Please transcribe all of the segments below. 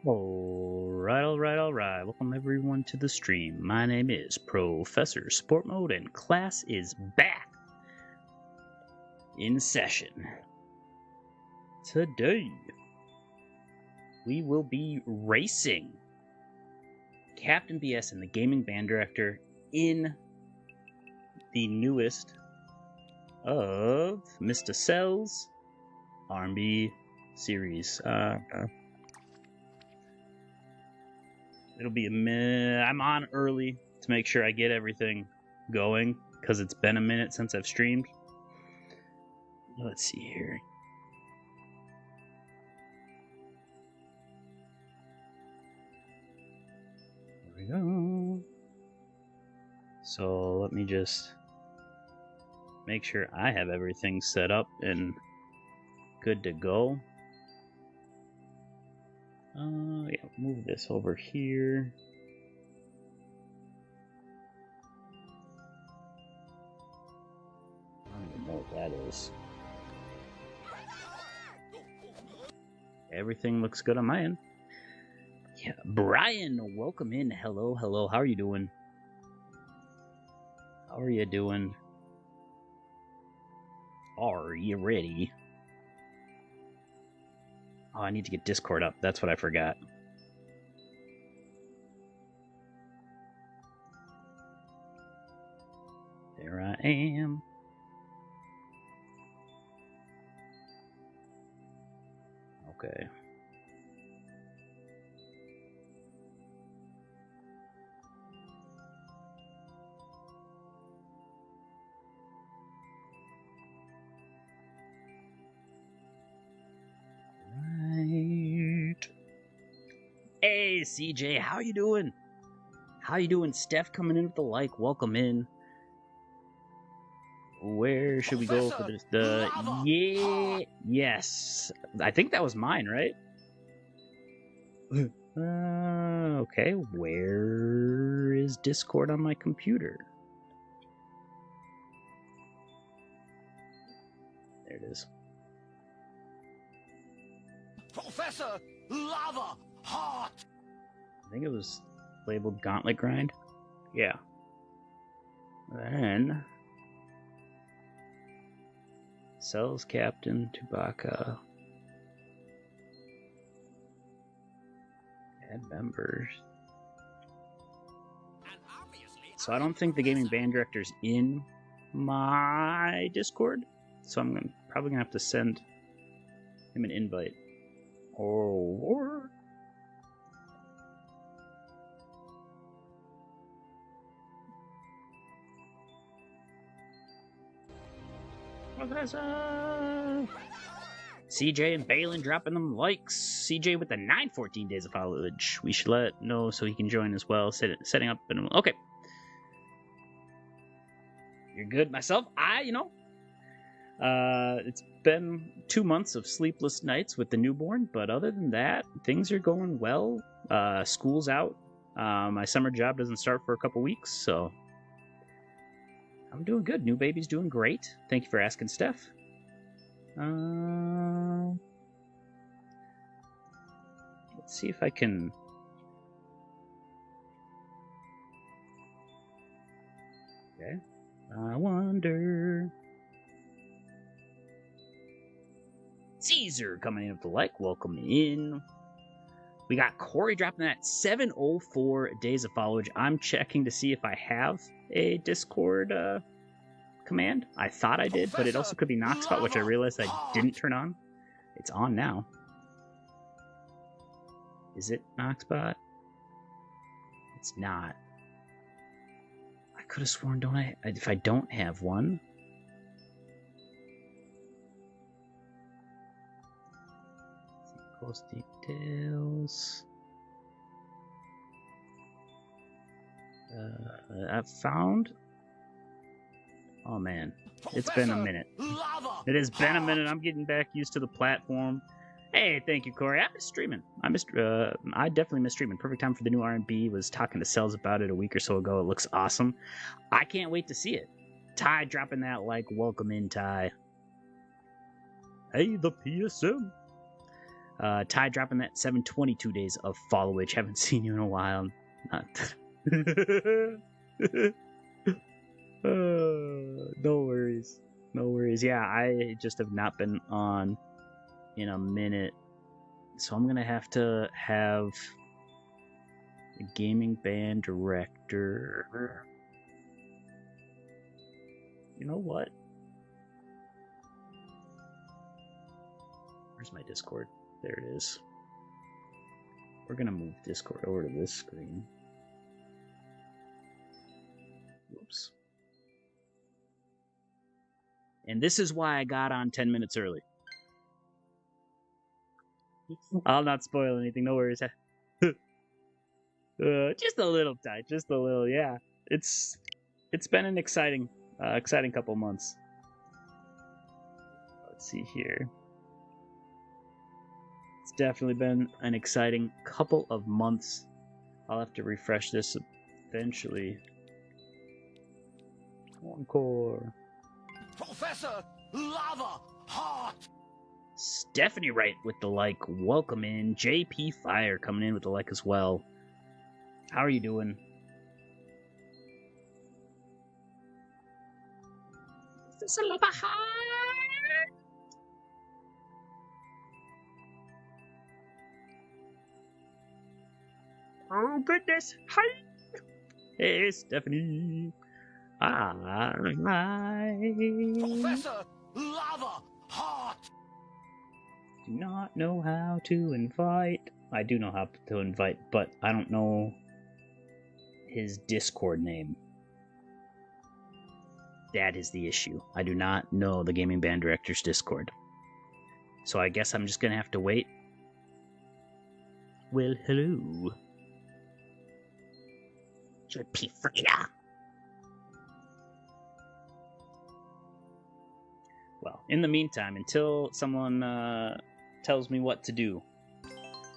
Alright. Welcome everyone to the stream. My name is Professor Sport Mode and class is back in session. Today, we will be racing Captain B.S. and the Gaming Band Director in the newest of Mr. Cell's R&B series. It'll be a minute. I'm on early to make sure I get everything going because it's been a minute since I've streamed. Let's see here. There we go. So let me just make sure I have everything set up and good to go. Yeah, move this over here. I don't even know what that is. Everything looks good on my end. Yeah, Brian, welcome in. Hello. How are you doing? Are you ready? Oh, I need to get Discord up. That's what I forgot. There I am. Okay. Hey, CJ, how you doing? Steph coming in with the like. Welcome in. Where should we go for this? Yes. I think that was mine, right? Okay. Where is Discord on my computer? There it is. Professor Lava Heart. I think it was labeled Gauntlet Grind. Yeah. Then Cells Captain Tubaka. Add members. So I don't think the Gaming Band Director's in my Discord. So I'm probably gonna have to send him an invite. Or CJ and Balin dropping them likes. CJ with the 914 days of followage. We should let know so he can join as well. Setting up and okay. You're good. Myself, it's been 2 months of sleepless nights with the newborn, but other than that, things are going well. School's out. My summer job doesn't start for a couple weeks, so I'm doing good. New baby's doing great. Thank you for asking, Steph. Let's see if I can... Okay. I wonder... Caesar coming in with the like. Welcome in. We got Corey dropping that 704 days of followage. I'm checking to see if I have a Discord command. I thought I did, but it also could be Knockspot, which I realized I didn't turn on. It's on now. Is it Knockspot? It's not. I could have sworn, don't I? If I don't have one... Close details. I've found... Oh man, it's been a minute. It has been a minute. I'm getting back used to the platform. Hey, thank you, Corey. I miss streaming. I definitely miss streaming. Perfect time for the new R&B. Was talking to Cells about it a week or so ago. It looks awesome. I can't wait to see it. Ty dropping that like. Welcome in, Ty. Hey, the PSM. Ty dropping that 722 days of followage. Haven't seen you in a while. No worries. No worries. Yeah, I just have not been on in a minute. So I'm going to have a gaming band director. You know what? Where's my Discord? There it is. We're going to move Discord over to this screen. Whoops. And this is why I got on 10 minutes early. I'll not spoil anything, no worries. Just a little, Ty. Just a little, yeah. It's been an exciting couple months. Let's see here. It's definitely been an exciting couple of months. I'll have to refresh this eventually. Encore. Professor Lava Heart. Stephanie Wright with the like. Welcome in. JP Fire coming in with the like as well. How are you doing? Professor Lava Heart. Oh goodness. Hi. Hey Stephanie. Hi. Professor Lava Heart. Do not know how to invite. I do know how to invite, but I don't know his Discord name. That is the issue. I do not know the gaming band director's Discord. So I guess I'm just gonna have to wait. Well, hello. JP Frida. Well, in the meantime, until someone tells me what to do,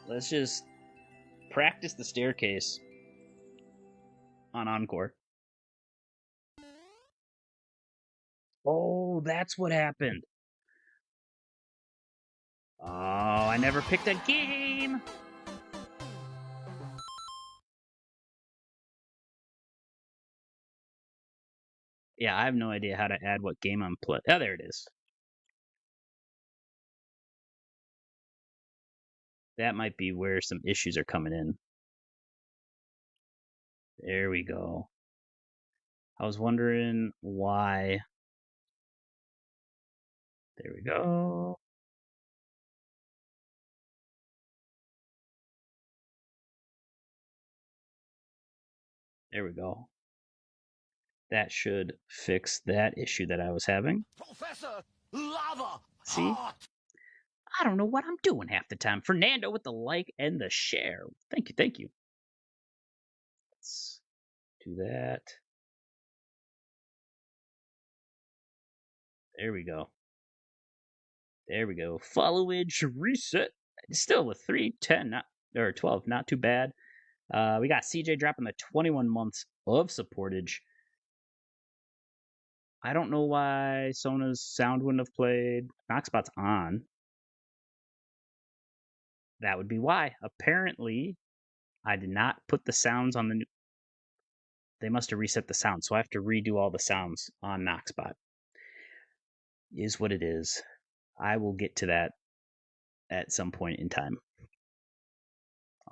let's just practice the staircase on Encore. Oh, that's what happened. Oh, I never picked a game. Yeah, I have no idea how to add what game I'm playing. Oh, there it is. That might be where some issues are coming in. There we go. I was wondering why. There we go. There we go. That should fix that issue that I was having. Professor Lava See? Heart. I don't know what I'm doing half the time. Fernando with the like and the share. Thank you, thank you. Let's do that. There we go. There we go. Followage reset. Still with 310, or 12, not too bad. We got CJ dropping the 21 months of supportage. I don't know why Sona's sound wouldn't have played. Knockspot's on. That would be why. Apparently, I did not put the sounds on the new... They must have reset the sound, so I have to redo all the sounds on Knockspot. Is what it is. I will get to that at some point in time.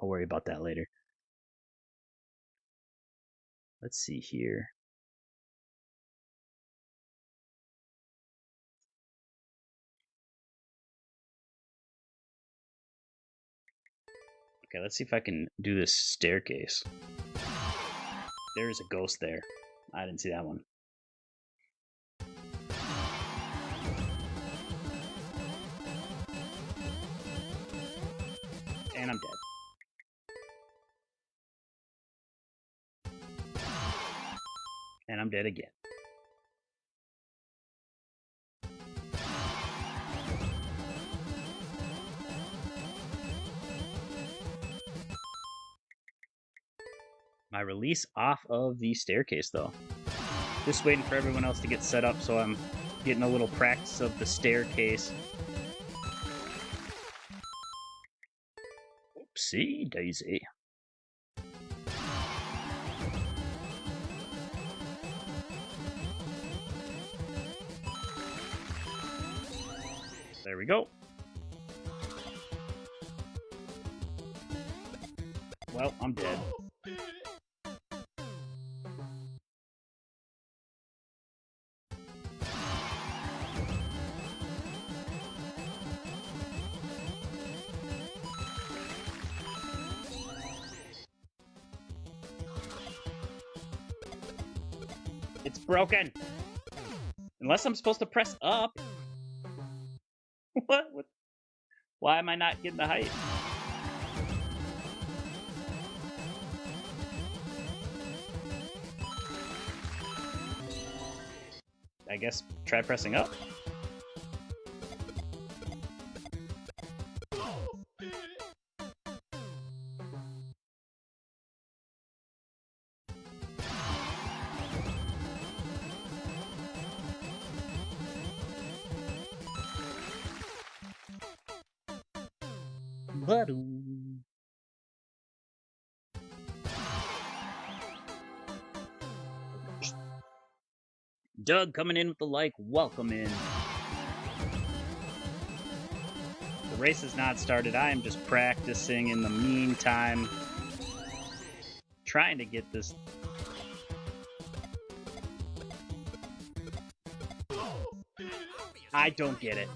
I'll worry about that later. Let's see here. Okay, let's see if I can do this staircase. There's a ghost there. I didn't see that one. And I'm dead. And I'm dead again. My release off of the staircase, though. Just waiting for everyone else to get set up, so I'm getting a little practice of the staircase. Whoopsie daisy. There we go. Well, I'm dead. It's broken. Unless I'm supposed to press up. What? Why am I not getting the height? I guess try pressing up. Ba-doom. Doug coming in with the like. Welcome in. The race has not started. I am just practicing in the meantime. Trying to get this. I don't get it.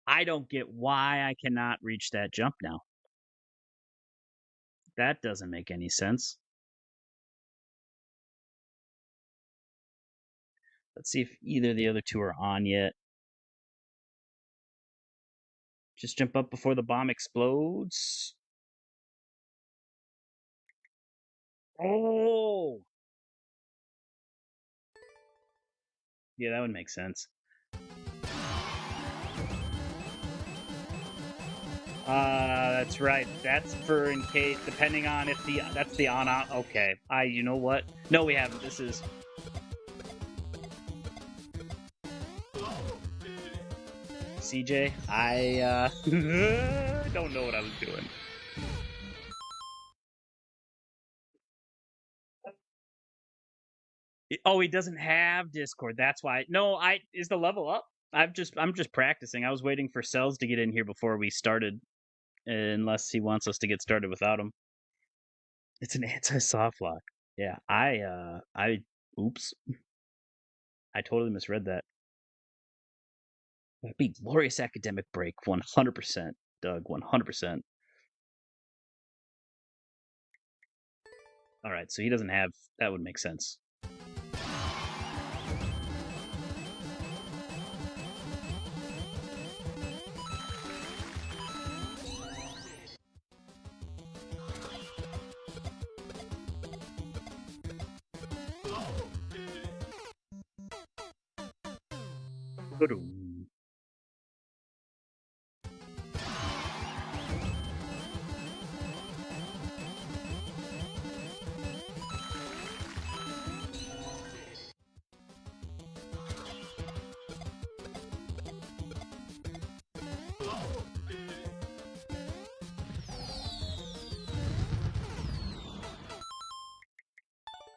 I don't get why I cannot reach that jump now. That doesn't make any sense. Let's see if either of the other two are on yet. Just jump up before the bomb explodes. Oh! Yeah, that would make sense. That's right. That's for in case, depending on if that's the on-off. Okay. You know what? No, we haven't. This is... CJ, I don't know what I was doing. Oh, he doesn't have Discord. That's why. No, is the level up? I'm just practicing. I was waiting for Cells to get in here before we started, unless he wants us to get started without him. It's an anti-soft lock. Yeah, oops. I totally misread that. That'd be glorious academic break, 100%, Doug, 100%. All right, so he doesn't have. That would make sense.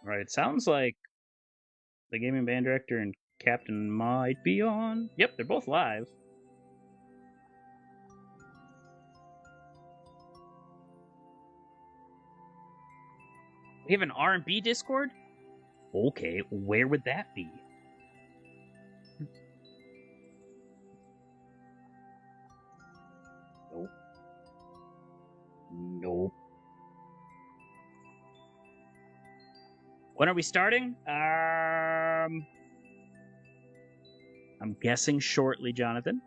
Alright, it sounds like the gaming band director and Captain might be on. Yep, they're both live. We have an R&B Discord? Okay, where would that be? Nope. Nope. When are we starting? I'm guessing shortly, Jonathan.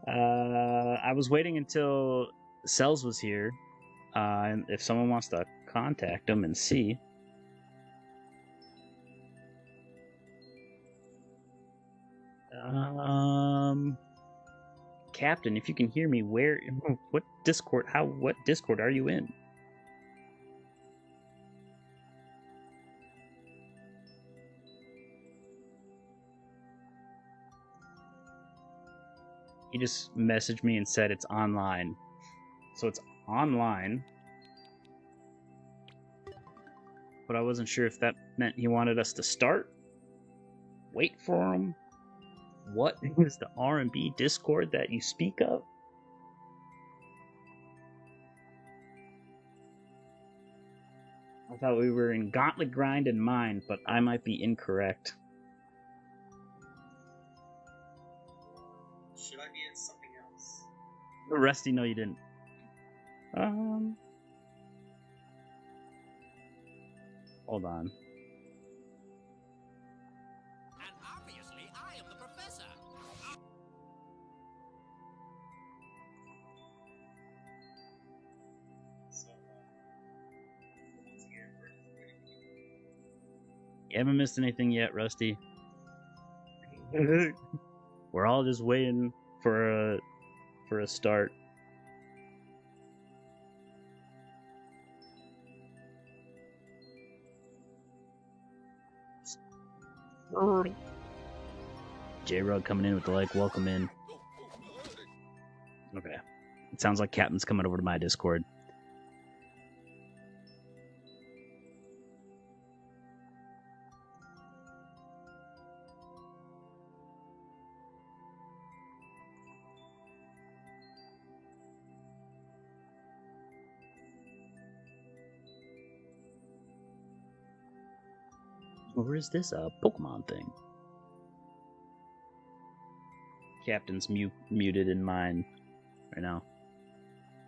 I was waiting until Cells was here. And if someone wants to contact him and see. Captain, if you can hear me, what Discord are you in? He just messaged me and said it's online. So it's online. But I wasn't sure if that meant he wanted us to start. Wait for him. What is the R&B Discord that you speak of? I thought we were in Gauntlet Grind and Mine, but I might be incorrect. Should I be in something else? Rusty, no, you didn't. Hold on. And obviously, I am the professor. So, once again, we're just waiting. You haven't missed anything yet, Rusty. We're all just waiting for a start. J-Rug coming in with the like, welcome in. Okay. It sounds like Captain's coming over to my Discord. Or is this a Pokemon thing? Captain's muted in mine right now.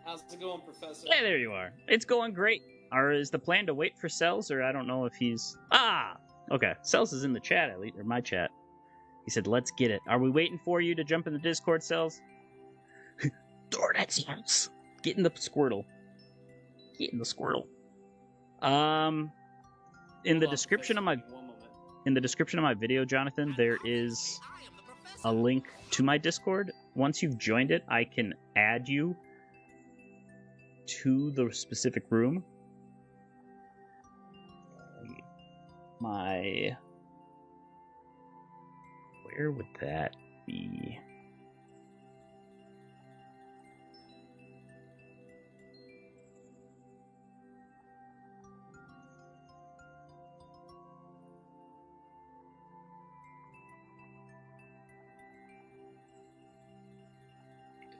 How's it going, Professor? Hey, there you are. It's going great. Or is the plan to wait for Cells, or I don't know if he's... Ah! Okay, Cells is in the chat, at least, or my chat. He said, let's get it. Are we waiting for you to jump in the Discord, Cells? Door that Cells! Get in the Squirtle. Get in the Squirtle. In the description of my... In the description of my video, Jonathan, there is a link to my Discord. Once you've joined it, I can add you to the specific room. Where would that be?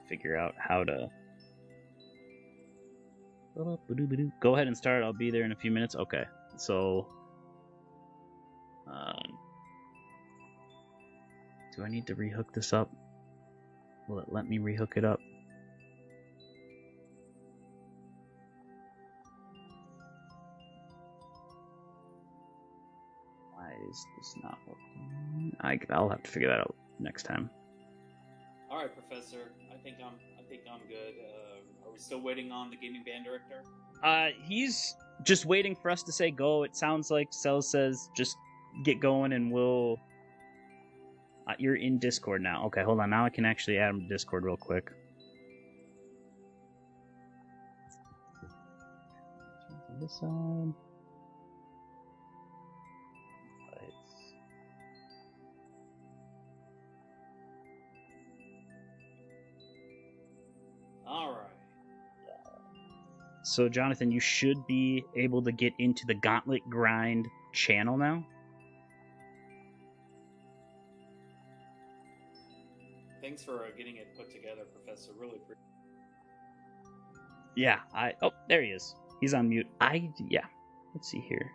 Figure out how to go ahead and start. I'll be there in a few minutes. Okay, so do I need to rehook this up? Will it let me rehook it up? Why is this not working? I'll have to figure that out next time. All right, Professor. I think I'm good. Are we still waiting on the gaming band director? He's just waiting for us to say go. It sounds like Cell says just get going and we'll... you're in Discord now. Okay, hold on. Now I can actually add him to Discord real quick. On this side. All right. So, Jonathan, you should be able to get into the Gauntlet Grind channel now. Thanks for getting it put together, Professor. Really appreciate it. Yeah, oh, there he is. He's on mute. Yeah. Let's see here.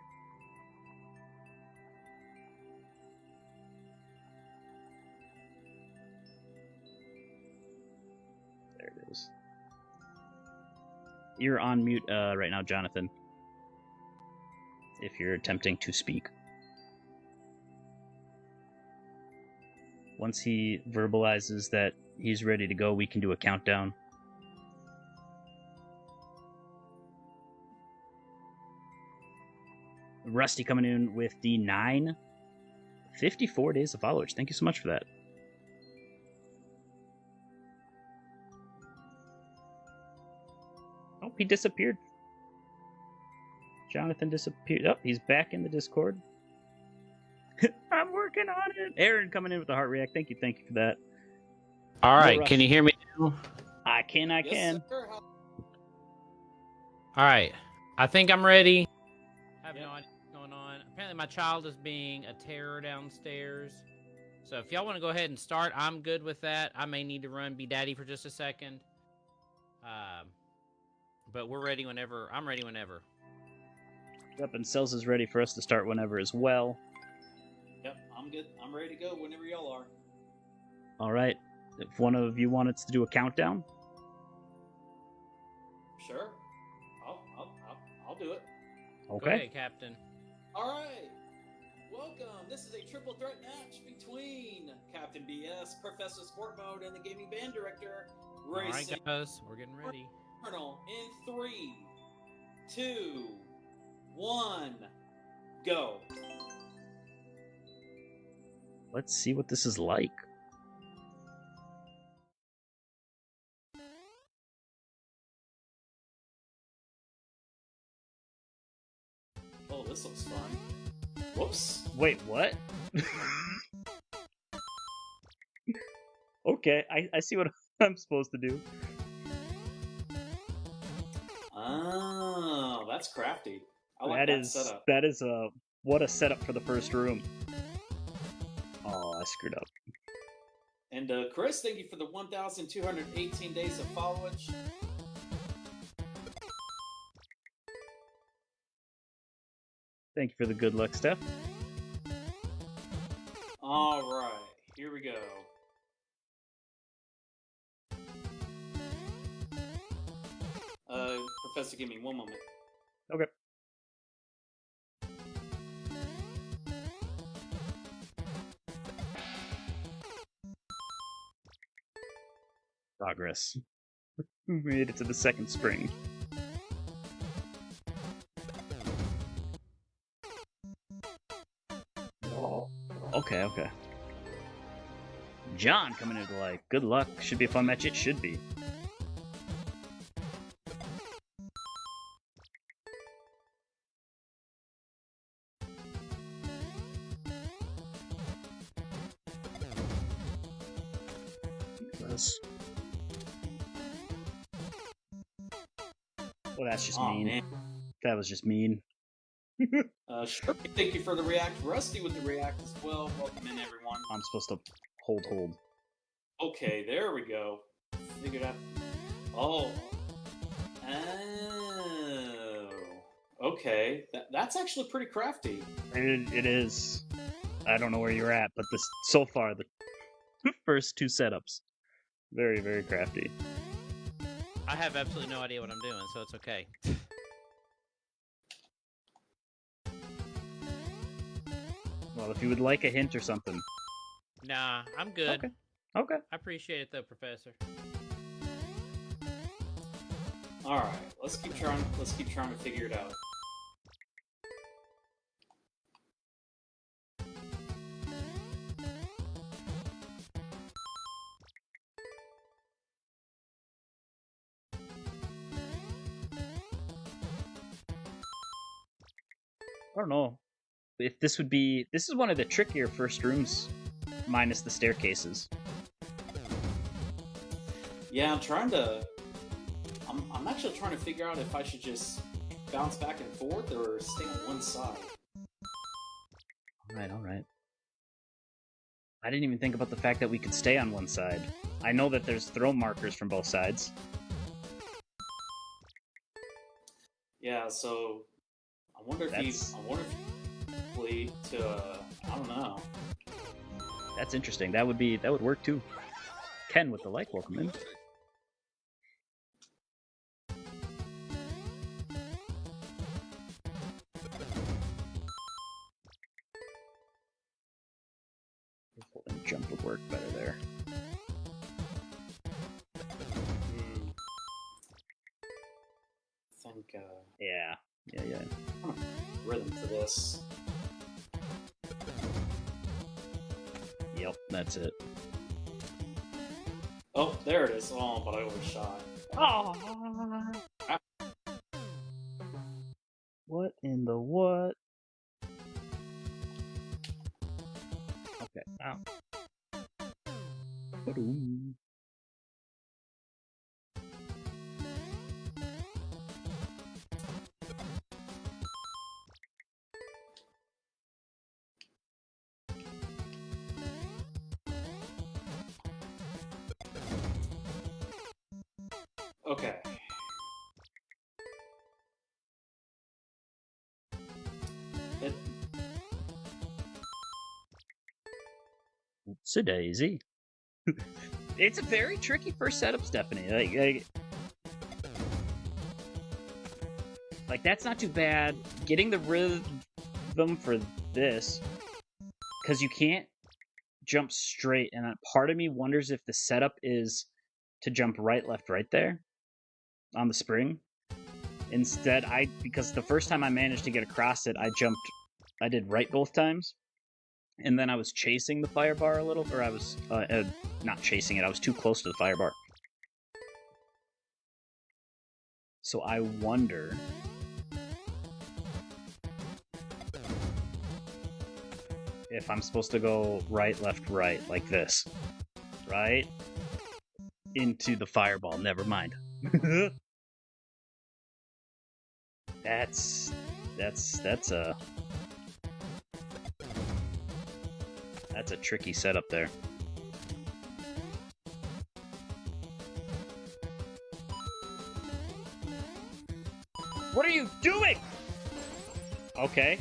There it is. You're on mute right now, Jonathan. If you're attempting to speak. Once he verbalizes that he's ready to go, we can do a countdown. Rusty coming in with the 54 days of followers. Thank you so much for that. Oh, he disappeared. Jonathan disappeared. Oh, he's back in the Discord. I'm working on it. Aaron coming in with the heart react. Thank you for that. All right, rush. can you hear me now? I can. Yes, sir. All right, I think I'm ready. I have Yep. no idea what's going on. Apparently, my child is being a terror downstairs. So if y'all want to go ahead and start, I'm good with that. I may need to run be daddy for just a second. But we're ready whenever. I'm ready whenever. Yep, and Cells is ready for us to start whenever as well. Yep, I'm good. I'm ready to go whenever y'all are. All right. If one of you wanted to do a countdown, Sure. I'll do it. Go okay. ahead, Captain. All right. Welcome. This is a triple threat match between Captain B.S, Professor Sport Mode, and the Gaming Band Director, All right, Racing guys, we're getting ready. Colonel in 3, 2, 1, go. Let's see what this is like. Oh, this looks fun. Whoops. Wait, what? Okay, I see what I'm supposed to do. Oh, that's crafty. I like that setup. That is what a setup for the first room. Oh, I screwed up. And Chris, thank you for the 1,218 days of followage. Thank you for the good luck, Steph. All right, here we go. Professor, give me one moment. Okay. Progress. We made it to the second spring. Oh, okay. John coming into life. Good luck. Should be a fun match. It should be. Well, that's just mean. Man. That was just mean. Sure. Thank you for the react. Rusty with the react as well. Welcome in, everyone. I'm supposed to hold. Okay, there we go. Figured out. Oh. Okay. That's actually pretty crafty. It is. I don't know where you're at, but this so far the first two setups, very, very crafty. I have absolutely no idea what I'm doing, so it's okay. Well, if you would like a hint or something. Nah, I'm good. Okay. I appreciate it though, Professor. All right, let's keep trying to figure it out. I don't know if this would be. This is one of the trickier first rooms, minus the staircases. Yeah, I'm actually trying to figure out if I should just bounce back and forth or stay on one side. All right. I didn't even think about the fact that we could stay on one side. I know that there's throw markers from both sides. Yeah, so I wonder if you to I don't know. That's interesting. That would work too. Ken with the like, welcome in. And jump would work better there. I think Yeah. rhythm for this. Yep, that's it. Oh, there it is. Oh, but I overshot. Oh. What in the what? Okay. Ow. Okay. It's a daisy. It's a very tricky first setup, Stephanie. Like that's not too bad. Getting the rhythm for this, because you can't jump straight, and part of me wonders if the setup is to jump right, left, right there on the spring. Instead, because the first time I managed to get across it, I did right both times, and then I was chasing the fire bar a little, or I was not chasing it. I was too close to the fire bar. So I wonder if I'm supposed to go right, left, right, like this. Right? Into the fireball. Never mind. That's a tricky setup there. What are you doing? Okay,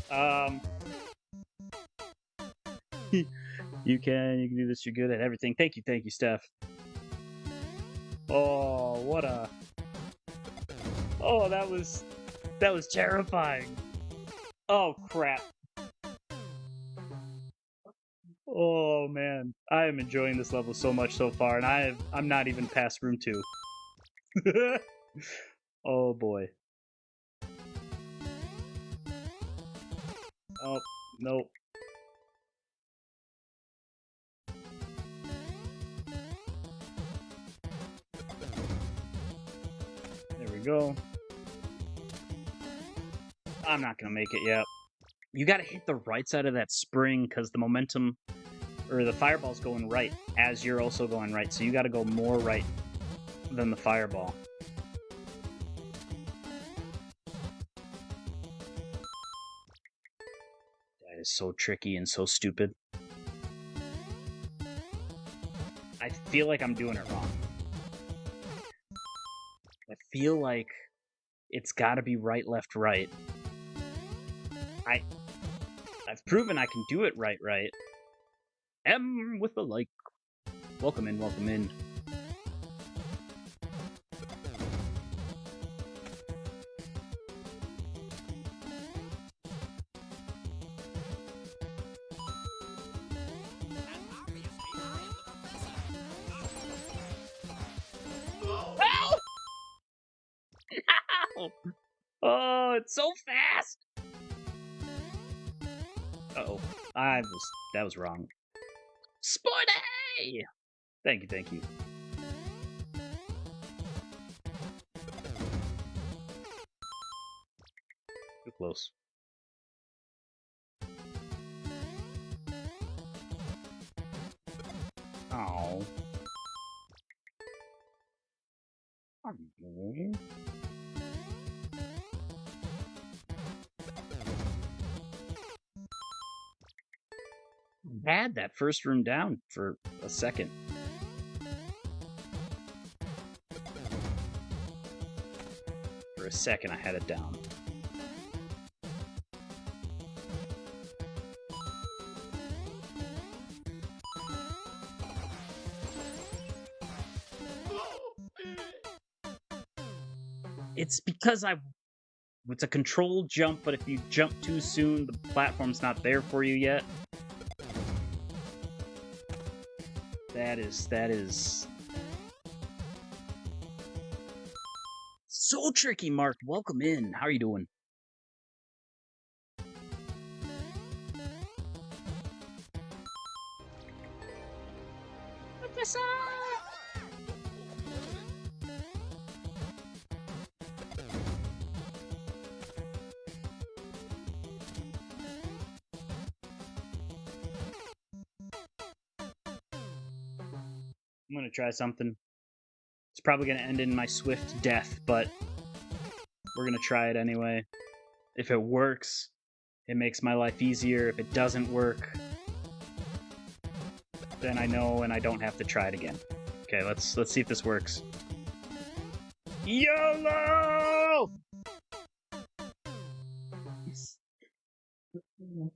you can do this, you're good at everything. Thank you, Steph. Oh, what a... Oh, that was terrifying. Oh, crap. Oh, man. I am enjoying this level so much so far, and I'm not even past room 2. Oh, boy. Oh, nope. There we go. I'm not gonna make it yet. You gotta hit the right side of that spring because the momentum, or the fireball's going right as you're also going right, so you gotta go more right than the fireball. That is so tricky and so stupid. I feel like I'm doing it wrong. I feel like it's gotta be right, left, right. I've proven I can do it right. M with the like. Welcome in, welcome in. Oh, it's so fast! Uh-oh. That was wrong. Sporty! Thank you. Too close. Oh. Had that first room down for a second. For a second, I had it down. It's because it's a controlled jump, but if you jump too soon, the platform's not there for you yet. That is so tricky, Mark. Welcome in. How are you doing? Professor! I'm gonna try something. It's probably gonna end in my swift death, but we're gonna try it anyway. If it works, it makes my life easier. If it doesn't work, then I know and I don't have to try it again. Okay, let's see if this works. YOLO!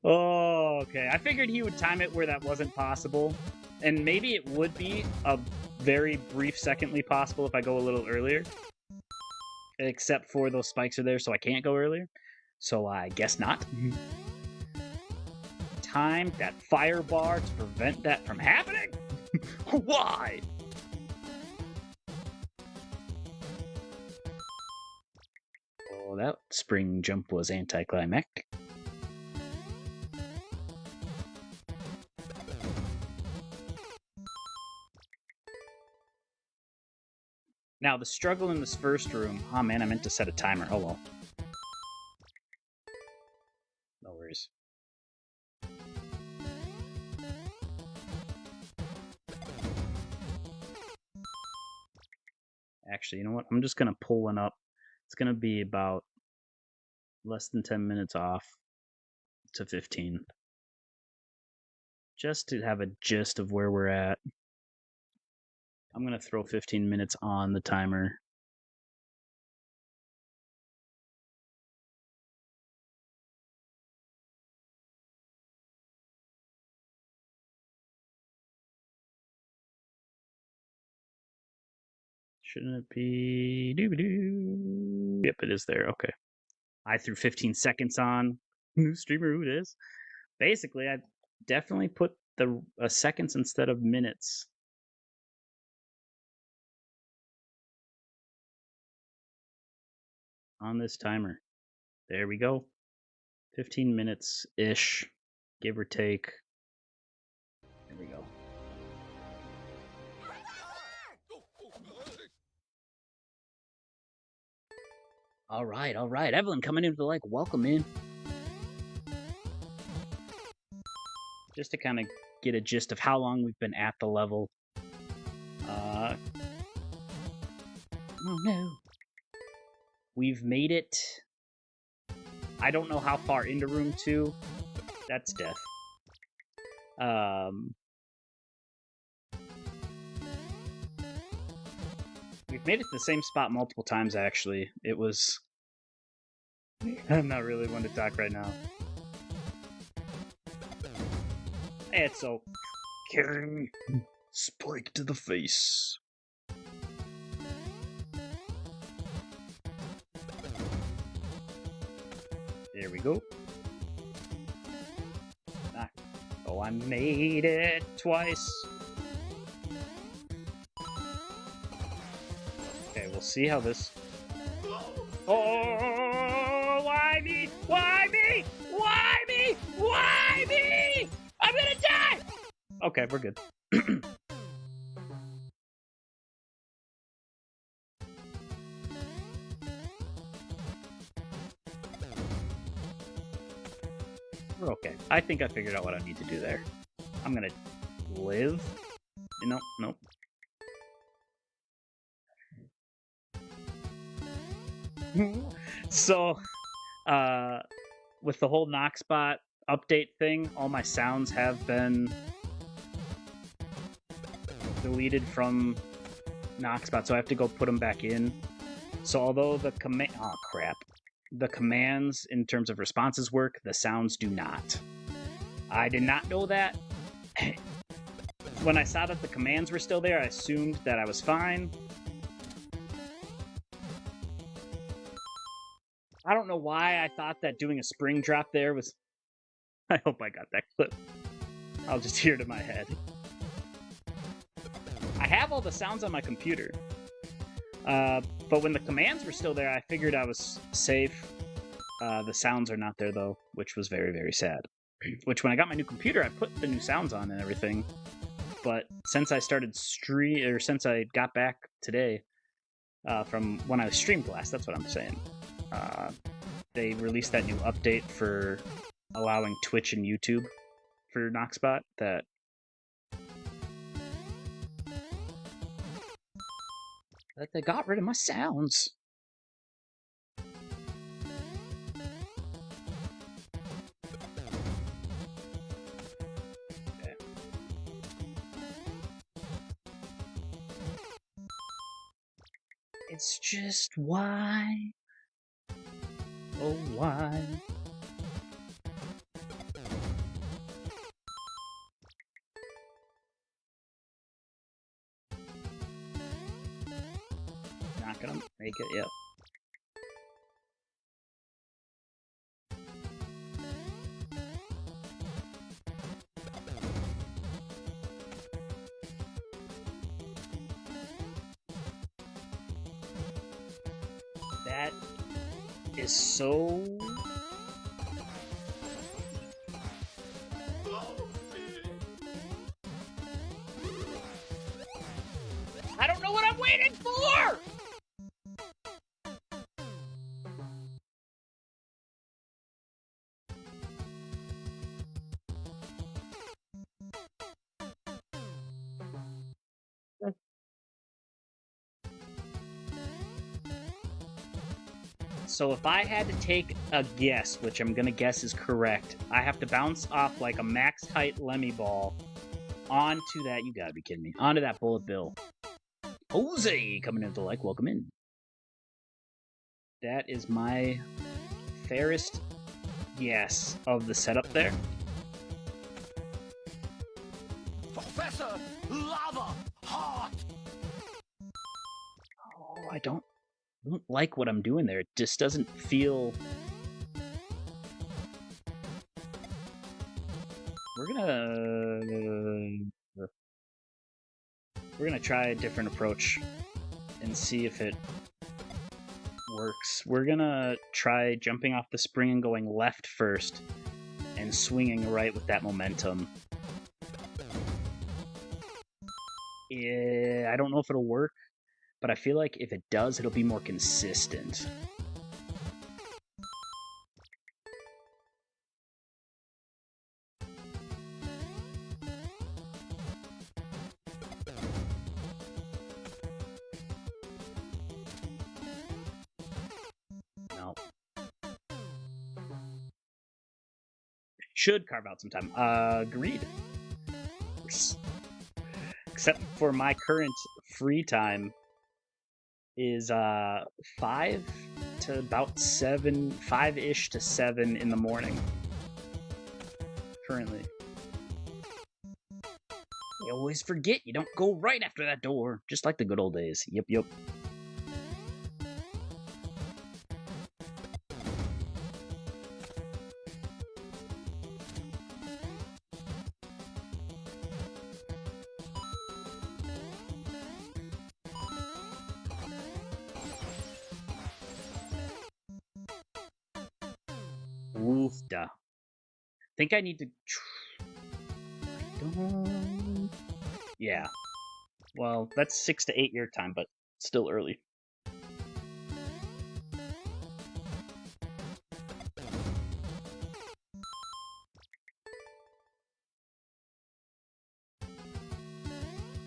Oh, okay. I figured he would time it where that wasn't possible. And maybe it would be a very brief secondly possible if I go a little earlier. Except for those spikes are there, so I can't go earlier. So I guess not. Time that fire bar to prevent that from happening? Why? Oh, that spring jump was anticlimactic. Now, the struggle in this first room... Oh, man, I meant to set a timer. Oh, well. No worries. Actually, you know what? I'm just going to pull one up. It's going to be about less than 10 minutes off to 15. Just to have a gist of where we're at. I'm going to throw 15 minutes on the timer. Shouldn't it be... Doo-doo. Yep, it is there. Okay. I threw 15 seconds on. New streamer who it is. Basically, I definitely put the seconds instead of minutes. On this timer. There we go. 15 minutes-ish, give or take. There we go. All right. Evelyn coming in with the like. Welcome in. Just to kind of get a gist of how long we've been at the level. Oh no. We've made it. I don't know how far into room 2. That's death. We've made it to the same spot multiple times, actually. It was... I'm not really one to talk right now. It's so... King! Spike to the face. There we go. Oh, I made it twice. Okay, we'll see how this... Oh, why me? Why me? Why me? Why me? I'm gonna die! Okay, we're good. We're okay. I think I figured out what I need to do there. I'm gonna live. Nope, nope. So, with the whole Knoxbot update thing, all my sounds have been deleted from Knoxbot, so I have to go put them back in. So although the command... Oh, crap. The commands in terms of responses work, the sounds do not. I did not know that. When I saw that the commands were still there, I assumed that I was fine. I don't know why I thought that doing a spring drop there was... I hope I got that clip. I'll just hear it in my head. I have all the sounds on my computer. But when the commands were still there, I figured I was safe. The sounds are not there, though, which was very, very sad. Which, when I got my new computer, I put the new sounds on and everything. But since I started since I got back today, from when I was streamed last, that's what I'm saying. They released that new update for allowing Twitch and YouTube for Knoxbot that they got rid of my sounds. Okay. It's just why? Oh, why? Not gonna make it, yep. That is so... I don't know what I'm waiting for! So if I had to take a guess, which I'm gonna guess is correct, I have to bounce off like a max height Lemmy ball onto that, you gotta be kidding me, onto that bullet bill. Jose coming into the like, welcome in. That is my fairest guess of the setup there. Professor Lava Heart. Oh, I don't like what I'm doing there. It just doesn't feel... We're gonna try a different approach and see if it works. We're gonna try jumping off the spring and going left first and swinging right with that momentum. Yeah, I don't know if it'll work, but I feel like if it does, it'll be more consistent. No. Should carve out some time. Agreed. Except for my current free time is 5 to about 7, 5-ish to 7 in the morning. Currently. I always forget you don't go right after that door, just like the good old days. Yep, yep. Oofda. Think I need to... Yeah. Well, that's 6 to 8 your time, but still early.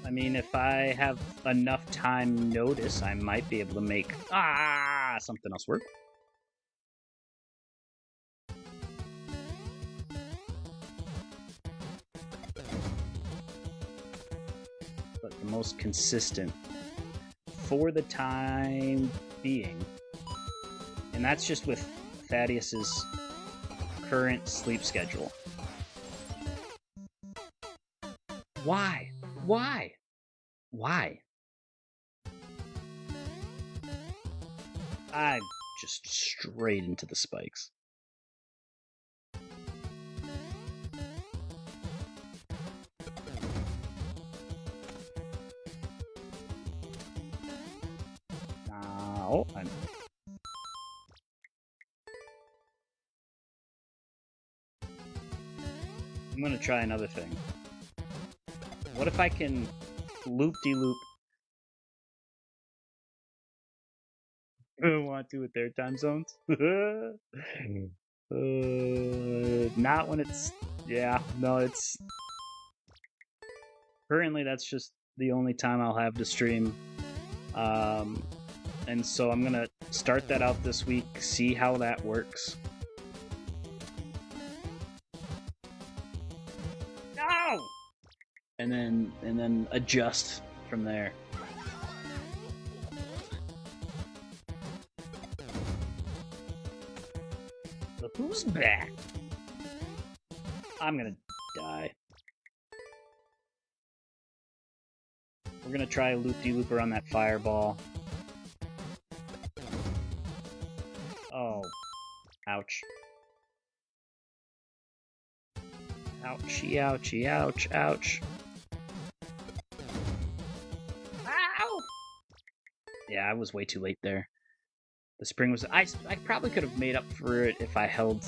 I mean, if I have enough time notice, I might be able to make something else work. But the most consistent for the time being. And that's just with Thaddeus's current sleep schedule. Why? Why? Why? I'm just straight into the spikes. Oh, I'm gonna try another thing. What if I can loop-de-loop? I don't want to with their time zones. Not when it's... Yeah, no, it's... Currently, that's just the only time I'll have to stream. And so I'm gonna start that out this week, see how that works. No! And then adjust from there. who's back? I'm gonna die. We're gonna try a loop-de-loop around that fireball. Oh. Ouch. Ouchie, ouchie, ouch, ouch. Ow! Yeah, I was way too late there. The spring was... I probably could have made up for it if I held...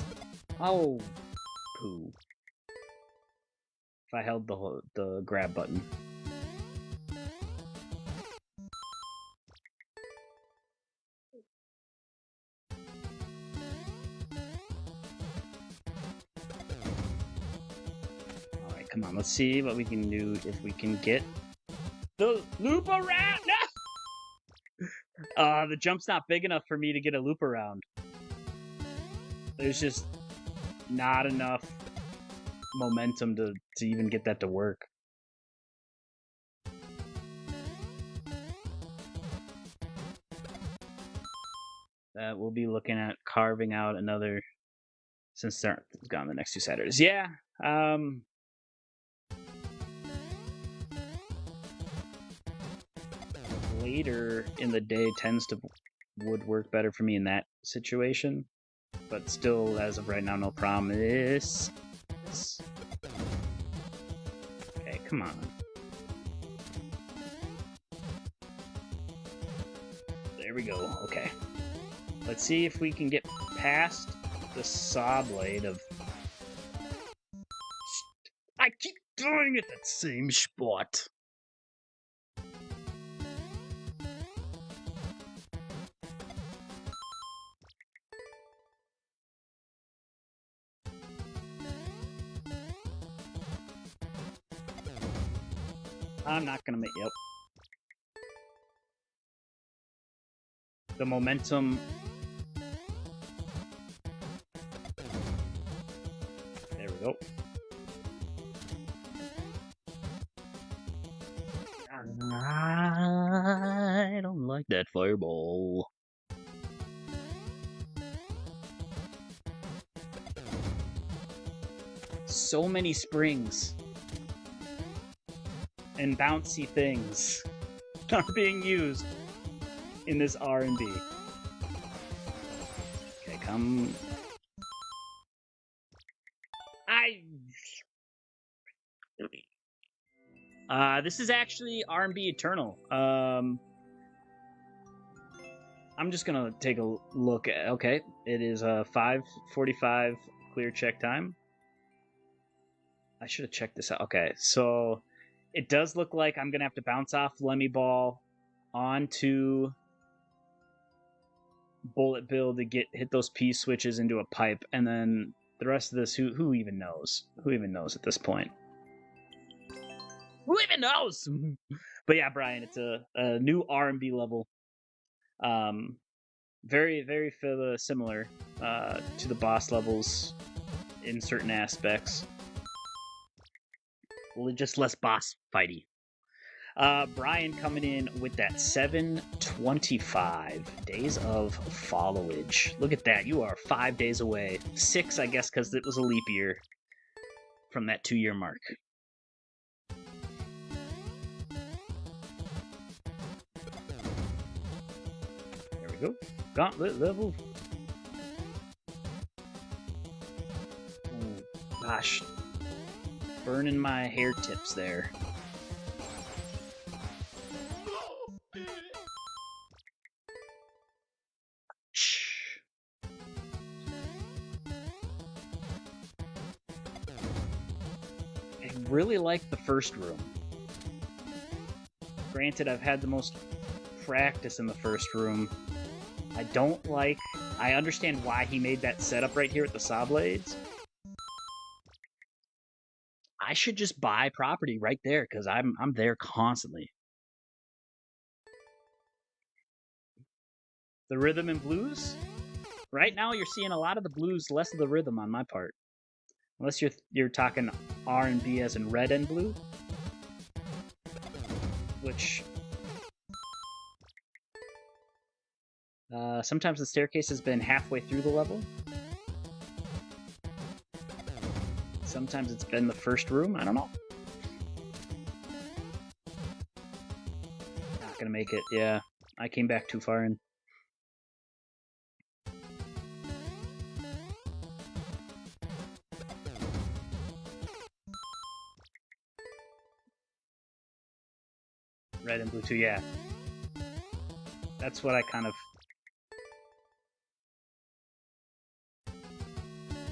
Oh, poo. If I held the grab button. Alright, come on. Let's see what we can do if we can get the loop around. No! The jump's not big enough for me to get a loop around. There's just not enough momentum to even get that to work. We'll be looking at carving out another, since they're gone the next 2 Saturdays. Yeah, later in the day would work better for me in that situation, but still, as of right now, no promise. Okay, come on. There we go. Okay. Let's see if we can get past the saw blade of... I keep doing it that same spot. I'm not gonna make... Yep. The momentum... There we go. I don't like that fireball. So many springs and bouncy things are being used in this R&B. Okay, come. This is actually R&B Eternal. I'm just gonna take a look at. Okay, it is 5:45 clear check time. I should have checked this out. Okay, so it does look like I'm gonna have to bounce off Lemmy Ball onto Bullet Bill to hit those P switches into a pipe, and then the rest of this, who even knows? Who even knows at this point? Who even knows? But yeah, Brian, it's a new R&B level. Very, very similar to the boss levels in certain aspects. Just less boss fighty. Brian coming in with that 725 days of followage. Look at that. You are 5 days away. 6, I guess, because it was a leap year from that 2-year mark. There we go. Gauntlet level. Oh, gosh. Burning my hair tips there. I really like the first room. Granted, I've had the most practice in the first room. I understand why he made that setup right here at the saw blades. I should just buy property right there because I'm there constantly. The rhythm and blues? Right now you're seeing a lot of the blues, less of the rhythm on my part. Unless you're talking R&B as in red and blue. Which sometimes the staircase has been halfway through the level. Sometimes it's been the first room. I don't know. Not gonna make it. Yeah, I came back too far in. Red and blue too, yeah. That's what I kind of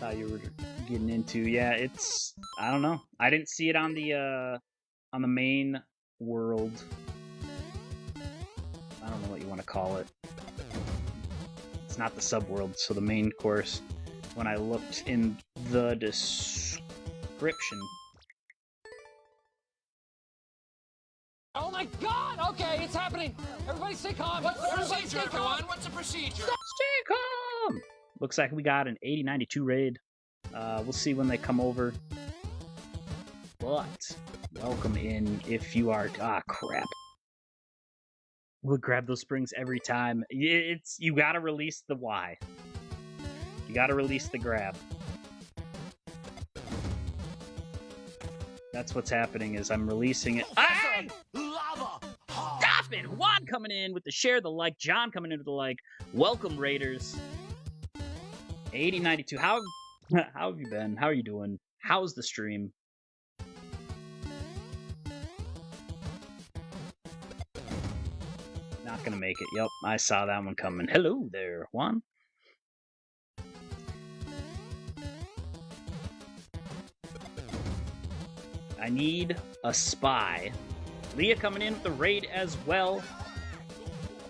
thought you were getting into. Yeah, it's, I don't know. I didn't see it on the main world. I don't know what you want to call it. It's not the subworld, so the main course. When I looked in the description. Oh my god! Okay, it's happening! Everybody stay calm! What's the procedure, everyone? What's the procedure? Stay calm! Looks like we got an 8092 raid. We'll see when they come over. But, welcome in if you are... Ah, crap. We'll grab those springs every time. It's you gotta release the Y. You gotta release the grab. That's what's happening, is I'm releasing it. Hey! Lava! Stop it! Juan coming in with the share, the like. John coming in with the like. Welcome, Raiders. 8092. How have you been? How are you doing? How's the stream? Not gonna make it. Yep, I saw that one coming. Hello there, Juan. I need a spy. Leah coming in with the raid as well.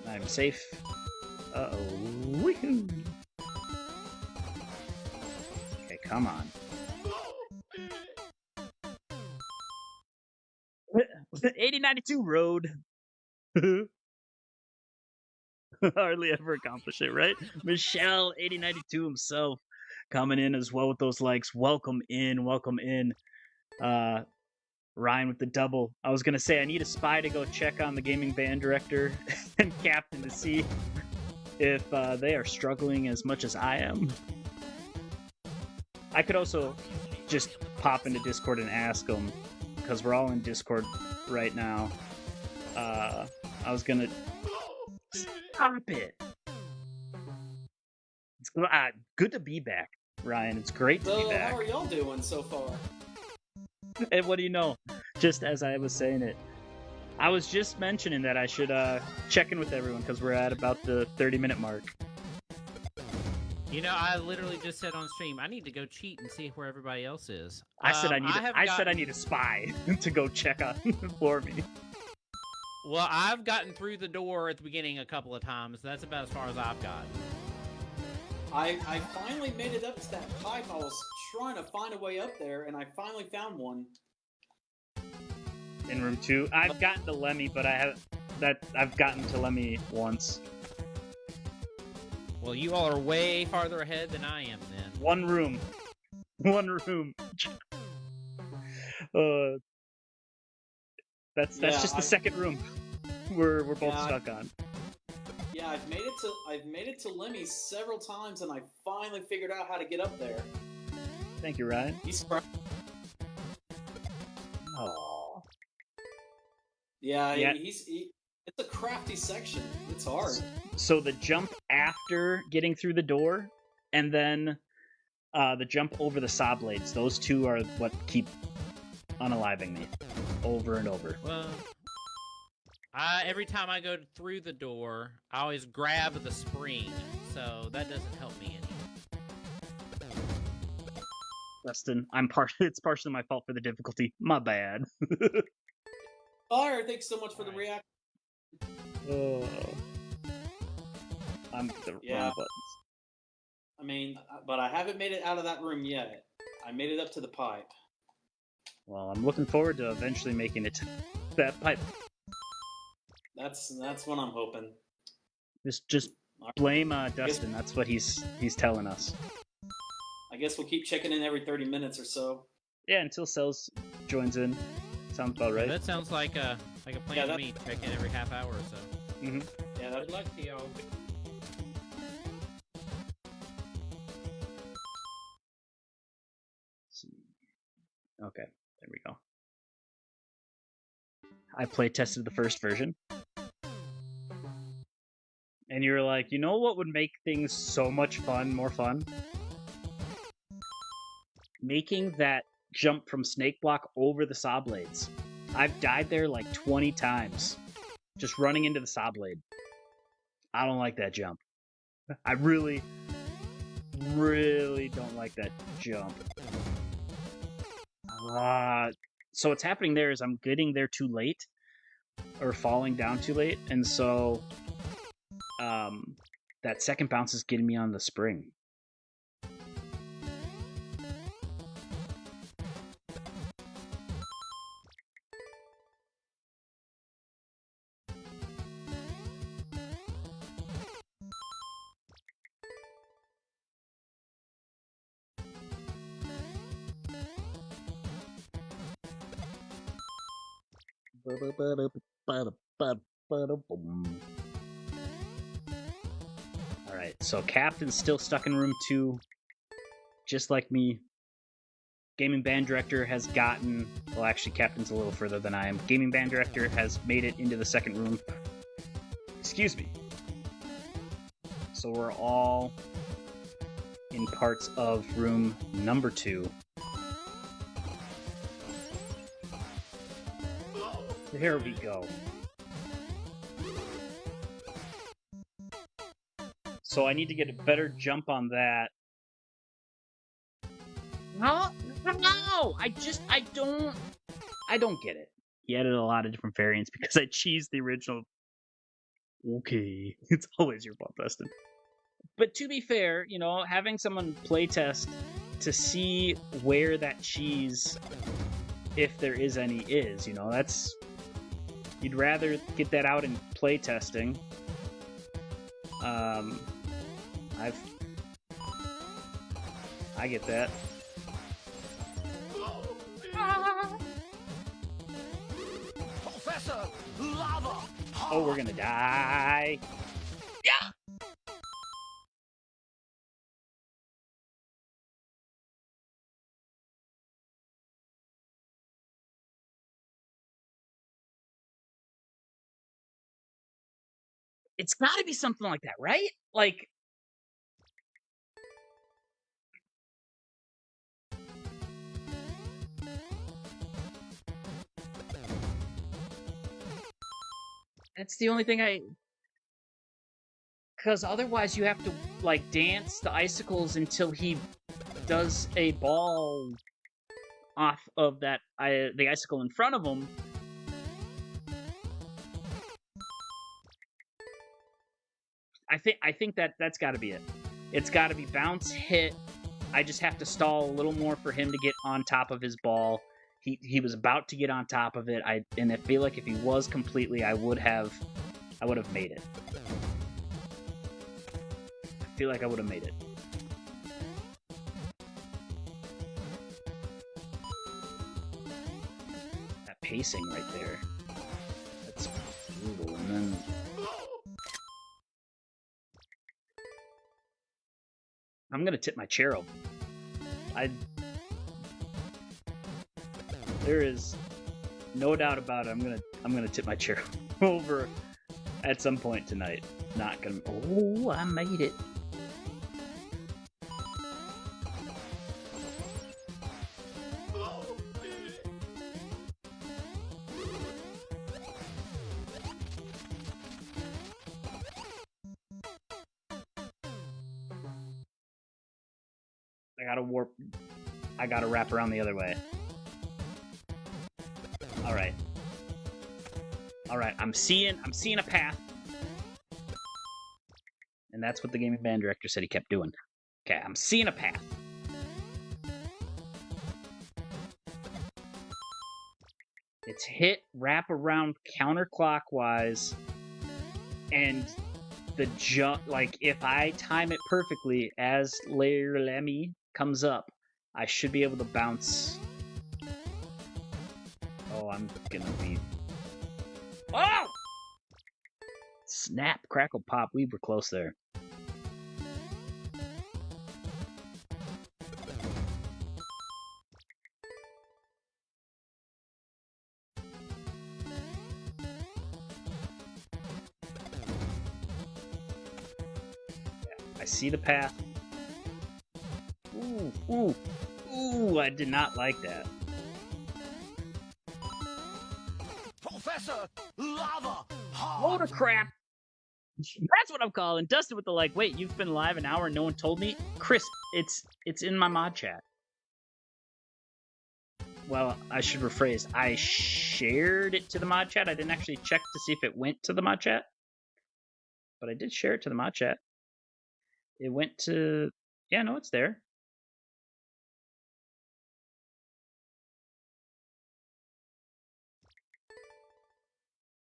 I'm safe. Uh-oh. Woohoo! Okay, come on. 8092 road. Hardly ever accomplish it, right? Michelle, 8092 himself, coming in as well with those likes. Welcome in, welcome in. Ryan with the double. I was gonna say I need a spy to go check on the gaming band director and captain to see if they are struggling as much as I am. I could also just pop into Discord and ask them, because we're all in Discord right now. I was gonna... Stop it! It's good to be back, Ryan. It's great to be back. How are y'all doing so far? And what do you know? Just as I was saying it, I was just mentioning that I should check in with everyone because we're at about the 30-minute mark. You know, I literally just said on stream, I need to go cheat and see where everybody else is. I said I need a spy to go check on for me. Well, I've gotten through the door at the beginning a couple of times. That's about as far as I've got. I finally made it up to that pipe. I was trying to find a way up there, and I finally found one. In room 2, I've gotten to Lemmy, but I've gotten to Lemmy once. Well, you all are way farther ahead than I am then. One room. That's just the second room we're both stuck on. Yeah, I've made it to Lemmy several times, and I finally figured out how to get up there. Thank you, Ryan. He's Oh. Yeah, it's a crafty section. It's hard. So the jump after getting through the door, and then the jump over the saw blades, those two are what keep unaliving me over and over. Well, every time I go through the door, I always grab the spring, so that doesn't help me any. Dustin, it's partially my fault for the difficulty. My bad. Fire, thanks so much for the reaction. Oh. I'm with the wrong buttons. I mean, but I haven't made it out of that room yet. I made it up to the pipe. Well, I'm looking forward to eventually making it to that pipe. That's what I'm hoping. Just blame Dustin. That's what he's telling us. I guess we'll keep checking in every 30 minutes or so. Yeah, until Cells joins in. Sounds about right. That sounds like a plan to me. Check in every half hour or so. Mm-hmm. Yeah, good luck to y'all. Okay, there we go. I play tested the first version. And you were like, you know what would make things so much more fun? Making that jump from Snake Block over the saw blades. I've died there like 20 times. Just running into the saw blade. I don't like that jump. I really don't like that jump. So what's happening there is I'm getting there too late. Or falling down too late. And so that second bounce is getting me on the spring. Alright, so Captain's still stuck in room 2, just like me. Gaming Band Director has gotten... Well, actually, Captain's a little further than I am. Gaming Band Director has made it into the second room. Excuse me. So we're all in parts of room number 2. There we go. So I need to get a better jump on that. No! I don't get it. He added a lot of different variants because I cheesed the original. Okay, it's always your fault, Dustin. But to be fair, you know, having someone playtest to see where that cheese, if there is any, is, you know, that's... You'd rather get that out in playtesting. I get that. Professor, lava. Oh, we're gonna die. Yeah. It's got to be something like that, right? Like, that's the only thing because otherwise you have to, like, dance the icicles until he does a ball off of that the icicle in front of him. I think that's got to be it. It's got to be bounce, hit. I just have to stall a little more for him to get on top of his ball. He was about to get on top of it. I feel like if he was completely, I would have made it. I feel like I would have made it. That pacing right there. That's brutal. And then I'm gonna tip my chair over. There is no doubt about it. I'm gonna tip my chair over at some point tonight. Not gonna. Oh, I made it. I gotta wrap around the other way. Alright. Alright, I'm seeing a path. And that's what the gaming band director said he kept doing. Okay, I'm seeing a path. It's hit, wrap around counterclockwise, and the jump, like, if I time it perfectly as Layer Lemmy comes up, I should be able to bounce. Oh, I'm gonna be... Oh! Snap, crackle, pop. We were close there. I see the path. Ooh, I did not like that. Professor Lava Load of crap. That's what I'm calling. Dustin with the like, wait, you've been live an hour and no one told me? Chris, it's in my mod chat. Well, I should rephrase. I shared it to the mod chat. I didn't actually check to see if it went to the mod chat. But I did share it to the mod chat. It went to... Yeah, no, it's there.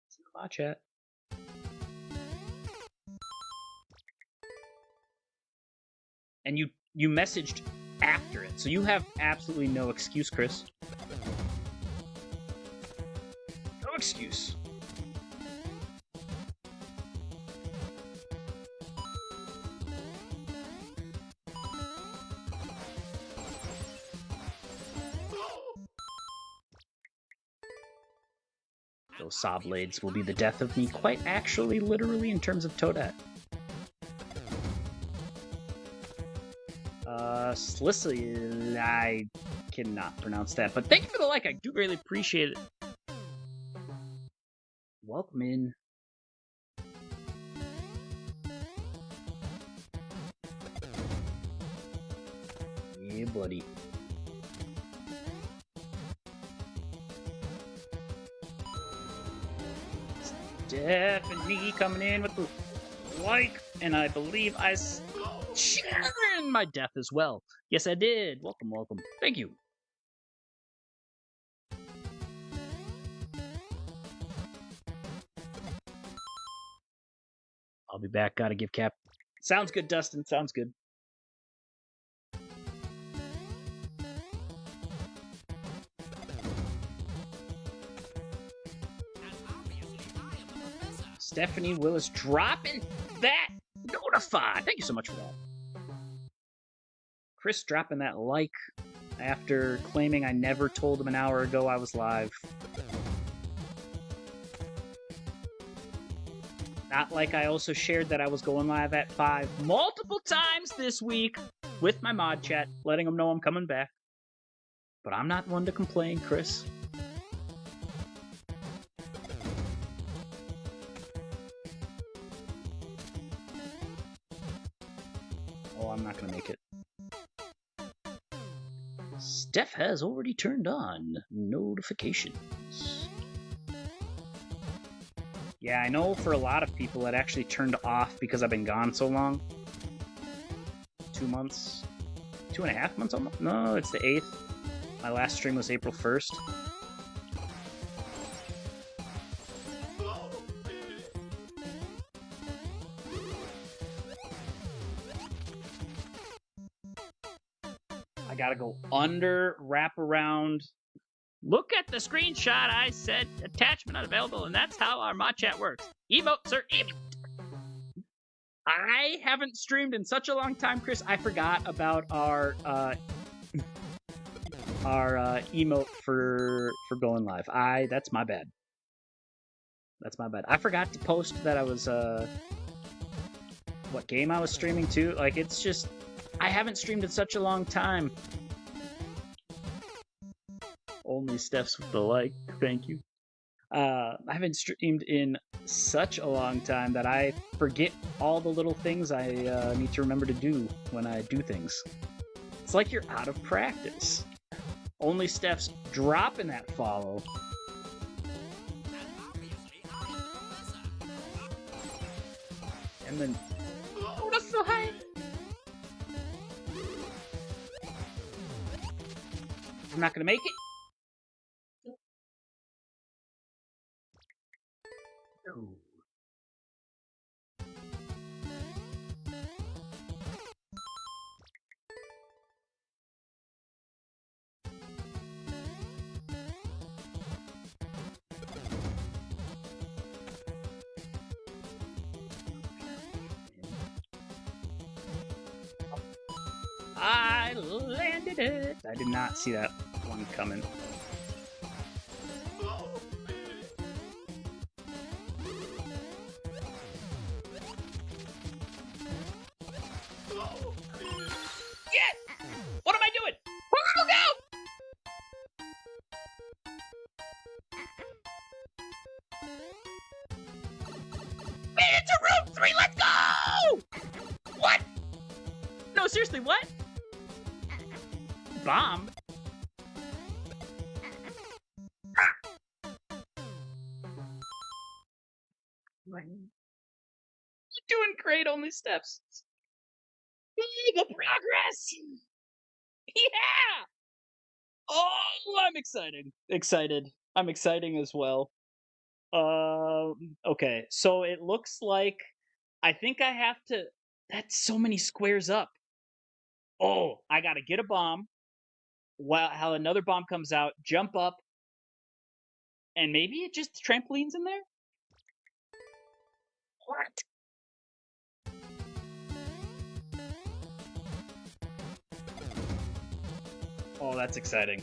It's in the mod chat. And you messaged after it, so you have absolutely no excuse, Chris. No excuse. Those saw blades will be the death of me, quite actually, literally, in terms of Toadette. Slicily, I cannot pronounce that, but thank you for the like. I do greatly appreciate it. Welcome in. Yeah, buddy. Stephanie coming in with the like, and I believe I shared my death as well. Yes, I did. Welcome, welcome. Thank you. I'll be back. Gotta give Cap. Sounds good, Dustin. Sounds good. Stephanie Willis dropping that notify. Thank you so much for that. Chris dropping that like after claiming I never told him an hour ago I was live. Not like I also shared that I was going live at 5 multiple times this week with my mod chat, letting them know I'm coming back. But I'm not one to complain, Chris. Oh, I'm not gonna make it. Steph has already turned on notifications. Yeah, I know for a lot of people it actually turned off because I've been gone so long. 2 months. 2.5 months almost? No, it's the 8th. My last stream was April 1st. I gotta go under, wrap around. Look at the screenshot I said, attachment unavailable, and that's how our mod chat works. Emote, sir, emote. I haven't streamed in such a long time, Chris. I forgot about our emote for going live. That's my bad. That's my bad. I forgot to post that I was what game I was streaming to. Like, it's just I haven't streamed in such a long time. Only Steph's with the like. Thank you. I haven't streamed in such a long time that I forget all the little things I need to remember to do when I do things. It's like you're out of practice. Only Steph's dropping that follow. And then notify. I'm not gonna make it. No. I landed it. I did not see that one coming. 3, let's go! What? No, seriously, what? Bomb? You're doing great, only steps. The progress! Yeah! Oh, I'm excited. I'm exciting as well. Okay, so it looks like I think I have to. That's so many squares up. Oh, I gotta get a bomb. While how another bomb comes out, jump up, and maybe it just trampolines in there. What? Oh, that's exciting.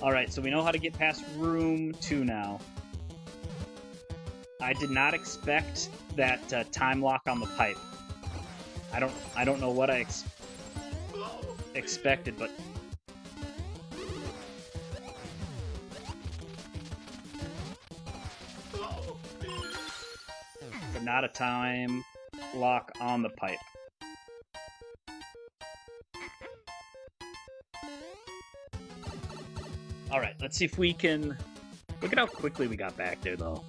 All right, so we know how to get past room 2 now. I did not expect that time lock on the pipe. I don't know what I expected, but not a time lock on the pipe. All right, let's see if we can. Look at how quickly we got back there, though.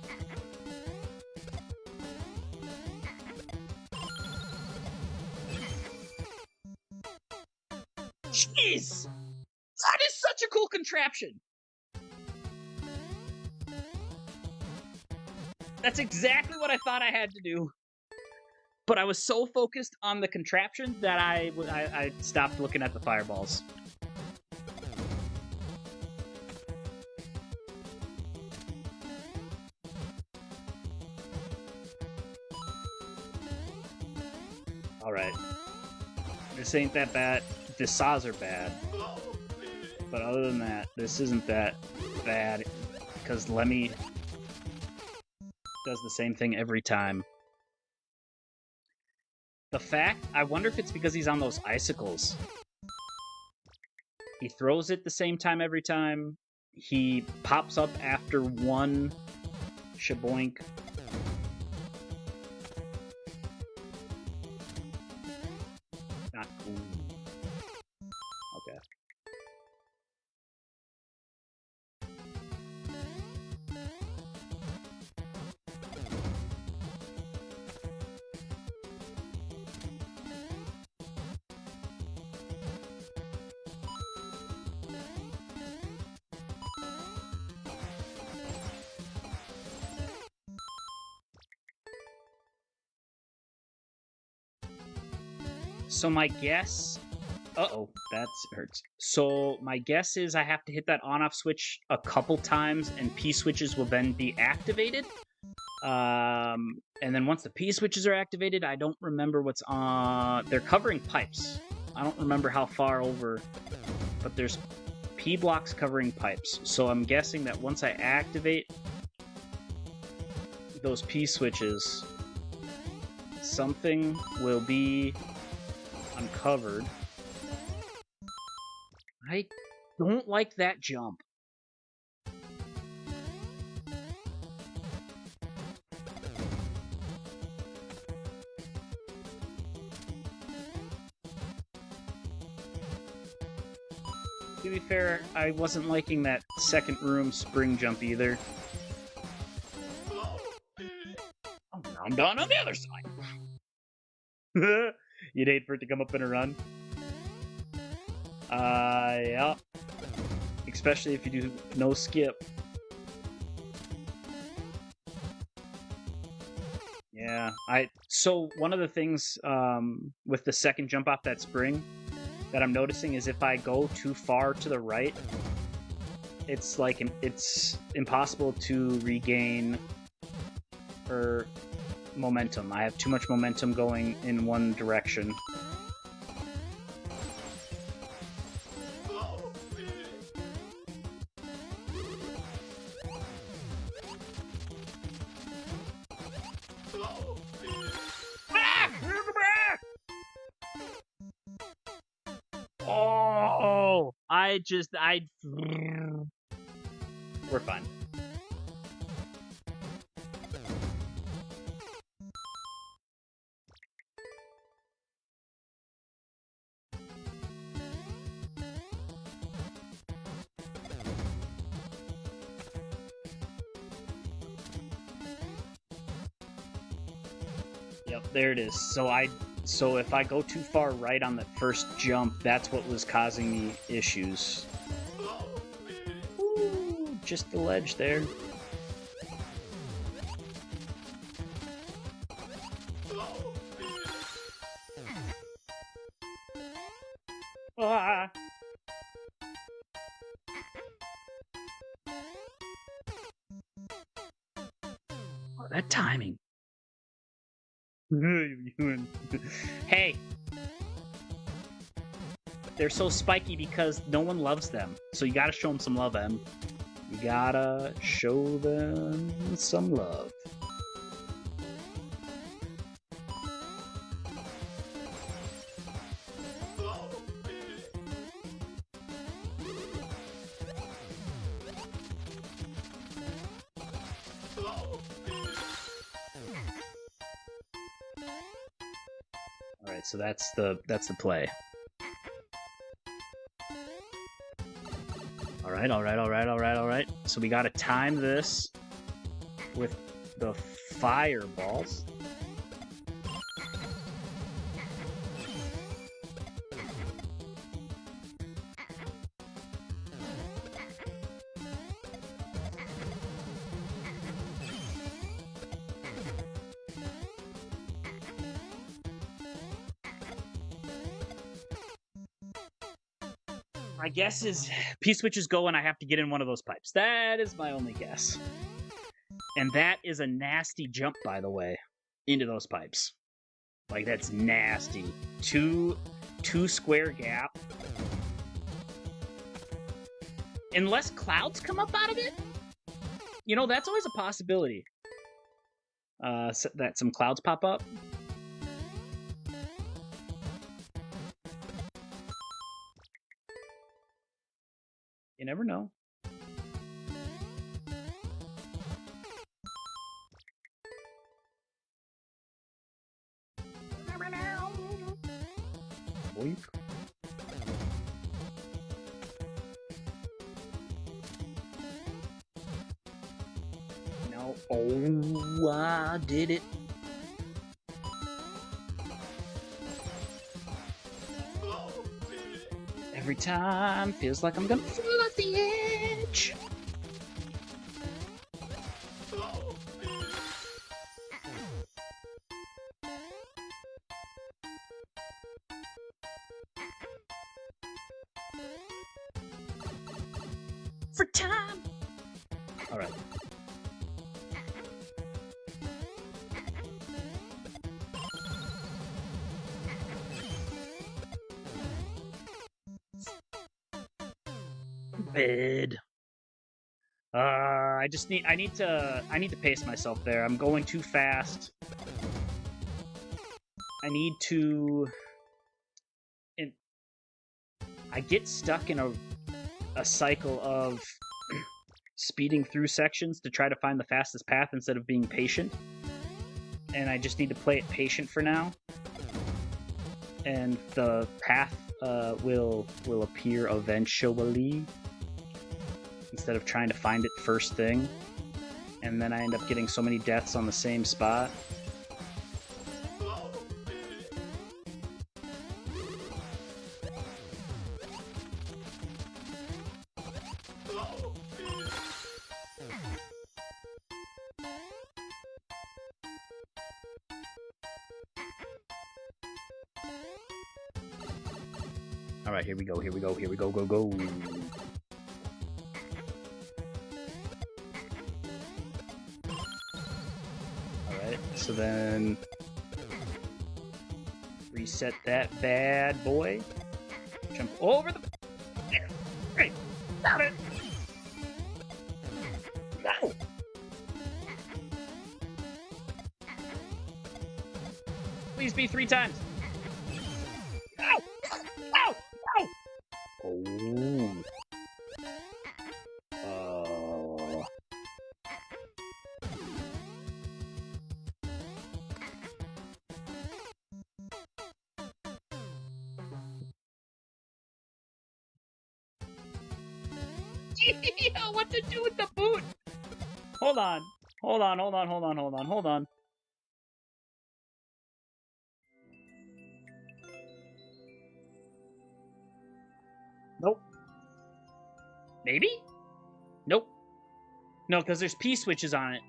Jeez! That is such a cool contraption! That's exactly what I thought I had to do. But I was so focused on the contraption that I stopped looking at the fireballs. Alright. This ain't that bad. The saws are bad. But other than that, this isn't that bad. Because Lemmy does the same thing every time. The fact, I wonder if it's because he's on those icicles. He throws it the same time every time. He pops up after one shaboink. Not cool. Okay. So my guess... Uh-oh, that hurts. So my guess is I have to hit that on-off switch a couple times, and P-switches will then be activated. And then once the P-switches are activated, I don't remember what's on... They're covering pipes. I don't remember how far over, but there's P-blocks covering pipes. So I'm guessing that once I activate those P-switches, something will be uncovered. I don't like that jump. To be fair, I wasn't liking that second room spring jump either. Oh, now I'm done on the other side. You'd hate for it to come up in a run. Yeah. Especially if you do no skip. Yeah, so one of the things with the second jump off that spring that I'm noticing is if I go too far to the right, it's like it's impossible to regain momentum. I have too much momentum going in one direction. Oh, we're fine. there it is. So if I go too far right on the first jump, that's what was causing me issues. Ooh, just the ledge there. Ah. Oh, that timing. Hey. They're so spiky because no one loves them. So you gotta show them some love, Em. You gotta show them some love. Alright, so that's the play. Alright. So we gotta time this with the fireballs. My guess is P-switch is go and I have to get in one of those pipes. That is my only guess. And that is a nasty jump, by the way, into those pipes. Like, that's nasty. Two square gap. Unless clouds come up out of it? You know, that's always a possibility. So that some clouds pop up. You never know. Boink. No. Oh, I did it. Every time feels like I'm gonna fall off the edge. For time. All right. Bed. I need to pace myself there. I'm going too fast. I get stuck in a cycle of speeding through sections to try to find the fastest path instead of being patient. And I just need to play it patient for now. And the path will appear eventually, instead of trying to find it first thing. And then I end up getting so many deaths on the same spot. Alright, here we go, go. Alright, so then reset that bad boy. Jump over the... There. Great. Got it. No. Please be 3 times. Ow! Ow! Ow! Oh. Yo, what to do with the boot? Hold on. Nope. Maybe? Nope. No, because there's P switches on it.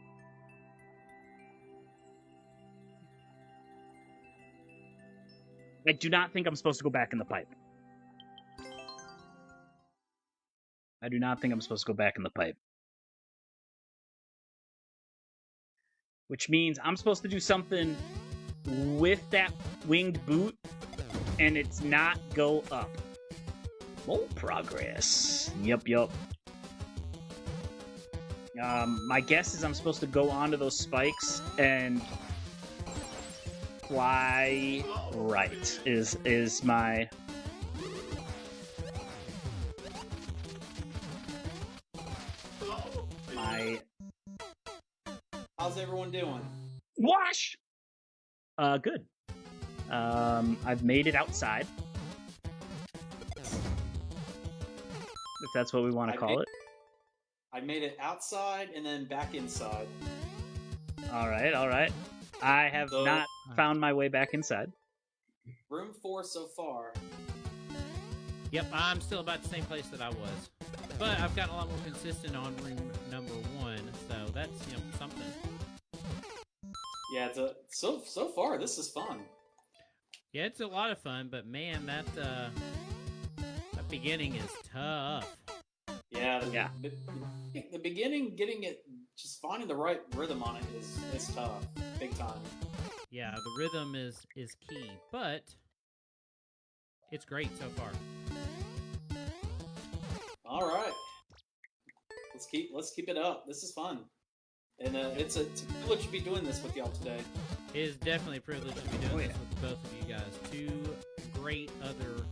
I do not think I'm supposed to go back in the pipe. I do not think I'm supposed to go back in the pipe. Which means I'm supposed to do something with that winged boot, and it's not go up. Oh, progress. Yup. My guess is I'm supposed to go onto those spikes and fly right is my... How's everyone doing? Wash! Good. I've made it outside. If that's what we want to call it. I made it outside and then back inside. Alright. I have not found my way back inside. Room 4 so far. Yep, I'm still about the same place that I was. But I've gotten a lot more consistent on room number 1, so that's, something. Yeah, so far this is fun. Yeah, it's a lot of fun, but man, that beginning is tough. Yeah. The beginning, getting it, just finding the right rhythm on it is tough, big time. Yeah, the rhythm is key, but it's great so far. All right, let's keep it up. This is fun, and it's a privilege to be doing this with y'all today. It is definitely a privilege to be doing this with both of you guys. Two great other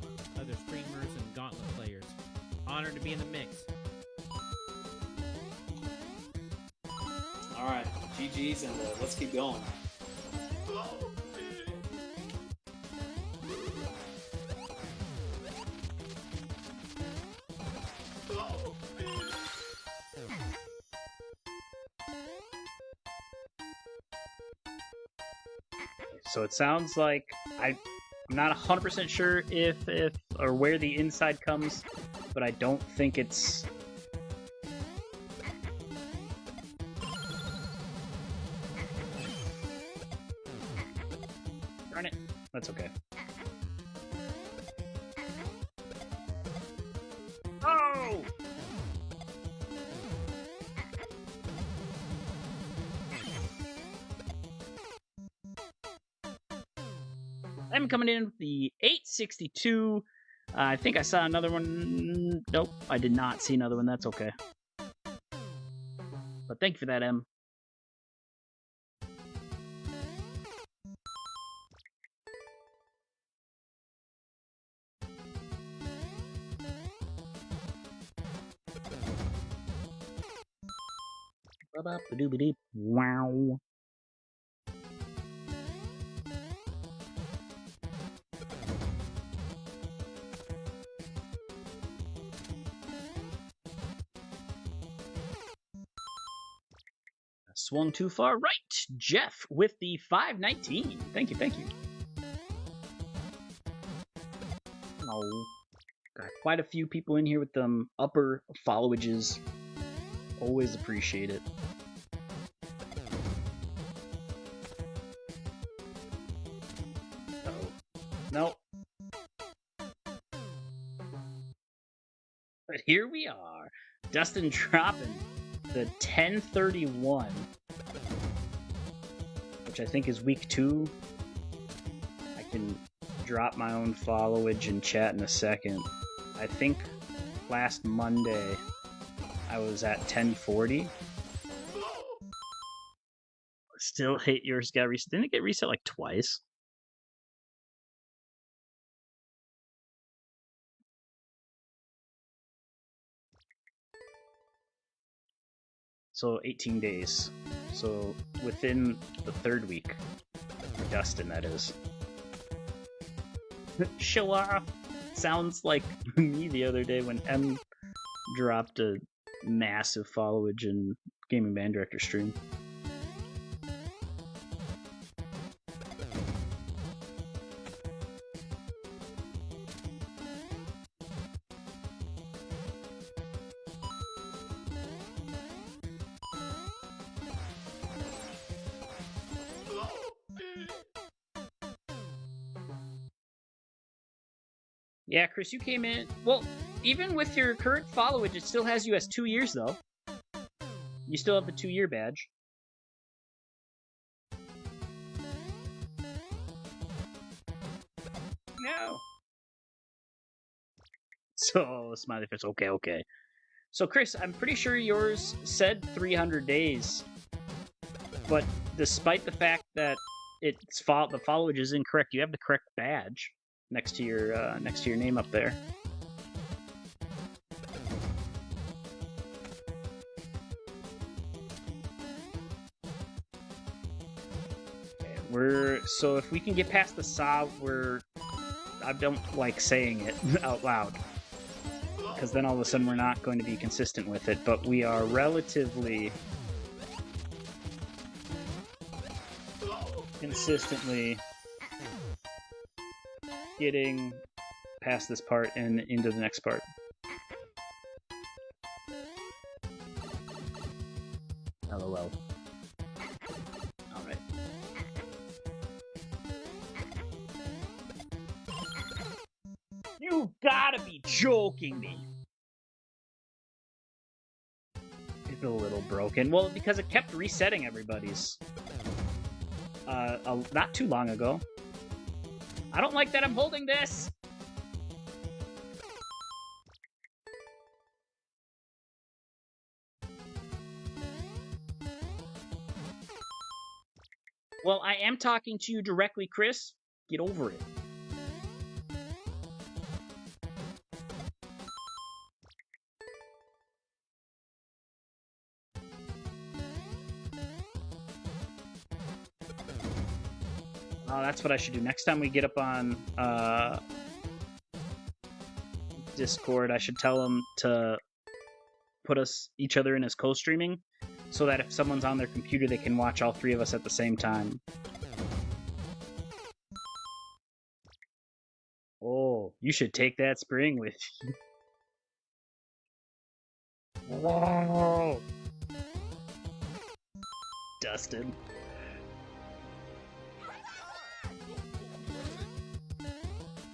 streamers and Gauntlet players. Honored to be in the mix. All right, GG's, and let's keep going. So it sounds like I'm not 100% sure if or where the inside comes, but I don't think it's... Darn it. That's okay. Oh! I'm coming in with the 862. I think I saw another one. Nope, I did not see another one. That's okay. But thank you for that, M. Wow. Swung too far right. Jeff with the 519. Thank you. Oh, got quite a few people in here with them upper followages. Always appreciate it. Nope. But here we are. Dustin dropping the 1031, which I think is week 2. I can drop my own followage and chat in a second. I think last Monday I was at 1040. Still hate yours got reset. Didn't it get reset like twice? So 18 days. So within the 3rd week. For Dustin, that is. Show off! Sounds like me the other day when M dropped a massive followage in Gaming Band Director stream. Yeah, Chris, you came in. Well, even with your current followage, it still has you as 2 years, though. You still have the 2-year badge. No. So, smiley face. Okay. So, Chris, I'm pretty sure yours said 300 days. But despite the fact that the followage is incorrect, you have the correct badge next to your name up there. So if we can get past the saw, I don't like saying it out loud, because then all of a sudden we're not going to be consistent with it, but we are relatively consistently getting past this part and into the next part. LOL. Alright. You gotta be joking me! It's a little broken. Well, because it kept resetting everybody's. Not too long ago. I don't like that I'm holding this! Well, I am talking to you directly, Chris. Get over it. Oh, that's what I should do. Next time we get up on Discord, I should tell them to put each other in as co-streaming, so that if someone's on their computer, they can watch all three of us at the same time. Oh, you should take that spring with you. Whoa! Dustin.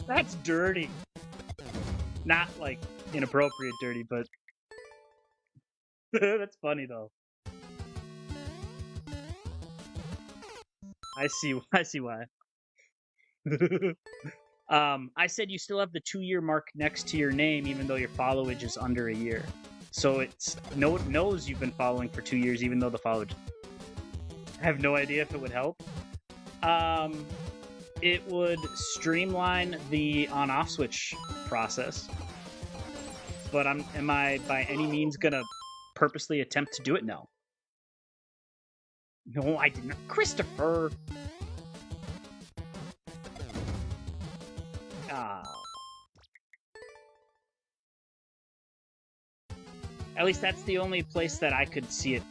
That's dirty. Not, like, inappropriate dirty, but... That's funny, though. I see why. I said you still have the 2-year mark next to your name, even though your followage is under a year. So it knows you've been following for 2 years, even though the followage... I have no idea if it would help. It would streamline the on-off switch process. But am I by any means gonna purposely attempt to do it? No. No, I did not. Christopher! At least that's the only place that I could see it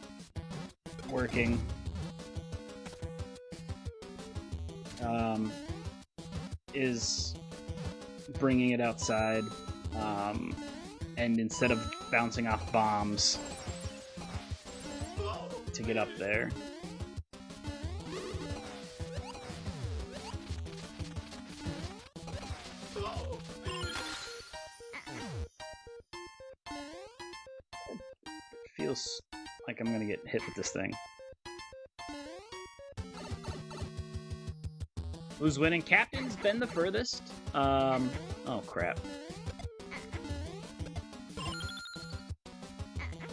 working. Is bringing it outside, and instead of bouncing off bombs to get up there. Feels like I'm gonna get hit with this thing. Who's winning? Captain's been the furthest. Oh crap.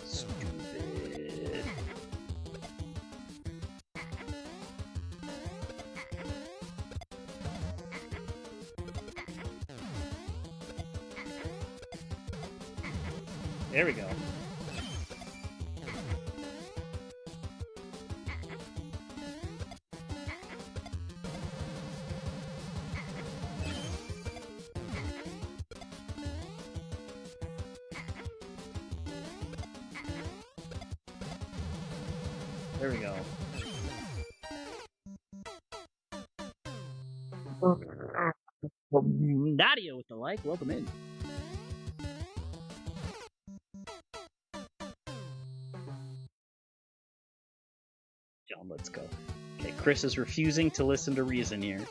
Stupid. There we go. There we go. Nadia with the like. Welcome in. John, let's go. Okay, Chris is refusing to listen to reason here.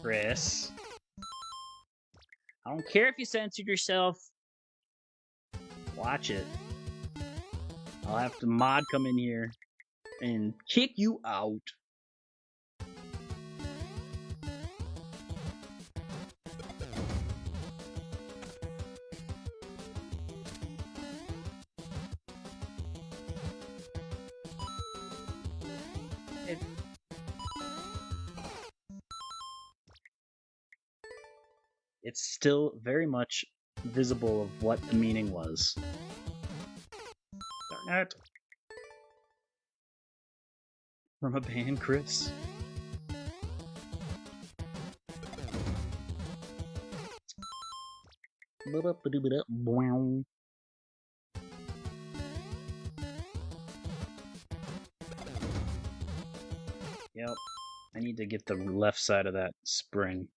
Chris. I don't care if you censored yourself. Watch it. I'll have to mod come in here and kick you out. It's still very much visible of what the meaning was. Darn it. From a band, Chris. Yep. I need to get the left side of that spring.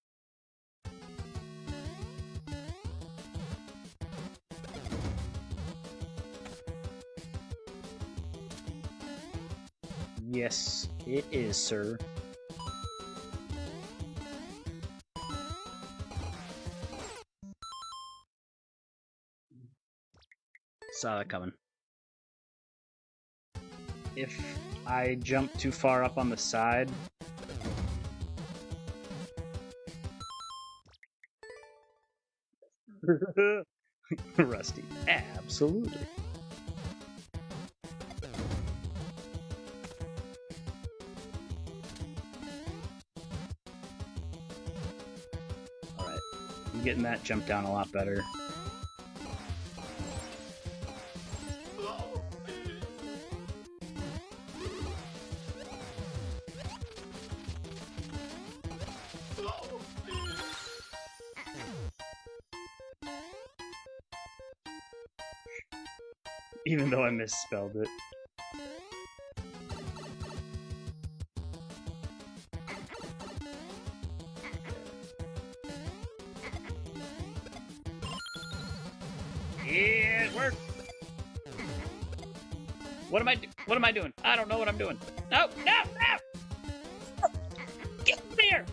Yes, it is, sir. Saw that coming. If I jump too far up on the side... Rusty, absolutely. Alright, I'm getting that jump down a lot better. Even though I misspelled it. Yeah, it worked. What am I doing? I don't know what I'm doing. No, no, no! Get here!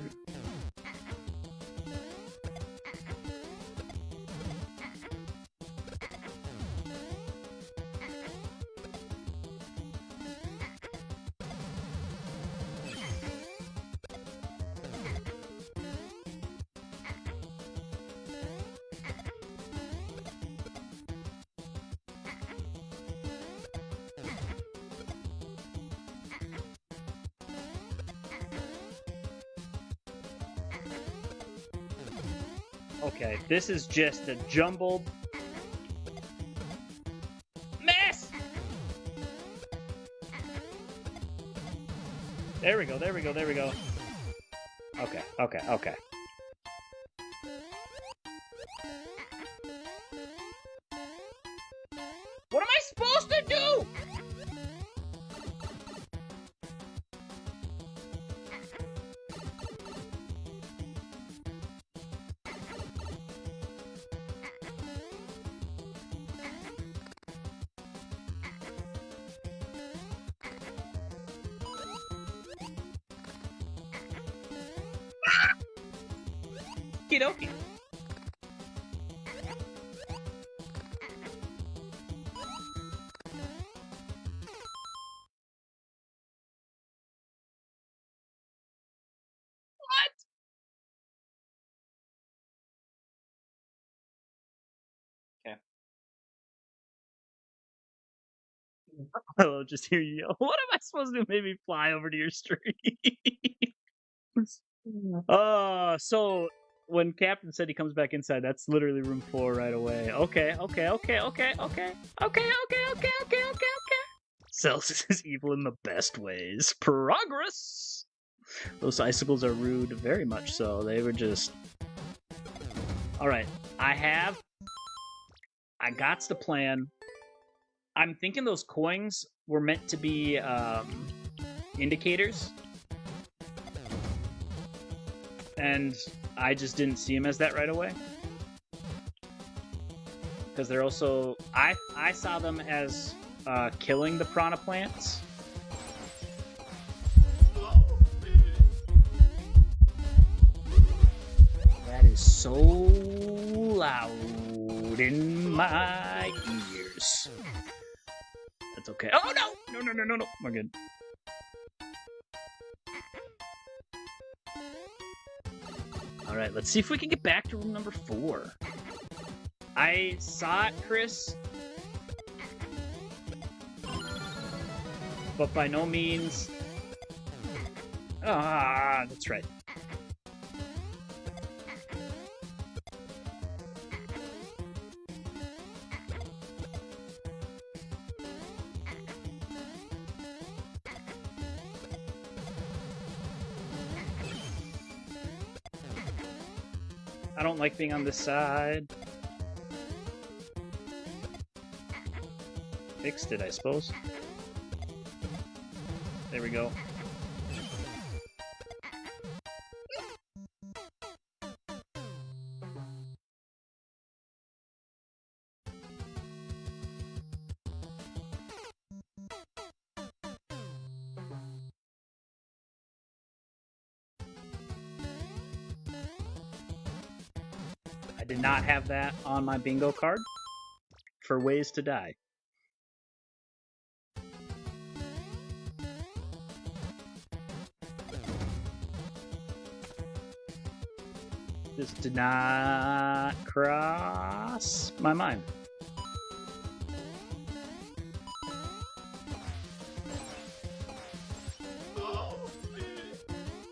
Okay, this is just a jumbled mess! There we go, there we go, there we go. Okay, okay, okay. What am I supposed to do? Okie dokie. What? Okay. I'll just hear you yell. What am I supposed to do? Maybe fly over to your stream. So when Captain said he comes back inside, that's literally room 4 right away. Okay. Celsius is evil in the best ways. Progress! Those icicles are rude, very much so. They were just... Alright, I got the plan. I'm thinking those coins were meant to be indicators. And I just didn't see them as that right away. Because they're also... I saw them as killing the piranha plants. That is so loud in my ears. That's okay. Oh no! No. We're good. Alright, let's see if we can get back to room number 4. I saw it, Chris. But by no means... Ah, that's right. I don't like being on this side. Fixed it, I suppose. There we go. I did not have that on my bingo card for ways to die. This did not cross my mind.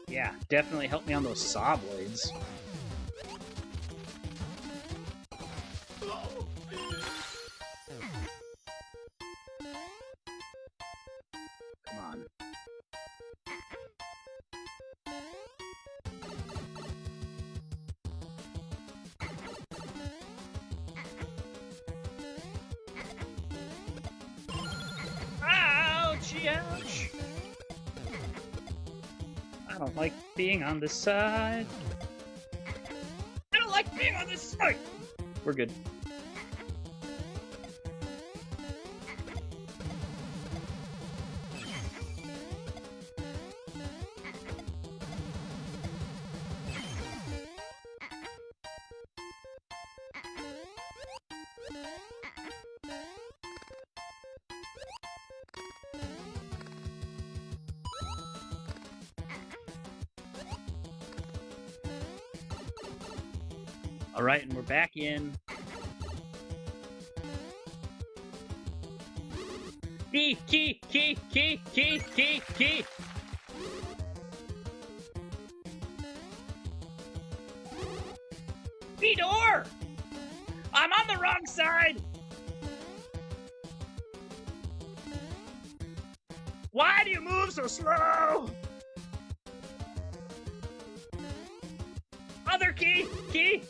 Yeah, definitely helped me on those saw blades. Come on. Ouchie, ouch! I don't like being on this side. I don't like being on this side! We're good. Alright, and we're back in. Key! Key door! I'm on the wrong side! Why do you move so slow? Other key! Key!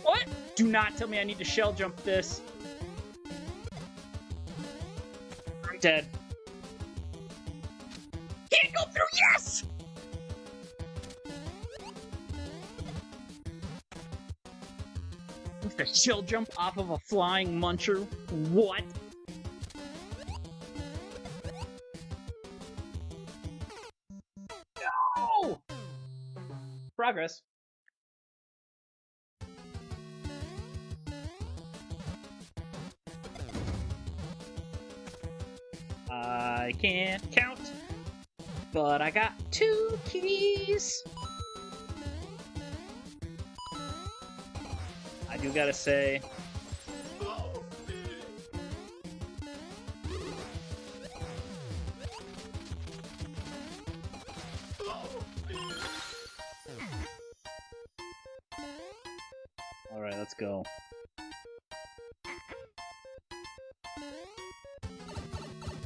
What? Do not tell me I need to shell jump this. I'm dead. Can't go through, yes! With the shell jump off of a flying muncher? What? No! Progress. I can't count, but I got 2 keys. I do gotta say, alright, let's go.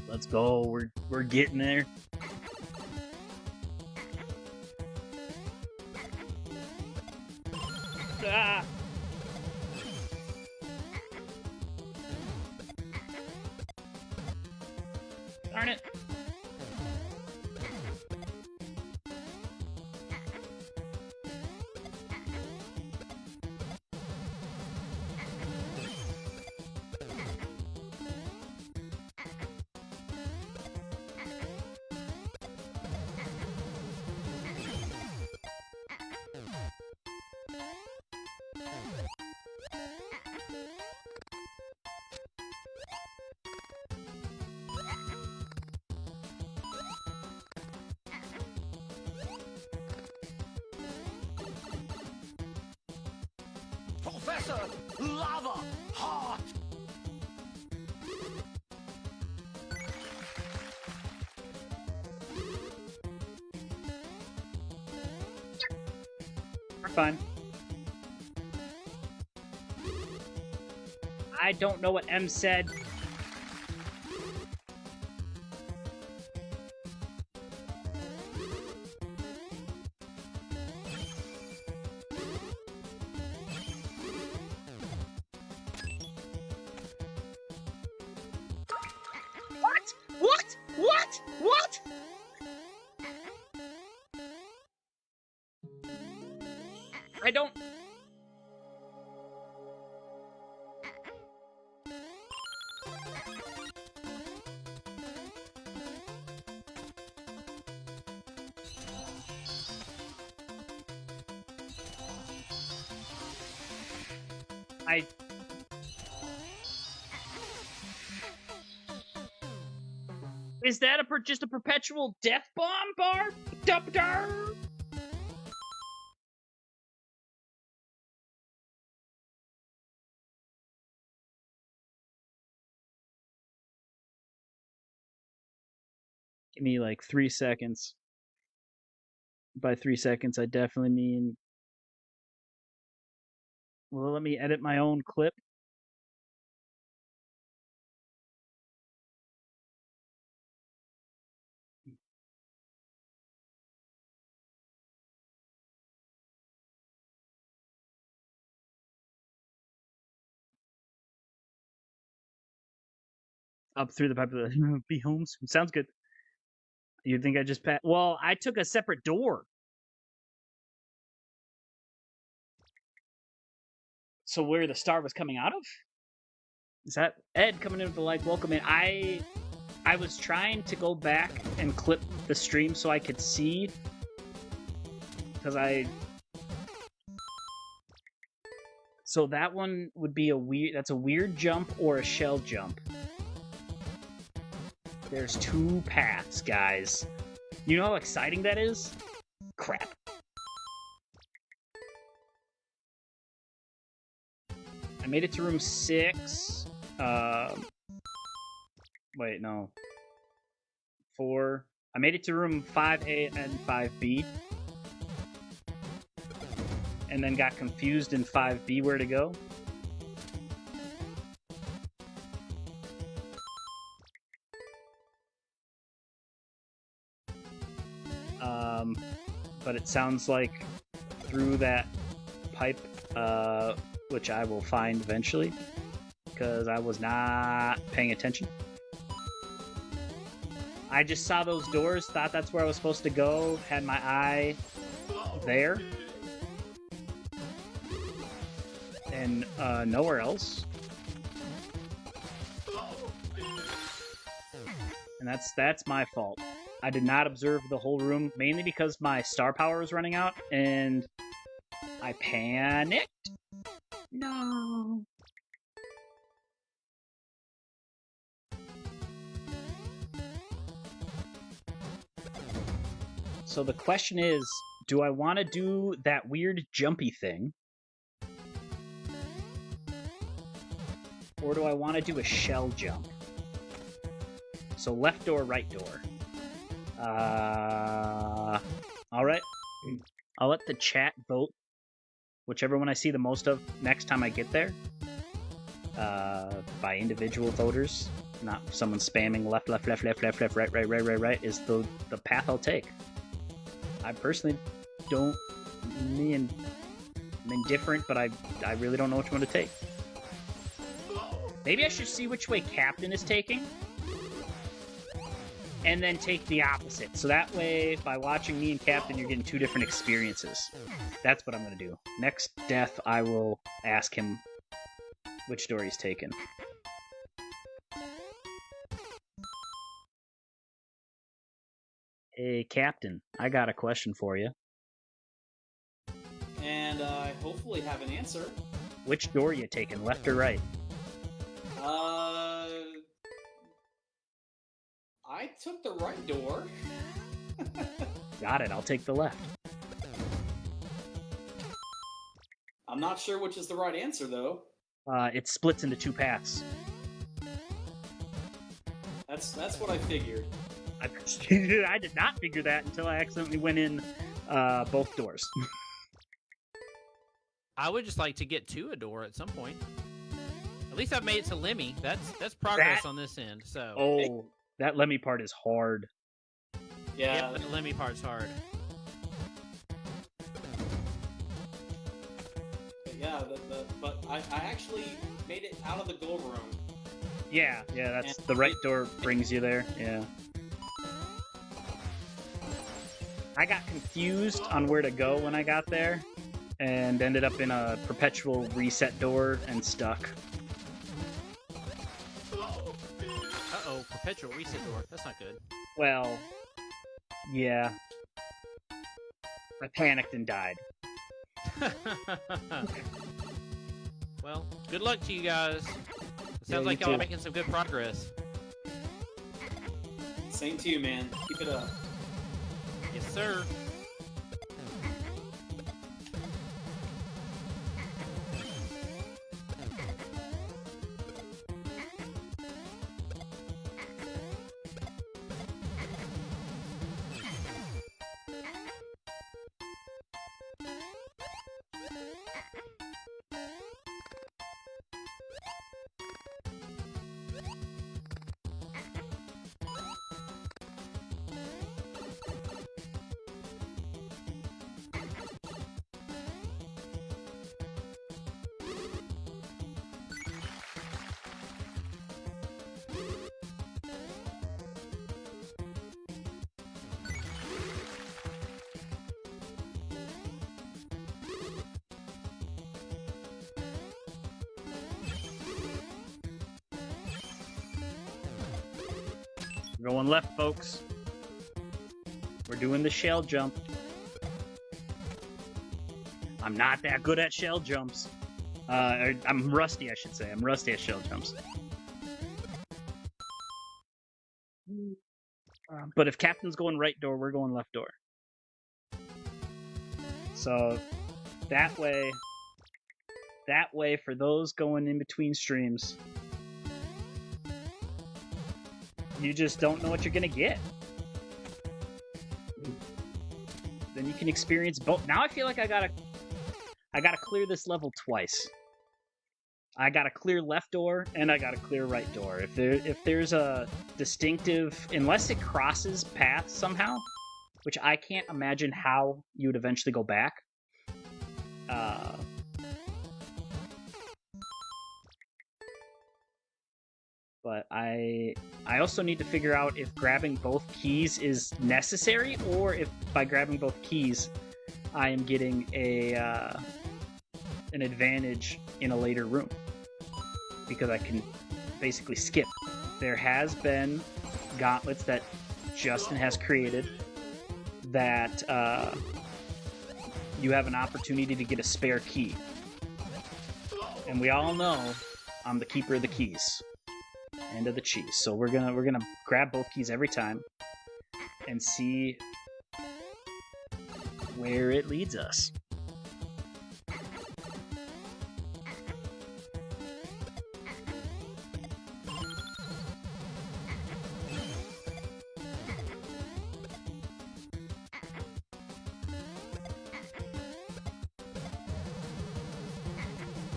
Let's go. We're getting there. Ah. darn it. Professor Lava Heart! We're fine. I don't know what M said. What? I don't... Is that just a perpetual death bomb bar? Dup-dar? Give me like 3 seconds. By 3 seconds, I definitely mean... Well, let me edit my own clip. Up through the pipe of the be home soon. Sounds good. You think I just passed? Well, I took a separate door. So where the star was coming out of? Is that Ed coming in with the like welcome in? I was trying to go back and clip the stream so I could see, because so that one would be that's a weird jump or a shell jump. There's 2 paths, guys. You know how exciting that is? Crap. I made it to room 6. Wait, no. 4. I made it to room 5A and 5B. And then got confused in 5B where to go. But it sounds like through that pipe, which I will find eventually, because I was not paying attention. I just saw those doors, thought that's where I was supposed to go, had my eye there, and nowhere else. And that's my fault. I did not observe the whole room, mainly because my star power was running out, and I panicked. No. So the question is, do I want to do that weird jumpy thing? Or do I want to do a shell jump? So left door, right door. Alright. I'll let the chat vote. Whichever one I see the most of next time I get there. By individual voters. Not someone spamming left, left, left, left, left, left, right, right, right, right, right, is the path I'll take. I personally don't... I'm indifferent, but I really don't know which one to take. Maybe I should see which way Captain is taking. and then take the opposite. So that way, by watching me and Captain, you're getting 2 different experiences. That's what I'm going to do. Next death, I will ask him which door he's taken. Hey, Captain, I got a question for you. And I hopefully have an answer. Which door you taking, left or right? I took the right door. Got it, I'll take the left. I'm not sure which is the right answer, though. It splits into 2 paths. That's what I figured. I did not figure that until I accidentally went in both doors. I would just like to get to a door at some point. At least I've made it to Lemmy. That's progress on this end. So. Oh, that Lemmy part is hard. Yeah. Yep, the Lemmy part's hard. Yeah, but I actually made it out of the gold room. Yeah, that's the right door brings you there. Yeah. I got confused on where to go when I got there, and ended up in a perpetual reset door and stuck. Uh-oh, perpetual reset door. That's not good. Well, yeah. I panicked and died. Well, good luck to you guys. It sounds like y'all are making some good progress. Same to you, man. Keep it up. Yes, sir. We're going left, folks. We're doing the shell jump. I'm not that good at shell jumps. I'm rusty, I should say. I'm rusty at shell jumps. But if Captain's going right door, we're going left door. So that way, for those going in between streams, you just don't know what you're gonna get. Then you can experience both. Now I feel like I gotta clear this level twice. I gotta clear left door and I gotta clear right door. If there's a distinctive, unless it crosses paths somehow, which I can't imagine how you would eventually go back. But I also need to figure out if grabbing both keys is necessary, or if by grabbing both keys, I am getting an advantage in a later room. Because I can basically skip. There has been gauntlets that Justin has created that you have an opportunity to get a spare key. And we all know I'm the keeper of the keys. End of the cheese. So we're gonna grab both keys every time and see where it leads us.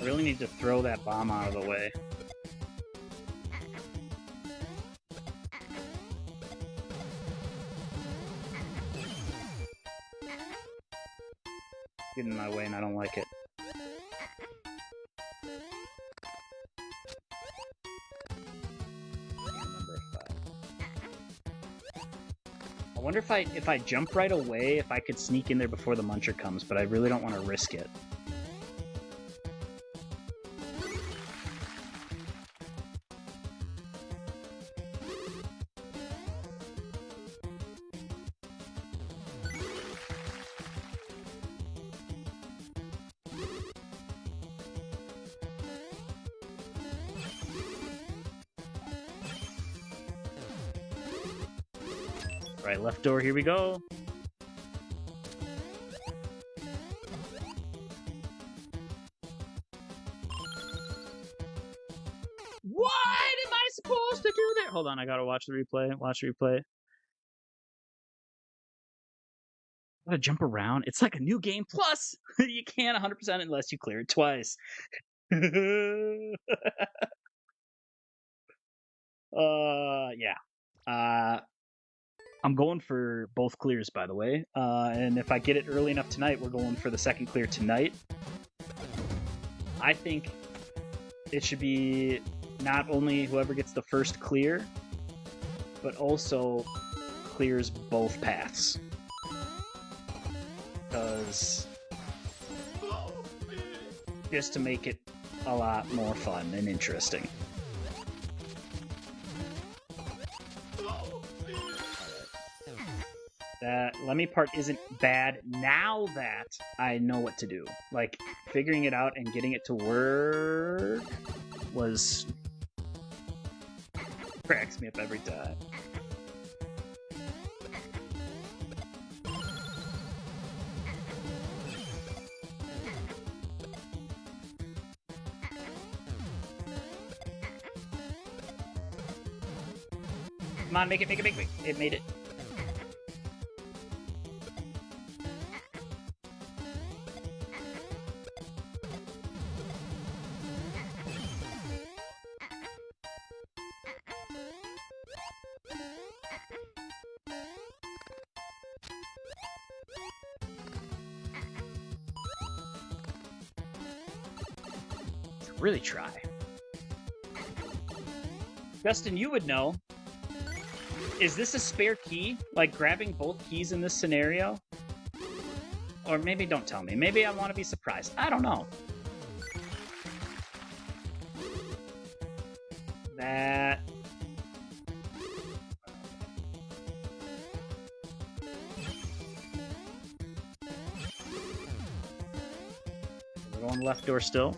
I really need to throw that bomb out of the way. Get in my way and I don't like it. Number 5. wonder if I jump right away, if I could sneak in there before the muncher comes, but I really don't want to risk it. Right, left door, here we go. What am I supposed to do there? Hold on, I gotta watch the replay. Watch the replay. I gotta jump around. It's like a new game plus. You can't 100% unless you clear it twice. Yeah. I'm going for both clears, by the way. And if I get it early enough tonight, we're going for the second clear tonight. I think it should be not only whoever gets the first clear, but also clears both paths. Because just to make it a lot more fun and interesting. That Lemmy part isn't bad now that I know what to do. Like, figuring it out and getting it to work was... cracks me up every time. Come on, make it. It made it. Really try. Justin, you would know. Is this a spare key? Like grabbing both keys in this scenario? Or maybe don't tell me. Maybe I want to be surprised. I don't know. That... We're going left door still.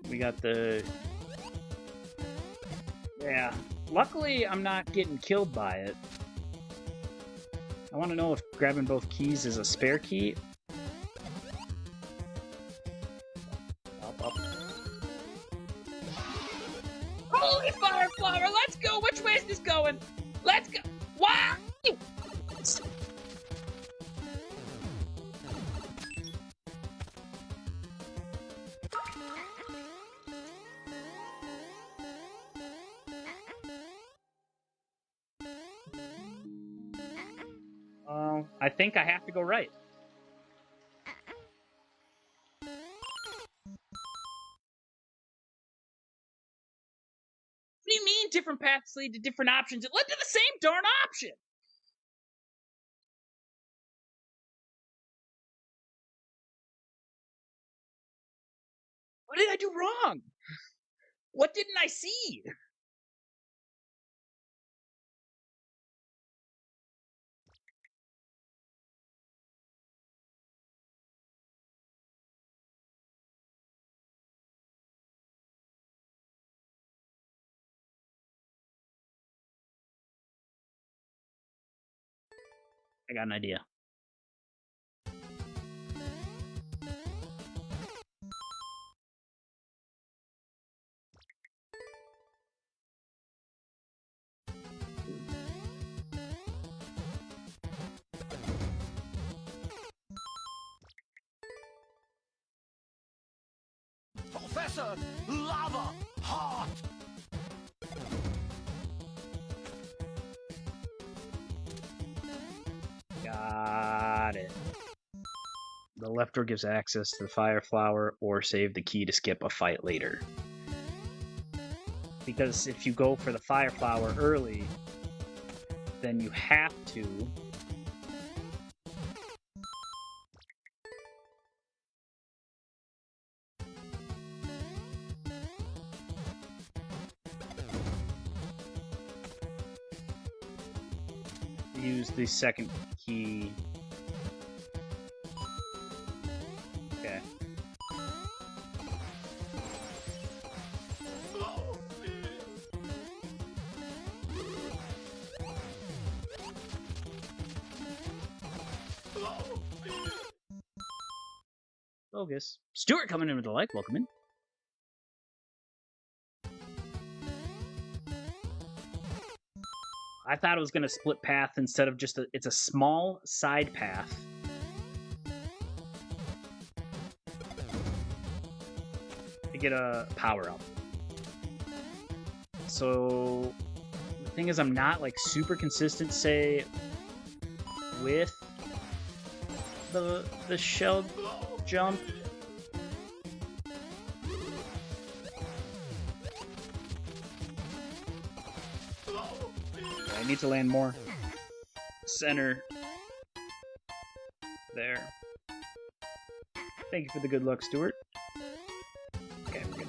We got the... Yeah. Luckily, I'm not getting killed by it. I want to know if grabbing both keys is a spare key. Up. Holy fire flower! Let's go! Which way is this going? Let's go! Wow! I think I have to go right. What do you mean different paths lead to different options? It led to the same darn option! What did I do wrong? What didn't I see? I got an idea. Professor Lava Heart! Got it. The left door gives access to the fire flower or save the key to skip a fight later. Because if you go for the fire flower early, then you have to use the second key. Okay. Bogus. Stuart coming in with a like. Welcome in. I thought it was going to split path instead of just it's a small side path. To get a power up. So the thing is, I'm not like super consistent, say, with the shell jump. I need to land more center there. Thank you for the good luck, Stuart. Okay, we're good.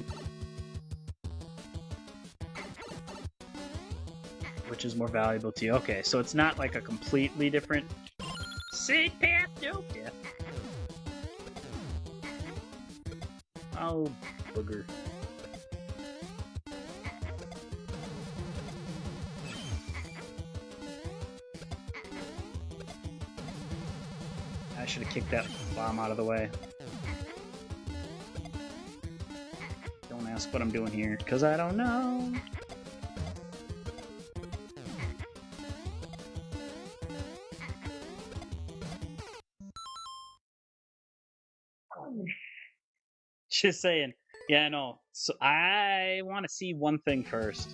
Which is more valuable to you? Okay, so it's not like a completely different side path. Nope. Yeah. Oh, booger. I should have kicked that bomb out of the way. Don't ask what I'm doing here, because I don't know. Just saying. Yeah, I know. So I want to see one thing first.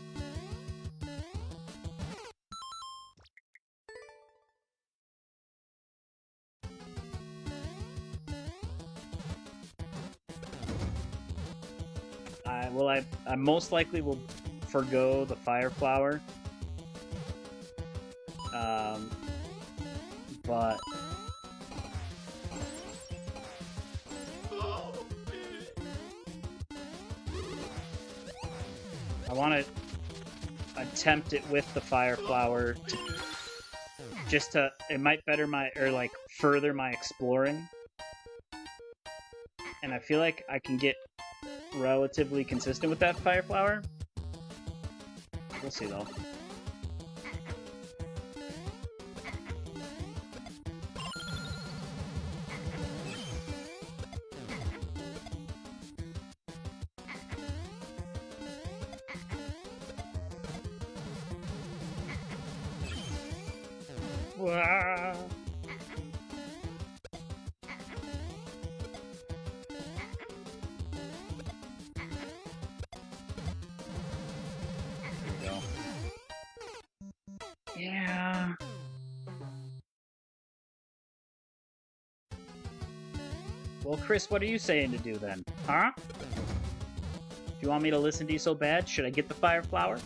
I most likely will forgo the fire flower. But I want to attempt it with the fire flower to it might better my, or like further my exploring. And I feel like I can get relatively consistent with that fire flower. We'll see though. Wow. Yeah. Well, Chris, what are you saying to do then? Huh? Do you want me to listen to you so bad? Should I get the fire flower?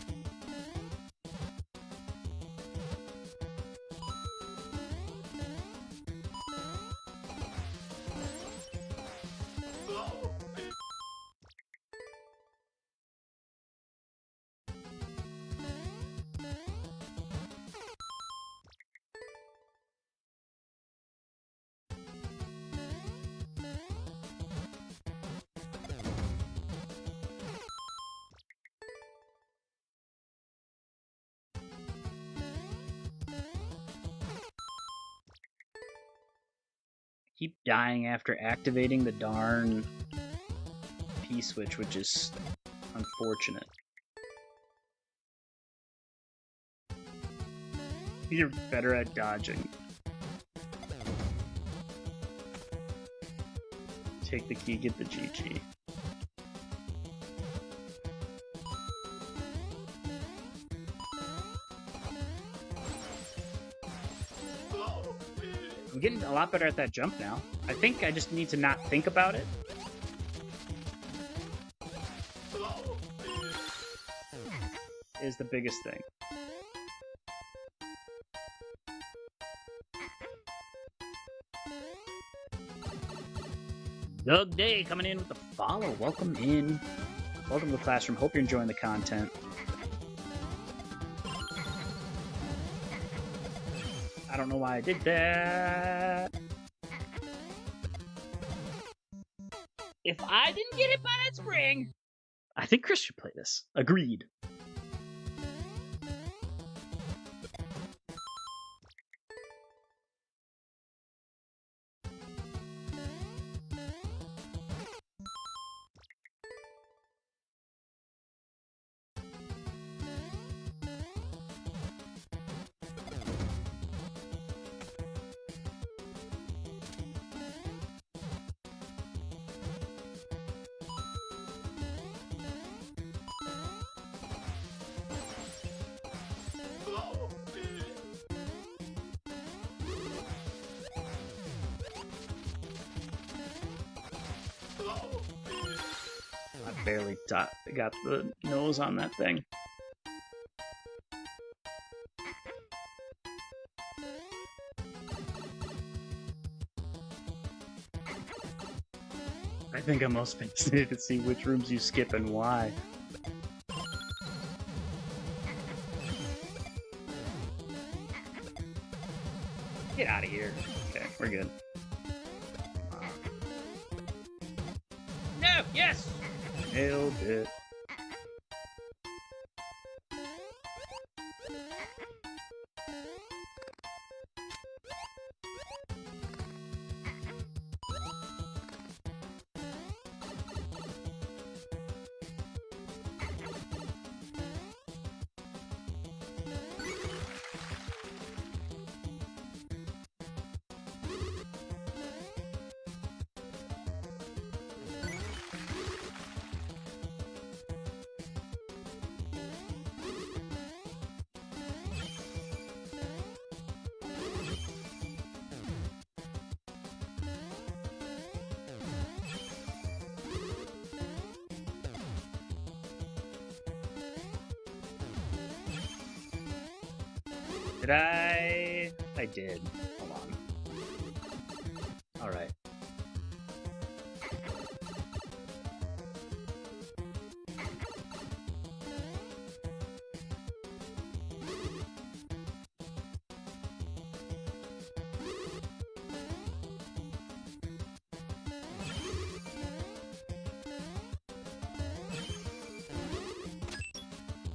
Keep dying after activating the darn P-switch, which is unfortunate. You're better at dodging. Take the key, get the GG. I'm getting a lot better at that jump now. I think I just need to not think about it. Is the biggest thing. Doug Day coming in with the follow. Welcome in. Welcome to the classroom. Hope you're enjoying the content. I don't know why I did that. If I didn't get hit by that spring, I think Chris should play this. Agreed. I barely got the nose on that thing. I think I'm most fascinated to see which rooms you skip and why. Get out of here. Okay, we're good. No! Yes! Nailed it. Did I? I did. Hold on. Alright.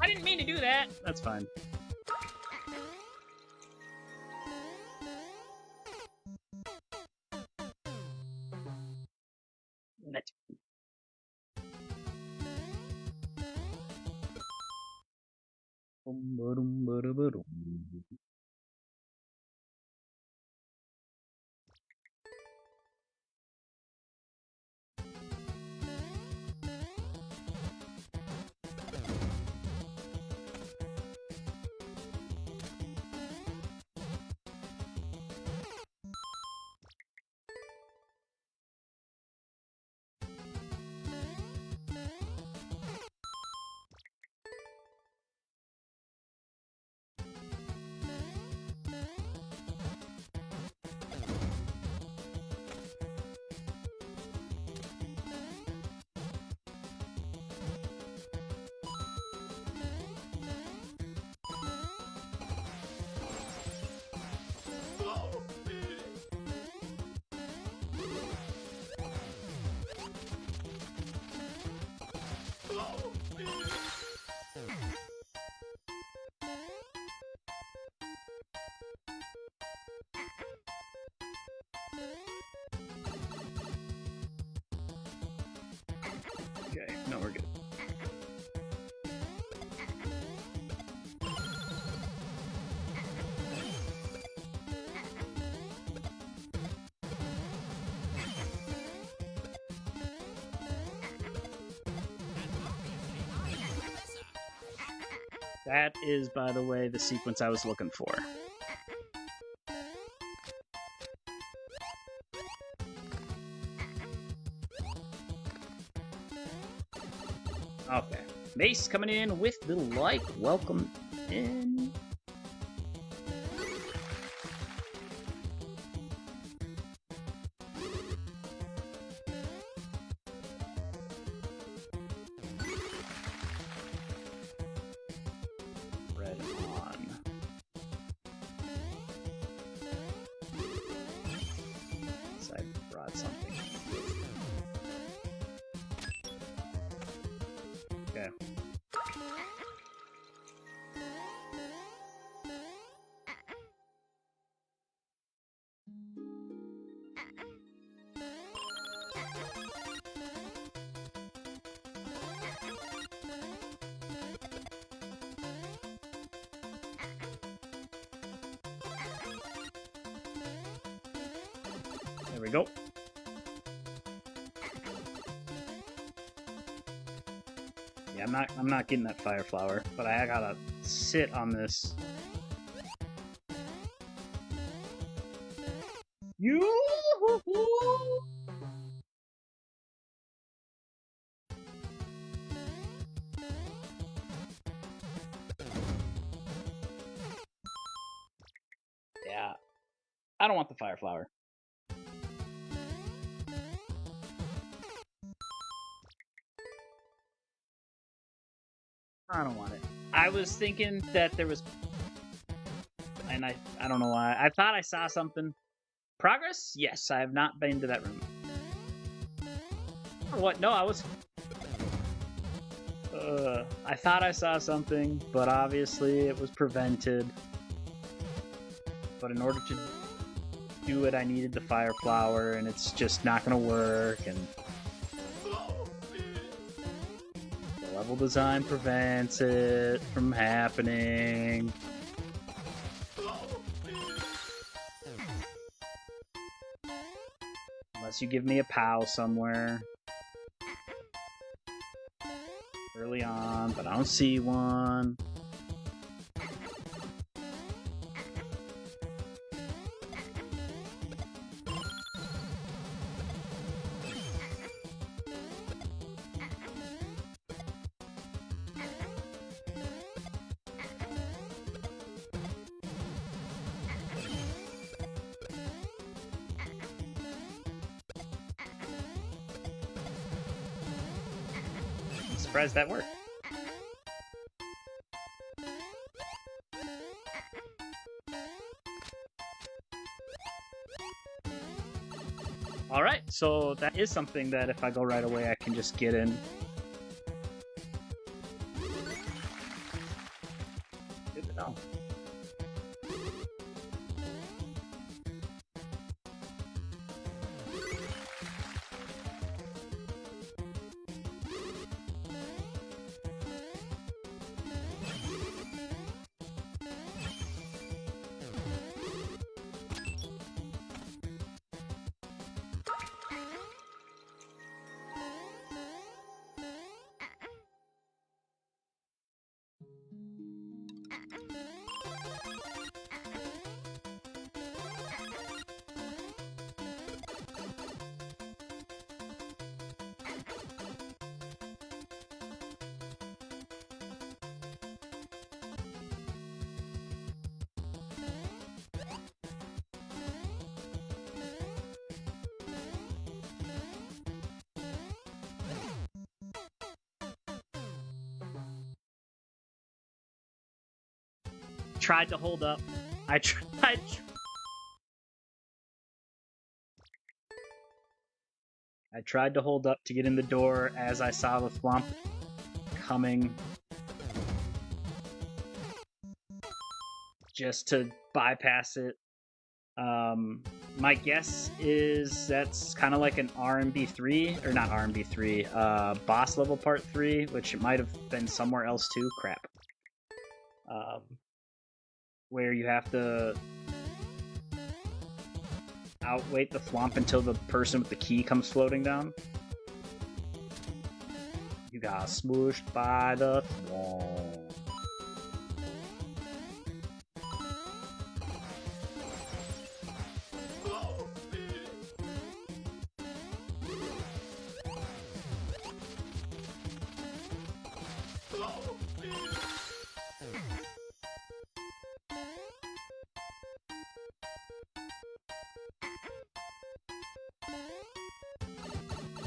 I didn't mean to do that! That's fine. Okay, no, we're good. That is, by the way, the sequence I was looking for. Okay. Mace coming in with the like. Welcome in. I brought something. Okay. There we go. Yeah, I'm not getting that fire flower, but I gotta sit on this. Yeah. I don't want the fire flower. I don't want it. I was thinking that there was... And I don't know why. I thought I saw something. Progress? Yes, I have not been to that room. What? No, I was... I thought I saw something, but obviously it was prevented. But in order to do it, I needed the fire flower, and it's just not gonna work, and... The level design prevents it from happening. Unless you give me a POW somewhere. Early on, but I don't see one. Surprised that worked. Alright, so that is something that if I go right away I can just get in. Good to know. Tried to hold up. I tried to hold up to get in the door as I saw the flump coming. Just to bypass it. My guess is that's kind of like an RMB3, or not RMB3, boss level part 3, which it might have been somewhere else too. Crap. Where you have to outweight the flump until the person with the key comes floating down. You got smooshed by the flump.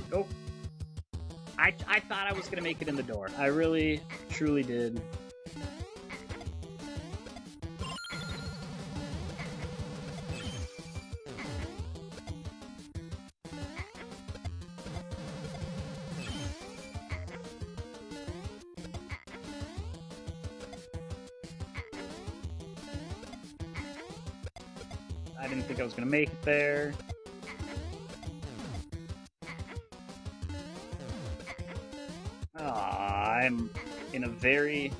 Nope. I thought I was gonna make it in the door. I really, truly did. I didn't think I was gonna make it there. I'm in a very...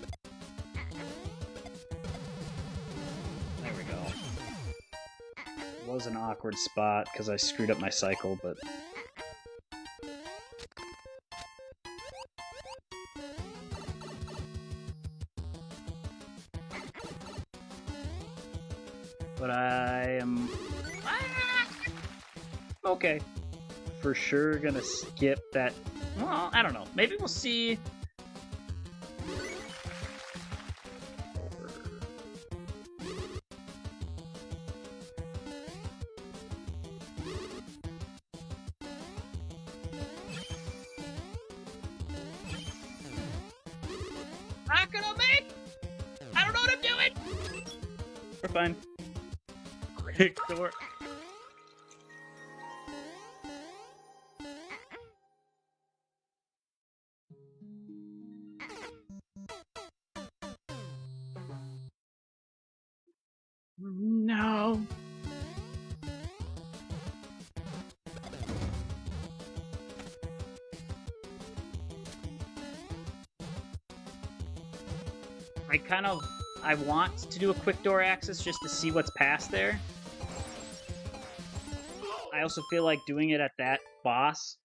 There we go. It was an awkward spot because I screwed up my cycle, but... But I am... Okay. For sure gonna skip that... Well, I don't know. Maybe we'll see... Not gonna make! I don't know what I'm doing! We're fine. Quick door. No. I want to do a quick door access just to see what's past there. I also feel like doing it at that boss.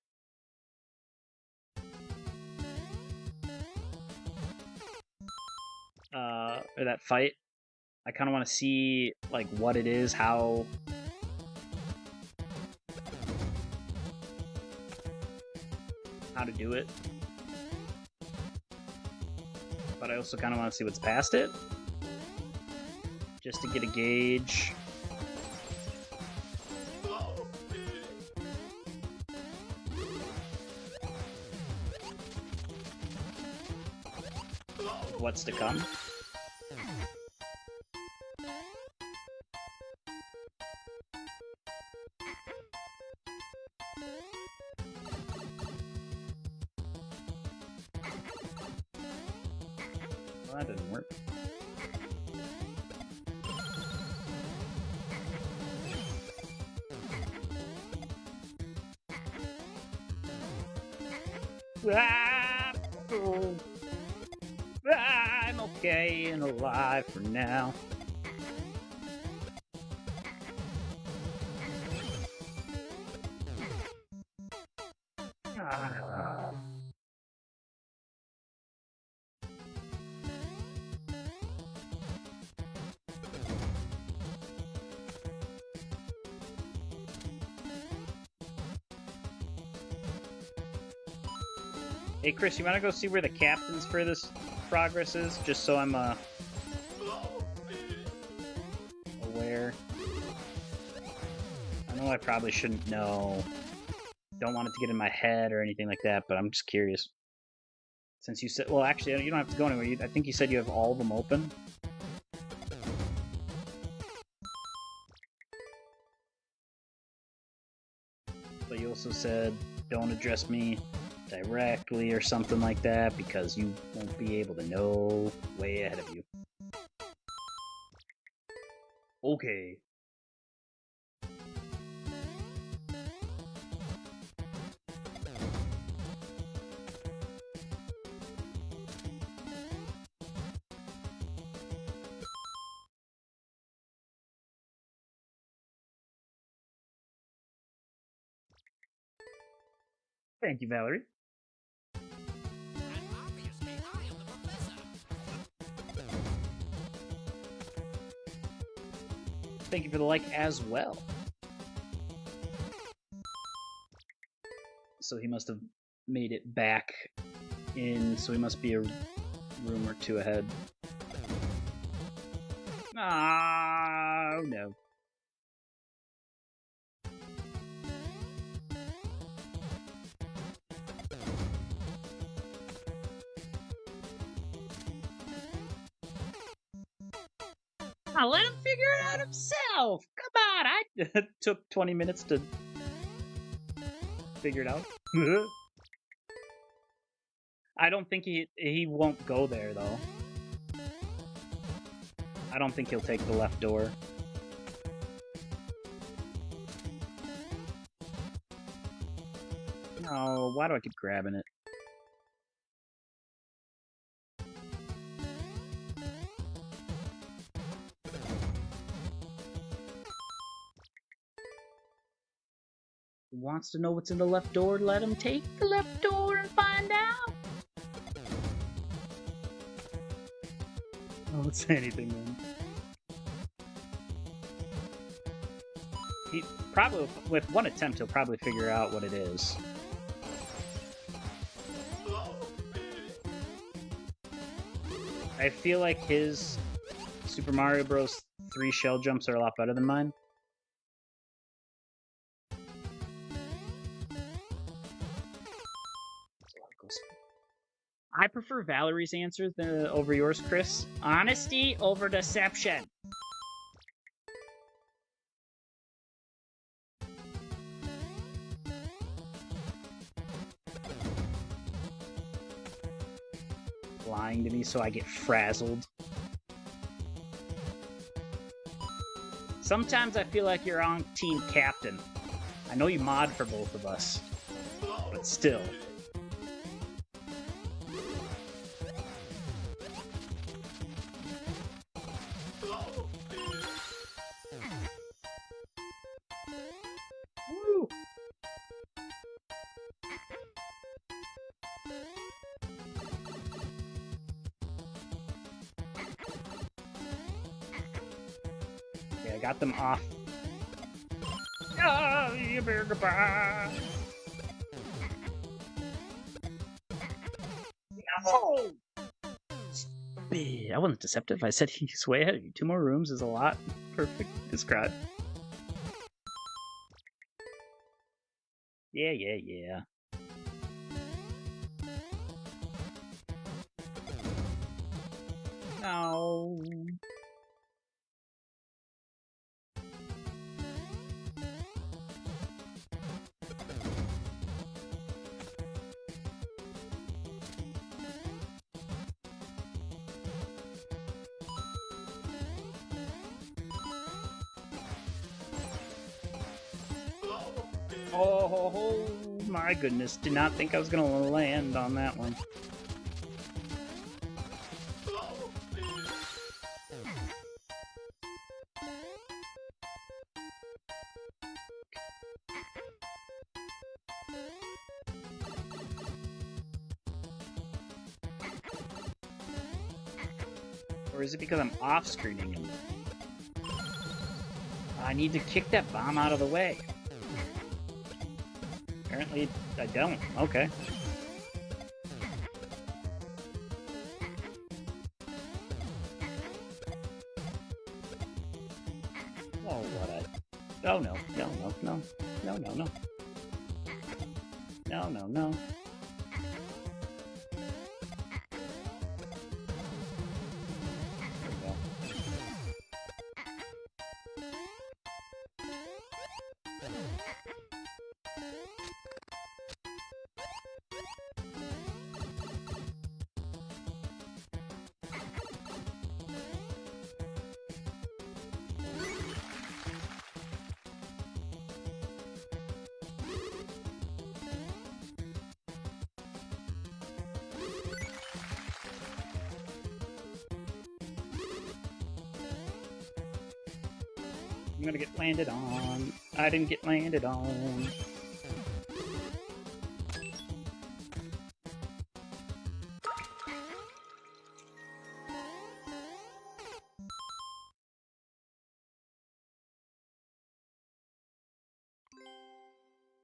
Or that fight. I kind of want to see, like, what it is, how to do it. But I also kind of want to see what's past it. Just to get a gauge. What's to come. Well, that didn't work. I'm okay and alive for now. Hey Chris, you wanna go see where the captain's furthest progress is? Just so I'm aware. I know I probably shouldn't know. Don't want it to get in my head or anything like that, but I'm just curious. Since you said, well, actually, you don't have to go anywhere. I think you said you have all of them open. But you also said, don't address me directly or something like that, because you won't be able to know way ahead of you. Okay. Thank you, Valerie. Thank you for the like as well. So he must have made it back in, so he must be a room or two ahead. Oh, no. I'll let him figure it out himself. Come on, I took 20 minutes to figure it out. I don't think he won't go there though. I don't think he'll take the left door. Oh, why do I keep grabbing it? Wants to know what's in the left door? Let him take the left door and find out. Oh, let's say anything then. He probably, with one attempt, he'll probably figure out what it is. I feel like his Super Mario Bros. 3 shell jumps are a lot better than mine. I prefer Valerie's answer over yours, Chris. Honesty over deception. Lying to me so I get frazzled. Sometimes I feel like you're on Team Captain. I know you mod for both of us, but still. Woo! Yeah, I got them off. Oh, you better goodbye. No! I wasn't deceptive. I said he's way ahead of you. 2 more rooms is a lot. Perfect described. Yeah. No. Oh my goodness, did not think I was gonna land on that one. Or is it because I'm off-screening him? I need to kick that bomb out of the way. Apparently, I don't. Okay. Oh, what a... Oh, no. No. No. There we go. I'm gonna get landed on. I didn't get landed on.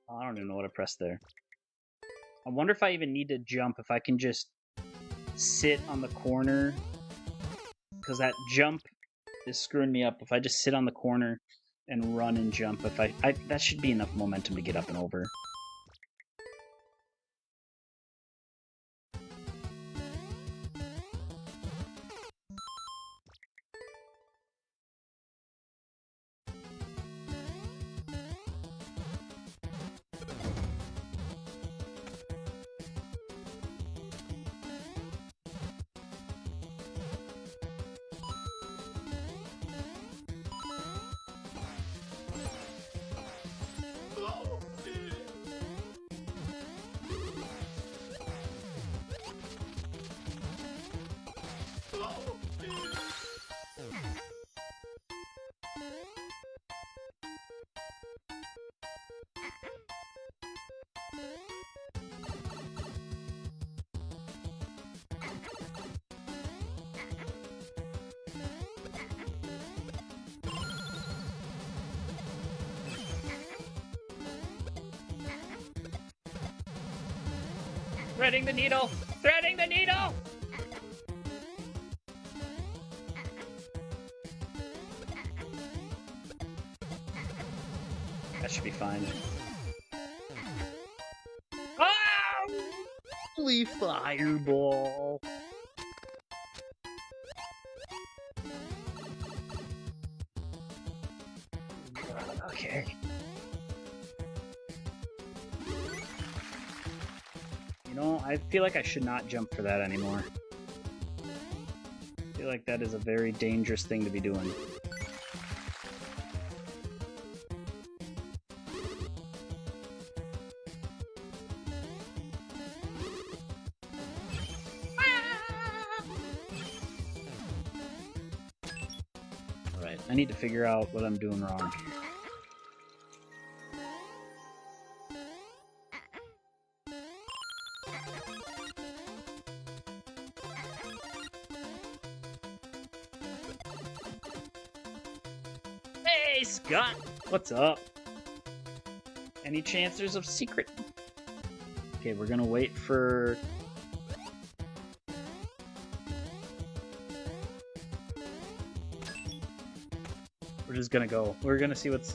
I don't even know what I pressed there. I wonder if I even need to jump, if I can just sit on the corner. Because that jump is screwing me up. If I just sit on the corner and run and jump, if I that should be enough momentum to get up and over. Threading the needle! Threading the needle! That should be fine. Oh! Holy fireball! Okay. You know, I feel like I should not jump for that anymore. I feel like that is a very dangerous thing to be doing. Alright, I need to figure out what I'm doing wrong. Hey, Scott! What's up? Any chance there's a secret? Okay, we're gonna wait for... We're just gonna go. We're gonna see what's...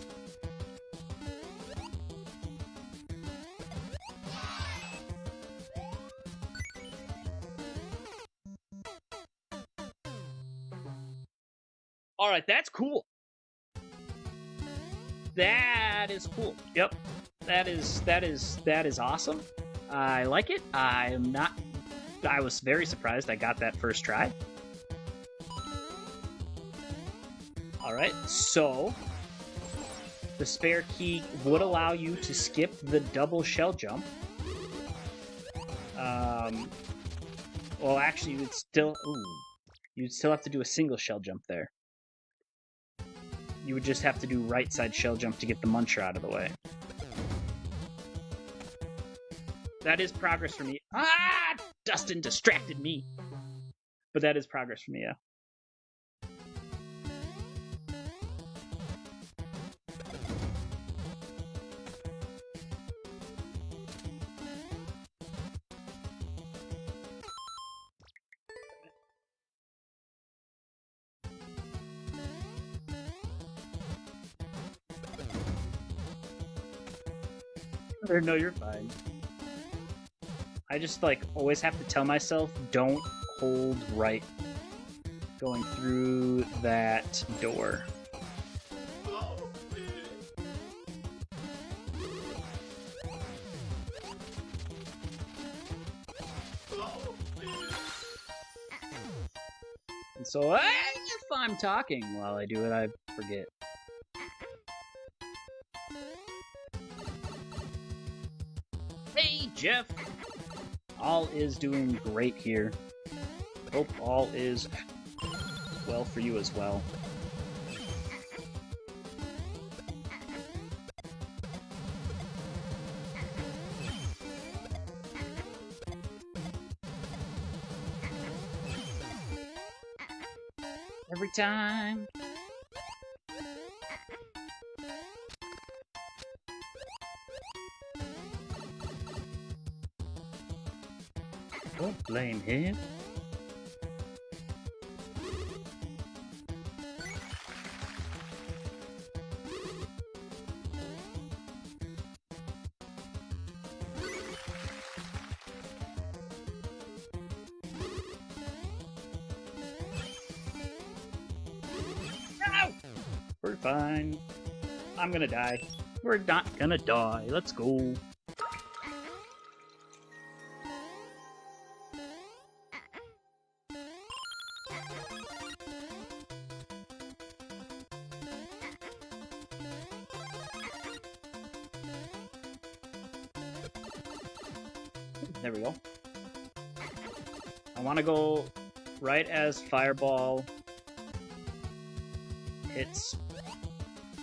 Alright, that's cool. That is cool. Yep. That is awesome. I like it. I was very surprised I got that first try. Alright, so the spare key would allow you to skip the double shell jump. Well, actually, you'd still have to do a single shell jump there. You would just have to do right side shell jump to get the muncher out of the way. That is progress for me. Ah! Dustin distracted me. But that is progress for me, yeah. No, you're fine. I just, like, always have to tell myself, don't hold right going through that door. And so, if I'm talking while I do it, I forget. Hey, Jeff! All is doing great here. Hope all is well for you as well. Every time. Don't blame him. No! We're fine. I'm gonna die. We're not gonna die. Let's go. There we go. I want to go right as Fireball hits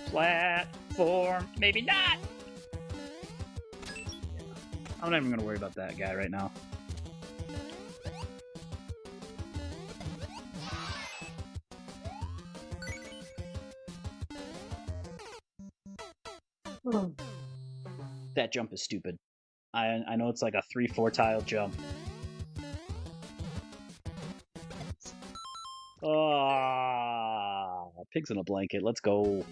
platform. Maybe not! I'm not even going to worry about that guy right now. That jump is stupid. I know it's like a 3-4 tile jump. Oh, pigs in a blanket. Let's go.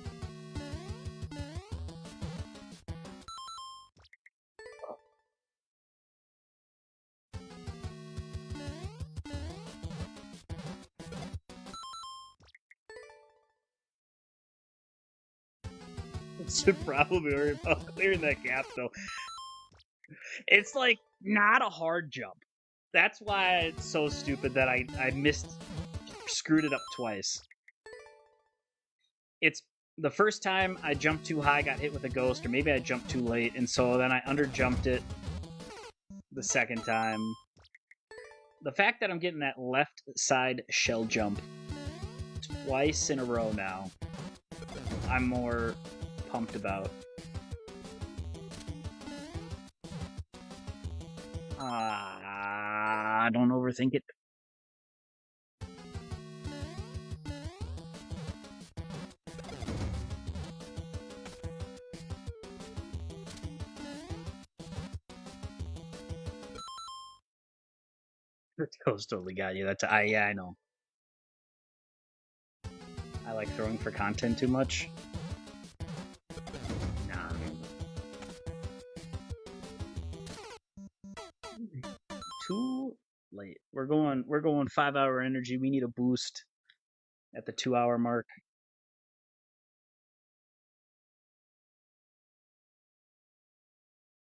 Should probably worry about clearing that gap though. It's like not a hard jump. That's why it's so stupid that I screwed it up twice. It's the first time I jumped too high, got hit with a ghost, or maybe I jumped too late, and so then I underjumped it the second time. The fact that I'm getting that left side shell jump twice in a row now, I'm more pumped about. Don't overthink it. The toast totally got you. That's yeah, I know. I like throwing for content too much. Nah. Too late. We're going 5-hour energy. We need a boost at the 2-hour mark.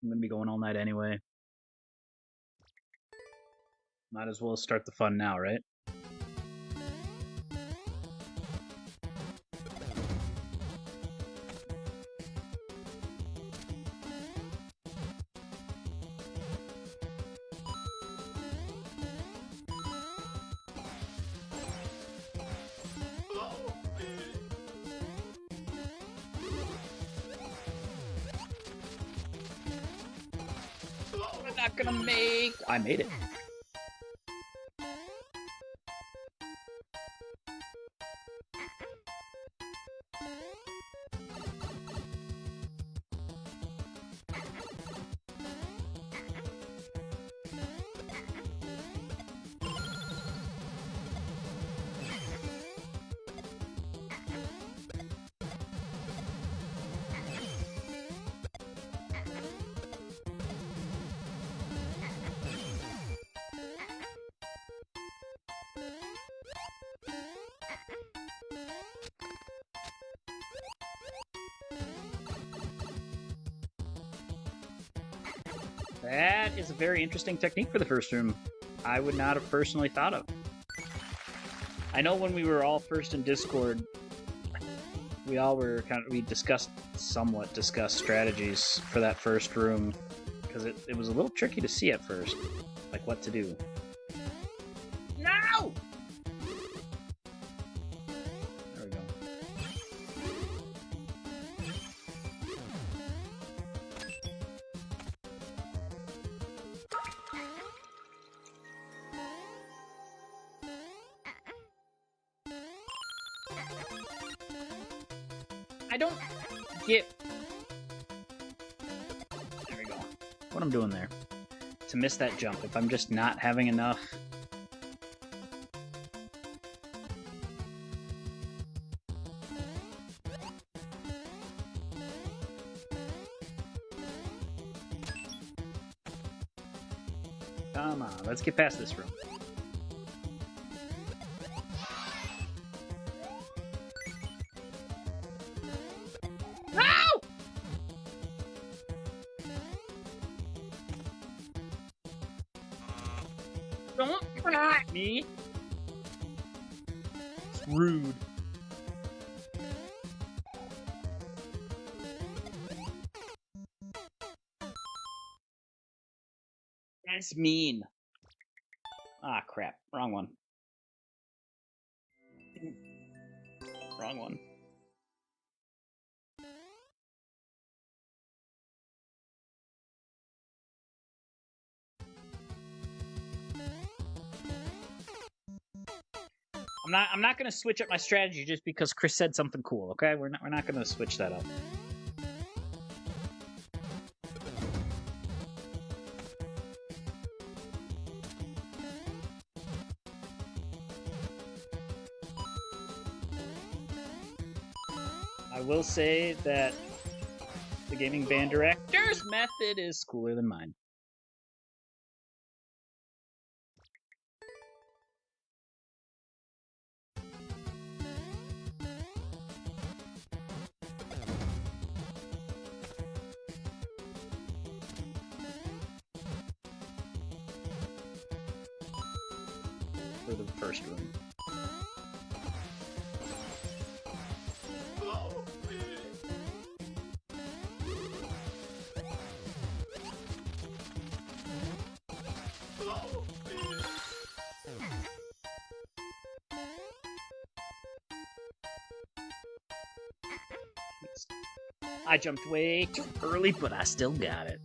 I'm gonna be going all night anyway. Might as well start the fun now, right? We're not gonna make... I made it. That is a very interesting technique for the first room. I would not have personally thought of. I know when we were all first in Discord, we somewhat discussed strategies for that first room, because it was a little tricky to see at first, like what to do. No! There we go. I don't get... There we go. What I'm doing there. To miss that jump, if I'm just not having enough... Come on, let's get past this room. Don't at me. It's rude. That's mean. Ah, crap. Wrong one. Wrong one. I'm not gonna switch up my strategy just because Chris said something cool, okay? We're not gonna switch that up. I will say that the gaming band director's method is cooler than mine. For the first room. I jumped way too early, but I still got it.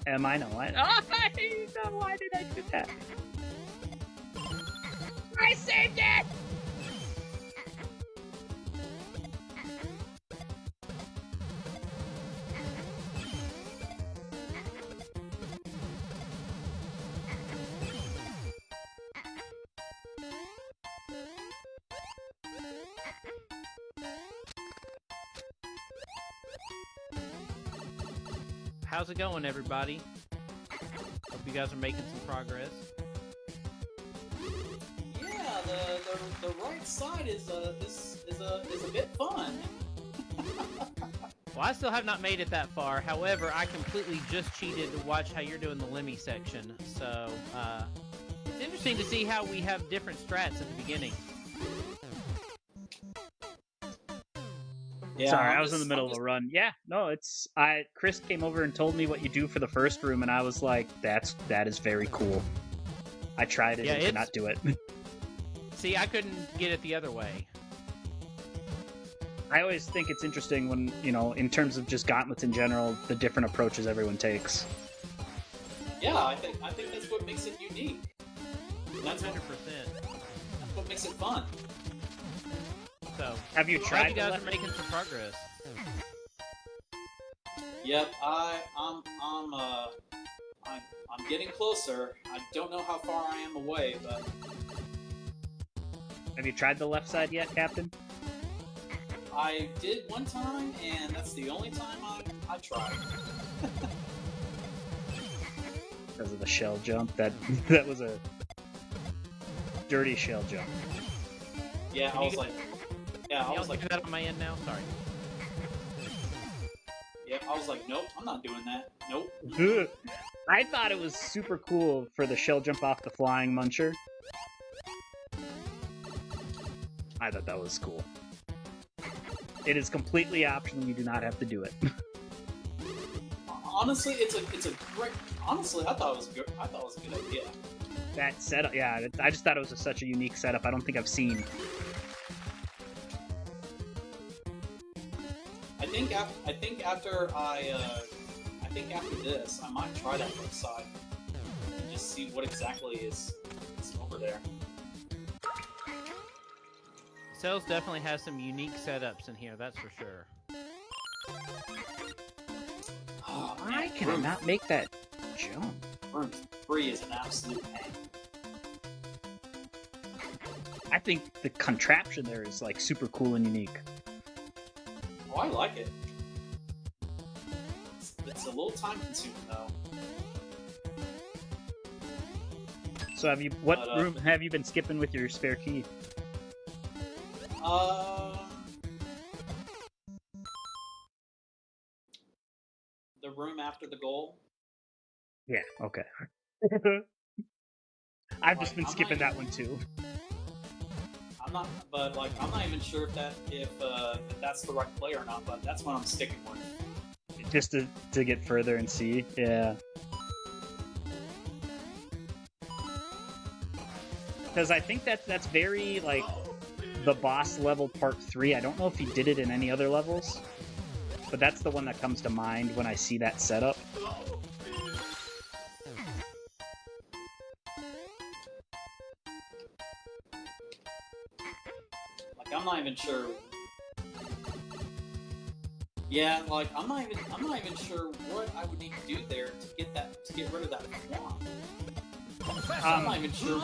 Am I? No, I know. Why did I do that? I saved it! How's it going, everybody? Hope you guys are making some progress. Yeah, the right side is a bit fun. Well, I still have not made it that far. However, I completely just cheated to watch how you're doing the Lemmy section. So, it's interesting to see how we have different strats at the beginning. Yeah, sorry, I was in the middle of a run. Yeah, no, Chris came over and told me what you do for the first room, and I was like, that is very cool. I tried it and could not do it. See, I couldn't get it the other way. I always think it's interesting when, in terms of just gauntlets in general, the different approaches everyone takes. Yeah, I think that's what makes it unique. That's 100%. That's what makes it fun. So, have you tried? You guys are making some progress. Yep, I'm getting closer. I don't know how far I am away, but have you tried the left side yet, Captain? I did one time, and that's the only time I tried. Because of the shell jump, that was a dirty shell jump. Yeah, I was like. Yeah, I was like, that on my end now. Sorry. Yep, I was like, nope, I'm not doing that. Nope. I thought it was super cool for the shell jump off the flying muncher. I thought that was cool. It is completely optional. You do not have to do it. Honestly, it's a great. Honestly, I thought it was good. I thought it was a good idea. That setup, yeah. I just thought it was such a unique setup. I don't think I've seen. I think after this, I might try that website and just see what exactly is over there. Cells definitely has some unique setups in here, that's for sure. Oh, why can I not make that jump? Room 3 is an absolute pain. I think the contraption there is like super cool and unique. Oh, I like it. It's a little time consuming though. So what room have you been skipping with your spare key? The room after the goal. Yeah, okay. I've just been skipping that one too. I'm not even sure if that's the right play or not, but that's what I'm sticking with. Just to get further and see, yeah. Because I think that's very, like, the boss level part 3. I don't know if he did it in any other levels, but that's the one that comes to mind when I see that setup. Like, I'm not even sure. Yeah, like I'm not even sure what I would need to do there to get rid of that swamp. I'm not even sure.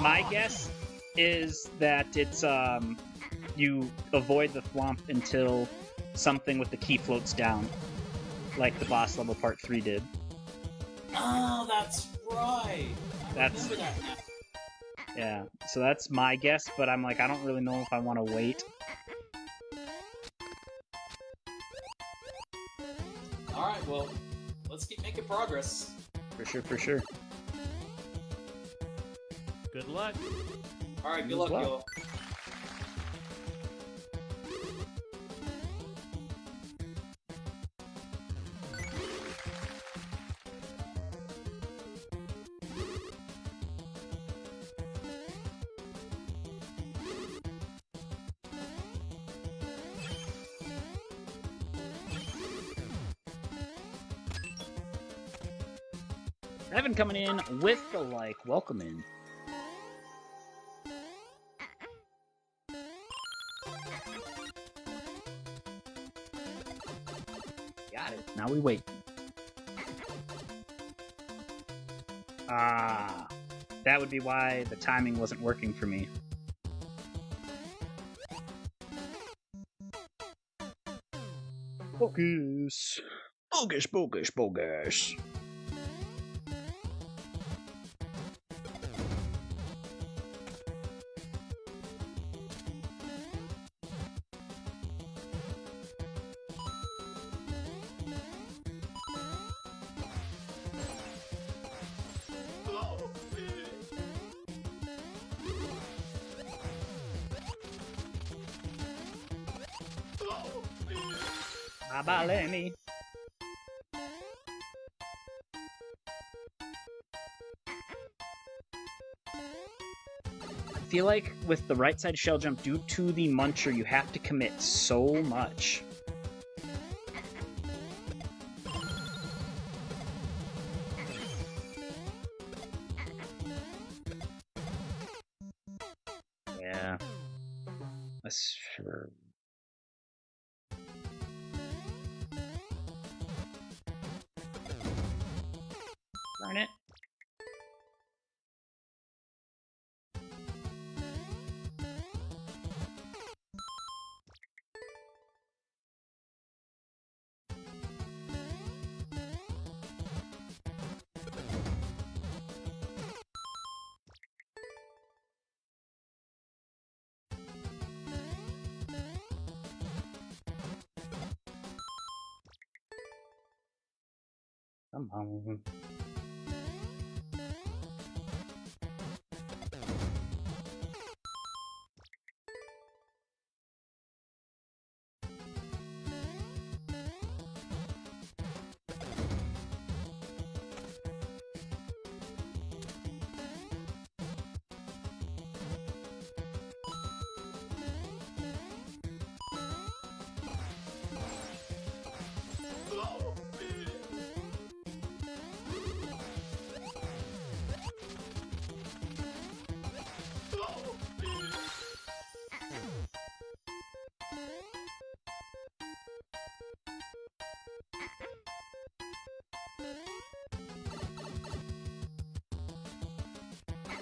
My guess is that it's you avoid the thwomp until something with the key floats down, like the boss level part 3 did. Oh, that's right. I remember that now. Yeah, so that's my guess, but I'm like, I don't really know if I want to wait. Alright, well, let's keep making progress. For sure, for sure. Good luck. Alright, good You as luck, well. y'all. Evan coming in with the like. Welcome in. Got it. Now we wait. Ah, that would be why the timing wasn't working for me. Focus. Focus, focus, focus. Bye-bye, Lemmy. I feel like with the right side shell jump, due to the muncher, you have to commit so much. Yeah. That's sure. Darn it. Come on.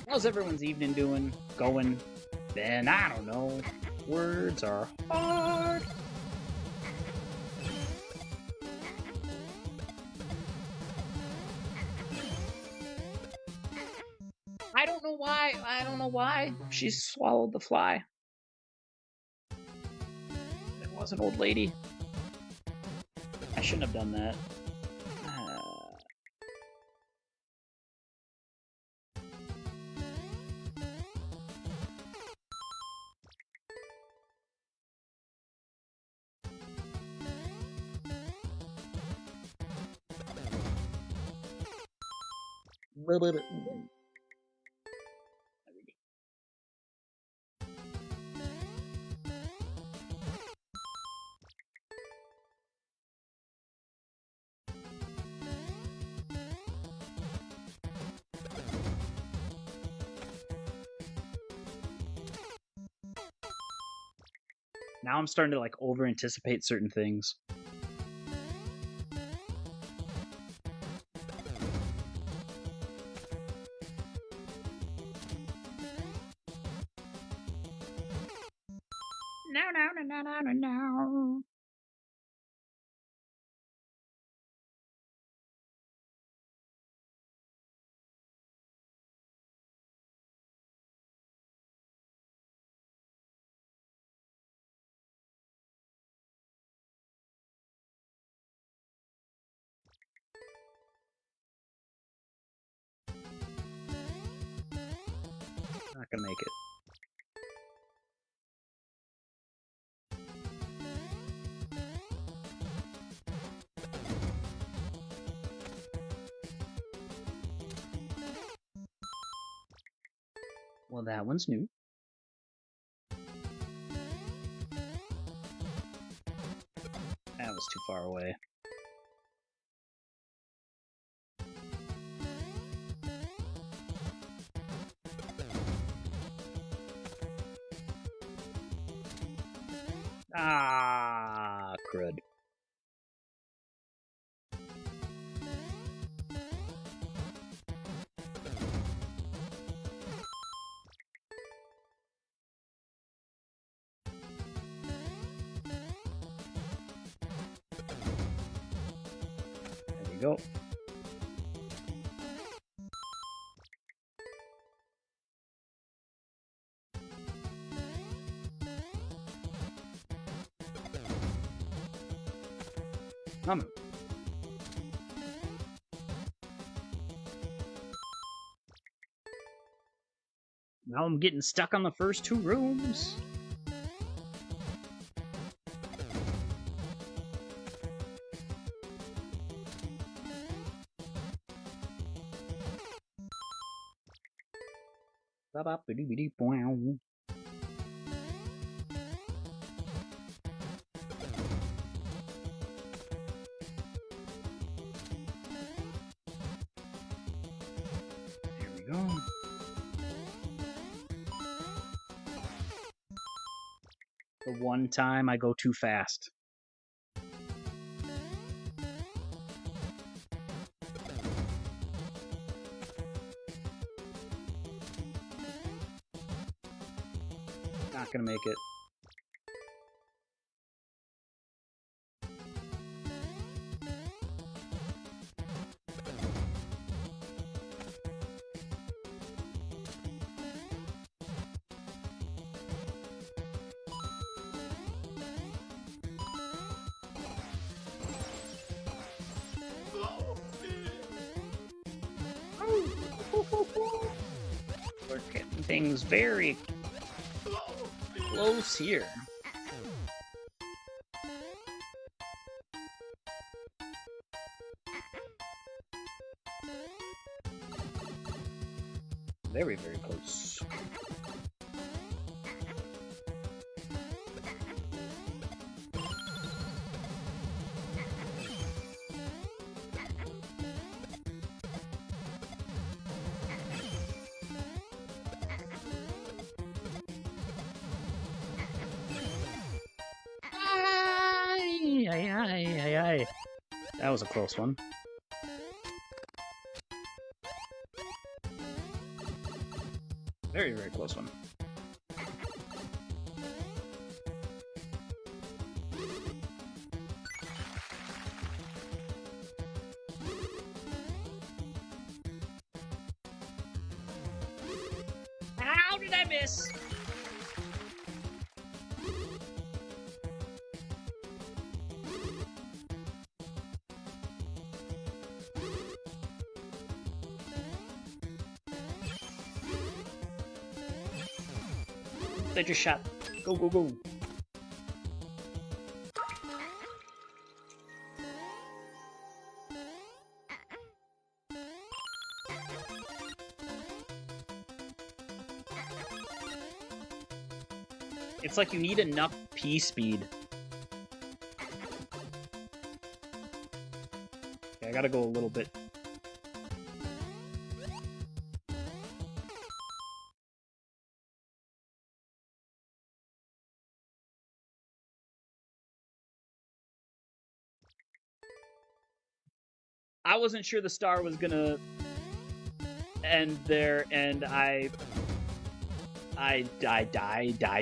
How's everyone's evening doing? Going? Ben, I don't know. Words are hard. I don't know why. I don't know why. She swallowed the fly. It was an old lady. I shouldn't have done that. Now I'm starting to like over anticipate certain things. No. Not gonna make it. Well, that one's new. That was too far away. Ah, crud. There you go. Now I'm getting stuck on the first two rooms. Ba-ba-ba-dee-dee-bow. There we go. The one time I go too fast. Not gonna make it. We're getting things very close here. Very, very close. Ay. That was a close one. Very, very close one. How did I miss? They just shot. Go, go, go. It's like you need enough P speed. Okay, I gotta go a little bit. I wasn't sure the star was gonna end there, and I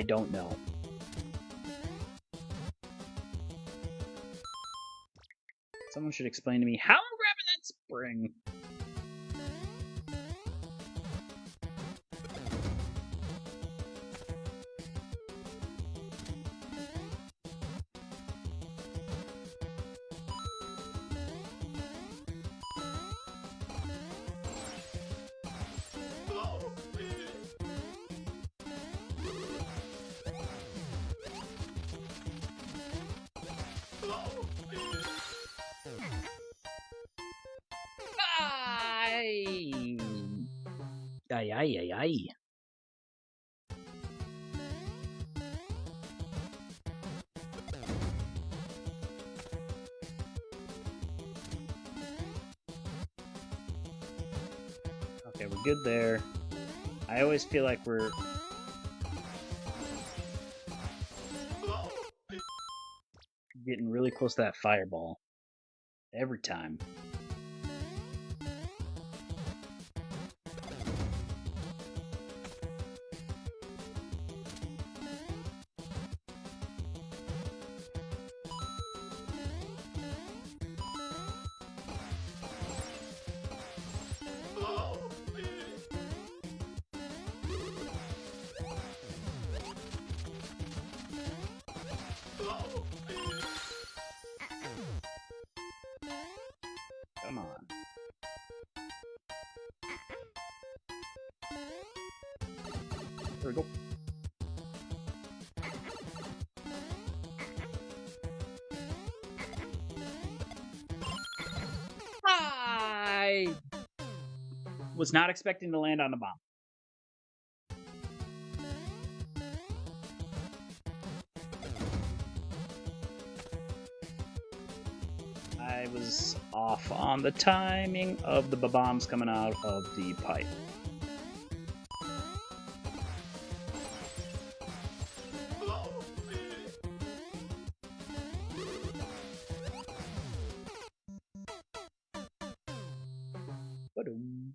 don't know. Someone should explain to me how I'm grabbing that spring. Ay, ay, ay, ay. Okay, we're good there. I always feel like we're... getting really close to that fireball. Every time. Come on. There we go. I was not expecting to land on the bomb. I was off on the timing of the bombs coming out of the pipe. Ba-dum.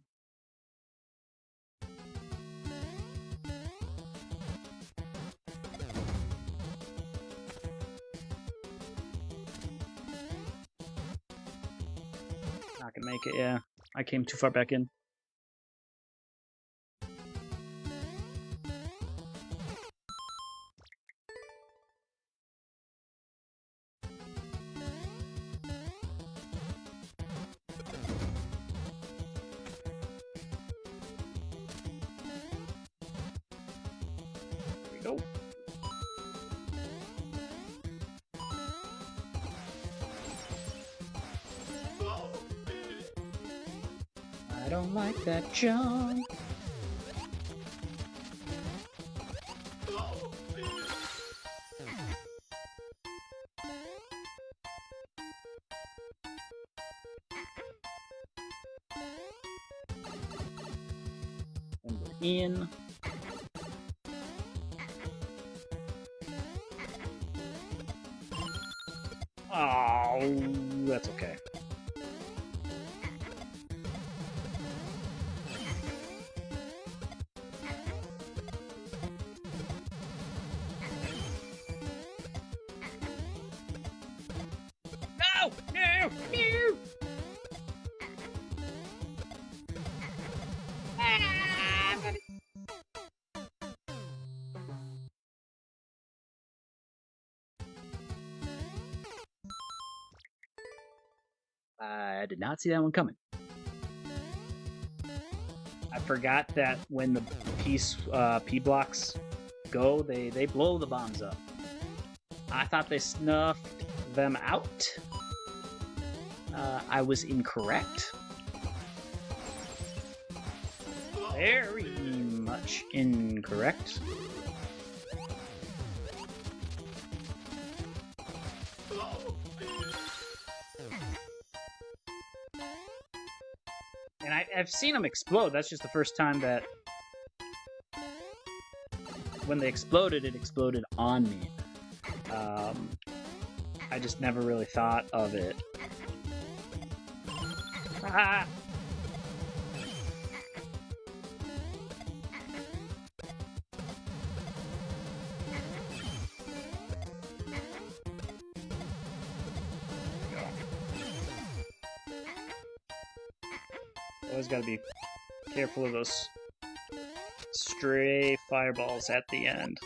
Not gonna make it, yeah. I came too far back in. There we go. I don't like that jump. And we're in. Oh, that's okay. No! No! No! I did not see that one coming. I forgot that when the P blocks go, they blow the bombs up. I thought they snuffed them out. I was incorrect. Very much incorrect. And I've seen them explode. That's just the first time that when they exploded, it exploded on me. I just never really thought of it. Ah! Always gotta be careful of those stray fireballs at the end.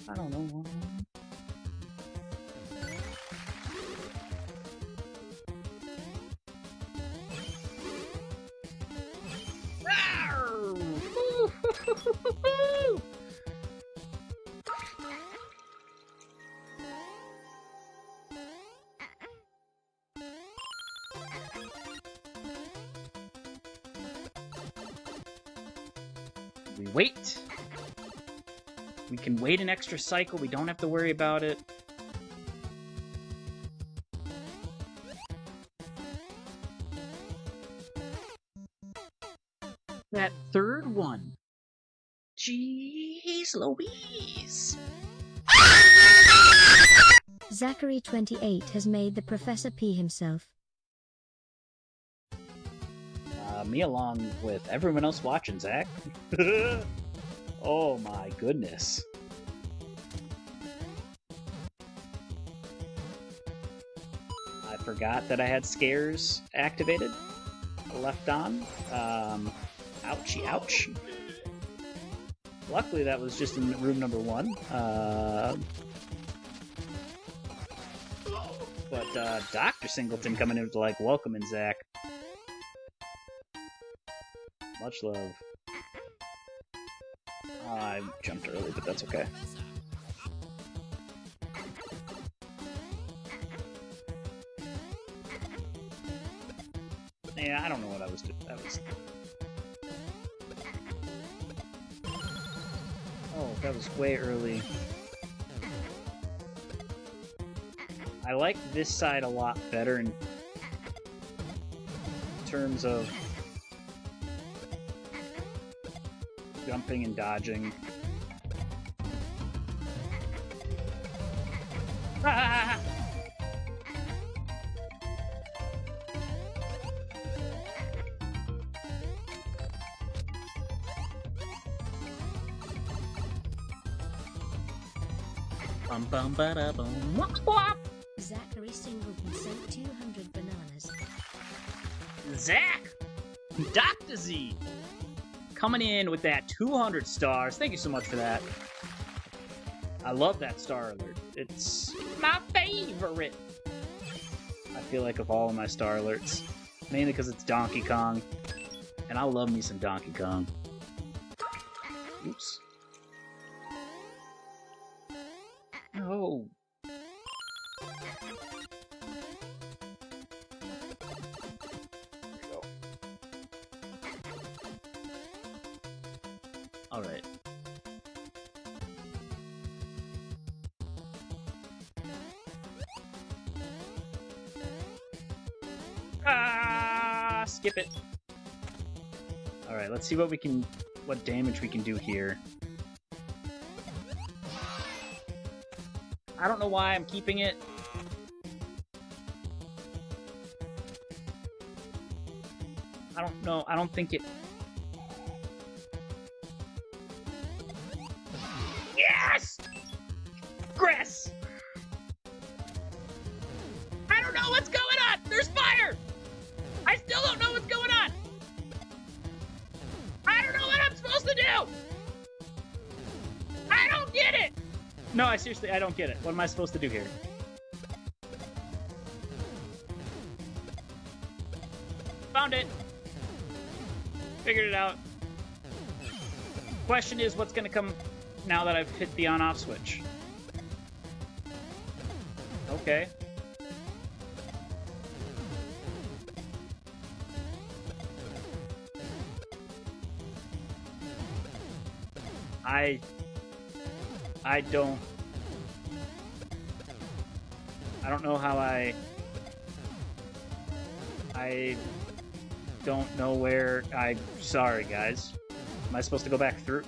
I don't know. We wait. We can wait an extra cycle. We don't have to worry about it. That third one. Jeez Louise. Zachary28 has made the Professor pee himself. Me along with everyone else watching, Zach. Oh my goodness. I forgot that I had scares activated. Left on. Ouchie, ouch. Luckily that was just in room number 1. But Dr. Singleton coming in with like welcoming Zach. Much love. I jumped early, but that's okay. Yeah, I don't know what I was doing. Oh, that was way early. I like this side a lot better in terms of jumping and dodging. Ah! Bum bum ba da bum. Wop wop. Zachary Singleton sent 200 bananas. Zach! Dr. Z! Coming in with that 200 stars. Thank you so much for that. I love that star alert. It's my favorite. I feel like of all of my star alerts. Mainly because it's Donkey Kong. And I love me some Donkey Kong. Oops. No. Alright. Ah, skip it. Alright, let's see what damage we can do here. I don't know why I'm keeping it. I don't know. I don't think it... Yes! Grass! I don't know what's going on! There's fire! I still don't know what's going on! I don't know what I'm supposed to do! I don't get it! No, I don't get it. What am I supposed to do here? Found it! Figured it out. Question is, what's gonna come now that I've hit the on-off switch? Okay. I don't know how I don't know where sorry guys. Am I supposed to go back through?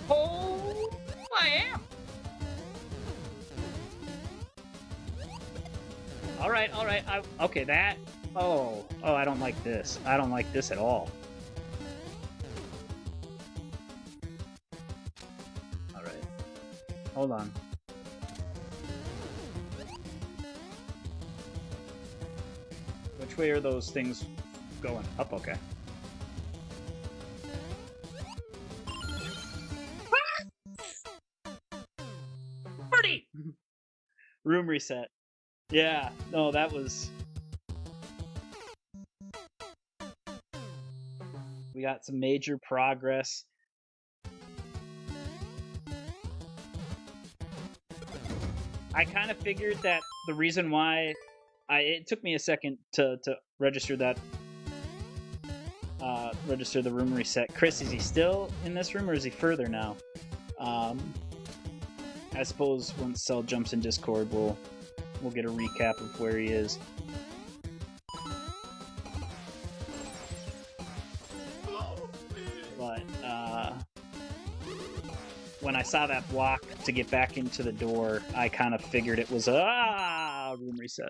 Oh, I am. All right. Okay, that. Oh, I don't like this. I don't like this at all. All right. Hold on. Which way are those things going? Up, okay. Birdie! Room reset. Yeah, no, that was... We got some major progress. I kind of figured that the reason why it took me a second to register that register the room reset. Chris, is he still in this room or is he further now? I suppose once Cell jumps in Discord, we'll get a recap of where he is. But when I saw that block to get back into the door, I kind of figured it was a room reset.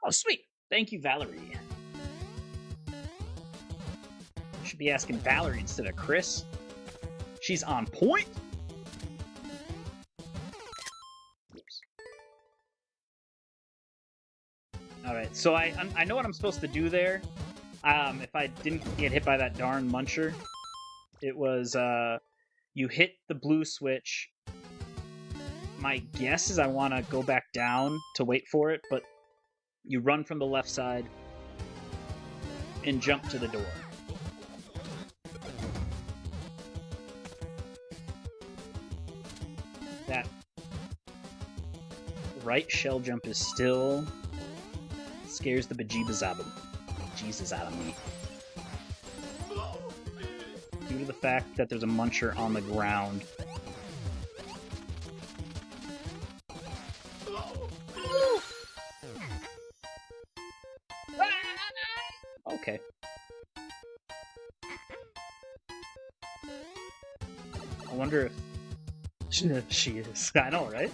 Oh, sweet! Thank you, Valerie. Should be asking Valerie instead of Chris. She's on point. Oops. All right, so I know what I'm supposed to do there. If I didn't get hit by that darn muncher, it was you hit the blue switch. My guess is I want to go back down to wait for it, but you run from the left side and jump to the door. That right shell jump is still scares the bejeebas out of me. Due to the fact that there's a muncher on the ground. Okay. I wonder if she is. I know, right?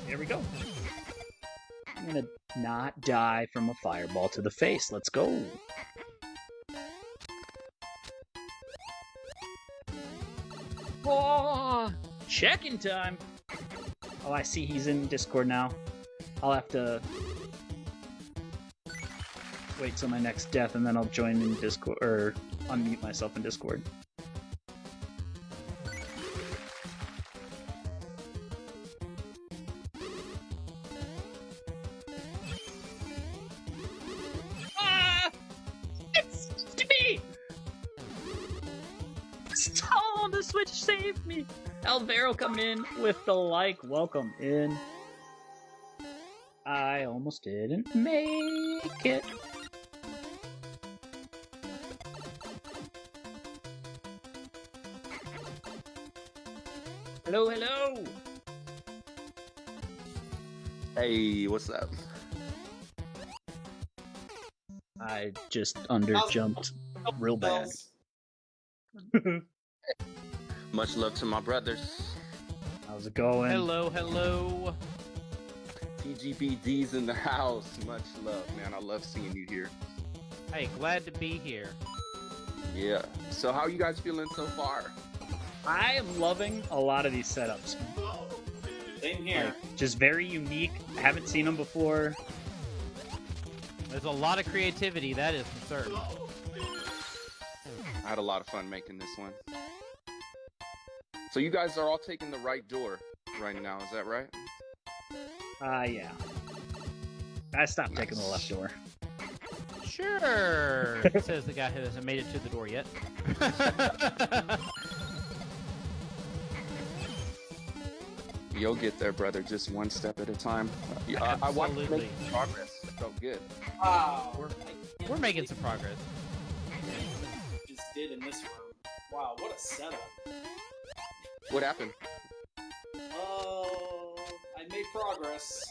There we go. I'm gonna not die from a fireball to the face. Let's go. Oh, check-in time. Oh, I see he's in Discord now. I'll have to wait till my next death and then I'll join in Discord, or unmute myself in Discord. Oh, the Switch saved me! Alvaro coming in with the like. Welcome in. I almost didn't make it. Hello, hello! Hey, what's up? I just underjumped real bad. Much love to my brothers. How's it going? Hello, hello. TGBD's in the house. Much love, man. I love seeing you here. Hey, glad to be here. Yeah. So how are you guys feeling so far? I am loving a lot of these setups. Same here. Like, just very unique. I haven't seen them before. There's a lot of creativity, that is for certain. I had a lot of fun making this one. So you guys are all taking the right door right now, is that right? Yeah. I stopped taking the left door. Sure, says the guy who hasn't made it to the door yet. You'll get there, brother, just one step at a time. I want to make progress. It felt good. Wow. We're making some progress. Just did in this room. Wow, what a setup. What happened? progress.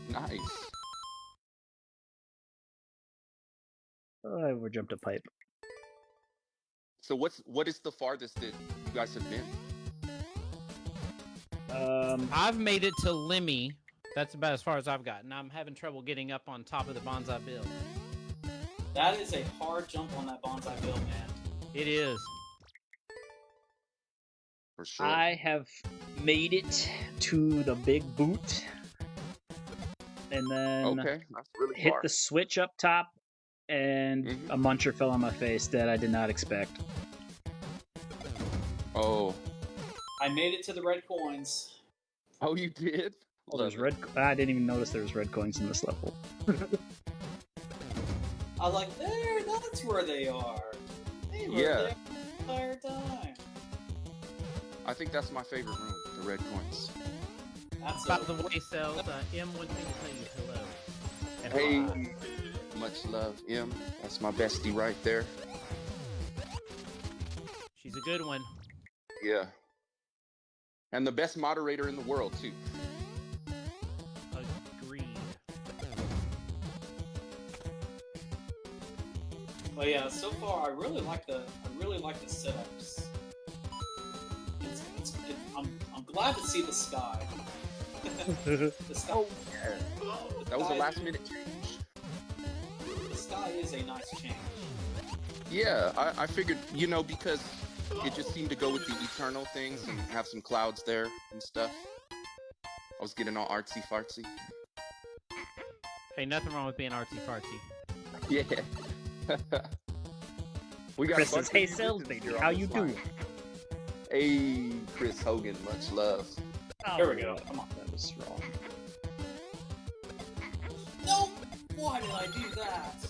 Nice. Oh, I overjumped a pipe. So what is the farthest that you guys have been? I've made it to Lemmy. That's about as far as I've gotten. I'm having trouble getting up on top of the bonsai build. That is a hard jump on that bonsai build, man. It is. For sure. I have made it to the big boot. And then Okay, that's really hit far. the switch up top, and a muncher fell on my face that I did not expect. Oh. I made it to the red coins. Oh, you did? Oh, there's red. I didn't even notice there was red coins in this level. I was like, there, that's where they are. They were there the entire time. I think that's my favorite room, the red coins. That's By the way, Cells, M wants me to tell you hello. And Hey, much love, M. That's my bestie right there. she's a good one. Yeah. And the best moderator in the world, too. Agreed. But yeah, so far I really like the setups. I'm glad to see the sky. The sky. Oh, yeah. That was a last minute change. The sky is a nice change. Yeah, I figured, because it just seemed to go with the eternal things and have some clouds there and stuff. I was getting all artsy fartsy. Hey, nothing wrong with being artsy fartsy. Yeah. We got Chris a bunch says, of "Hey, new Cells victims baby, here how on you this line. doing?" Hey, Chris Hogan, much love. There we go. Come on, that was wrong. No! Why did I do that?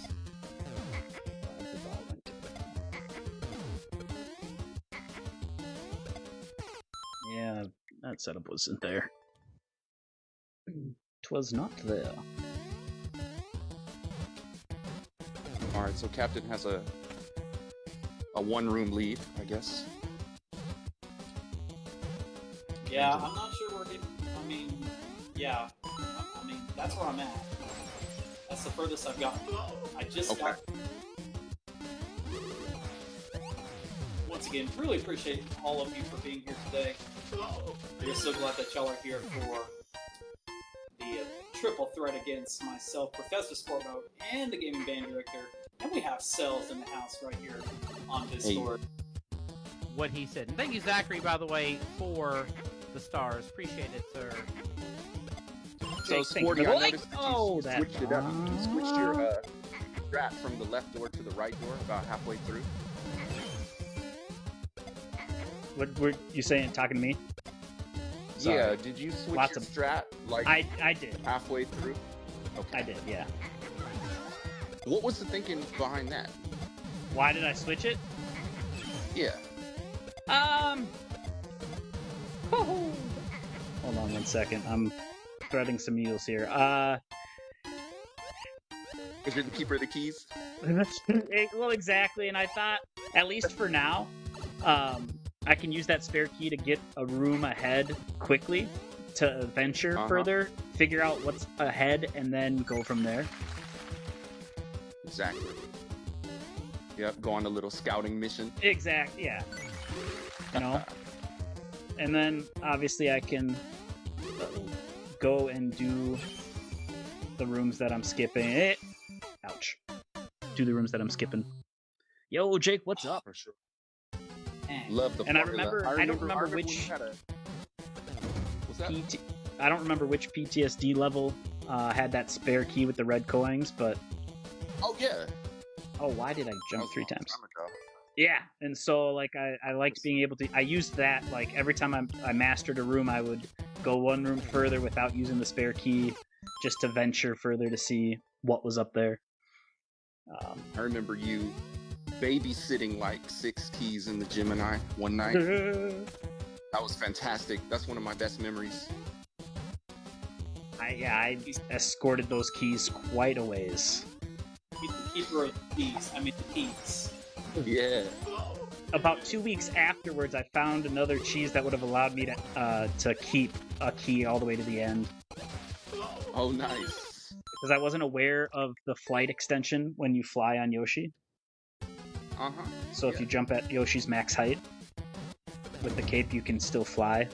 Yeah, that setup wasn't there. 'Twas not there. All right, so Captain has a one-room lead, I guess. Yeah, I'm not sure where it. I mean, yeah. I mean, that's where I'm at. That's the furthest I've gotten. I just got. Once again, really appreciate all of you for being here today. We're so glad that y'all are here for the triple threat against myself, Professor Sport Mode, and the Gaming Band Director. And we have Cells in the house right here on Discord. What he said. And thank you, Zachary, by the way, for the stars. Appreciate it, sir. So, Sporty, I noticed that you that switched it up. You switched your strat from the left door to the right door about halfway through. What were you saying? Talking to me? Sorry. Yeah, did you switch Lots your of- strat like I did. halfway through? Okay. I did. Yeah. What was the thinking behind that? Why did I switch it? Yeah. Hold on 1 second. I'm threading some mules here. Because you're the keeper of the keys? Well, exactly. And I thought, at least for now, I can use that spare key to get a room ahead quickly to venture further, figure out what's ahead, and then go from there. Exactly. Yep, go on a little scouting mission. Exactly, yeah. You know? And then, obviously, I can go and do the rooms that I'm skipping. Ouch. Do the rooms that I'm skipping. Yo, Jake, what's up? For sure. Love the And I formula. don't remember when which you had a- What's that? I don't remember which PTSD level had that spare key with the red coins, but Oh, yeah. oh, why did I That jump was a 3 long times? time ago. Yeah, and so like I liked being able to. I used that like every time I mastered a room, I would go one room further without using the spare key, just to venture further to see what was up there. I remember you babysitting like 6 keys in the Gemini one night. That was fantastic. That's one of my best memories. I escorted those keys quite a ways. Keep the keeper of the keys. I mean, the keys. Yeah. about 2 weeks afterwards, I found another cheese that would have allowed me to keep a key all the way to the end. Oh, nice. Because I wasn't aware of the flight extension when you fly on Yoshi. So if you jump at Yoshi's max height with the cape, you can still fly.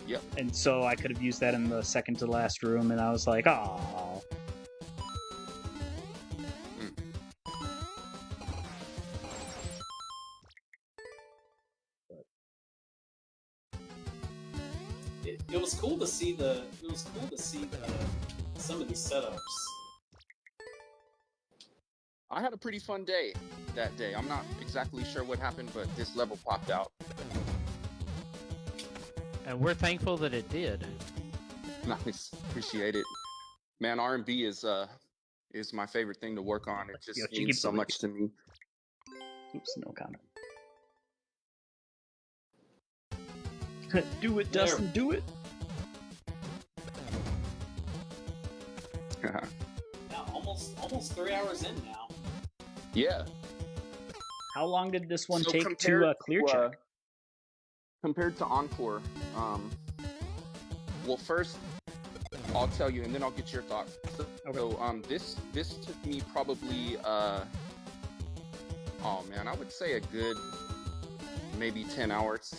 Yep. And so I could have used that in the second to last room, and I was like, oh. It was cool to see some of these setups. I had a pretty fun day that day. I'm not exactly sure what happened, but this level popped out. And we're thankful that it did. Nice, appreciate it. Man, R&B is my favorite thing to work on. It just means so much to me. Oops, no comment. Do it, Dustin, do it! Yeah, almost 3 hours in now. Yeah. How long did this one take to clear check? Compared to Encore, well, first I'll tell you, and then I'll get your thoughts. So, this took me probably, I would say a good maybe 10 hours.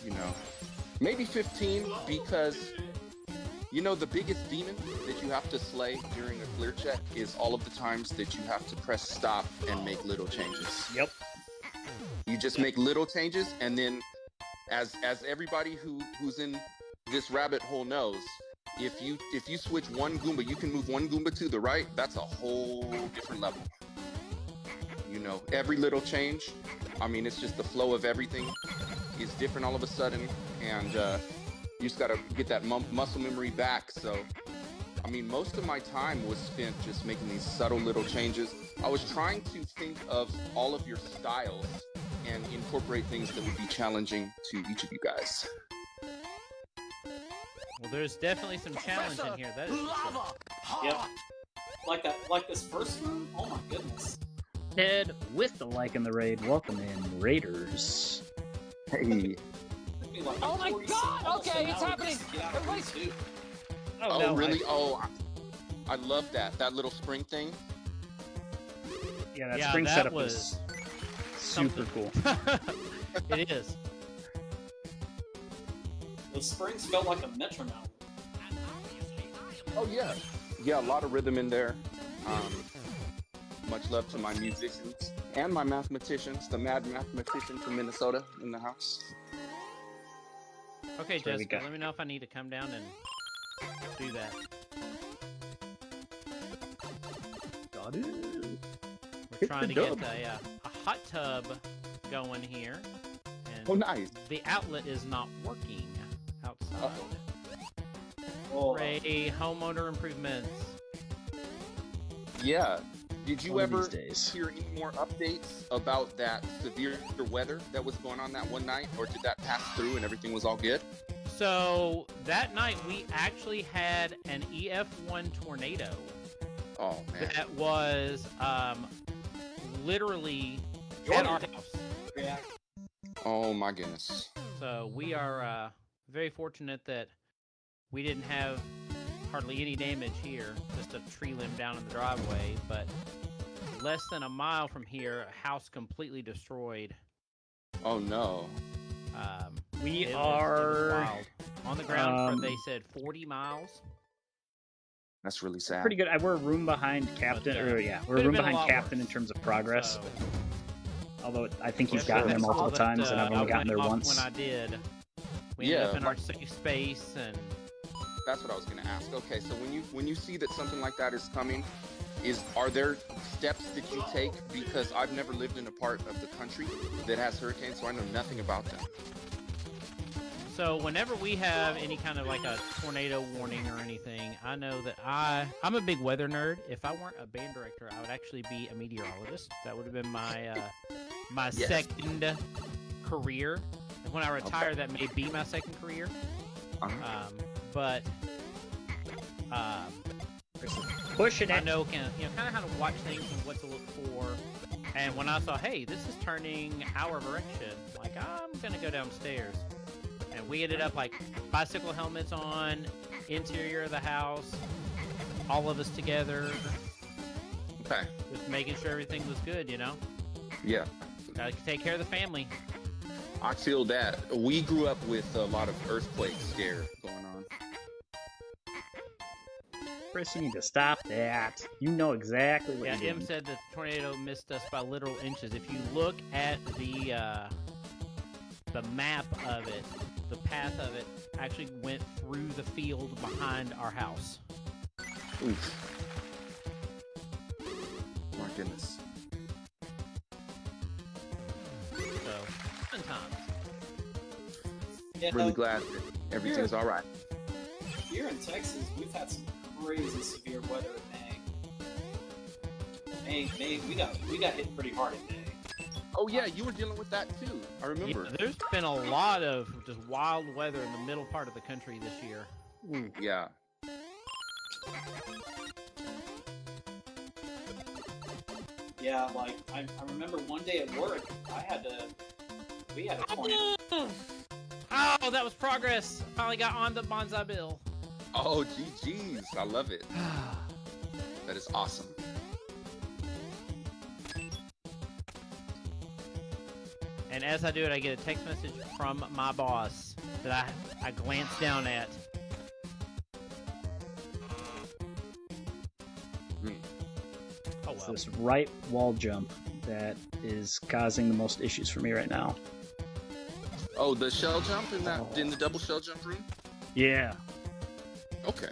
You know, maybe 15, because the biggest demon that you have to slay during a clear check is all of the times that you have to press stop and make little changes. Yep. You just make little changes, and then as everybody who's in this rabbit hole knows, if you switch one Goomba, you can move one Goomba to the right. That's a whole different level. Every little change, it's just the flow of everything is different all of a sudden, and you just gotta get that muscle memory back. So, most of my time was spent just making these subtle little changes. I was trying to think of all of your styles and incorporate things that would be challenging to each of you guys. Well, there's definitely some challenge in here. That is lava. Yep. Like this first room? Oh my goodness. Ted, with the like in the raid, welcome in, Raiders. Hey. Oh my god! Okay, it's happening! Everybody's... Oh, no, really? I love that little spring thing. Yeah, that spring setup was super cool. It is. The springs felt like a metronome. Oh yeah. Yeah, a lot of rhythm in there. Much love to my musicians and my mathematicians, the mad mathematician from Minnesota in the house. Okay, Jessica, let me know if I need to come down and do that. Got it. We're trying to get a hot tub going here. And oh, nice. The outlet is not working outside. Oh. Homeowner improvements. Yeah. Did you ever days. hear any more updates about that severe weather that was going on that one night, or did that pass through and everything was all good? So that night we actually had an EF1 tornado. Oh man. That was literally at our house. Yeah. Oh my goodness. So we are very fortunate that we didn't have hardly any damage here, just a tree limb down in the driveway, but less than a mile from here, a house completely destroyed. Oh no. We it are was wild. On the ground for, they said, 40 miles. That's really sad. Pretty good. We're a room behind Captain. We're a room behind Captain in terms of progress. So, although I think he's gotten there multiple times, and I've only gotten there once. When I did, we ended up in our safe space, and that's what I was going to ask. Okay, so when you see that something like that is coming, are there steps that you take? Because I've never lived in a part of the country that has hurricanes, so I know nothing about them. So whenever we have any kind of like a tornado warning or anything, I know that I'm a big weather nerd. If I weren't a band director, I would actually be a meteorologist. That would have been my second career. And when I retire, that may be my second career. But pushing it. I know kind of how to watch things and what to look for. And when I saw, hey, this is turning our direction, like, I'm gonna go downstairs. And we ended up, like, bicycle helmets on, interior of the house, all of us together. Okay. Just making sure everything was good, you know? Yeah. Gotta take care of the family. I feel that. We grew up with a lot of earthquake scare going on. Chris, you need to stop that. You know exactly what Yeah, you're M doing. said that the tornado missed us by literal inches. If you look at the map of it, the path of it actually went through the field behind our house. Oof. My goodness. So, fun times. Yeah, Really glad that everything's all right. Here in Texas, we've had some crazy severe weather in May. We got hit pretty hard in May. Oh yeah, you were dealing with that too. I remember. Yeah, there's been a lot of just wild weather in the middle part of the country this year. Yeah. Yeah, like I remember one day at work, we had a tornado. Oh, that was progress. Finally got on the bonsai bill. Oh, GG's. I love it. That is awesome. And as I do it, I get a text message from my boss that I glance down at. Oh It's well. this right wall jump that is causing the most issues for me right now. Oh, the shell jump in the double shell jump room? Yeah. Okay.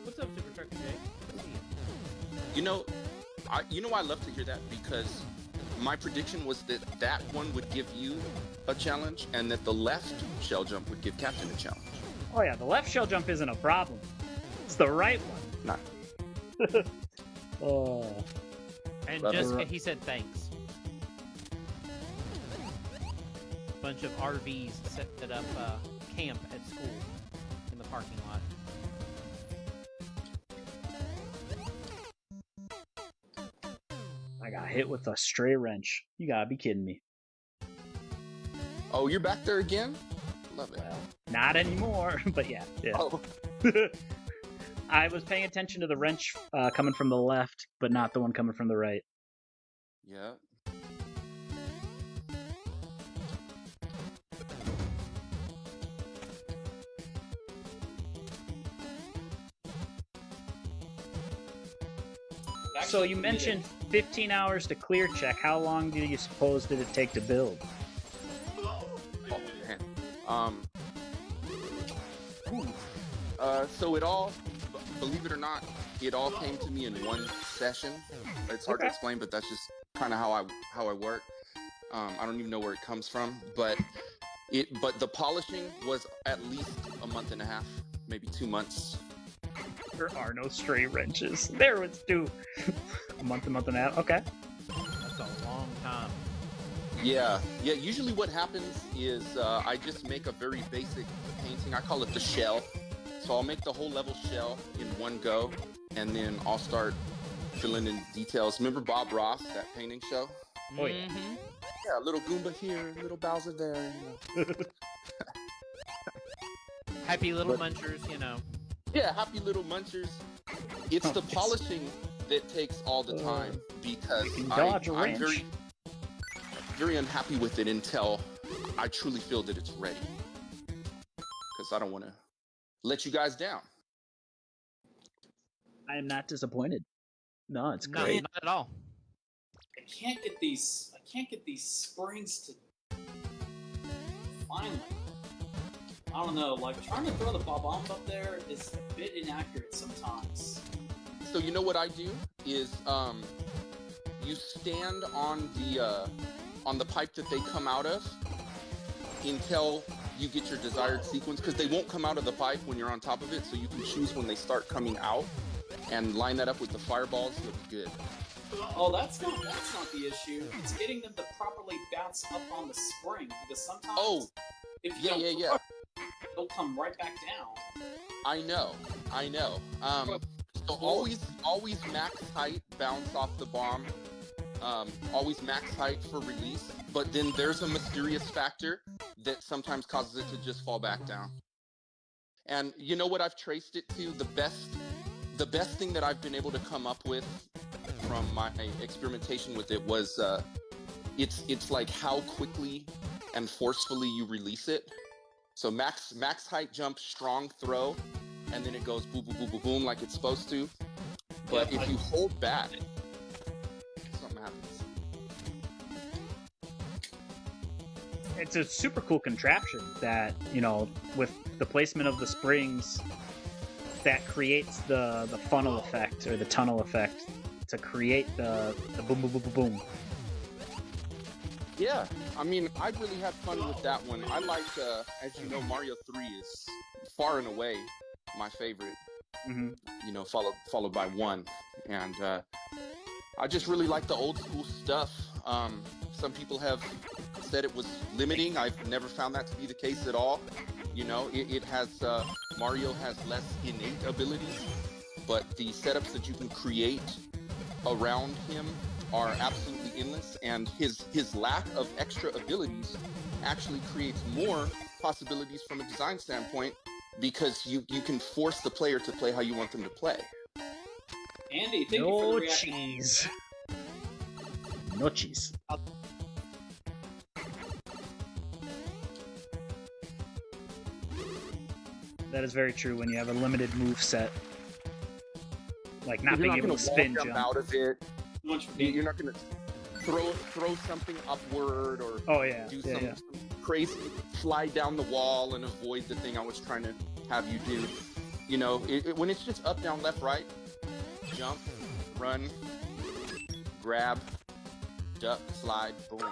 What's up, Super Trucker Jay? Good to see you. You know I love to hear that because my prediction was that that one would give you a challenge and that the left shell jump would give Captain a challenge. Oh yeah, the left shell jump isn't a problem. It's the right one. Not. Oh. And Love Jessica, it. he said thanks. Bunch of RVs set up camp at school in the parking lot. I got hit with a stray wrench. You gotta be kidding me. Oh, you're back there again? Love it. Well, not anymore, but yeah. Oh, I was paying attention to the wrench coming from the left, but not the one coming from the right. yeah. So you mentioned 15 hours to clear check. How long do you suppose did it take to build? Oh, man. So it all, believe it or not, it all came to me in one session. It's hard to Okay. explain, but that's just kind of how I work. I don't even know where it comes from, but the polishing was at least a month and a half, maybe 2 months. There are no stray wrenches. There was two. A month and a half. Okay. That's a long time. Yeah. Usually what happens is I just make a very basic painting. I call it the shell. So I'll make the whole level shell in one go, and then I'll start filling in details. Remember Bob Ross, that painting show? Oh, yeah. Mhm. Yeah, little Goomba here, little Bowser there. You know. Happy little But- munchers, you know. Yeah, happy little munchers. It's Oh, the yes. polishing that takes all the time because you can I'm dodge a wrench. very unhappy with it until I truly feel that it's ready. Because I don't want to let you guys down. I am not disappointed. No, it's No, great. not at all. I can't get these springs to finally. I don't know, like trying to throw the bob-ombs up there is a bit inaccurate sometimes. So you know what I do is you stand on the pipe that they come out of until you get your desired sequence, because they won't come out of the pipe when you're on top of it, so you can choose when they start coming out and line that up with the fireballs. You'll be good. Oh, that's not the issue. It's getting them to properly bounce up on the spring because sometimes if you don't yeah. they'll come right back down. I know. So always max height, bounce off the bomb, always max height for release, but then there's a mysterious factor that sometimes causes it to just fall back down. And you know what I've traced it to? The best thing that I've been able to come up with from my experimentation with it was it's like how quickly and forcefully you release it. So max height jump, strong throw, and then it goes boom, boom, boom, boom, boom like it's supposed to. But if you hold back, something happens. It's a super cool contraption that, you know, with the placement of the springs, that creates the funnel effect or the tunnel effect to create the boom, boom, boom, boom, boom. Yeah, I mean, I really had fun with that one. I like, as you know, Mario 3 is far and away my favorite. Mm-hmm. You know, followed by 1, and I just really like the old school stuff. Some people have said it was limiting. I've never found that to be the case at all. You know, it has Mario has less innate abilities, but the setups that you can create around him are absolutely endless, and his lack of extra abilities actually creates more possibilities from a design standpoint, because you can force the player to play how you want them to play. Andy, thank you for the reaction. Cheese. No cheese. That is very true when you have a limited move set. Like not being able to spin jump out of it. Much You're not going to throw something upward or do some crazy slide down the wall and avoid the thing I was trying to have you do. You know, when it's just up, down, left, right, jump, run, grab, duck, slide, boom.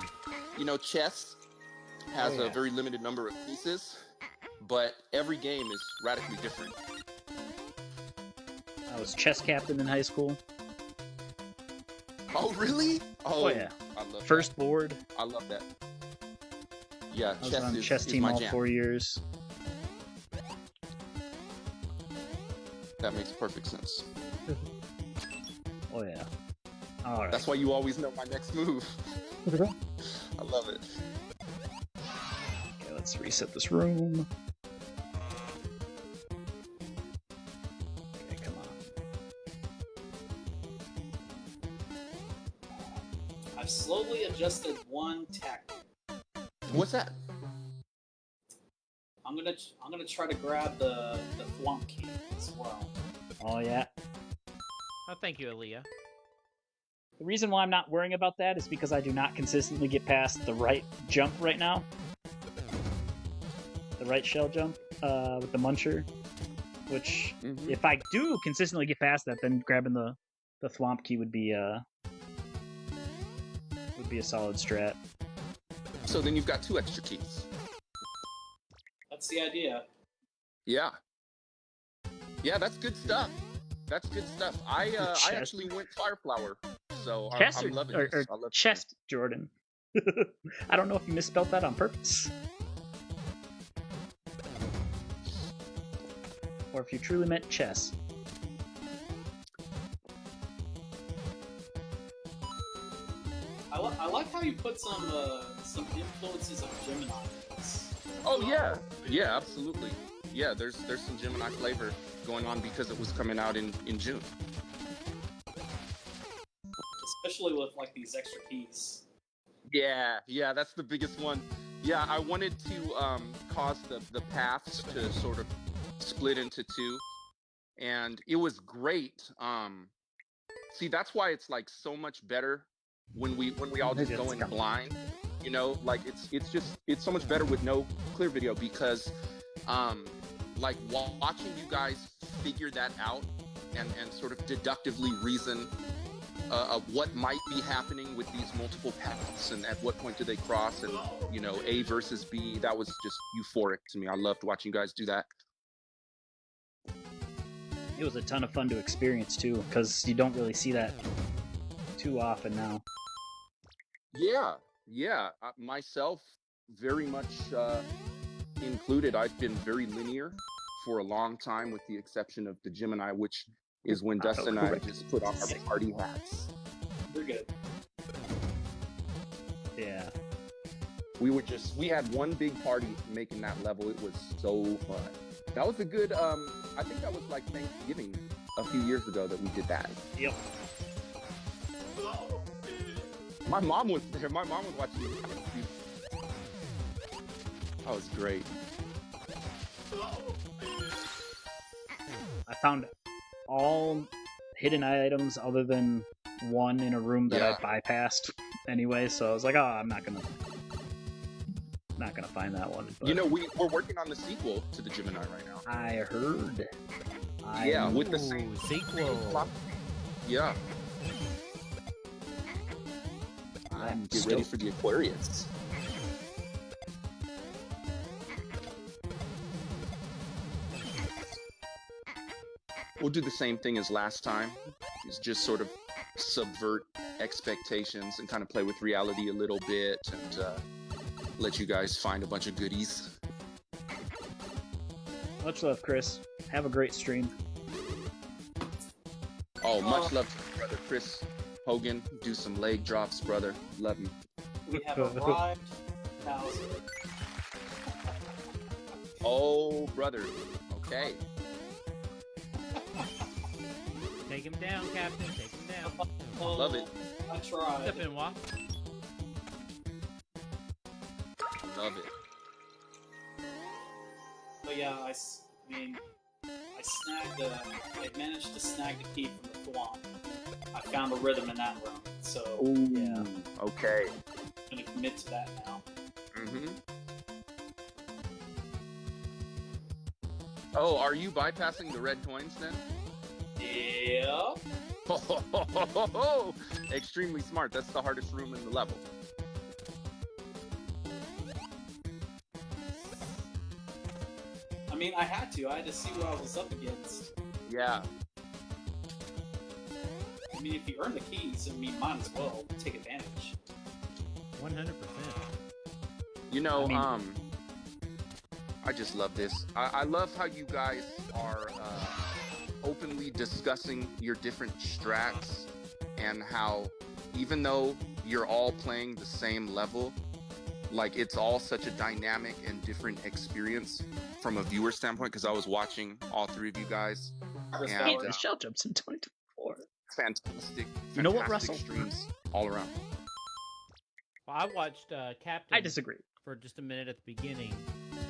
You know, chess has a very limited number of pieces, but every game is radically different. I was chess captain in high school. Oh, really? Oh yeah. I love First that. board. I love that. Yeah, I was on the chess team all 4 years. That makes perfect sense. Oh yeah. All right. That's why you always know my next move. I love it. Okay, let's reset this room. Okay, come on. I've slowly adjusted one tactic. What's that? I'm gonna try to grab the thwomp key as well. Oh yeah. Oh, thank you, Aaliyah. The reason why I'm not worrying about that is because I do not consistently get past the right jump right now. The right shell jump with the muncher. Which, if I do consistently get past that, then grabbing the thwomp key would be a solid strat. So then you've got 2 extra keys. That's the idea. Yeah. Yeah, that's good stuff. That's good stuff. I actually went Fireflower, so I'm loving this. I love chest, Jordan. I don't know if you misspelled that on purpose. Or if you truly meant chess. I like how you put some influences of Gemini in this. Oh yeah, absolutely. Yeah, there's some Gemini flavor going on because it was coming out in June. Especially with like these extra keys. Yeah, that's the biggest one. Yeah, I wanted to cause the paths to sort of split into 2, and it was great. See, that's why it's like so much better when we all just go in blind. You know, like it's so much better with no clear video, because like watching you guys figure that out and sort of deductively reason of what might be happening with these multiple paths and at what point do they cross, and you know, A versus B, that was just euphoric to me. I loved watching you guys do that. It was a ton of fun to experience too, because you don't really see that too often now. Yeah, myself very much included. I've been very linear for a long time, with the exception of the Gemini, which is when Dustin and I just put on our party hats. We're good. we had one big party making that level. It was so fun. That was a good, I think that was like Thanksgiving a few years ago that we did that. Yep. My mom was there. My mom was watching it. That was great. I found all hidden items other than one in a room that I bypassed anyway, so I was like, oh, I'm not gonna find that one. But You know, we're working on the sequel to the Gemini right now. I heard. Yeah, with the same sequel. Yeah. I'm Get ready for the Aquarius. We'll do the same thing as last time. Is just sort of subvert expectations and kind of play with reality a little bit and let you guys find a bunch of goodies. Much love, Chris. Have a great stream. Oh, much love to my brother Chris Hogan. Do some leg drops, brother. Love you. We have arrived. Thousand. Oh, brother. Okay. Take him down, Captain. Take him down. Love it. I tried. Step in, Wa. Love it. But yeah, I snagged. I managed to snag the key from the Thwomp. I found a rhythm in that room, so Yeah. Okay. I'm gonna commit to that now. Mm-hmm. Oh, are you bypassing the red coins then? Yeah. Extremely smart. That's the hardest room in the level. I mean, I had to. I had to see what I was up against. Yeah. I mean, if you earn the keys, I mean, might as well take advantage. 100%. You know, I mean- I just love this. I love how you guys are openly discussing your different strats and how even though you're all playing the same level, like it's all such a dynamic and different experience from a viewer standpoint, because I was watching all three of you guys. Respect. And, The shell jumps in 2024. fantastic, You know what, fantastic Russell? streams all around. Well, I watched Captain I disagree. for just a minute at the beginning,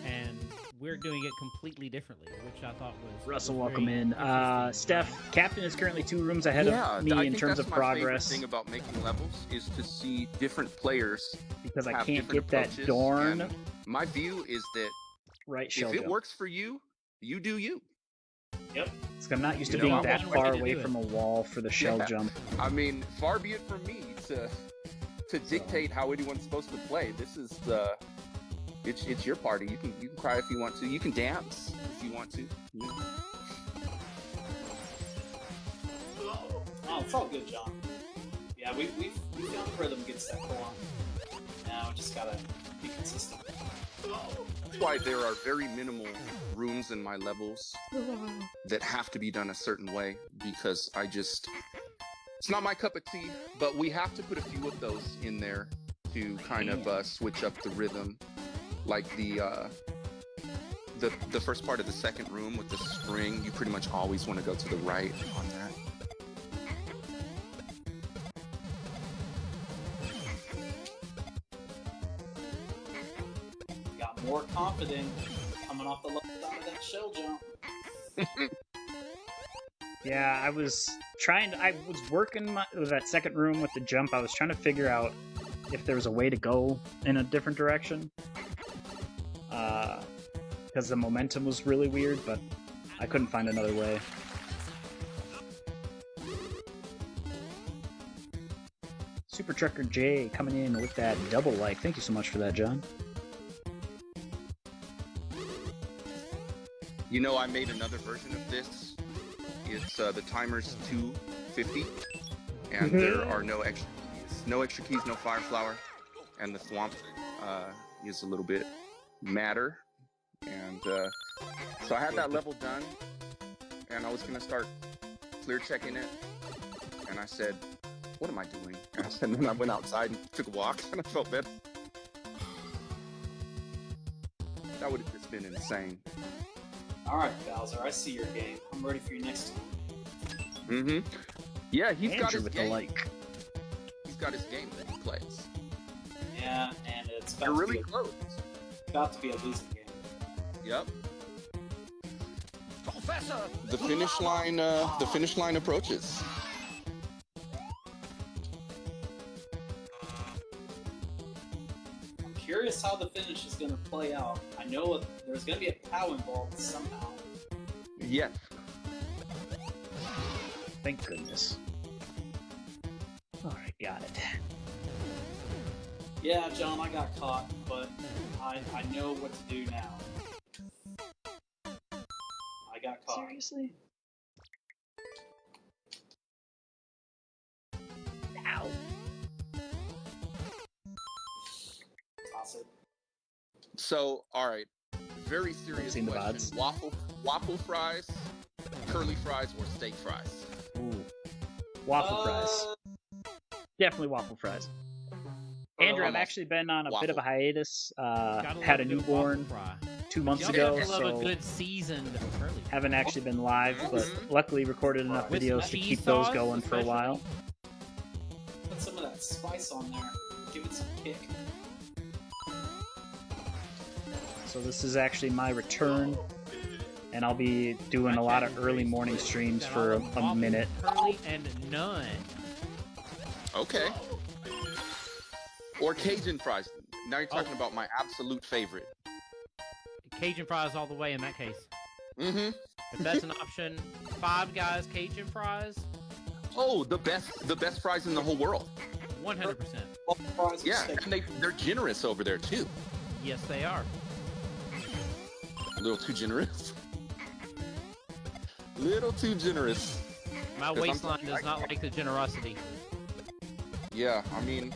and we're doing it completely differently, which I thought was Russell, was welcome very in. interesting. Steph, Captain is currently 2 rooms ahead of me I in think terms that's of my progress favorite thing about making levels is to see different players because I have can't different get that approaches, darn and my view is that right shell if it jump. works for you, you do you. Yep. Because I'm not used to You know, being I'm that waiting far for you to away do it. from a wall for the shell Yeah. jump. I mean, far be it from me to dictate how anyone's supposed to play. This is it's your party. You can cry if you want to. You can dance if you want to. Yeah. Oh, it's all good, John. Yeah, we found the rhythm against that Thwomp. Now, just gotta be consistent. That's why there are very minimal rooms in my levels that have to be done a certain way, because it's not my cup of tea, but we have to put a few of those in there to kind of switch up the rhythm. Like the first part of the second room with the spring, you pretty much always want to go to the right on that. Got more confident coming off the left side of that shell jump. Yeah, I was working with that second room with the jump. I was trying to figure out if there was a way to go in a different direction. Because the momentum was really weird, but I couldn't find another way. Super Trucker J coming in with that double like. Thank you so much for that, John. You know, I made another version of this. It's the timer's 250, and there are no extra keys. No extra keys, no fire flower, and the Thwomp is a little bit madder. And so I had that level done, and I was gonna start clear checking it, and I said, "What am I doing?" And then I went outside and took a walk, and I felt better. That would have just been insane. All right, Bowser, I see your game. I'm ready for your next one. Mm-hmm. Yeah, he's got Andrew his with game. the like. He's got his game that he plays. Yeah, and it's You're about, really close. about to be a losing game. Yep. Professor! The finish line. The finish line approaches. I'm curious how the finish is going to play out. I know there's going to be a POW involved somehow. Yes. Thank goodness. Alright, got it. Yeah, John, I got caught, but I know what to do now. I got caught. Seriously? Ow. Toss it. So, all right. Very serious Seen the question. Waffle fries, curly fries, or steak fries? Ooh. Waffle fries. Definitely waffle fries. Andrew, I've actually been on a bit of a hiatus. Gotta Had a love good newborn waffle fry. 2 months You ago, also love so a good seasoned curly fry. haven't actually been live, but luckily recorded enough With videos some to cheese keep those sauce, going for a especially. while. Put some of that spice on there. Give it some kick. So this is actually my return, and I'll be doing a lot of early morning streams Got for all the a waffle, minute. Curly and none. Okay. Or Cajun fries. Now you're talking about my absolute favorite. Cajun fries all the way in that case. Mm-hmm. If that's an option, Five Guys Cajun fries, Oh, the best fries in the whole world. 100%. Waffle fries with Yeah, steak. and they're generous over there too. Yes, they are. A little too generous. Little too generous. My 'Cause I'm waistline talking- does not like the generosity. Yeah, I mean,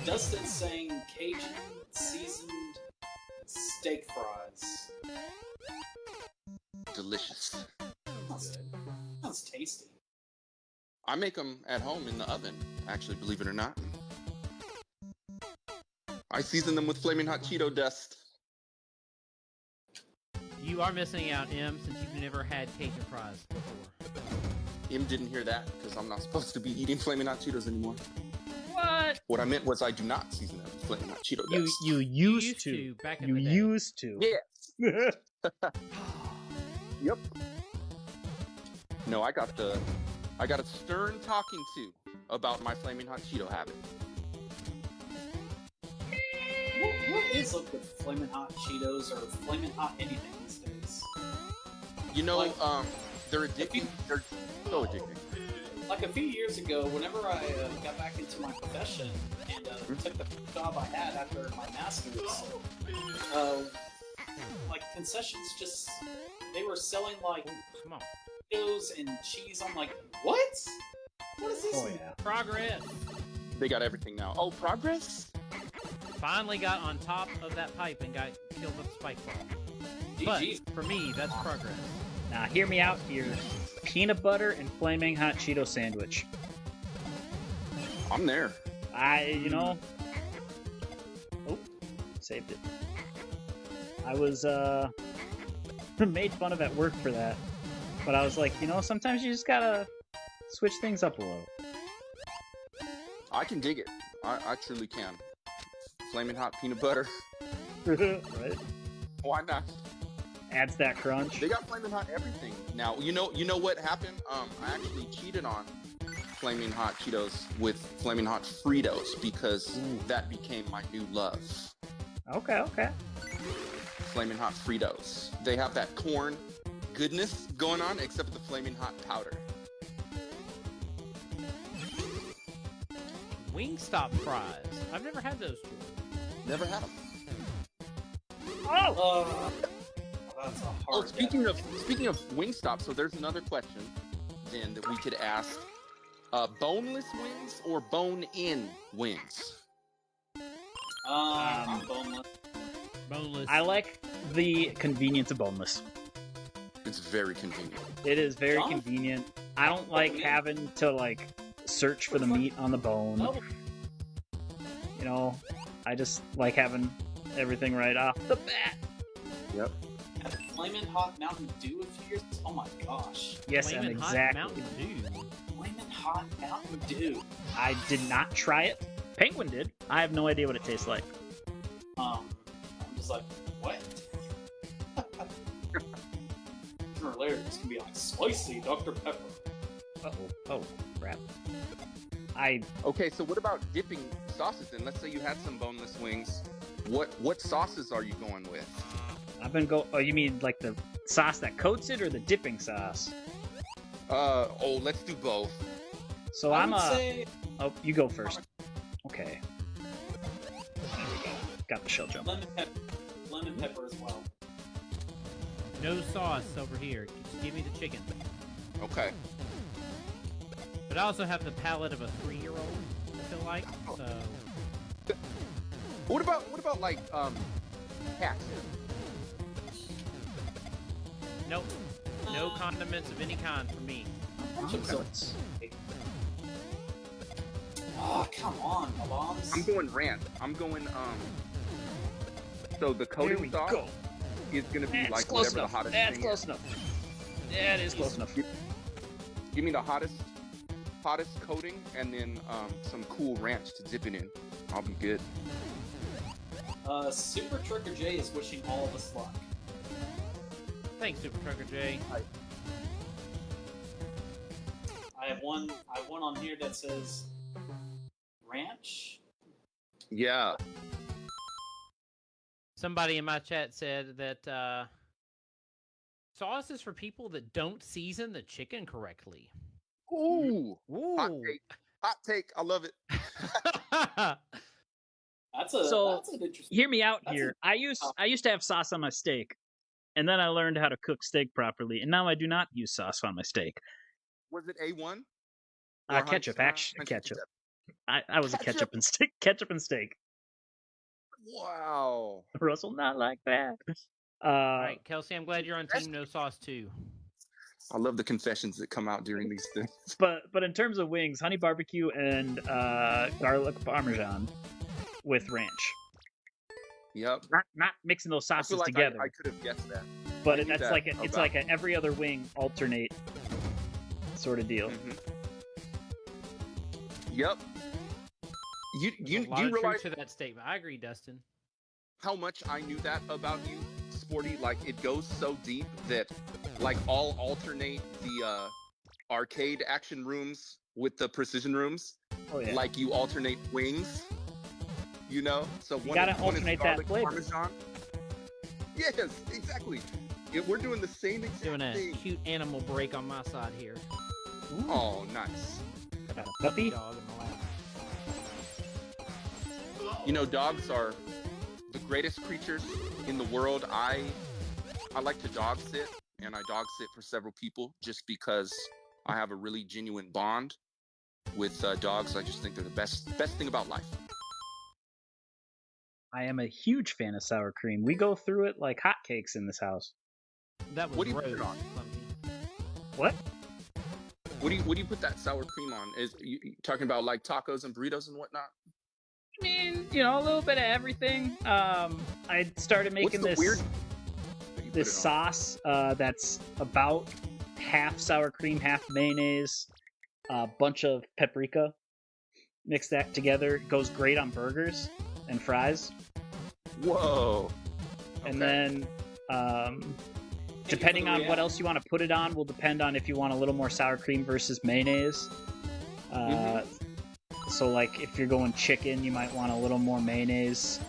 Dustin saying Cajun seasoned steak fries. delicious. Sounds tasty. I make them at home in the oven, actually, believe it or not. I season them with flaming hot Cheeto dust. You are missing out, M, since you've never had Cajun fries before. Im didn't hear that because I'm not supposed to be eating flaming hot Cheetos anymore. What? What I meant was I do not season them with flaming hot Cheeto dust. You used to. back in You the day. used to. Yes. Yep. No, I got a stern talking to about my flaming hot Cheeto habit. What is up with flaming hot Cheetos or flaming hot anything these days? You know, Like- they're addicting. They're so addicting. Like a few years ago, whenever I got back into my profession and took the job I had after my master's, like concessions they were selling like Come on. Cheetos and cheese. I'm like, what? What is this? Oh yeah. Progress. They got everything now. Oh, progress? Finally got on top of that pipe and got killed with a spike ball. But GG's. for me, that's progress. Now hear me out here. Peanut butter and flaming hot Cheeto sandwich. I'm there. Oh, saved it. I was made fun of at work for that, but I was like, sometimes you just gotta switch things up a little. I can dig it. I truly can. Flaming hot peanut butter. Right? Why not? Adds that crunch. They got flaming hot everything now. You know what happened? I actually cheated on flaming hot Cheetos with flaming hot Fritos because that became my new love. Okay. Flaming hot Fritos. They have that corn goodness going on, except for the flaming hot powder. Wingstop fries. I've never had those two. Never had them. Oh! That's a hard. Oh, speaking of Wingstop, so there's another question then that we could ask: boneless wings or bone-in wings? I'm boneless. Boneless. I like the convenience of boneless. It's very convenient. It is very John? convenient. I don't like having to search for the meat on the bone. Oh, I just like having everything right off the bat. Yep. Had Flamin' Hot Mountain Dew a few years. Oh my gosh. Yes, Flamin' and Hot exactly. Mountain Dew. Flamin' Hot Mountain Dew. I did not try it. Penguin did. I have no idea what it tastes like. I'm just like, what? Sooner or later, it's gonna be like spicy Dr. Pepper. Oh, crap. Okay, so what about dipping sauces then? Let's say you had some boneless wings. What sauces are you going with? I've been Oh, you mean like the sauce that coats it, or the dipping sauce? Let's do both. So I I'm would say Oh, you go first. Okay. There we go. Got the shell jump. lemon pepper as well. No sauce over here. Just give me the chicken. Okay. But I also have the palate of a 3-year-old, I feel like. So What about like cats? nope. No condiments of any kind for me. Chocolates. Oh, come on, bombs. I'm going ranch. I'm going So the Here we coating sauce go. is gonna be That's like close whatever enough. the hottest That's thing close is. enough. Yeah, it is close enough. Give me the hottest coating and then some cool ranch to dip it in. I'll be good. Super Trucker J is wishing all of us luck. Thanks, Super Trucker J. I have one on here that says ranch. Yeah. Somebody in my chat said that sauce is for people that don't season the chicken correctly. Ooh. Ooh. Hot take. Hot take. I love it. That's an interesting. Hear me out That's here. I used to have sauce on my steak, and then I learned how to cook steak properly, and now I do not use sauce on my steak. Was it A1? Ketchup, actually, ketchup. I was a ketchup and steak. Wow. Russell, not like that. All right, Kelsey, I'm glad you're on team no sauce too. I love the confessions that come out during these things. But in terms of wings, honey barbecue and garlic parmesan with ranch. Yep. Not mixing those I sauces feel like together. I could have guessed that. But I knew that's that like it's about- like a every other wing alternate sort of deal. Mhm. Yep. You There's a lot do you of realize truth to that statement. I agree, Dustin. how much I knew that about you, Sporty? Like it goes so deep that like I'll alternate the arcade action rooms with the precision rooms. Oh yeah. Like you alternate wings. You know? So You one gotta is- one is alternate that garlic flavor. Parmesan. Yes, exactly. We're doing the same exact Doing a thing. cute animal break on my side here. Oh, nice. Got a puppy. Dog in my lap. You know, dogs are the greatest creatures in the world. I like to dog sit, and I dog sit for several people just because I have a really genuine bond with dogs. I just think they're the best thing about life. I am a huge fan of sour cream. We go through it like hotcakes in this house. That was What do you put it Rose. on? Clumsy. What? What do you put that sour cream on? Is you talking about like tacos and burritos and whatnot? I mean, a little bit of everything. I started making What's the this weird that you put this it on? sauce that's about half sour cream, half mayonnaise, a bunch of paprika. Mix that together. It goes great on burgers and fries. Whoa. And Okay. then, depending on what else you want to put it on, will depend on if you want a little more sour cream versus mayonnaise. So, like, if you're going chicken, you might want a little more mayonnaise.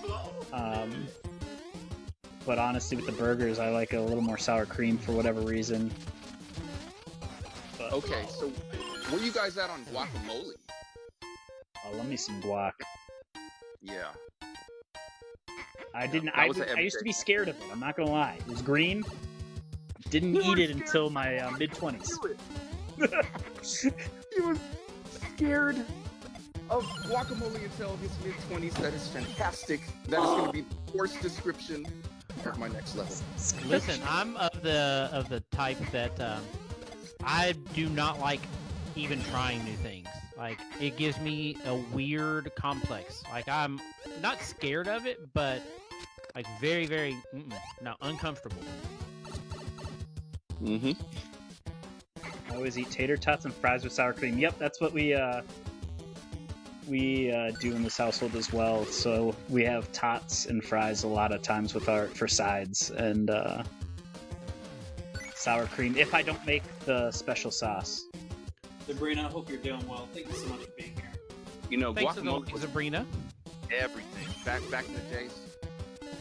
But honestly, with the burgers, I like a little more sour cream for whatever reason. But, Okay, so where you guys at on guacamole? oh, love me some guac. Yeah. I didn't. that I, was a I used to be everyday- scared of it. I'm not gonna lie. It was green. Didn't You eat were it scared until my mid-20s. He was scared of guacamole until his mid-20s. That is fantastic. That is going to be the worst description of my next level. Listen, I'm of the type that I do not like even trying new things. Like, it gives me a weird complex. Like, I'm not scared of it, but Like very, very, no, uncomfortable. Mm-hmm. I always eat tater tots and fries with sour cream. Yep, that's what we do in this household as well. So we have tots and fries a lot of times for sides, and sour cream if I don't make the special sauce. Sabrina, I hope you're doing well. Thank you so much for being here. You know, Thanks to guacamole was Sabrina. everything back in the days.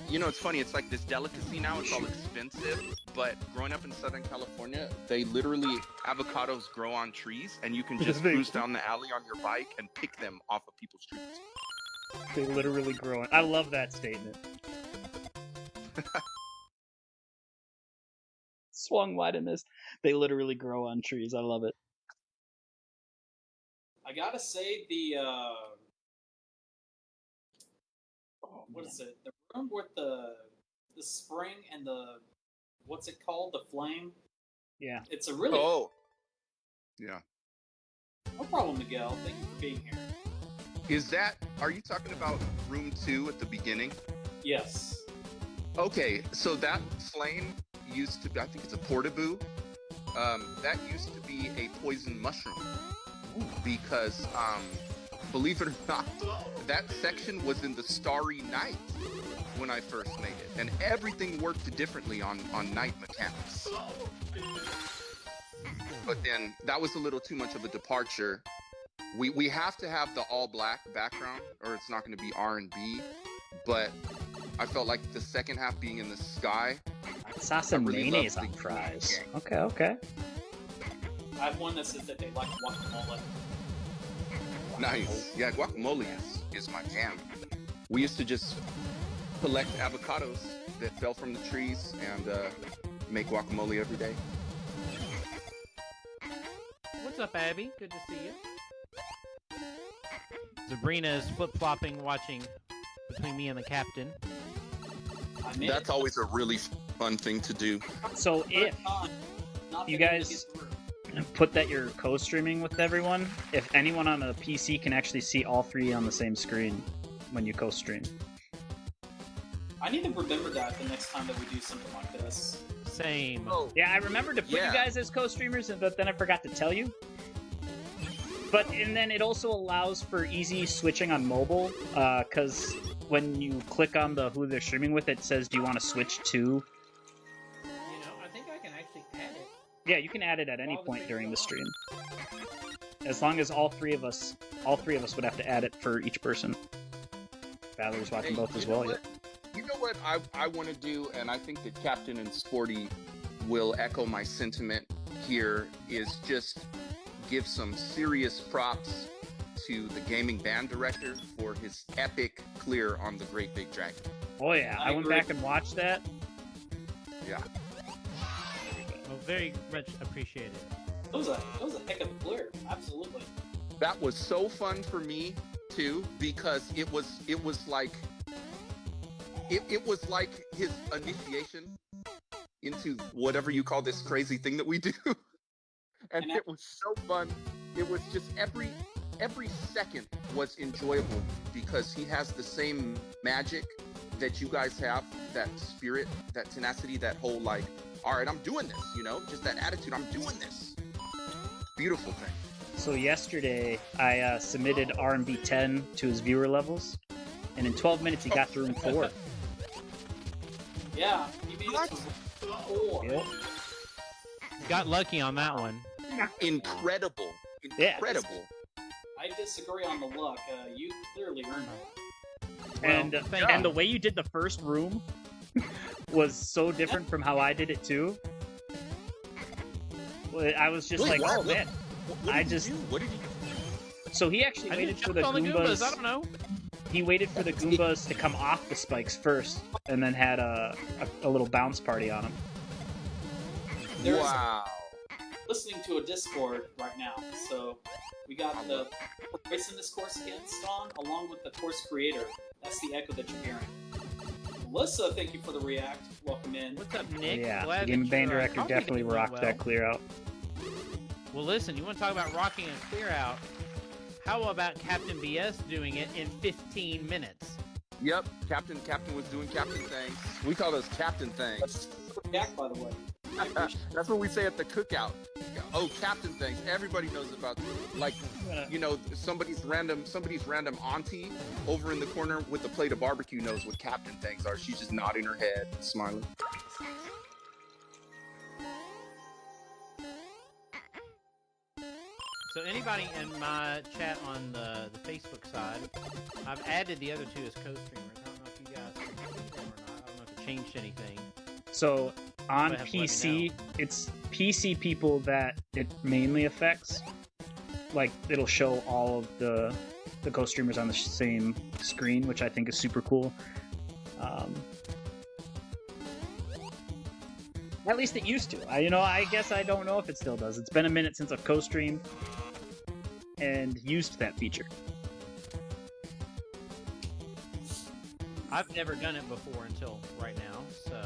You know, it's funny. It's like this delicacy now. It's all expensive. But growing up in Southern California, they literally avocados grow on trees, and you can just cruise down the alley on your bike and pick them off of people's trees. They literally grow. I love that statement. Swung wide in this. They literally grow on trees. I love it. I gotta say what is it? The room with the spring and what's it called? The flame? Yeah. It's a really... Oh. Yeah. No problem, Miguel. Thank you for being here. Are you talking about room 2 at the beginning? Yes. Okay, so that flame used to be, I think it's a portaboo. That used to be a poison mushroom. Because, believe it or not, that section was in the Starry Night when I first made it. And everything worked differently on night mechanics. But then that was a little too much of a departure. We have to have the all black background or it's not going to be R&B. But I felt like the second half being in the sky. Sauce and mayonnaise on fries. Okay. I have one that says that they like guacamole. Nice. Yeah, guacamole is my jam. We used to just collect avocados that fell from the trees and make guacamole every day. What's up, Abby? Good to see you. Sabrina is flip-flopping, watching between me and the captain. That's always a really fun thing to do. So if you guys put that you're co-streaming with everyone, if anyone on a PC can actually see all three on the same screen when you co-stream. I need to remember that the next time that we do something like this. Same. Oh, Yeah, I remembered to put you guys as co-streamers, but then I forgot to tell you. And then it also allows for easy switching on mobile, because when you click on who they're streaming with, it says, do you want to switch to? You know, I think I can actually add it. Yeah, you can add it at any point during the stream. As long as all three of us would have to add it for each person. Valerie's watching both as well. Yep. You know what I want to do, and I think that Captain and Sporty will echo my sentiment here, is just give some serious props to the gaming band director for his epic clear on the Great Big Dragon. Oh yeah, I went back and watched that. Yeah. Well, very much appreciated. That was a heck of a clear. Absolutely. That was so fun for me too, because it was like his initiation into whatever you call this crazy thing that we do. And it was so fun. It was just every second was enjoyable because he has the same magic that you guys have, that spirit, that tenacity, that whole like, all right, I'm doing this, you know, just that attitude, I'm doing this. Beautiful thing. So yesterday, I submitted R&B 10 to his viewer levels, and in 12 minutes he got to room 4. Yeah, he made it to room 4. Yep. Got lucky on that one. Incredible. Yeah. Incredible. I disagree on the luck. You clearly earned it. And the way you did the first room was so different from how I did it too. I was just like, oh man. What did he do? So he actually waited for the Goombas. I don't know. He waited for the Goombas to come off the spikes first, and then had a little bounce party on them. Wow. Listening to a Discord right now, so we got the person this course against on, along with the course creator. That's the echo that you're hearing. Melissa, thank you for the react. Welcome in. What's up, Nick? Yeah, Glad the game that band you're, director probably definitely doing rocked well. that clear out. Well, listen, you want to talk about rocking a clear out? How about Captain B.S. doing it in 15 minutes? Yep, Captain was doing Captain things. We call those Captain things. Jack, by the way. That's what we say at the cookout. Oh, Captain things. Everybody knows about, like, you know, somebody's random auntie over in the corner with a plate of barbecue knows what Captain things are. She's just nodding her head, smiling. So anybody in my chat on the Facebook side, I've added the other two as co-streamers. I don't know if you guys can see them or not. I don't know if it changed anything. So on But have to let me PC, know. it's PC people that it mainly affects. Like, it'll show all of the co-streamers on the same screen, which I think is super cool. At least it used to. I guess I don't know if it still does. It's been a minute since I've co-streamed and used that feature. I've never done it before until right now, so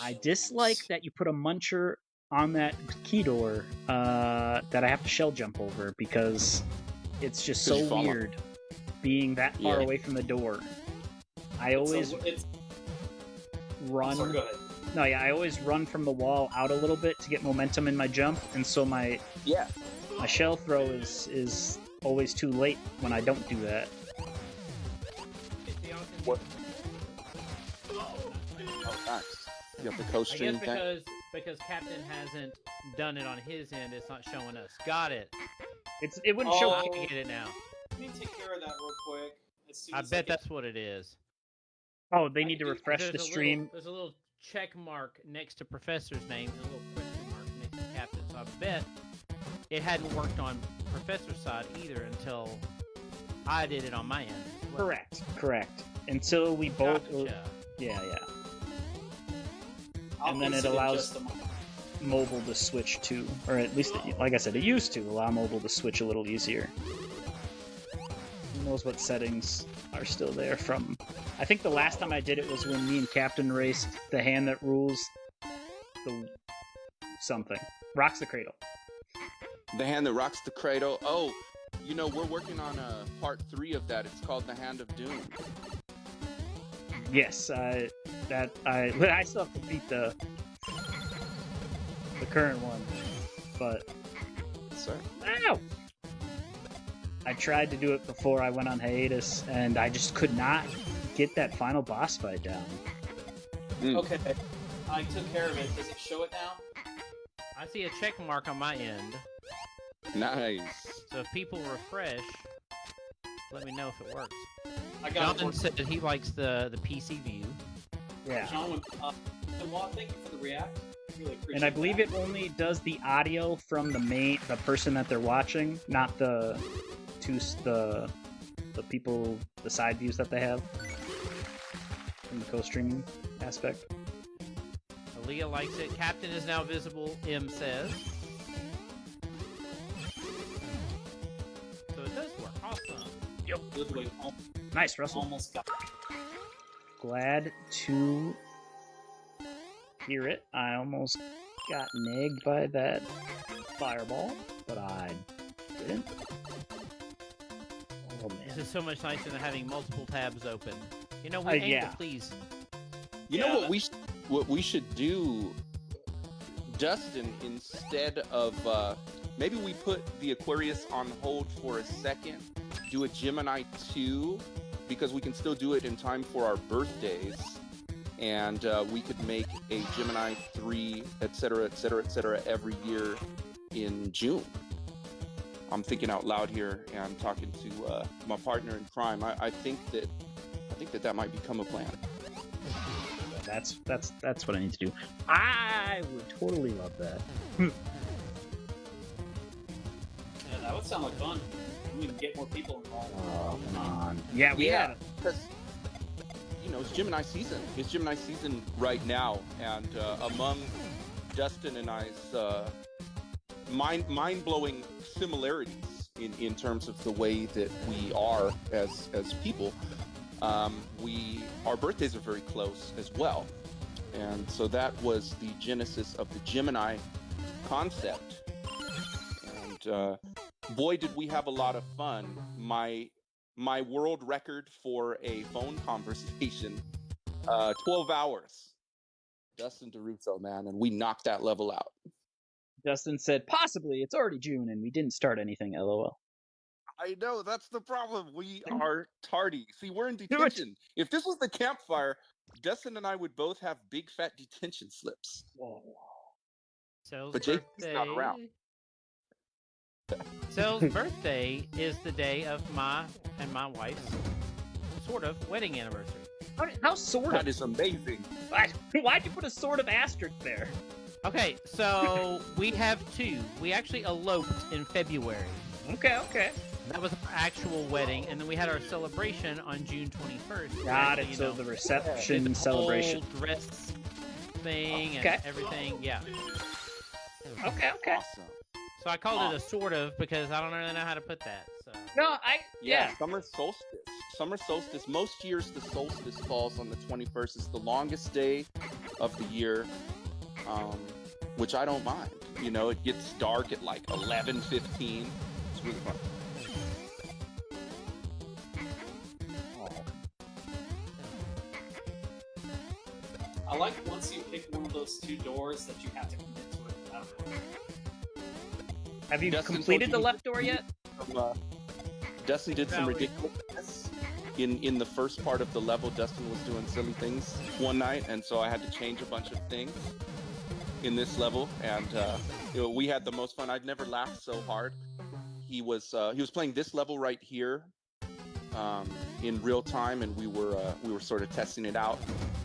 I dislike that you put a muncher on that key door that I have to shell jump over, because it's just so you fall weird being that far Yeah. away from the door. I always run. Sorry, go ahead. No, yeah, I always run from the wall out a little bit to get momentum in my jump, and so my shell throw is always too late when I don't do that. What? Oh, nice. You got the I co-stream guess thing. because Captain hasn't done it on his end, it's not showing us. Got it. It wouldn't show. I can get it now. Let me take care of that real quick. As soon I as bet get- that's what it is. Oh, they need to refresh There's the a stream. there's a little check mark next to Professor's name and a little question mark next to Captain. So I bet it hadn't worked on Professor's side either until I did it on my end. as well. Correct. Until we both. Gotcha. Yeah. I'll and then fix it in allows just a moment. mobile to switch to, or at least, like I said, it used to allow mobile to switch a little easier. Who knows what settings are still there from... I think the last time I did it was when me and Captain raced the hand that rules the... something. Rocks the cradle. The hand that rocks the cradle. Oh, you know, we're working on part 3 of that. It's called The Hand of Doom. Yes, I still have to beat the current one, but... Sir. Ow! I tried to do it before I went on hiatus, and I just could not get that final boss fight down. Okay, I took care of it. Does it show it now? I see a check mark on my end. Nice. So if people refresh, let me know if it works. I got it. Jonathan said that he likes the PC view. Yeah. John, thank you for the react. Really appreciate And I believe that. it only does the audio from the person that they're watching, not the people, the side views that they have from the co-streaming aspect. Aaliyah likes it. Captain is now visible, M says. So it does work. Awesome. Literally Nice, Russell. almost got Glad to hear it. I almost got nagged by that fireball, but I didn't. Oh man. This is so much nicer than having multiple tabs open. You know, we aim yeah. to please. You know what we should do, Dustin, instead of maybe we put the Aquarius on hold for a second, do a Gemini 2, because we can still do it in time for our birthdays, and we could make a Gemini 3, etc., every year in June. I'm thinking out loud here, and I'm talking to my partner in crime. I think that might become a plan. That's what I need to do. I would totally love that. Yeah, that would sound like fun. We can get more people involved. Oh, come on. Yeah, we had it. Because you know, it's Gemini season. It's Gemini season right now, and among Dustin and I's mind-blowing similarities in terms of the way that we are as people, our birthdays are very close as well, and so that was the genesis of the Gemini concept. And boy, did we have a lot of fun. My world record for a phone conversation, 12 hours. Dustin DeRusso, man, and we knocked that level out. Justin said, possibly, it's already June and we didn't start anything, LOL. I know, that's the problem. We are tardy. See, we're in Do it. detention. If this was the campfire, Dustin and I would both have big fat detention slips. Sel's But Jake's not birthday. around. Sel's birthday is the day of my and my wife's sort of wedding anniversary. How sort That of? is amazing. Why'd you put a sort of asterisk there? Okay, so we have two. We actually eloped in February. Okay. That was our actual wedding, and then we had our celebration on June 21st. Got Actually, it. So the reception did the celebration. whole dress thing Okay. and everything. Yeah. Okay. Awesome. So I called it a sort of because I don't really know how to put that. So No, Yeah, summer solstice. Summer solstice. Most years the solstice falls on the 21st. It's the longest day of the year, which I don't mind. You know, it gets dark at like 11:15. It's really fun. I like once you pick one of those two doors that you have to commit to it. Have you Dustin completed told the you- left door yet? Dustin did some Valley. ridiculousness in the first part of the level. Dustin was doing silly things one night, and so I had to change a bunch of things in this level. And we had the most fun. I'd never laughed so hard. He was playing this level right here in real time, and we were sort of testing it out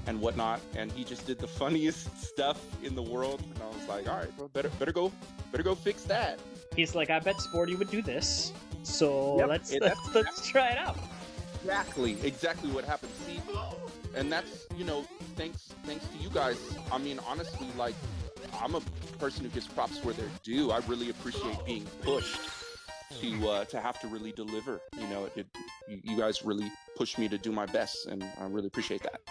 and whatnot. And he just did the funniest stuff in the world, and I was like, all right, bro, better go fix that. He's like, I bet Sporty would do this. So Yep, let's try it out. Exactly what happened. See, and that's, thanks to you guys. I mean, honestly, like, I'm a person who gives props where they're due. I really appreciate being pushed to have to really deliver. You guys really pushed me to do my best, and I really appreciate that.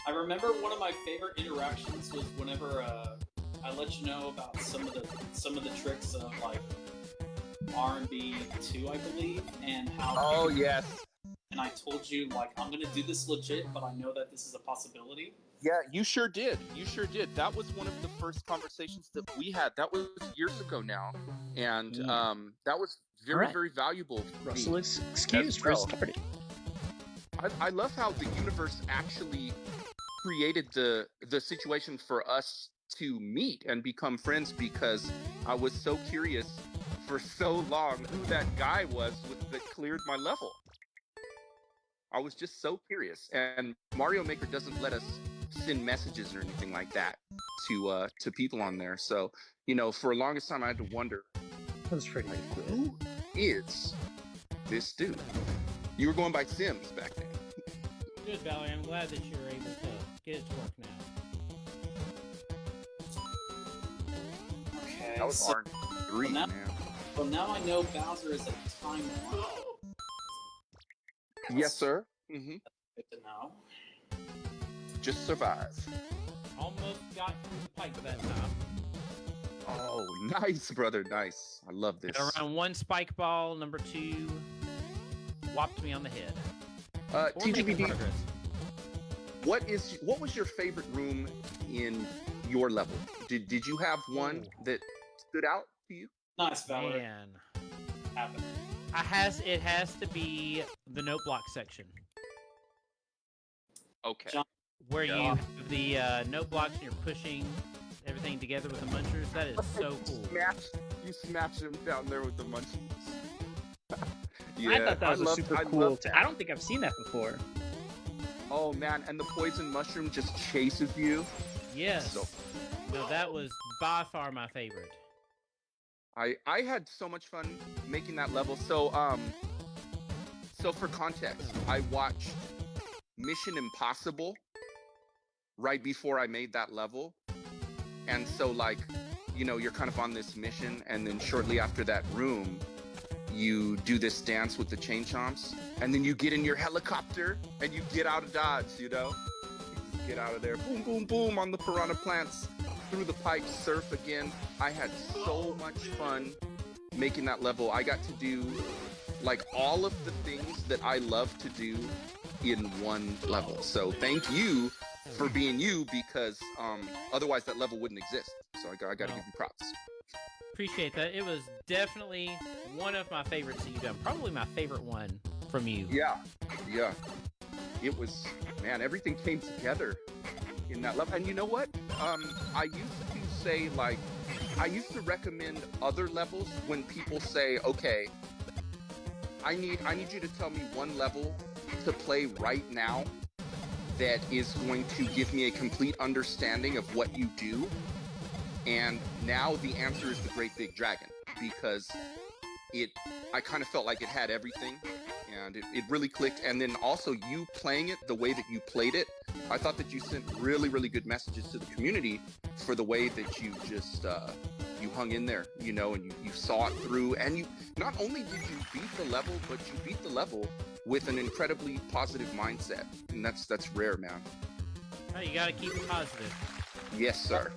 I remember one of my favorite interactions was whenever I let you know about some of the tricks of like R&B 2, I believe, and how. Oh yes. And I told you like I'm gonna do this legit, but I know that this is a possibility. Yeah, you sure did. That was one of the first conversations that we had. That was years ago now, and that was very, Alright. very valuable. For Russell me. is excused for well. starting. I love how the universe actually created the situation for us to meet and become friends, because I was so curious for so long who that guy was that cleared my level. I was just so curious, and Mario Maker doesn't let us send messages or anything like that to people on there. So, for the longest time I had to wonder, That was pretty cool. who is this dude? You were going by Sims back then. good, Valerie. I'm glad that you're able to get it to work now. Okay. That was so, R3, well, now- man. well, now I know Bowser is a time warp. Yes, sir. Mm-hmm. Good to know. Just survive. Almost got through the pipe that time. Oh, nice, brother. Nice. I love this. Got around one spike ball. Number 2 whopped me on the head. We're making TGBD, progress. what was your favorite room in your level? Did you have one that stood out to you? Nice, Valerie. Man, Happened. it has to be the note block section Okay. John- where you Yeah. have the note blocks and you're pushing everything together with the munchers. That is so cool. You smash him down there with the munchies. I thought that was love- super I cool. love- I don't think I've seen that before. Oh man, and the poison mushroom just chases you. Yes. So- No, that was by far my favorite. I had so much fun making that level. So for context, I watched Mission Impossible right before I made that level. And so you're kind of on this mission, and then shortly after that room, you do this dance with the chain chomps, and then you get in your helicopter and you get out of Dodge, You just get out of there, boom, boom, boom, on the piranha plants, through the pipes, surf again. I had so much fun making that level, I got to do like all of the things that I love to do in one level. So thank you for being you, because otherwise that level wouldn't exist. So I got to give you props. Appreciate that. It was definitely one of my favorites that you've done. Probably my favorite one from you. Yeah. It was, man, everything came together in that level. And you know what? I used to say, like, I used to recommend other levels when people say, okay, I need you to tell me one level to play right now that is going to give me a complete understanding of what you do. And now the answer is the Great Big Dragon, because I kind of felt like it had everything, and it really clicked. And then also you playing it the way that you played it, I thought that you sent really, really good messages to the community for the way that you just, you hung in there, you know, and you saw it through. And you, not only did you beat the level, but you beat the level with an incredibly positive mindset. And that's rare, man. Oh, you gotta keep it positive. Yes, sir.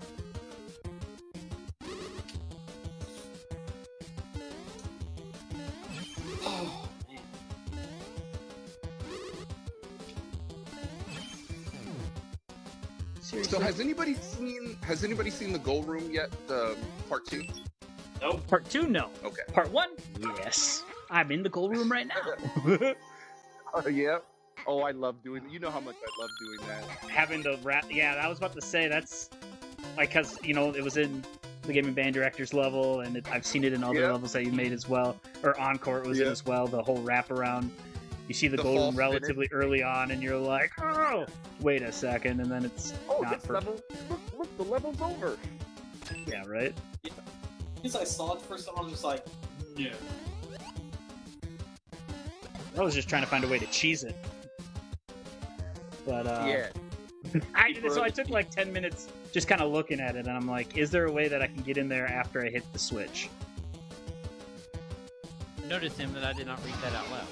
Oh, man. Seriously. So has anybody seen the Goal Room yet? The part 2? Nope. Part 2, no. Okay. Part 1, yes. I'm in the gold room right now. Oh yeah. Oh, I love doing. You know how much I love doing that. Having the rap. Yeah, I was about to say that's like, because you know it was in the Gaming Band Director's level, and I've seen it in other levels that you made as well, or Encore it was in as well. The whole wraparound. You see the gold room relatively early on, and you're like, oh, wait a second, and then it's not this level. Look, the level's over. Yeah, right. Yeah. As I saw it the first time, I was just like, no. I was just trying to find a way to cheese it. But, Yeah. So I took like 10 minutes just kind of looking at it, and I'm like, is there a way that I can get in there after I hit the switch? Notice him that I did not read that out loud.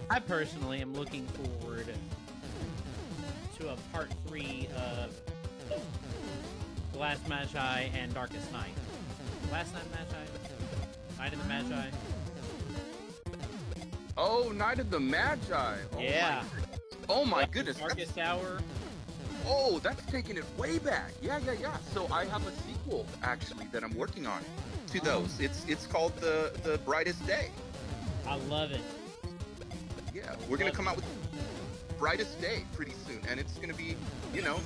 I personally am looking forward to a part 3 of The Last Magi and Darkest Night. Last Night Magi? Night of the Magi? Oh, Night of the Magi. Oh Yeah. Oh my goodness. Darkest Hour. Oh, that's taking it way back. Yeah. So I have a sequel actually that I'm working on to those. It's called the Brightest Day. I love it. Yeah, we're gonna come out with Brightest Day pretty soon, and it's gonna be, you know,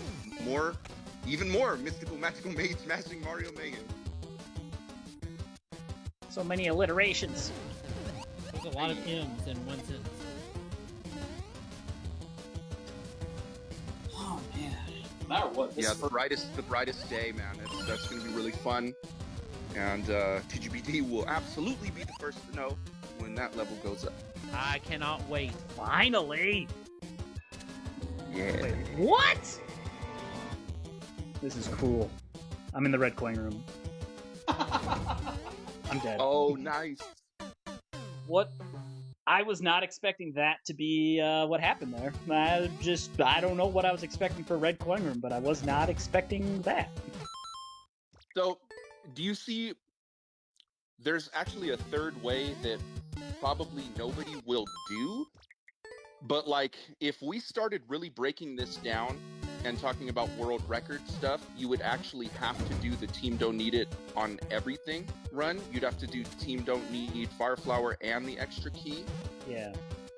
even more mystical, magical mage smashing Mario Mayhem. So many alliterations. There's a lot of M's in one sentence. Oh man. No matter what. Yeah, the brightest day, man. That's gonna be really fun, and TGBD will absolutely be the first to know when that level goes up. I cannot wait. Finally! Yeah. Wait, what? This is cool. I'm in the red coin room. I'm dead. Oh, nice. What? I was not expecting that to be what happened there. I don't know what I was expecting for red coin room, but I was not expecting that. So, do you see? There's actually a third way that probably nobody will do, but like if we started really breaking this down and talking about world record stuff, you would actually have to do the Team Don't Need It on everything run. You'd have to do Team Don't Need Fireflower and the extra key. Yeah.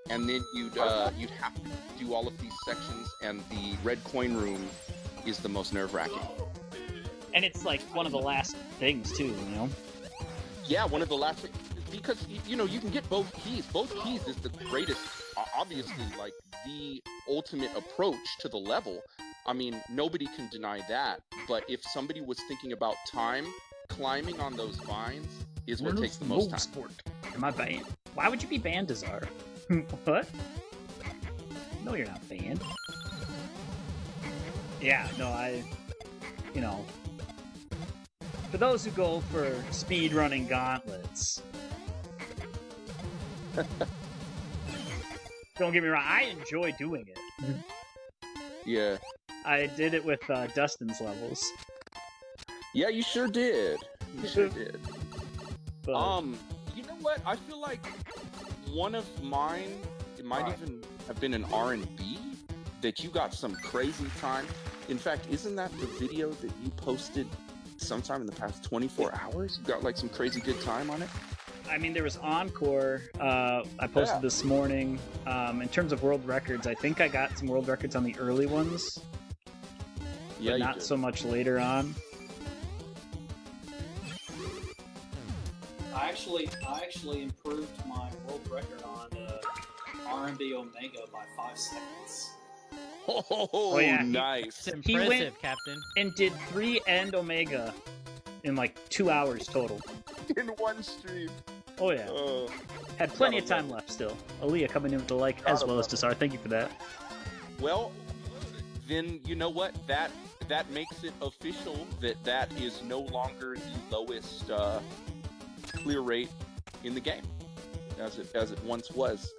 And then you'd have to do all of these sections, and the red coin room is the most nerve-wracking. And it's like one of the last things too, you know? Yeah, one of the last, because you know you can get both keys. Both keys is the greatest, obviously, like the ultimate approach to the level. I mean, nobody can deny that. But if somebody was thinking about time, climbing on those vines is what takes the most time. Sport. Am I banned? Why would you be banned, Desire? What? No, you're not banned. Yeah, no, you know. For those who go for speedrunning gauntlets, don't get me wrong, I enjoy doing it. Yeah. I did it with Dustin's levels. Yeah, you sure did. You sure did. But, You know what? I feel like one of mine, it might even have been an R&B that you got some crazy time. In fact, isn't that the video that you posted sometime in the past 24 hours? You got like some crazy good time on it? I mean, there was Encore. I posted this morning. In terms of world records, I think I got some world records on the early ones. Yeah, but not so much later on. I actually improved my world record on R&B Omega by 5 seconds. Oh, yeah, nice. It's He impressive, went- Captain. And did 3 end Omega in like 2 hours total. In one stream. Oh yeah. Had plenty of time left still. Aaliyah coming in with the like as well as Desar. Thank you for that. Well, then you know what? That makes it official that is no longer the lowest clear rate in the game, as it once was.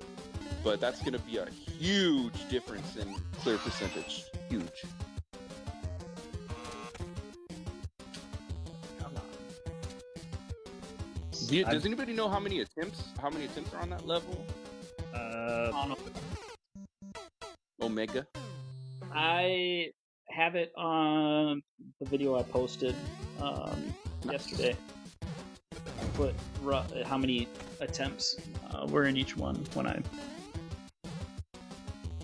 But that's going to be a huge difference in clear percentage. Huge. Does anybody know how many attempts are on that level? Omega. I have it on the video I posted yesterday. I put how many attempts were in each one when I.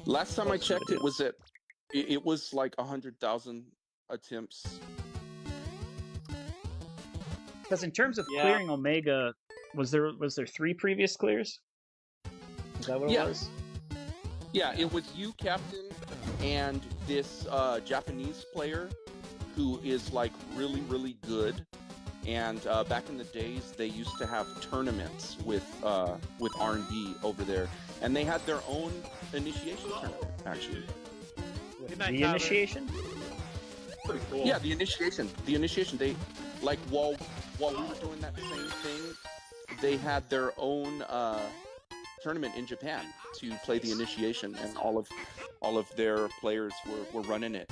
Last time I checked, it was like 100,000 attempts. Because in terms of clearing Omega, was there 3 previous clears? Is that what it was? Yeah, it was you, Captain, and this Japanese player who is like really, really good. And back in the days, they used to have tournaments with R&B over there, and they had their own initiation tournament actually. The initiation? Pretty cool. Yeah, the initiation. They like while we were doing that same thing, they had their own tournament in Japan to play the initiation, and all of their players were running it.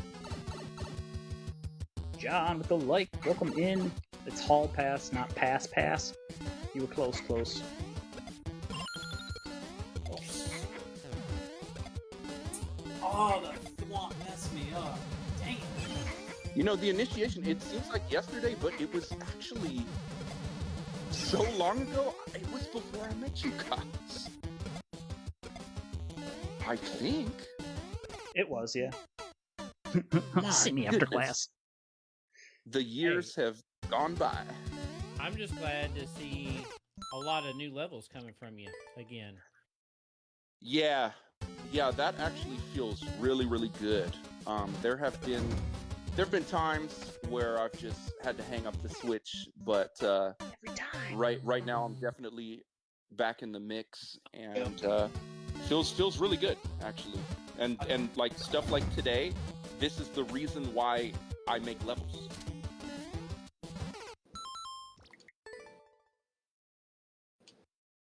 John with the like, welcome in. It's hall pass, not pass. You were close. Oh, the thwomp messed me up. Dang it. You know, the initiation, it seems like yesterday, but it was actually so long ago. It was before I met you guys. I think. It was, yeah. See me after class. The years have gone by. I'm just glad to see a lot of new levels coming from you again. Yeah, that actually feels really, really good. There have been times where I've just had to hang up the switch, but Every time. right now I'm definitely back in the mix, and feels really good actually. And like stuff like today, this is the reason why I make levels.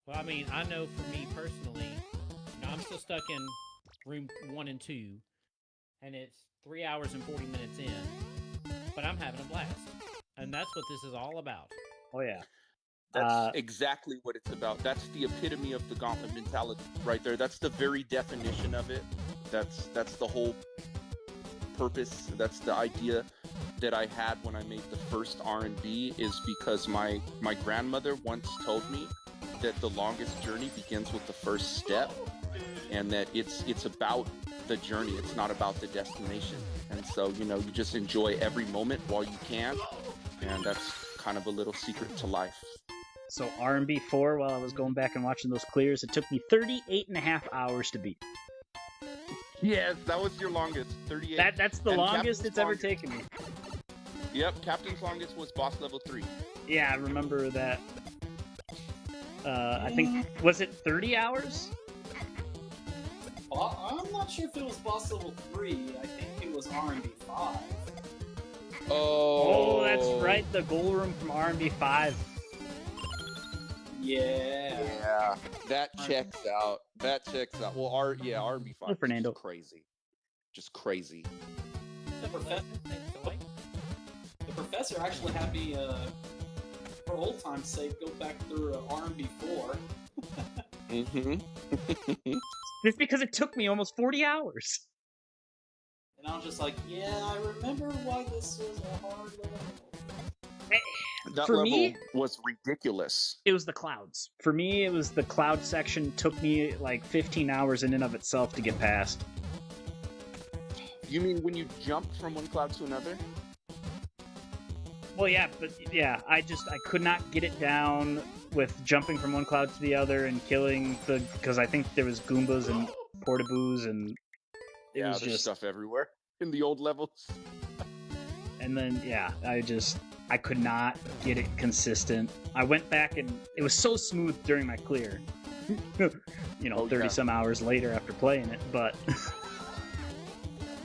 Well, I mean, I know for me personally, I'm still stuck in room 1 and 2, and it's 3 hours and 40 minutes in, but I'm having a blast, and that's what this is all about. Oh yeah. That's exactly what it's about. That's the epitome of the gauntlet mentality right there. That's the very definition of it. That's the whole purpose. That's the idea that I had when I made the first R&B, is because my grandmother once told me that the longest journey begins with the first step, and that it's about the journey. It's not about the destination. And so, you just enjoy every moment while you can, and that's kind of a little secret to life. So R&B 4, while I was going back and watching those clears, it took me 38.5 hours to beat. Yes, that was your longest, 38. That's the longest it's ever taken me. Yep, Captain's longest was boss level 3. Yeah, I remember that. I think, was it 30 hours? I'm not sure if it was boss level 3. I think it was R&B 5. Oh, that's right, the goal room from R&B 5. Yeah. That checks out. Well, R&B 5 Fernando. is crazy. just crazy. The professor actually had me, for old time's sake, go back through R&B 4. It's because it took me almost 40 hours. And I was just like, yeah, I remember why this was a hard level. That For level me, was ridiculous. it was the clouds. For me, it was the cloud section. Took me like 15 hours in and of itself to get past. You mean when you jump from one cloud to another? Well, yeah, but yeah, I could not get it down with jumping from one cloud to the other and killing because I think there was Goombas and Portaboos and it was there's just stuff everywhere in the old levels. And then, yeah, I could not get it consistent. I went back and it was so smooth during my clear. 30 some hours later after playing it, but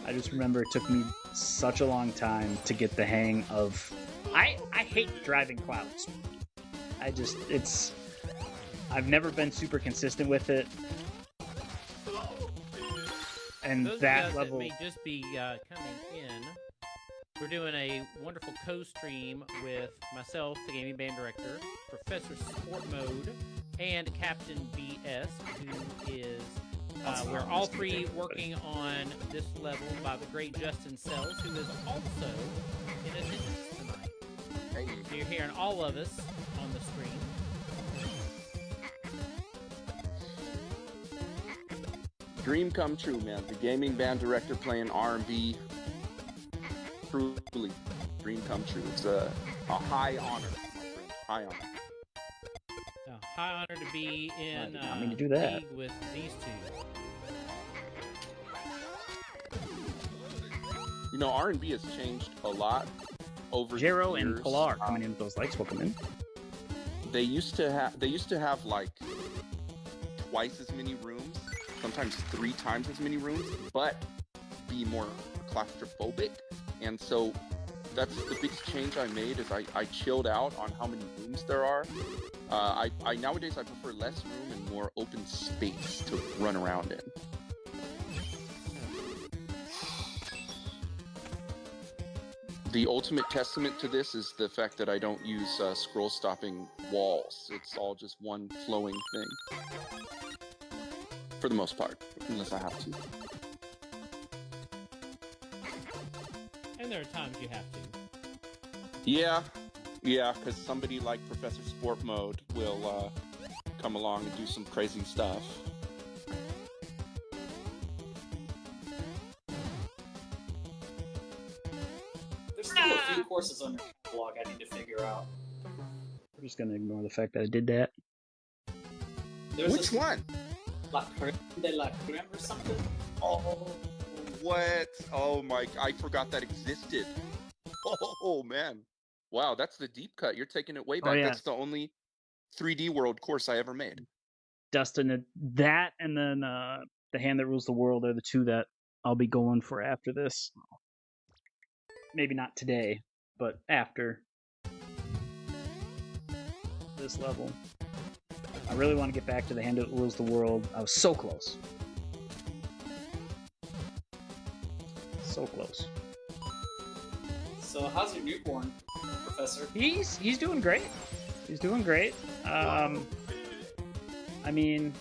I just remember it took me such a long time to get the hang of... I hate driving clouds. I've never been super consistent with it. And Those that of you guys level... that may just be coming in, we're doing a wonderful co-stream with myself, the gaming band director, Professor Sport Mode, and Captain B.S, who is... we're all three working on this level by the great Justin Sells, who is also in attendance tonight. Hey. So you're hearing all of us on the screen. Dream come true, man. The gaming band director playing R&B. Truly, dream come true. It's a high honor, my friend. High honor. A high honor to be in I did not mean to do that. league with these two. R&B has changed a lot over Jero the years. and Pilar coming in with those lights. Welcome in. They used to have like twice as many rooms, sometimes 3 times as many rooms, but be more claustrophobic. And so that's the biggest change I made is I chilled out on how many rooms there are. Nowadays I prefer less room and more open space to run around in. The ultimate testament to this is the fact that I don't use scroll stopping walls. It's all just one flowing thing. For the most part, unless I have to. And there are times you have to. Yeah, because somebody like Professor Sport Mode will come along and do some crazy stuff. There's still a few courses on your blog I need to figure out. We're just gonna ignore the fact that I did that. There's Which one? La Creme de la Creme or something? Oh, what? Oh my, I forgot that existed. Oh man. Wow, that's the deep cut. You're taking it way back. Oh, yeah. That's the only 3D World course I ever made. Dustin, that and then The Hand That Rules the World are the two that I'll be going for after this. Maybe not today, but after this level. I really want to get back to The Hand That Rules the World. I was so close. So close. So how's your newborn, Professor? He's doing great. He's doing great. I mean,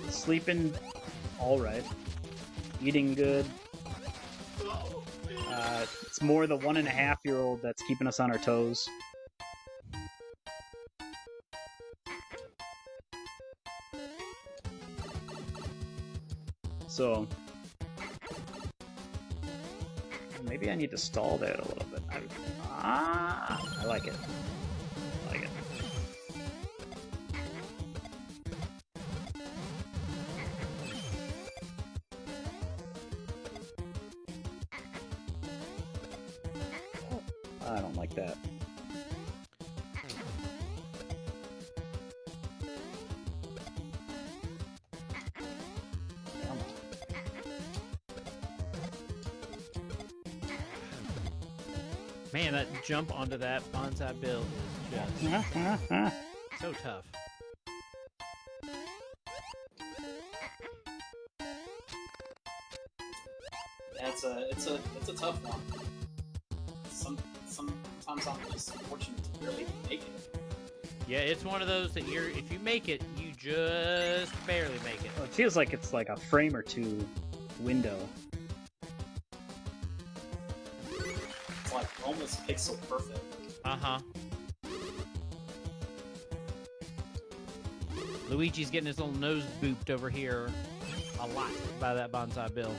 sleeping all right, eating good. It's more the 1.5-year-old that's keeping us on our toes. So maybe I need to stall that a little bit. I like it. I like it. I don't like that. Come on. Man, that jump onto that bonsai bill is just so tough. it's a tough one. Sometimes I'm just fortunate to barely even make it. Yeah, it's one of those that if you make it, you just barely make it. Well, it feels like it's like a frame or two window. It's like almost pixel perfect. Uh-huh. Luigi's getting his little nose booped over here a lot by that bonsai bill.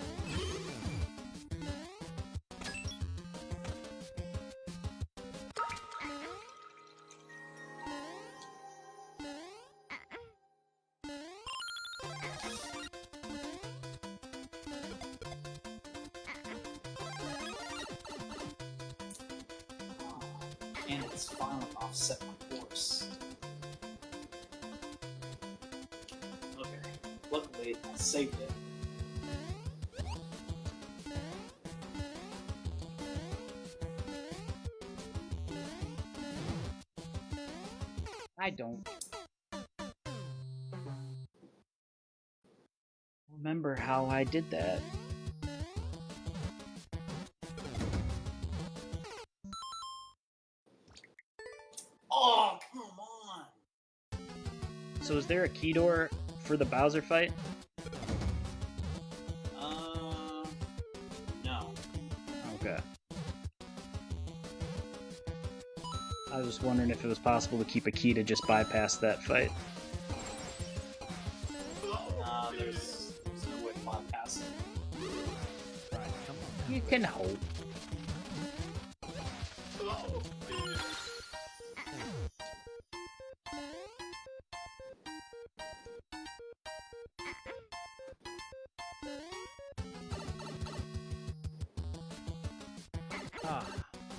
And it's finally offset my course. Okay, luckily I saved it. I don't remember how I did that. Oh, come on! So is there a key door for the Bowser fight? No. Okay. I was just wondering if it was possible to keep a key to just bypass that fight. There's no way to bypass it. Right, come on. You can hope. Ah,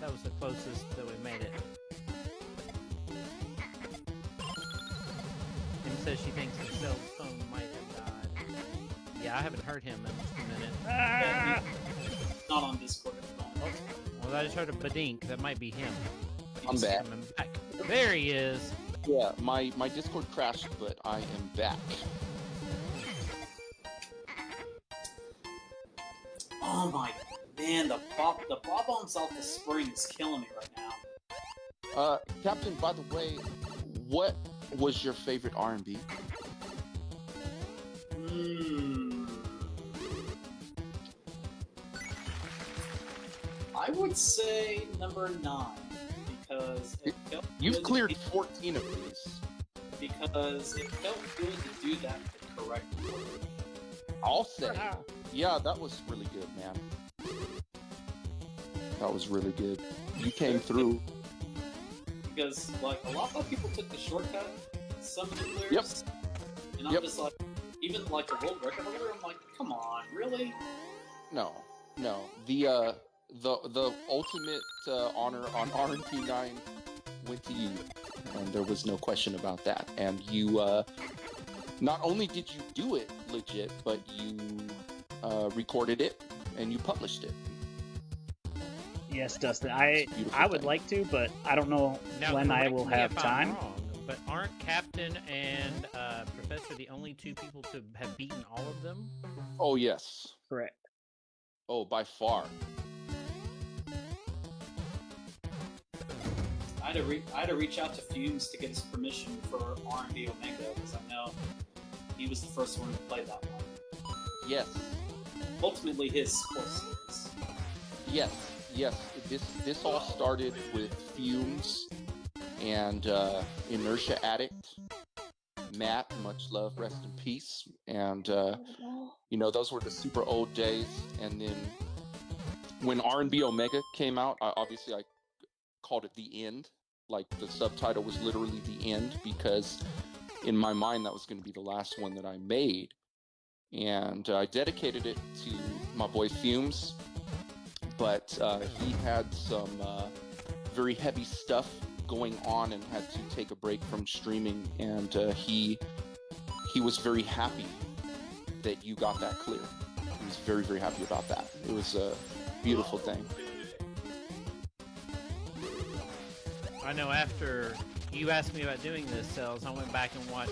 that was the closest that we made it. Tim says she thinks Excel's phone might have died. Yeah, I haven't heard him in a minute. Yeah, he's not on Discord at the moment. Well, I just heard a badink. That might be him. I'm back. Coming back. There he is. Yeah, my Discord crashed, but I am back. Oh my man, the bob bombs off the spring is killing me right now. Captain, by the way, what was your favorite R&B? I would say number 9 because it felt You've good cleared 14 of these. because it felt good to do that the correct way. I'll say. Yeah, that was really good, man. That was really good. You came through. Because like a lot of people took the shortcut, some of the clears, and I'm just like, even like the world record holder, I'm like, come on, really? No. The ultimate honor on RNP9 went to you, and there was no question about that. And you, not only did you do it legit, but you recorded it and you published it. Yes, Dustin. I would thing. like to, but I don't know Now, when I correct will me have if I'm time. wrong, but aren't Captain and Professor the only two people to have beaten all of them? Oh, yes. Correct. Oh, by far. I had to reach out to Fumes to get his permission for R&B Omega because I know he was the first one to play that one. Yes. Ultimately, his course series. Yes. This all started with Fumes and Inertia Addict. Matt, much love, rest in peace. And those were the super old days. And then when R&B Omega came out, I called it The End. Like the subtitle was literally The End because in my mind that was going to be the last one that I made. And I dedicated it to my boy Fumes, but he had some very heavy stuff going on and had to take a break from streaming, and he was very happy that you got that clear. He was very, very happy about that. It was a beautiful thing. I know after you asked me about doing this, Cells, I went back and watched,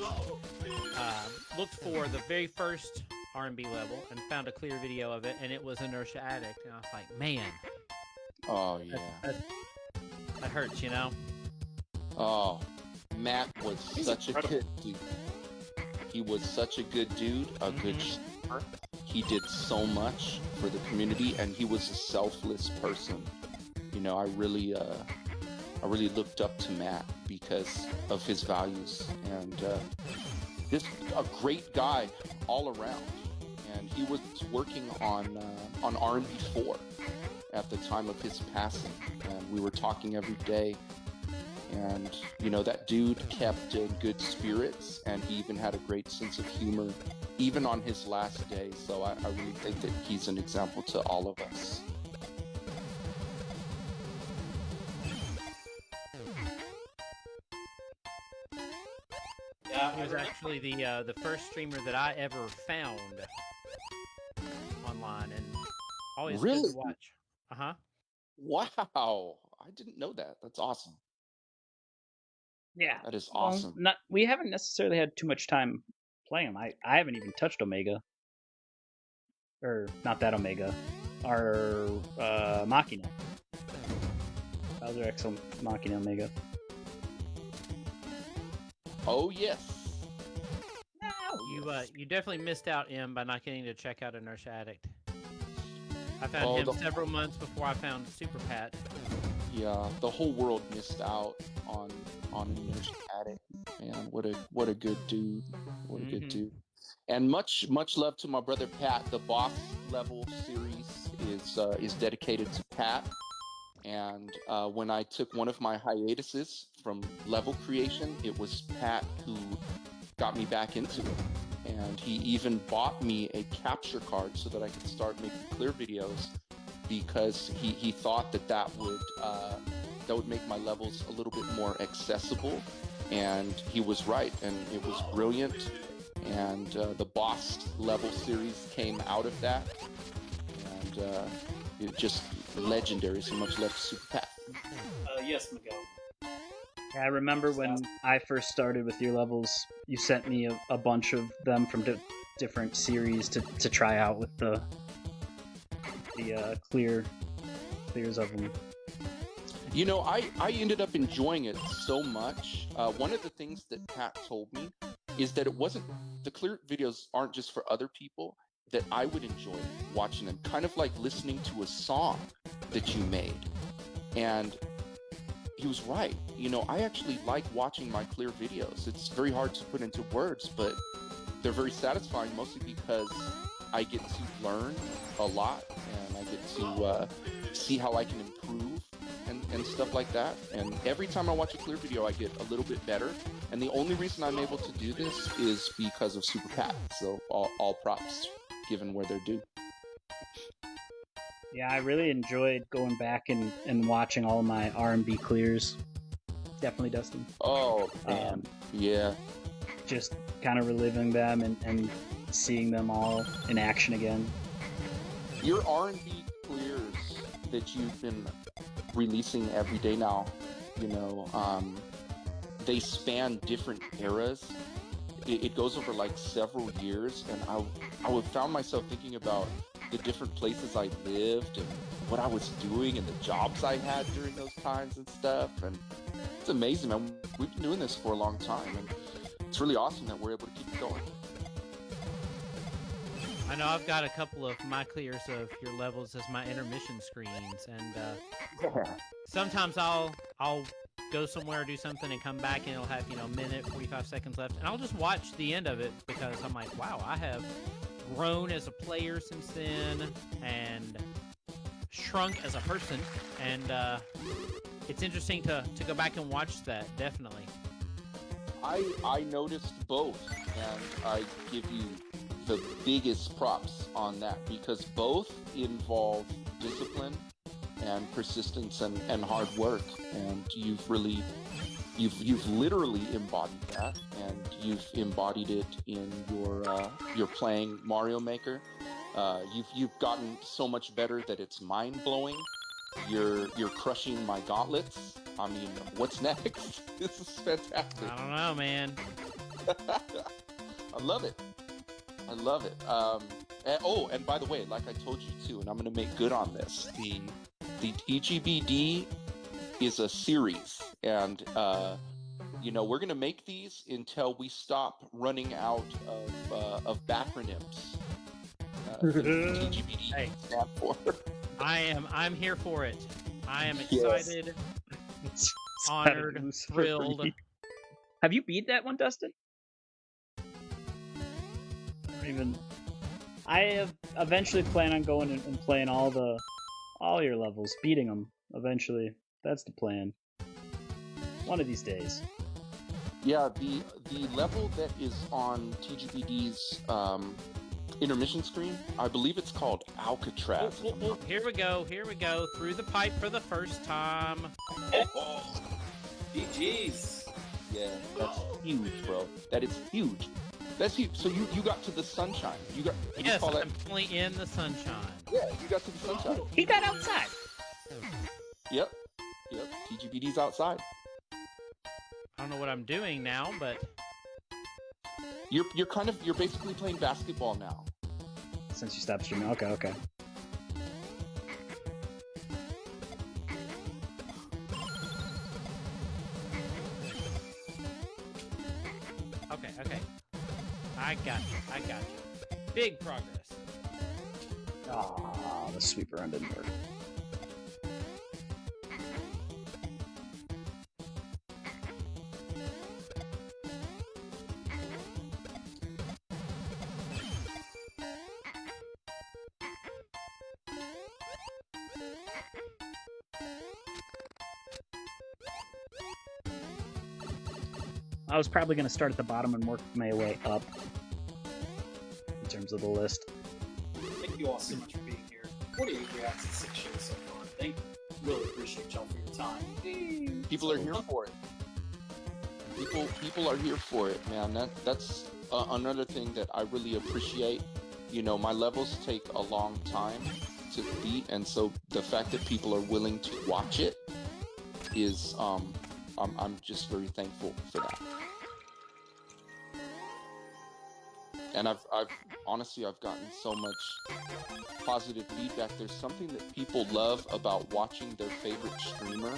looked for the very first R&B level and found a clear video of it, and it was Inertia Addict, and I was like, man, Oh yeah. that hurts, you know? Oh, Matt was such a good dude. He was such a good dude, a good streamer. He did so much for the community, and he was a selfless person. You know, I really looked up to Matt because of his values, and just a great guy all around. And he was working on R&B 4 at the time of his passing, and we were talking every day. And you know, that dude kept good spirits, and he even had a great sense of humor, even on his last day. So I really think that he's an example to all of us. Yeah, He was actually the first streamer that I ever found online, and always good Really? to watch. Wow, I didn't know that. That's awesome. Yeah. That is Well, awesome. we haven't necessarily had too much time playing them. I haven't even touched Omega. Or, not that Omega. Our Machina. Bowser X Machina Omega. Oh yes. You definitely missed out, M, by not getting to check out Inertia Addict. I found him several months before I found Super Pat. Yeah, the whole world missed out on Inertia Addict. Man, what a good dude. What a good dude. And much love to my brother Pat. The boss level series is dedicated to Pat. And when I took one of my hiatuses from level creation, it was Pat who got me back into it. And he even bought me a capture card so that I could start making clear videos, because he thought that would make my levels a little bit more accessible. And he was right, and it was brilliant. And the boss level series came out of that, and it just legendary. So much love to Super Pat. Yes, Miguel. Yeah, I remember when I first started with your levels, you sent me a bunch of them from different series to try out with the clears of them. You know, I ended up enjoying it so much. One of the things that Pat told me is that the clear videos aren't just for other people, that I would enjoy watching them, kind of like listening to a song that you made. And he was right. You know, I actually like watching my clear videos. It's very hard to put into words, but they're very satisfying, mostly because I get to learn a lot, and I get to see how I can improve and stuff like that. And every time I watch a clear video, I get a little bit better. And the only reason I'm able to do this is because of Super Pat. So all props given where they're due. Yeah, I really enjoyed going back and watching all of my R&B clears. Definitely, Dustin. Oh, man. Yeah. Just kind of reliving them and seeing them all in action again. Your R&B clears that you've been releasing every day now, you know, they span different eras. It goes over like several years, and I would found myself thinking about the different places I lived and what I was doing and the jobs I had during those times and stuff. And it's amazing, man. We've been doing this for a long time, and it's really awesome that we're able to keep it going. I know I've got a couple of my clears of your levels as my intermission screens, and sometimes I'll go somewhere, do something, and come back, and it'll have, you know, a minute, 45 seconds left, and I'll just watch the end of it, because I'm like, wow, I have grown as a player since then, and shrunk as a person, and it's interesting to go back and watch that, definitely. I noticed both, and I give you the biggest props on that, because both involve discipline and persistence and hard work, and you've literally embodied that, and you've embodied it in your playing Mario Maker. You've gotten so much better that it's mind-blowing. You're crushing my gauntlets. I mean, what's next? This is fantastic. I don't know, man. I love it. I love it. And by the way, like I told you too, and I'm going to make good on this. The TGBD is a series, and we're going to make these until we stop running out of backronyms. TGBD Hey. stand for. I'm here for it. I am Yes. excited, It's honored, gotta use for thrilled. free. Have you beat that one, Dustin? I have eventually plan on going and playing all your levels, beating them eventually. That's the plan. One of these days. Yeah, the level that is on TGBD's intermission screen, I believe it's called Alcatraz. Here we go. Through the pipe for the first time. GG's. Yeah, that's huge, bro. That is huge. That's huge. So you got to the sunshine. Yes, I'm finally in the sunshine. Yeah, you got to the sunshine. He got outside. Yep. TGBD's outside. I don't know what I'm doing now, but You're basically playing basketball now. Since you stopped streaming. Okay. okay. I got you. Big progress. Ah, the sweeper run didn't work. I was probably going to start at the bottom and work my way up in terms of the list. Thank you all so much for being here. 48 reacts to 6 shows so far. Thank you. Really appreciate y'all for your time. People are here for it. People are here for it, man. That's another thing that I really appreciate. My levels take a long time to beat, and so the fact that people are willing to watch it is I'm just very thankful for that. And I've honestly gotten so much positive feedback. There's something that people love about watching their favorite streamer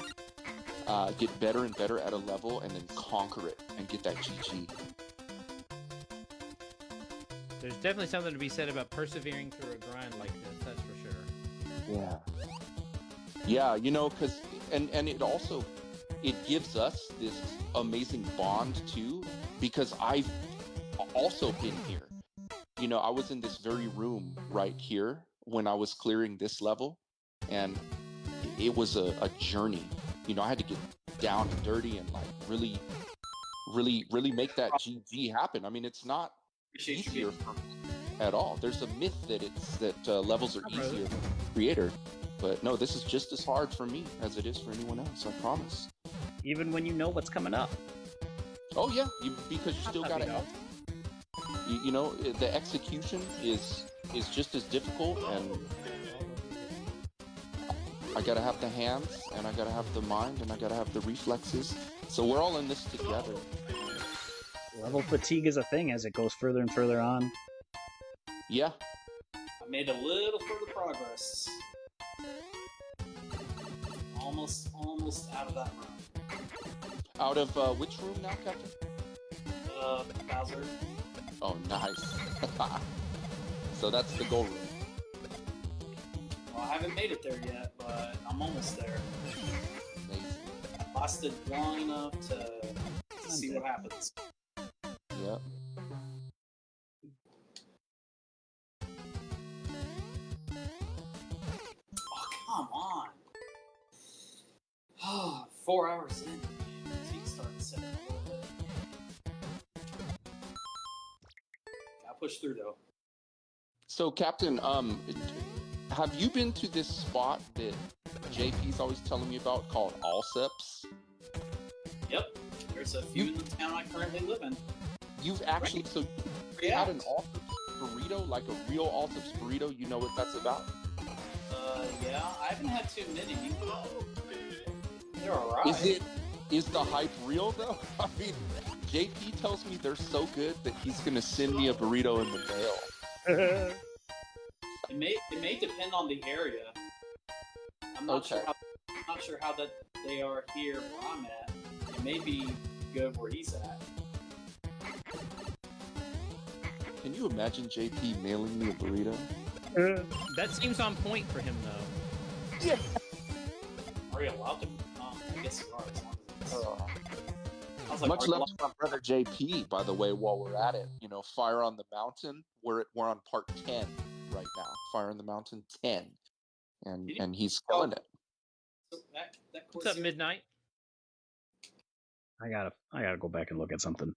get better and better at a level and then conquer it and get that GG. There's definitely something to be said about persevering through a grind like this, that's for sure. Yeah, because and it gives us this amazing bond too, because I've also been here. I was in this very room right here when I was clearing this level, and it was a journey. I had to get down and dirty and like really make that GG happen. I mean, it's not easier for me at all. There's a myth that levels are easier for the creator, but no, this is just as hard for me as it is for anyone else. I promise. Even when you know what's coming up. Oh yeah, because you still gotta. The execution is just as difficult, and I gotta have the hands, and I gotta have the mind, and I gotta have the reflexes. So we're all in this together. Level fatigue is a thing as it goes further and further on. Yeah. I made a little further progress. Almost out of that room. Out of which room now, Captain? Bowser. Oh, nice. So that's the goal room. Well, I haven't made it there yet, but I'm almost there. Amazing. I lasted long enough to see what happens. Yeah. Oh, come on. 4 hours in. Fatigue starting to set in a little bit. Gotta push through though. So, Captain, have you been to this spot that JP's always telling me about called Allseps? Yep. There's a few in the town I currently live in. You've actually, so you had an Allseps burrito, like a real Allseps burrito? You know what that's about? Yeah. I haven't had too many. They're alright. Is the hype real though? I mean, JP tells me they're so good that he's gonna send me a burrito in the mail. It may depend on the area. I'm not sure how that they are here where I'm at. It may be good where he's at. Can you imagine JP mailing me a burrito? That seems on point for him, though. Yeah. Are you allowed to? I guess you are. As long as it's... I was like, Much love to my brother JP, by the way, while we're at it. You know, Fire on the Mountain. We're on part 10 right now. Fire on the Mountain 10. And he's killing it. So that What's up, Midnight? I gotta go back and look at something.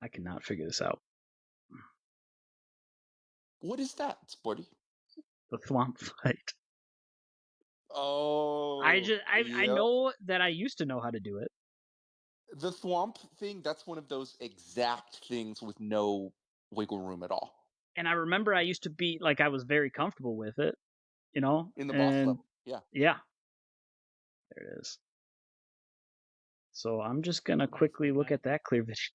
I cannot figure this out. What is that, Sporty? The Thwomp fight. Oh, I know that I used to know how to do it. The Thwomp thing, that's one of those exact things with no wiggle room at all. And I remember I used to be, like, I was very comfortable with it, you know? In the boss level, yeah. Yeah. There it is. So I'm just gonna quickly look at that clear vision.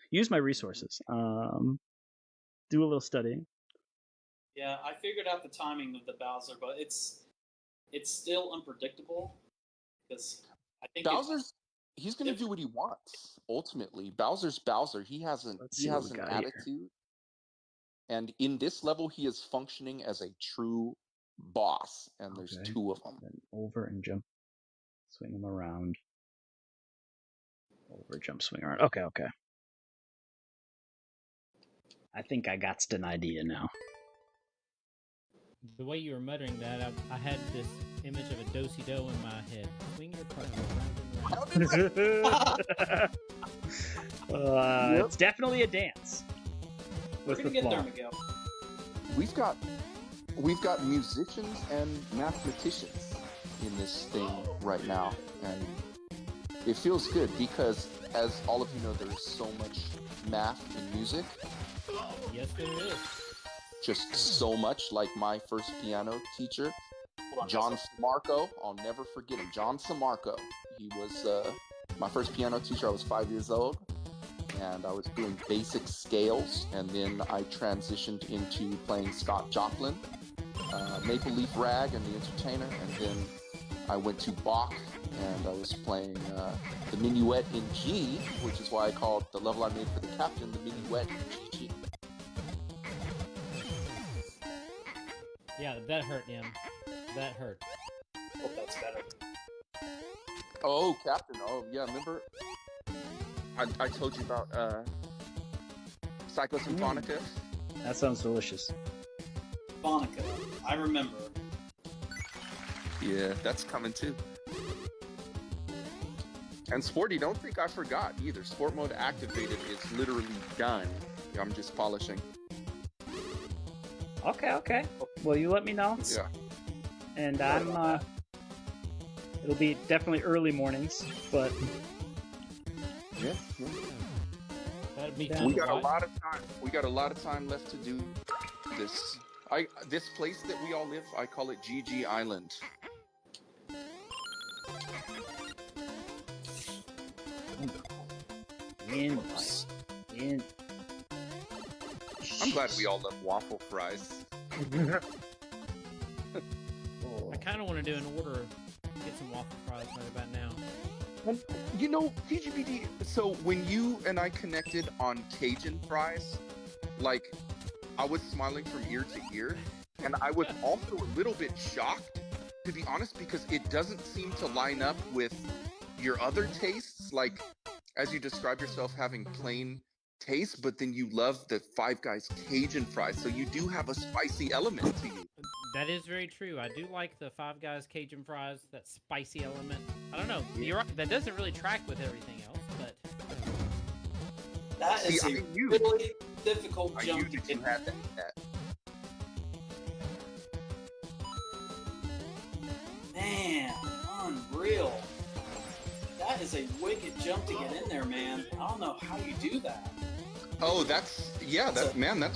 Use my resources. Do a little studying. Yeah, I figured out the timing of the Bowser, but it's still unpredictable because I think he's going to do what he wants. Ultimately, Bowser's Bowser. He has an attitude, here. And in this level, he is functioning as a true boss. And there's two of them. Then over and jump, swing him around. Over, jump, swing around. Okay. I think I got an idea now. The way you were muttering that, I had this image of a do-si-do in my head. Swing your partner around. It's definitely a dance. We're gonna get there, Miguel. We've got musicians and mathematicians in this thing right now, and it feels good because, as all of you know, there is so much math in music. Yes, there is. Just so much. Like my first piano teacher, John Samarco. I'll never forget him. John Samarco. He was my first piano teacher. I was 5 years old, and I was doing basic scales, and then I transitioned into playing Scott Joplin, Maple Leaf Rag, and The Entertainer, and then I went to Bach, and I was playing the Minuet in G, which is why I called the level I made for the Captain the Minuet in G. Yeah, that hurt him. That hurt. Hope that's better. Oh, Captain. Oh, yeah, remember? I told you about Psycho Symphonica? That sounds delicious. Symphonica. I remember. Yeah, that's coming too. And Sporty, don't think I forgot either. Sport mode activated is literally done. I'm just polishing. Okay. Well, you let me know. Yeah. And I'm, it'll be definitely early mornings, but... Yeah. That'd be We got a lot of time. We got a lot of time left to do this. This place that we all live, I call it GG Island. I'm glad we all love waffle fries. I kind of want to do an order, get some waffle fries right about now. You know, TGBD, so when you and I connected on Cajun fries, like, I was smiling from ear to ear, and I was also a little bit shocked, to be honest, because it doesn't seem to line up with your other tastes, like, as you describe yourself having plain taste, but then you love the Five Guys Cajun fries, so you do have a spicy element to you. That is very true. I do like the Five Guys Cajun fries, that spicy element. I don't know. You're right. That doesn't really track with everything else, but... That is a really difficult jump to get. That. Man, unreal. That is a wicked jump to get in there, man. I don't know how you do that. Oh, that's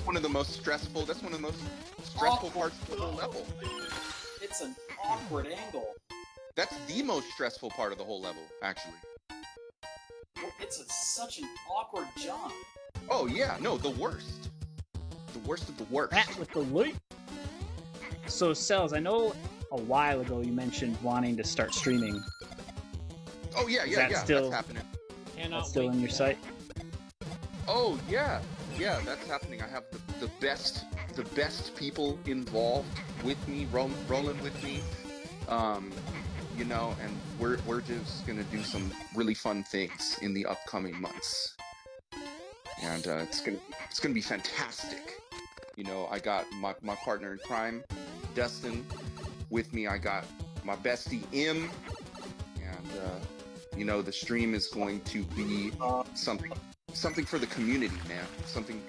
one of the most stressful, parts of the whole level. It's an awkward angle. That's the most stressful part of the whole level, actually. It's such an awkward jump. Oh yeah, no, the worst. The worst of the worst. Back with the leap. So, Cells, I know a while ago you mentioned wanting to start streaming. Oh yeah, Is yeah, that yeah. still- That's happening. Cannot That's still wait in your for sight. Oh yeah, yeah, that's happening. I have the best people involved with me, rolling with me. You know, and we're just gonna do some really fun things in the upcoming months, and it's gonna be fantastic. You know, I got my partner in crime, Dustin, with me. I got my bestie M, and you know, the stream is going to be something for the community, man.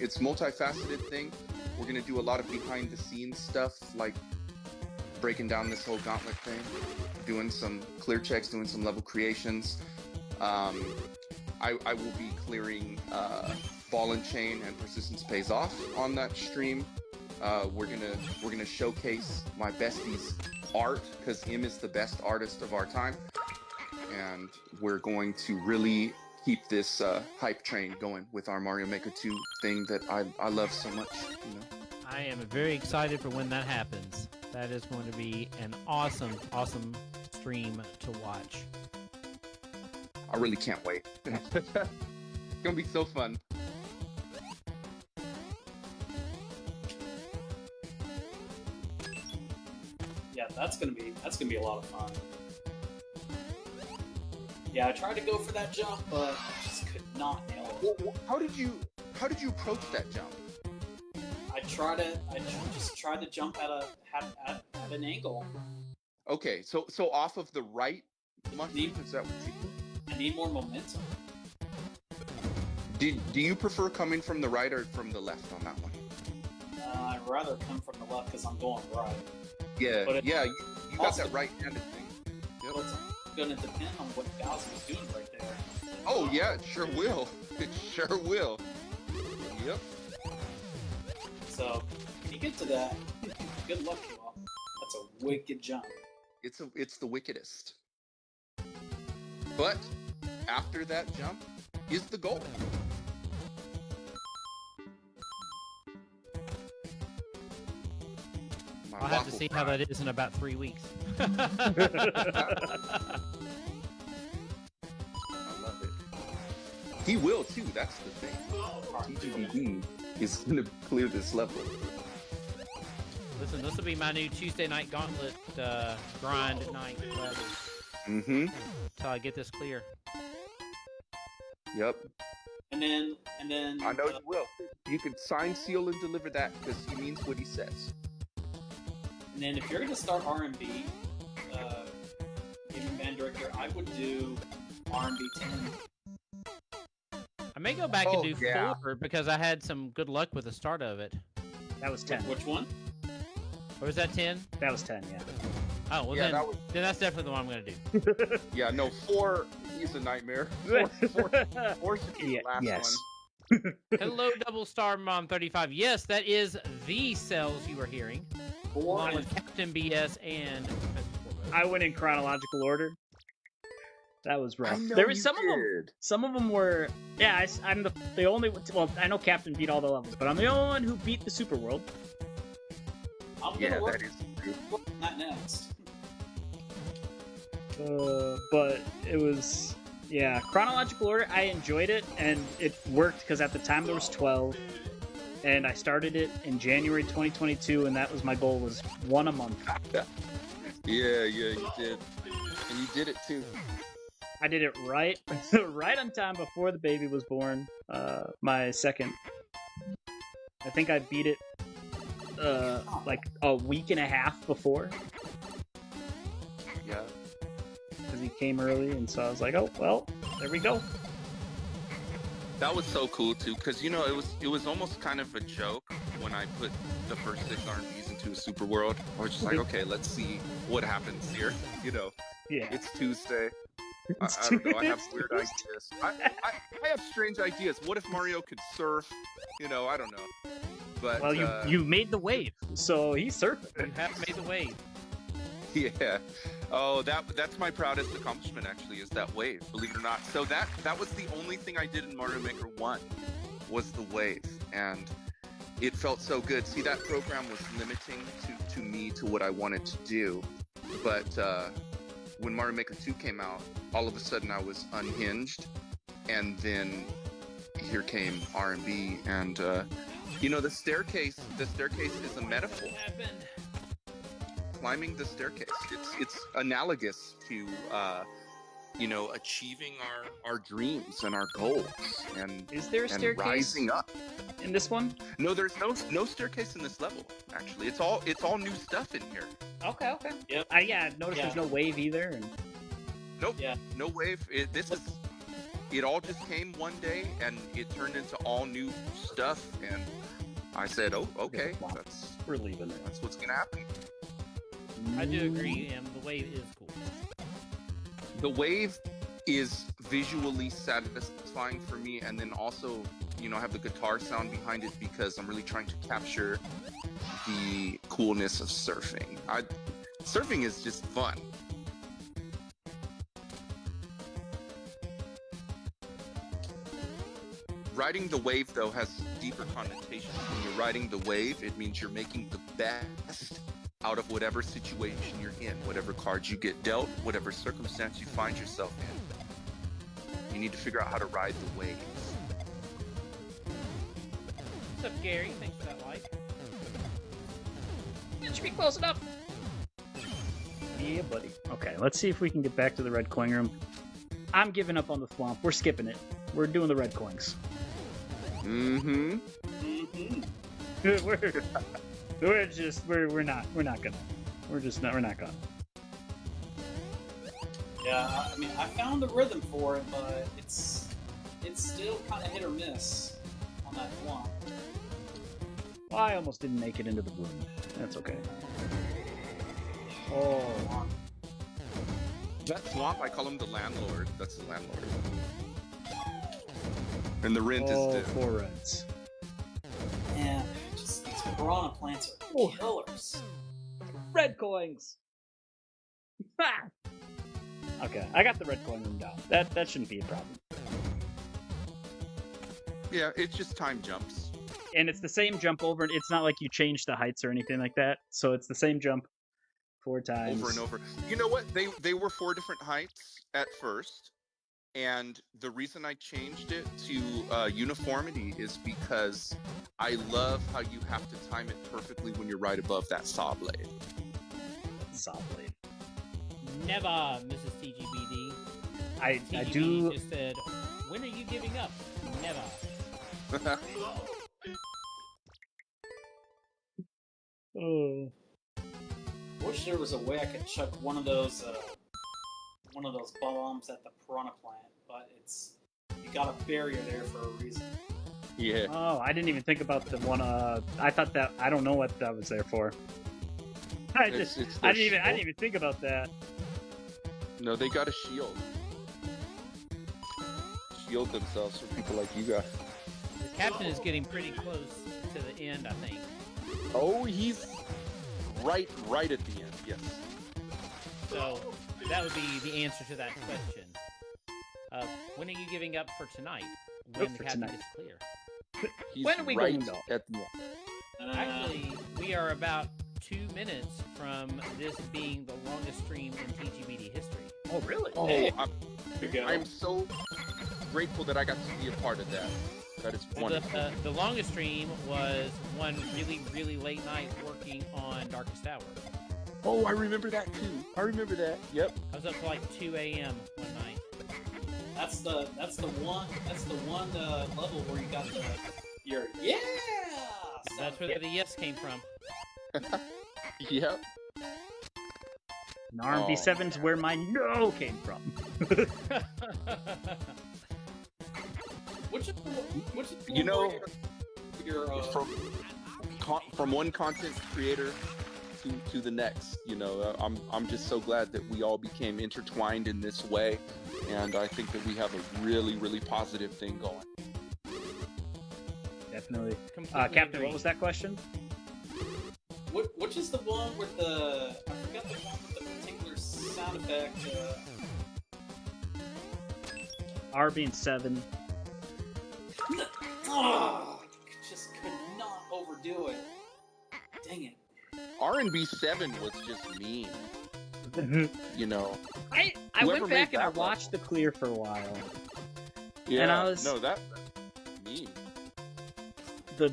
It's multifaceted thing. We're gonna do a lot of behind the scenes stuff, like breaking down this whole gauntlet thing, doing some clear checks, doing some level creations. I will be clearing ball and chain and persistence pays off on that stream. We're gonna showcase my bestie's art, because him is the best artist of our time, and we're going to really keep this hype train going with our Mario Maker 2 thing that I love so much. You know, I am very excited for when that happens. That is going to be an awesome, awesome stream to watch. I really can't wait. It's gonna be so fun. Yeah, that's gonna be a lot of fun. Yeah, I tried to go for that jump, but I just could not nail it. How did you approach that jump? I just tried to jump at an angle. Okay, so off of the right mushroom, is that what you do? I need more momentum. Do you prefer coming from the right or from the left on that one? I'd rather come from the left because I'm going right. Yeah, But you got also- that right-handed thing. Yep. Well, it's gonna depend on what Bowser's doing right there. Oh yeah, it sure will. It sure will. Yep. So, when you get to that, good luck, you all. That's a wicked jump. It's the wickedest. But after that jump is the goal. My I'll have to waffle see how fry. that is in about 3 weeks. I love it. He will too, that's the thing. TGDD is gonna clear this level. Listen, this will be my new Tuesday night gauntlet grind at night level. Mm-hmm. Until I get this clear. Yep. And then I know you will. You can sign, seal, and deliver that because he means what he says. And then if you're gonna start R&B, Gaming Band Director, I would do R&B 10. I may go back Oh, and do yeah. 4 because I had some good luck with the start of it. That was 10. Which one? Or was that 10? That was 10, yeah. Oh, well Yeah, then, that was- then that's definitely the one I'm going to do. Yeah, no, 4, he's a nightmare. 4 should be the last yes. one. Hello, Double Star Mom 35. Yes, that is the cells you are hearing. Along with Captain B.S. and Professor Scorbo. I went in chronological order. That was rough. I know There was you some of them. did. Some of them were. Yeah, I'm the only. Well, I know Captain beat all the levels, but I'm the only one who beat the Super World. I'm Yeah, gonna work that is true. on that next. But it was. Yeah, chronological order. I enjoyed it, and it worked because at the time there was 12, and I started it in January 2022, and that was my goal, was one a month. Yeah, you did. And you did it too. I did it right on time before the baby was born. My second. I think I beat it like a week and a half before, Yeah. because he came early, and so I was like, oh well, there we go. That was so cool too, because you know it was almost kind of a joke when I put the first 6 R&Bs into a Super World. I was just like, okay, let's see what happens here. You know, Yeah. it's Tuesday. It's I don't know. I have Tuesday. weird ideas. I have strange ideas. What if Mario could surf? You know, I don't know. But Well, you made the wave, so he's surfing. You have made the wave. Yeah. Oh, that's my proudest accomplishment actually, is that wave, believe it or not. So that was the only thing I did in Mario Maker 1 was the wave, and it felt so good. See, that program was limiting to me to what I wanted to do, but when Mario Maker 2 came out, all of a sudden I was unhinged, and then here came R&B, and the staircase is a metaphor. What happened? Climbing the staircase, it's analogous to achieving our dreams and our goals, and Is there a and staircase rising up. in this one? No, there's no staircase in this level. Actually, it's all new stuff in here. Okay. Yep. I noticed there's no wave either. And... Nope. Yeah. No wave. It all just came one day, and it turned into all new stuff. And I said, "Oh, okay, We're leaving it. that's what's gonna happen." I do agree, the wave is cool. The wave is visually satisfying for me, and then also, I have the guitar sound behind it because I'm really trying to capture the coolness of surfing. Surfing is just fun. Riding the wave, though, has deeper connotations. When you're riding the wave, it means you're making the best out of whatever situation you're in, whatever cards you get dealt, whatever circumstance you find yourself in. You need to figure out how to ride the wave. What's up, Gary? Thanks for that like. It should be close enough. Yeah, buddy. Okay, let's see if we can get back to the red coin room. I'm giving up on the swamp. We're skipping it. We're doing the red coins. Mm-hmm. We're not gonna. Yeah, I mean, I found the rhythm for it, but it's still kind of hit or miss on that one. Well, I almost didn't make it into the bloom. That's okay. Oh. That swamp, I call him the landlord. That's the landlord. And the rent is due. 4 reds. Yeah, just these piranha plants are killers. Red coins! Ha! Okay, I got the red coin room down. That shouldn't be a problem. Yeah, it's just time jumps. And it's the same jump over. It's not like you change the heights or anything like that. So it's the same jump 4 times. Over and over. You know what? They were 4 different heights at first. And the reason I changed it to uniformity is because I love how you have to time it perfectly when you're right above that saw blade. Saw blade. Never, Mrs. TGBD. I TGBD do. just said, when are you giving up? Never. Oh. Wish there was a way I could chuck one of those bombs at the piranha plant, but you got a barrier there for a reason. Yeah. Oh, I didn't even think about the one. I thought that. I don't know what that was there for. I didn't even think about that. No, they got a shield. Shield themselves from people like you guys. The captain is getting pretty close to the end, I think. Oh, he's right at the end. Yes. So that would be the answer to that question. When are you giving up for tonight? When the captain is clear. He's When are we right going though? at the end. Actually, we are about 2 minutes from this being the longest stream in TGBD history. Oh, really? Oh, Hey, I'm so grateful that I got to be a part of that. That is wonderful. The longest stream was one really, really late night working on Darkest Hour. Oh, I remember that too. I remember that. Yep. I was up till like 2 a.m. one night. that's the one level where you got your yeah. That's where the yes came from. Yep. And RMB7's where my no came from. Which is You know, your from one content creator to the next, I'm just so glad that we all became intertwined in this way, and I think that we have a really, really positive thing going. Definitely. Completely Captain, agree. what was that question? Which is the one with the... I forgot the one with the particular sound effect. R being 7. Oh, just could not overdo it. Dang it. R&B 7 was just mean. You know. I Whoever went back made and I that watched the clear for a while. Yeah, And I was- no, that's mean. The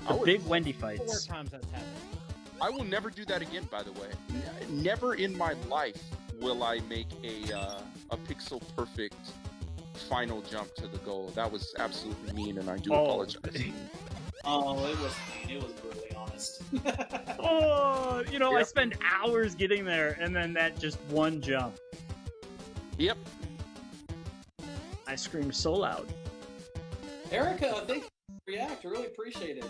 I would- big Wendy 4 fights. times that's happened. I will never do that again, by the way. Never in my life will I make a pixel perfect final jump to the goal. That was absolutely mean, and I do apologize. Oh, it was mean. It was brutally honest. Oh, you know, I Yep. spend hours getting there, and then that just one jump. Yep. I screamed so loud. Erica, I think react. I really appreciate it.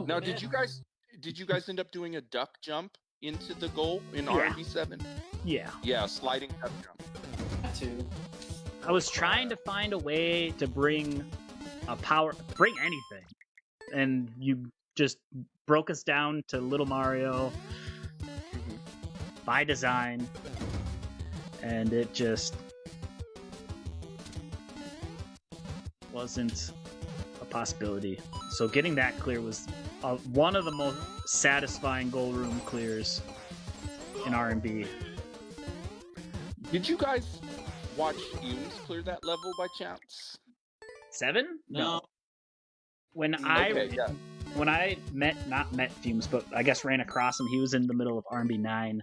Now, did you guys end up doing a duck jump into the goal in Yeah. R&B 7? Yeah. Yeah, sliding duck jump. Too. I was trying to find a way to bring anything. And you just broke us down to Little Mario by design. And it just wasn't a possibility. So getting that clear was one of the most satisfying goal room clears in R&B. Did you guys watch Fumes clear that level by chance? 7? No. When Okay, yeah. when I not met Fumes, but I guess ran across him, he was in the middle of R&B 9.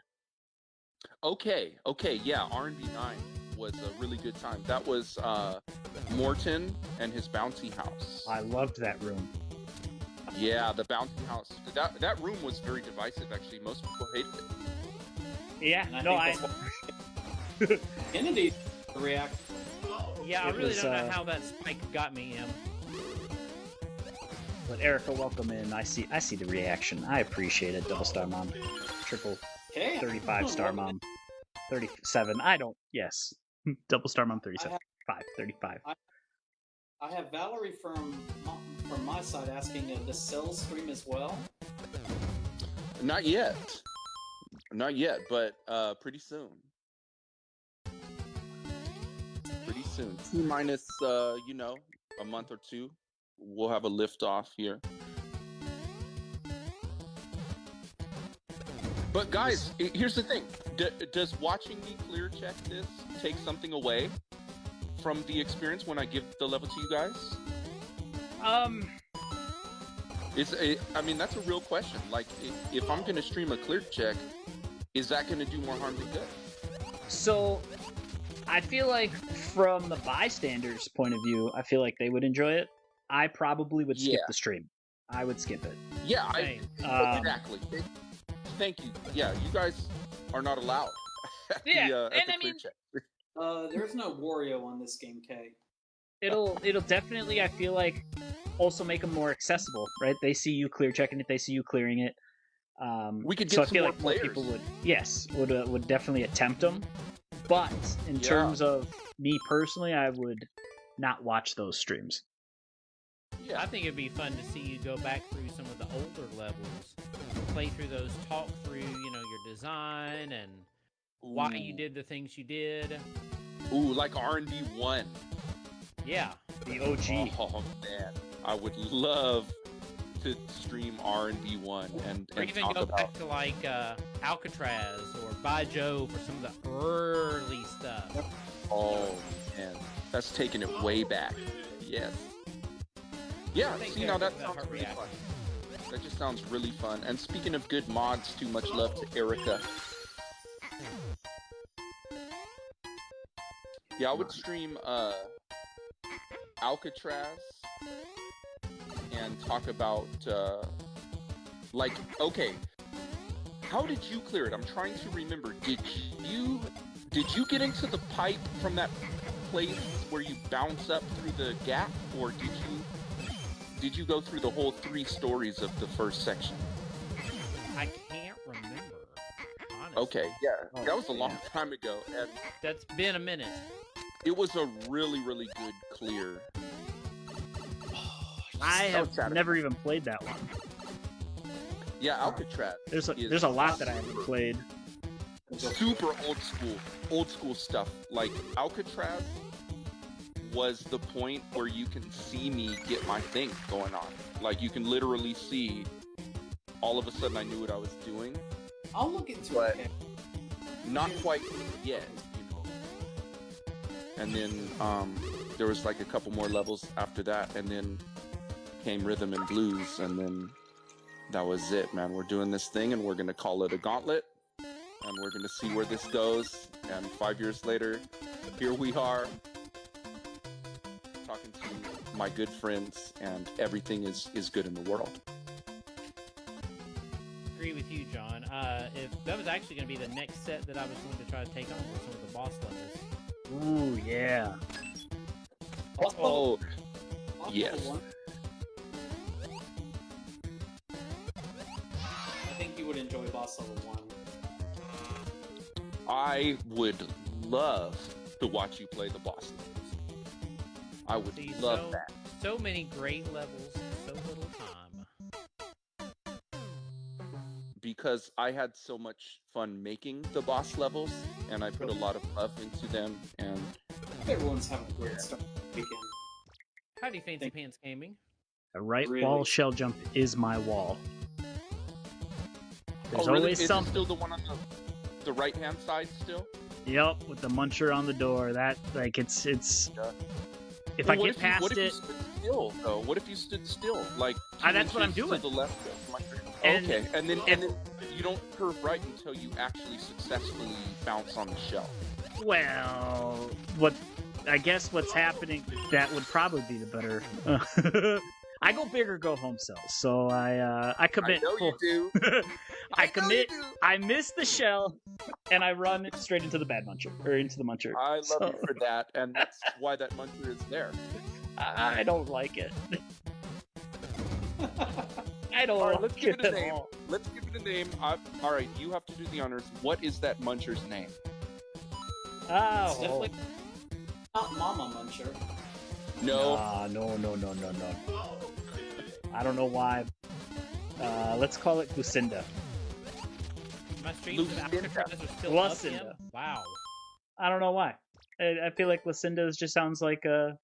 Okay, yeah, R&B 9 was a really good time. That was Morton and his bouncy house. I loved that room. Yeah, the bouncy house. That room was very divisive, actually. Most people hated it. Yeah, And no, I think Kennedy react. Yeah, I It really was, don't know how that spike got me, Em. but Erica, welcome in. I see the reaction. I appreciate it. Double star mom, triple Okay. 35 star mom, 37. I don't. Yes, double star mom 37. 35. I have Valerie from my side asking the cell stream as well. Not yet, but pretty soon. Pretty soon. T-minus, a month or two, we'll have a lift off here. But guys, here's the thing. Does watching me clear check this take something away from the experience when I give the level to you guys? I mean, that's a real question. Like, if I'm going to stream a clear check, is that going to do more harm than good? So, I feel like from the bystanders' point of view, I feel like they would enjoy it. I probably would skip the stream. I would skip it. Yeah, Same. exactly. Thank you. Yeah, you guys are not allowed at the clear check. There's no Wario on this game, K. It'll definitely, I feel like, also make them more accessible, right? They see you clear checking it, they see you clearing it. We could so get I some feel more like more players. people would definitely attempt them. But in terms of me personally, I would not watch those streams. Yeah. I think it'd be fun to see you go back through some of the older levels, play through those, talk through, your design and why you did the things you did. Ooh, like R&B 1. Yeah. The OG. Oh man, I would love to stream R&B 1 and Or even talk go about. back to like Alcatraz or By Joe for some of the early stuff. Oh man, that's taking it way back. Yes. Yeah. I think See, now that Erica sounds would really react. fun. That just sounds really fun. And speaking of good mods, too much love to Erica. Yeah, I would stream Alcatraz and talk about okay, how did you clear it? I'm trying to remember. Did you get into the pipe from that place where you bounce up through the gap, or did you go through the whole 3 stories of the first section? I can't remember. Honestly. Okay, yeah, that was a long time ago, and That's been a minute. it was a really, really good clear. I So have satisfying. never even played that one. Yeah, Alcatraz. There's a lot that I haven't played. Super old school stuff. Like Alcatraz was the point where you can see me get my thing going on. Like you can literally see. All of a sudden, I knew what I was doing. I'll look into But it. not quite yet, you know. And then there was like a couple more levels after that, and then came rhythm and blues, and then that was it, man. We're doing this thing, and we're gonna call it a gauntlet, and we're gonna see where this goes. And 5 years later, here we are, talking to my good friends, and everything is good in the world. Agree with you, John. If that was actually going to be the next set that I was going to try to take on were some of the boss levels. Ooh, yeah. Oh, yes. I think you would enjoy boss level 1. I would love to watch you play the boss levels. I would See, love that. So many great levels, so little time. Because I had so much fun making the boss levels, and I put a lot of love into them, and Everyone's having a great start weekend. Howdy, Fancy Pants Gaming. A right Really? wall shell jump is my wall. There's really? always Is it something. still the one on the right hand side still? Yep, with the muncher on the door. That like it's. Yeah. If Well, I get past what if it, you stood still though? What if you stood still, like that's what I'm doing. to the left of my And- okay, and then you don't curve right until you actually successfully bounce on the shell. well, I guess what's happening, that would probably be the better. I go big or go home cells, so I commit. I know you do. I know commit. you do. I miss the shell, and I run straight into the bad muncher or into the muncher. I love So- you for that, and that's why that muncher is there. I don't like it. I don't All right, like let's give it a at name. all. Let's give it a name. All right, you have to do the honors. What is that muncher's name? It's Oh, definitely not Mama Muncher. No. no. I don't know why. Let's call it Lucinda. My streams of Lucinda. Alcatraz are still Lucinda. up, Kim? Wow. I don't know why. I feel like Lucinda just sounds like an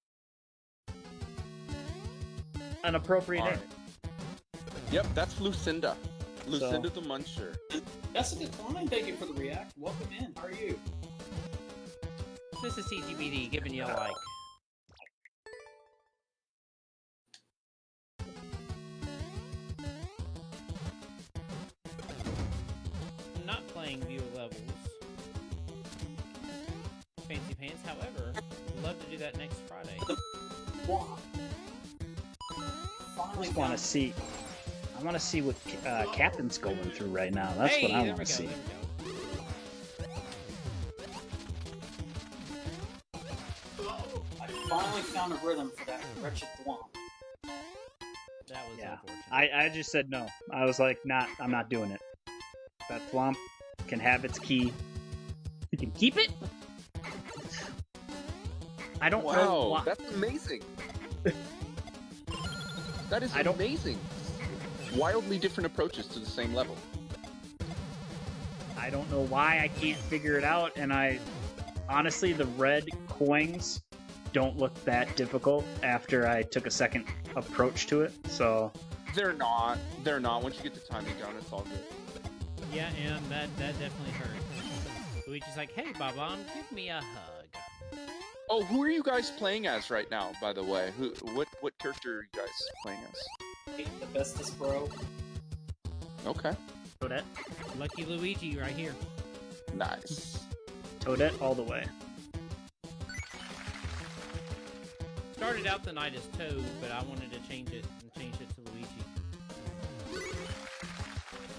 appropriate All name. right. Yep, that's Lucinda. Lucinda the Muncher. That's a good line. Thank you for the react. Welcome in. How are you? This is CGBD giving you a like. Not playing viewer levels. Fancy Pants, however, would love to do that next Friday. Wow. I Finally just want found- to see. I want to see what Captain's going through right now. That's hey, what I there want we to go, see. there we go. I finally found a rhythm for that wretched thwomp. That was Yeah, unfortunate. I just said no. I was like, I'm not doing it. That thwomp can have its key. You can keep it. I don't know Wow, why. that's amazing. That is I don't- amazing. Wildly different approaches to the same level. I don't know why I can't figure it out, and I honestly, the red coins don't look that difficult after I took a second approach to it. So They're not. They're not. Once you get the timing down, it's all good. Yeah, and that definitely hurt. Luigi's like, hey, Bob-omb, give me a hug. Oh, who are you guys playing as right now, by the way? What character are you guys playing as? The bestest bro. Okay. Toadette, Lucky Luigi right here. Nice. Toadette all the way. Started out the night as Toad, but I wanted to change it to Luigi.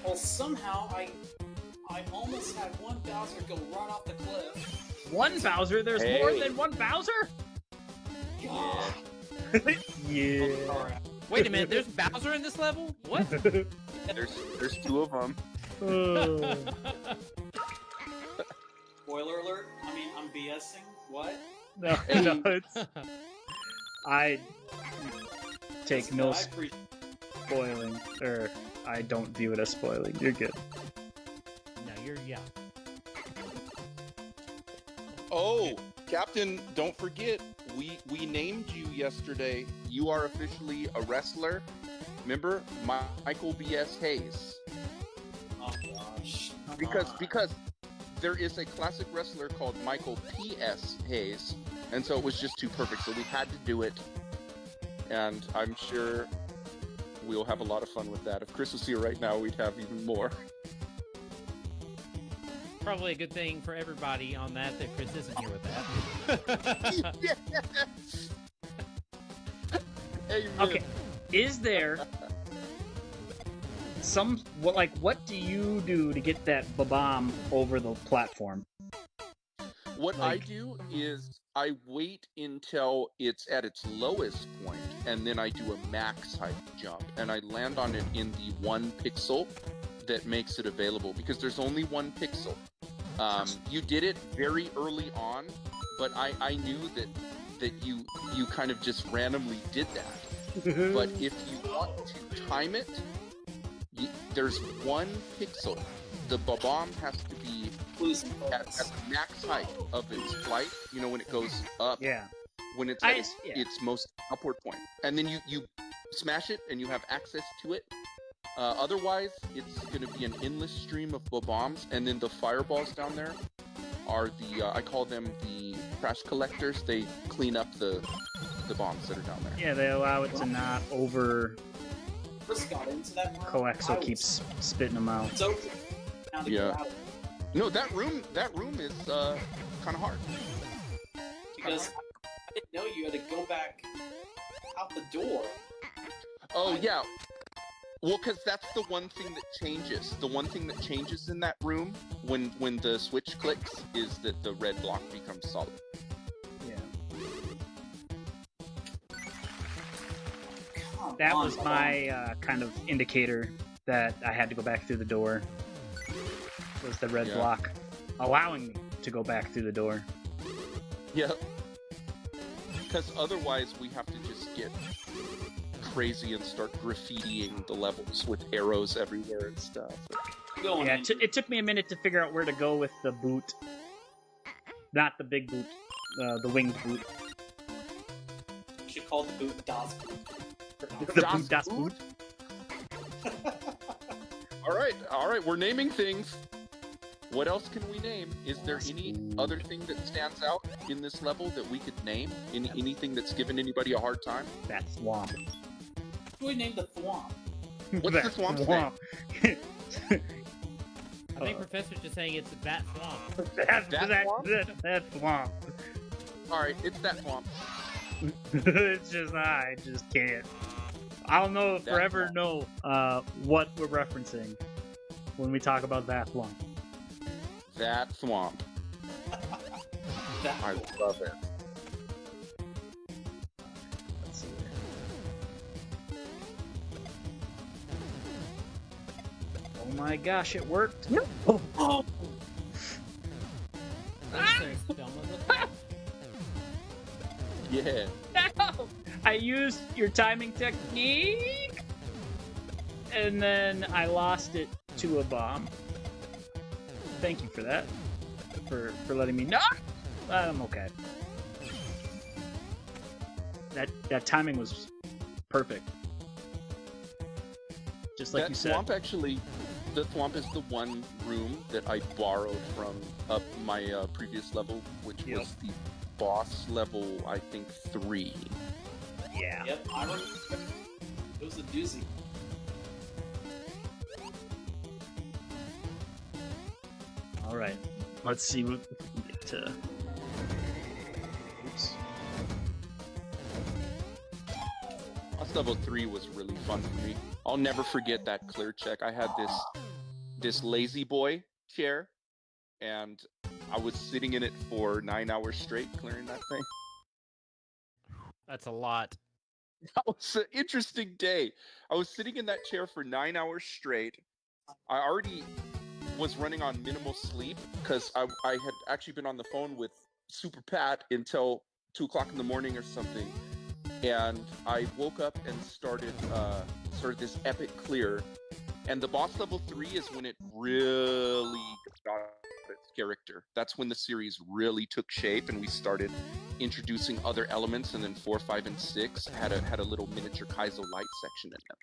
Well, somehow I almost had one Bowser go right off the cliff. One Bowser? There's Hey. more than one Bowser? God. Yeah. Sorry. Wait a minute, there's Bowser in this level? What? There's two of them. Oh. Spoiler alert. I mean, I'm BSing. What? No, no, it's I take no I appreciate spoiling, or I don't view it as spoiling. You're good. No, yeah. Oh, Captain, don't forget, we named you yesterday. You are officially a wrestler. Remember, Michael B.S. Hayes. Oh gosh. Because there is a classic wrestler called Michael P.S. Hayes, and so it was just too perfect. So we had to do it, and I'm sure we'll have a lot of fun with that. If Chris was here right now, we'd have even more. Probably a good thing for everybody on that Chris isn't here with that. Yes. Amen. Okay, is there what do you do to get that bomb over the platform? What I do is I wait until it's at its lowest point, and then I do a max height jump, and I land on it in the 1 pixel that makes it available, because there's only 1 pixel. You did it very early on, but I knew that you kind of just randomly did that. But if you want to time it, there's 1 pixel. The bomb has to be at the max height of its flight. You know, when it goes up. Yeah. When it's at its most upward point, and then you smash it, and you have access to it. Otherwise, it's going to be an endless stream of bombs, and then the fireballs down there are I call them the trash collectors. They clean up the bombs that are down there. Yeah, they allow it to not over First got into that room, collect, so it keeps spitting them out. So now to get out of it. No, that room is kind of hard. Because I didn't know you had to go back out the door. Oh, yeah. Well, because that's the one thing that changes. The one thing that changes in that room when the switch clicks is that the red block becomes solid. Yeah. That was my kind of indicator that I had to go back through the door. Was the red block allowing me to go back through the door? Yep. Because otherwise we have to just get crazy and start graffitiing the levels with arrows everywhere and stuff. Yeah, it took me a minute to figure out where to go with the boot. Not the big boot, the winged boot. You should call the boot Das Boot. The boot Das Boot? Alright, we're naming things. What else can we name? Is there any other thing that stands out in this level that we could name? Anything that's given anybody a hard time? That swamp. We named the Thwomp. What's the swamp's name? I think Professor's just saying it's that swamp. That swamp. Alright, it's that swamp. It's just, I just can't. I'll forever know what we're referencing when we talk about that swamp. That swamp. I love it. Let's see. Oh my gosh, it worked. Oh. Yeah. No! I used your timing technique, and then I lost it to a bomb. Thank you for that. For letting me know. I'm okay. That timing was perfect. Just like you said. The swamp is the one room that I borrowed from up my previous level, which was the boss level, I think 3. Yeah. Yep, I remember. It was a doozy. All right. Let's see what we can get to. Oops. Boss level 3 was really fun for me. I'll never forget that clear check. I had this lazy boy chair, and I was sitting in it for 9 hours straight clearing that thing. That's a lot. That was an interesting day. I was sitting in that chair for 9 hours straight. I already was running on minimal sleep because I had actually been on the phone with Super Pat until 2 o'clock in the morning or something. And I woke up and started this epic clear. And the boss level 3 is when it really got its character. That's when the series really took shape, and we started introducing other elements. And then 4, 5, and 6 had a little miniature Kaizo light section in them.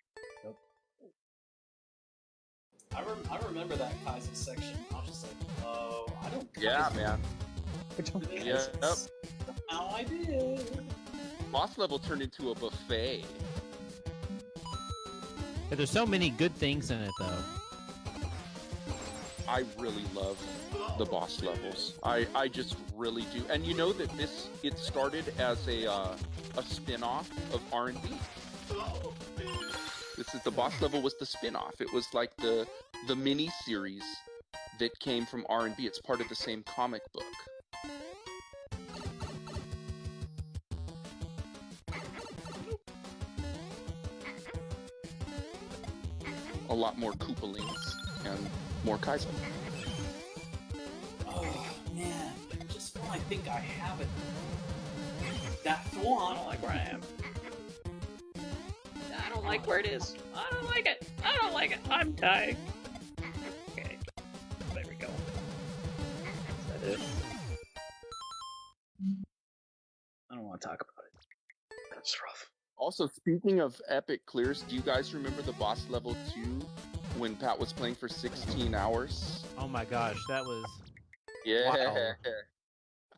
I remember that Kaizen section. I was just like, oh, I don't. Yeah, Kaizen. man. Yeah. Yep. How I did. Boss level turned into a buffet. But there's so many good things in it, though. I really love the boss levels. I just really do. And you know that it started as a spin-off of R&B. The boss level was the spin-off. It was like the mini series that came from R&B. It's part of the same comic book. A lot more Koopalings and more Kaizo. Oh man, just when I think I have it, that Thwan. I don't like where I am. I don't like where it is. I don't like it. I don't like it. I'm dying. Okay. There we go. Is that it? I don't want to talk about it. That's rough. Also, speaking of epic clears, do you guys remember the boss level 2 when Pat was playing for 16 hours? Oh my gosh, that was... Yeah.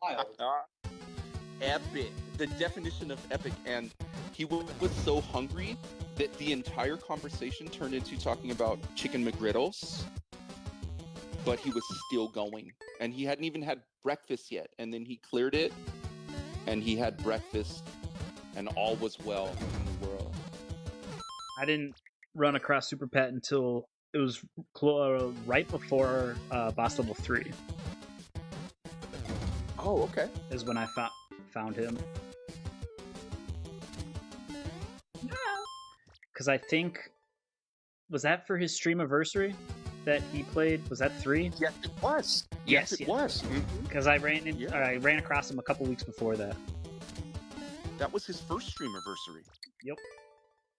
Wild. Epic. The definition of epic. And he was so hungry that the entire conversation turned into talking about chicken McGriddles. But he was still going. And he hadn't even had breakfast yet. And then he cleared it. And he had breakfast. And all was well in the world. I didn't run across Super Pet until it was right before boss level 3 Oh, okay. is when I found him. Because I think, was that for his stream anniversary that he played? Was that 3? Yes, it was. Yes, it was. Mm-hmm. Because I ran across him a couple weeks before that. That was his first stream anniversary. Yep.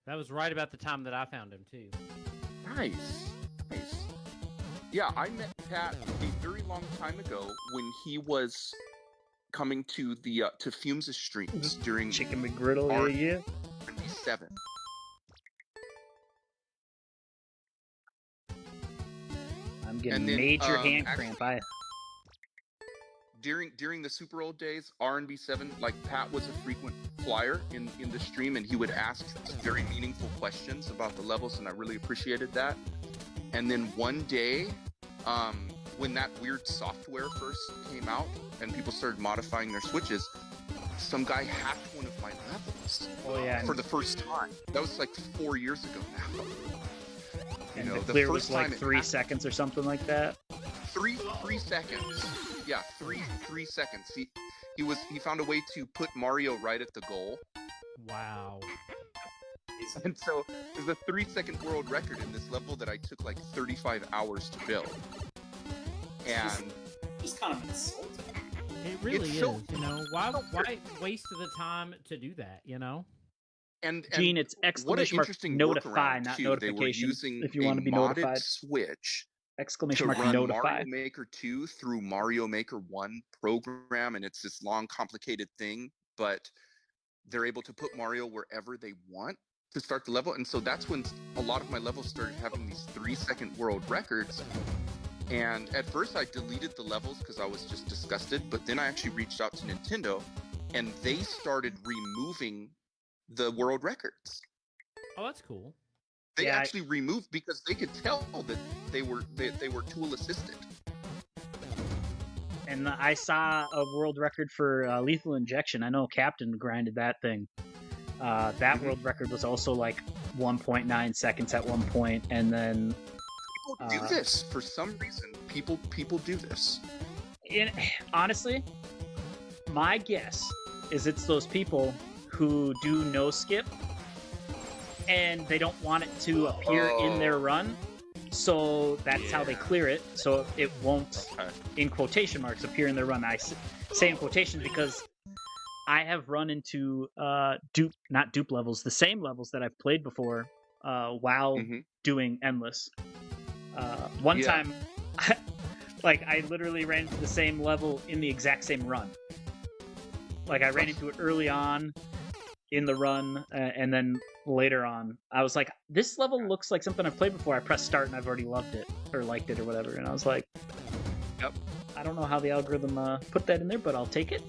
That was right about the time that I found him, too. Nice. Yeah, I met Pat a very long time ago when he was coming to the to Fumes' streams during Chicken McGriddle, yeah. 27. I'm getting And then, major hand actually- cramp. During the super old days, R&B 7, like Pat was a frequent flyer in the stream, and he would ask very meaningful questions about the levels, and I really appreciated that. And then one day, when that weird software first came out and people started modifying their switches, some guy hacked one of my levels for the first time. That was like 4 years ago now. And the clear was like 3 seconds or something like that. 3 seconds. Yeah, 3 seconds. He found a way to put Mario right at the goal. Wow. And so there's a 3-second world record in this level that I took like 35 hours to build. And Just kind of insulting. It really It's is, so- you know? Why waste the time to do that, you know? and Gene, it's what an exclamation mark interesting notify, workaround, not too. notification. They were using If you want to be a modded notified. Switch Exclamation to mark run notify. Mario Maker 2 through Mario Maker 1 program, and it's this long, complicated thing, but they're able to put Mario wherever they want to start the level, and so that's when a lot of my levels started having these 3-second world records. And at first I deleted the levels because I was just disgusted, but then I actually reached out to Nintendo, and they started removing the world records. Oh, that's cool. They Yeah, actually removed because they could tell that they were tool assisted. And I saw a world record for lethal injection. I know Captain grinded that thing. That world record was also like 1.9 seconds at one point, and then People do this for some reason. People do this. honestly, my guess is it's those people who do no skip, and they don't want it to appear in their run, so that's how they clear it, so it won't, in quotation marks, appear in their run. I say in quotations because I have run into not dupe levels, the same levels that I've played before while doing endless. One Yeah. time, I literally ran into the same level in the exact same run. Like, I ran into it early on in the run, and then later on, I was like, this level looks like something I've played before. I pressed start and I've already loved it, or liked it, or whatever, and I was like, Yep. I don't know how the algorithm put that in there, but I'll take it.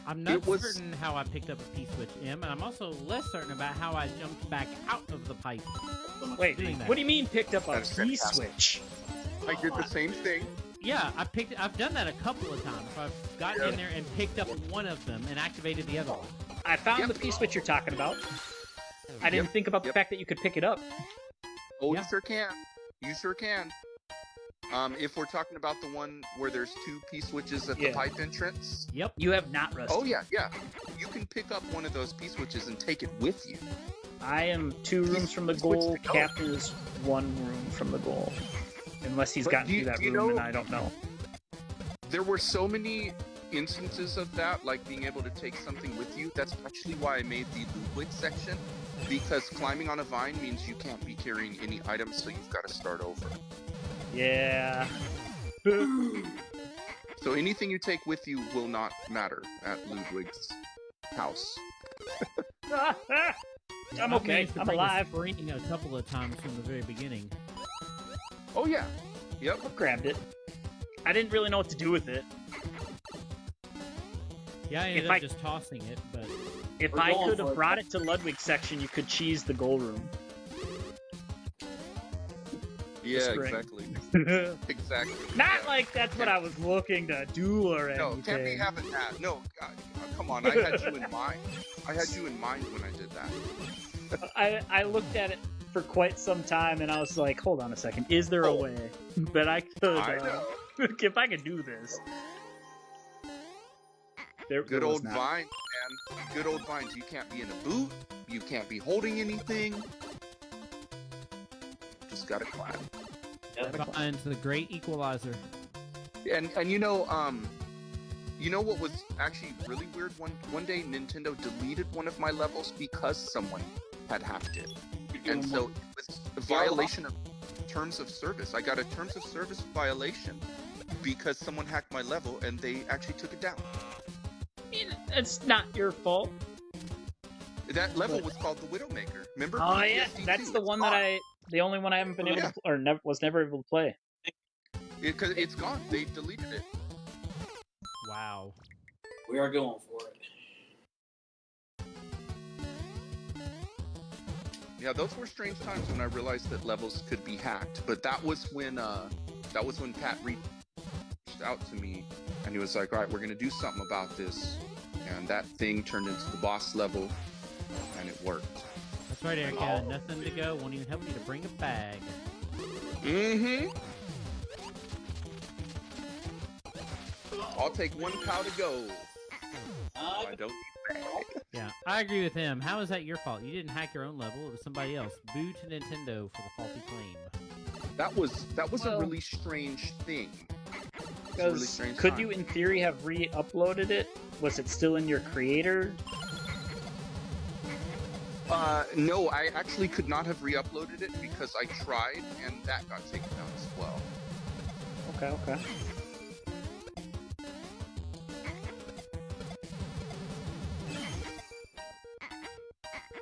I'm not certain how I picked up a P-switch, M, and I'm also less certain about how I jumped back out of the pipe. Wait, what do you mean picked up a That's fantastic. P-switch? I did the same thing. Yeah, I've done that a couple of times. I've gotten in there and picked up one of them and activated the other one. I found the P-switch you're talking about. I didn't think about the fact that you could pick it up. Oh, Yeah. you sure can. You sure can. If we're talking about the one where there's 2 P-switches at the pipe entrance. Yep. You have not rusted. Oh, yeah. You can pick up one of those P-switches and take it with you. I am 2 rooms from the goal. Captain is 1 room from the goal. Unless he's gotten through that room, and I don't know. There were so many instances of that, like being able to take something with you. That's actually why I made the Ludwig section, because climbing on a vine means you can't be carrying any items, so you've got to start over. Yeah. So anything you take with you will not matter at Ludwig's house. I'm okay. I'm alive. Spring a couple of times from the very beginning. Oh yeah. Yep. I grabbed it. I didn't really know what to do with it. Yeah, I ended up just tossing it, but... If I could have brought it to Ludwig's section, you could cheese the goal room. Yeah, exactly. Exactly. Not like that's what I was looking to do or anything. No, can't be having that. No, come on. I had you in mind. I had you in mind when I did that. I looked at it for quite some time, and I was like, hold on a second. Is there a way that I could, if I could do this? Good old vines, man. Good old vines. You can't be in a boot. You can't be holding anything. Just gotta climb. Vines, the great equalizer. And you know what was actually really weird? One day Nintendo deleted one of my levels because someone had hacked it. And so it was a violation of terms of service. I got a terms of service violation because someone hacked my level and they actually took it down. It's not your fault. That level was called the Widowmaker. Remember? Oh yeah, that's the one the only one I haven't been able to, or was never able to play. Because it's gone. They deleted it. Wow. We are going for it. Yeah, those were strange times when I realized that levels could be hacked. But that was when Pat reached out to me, and he was like, "All right, we're gonna do something about this." And that thing turned into the boss level, and it worked. That's right, Erica. Nothing to go. Won't even help you to bring a bag. Mm-hmm. I'll take 1 pow to go. I don't need a bag. Yeah, I agree with him. How is that your fault? You didn't hack your own level. It was somebody else. Boo to Nintendo for the faulty claim. That was a really strange thing. Because could you, in theory, have re-uploaded it? Was it still in your creator? No, I actually could not have re-uploaded it because I tried, and that got taken down as well. Okay.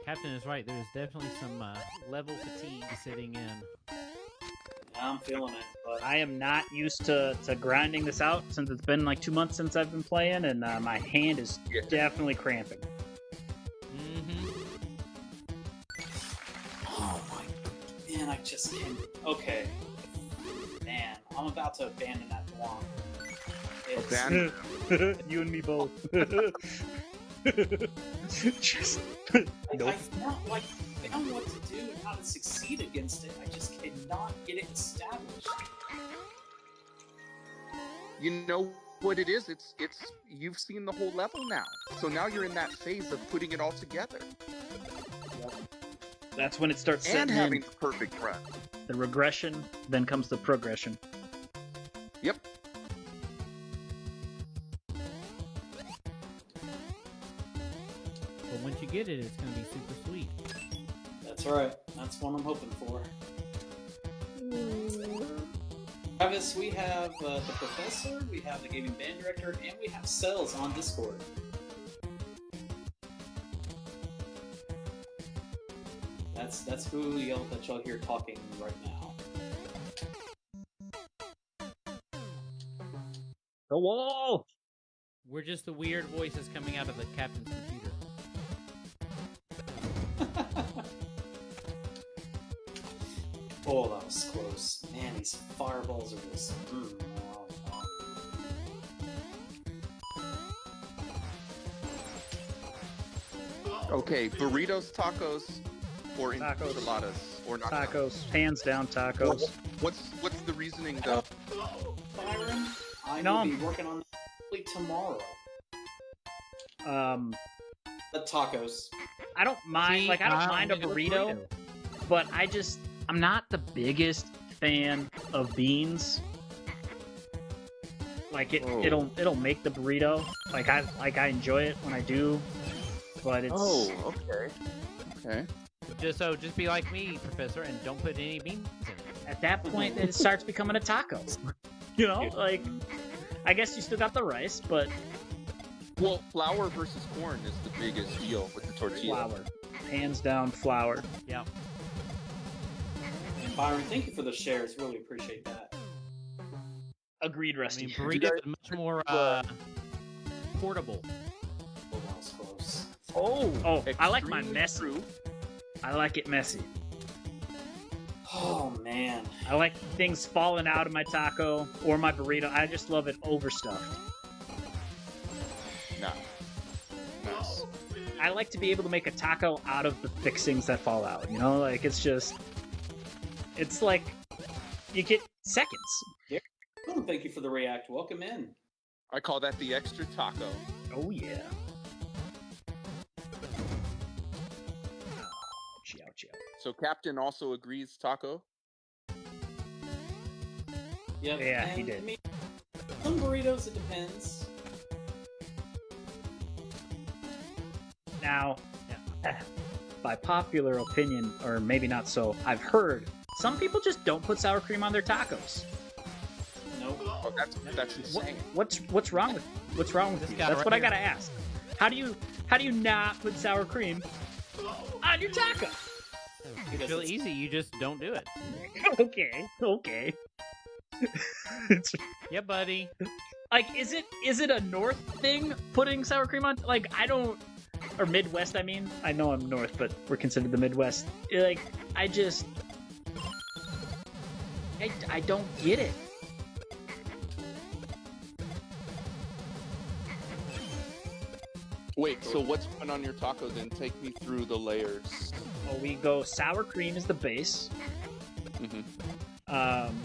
Captain is right. There's definitely some level fatigue sitting in. I'm feeling it, but I am not used to grinding this out since it's been like 2 months since I've been playing, and my hand is definitely cramping. oh my, man, I just can't. Okay, man, I'm about to abandon that block. Abandon? You and me both. Just nope. I don't know what to do and how to succeed against it. I just cannot get it established. You know what it is? It's you've seen the whole level now. So now you're in that phase of putting it all together. Yep. That's when it starts and setting having in. the perfect run. The regression, then comes the progression. Yep. But once you get it, it's going to be super sweet. That's right. That's what I'm hoping for. Travis, we have the Professor, we have the Gaming Band Director, and we have Cells on Discord. That's who that y'all hear talking right now. The wall! We're just the weird voices coming out of the captain's computer. Oh, that was close. Man, these fireballs are just... Okay, burritos, tacos, or Tacos. enchiladas, or not Tacos. Hands down tacos. What's the reasoning though? Byron, I No. will be working on that tomorrow. The tacos. I don't mind, See, like, I don't I'm mind a gonna go burrito, but I'm not the biggest fan of beans. Like, Oh. it'll make the burrito. Like, I enjoy it when I do, but it's... Oh, okay. Just be like me, Professor, and don't put any beans in it. At that point, it starts becoming a taco. You know, like, I guess you still got the rice, but Well, flour versus corn is the biggest deal with the tortilla. flour. Hands down, flour. Yeah. And Byron, thank you for the shares. Really appreciate that. Agreed, I Rusty. mean, burrito is much more portable. Oh, that was close. Oh, I like my Extremely messy. true. I like it messy. Oh, man. I like things falling out of my taco or my burrito. I just love it overstuffed. Nah. Nice. I like to be able to make a taco out of the fixings that fall out. You know, like, it's like you get seconds. Well, thank you for the react. Welcome in. I call that the extra taco. Oh yeah. Ouchie, ouchie, ouchie. So Captain also agrees taco? Yep. Yeah, he and, did. I mean, some burritos, it depends. Now, by popular opinion, or maybe not so, I've heard some people just don't put sour cream on their tacos. Nope. Oh, that's insane. What's wrong with This you? guy That's right what I here. gotta ask. How do you not put sour cream on your taco? It's really easy. You just don't do it. Okay. It's Yeah, buddy. like, is it a North thing putting sour cream on? Like, I don't, or Midwest. I mean, I know I'm North, but we're considered the Midwest. Like, I don't get it. Wait, so what's going on your taco then? Take me through the layers. Well, we go sour cream is the base. Mm-hmm.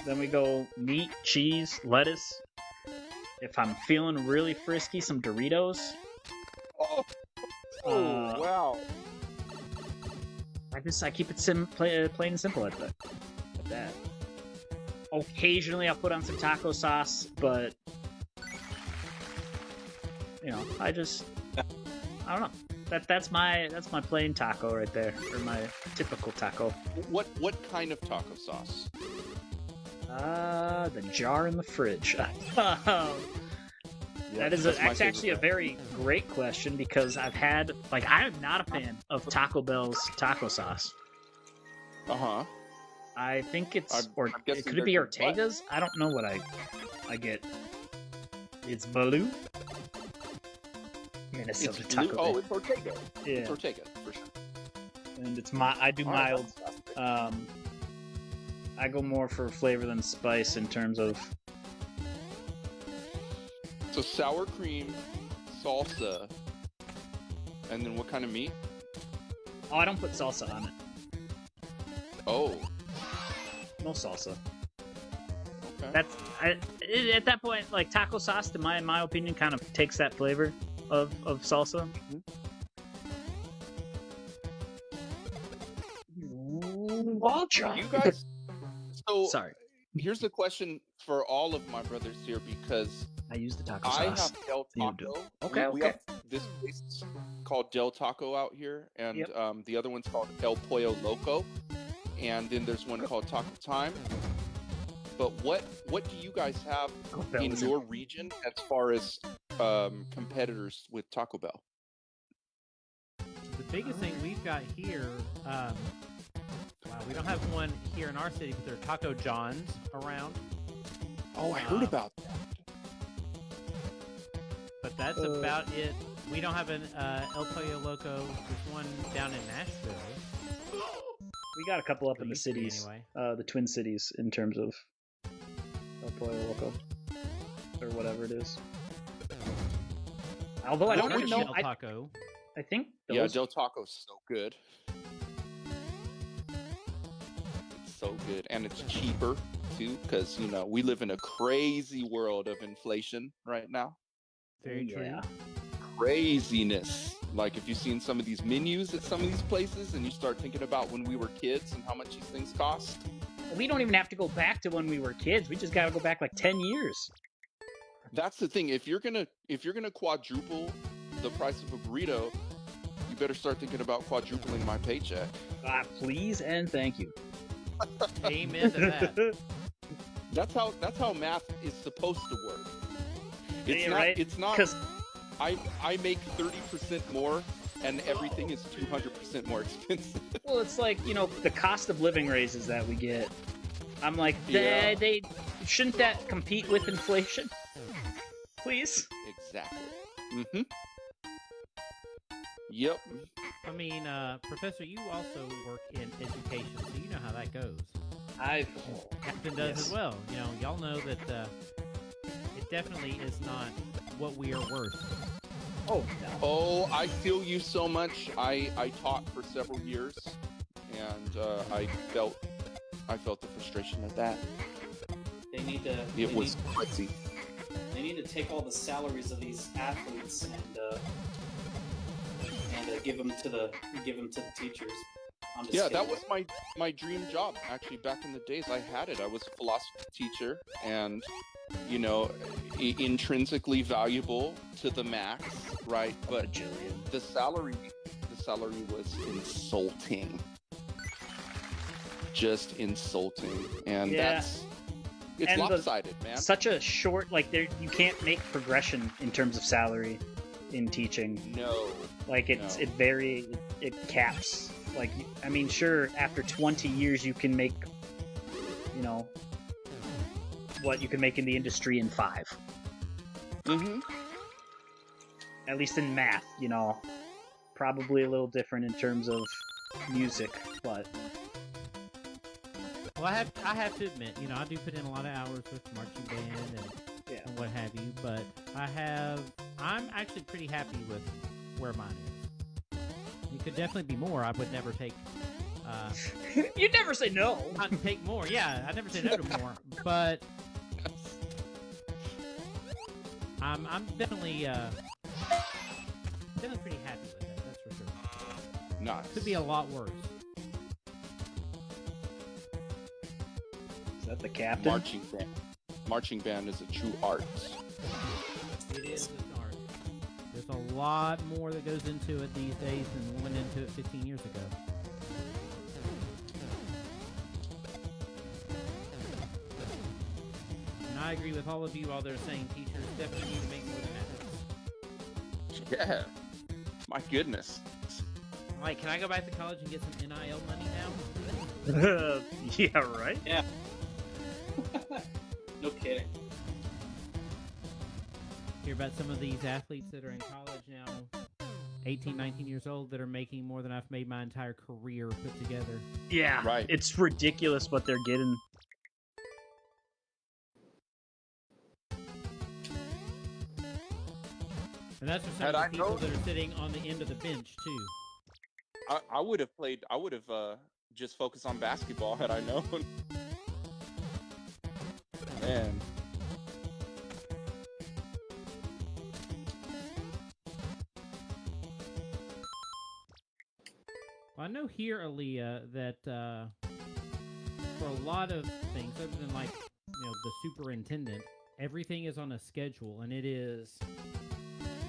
Then we go meat, cheese, lettuce. If I'm feeling really frisky, some Doritos. Oh, wow. I keep it plain and simple at that. Occasionally I'll put on some taco sauce, but you know, I don't know. That's my plain taco right there, or my typical taco. What kind of taco sauce? The jar in the fridge. That's actually a very great question, because I'm not a fan of Taco Bell's taco sauce. Uh-huh. I think it's, I'm guessing could it be there's Ortega's? I don't know what I get. It's Baloo. Minnesota It's Taco blue. Oh, Bell. it's Ortega. Yeah, It's Ortega, for sure. and I do mild. I go more for flavor than spice in terms of. So sour cream, salsa, and then what kind of meat? Oh, I don't put salsa on it. Oh, No salsa. okay. At that point, like, taco sauce, in my opinion, kind of takes that flavor of salsa. You guys. So Sorry, here's the question for all of my brothers here, because I use the taco I sauce. have El You do. Taco. Okay, we okay. have this place called Del Taco out here, and Yep. the other one's called El Pollo Loco, and then there's one called Taco Time. But what do you guys have Bell in isn't- your region as far as competitors with Taco Bell? The biggest thing we've got here, wow, we don't have one here in our city, but there are Taco Johns around. Oh, I heard about that. But that's about it. We don't have an El Pollo Loco. There's one down in Nashville. We got a couple up There in the used to be cities, anyway. the Twin Cities, in terms of El Pollo Loco, or whatever it is. Although I don't What even would know. El Taco. I think Yeah, those. Del Taco's so good. It's so good, and it's cheaper too, because we live in a crazy world of inflation right now. Very true. Yeah. Craziness. Like if you've seen some of these menus at some of these places, and you start thinking about when we were kids and how much these things cost. We don't even have to go back to when we were kids. We just got to go back like 10 years. That's the thing. If you're gonna quadruple the price of a burrito, you better start thinking about quadrupling my paycheck. Please and thank you. Amen to that. That's how math is supposed to work. It's Yeah, not. right? It's not. 'Cause- I make 30% more, and everything is 200% more expensive. Well, it's like, the cost of living raises that we get. I'm like, Yeah. they shouldn't that compete with inflation? Please? Exactly. Mm-hmm. Yep. I mean, Professor, you also work in education, so you know how that goes. Captain does yes. as well. Y'all know that it definitely is not what we are worth. Oh, no. Oh, I feel you so much. I taught for several years, and I felt the frustration of that. They need to. It was crazy. They need to take all the salaries of these athletes and give them to the teachers. I'm just Yeah, kidding. that was my dream job. Actually, back in the days, I had it. I was a philosophy teacher, and intrinsically valuable to the max, right? But the salary was insulting, just insulting, and Yeah. it's And lopsided, man. Such a short, you can't make progression in terms of salary in teaching. No. Like, it caps. Like, I mean, sure, after 20 years you can make, what you can make in the industry in 5. Mm-hmm. At least in math, probably a little different in terms of music, but Well, I have to admit, I do put in a lot of hours with marching band and what have you, but I'm actually pretty happy with where mine is. It could definitely be more. I would never take. you'd never say no. Not take more. Yeah, I never say no to more, but I'm definitely pretty happy with that. That's for sure. Nice. Could be a lot worse. Is that the captain? Marching band is a true art. It is an art. There's a lot more that goes into it these days than went into it 15 years ago. And I agree with all of you all that are saying teachers definitely need to make more than that. Yeah. My goodness. Like, can I go back to college and get some NIL money now? Yeah, right? Yeah. No kidding. Hear about some of these athletes that are in college now, 18, 19 years old, that are making more than I've made my entire career put together. Yeah. Right. It's ridiculous what they're getting. And that's for some Had of I the people known- that are sitting on the end of the bench, too. I would have just focused on basketball had I known. Man. Well, I know here, Aaliyah, that for a lot of things, other than the superintendent, everything is on a schedule, and it is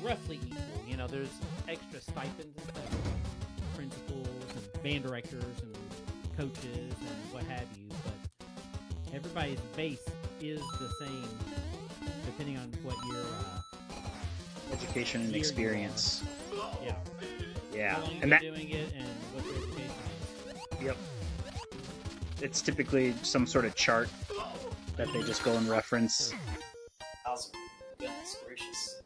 roughly equal. You know, there's extra stipends and stuff, like principals and band directors and coaches and what have you, but everybody's base is the same depending on what your Education and year you experience. are. Yeah. Yeah. How long you've And been that, doing it and what your education is. yep. It's typically some sort of chart that they just go and reference. Bowser, goodness gracious.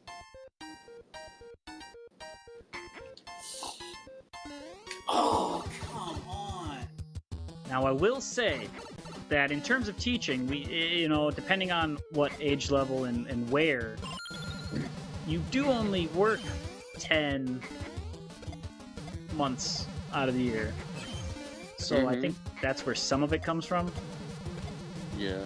Oh, come on. Now, I will say that in terms of teaching, depending on what age level and where, you do only work 10 months out of the year. So I think that's where some of it comes from, Yeah.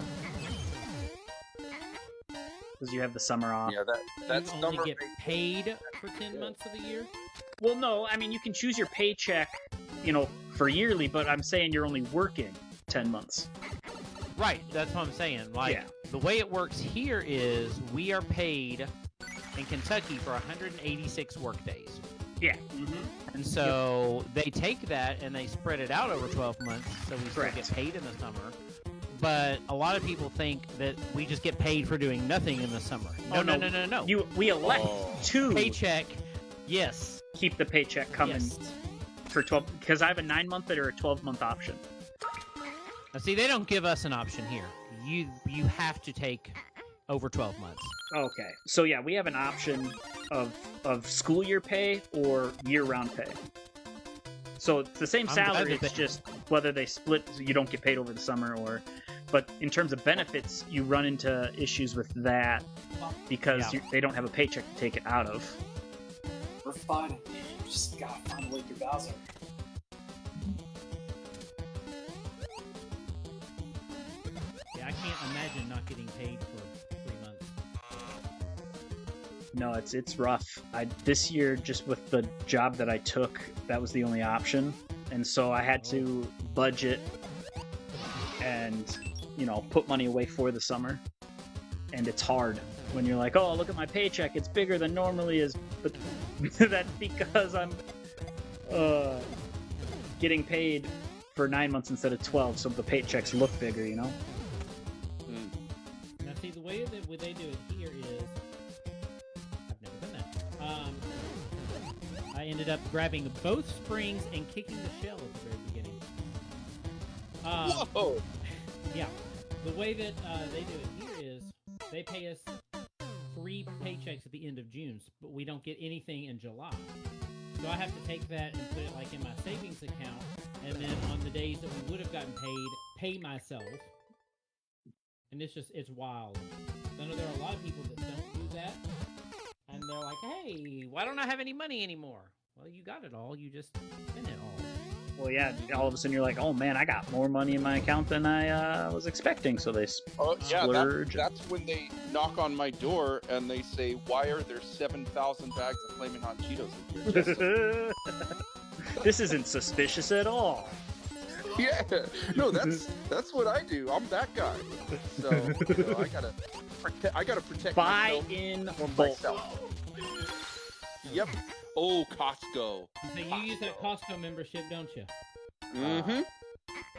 because you have the summer off. Yeah, that's You only get paid for 10 months of the year? Well, no, I mean, you can choose your paycheck, for yearly, but I'm saying you're only working 10 months. Right, that's what I'm saying. Like, Yeah. the way it works here is we are paid in Kentucky for 186 work days. Yeah. And so they take that and they spread it out over 12 months, so we still Correct. get paid in the summer. But a lot of people think that we just get paid for doing nothing in the summer. No, Oh, no, no. no, no, no. We elect to Paycheck, yes. keep the paycheck coming Yes. for 12, because I have a 9-month or a 12-month option. Now, see, they don't give us an option here. You have to take over 12 months. Okay. So yeah, we have an option of school year pay or year-round pay. So it's the same I'm glad salary, that it's they- just whether they split, so you don't get paid over the summer, but in terms of benefits, you run into issues with that because Yeah. they don't have a paycheck to take it out of. We're fine. You just gotta find a way through Bowser. Yeah, I can't imagine not getting paid for 3 months. No, it's rough. This year, just with the job that I took, that was the only option, and so I had to budget and put money away for the summer. And it's hard when you're like, oh, look at my paycheck, it's bigger than normally is, but that's because I'm getting paid for 9 months instead of 12, so the paychecks look bigger, Now, see, the way that they do it here is, I've never done that. I ended up grabbing both springs and kicking the shell at the very beginning. Whoa! Yeah, the way that they do it here is they pay us 3 paychecks at the end of June, but we don't get anything in July. So I have to take that and put it like in my savings account, and then on the days that we would have gotten paid, pay myself. And it's wild. I know there are a lot of people that don't do that, and they're like, hey, why don't I have any money anymore? Well, you got it all, you just spent it all. Well, yeah, all of a sudden you're like, oh man, I got more money in my account than I was expecting, so they Yeah, splurge. that's when they knock on my door and they say, "Why are there 7,000 bags of Flamin' Hot Cheetos in here?" Just This isn't suspicious at all. yeah, no, that's what I do. I'm that guy. So I gotta protect Buy myself in from bulk. myself. Yep. Oh, Costco. So you use that Costco membership, don't you? Mm-hmm.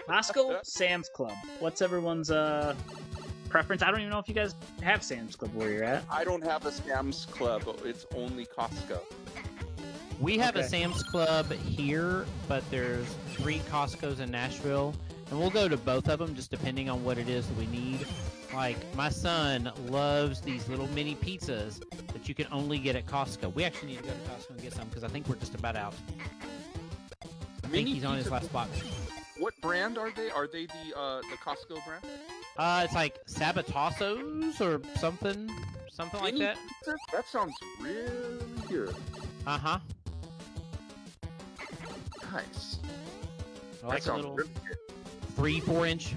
Costco, Sam's Club. What's everyone's preference? I don't even know if you guys have Sam's Club where you're at. I don't have a Sam's Club. It's only Costco. We have a Okay. Sam's Club here, but there's 3 Costco's in Nashville, and we'll go to both of them just depending on what it is that we need. Like, my son loves these little mini pizzas that you can only get at Costco. We actually need to go to Costco and get some because I think we're just about out. I think Mini he's on his pizza- last box. What brand are they? Are they the Costco brand? It's like Sabatassos or something like Mini that. pizza? That sounds really good. Uh-huh. Nice. I like that a sounds little really good. 3-4 inch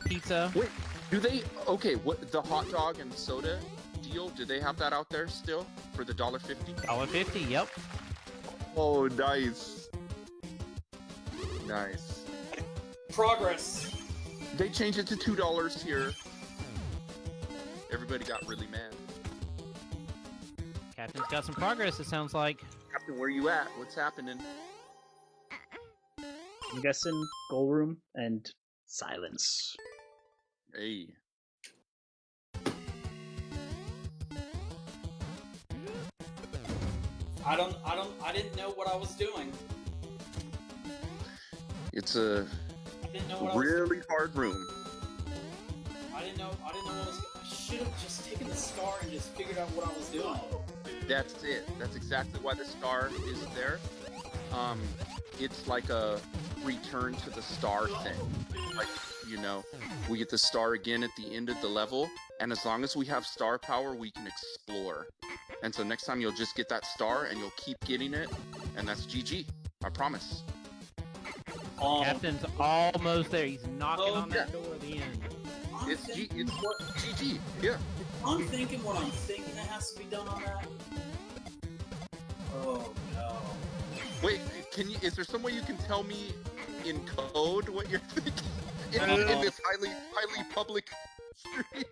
pizza. Wait, do they? Okay, what the hot dog and soda deal? Do they have that out there still for the $1.50? $1.50, yep. Oh, nice. Nice. Progress. They changed it to $2 here. Everybody got really mad. Captain's got some progress, it sounds like. Captain, where you at? What's happening? I'm guessing goal room and silence. Hey. I didn't know what I was doing. It's a I didn't know what really hard room. I didn't know what I was. I should have just taken the star and just figured out what I was doing. That's it. That's exactly why the star is there. It's like a return to the star thing. Like, you know, we get the star again at the end of the level, and as long as we have star power, we can explore. And so next time you'll just get that star, and you'll keep getting it, and that's GG. I promise. Captain's almost there. He's knocking on that door at the end. It's GG. Yeah. I'm thinking what I'm thinking that has to be done on that. Oh no. Wait, is there some way you can tell me in code what you're thinking? In this highly public stream?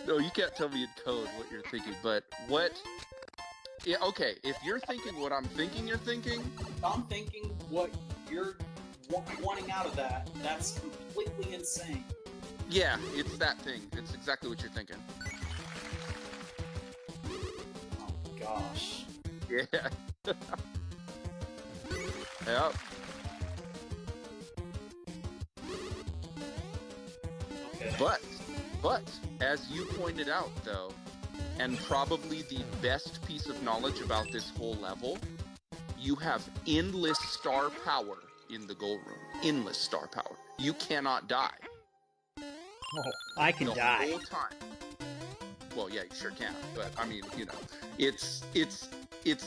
No, you can't tell me in code what you're thinking, but what... Yeah, okay, if you're thinking what I'm thinking you're thinking... I'm thinking what you're wanting out of that, that's completely insane. Yeah, it's that thing. It's exactly what you're thinking. Oh gosh. Yeah. Yep. Okay. But, as you pointed out, though, and probably the best piece of knowledge about this whole level, you have endless star power in the goal room. Endless star power. You cannot die. Oh, I can die. The whole time. Well, yeah, you sure can. But, I mean, you know, it's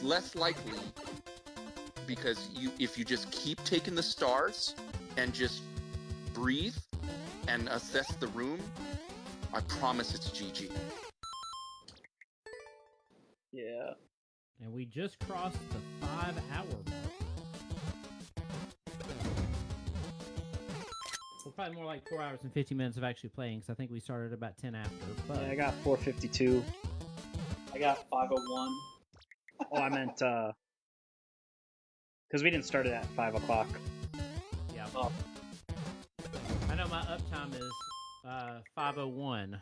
less likely because if you just keep taking the stars and just breathe and assess the room, I promise it's GG. Yeah. And we just crossed the 5-hour mark. Well, probably more like 4 hours and 50 minutes of actually playing, because I think we started about 10 after. But... Yeah, I got 4:52. I got 5:01. Oh, I meant, because we didn't start it at 5 o'clock. Yeah. Oh. I know my uptime is 5:01.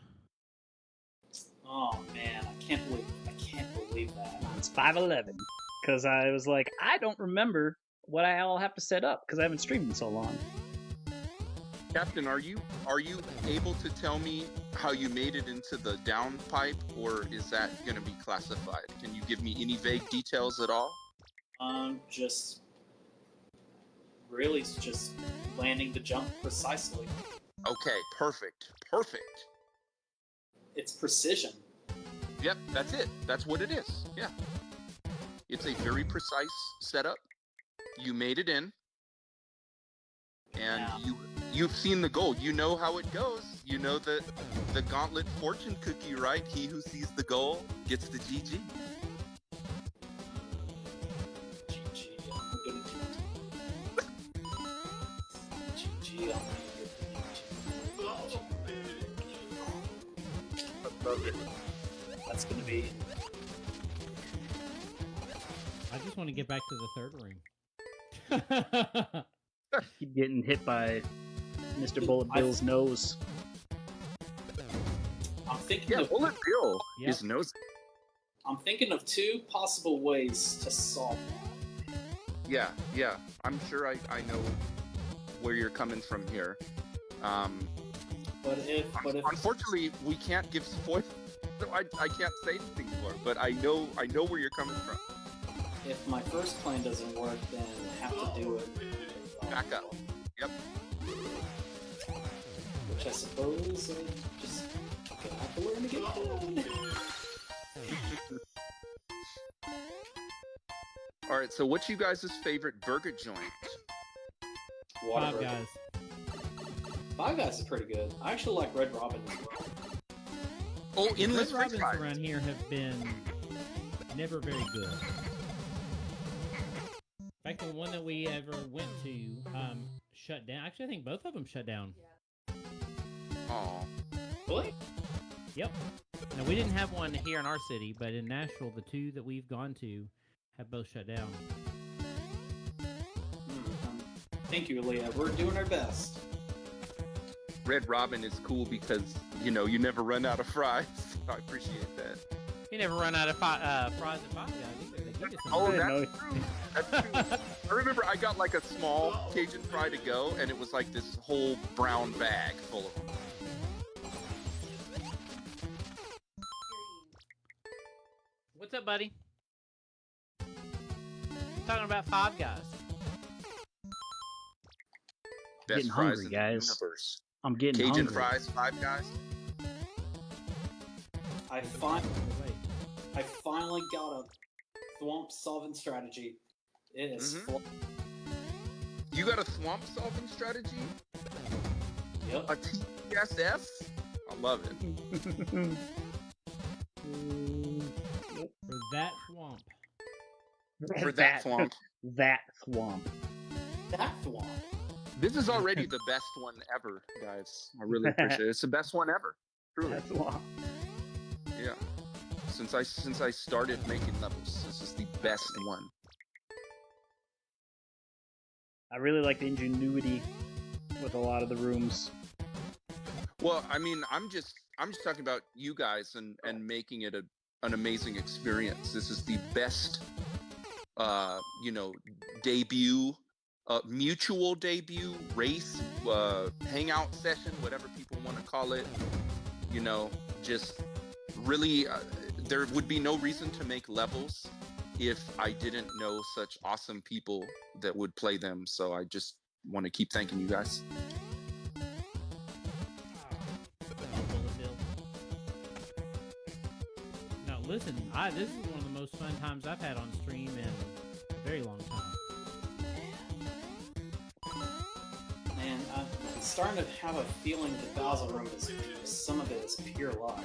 Oh man, I can't believe that. It's 5:11. Because I was like, I don't remember what I all have to set up, because I haven't streamed in so long. Captain, are you able to tell me how you made it into the downpipe, or is that going to be classified? Can you give me any vague details at all? Just landing the jump precisely. Okay, perfect. It's precision. Yep, that's it. That's what it is. Yeah. It's a very precise setup. You made it in. And yeah. You've seen the goal. You know how it goes. You know the gauntlet fortune cookie, right? He who sees the goal gets the GG. GG, I'm gonna GG, I'm gonna I love it. That's gonna be... I just want to get back to the third ring. Keep getting hit by Mr. Bullet Bill's nose. I'm thinking Yeah, of... Bullet Bill Yep. is nose. I'm thinking of two possible ways to solve that. Yeah. I'm sure I know where you're coming from here. But if Unfortunately, we can't give spoilers, so I can't say anything more. But I know where you're coming from. if my first plan doesn't work, then I have to do it. Back up. Yep. Which I suppose just gonna have to learn to get done. All right. So, what's you guys' favorite burger joint? Five Guys. Five Guys is pretty good. I actually like Red Robin as well. Oh, endless Red French Robins fries. around here have been never very good. In fact, the one that we ever went to shut down. Actually, I think both of them shut down. Oh. Really? Yep. Now, we didn't have one here in our city, but in Nashville, the two that we've gone to have both shut down. Thank you, Leah. We're doing our best. Red Robin is cool because, you know, you never run out of fries. I appreciate that. You never run out of fries at Five Guys either. They give you some. Oh, good. that's true. That's true. I remember I got like a small Cajun fry to go, and it was like this whole brown bag full of them. What's up, buddy? I'm talking about Five Guys. Best Getting fries hungry, in guys. the universe. I'm getting Cajun hungry. fries, Five Guys. I finally got a thwomp solving strategy. It is You got a swamp solving strategy? Yep. A TSS? I love it. For that swamp. For that swamp. That swamp. That thwomp. This is already the best one ever, guys. I really appreciate it. It's the best one ever. Truly. That swamp. Yeah. Since I started making levels, this is the best one. I really like the ingenuity with a lot of the rooms. Well, I mean, I'm just talking about you guys and making it an amazing experience. This is the best debut, mutual debut, race, hangout session, whatever people want to call it. You know, just really, there would be no reason to make levels if I didn't know such awesome people that would play them. So I just want to keep thanking you guys. Now, listen, this is one of the most fun times I've had on stream in a very long time. Man, I'm starting to have a feeling that Bowser Room is some of it is pure luck.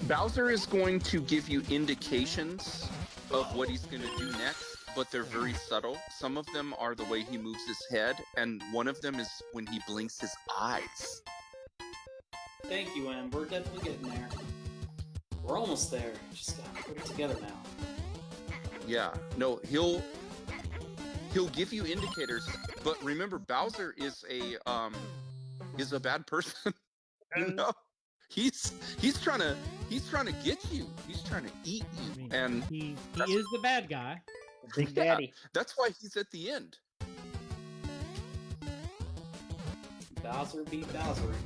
Bowser is going to give you indications of what he's going to do next, but they're very subtle. Some of them are the way he moves his head, and one of them is when he blinks his eyes. Thank you, Em. We're definitely getting there. We're almost there. Just gotta put it together now. Yeah, no, he'll give you indicators, but remember, Bowser is a bad person. You know, he's trying to get you. He's trying to eat you, I mean, and he is the bad guy. Big yeah, Daddy. that's why he's at the end. Bowser be Bowsering.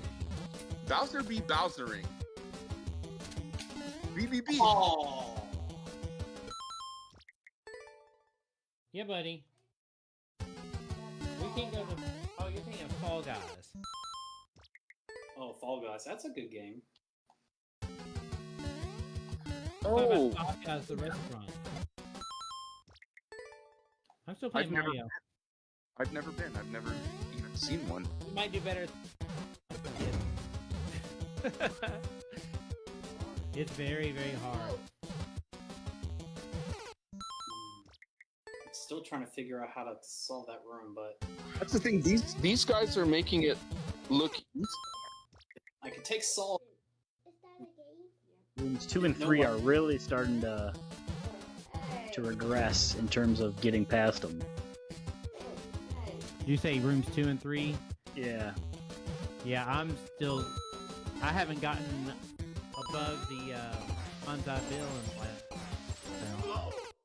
Bowser be Bowsering. BBB. Oh. Yeah, buddy. We can go to. Oh, you're thinking of Fall Guys. Oh, Fall Guys. That's a good game. Oh, Fall Guys, the restaurant. I'm still I've playing never Mario. I've never been. I've never even seen one. We might do better. It's very, very hard. I'm still trying to figure out how to solve that room, but That's the thing. These guys are making it look easy. I can take Saul. Rooms 2 and 3 are really starting to regress in terms of getting past them. You say rooms 2 and 3? Yeah. Yeah, I haven't gotten above the Banzai Bill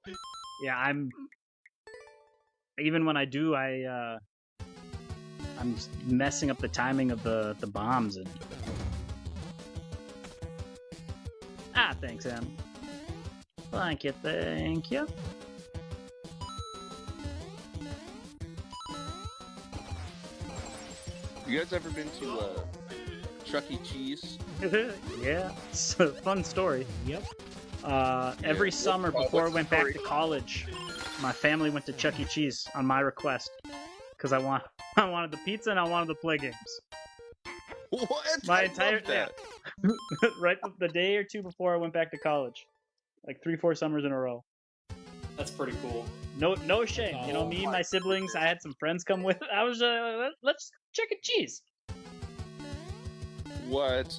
and Yeah, even when I do, I'm messing up the timing of the bombs and. Thanks, Em. Thank you. You guys ever been to Chuck E. Cheese? Yeah, it's a fun story. Yep. Every summer before I what's went the back story? to college, my family went to Chuck E. Cheese on my request because I wanted the pizza and I wanted to play games. What? My I entire love that. right the day or two before I went back to college, like 3-4 summers in a row. That's pretty cool. No shame, you know. Me and my siblings. I had some friends come with. I was let's Chuck E. Cheese. What?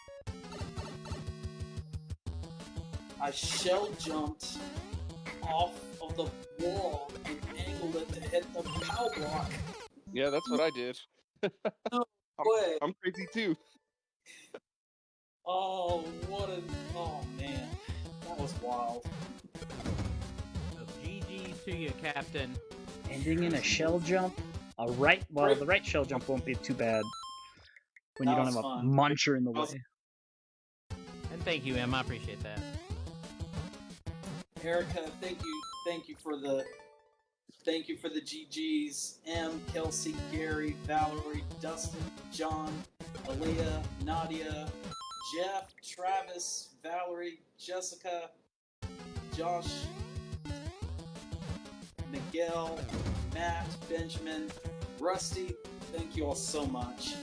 I shell jumped off of the wall and angled it to hit the POW block. Yeah, that's what I did. No way. I'm crazy too. Oh, oh man, that was wild. So GG's to you, Captain. Ending in a shell jump. The right shell jump won't be too bad when you That don't have was a fun. muncher in the That was- way. And thank you, Em. I appreciate that. Erica, thank you for the GGs. M, Kelsey, Gary, Valerie, Dustin, John, Aaliyah, Nadia, Jeff, Travis, Valerie, Jessica, Josh, Miguel, Matt, Benjamin, Rusty. Thank you all so much.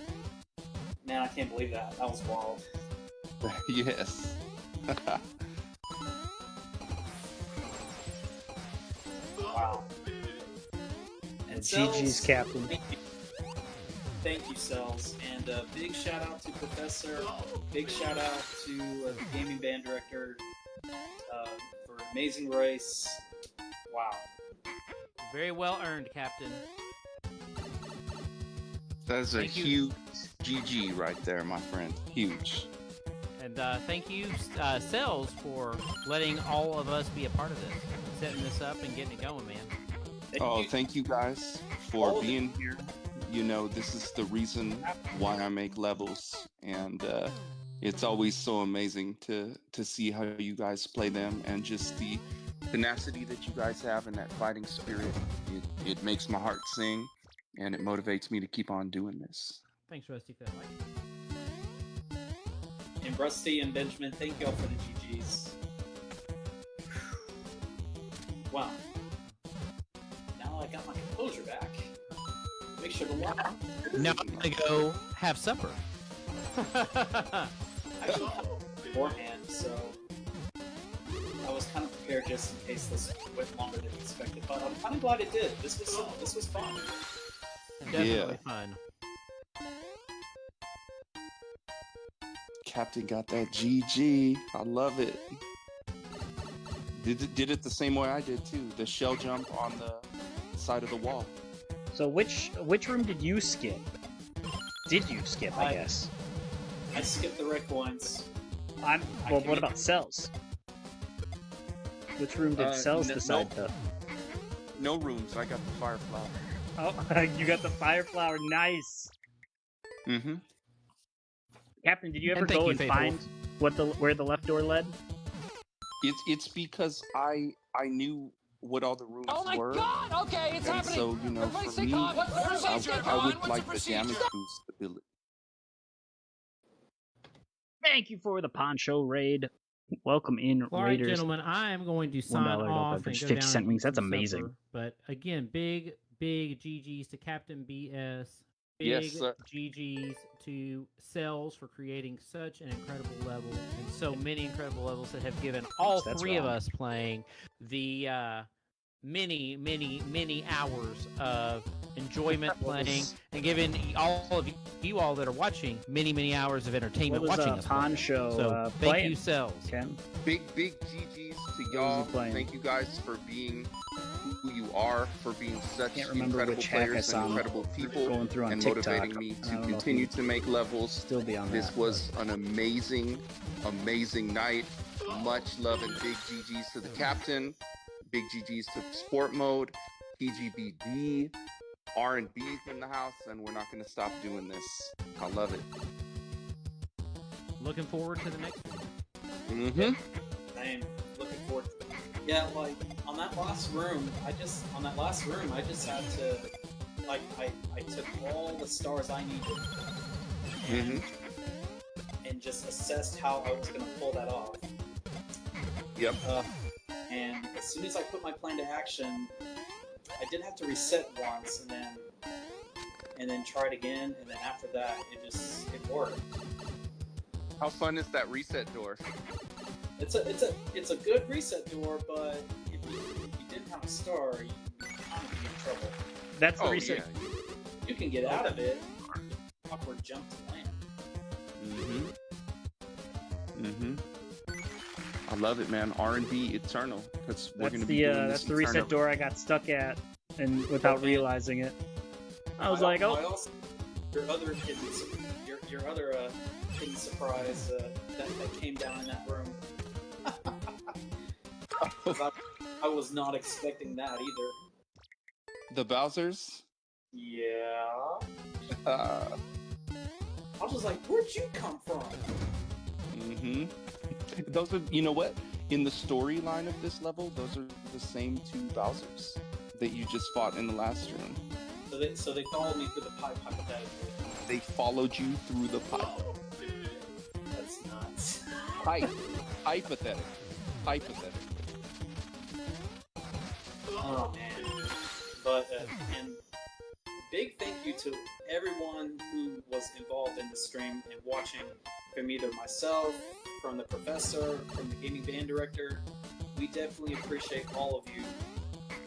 Man, I can't believe that. That was wild. Yes. Wow. And GG's, Cells, Captain. Thank you, Cells. And big shout out to Professor. Big shout out to the gaming band director for an amazing race. Wow. Very well earned, Captain. That's a Thank you. huge GG right there, my friend. Huge. And thank you, Cells, for letting all of us be a part of this, setting this up and getting it going, man. Thank you guys for being here. You know, this is the reason why I make levels, and it's always so amazing to see how you guys play them, and just the tenacity that you guys have and that fighting spirit. It makes my heart sing, and it motivates me to keep on doing this. Thanks, Rusty, for that like. And Rusty and Benjamin, thank y'all for the GGs. Wow. Now I got my composure back. Make sure to watch. Now I'm gonna go have supper. I actually had beforehand, so I was kind of prepared just in case this went longer than expected. But I'm kind of glad it did. This was fun. Definitely fun. Captain got that GG. I love it. Did it the same way I did too. The shell jump on the side of the wall. So which room did you skip? Did you skip, I guess? I skipped the wreck once. Well, what about Cells? Which room did Cells decide to? No rooms. I got the fire flower. Oh, you got the fire flower. Nice. Mm-hmm. Captain, did you ever And thank go you, and Faithful. find where the left door led? It's because I knew what all the rooms Oh my were. God! Okay, it's And happening. so, you know, Everybody for stay me, calm. Everybody stay I calm. would What's like the the damage procedure? boost ability. Thank you for the poncho raid. Welcome in, All right, Raiders. gentlemen, I am going to sign $1 off and beverage, go 50 down cent and wings. eat That's some amazing. supper. But again, big GGs to Captain B.S. Yes, Big sir. GGs to Cells for creating such an incredible level and so many incredible levels that have given all That's three of wrong. us playing the many hours of enjoyment playing and giving all of you all that are watching many hours of entertainment What was watching us play. Poncho So thank playing? you, Cells. Ken? Big GGs to What y'all. was he playing? Thank you guys for being who you are, for being such Can't remember incredible which hack I players saw and incredible people, going through on and TikTok. motivating me I to don't know if continue you to make levels. Still be on This that. was an amazing night. Much love and big GGs to the captain. Big GGs to sport mode. TGBD. R&B's in the house, and we're not going to stop doing this. I love it. Looking forward to the next one. Mm-hmm. I'm looking forward to it. Yeah, like on that last room, I just had to, like, I took all the stars I needed Mm-hmm. and just assessed how I was going to pull that off. Yep. And as soon as I put my plan to action, I did have to reset once, and then try it again, and then after that, it worked. How fun is that reset door? It's a good reset door, but if you didn't have a star, you kind of be in trouble. That's the Oh, reset. yeah. You can get out of it. Awkward jump to land. Mm-hmm. Mm-hmm. I love it, man. R&B Eternal. We're gonna That's be doing that's this the reset eternally. door I got stuck at, and without realizing it, I was like, I oh, also, your other your other hidden surprise that came down in that room. 'Cause I was not expecting that either. The Bowsers. Yeah. Uh, I was just like, where'd you come from? mm-hmm. Those are, you know what? In the storyline of this level, those are the same two Bowsers that you just fought in the last room. So they followed me through the pipe hypothetically. They followed you through the pipe. That's nuts. Pipe. Hypothetical. Oh man. But and big thank you to everyone who was involved in the stream and watching, from either myself, from the professor, from the gaming band director. We definitely appreciate all of you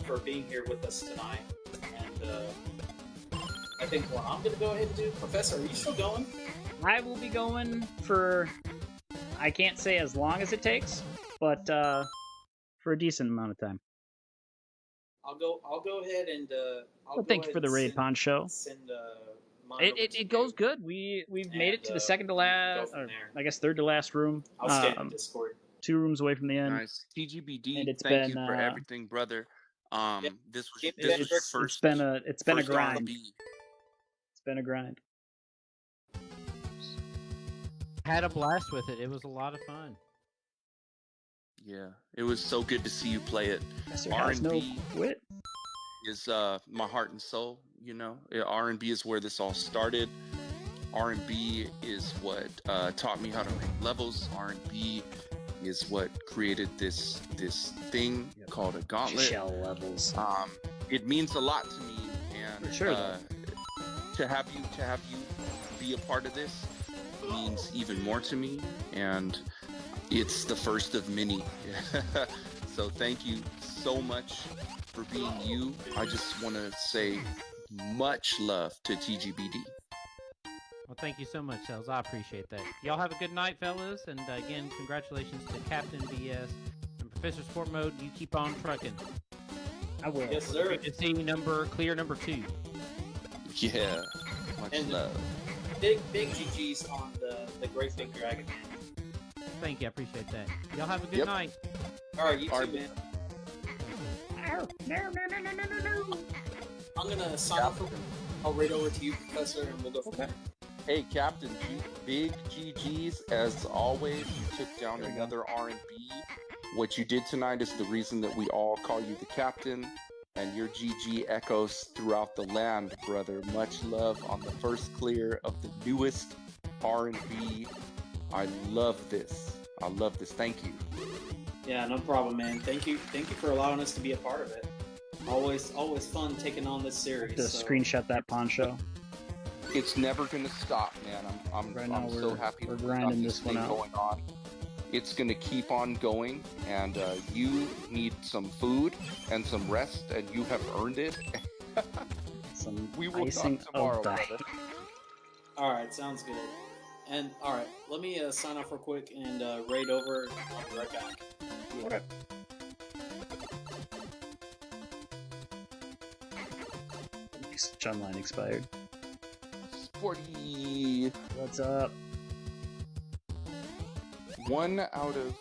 for being here with us tonight. And I think what I'm going to go ahead and do, Professor, are you still going? I will be going for, I can't say as long as it takes, but for a decent amount of time. I'll go ahead and Well, thank you for the raid, Poncho. Send mine over to It you. goes good. We've made it to the second to we can last, go from or there. I guess third to last room. I'll stay in Discord. 2 rooms away from the end. Nice. TGBD, And it's thank you been, for everything, brother. This was Game your Band first. It's been a first grind. R&B. It's been a grind. Had a blast with it. It was a lot of fun. Yeah, it was so good to see you play it. Professor has no R&B quit. is my heart and soul. You know, R&B is where this all started. R&B is what taught me how to make levels. R&B is what created this thing called a gauntlet. Shell levels. It means a lot to me, and For sure, to have you be a part of this means even more to me, and it's the first of many. So thank you so much for being you. I just want to say much love to TGBD. Well, thank you so much, Shells. I appreciate that. Y'all have a good night, fellas. And again, congratulations to Captain B.S. and Professor Sport Mode. You keep on trucking. I will. Yes, sir. Good to see clear number 2. Yeah, much And love. Big GG's on the Great Big Dragon. Thank you. I appreciate that. Y'all have a good Yep. night. All right, you too, Alright. man. No. I'm gonna sign off. I'll raid over to you, Professor, and we'll go from there. Hey, Captain big GG's as always. You took down another R&B. What you did tonight is the reason that we all call you the Captain, and your GG echoes throughout the land, brother. Much love on the first clear of the newest R&B. I love this. Thank you. Yeah, no problem, man. Thank you for allowing us to be a part of it. Always fun taking on this series. Just screenshot that Poncho. It's never gonna stop, man. I'm Right now I'm so happy we're that we got grinding this this one thing out. going on. It's gonna keep on going, and you need some food and some rest, and you have earned it. Some We will icing talk tomorrow, of the brother. All right, sounds good. And all right, let me sign off real quick and raid over. I'll be right back. Okay. Chun line expired. Sporty. What's up? 1 out of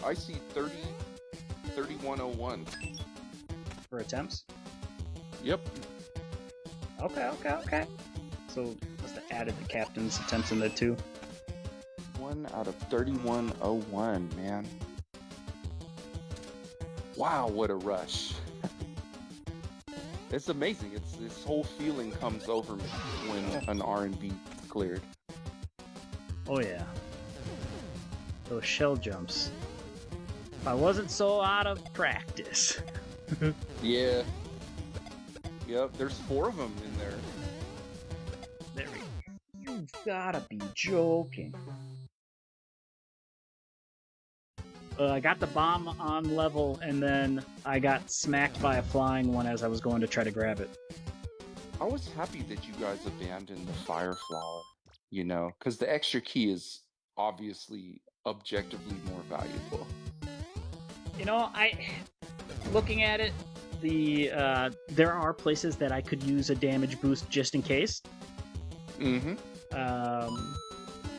I see 3101. For attempts? Yep. Okay. So must have added the captain's attempts in there too. 1 out of 3101, man. Wow, what a rush. It's amazing. This whole feeling comes over me when an R&B cleared. Oh yeah. Those shell jumps. If I wasn't so out of practice. Yeah. Yep, there's 4 of them in there. There we go. You've gotta be joking. I got the bomb on level, and then I got smacked by a flying one as I was going to try to grab it. I was happy that you guys abandoned the fire flower, you know, because the extra key is obviously objectively more valuable. You know, looking at it, there are places that I could use a damage boost just in case. Mm-hmm.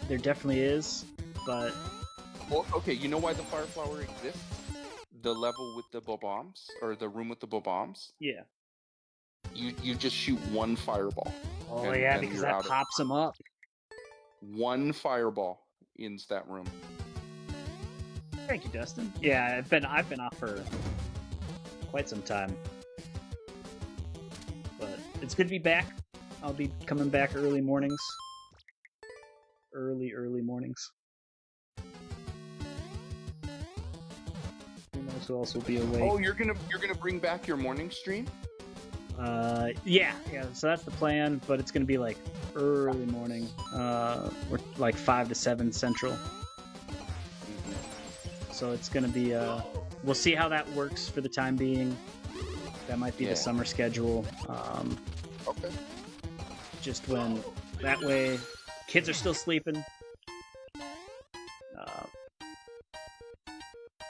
There definitely is, but Well, okay, you know why the fire flower exists? The level with the bombs, or the room with the bombs. yeah. You just shoot one fireball. Oh and- yeah, and because you're that out of- pops them up. One fireball ends that room. Thank you, Dustin. Yeah, I've been off for quite some time, but it's good to be back. I'll be coming back early mornings. Early mornings. Who knows who else will be awake? Oh, you're gonna bring back your morning stream? Yeah. So that's the plan, but it's gonna be like early morning. We're like 5 to 7 Central. So it's gonna be we'll see how that works for the time being. That might be the summer schedule. Okay. Just when that way kids are still sleeping.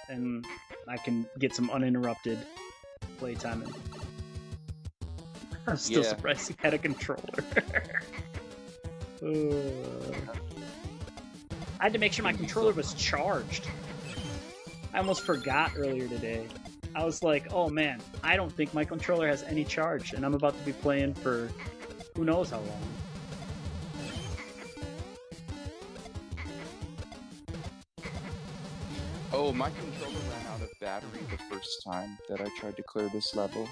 And I can get some uninterrupted playtime in. I'm still surprised he had a controller. I had to make sure my controller was charged. I almost forgot earlier today. I was like, oh man, I don't think my controller has any charge, and I'm about to be playing for who knows how long. Oh, my controller ran out of battery the first time that I tried to clear this level.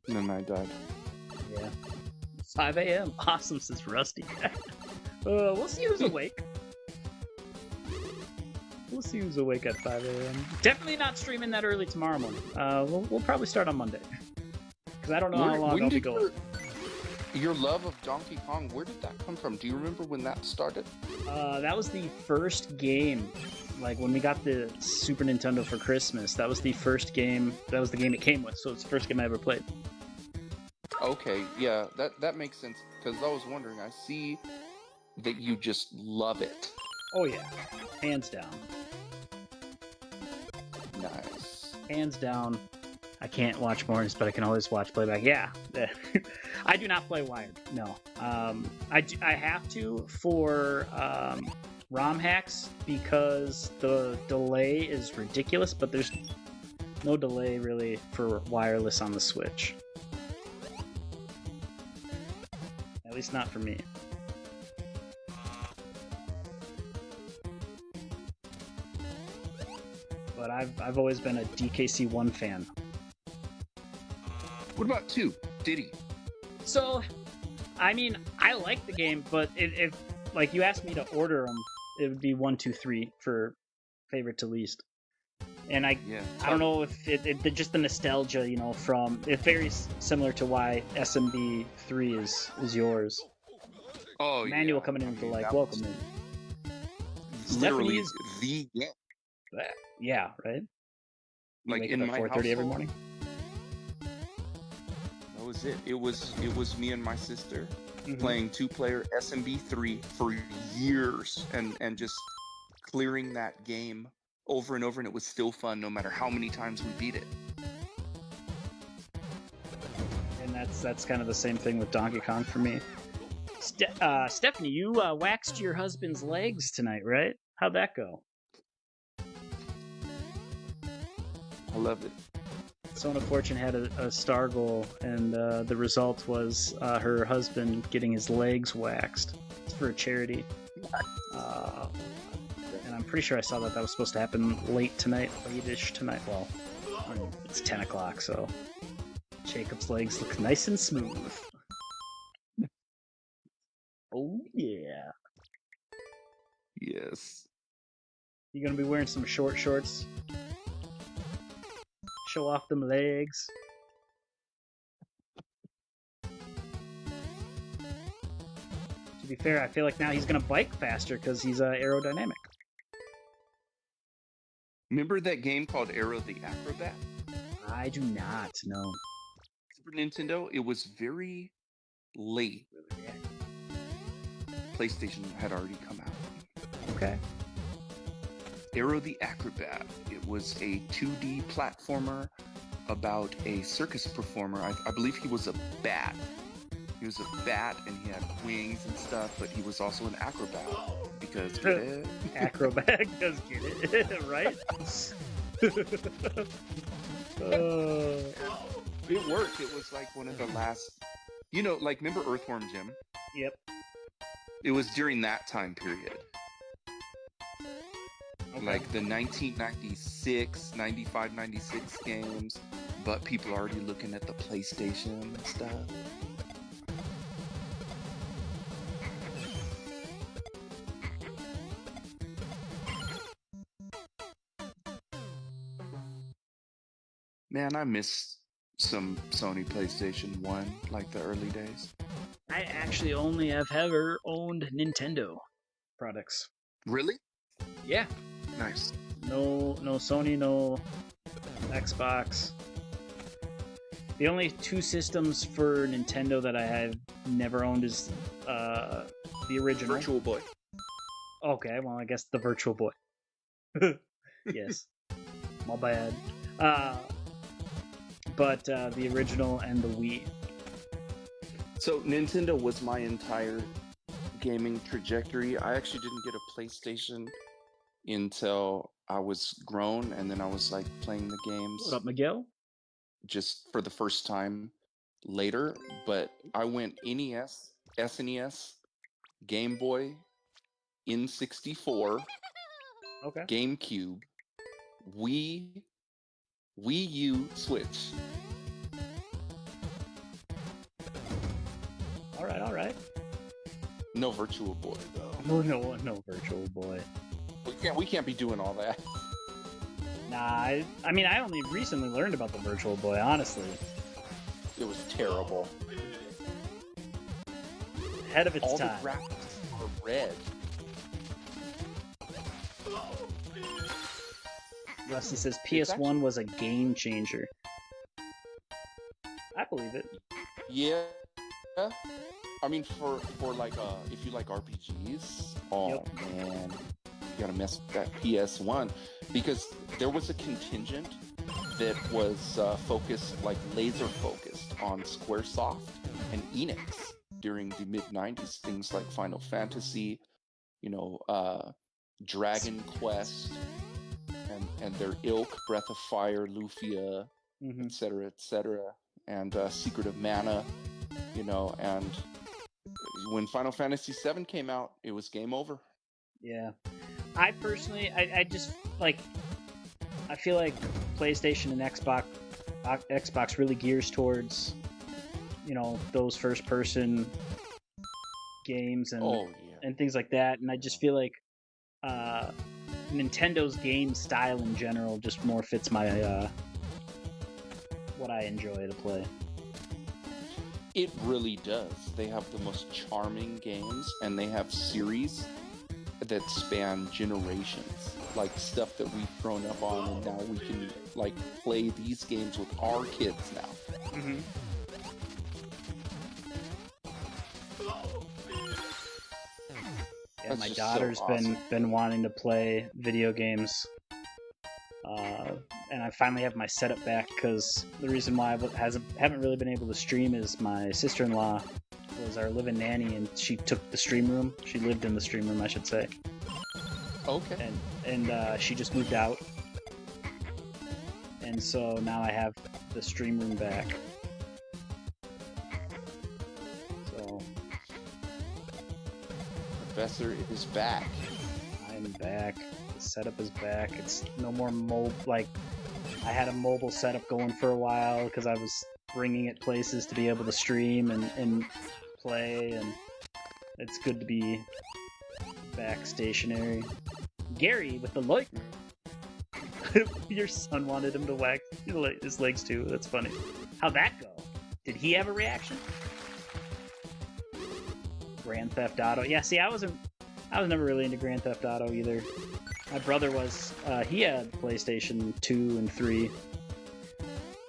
And then I died. Yeah. 5 a.m. Awesome, says Rusty. We'll see who's awake. We'll see who's awake at 5 a.m. Definitely not streaming that early tomorrow morning. We'll probably start on Monday. Because I don't know how long I'll be going. Your love of Donkey Kong, where did that come from? Do you remember when that started? That was the first game. Like, when we got the Super Nintendo for Christmas, that was the first game. That was the game it came with, so it's the first game I ever played. Okay, yeah, that makes sense. Because I was wondering, I see that you just love it. Oh yeah, hands down. Nice. Hands down. I can't watch mornings, but I can always watch playback. Yeah, I do not play wired. No, I have to for ROM hacks because the delay is ridiculous. But there's no delay really for wireless on the Switch. At least not for me. But I've always been a DKC1 fan. What about 2? Diddy? So, I mean, I like the game, but if like you asked me to order them, it would be 1, 2, 3 for favorite to least. And I don't know if it just the nostalgia, you know, from it's very similar to why SMB 3 is yours. Oh, Manual coming in to like welcome in. Literally the game. Yeah, right. You Like wake in up at my 4:30 every morning. That was it. It was me and my sister playing 2-player SMB 3 for years and just clearing that game over and over, and it was still fun no matter how many times we beat it. And that's kind of the same thing with Donkey Kong for me. Stephanie, you waxed your husband's legs tonight, right? How'd that go? I loved it. Sona Fortune had a star goal, and the result was her husband getting his legs waxed. It's for a charity. And I'm pretty sure I saw that was supposed to happen late-ish tonight. Well, I mean, it's 10 o'clock, so Jacob's legs look nice and smooth. Oh, yeah. Yes. You gonna be wearing some short shorts? Show off them legs. To be fair, I feel like now he's gonna bike faster because he's aerodynamic. Remember that game called Aero the Acrobat? I do not know. Super Nintendo? It was very late. PlayStation had already come out. Okay. Aero the Acrobat. It was a 2D platformer about a circus performer. I believe he was a bat. He was a bat and he had wings and stuff, but he was also an acrobat. Because get it? Acrobat, because get it, right? It worked. It was like one of the last, like remember Earthworm Jim? Yep. It was during that time period. Okay. Like the 1996, 95, 96 games, but people are already looking at the PlayStation and stuff. Man, I miss some Sony PlayStation 1, like the early days. I actually only have ever owned Nintendo products. Really? Yeah. Nice. No Sony, no Xbox. The only two systems for Nintendo that I have never owned is the original. Virtual Boy. Okay, well, I guess the Virtual Boy. Yes. My bad. But the original and the Wii. So Nintendo was my entire gaming trajectory. I actually didn't get a PlayStation until I was grown, and then I was like playing the games. What up, Miguel? Just for the first time later. But I went NES, SNES, Game Boy, N64, Okay. GameCube, Wii U, Switch. All right. No Virtual Boy though. Oh, no Virtual Boy. We can't be doing all that. Nah, I mean, I only recently learned about the Virtual Boy, honestly. It was terrible. Ahead of its all time. the graphics are red. Rusty says PS1 was a game changer. I believe it. Yeah. I mean, for like if you like RPGs, man, you gotta mess with that PS1 because there was a contingent that was focused, like laser focused on SquareSoft and Enix during the mid '90s. Things like Final Fantasy, Dragon Quest, and their ilk, Breath of Fire, Lufia, etc., and Secret of Mana, and when Final Fantasy VII came out, it was game over. Yeah. I personally, I just, like, I feel like PlayStation and Xbox really gears towards, those first-person games and things like that, and I just feel like Nintendo's game style in general just more fits my what I enjoy to play. It really does. They have the most charming games, and they have series that span generations, like stuff that we've grown up on, and now we can like play these games with our kids now. Mm-hmm. Yeah, my daughter's been wanting to play video games, and I finally have my setup back because the reason why I haven't really been able to stream is my sister-in-law was our live-in nanny, and she took the stream room. She lived in the stream room, I should say. Okay. And she just moved out, and so now I have the stream room back. So. Professor is back. I'm back. The setup is back. It's no more I had a mobile setup going for a while because I was bringing it places to be able to stream and play, and it's good to be back stationary. Gary with the like. Your son wanted him to whack his legs too. That's funny. How'd that go? Did he have a reaction? Grand Theft Auto. Yeah, see, I was never really into Grand Theft Auto either. My brother was. He had PlayStation 2 and 3.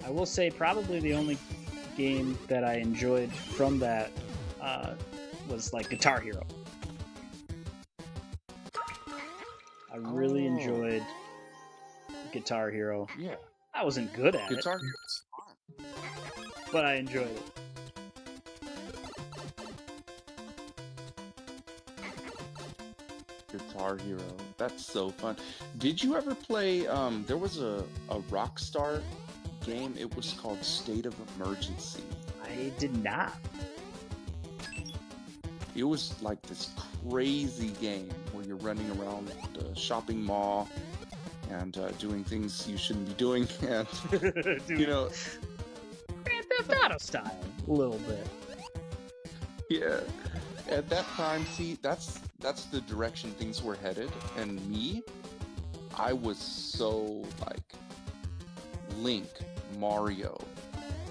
I will say probably the only game that I enjoyed from that was like Guitar Hero. I really enjoyed Guitar Hero. Yeah. I wasn't good at Guitar it, Hero's fun. but I enjoyed it. Guitar Hero. That's so fun. Did you ever play, there was a Rockstar game, it was called State of Emergency. I did not. It was like this crazy game where you're running around the shopping mall and doing things you shouldn't be doing, and Dude, you know, Grand Theft Auto style, a little bit. yeah. At that time, see, that's the direction things were headed, and me, I was so like Link, Mario,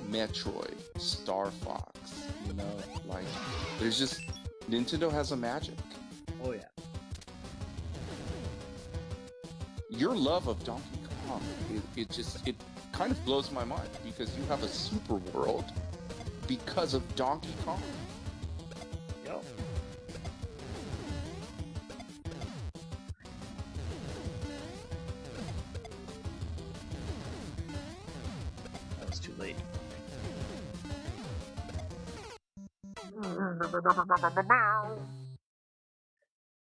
Metroid, Star Fox, you know, like there's just Nintendo has a magic. Oh yeah. Your love of Donkey Kong, it kind of blows my mind because you have a super world because of Donkey Kong. Yo. That was too late.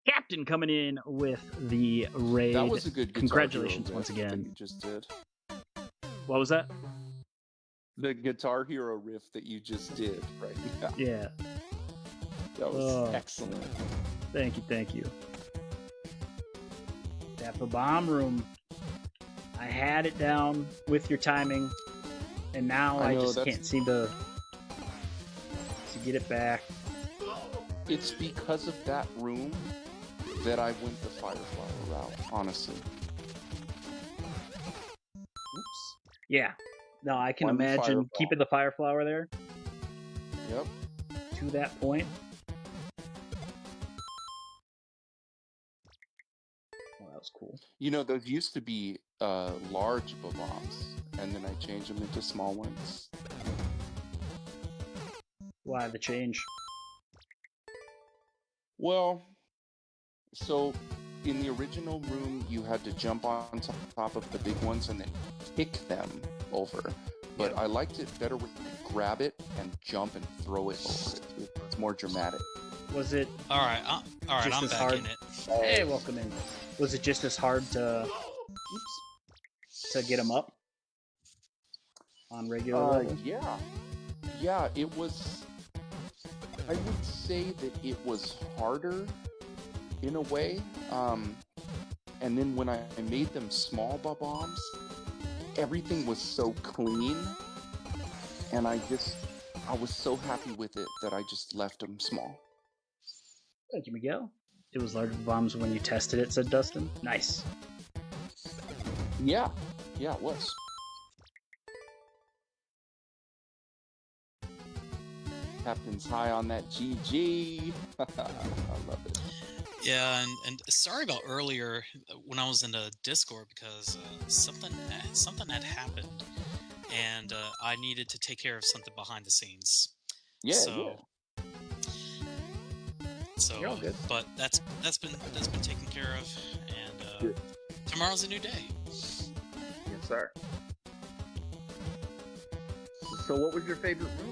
Captain coming in with the raid. That was a good Guitar Congratulations Hero once riff that again. you just did. What was that? The Guitar Hero riff that you just did right now. Yeah. That was Oh. excellent. Thank you, thank you. That bomb room. I had it down with your timing, and now I I know, just that's- can't seem to get it back. It's because of that room that I went the Fireflower route, honestly. Oops. Yeah. No, I can Why the imagine Fireflower? keeping the fire flower there Yep. to that point. Oh, that was cool. You know, those used to be large bombs, and then I changed them into small ones. Why the change? Well, so in the original room, you had to jump on top of the big ones and then kick them over. But Yep. I liked it better when you could grab it and jump and throw it over it. It's more dramatic. Was it All right, Just I'm as back hard. in it. Hey, welcome in. Was it just as hard to get him up on regular level? Yeah. Yeah, it was... I would say that it was harder in a way. And then when I made them small bombs, everything was so clean. And I was so happy with it that I just left them small. Thank you, Miguel. It was larger bombs when you tested it, said Dustin. Nice. Yeah, it was. Captain's high on that GG. I love it. Yeah, and sorry about earlier when I was in the Discord because something had happened, and I needed to take care of something behind the scenes. Yeah, So You're all good. but that's been taken care of, and Good. tomorrow's a new day. Yes, sir. So what was your favorite room?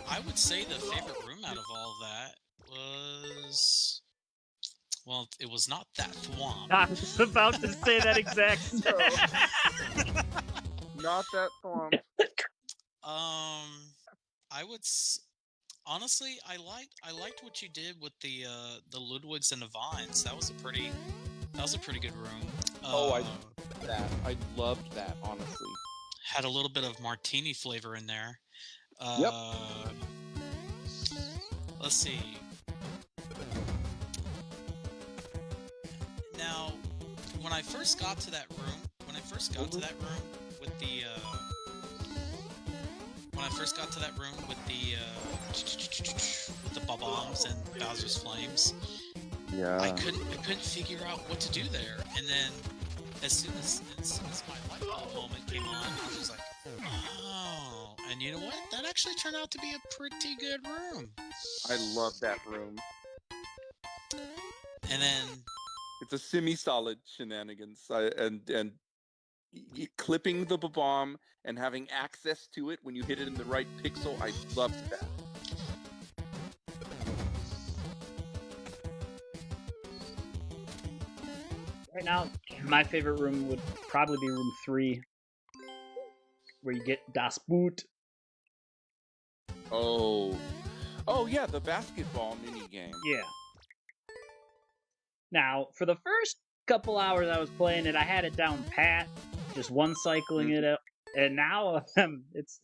I would say the favorite room out of all that was, well, it was not that thwomp. I was about to say that exact. Not that song. I would honestly, I liked what you did with the Ludwigs and the Vines. That was a pretty good room. I loved that, honestly. Had a little bit of martini flavor in there. Yep. Let's see. Now, when I first got to that room with the bombs and Bowser's flames, Yeah. I couldn't figure out what to do there. And then as soon as my light bulb moment came on, I was just like, oh. And you know what? That actually turned out to be a pretty good room. I love that room. And then It's a semi-solid shenanigans. Clipping the bomb and having access to it when you hit it in the right pixel, I loved that. Right now, my favorite room would probably be room 3, where you get Das Boot. Oh yeah, the basketball mini game. Yeah. Now, for the first couple hours I was playing it, I had it down pat, just one cycling it up, and now it's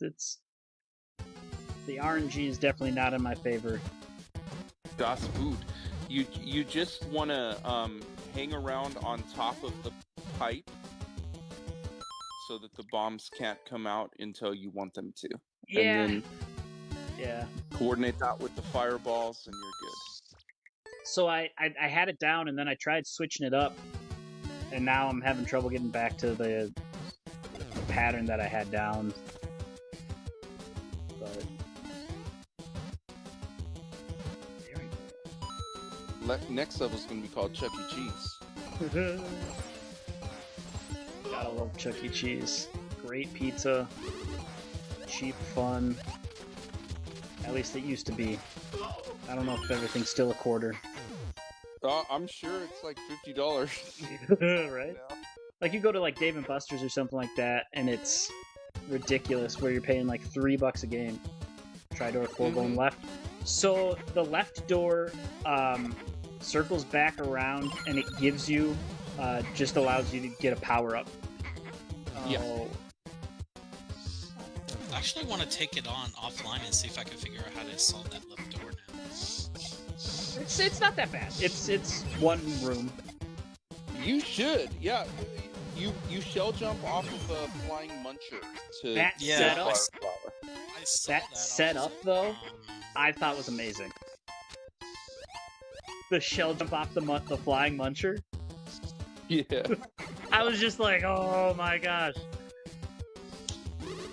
the RNG is definitely not in my favor. Das Boot. You just want to hang around on top of the pipe so that the bombs can't come out until you want them to. Yeah. And then Yeah. coordinate that with the fireballs and you're good. So I had it down, and then I tried switching it up, and now I'm having trouble getting back to the pattern that I had down. But there we go. Next level's going to be called Chuck E. Cheese. Gotta love Chuck E. Cheese. Great pizza. Cheap fun. At least it used to be. I don't know if everything's still a quarter. I'm sure it's like $50. Right? Now. Like you go to like Dave and Buster's or something like that, and it's ridiculous where you're paying like $3 a game. Tri-door 4 going left. So the left door circles back around, and it gives you, just allows you to get a power up. Yeah. I actually want to take it on offline and see if I can figure out how to solve that left door now. It's not that bad. It's one room. You should, yeah. You shell jump off of a flying muncher to That Yeah, setup, I flower. I saw that I was setup like, though, I thought was amazing. The shell jump off the flying muncher. Yeah. I was just like, oh my gosh.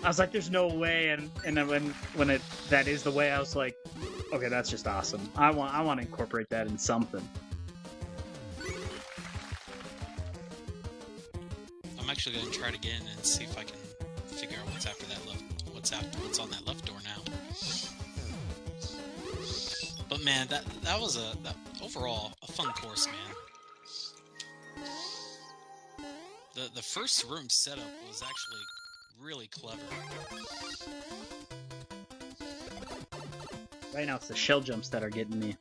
I was like, there's no way, and then when that is the way, I was like, okay, that's just awesome. I want to incorporate that in something. I'm actually going to try it again and see if I can figure out what's after that left. What's on that left door now. But man, that was overall a fun course, man. The first room setup was actually really clever. Right now, it's the shell jumps that are getting me.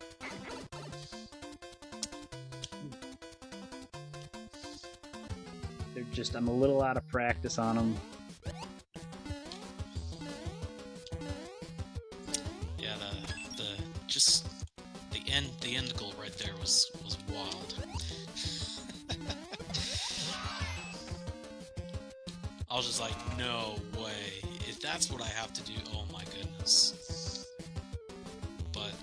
They're just, I'm a little out of practice on them. Yeah, the end goal right there was wild. I was just like, no way. If that's what I have to do, oh my goodness. But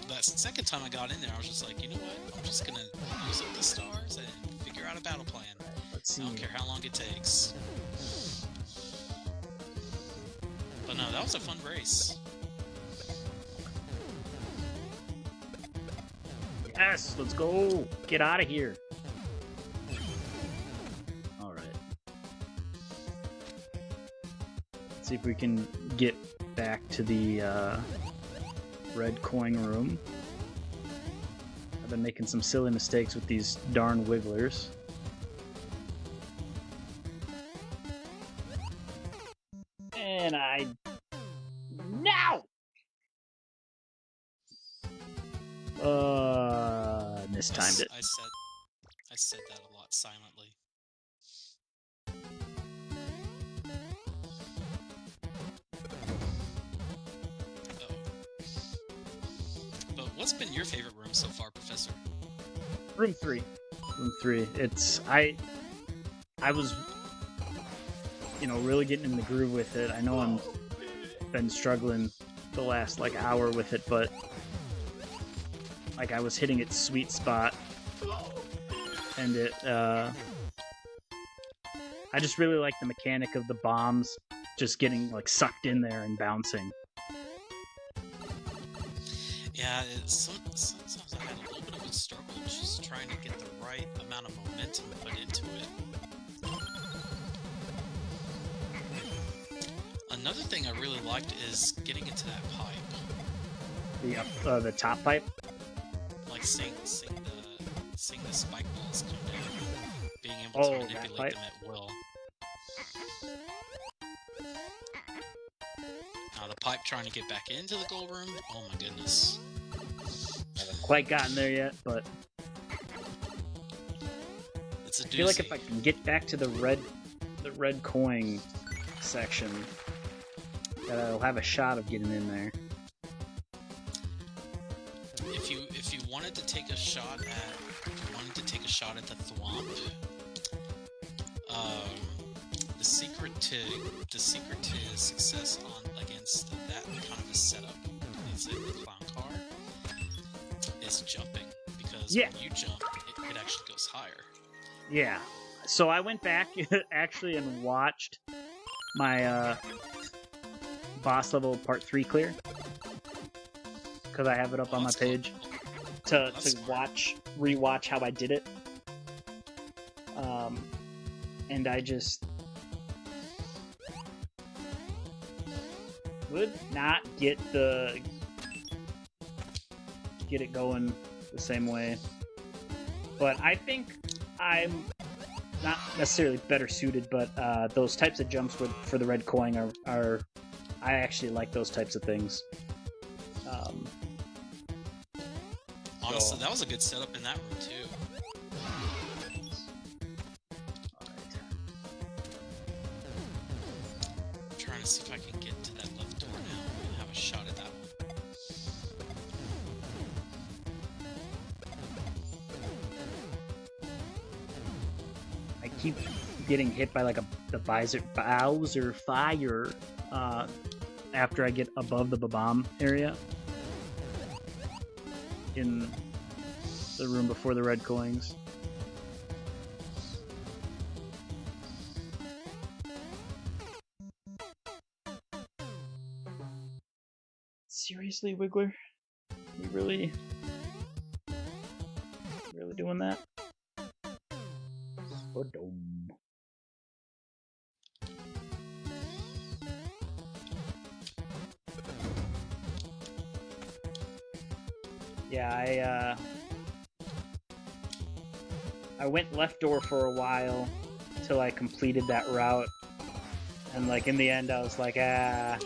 that second time I got in there, I was just like, you know what? I'm just gonna use up the stars and figure out a battle plan. Let's see. I don't care how long it takes. But no, that was a fun race. Yes, let's go. Get out of here. All right. Let's see if we can get back to the red coin room. I've been making some silly mistakes with these darn wigglers. And I... No! Mistimed it. I said that a lot silently. Oh. But what's been your favorite room so far, Professor? Room 3. Room 3. It's... I was... really getting in the groove with it. I know I'm been struggling the last, hour with it, but... I was hitting its sweet spot. And it, I just really like the mechanic of the bombs just getting, sucked in there and bouncing. Yeah, sometimes I had a little bit constant struggle, just trying to get the right amount of momentum put into it. Another thing I really liked is getting into that pipe. The top pipe? Like seeing the spike balls come down. Being able Oh, to that manipulate pipe? them at will. Now the pipe trying to get back into the gold room, oh my goodness. Haven't quite gotten there yet, but It's a I feel like doozy. if I can get back to the red coin section, that I'll have a shot of getting in there. If you wanted to take a shot at the thwomp, the secret to success against that kind of a setup, is in the clown car, is jumping, because Yeah. when you jump, it actually goes higher. Yeah. So I went back actually and watched my boss level part 3 clear, because I have it up on my That's cool. page to That's smart. rewatch how I did it. And I just would not get it going the same way. But I think I'm not necessarily better suited, but those types of jumps for the red coin are I actually like those types of things. Honestly, that was a good setup in that room too. I'm trying to see if I can get to that left door now and have a shot at that one. I keep getting hit by like the Bowser fire after I get above the bomb area in the room before the red coins. Seriously, Wiggler? You really doing that? Ba-dum. Yeah, I went left door for a while till I completed that route, and like in the end I was like, ah.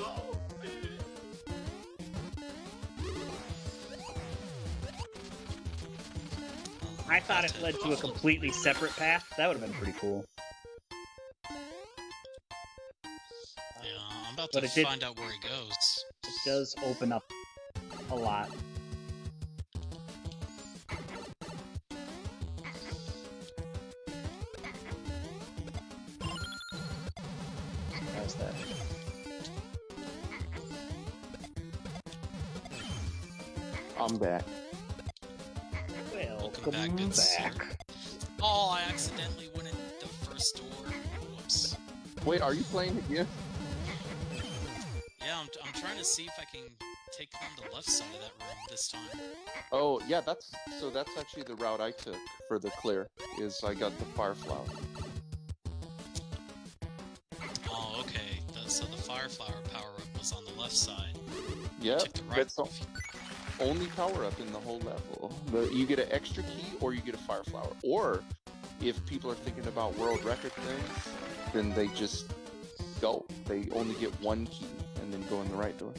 I thought it led to a completely separate path. That would have been pretty cool. Yeah, I'm about But to it did- find out where he goes. It does open up a lot. How's that? I'm back. Welcome back, good sir. back. Oh, I accidentally went in the first door. Whoops. Wait, are you playing again? Yeah, I'm trying to see if I can take on the left side of that room this time. Oh, yeah, that's actually the route I took for the clear, is I got the fire flower. Oh, okay. So the fire flower power-up was on the left side. Yep, Took the right that's the only power-up in the whole level. You get an extra key, or you get a fire flower. Or, if people are thinking about world record things, then they just go. They only get one key, and then go in the right door.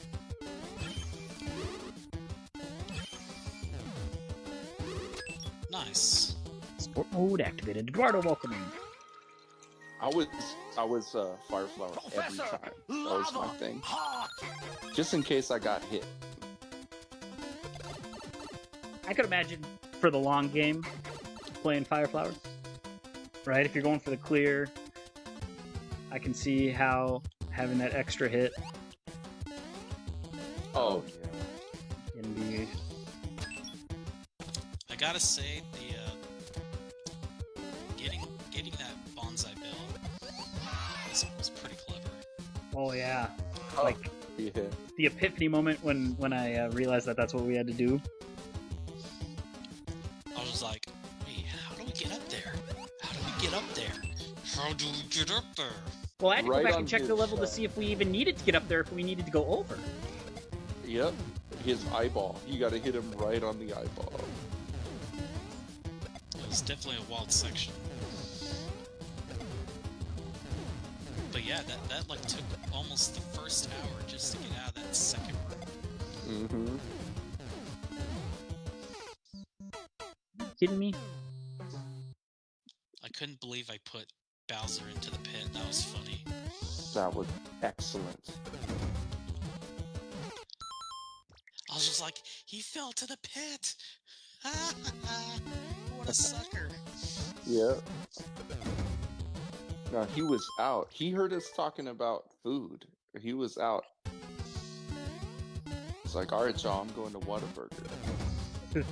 Nice. Sport mode activated. Eduardo, welcome in. I was fire flower every time. That was my thing. Just in case I got hit. I could imagine for the long game playing Fireflower. Right? If you're going for the clear, I can see how having that extra hit Oh, yeah. can be. I gotta say, the getting that bonsai bill was pretty clever. Oh yeah, Oh, like yeah. the epiphany moment when I realized that that's what we had to do. How do we get up there? Well, I had to Right go back on and check his, the level to see if we even needed to get up there, if we needed to go over. Yep, his eyeball. You gotta hit him right on the eyeball. It was definitely a wild section. But yeah, that like took almost the first hour just to get out of that second room. Mm-hmm. Kidding me? I couldn't believe I put Bowser into the pit. That was funny. That was excellent. I was just like, he fell to the pit! What a sucker. Yep. No, he was out. He heard us talking about food. He was out. It's like, all right, y'all, I'm going to Whataburger.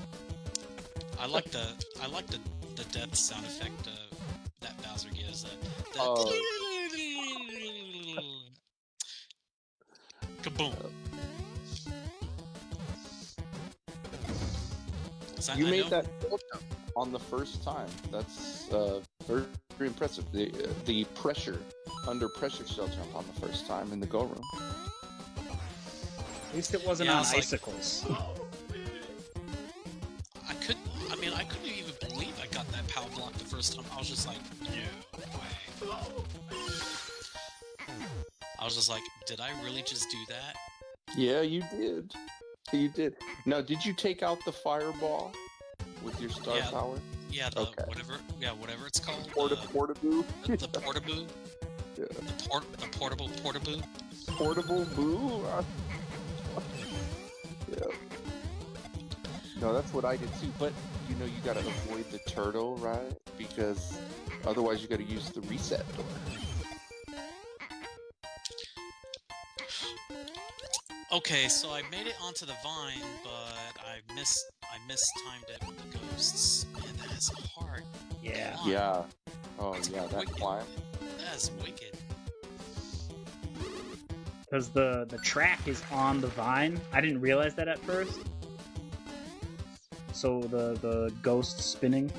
I like the death sound effect that Bowser gives. The Oh. Kaboom. So You I made know- that on the first time. That's very, very impressive. The pressure, under pressure shell jump on the first time in the go room. At least it wasn't Yeah, on it's like- icicles. I couldn't even believe I got that power block the first time. I was just like, no way. I was just like, did I really just do that? Yeah, you did. You did. Now, did you take out the fireball with your star Yeah. power? Yeah, the Okay. whatever it's called. Portaboo? The portaboo. Yeah. The portable portaboo. Portable boo? Yeah. No, that's what I did too. But, you know, you gotta avoid the turtle, right? Because otherwise you gotta use the reset door. Okay, so I made it onto the vine, but I mistimed it with the ghosts. Man, that is hard. Yeah. Climb. Yeah. Oh, It's yeah, that wicked. climb. That is wicked. Because the track is on the vine. I didn't realize that at first. So the ghost spinning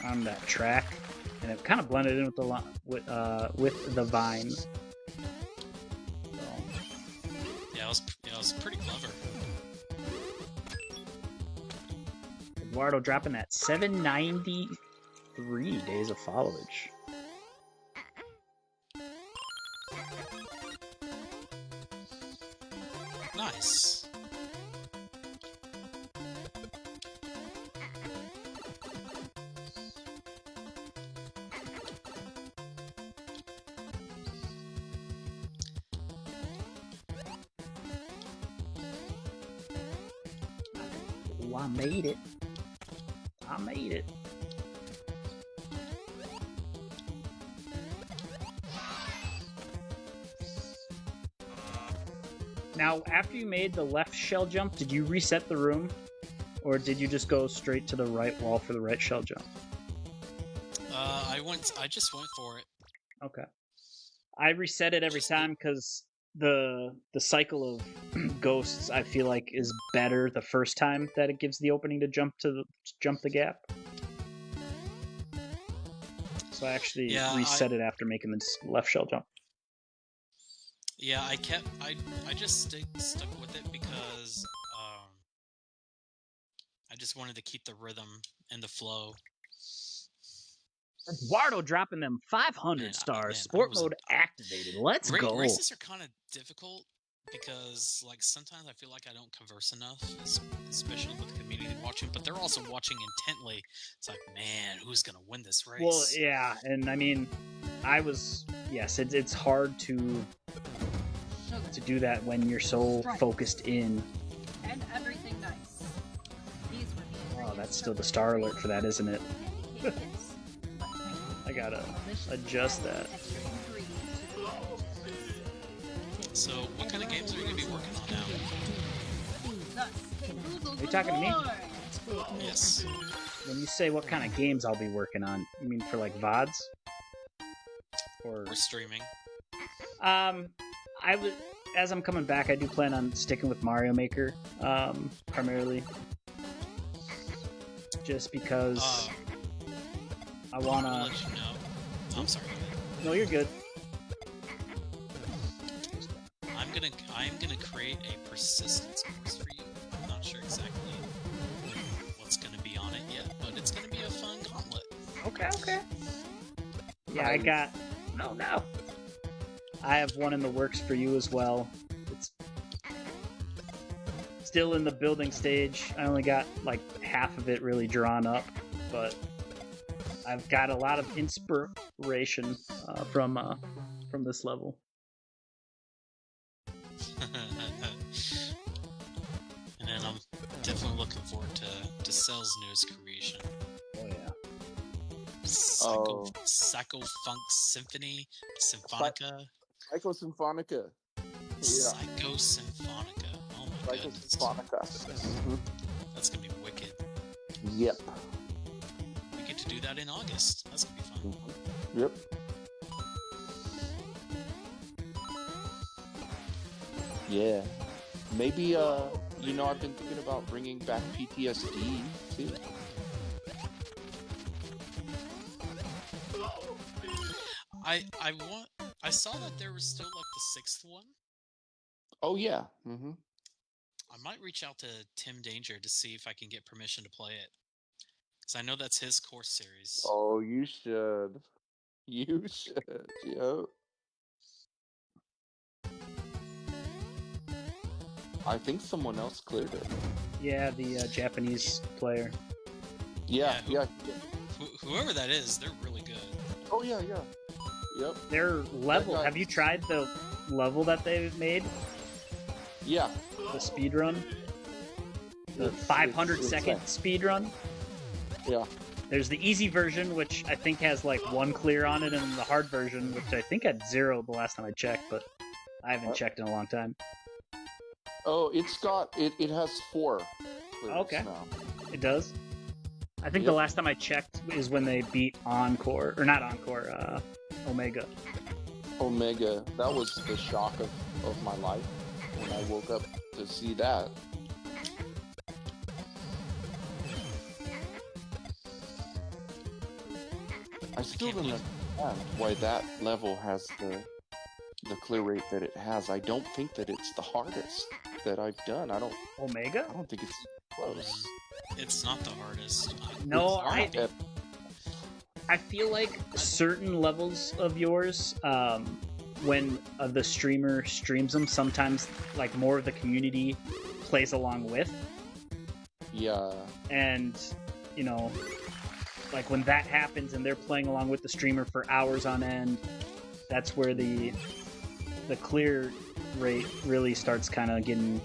on that track, and it kind of blended in with the with the vine. So, Yeah, it was pretty clever. Eduardo dropping that 793 days of followage. Nice. Ooh, I made it. I made it. Now, after you made the left shell jump, did you reset the room? Or did you just go straight to the right wall for the right shell jump? I just went for it. Okay. I reset it every time because the cycle of ghosts I feel like is better the first time that it gives the opening to jump the gap. So I actually reset it after making the left shell jump. Yeah, I just stuck with it because I just wanted to keep the rhythm and the flow. Eduardo dropping them 500 Man, stars. man, Sport mode activated. Let's go. Races are kind of difficult because, like, sometimes I feel like I don't converse enough, especially with the community watching. But they're also watching intently. It's like, man, who's gonna win this race? Well, yeah, and I mean, it's hard to do that when you're so focused in. And everything nice. These were the Oh, that's still the star alert for that, isn't it? I gotta adjust that. So, what kind of games are you gonna be working on now? Are you talking to me? Yes. When you say what kind of games I'll be working on, you mean for like VODs? Or We're streaming. I would, as I'm coming back, I do plan on sticking with Mario Maker, primarily. Just because I I'll wanna. let you know. I'm sorry. No, you're good. I'm gonna create a persistence course for you. I'm not sure exactly what's gonna be on it yet, but it's gonna be a fun gauntlet. Okay. Yeah, I got... No. I have one in the works for you as well. It's still in the building stage. I only got like half of it really drawn up, but I've got a lot of inspiration from this level. And then I'm definitely looking forward to Cell's newest creation. Oh yeah. Psycho Funk Symphony Symphonica. Psycho Symphonica. Yeah. Psycho Symphonica. Oh my Psycho goodness. Symphonica. Mm-hmm. That's gonna be wicked. Yep. We get to do that in August. That's gonna be fun. Mm-hmm. Yep. Yeah. Maybe, I've been thinking about bringing back PTSD, too. I saw that there was still like the 6th one. Oh, yeah. Mm-hmm. I might reach out to Tim Danger to see if I can get permission to play it. Because I know that's his course series. Oh, you should. You should, yep. I think someone else cleared it. Yeah, the Japanese player. Yeah. Whoever that is, they're really good. Oh, yeah. Yep. Their level. Have you tried the level that they've made? Yeah. The speed run? The 500-second speed run? Yeah. There's the easy version, which I think has like 1 clear on it, and the hard version, which I think had 0 the last time I checked, but I haven't checked in a long time. Oh, it has 4 clears Okay. now. It does? I think the last time I checked is when they beat Encore, or not Encore, Omega. Omega. That was the shock of my life when I woke up to see that. I still don't understand why that level has the clear rate that it has. I don't think that it's the hardest that I've done. Omega? I don't think it's close. It's not the hardest. No, It's I feel like certain levels of yours, when the streamer streams them, sometimes like more of the community plays along with. Yeah. And, like when that happens and they're playing along with the streamer for hours on end, that's where the clear rate really starts kind of getting,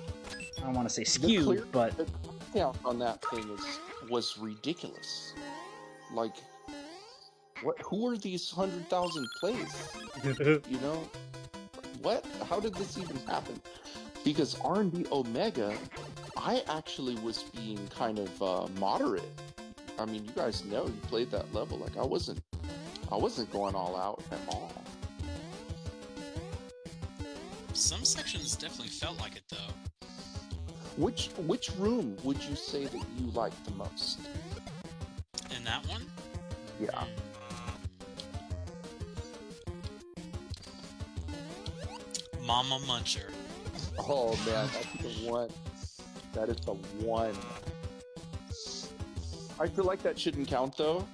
I don't want to say skewed, but the count on that thing was ridiculous. Like, what? Who are these 100,000 plays? What? How did this even happen? Because R&B Omega, I actually was being kind of moderate. I mean, you guys know you played that level. Like, I wasn't going all out at all. Some sections definitely felt like it though. Which room would you say that you liked the most? In that one? Yeah. Mama Muncher. Oh man, that's the one. That is the one. I feel like that shouldn't count though,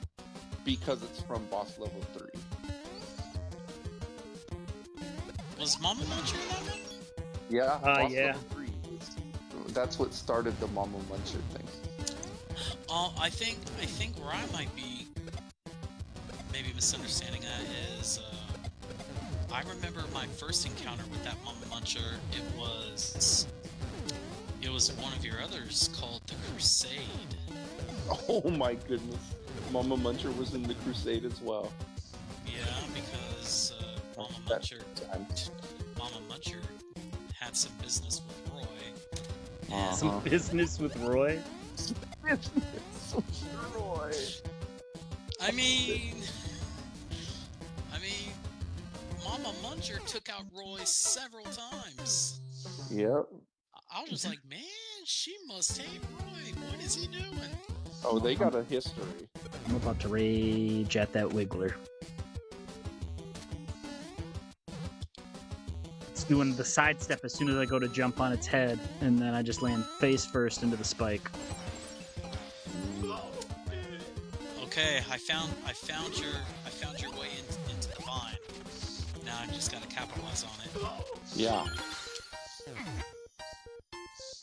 because it's from boss level 3. Was Mama Muncher in that one? Yeah. Boss yeah. level 3. That's what started the Mama Muncher thing. I think where I might be maybe misunderstanding that is, I remember my first encounter with that Mama Muncher. It was one of your others called the Crusade. Oh my goodness. Mama Muncher was in the Crusade as well. Yeah, because Mama Muncher had some business with Roy. And some business with Roy? Roy. I mean, Mama Muncher took out Roy several times. Yep. I was just like, man, she must hate Roy. What is he doing? Oh, they got a history. I'm about to rage at that Wiggler. doing the sidestep as soon as I go to jump on its head, and then I just land face first into the spike. Okay, I found your way into the vine. Now I just gotta capitalize on it. Yeah.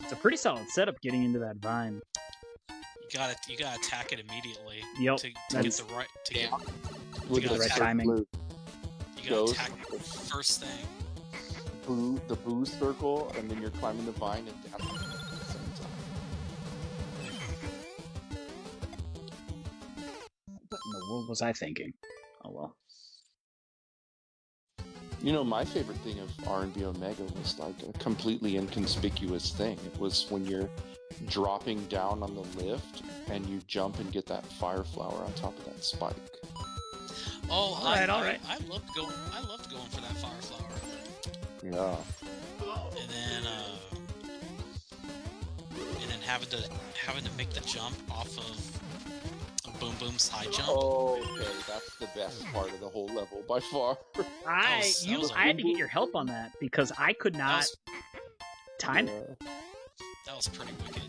It's a pretty solid setup getting into that vine. You gotta attack it immediately. Yep, To get that's- the right to get With gotta the right attack- timing. you gotta Goes. attack the first thing. The boo circle, and then you're climbing the vine and down at the same time. What in the world was I thinking? Oh well. You know, my favorite thing of R&B Omega was like a completely inconspicuous thing. It was when you're dropping down on the lift and you jump and get that fire flower on top of that spike. Oh, All right. I loved going for that fire flower. Yeah. And then having to make the jump off of Boom Boom's high jump. Oh, okay, that's the best part of the whole level by far. I was had to get your help on that because I could not time it. Yeah. That was pretty wicked.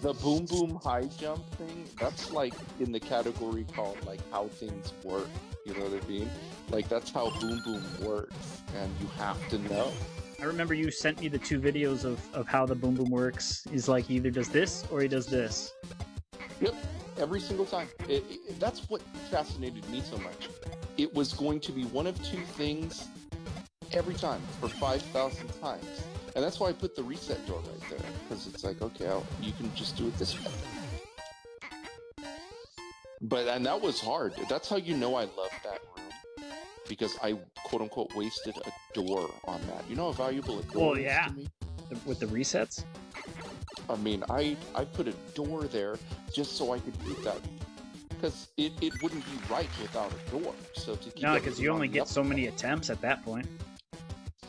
The boom boom high jump thing, that's like in the category called like how things work. You know what I mean? Like that's how boom boom works, and you have to know. I remember you sent me the 2 videos of how the boom boom works. He's like he either does this or he does this. Yep, every single time. That's what fascinated me so much. It was going to be one of 2 things every time for 5,000 times. And that's why I put the reset door right there. Because it's like, okay, you can just do it this way. And that was hard. That's how you know I loved that room. Because I, quote unquote, wasted a door on that. You know how valuable a door is to me? With the resets? I mean, I put a door there just so I could keep that, because it wouldn't be right without a door. So to keep No, because you everything only on get the so many attempts at that point.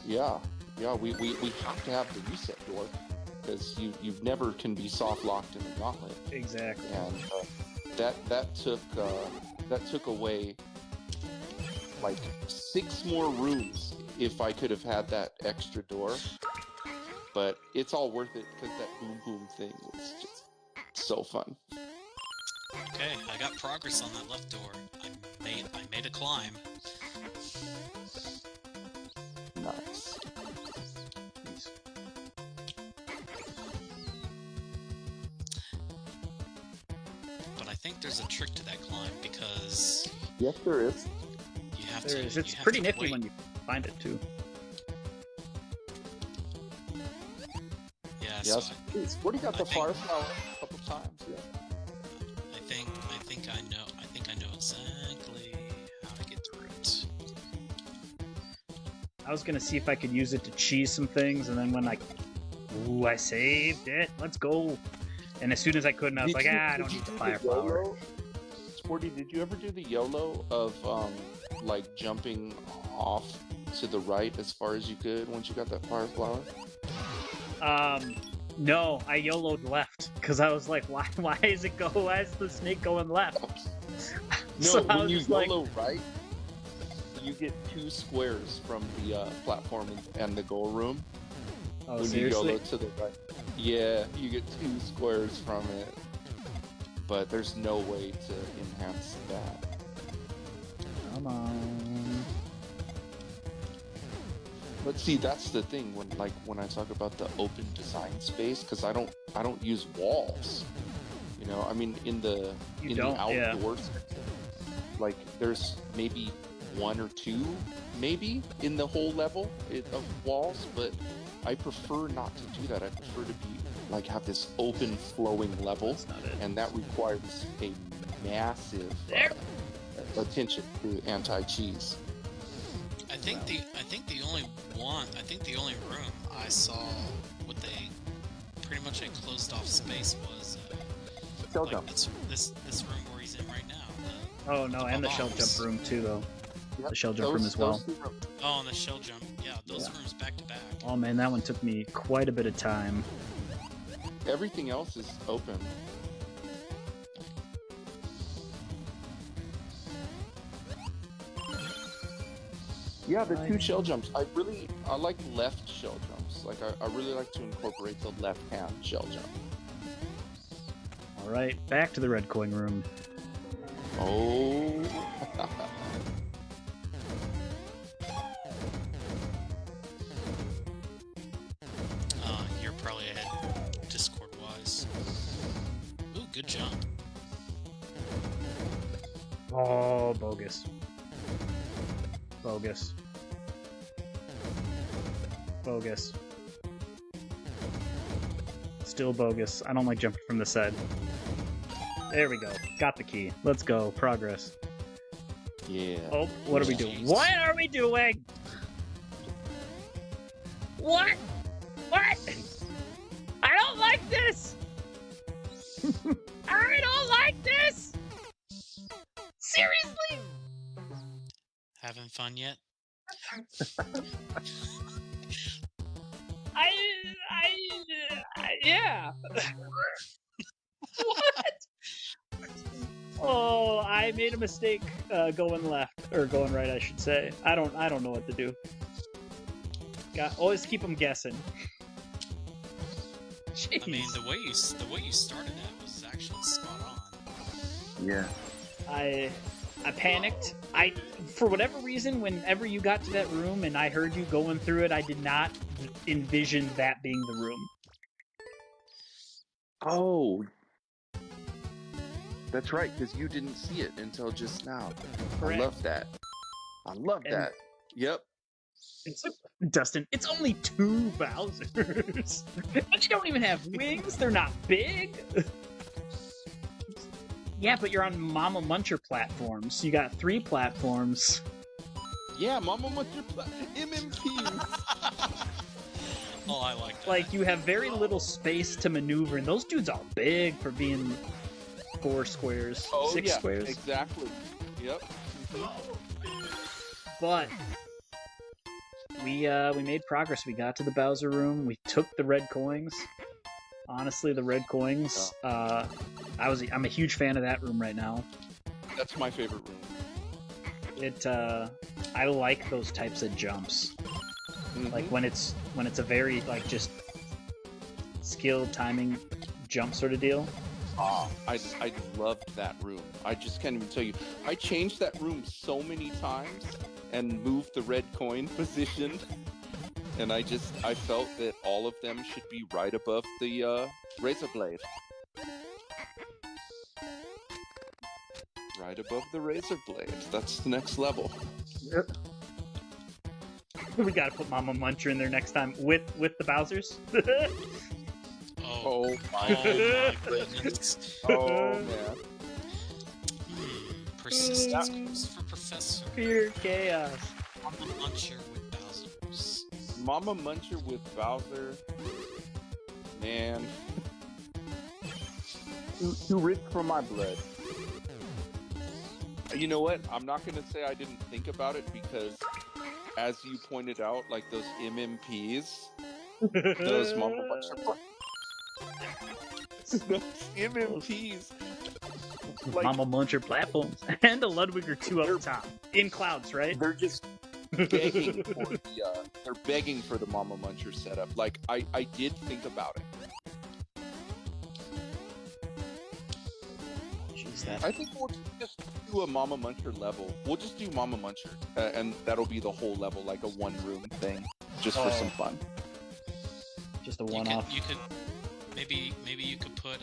Yeah, we have to have the reset door, because you never can be soft locked in a gauntlet. Exactly. And that took away like 6 more rooms if I could have had that extra door. But it's all worth it because that boom boom thing was just so fun. Okay, I got progress on that left door. I made a climb. Nice. But I think there's a trick to that climb because Yes, there is. you have There to. is. you It's have pretty to nifty wait. when you find it too. Yeah, so Yes, it's already got the I think- fire flower a couple times. Yeah. I think I know exactly how to get through it. I was gonna see if I could use it to cheese some things, and then when I saved it. Let's go. And as soon as I could, I was like, I don't need the fire flower. Sporty, did you ever do the YOLO of like jumping off to the right as far as you could once you got that fire flower? No, I YOLO'd left because I was like, why is the snake going left? No, So I when was you just like- YOLO right, you get 2 squares from the platform and the goal room. Oh, When seriously? you YOLO to the right. Yeah, you get 2 squares from it. But there's no way to enhance that. Come on. But see, that's the thing when I talk about the open design space, because I don't use walls. You know, I mean in the outdoors, like there's maybe 1 or 2 maybe in the whole level of walls, but I prefer not to do that. I prefer to be like have this open flowing level, That's not it. and that requires a massive attention to anti-cheese. I think the only room I saw with a pretty much a closed off space was Shell like jump. this room where he's in right now. Oh no, and the shell bubbles. jump room too, though. Yep, The shell jump room as well. those 2 rooms. Oh, and the shell jump. Yeah, those rooms back to back. Oh man, that one took me quite a bit of time. Everything else is open. Yeah, the two shell jumps. I like left shell jumps. Like I really like to incorporate the left hand shell jump. All right, back to the red coin room. Oh. You're probably ahead Discord-wise. Ooh, good jump. Oh, bogus. Bogus. Bogus. Still bogus. I don't like jumping from the side. There we go. Got the key. Let's go. Progress. Yeah. Oh, what are we doing? What are we doing? What? What? I don't like this! I don't like this! Seriously? Having fun yet? Yeah. What? Oh, I made a mistake going left or going right, I should say. I don't know what to do. Always keep them guessing. Jeez. I mean, the way you started that was actually spot on. Yeah. I panicked. For whatever reason, whenever you got to that room and I heard you going through it, I did not envision that being the room. Oh. That's right, because you didn't see it until just now. Correct. I love that. I love that. Yep. Dustin, it's only 2 Bowsers. But you don't even have wings. They're not big. Yeah, but you're on Mama Muncher platforms. You got 3 platforms. Yeah, Mama Muncher MMPs. Oh, I like that. Like, you have very little space to maneuver, and those dudes are big for being 4 squares, 6 squares. Exactly. Yep. But we made progress. We got to the Bowser room. We took the red coins. Honestly, the red coins. I'm a huge fan of that room right now. That's my favorite room. I like those types of jumps. Mm-hmm. Like when it's a very like just skilled timing jump sort of deal. I loved that room. I just can't even tell you. I changed that room so many times and moved the red coin position. And I felt that all of them should be right above the razor blade. Right above the razor blade. That's the next level. Yep. We gotta put Mama Muncher in there next time with the Bowsers. Oh my goodness. Oh man. Persistence goes for Professor. Pure chaos. Mama Muncher with Bowsers. Mama Muncher with Bowser. Man. Too rich for my blood. You know what? I'm not going to say I didn't think about it because, as you pointed out, like those MMPs, those Mama Muncher... those MMPs... Like, Mama Muncher platforms. And a Ludwig or 2 up top. In clouds, right? They're just begging for they're begging for the Mama Muncher setup. Like, I did think about it. I think we'll just do a Mama Muncher level. We'll just do Mama Muncher, and that'll be the whole level, like a one-room thing, just for some fun. Just a one-off. You could maybe you could put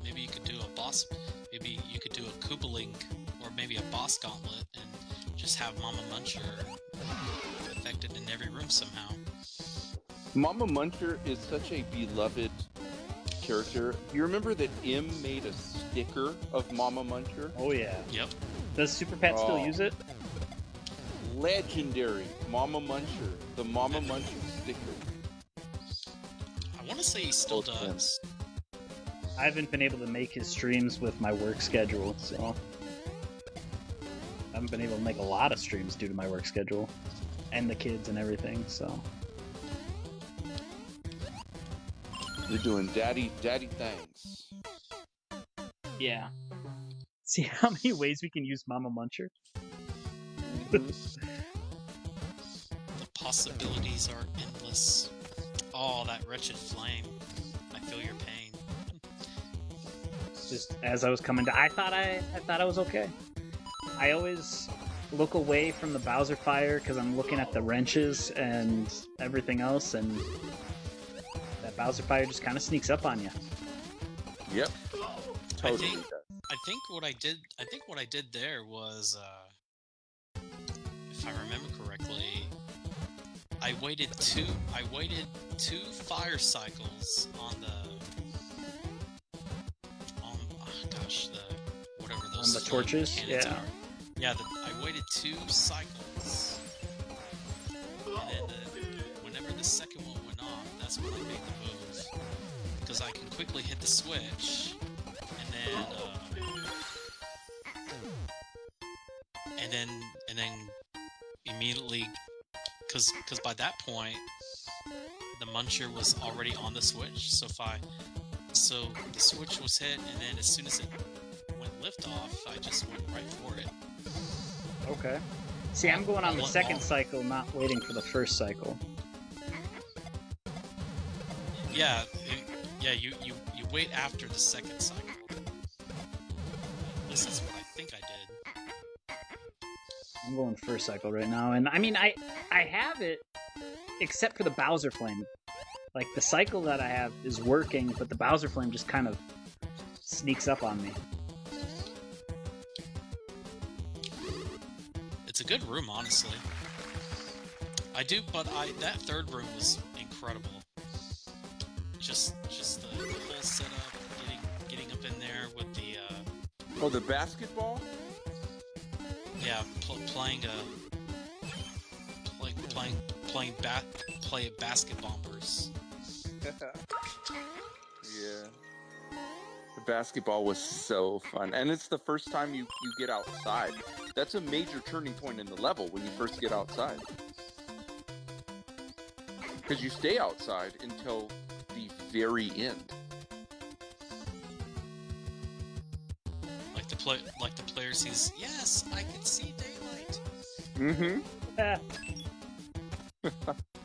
maybe you could do a boss. Maybe you could do a Koopaling or maybe a boss gauntlet, and just have Mama Muncher affected in every room somehow. Mama Muncher is such a beloved character. Do you remember that M made a sticker of Mama Muncher? Oh yeah. Yep. Does Super Pat still use it? Legendary Mama Muncher. The Mama Muncher sticker. I want to say he still does. I haven't been able to make his streams with my work schedule, so I haven't been able to make a lot of streams due to my work schedule and the kids and everything, so you're doing daddy things. Yeah. See how many ways we can use Mama Muncher? possibilities are endless. Oh, that wretched flame. I feel your pain. Just as I was coming to, I thought I was okay. I always look away from the Bowser fire because I'm looking at the wrenches and everything else, and that Bowser fire just kind of sneaks up on you. Yep. Totally. I think what I did there was, if I remember correctly, I waited two fire cycles on whatever those On the torches? cannons Yeah. are. Yeah, I waited 2 cycles, and then whenever the second one went off, that's when I made the move, because I can quickly hit the switch, and then immediately, because by that point the muncher was already on the switch, so the switch was hit, and then as soon as it went lift off, I just went right for it. Okay. See, I'm going on the second cycle, not waiting for the first cycle. Yeah, you wait after the second cycle. This is what I think I did. I'm going first cycle right now, and I mean, I have it, except for the Bowser Flame. Like, the cycle that I have is working, but the Bowser Flame just kind of sneaks up on me. It's a good room, honestly. That third room was incredible. Just the whole setup, getting up in there with the Oh, the basketball? yeah, playing basket bombers. Yeah. The basketball was so fun. And it's the first time you get outside. That's a major turning point in the level when you first get outside. Because you stay outside until the very end. Like the player sees, yes, I can see daylight. Mm-hmm.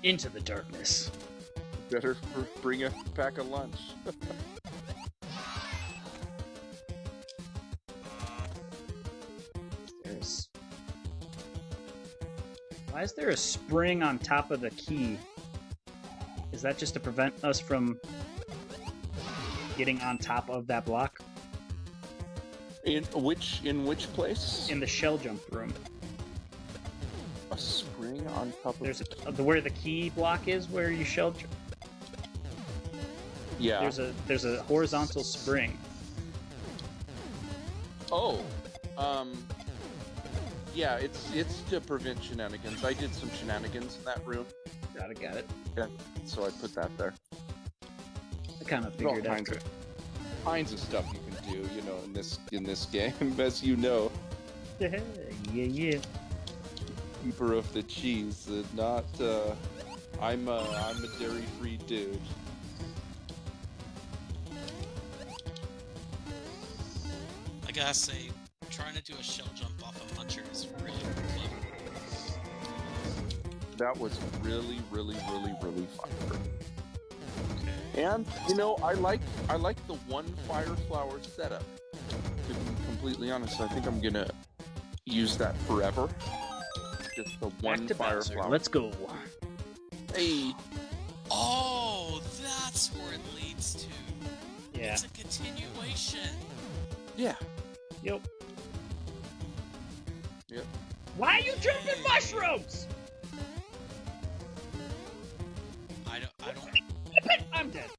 Into the darkness. Better bring a pack of lunch. Why is there a spring on top of the key? Is that just to prevent us from getting on top of that block? In which place? In the shell jump room. A spring on top of... There's where the key block is, where you shell jump. Yeah. There's a horizontal spring. Oh. Yeah, it's to prevent shenanigans. I did some shenanigans in that room. Got it. Yeah, so I put that there. I kind of figured out. Kinds of stuff you can do, in this game, as you know. Yeah. Keeper of the cheese, not. I'm a dairy-free dude. I gotta say, trying to do a shell jump off a muncher is really clever. That was really, really, really, really fun. And I like the one fire flower setup. To be completely honest, I think I'm gonna use that forever. Just the one fire flower. Let's go. Hey. Oh, that's where it leads to. Yeah. It's a continuation. Yeah. Yep. Yep. Why are you jumping mushrooms? I don't. I'm dead.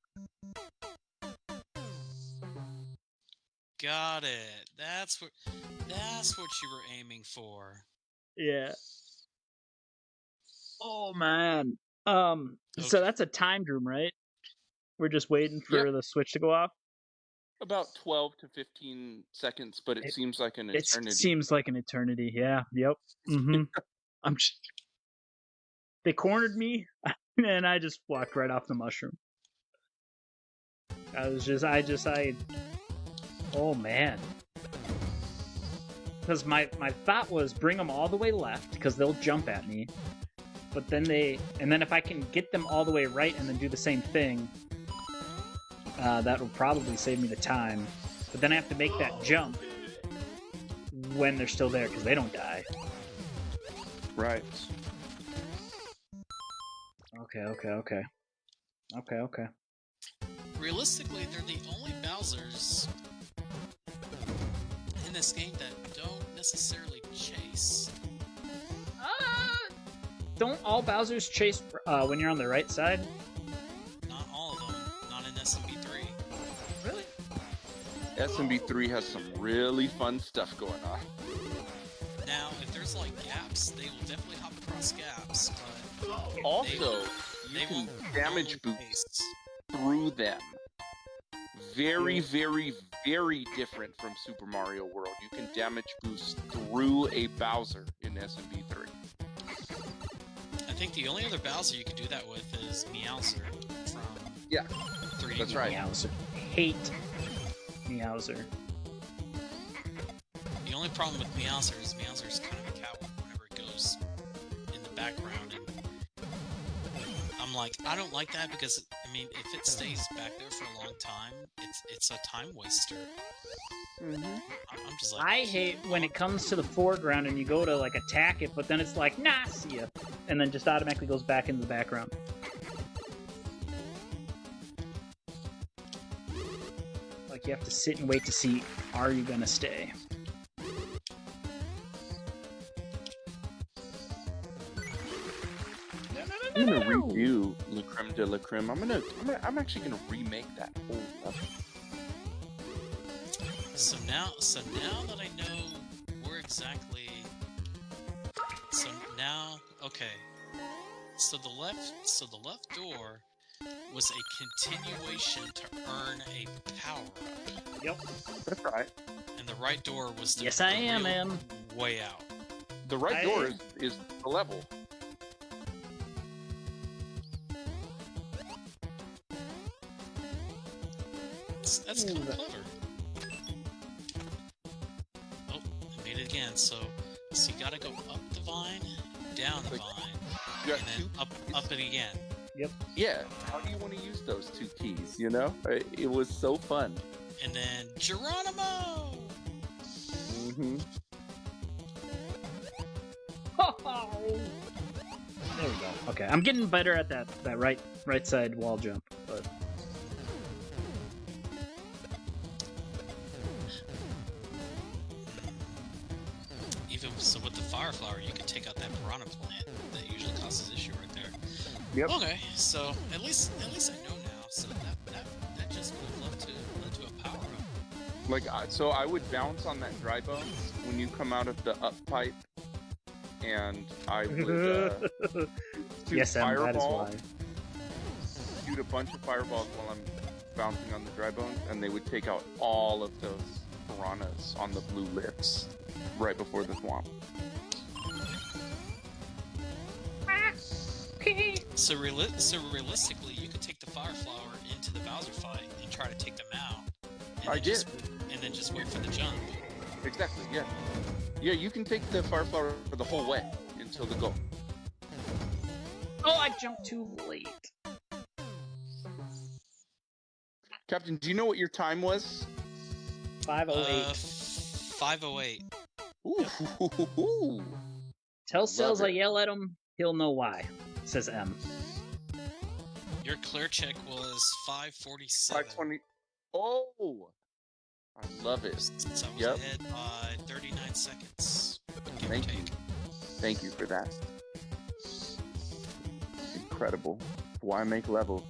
Got it. That's what you were aiming for. Yeah. Oh man. Okay. So that's a timed room, right? We're just waiting for the switch to go off. About 12 to 15 seconds, but it seems like an eternity. It seems like an eternity. Yeah. Yep. Mm-hmm. They cornered me, and I just walked right off the mushroom. Oh man. Because my thought was bring them all the way left, because they'll jump at me. but then if I can get them all the way right and then do the same thing, that will probably save me the time. But then I have to make that jump when they're still there because they don't die. Right. Okay. Realistically, they're the only Bowsers in this game that don't necessarily chase. Don't all Bowsers chase when you're on the right side? Not all of them. Not in SMB3. Really? SMB3 has some really fun stuff going on. Now, if there's like gaps, they will definitely hop across gaps, but Also, they you can won't damage go boost through them. Very, very, very different from Super Mario World. You can damage boost through a Bowser in SMB3. I think the only other Bowser you can do that with is Meowser from 3D. That's right. Meowser. Hate Meowser. The only problem with Meowser is Meowser's kind of a coward whenever it goes in the background, and I'm like, I don't like that because, I mean, if it stays back there for a long time, it's a time waster. I'm just like, I hate when it comes to the foreground and you go to like attack it, but then it's like, nah, see ya, and then just automatically goes back into the background. Like you have to sit and wait to see, are you gonna stay? I'm gonna redo La Creme de la Creme. I'm actually gonna remake that whole level. So now that I know where exactly, so now, okay, so the left door was a continuation to earn a power up. Yep. That's right. And the right door was the Yes, I am, real man. way out. The right door is the level. That's kind of clever. Oh, I made it again. So you gotta go up the vine, down the vine, You got and two then up it again. Yep. Yeah, how do you want to use those two keys, you know? It was so fun. And then Geronimo! Mm-hmm. There we go. Okay, I'm getting better at that right side wall jump, but Even so with the Fire Flower, you can take out that piranha plant that usually causes issue right there. Yep. Okay, so at least I know now. So that just would have led to a power up. Like, so I would bounce on that dry bone when you come out of the up pipe, and I would shoot yes, Em, that is fireball, why. shoot a bunch of fireballs while I'm bouncing on the dry bones, and they would take out all of those piranhas on the blue lips right before the swamp. So realistically, you could take the Fire Flower into the Bowser fight and try to take them out. And I then did. And then just wait for the jump. Exactly, yeah. Yeah, you can take the fire flower for the whole way until the goal. Oh, I jumped too late. Captain, do you know what your time was? 5:08. 5:08. Ooh. Tell love Cells I it. yell at him, he'll know why. Says M. Your clear check was 5:47. 520. Oh! I love it. So I was Yep. ahead by 39 seconds. give or Thank you. take. Thank you for that. Incredible. Why make level?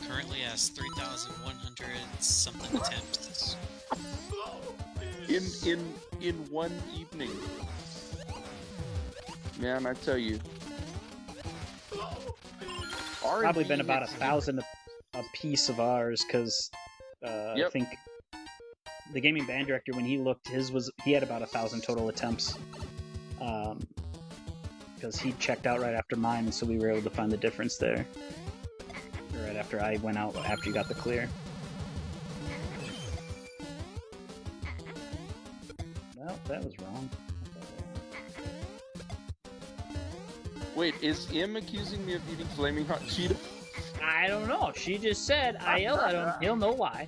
Currently has 3,100 something attempts. In one evening. Man, I tell you. Probably been about 1,000 a piece of ours, because I Yep. think the gaming band director, when he looked, he had about 1,000 total attempts. Because he checked out right after mine, so we were able to find the difference there. Right after I went out, after you got the clear. Well, that was wrong. Wait, is Im accusing me of eating flaming hot Cheetos? I don't know. She just said I yell at him. He'll know why.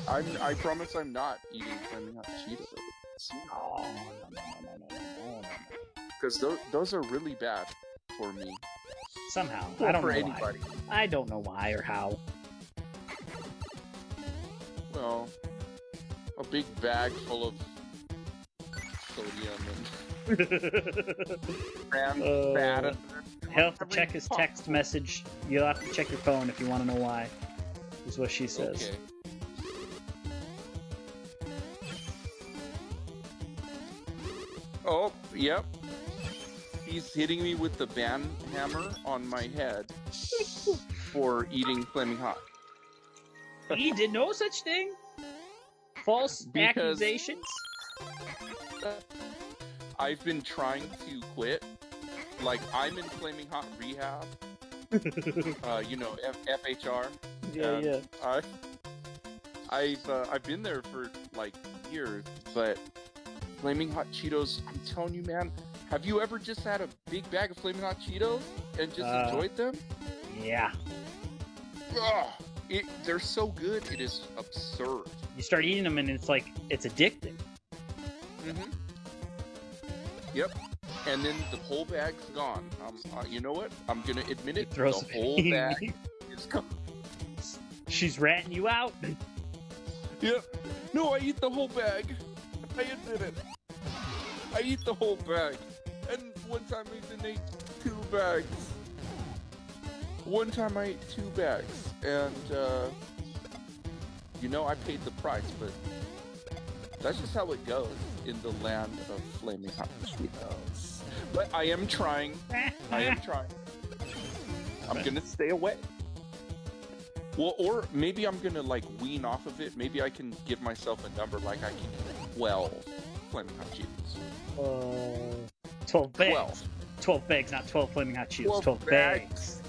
I promise I'm not eating flaming hot Cheetos. Oh, no. Because those are really bad for me. Somehow. Or I don't for know anybody. why. I don't know why or how. Well, a big bag full of sodium and trans fat. He'll have to check his text message. You'll have to check your phone if you want to know why. Is what she says. Okay. Oh, yep. He's hitting me with the ban hammer on my head for eating flaming hot. He did no such thing. False accusations. I've been trying to quit. Like, I'm in flaming hot rehab. FHR. Yeah. I've been there for like years, but flaming hot Cheetos, I'm telling you, man, have you ever just had a big bag of flaming hot Cheetos and just enjoyed them? Yeah. Ugh, they're so good, it is absurd. You start eating them and it's addicting. Mm-hmm. Yep. And then the whole bag's gone. You know what? I'm gonna admit it. The whole bag is gone. She's ratting you out. Yep. No, I eat the whole bag. I admit it. I eat the whole bag. And one time I even ate 2 bags. One time I ate 2 bags. And, I paid the price, but that's just how it goes in the land of flaming hot Cheetos. But I am trying. I'm gonna stay away. Well, or maybe I'm gonna wean off of it. Maybe I can give myself a number, I can eat 12 flaming hot Cheetos. 12 bags. 12. 12 bags, not 12 flaming hot Cheetos. 12 bags.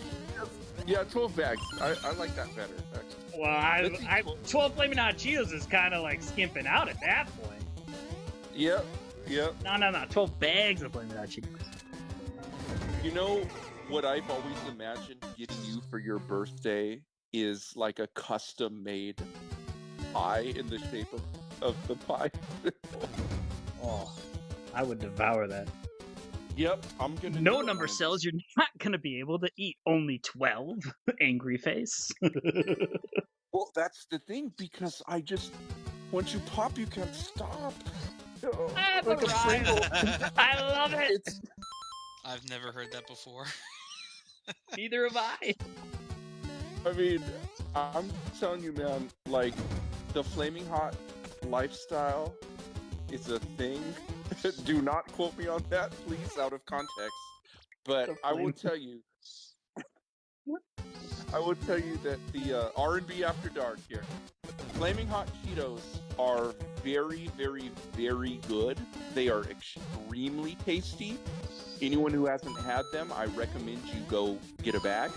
Yeah, 12 bags. I like that better, actually. Well, 12 flaming hot Cheetos is kind of skimping out at that point. Yep. No. 12 bags of flaming hot Cheetos. You know what I've always imagined getting you for your birthday is a custom-made pie in the shape of the pie. Oh, I would devour that. Yep, I'm gonna. No number cells. You're not gonna be able to eat only 12. Angry face. Well, that's the thing, because once you pop, you can't stop. I love it. I've never heard that before. Neither have I. I mean, I'm telling you, man, the flaming hot lifestyle is a thing. Do not quote me on that, please, out of context. But I will tell you that the R&B After Dark here, flaming hot Cheetos are very, very, very good. They are extremely tasty. Anyone who hasn't had them, I recommend you go get a bag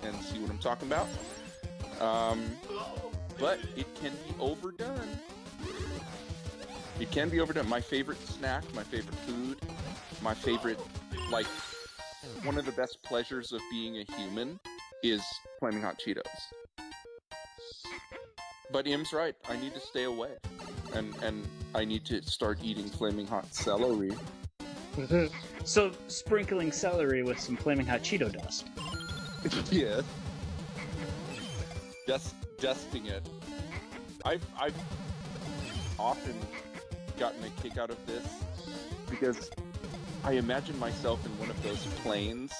and see what I'm talking about. But it can be overdone. It can be overdone. My favorite snack, my favorite food, my favorite, one of the best pleasures of being a human is flaming hot Cheetos. But Im's right. I need to stay away. And I need to start eating flaming hot celery. So, sprinkling celery with some flaming hot Cheeto dust. Yeah. Dusting it. I've often gotten a kick out of this because I imagine myself in one of those planes,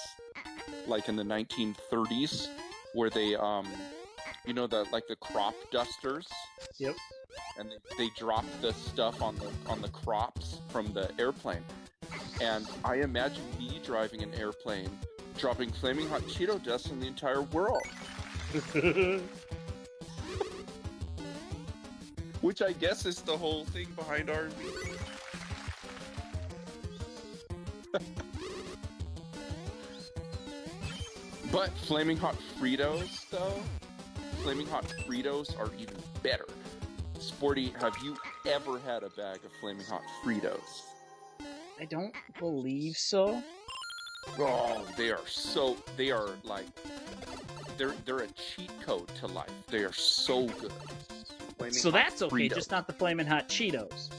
in the 1930s, where they, the crop dusters. Yep. And they drop the stuff on the crops from the airplane. And I imagine me driving an airplane, dropping flaming hot Cheeto dust on the entire world. Which I guess is the whole thing behind R&B. But flaming hot Fritos, though, flaming hot Fritos are even better. Sporty, have you ever had a bag of flaming hot Fritos? I don't believe so. Oh, they are like they're a cheat code to life. They are so good. Flaming So Hot that's okay, Fritos. just not the Flamin' Hot Cheetos.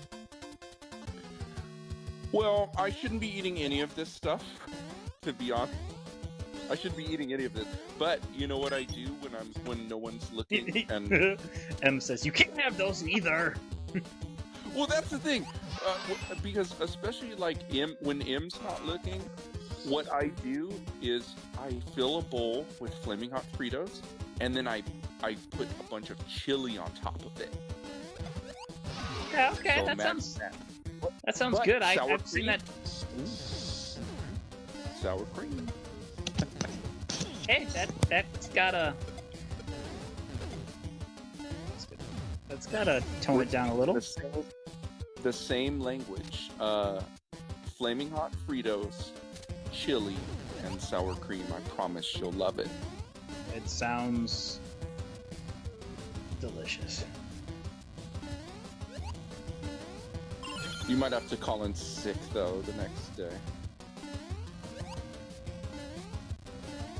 Well, I shouldn't be eating any of this stuff, to be honest. I shouldn't be eating any of this. But you know what I do when no one's looking? And M says, you can't have those either. well, that's the thing. Because especially like when M's not looking, what I do is I fill a bowl with Flaming Hot Fritos, and then I put a bunch of chili on top of it. Yeah, okay, So that imagine sounds that. that sounds But good. sour I've seen cream? that. Sour cream. Hey, that's gotta. That's gotta tone it down a little. The same language. Flaming Hot Fritos, chili, and sour cream. I promise you'll love it. It sounds delicious. You might have to call in sick though the next day.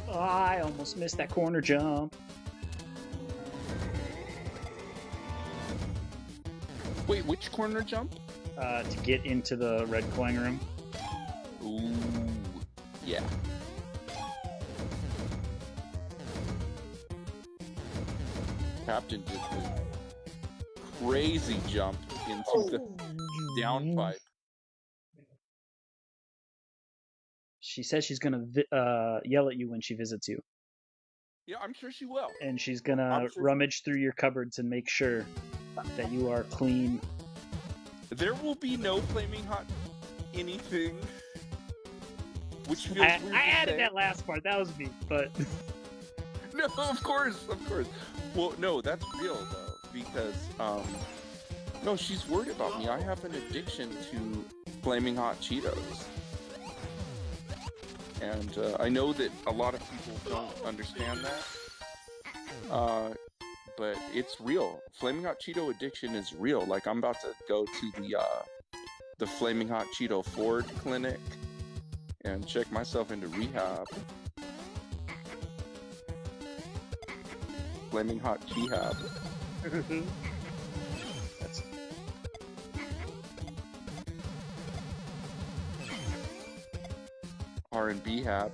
Oh, I almost missed that corner jump. Wait, which corner jump? To get into the red coin room. Ooh, yeah. Captain did the crazy jump into the down pipe. She says she's gonna yell at you when she visits you, Yeah, I'm sure she will. and she's gonna I'm sure- rummage through your cupboards and make sure that you are clean. There will be no flaming hot anything. Which feels I weird to added say. that last part. That was me, but No, of course. Well, no, that's real though, because no, she's worried about me. I have an addiction to flaming hot Cheetos, and I know that a lot of people don't understand that. But it's real. Flaming hot Cheeto addiction is real. Like I'm about to go to the Flaming Hot Cheeto Ford clinic and check myself into rehab. Flaming Hot Chehab. that's R&B hab.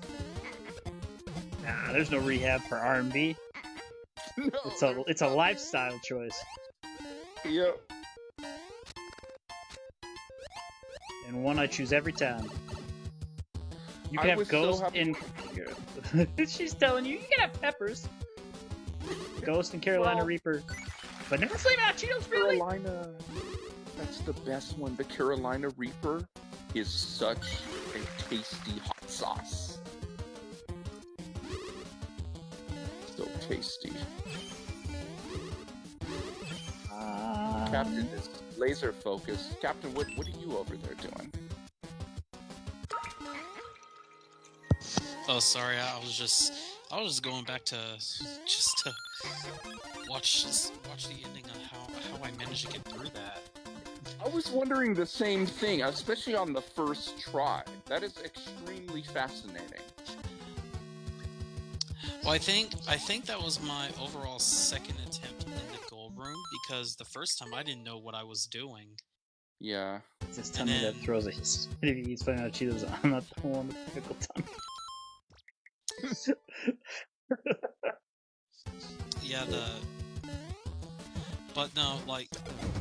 nah. There's no rehab for R&B. No, It's a lifestyle choice, Yep. and one I choose every time. You can I have was so Ghost happy- in. She's telling you can have peppers. Ghost and Carolina Well- Reaper, but never Flaming Hot Cheetos, really. Carolina. That's the best one. The Carolina Reaper is such a tasty hot sauce. So tasty. Captain is laser focused. Captain, what are you over there doing? Oh, sorry. I was just going back to just to watch the ending on how I managed to get through that. I was wondering the same thing, especially on the first try. That is extremely fascinating. Well, I think that was my overall second attempt in the gold room because the first time I didn't know what I was doing. Yeah. It's his tummy that throws a his. If he's Flaming Hot Cheetos, I'm not the one with the pickle tummy. Yeah, but no, like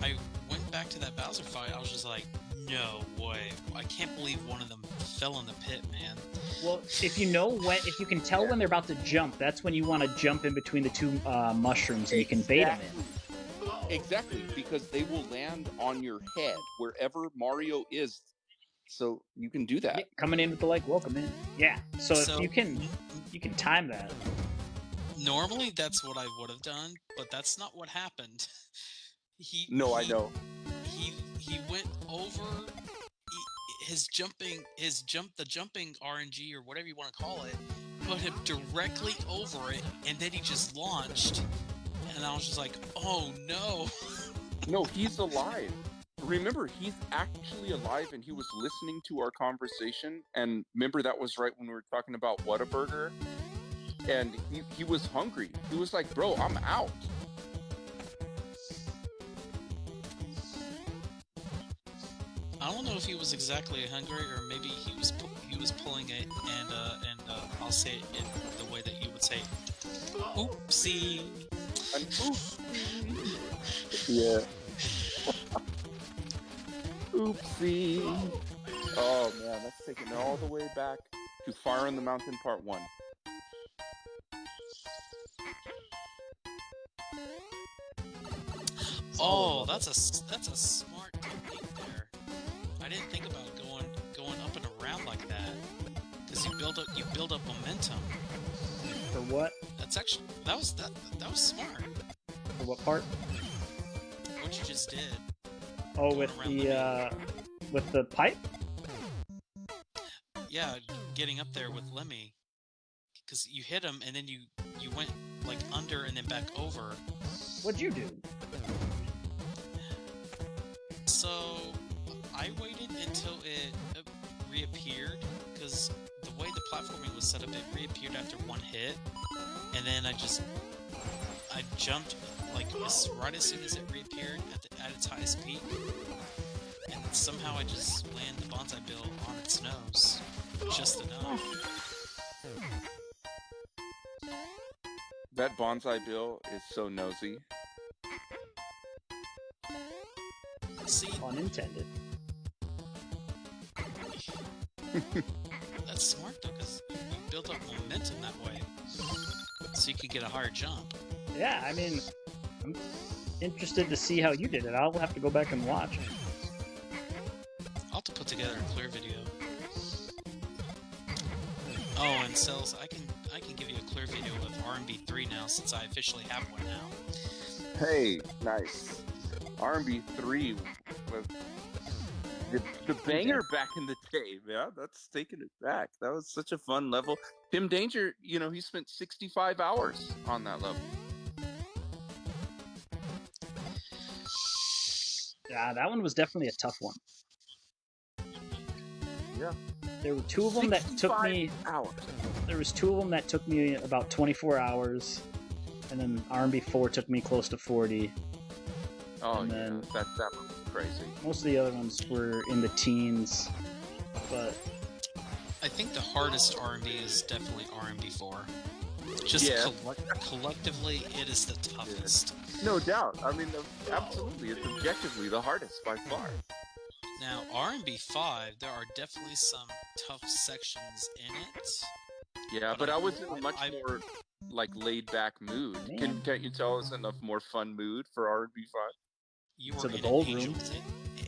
I went back to that Bowser fight. I was just like, no way! I can't believe one of them fell in the pit, man. Well, if you can tell when they're about to jump, that's when you want to jump in between the two mushrooms, and you can bait them in. Exactly, because they will land on your head wherever Mario is. So you can do that. Yeah, coming in with the like welcome in. Yeah. So So- if you can time that. Normally, that's what I would have done, but that's not what happened. I know. He went over the jumping RNG or whatever you want to call it, put him directly over it, and then he just launched. And I was just like, oh no. No, he's alive. remember, he's actually alive and he was listening to our conversation. And remember, that was right when we were talking about Whataburger. And he was hungry. He was like, bro, I'm out. I don't know if he was exactly hungry or maybe he was pulling it and I'll say it the way that you would say it. Oopsie. An oopsie. Yeah. Oopsie. Oh man, that's taking it all the way back to Fire on the Mountain Part 1. Oh, that's a smart technique there. I didn't think about going up and around like that because you build up momentum. For what? That's actually that was smart. For what part? What you just did. Oh, Going with the pipe? Yeah, getting up there with Lemmy, because you hit him and then you went like under and then back over. What'd you do? So I waited until it reappeared, because the way the platforming was set up, it reappeared after one hit, and then I jumped like right as soon as it reappeared at its highest peak, and somehow I just landed the bonsai bill on its nose, just enough. That bonsai bill is so nosy. See, Unintended. that's smart though, because you built up momentum that way, so you could get a higher jump. Yeah, I mean, I'm interested to see how you did it. I'll have to go back and watch. I'll have to put together a clear video. Oh, and Cells, I can give you a clear video of R&B 3 now, since I officially have one now. Hey, nice. R&B 3 was the banger back in the day, man. That's taking it back. That was such a fun level. Tim Danger, he spent 65 hours on that level. Yeah, that one was definitely a tough one. Yeah. There were two of them that took me. Hours. There was two of them that took me about 24 hours, and then R&B 4 took me close to 40. Oh and yeah, then that was crazy. Most of the other ones were in the teens, but I think the hardest R&B is definitely R&B 4. Just collectively, it is the toughest. Yeah. No doubt. I mean, absolutely, it's objectively the hardest by far. Now, R&B 5, there are definitely some tough sections in it. Yeah, but I was in a much more like laid back mood. Can't you tell us in a more fun mood for R&B 5? You were in an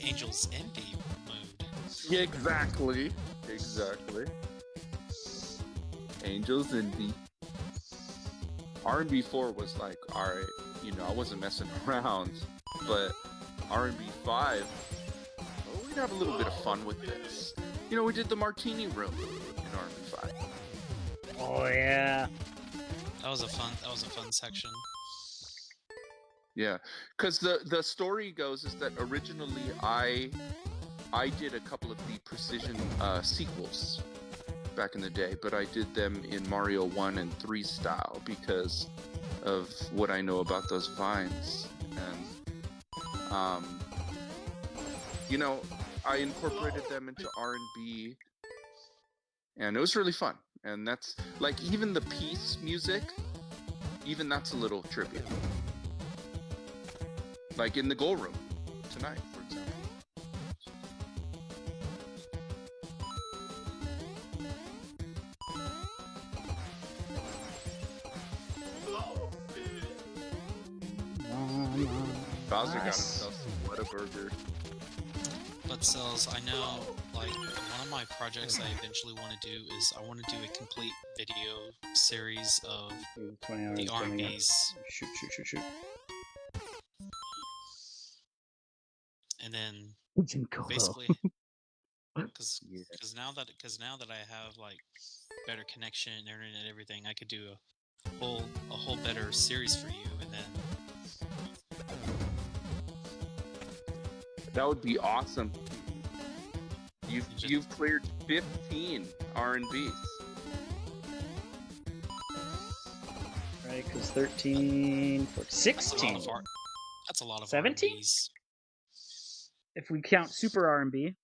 Angel's Envy mood. Yeah, exactly. Angel's Envy. R&B 4 was like, alright, I wasn't messing around, but R&B 5, we'd have a little bit of fun with this. We did the Martini Room in R&B 5. oh yeah. That was a fun section. Yeah, because the story goes is that originally I did a couple of the Precision sequels back in the day, but I did them in Mario 1 and 3 style because of what I know about those vines, and I incorporated them into R&B, and it was really fun. And that's like, even the peace music, even that's a little tribute. Like in the Goal Room tonight, for example. Bowser got himself some Whataburger. But Cells, I know, like, one of my projects I eventually want to do is I want to do a complete video series of the R&Bs. Shoot. And then basically, because now that I have like better connection, internet, and everything, I could do a whole better series for you, and then That would be awesome. You've cleared 15 R&Bs. Right, because 13, 14, 16. That's a lot of 17? RBs. If we count Super R&B.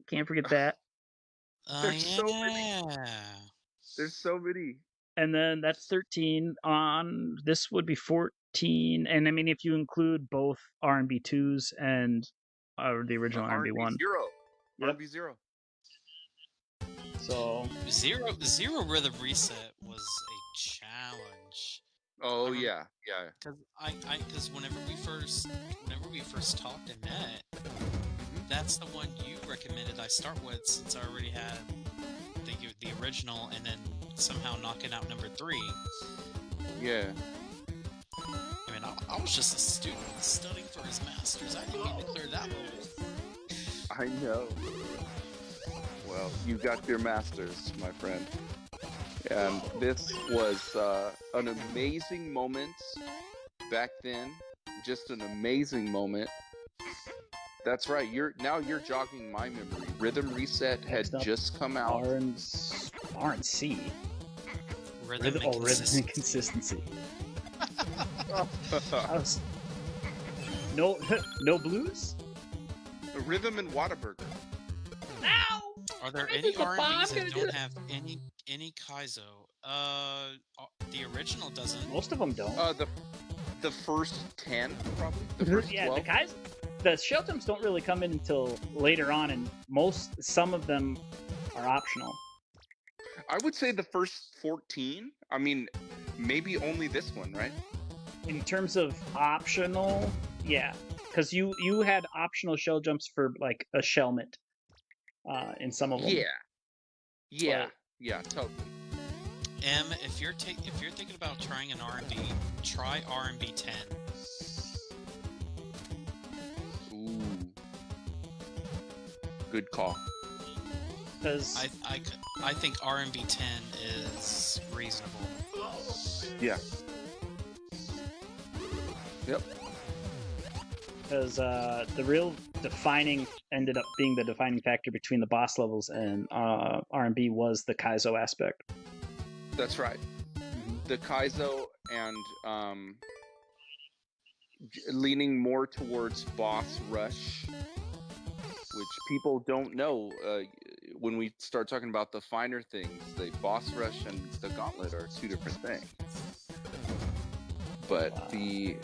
Can't forget that. There's so many. There's so many. And then that's 13 on, this would be 14. And I mean, if you include both R&B 2s and the original R&B 1. 0. Yep. R&B 0. So Zero Rhythm Reset was a challenge. Oh yeah. Because whenever we first talked and met, that's the one you recommended I start with, since I already had the original, and then somehow knocking out number 3. Yeah. I mean, I was just a student studying for his masters. I didn't need to clear that level. I know. Well, you got your masters, my friend. And this was an amazing moment back then. Just an amazing moment. That's right. You're jogging my memory. Rhythm Reset had just come out. R and C. Rhythm and consistency. No blues? Rhythm and Whataburger. Ow! Are there any R&Bs that don't have any Kaizo? The original doesn't. Most of them don't. The first 10 probably. The first 12. The shell jumps don't really come in until later on, and some of them are optional. I would say the first 14. I mean, maybe only this one, right? In terms of optional, yeah, because you had optional shell jumps for like a Shelmet in some of them. Yeah, totally. If you're thinking about trying an R&B, try R&B 10. Ooh, good call. Because I think R&B 10 is reasonable. Yeah. Yep. Because the real ended up being the defining factor between the boss levels and R&B was the Kaizo aspect. That's right. The Kaizo and leaning more towards boss rush, which people don't know. When we start talking about the finer things, the boss rush and the gauntlet are two different things. But the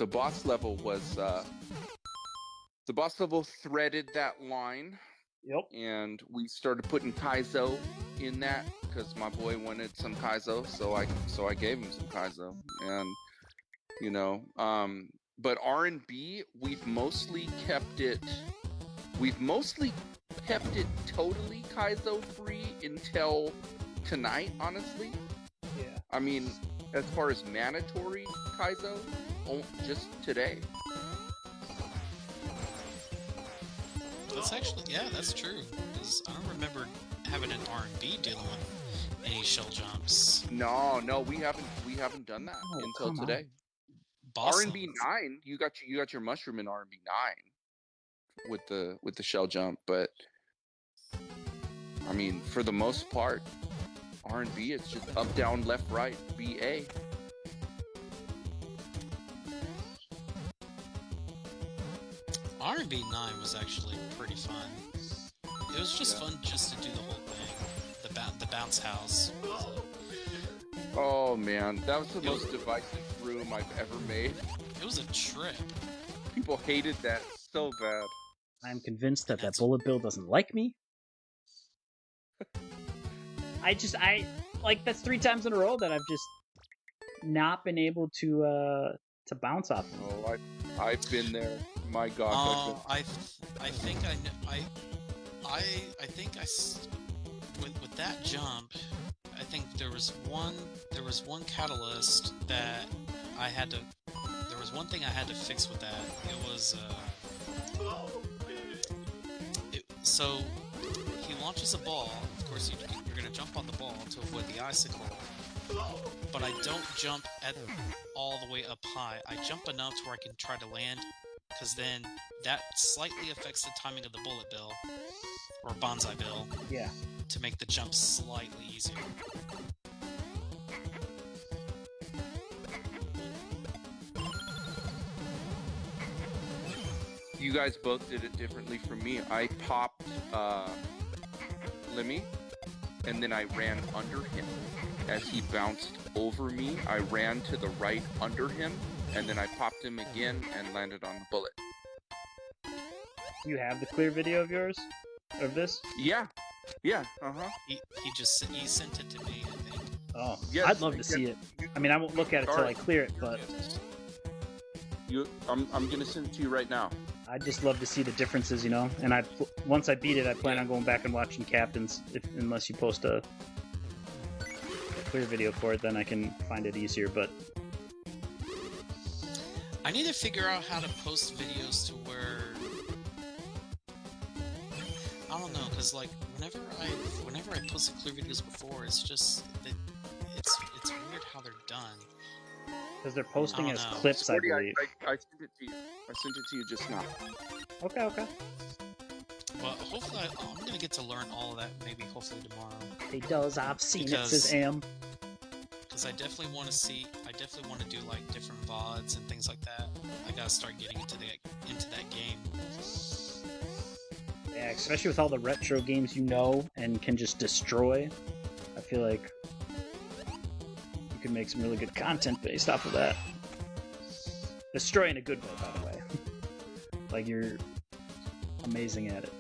boss level was the boss level threaded that line. Yep. And we started putting Kaizo in that because my boy wanted some Kaizo, so I gave him some Kaizo, and but R&B we've mostly kept it totally Kaizo free until tonight, honestly. Yeah. I mean, as far as mandatory Kaizo, just today. That's actually, that's true. Because I don't remember having an R&B dealing with any shell jumps. No, we haven't done that until today. R&B 9, you got your mushroom in R&B 9 with the shell jump, but I mean, for the most part, R&B it's just up, down, left, right, BA. R&B 9 was actually pretty fun. It was just fun just to do the whole thing. The bounce house. Oh man, that was the most divisive room I've ever made. It was a trip. People hated that so bad. I'm convinced that Bullet Bill doesn't like me. I like that's 3 times in a row that I've just not been able to bounce off him. Oh, I've been there. My God. Oh, I think I know. I think with that jump, I think there was one catalyst that I had to. There was one thing I had to fix with that. It was so he launches a ball. Of course, you're gonna jump on the ball to avoid the icicle. But I don't jump all the way up high. I jump enough to where I can try to land because then that slightly affects the timing of the bullet bill, or bonsai bill, Yeah. to make the jump slightly easier. You guys both did it differently from me. I popped Lemmy, and then I ran under him. As he bounced over me, I ran to the right under him, and then I popped him again and landed on the bullet. Do you have the clear video of yours? Of this? Yeah. Yeah, uh-huh. He sent it to me, I think. Oh, Yes, I'd love to see it. I mean, I won't look at it till I clear it, but I'm gonna send it to you right now. I'd just love to see the differences, you know. And once I beat it, I plan on going back and watching Captain's. Unless you post a clear video for it, then I can find it easier. But I need to figure out how to post videos to where I don't know, because like whenever I posted clear videos before, it's just that it's weird how they're done. because they're posting I as don't know. clips, I Sporty, believe. I sent it to you. I sent it to you just now. Okay, okay. Well, hopefully I'm gonna get to learn all of that. Maybe hopefully tomorrow. He does. I've seen Because- it. Says Am. Because I definitely want to do like different VODs and things like that. I gotta start getting into that game. Yeah, especially with all the retro games you know and can just destroy. I feel like you can make some really good content based off of that. Destroy in a good way, by the way. Like, you're amazing at it.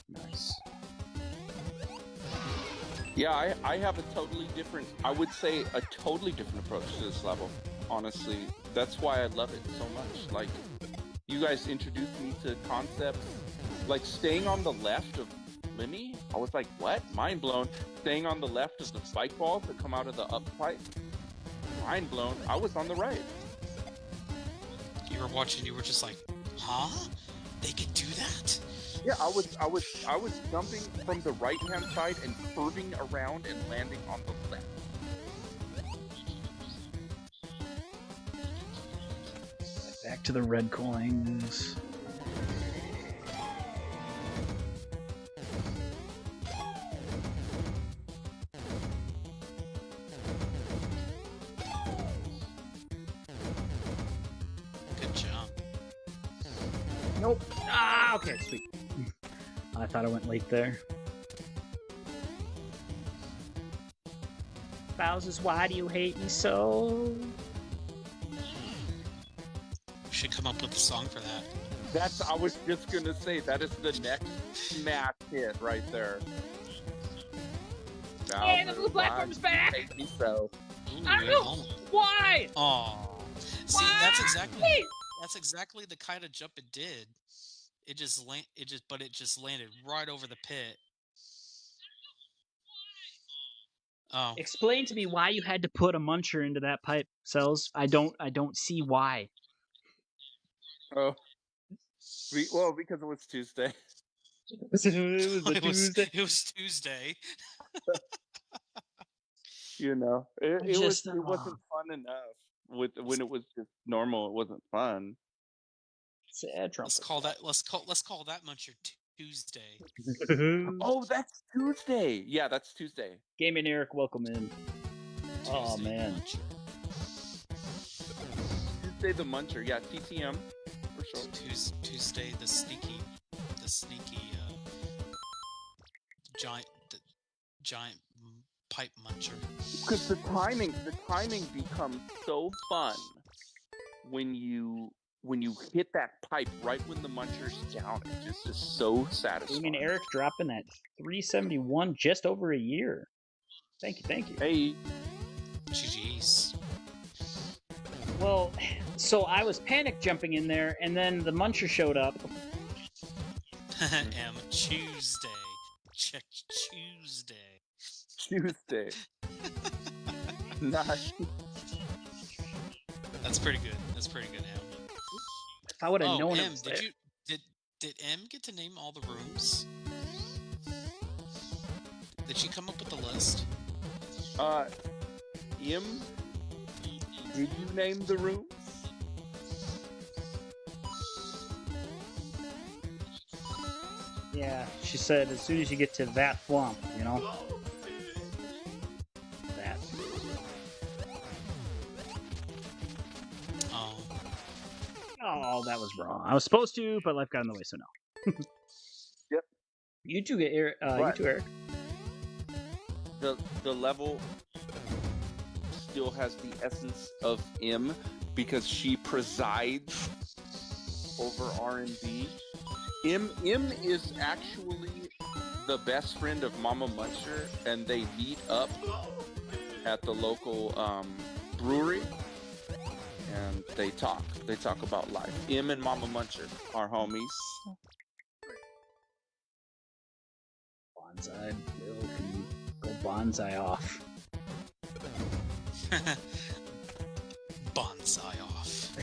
Nice. Yeah, I have a totally different, I would say a totally different approach to this level, honestly. That's why I love it so much. Like, you guys introduced me to concepts, like staying on the left of Lemmy. I was like, what? Mind blown. Staying on the left of the spike balls that come out of the up pipe. Mind blown. I was on the right. You were watching. You were just like, huh? They could do that? Yeah, I was jumping from the right hand side and curving around and landing on the left. Back to the red coins. Good job. Nope. Ah, okay, sweet. I thought I went late there. Bowser's, why do you hate me so? We should come up with a song for that. I was just gonna say, that is the next smash hit right there. Hey, the blue platform's back! Hate me so. Ooh, I don't know. Why? Aw. See, Why? that's exactly the kind of jump it did. It just landed right over the pit. Oh, Explain to me why you had to put a muncher into that pipe, Cells. I don't see why. Oh. Well, because it was Tuesday. It was a Tuesday. it was Tuesday. You know, it Just, wasn't fun enough. When it was just normal, it wasn't fun. Sad trumpet. Let's call that Muncher Tuesday. Oh, that's Tuesday. Yeah, that's Tuesday. Gaming Eric, welcome in. Oh, Tuesday man. Muncher. Tuesday the Muncher. Yeah, TTM for sure. Tuesday the sneaky giant pipe muncher. Because the timing becomes so fun when you hit that pipe right when the muncher's down. It just is so satisfying. Gaming Eric dropping that 371 just over a year. Thank you. Hey, GG's. Well, so I was panic jumping in there, and then the muncher showed up. Tuesday. Check Tuesday. Tuesday. Nice. That's pretty good. Em. If I would have known it M, was there. did M get to name all the rooms? Did she come up with the list? M, did you name the rooms? Yeah, she said as soon as you get to that flump, you know? That. Oh, Oh, that was wrong. I was supposed to, but life got in the way, so no. Yep. You too, Eric. You too, Eric. The level still has the essence of M because she presides over R&B. M is actually the best friend of Mama Muncher, and they meet up at the local brewery, and they talk. They talk about life. M and Mama Muncher are homies. Bonsai Bill can go bonsai off. bonsai off.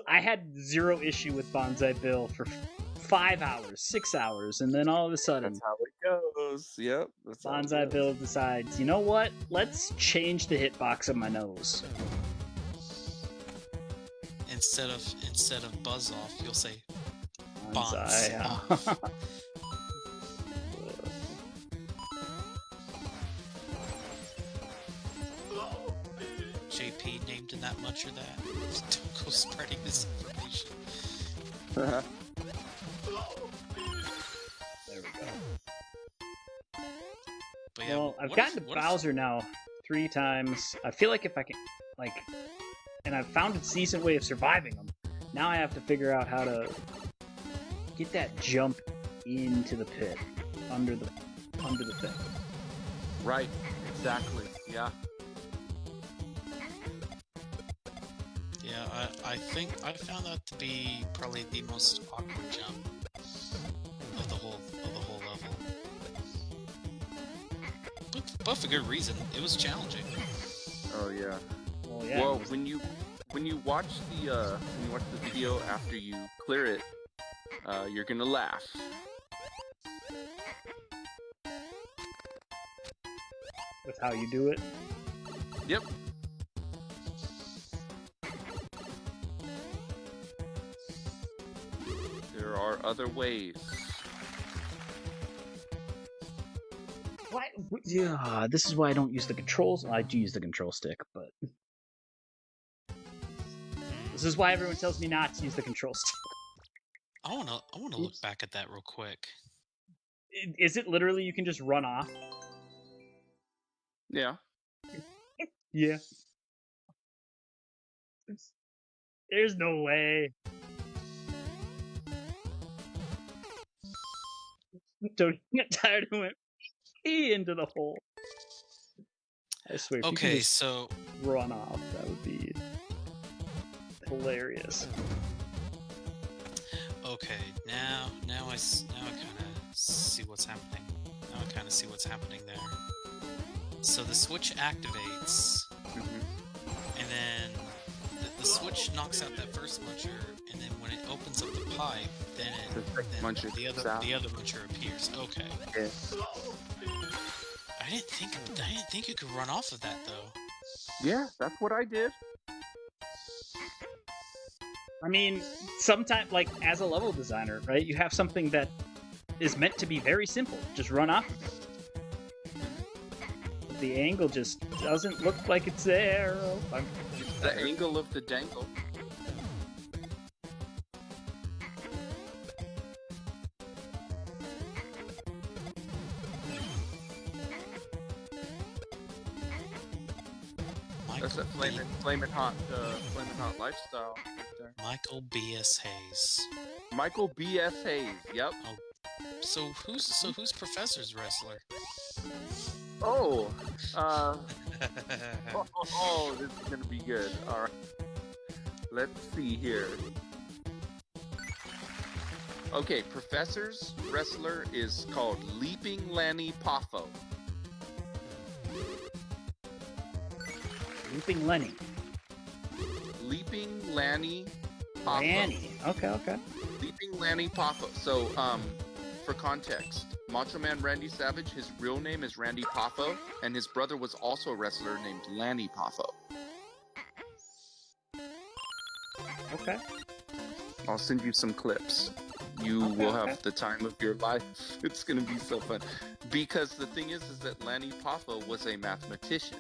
I had zero issue with Bonsai Bill for 5 hours, 6 hours, and then all of a sudden, That's how it goes. Yep. That's how it Bonsai goes. Bill decides, you know what? Let's change the hitbox of my nose. Instead of buzz off, you'll say Bonsai. off. JP named in that much or that. Don't go spreading this information. There we go. But yeah, Well, I've what gotten if- to what if- Bowser now 3 times. I feel like if I can, and I've found a decent way of surviving them. Now I have to figure out how to get that jump into the pit, under the thing. Right. Exactly. Yeah. Yeah, I think I found that to be probably the most awkward jump of the whole level. But for good reason. It was challenging. Oh yeah. Well, yeah. Well, when you watch the video after you clear it, you're gonna laugh. With how you do it. Yep. There are other ways. Why? Yeah, this is why I don't use the controls. I do use the control stick, but this is why everyone tells me not to use the control stick. I wanna look back at that real quick. Is it literally you can just run off? Yeah. Yeah. There's no way. Don't get tired and went into the hole. I swear, if you Okay, could just so run off, that would be hilarious. okay, now I kind of see what's happening. Now I kind of see what's happening there. So the switch activates, and then the switch knocks out that first muncher, and then when it opens up the pipe, then Muncher the comes out. other muncher appears. Okay. Yeah. I didn't think you could run off of that though. Yeah, that's what I did. I mean, sometimes, like, as a level designer, right, you have something that is meant to be very simple. Just run off of it. But the angle just doesn't look like it's there. It's the angle of the dangle. That's that flaming hot lifestyle right there. Michael B.S. Hayes. Michael B.S. Hayes. Yep. So who's Professor's wrestler? Oh, this is gonna be good. All right. Let's see here. Okay, Professor's wrestler is called Leaping Lanny Poffo. Looping Lenny. Leaping Lanny Poffo. Lanny. Okay. Leaping Lanny Poffo. So, for context, Macho Man Randy Savage, his real name is Randy Poffo, and his brother was also a wrestler named Lanny Poffo. Okay. I'll send you some clips. You will have the time of your life. It's gonna be so fun. Because the thing is that Lanny Papa was a mathematician.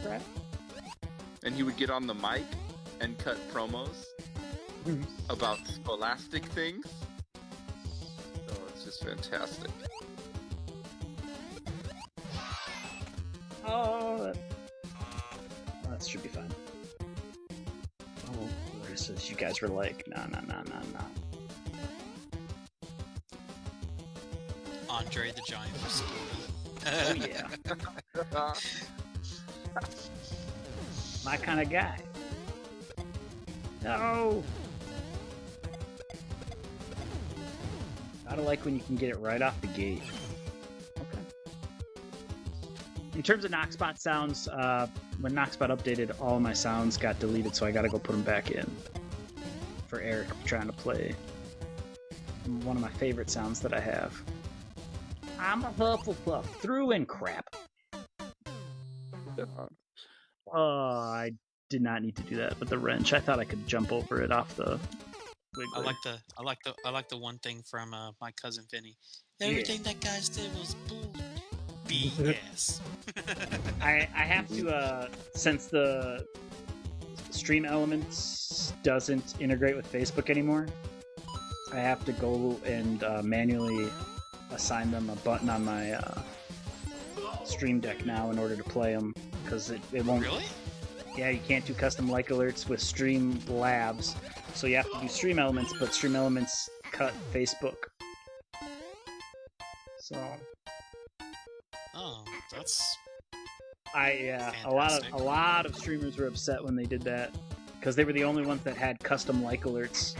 Right. And he would get on the mic and cut promos about scholastic things. Oh, it's just fantastic. Oh, that should be fine. Oh, Marissa's, you guys were like, nah. Andre the Giant was sporty. Oh, yeah. My kind of guy. No! Gotta like when you can get it right off the gate. Okay. In terms of Knockspot sounds, when Knockspot updated, all of my sounds got deleted, so I gotta go put them back in. For Eric trying to play one of my favorite sounds that I have. I'm a Hufflepuff. Through and crap. I did not need to do that with the wrench. I thought I could jump over it off the wiggler. I like the one thing from my cousin Vinny. Everything that guy said was bull BS. I have to since the Stream Elements doesn't integrate with Facebook anymore, I have to go and manually assign them a button on my Stream Deck now in order to play them, because it won't. Really? Yeah, you can't do custom like alerts with Stream Labs, so you have to do Stream Elements, but Stream Elements cut Facebook. So. Oh, that's. A lot of streamers were upset when they did that, because they were the only ones that had custom like alerts.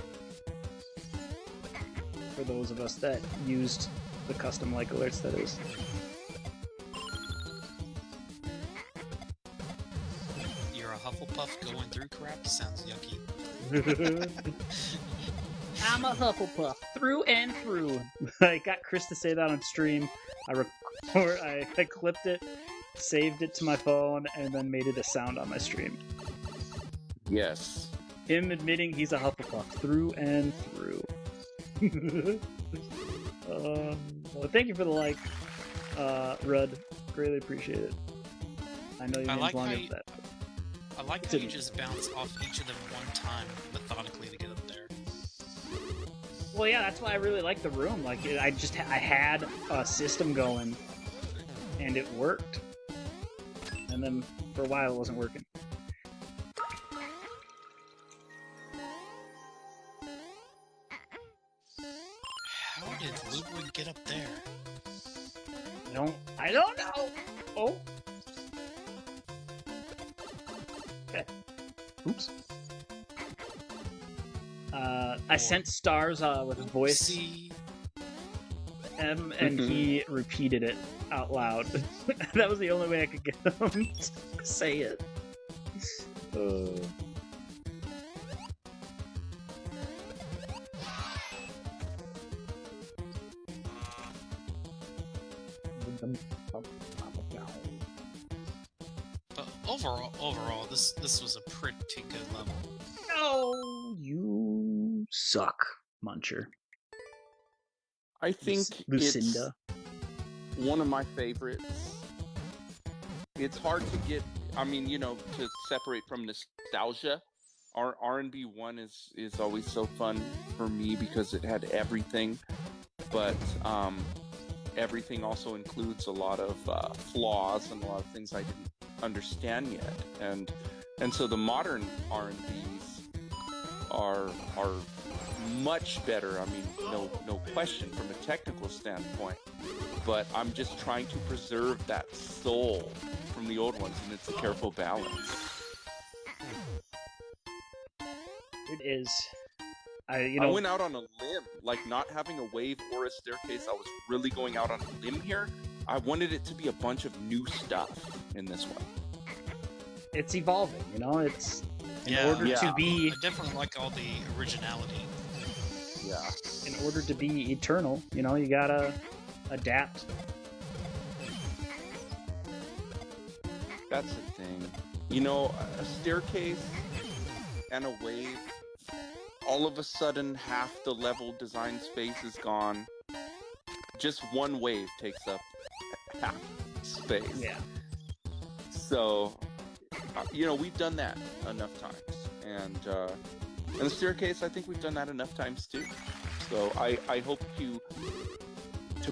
For those of us that used the custom like alerts, that is. You're a Hufflepuff going through crap? Sounds yucky. I'm a Hufflepuff, through and through. I got Chris to say that on stream. I clipped it, saved it to my phone, and then made it a sound on my stream. Yes. Him admitting he's a Hufflepuff, through and through. Well, thank you for the like, Rudd. Greatly appreciate it. I know you name's long as that. I like how you just bounce off each of them one time methodically to get up there. Well, yeah, that's why I really like the room. Like, I had a system going, and it worked. And then for a while, it wasn't working. How did Ludwig get up there? I don't know. Oh. Okay. Oops. I sent stars with a voice and he repeated it out loud. That was the only way I could get him to say it. But overall, this was a pretty good level. No, you suck, Muncher. I think Lucinda. It's one of my favorites. It's hard to get, to separate from nostalgia. Our R&B 1 is always so fun for me because it had everything, but everything also includes a lot of flaws and a lot of things I didn't understand yet, and so the modern R&Bs are much better. I mean, no question from a technical standpoint, but I'm just trying to preserve that soul from the old ones, and it's a careful balance. It is. I went out on a limb, like not having a wave or a staircase. I was really going out on a limb here. I wanted it to be a bunch of new stuff in this one. It's evolving, it's in order to be. I definitely like all the originality. Yeah. In order to be eternal, you gotta adapt. That's the thing. A staircase and a wave. All of a sudden, half the level design space is gone. Just one wave takes up half space. Yeah. So, we've done that enough times. And the staircase, I think we've done that enough times too. So I hope to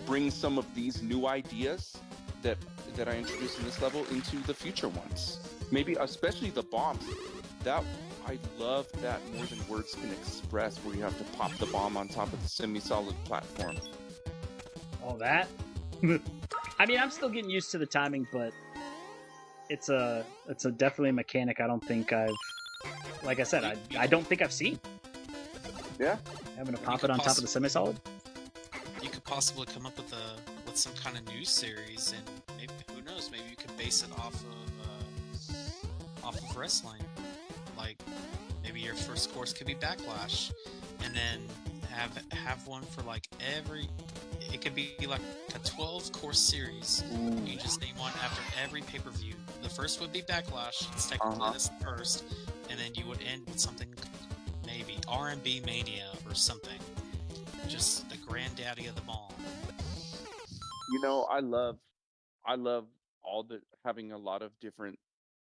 bring some of these new ideas that I introduced in this level into the future ones. Maybe especially the bombs. I love that more than words can express, where you have to pop the bomb on top of the semi-solid platform. All that? I mean, I'm still getting used to the timing, but it's a definitely a mechanic I don't think like I said, I don't think I've seen. Yeah. Having to pop it on top of the semi-solid? You could possibly come up with some kind of new series, and maybe, who knows, maybe you could base it off of wrestling. Like, maybe your first course could be Backlash, and then have one for like it could be like a 12-course series. Ooh. You just name one after every pay-per-view. The first would be Backlash, it's technically this first, and then you would end with something, maybe R&B Mania or something. Just the granddaddy of them all. I love having a lot of different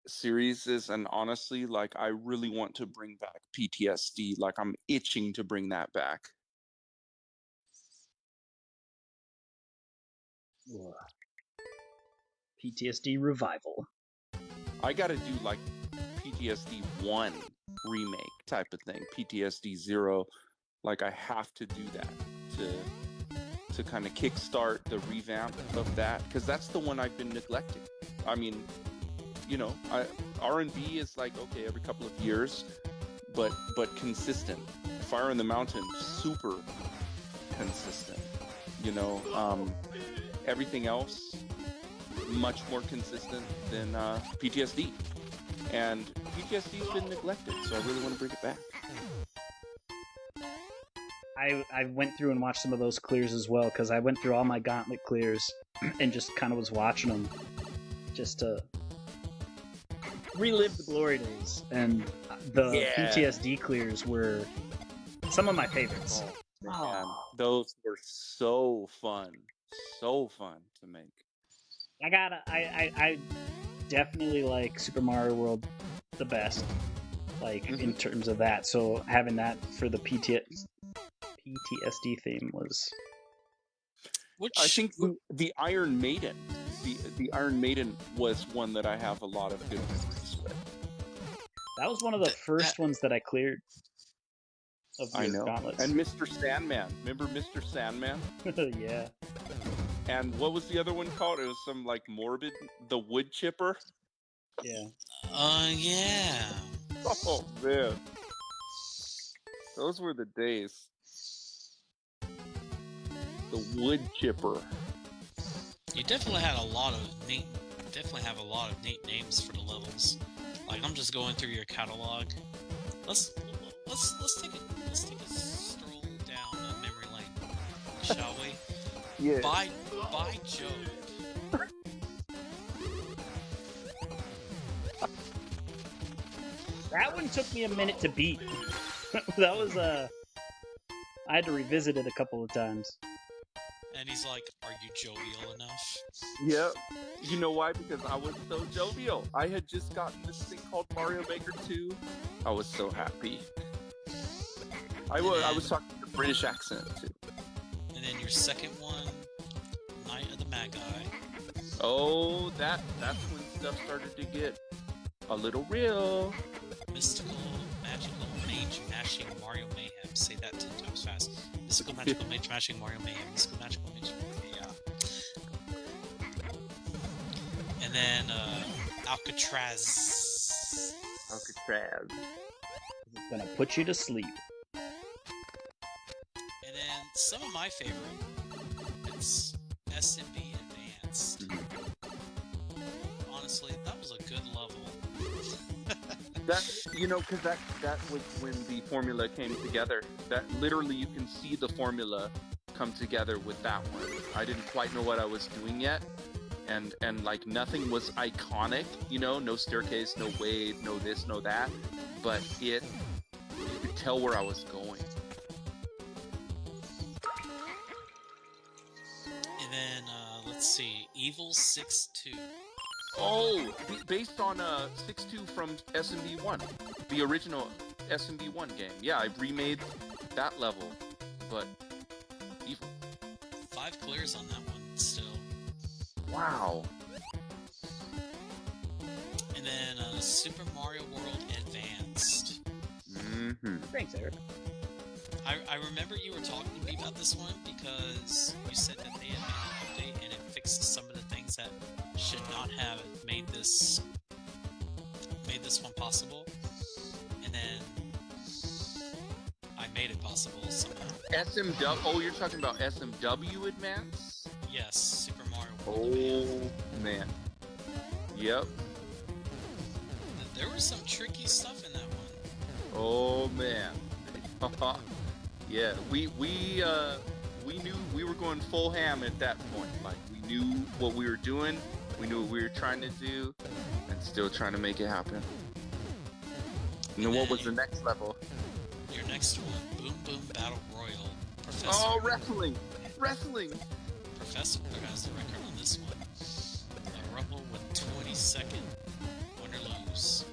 series, and honestly, like, I really want to bring back PTSD. Like, I'm itching to bring that back. PTSD revival. I gotta do like PTSD 1 remake type of thing. PTSD 0, like, I have to do that to kind of kickstart the revamp of that, because that's the one I've been neglecting. I mean, R&B is like, okay, every couple of years, but consistent. Fire in the Mountain, super consistent. Everything else, much more consistent than PTSD. And PTSD's been neglected, so I really want to bring it back. I went through and watched some of those clears as well, because I went through all my Gauntlet clears and just kind of was watching them just to relive the glory days. And the PTSD clears were some of my favorites. Man, those were so fun to make. I definitely like Super Mario World the best, like, in terms of that. So having that for the PTSD theme was. I think the Iron Maiden, the Iron Maiden was one that I have a lot of good memories with. That was one of the first ones that I cleared. I know. Gauntlets. And Mr. Sandman. Remember Mr. Sandman? Yeah. And what was the other one called? It was some like morbid, the wood chipper. Yeah. Yeah. Oh man, those were the days. The wood chipper. You definitely had a lot of neat. Definitely have a lot of neat names for the levels. Like, I'm just going through your catalog. Let's take a stroll down memory lane, shall we? Yeah. By Jove. That one took me a minute to beat. That was I had to revisit it a couple of times. And he's like, "Are you jovial enough?" Yep. You know why? Because I was so jovial. I had just gotten this thing called Mario Maker 2. I was so happy. I was talking with a British accent too. And then your second one, Night of the Magi. Oh, that's when stuff started to get a little real. Mystical, magical, mage mashing Mario Mayhem. Say that 10 times fast. Mystical, magical, mage mashing Mario Mayhem. Mystical, magical, mage Mayhem. Yeah. And then Alcatraz. Alcatraz. It's gonna put you to sleep. And then some of my favorite. It's SMB Advanced. Honestly, that was a good level. That, because that was when the formula came together. That literally, you can see the formula come together with that one. I didn't quite know what I was doing yet, and like nothing was iconic, no staircase, no wave, no this, no that, but it tell where I was going. And then let's see, Evil 6-2. Oh, based on 6-2 from SMB1, the original SMB1 game. Yeah, I remade that level, but Evil. 5 clears on that one still. Wow. And then Super Mario World Advanced. Mm-hmm. Thanks, Eric. I remember you were talking to me about this one because you said that they had made an update and it fixed some of the things that should not have made this one possible. And then I made it possible somehow. SMW. Oh, you're talking about SMW Advance? Yes, Super Mario World Advanced. Oh man. Yep. There was some tricky stuff in that one. Oh man. Yeah, we knew we were going full ham at that point. Like we knew what we were doing, we knew what we were trying to do, and still trying to make it happen. And then what was the next level? Your next one, Boom Boom Battle Royal. Professor. Oh, wrestling! Wrestling! Professor has the record on this one. A rumble with 20-second win or lose.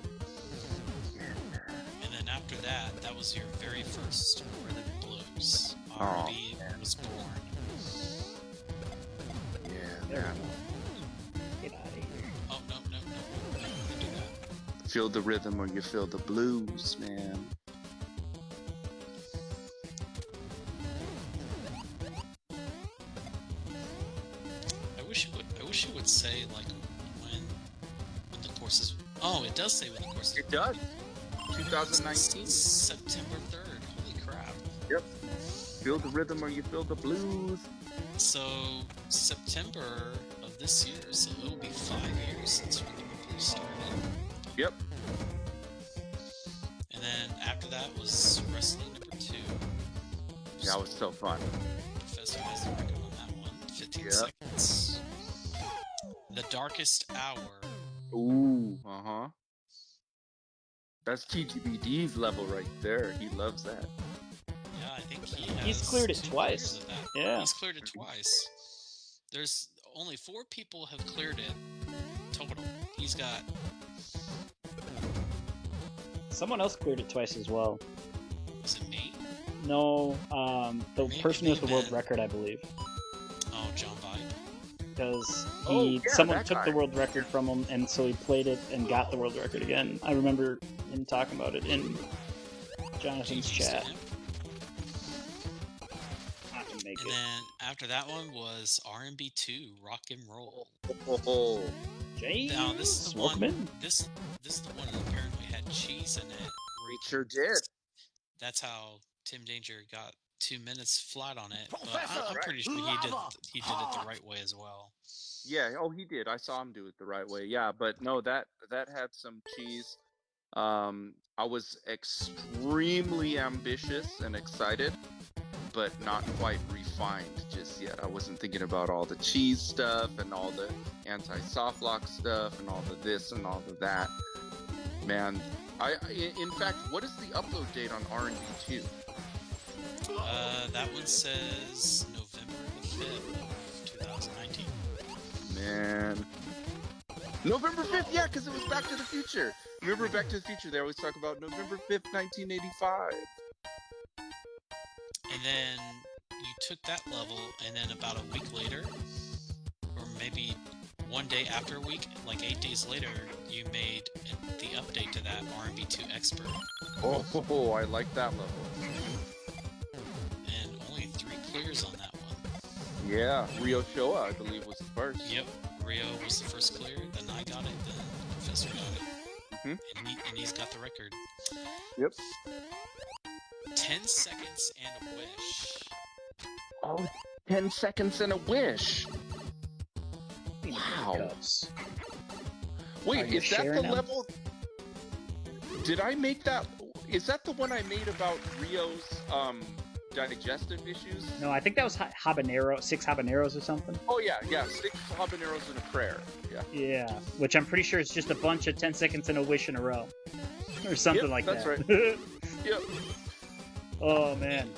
And then after that, that was your very first Rhythm and Blues. R&B was born. Yeah, man. Get out of here. Oh, no, don't do that. Feel the rhythm or you feel the blues, man. I wish it would say, like, when the courses... Oh, it does say when the courses... It does. 2019. September 3rd. Holy crap. Yep. Feel the rhythm or you feel the blues. So, September of this year, so it'll be 5 years since Rhythm and Blues started. Yep. And then after that was Wrestling number 2. That was so fun. Professor has the record on that one. 15 Yep. seconds. The Darkest Hour. Ooh, uh-huh. That's TGBD's level right there. He loves that. Yeah, I think he's He's cleared it 2 twice. clears of that. Yeah. He's cleared it twice. There's only 4 people have cleared it total. He's got... Someone else cleared it twice as well. Was it me? No, the Maybe person who has the world then. record, I believe. Oh, John Bide. Because Yeah, someone that took guy. the world record from him, and so he played it and got the world record again. I remember him talking about it in Jonathan's GG's to chat. him. I can make And it. then after that one was R&B 2, Rock and Roll. Oh, James Now this is the one. Smokeman? This is the one that apparently had cheese in it. it sure did. That's how Tim Danger got 2 minutes flat on it. But Professor I'm pretty sure he did it the Lava right way as well. Yeah, oh, he did. I saw him do it the right way. Yeah, but no, that had some cheese. I was extremely ambitious and excited, but not quite refined just yet. I wasn't thinking about all the cheese stuff and all the anti-soft lock stuff and all the this and all the that. Man, in fact, what is the upload date on R&D 2? That one says November the 5th of 2019. Man. November 5th, yeah, because it was Back to the Future. Remember Back to the Future, they always talk about November 5th, 1985. And then you took that level, and then about a week later, or maybe one day after a week, like 8 days later, you made the update to that R&B 2 Expert. Oh, I like that level. And only 3 clears on that one. Yeah, Rio Showa, I believe, was the first. Yep, Rio was the first clear, then I got it, then Professor got it. Mhm. And he's got the record. Yep. 10 seconds and a wish. Oh, 10 seconds and a wish. Wow. Cups. Wait, Are you is that the sharing them? level? Did I make that? Is that the one I made about Rio's digestive issues? No, I think that was habanero, 6 habaneros or something. Oh yeah, 6 habaneros and a prayer. Yeah. Yeah, which I'm pretty sure is just a bunch of 10 seconds and a wish in a row. Or something Yep, like that's that. right. Yep. Oh man.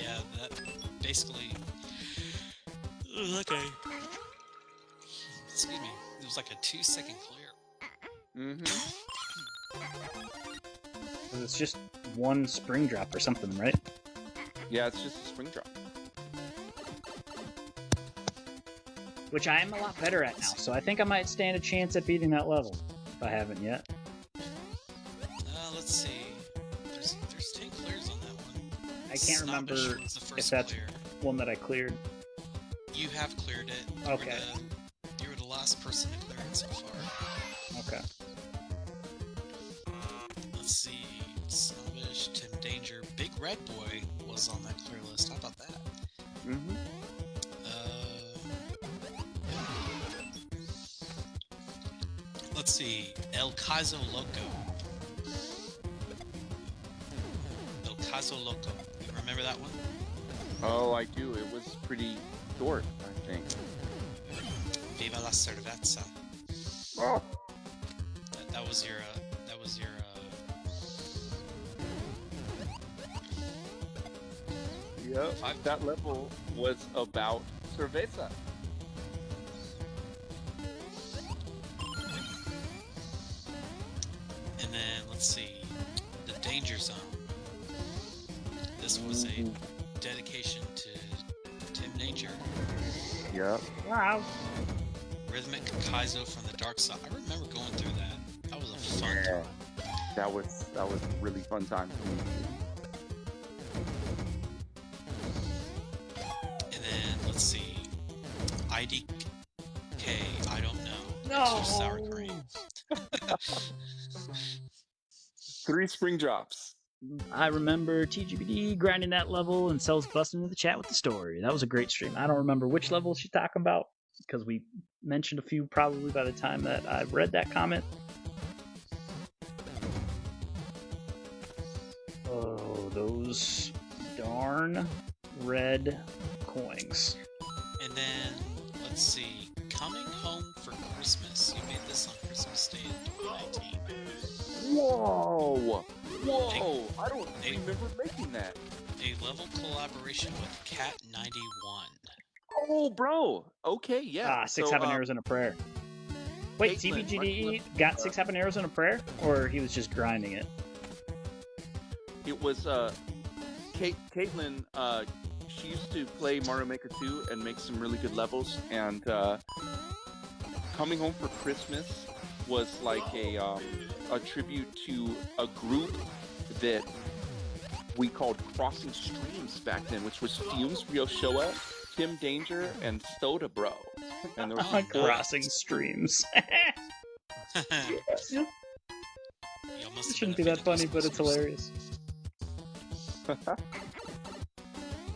Yeah, that basically. Okay. Excuse me. It was like a 2-second clear. Mm-hmm. It's just one spring drop or something, right? Yeah, it's just a spring drop. Which I am a lot better at now, so I think I might stand a chance at beating that level if I haven't yet. Let's see. There's 10 clears on that one. I can't remember Snobbish was the first if that's clear. one that I cleared. You have cleared it. Okay. You were the last person to clear it so far. Okay. Let's see. Snobbish, Tim Danger, Big Red Boy was on that clear list. How about that? Mm-hmm. Let's see. El Caso Loco. El Caso Loco. You remember that one? Oh, I do. It was pretty short, I think. Viva la cerveza. Oh. That was your. Yep. That level was about cerveza. And then let's see, the Danger Zone. This was a dedication to Tim Danger. Yep. Wow. Rhythmic Kaizo from the Dark Side. I remember going through that. That was a fun time. That was a really fun time for me. And then let's see, IDK. I don't know. No. Extra sour cream. 3 spring drops. I remember TGBD grinding that level and Cells busting into the chat with the story. That was a great stream. I don't remember which level she's talking about because we mentioned a few probably by the time that I read that comment. Oh, those darn red coins. And then let's see, Coming Home for Christmas. You made this on Christmas Day in 2019. Whoa! Whoa! I don't remember making that. A level collaboration with Cat 91. Oh, bro. Okay, yeah. 6 habaneros and a prayer. Wait, Caitlin, TBGDE got 6 habaneros and a prayer? Or he was just grinding it? It was, Caitlin, she used to play Mario Maker 2 and make some really good levels, and, Coming Home for Christmas was like a tribute to a group that we called Crossing Streams back then, which was Fumes, Ryoshoa, Tim Danger, and Soda Bro. And there was Crossing Streams. Y'all must It have shouldn't been be a that fan of funny, but it's Ghostbusters. hilarious.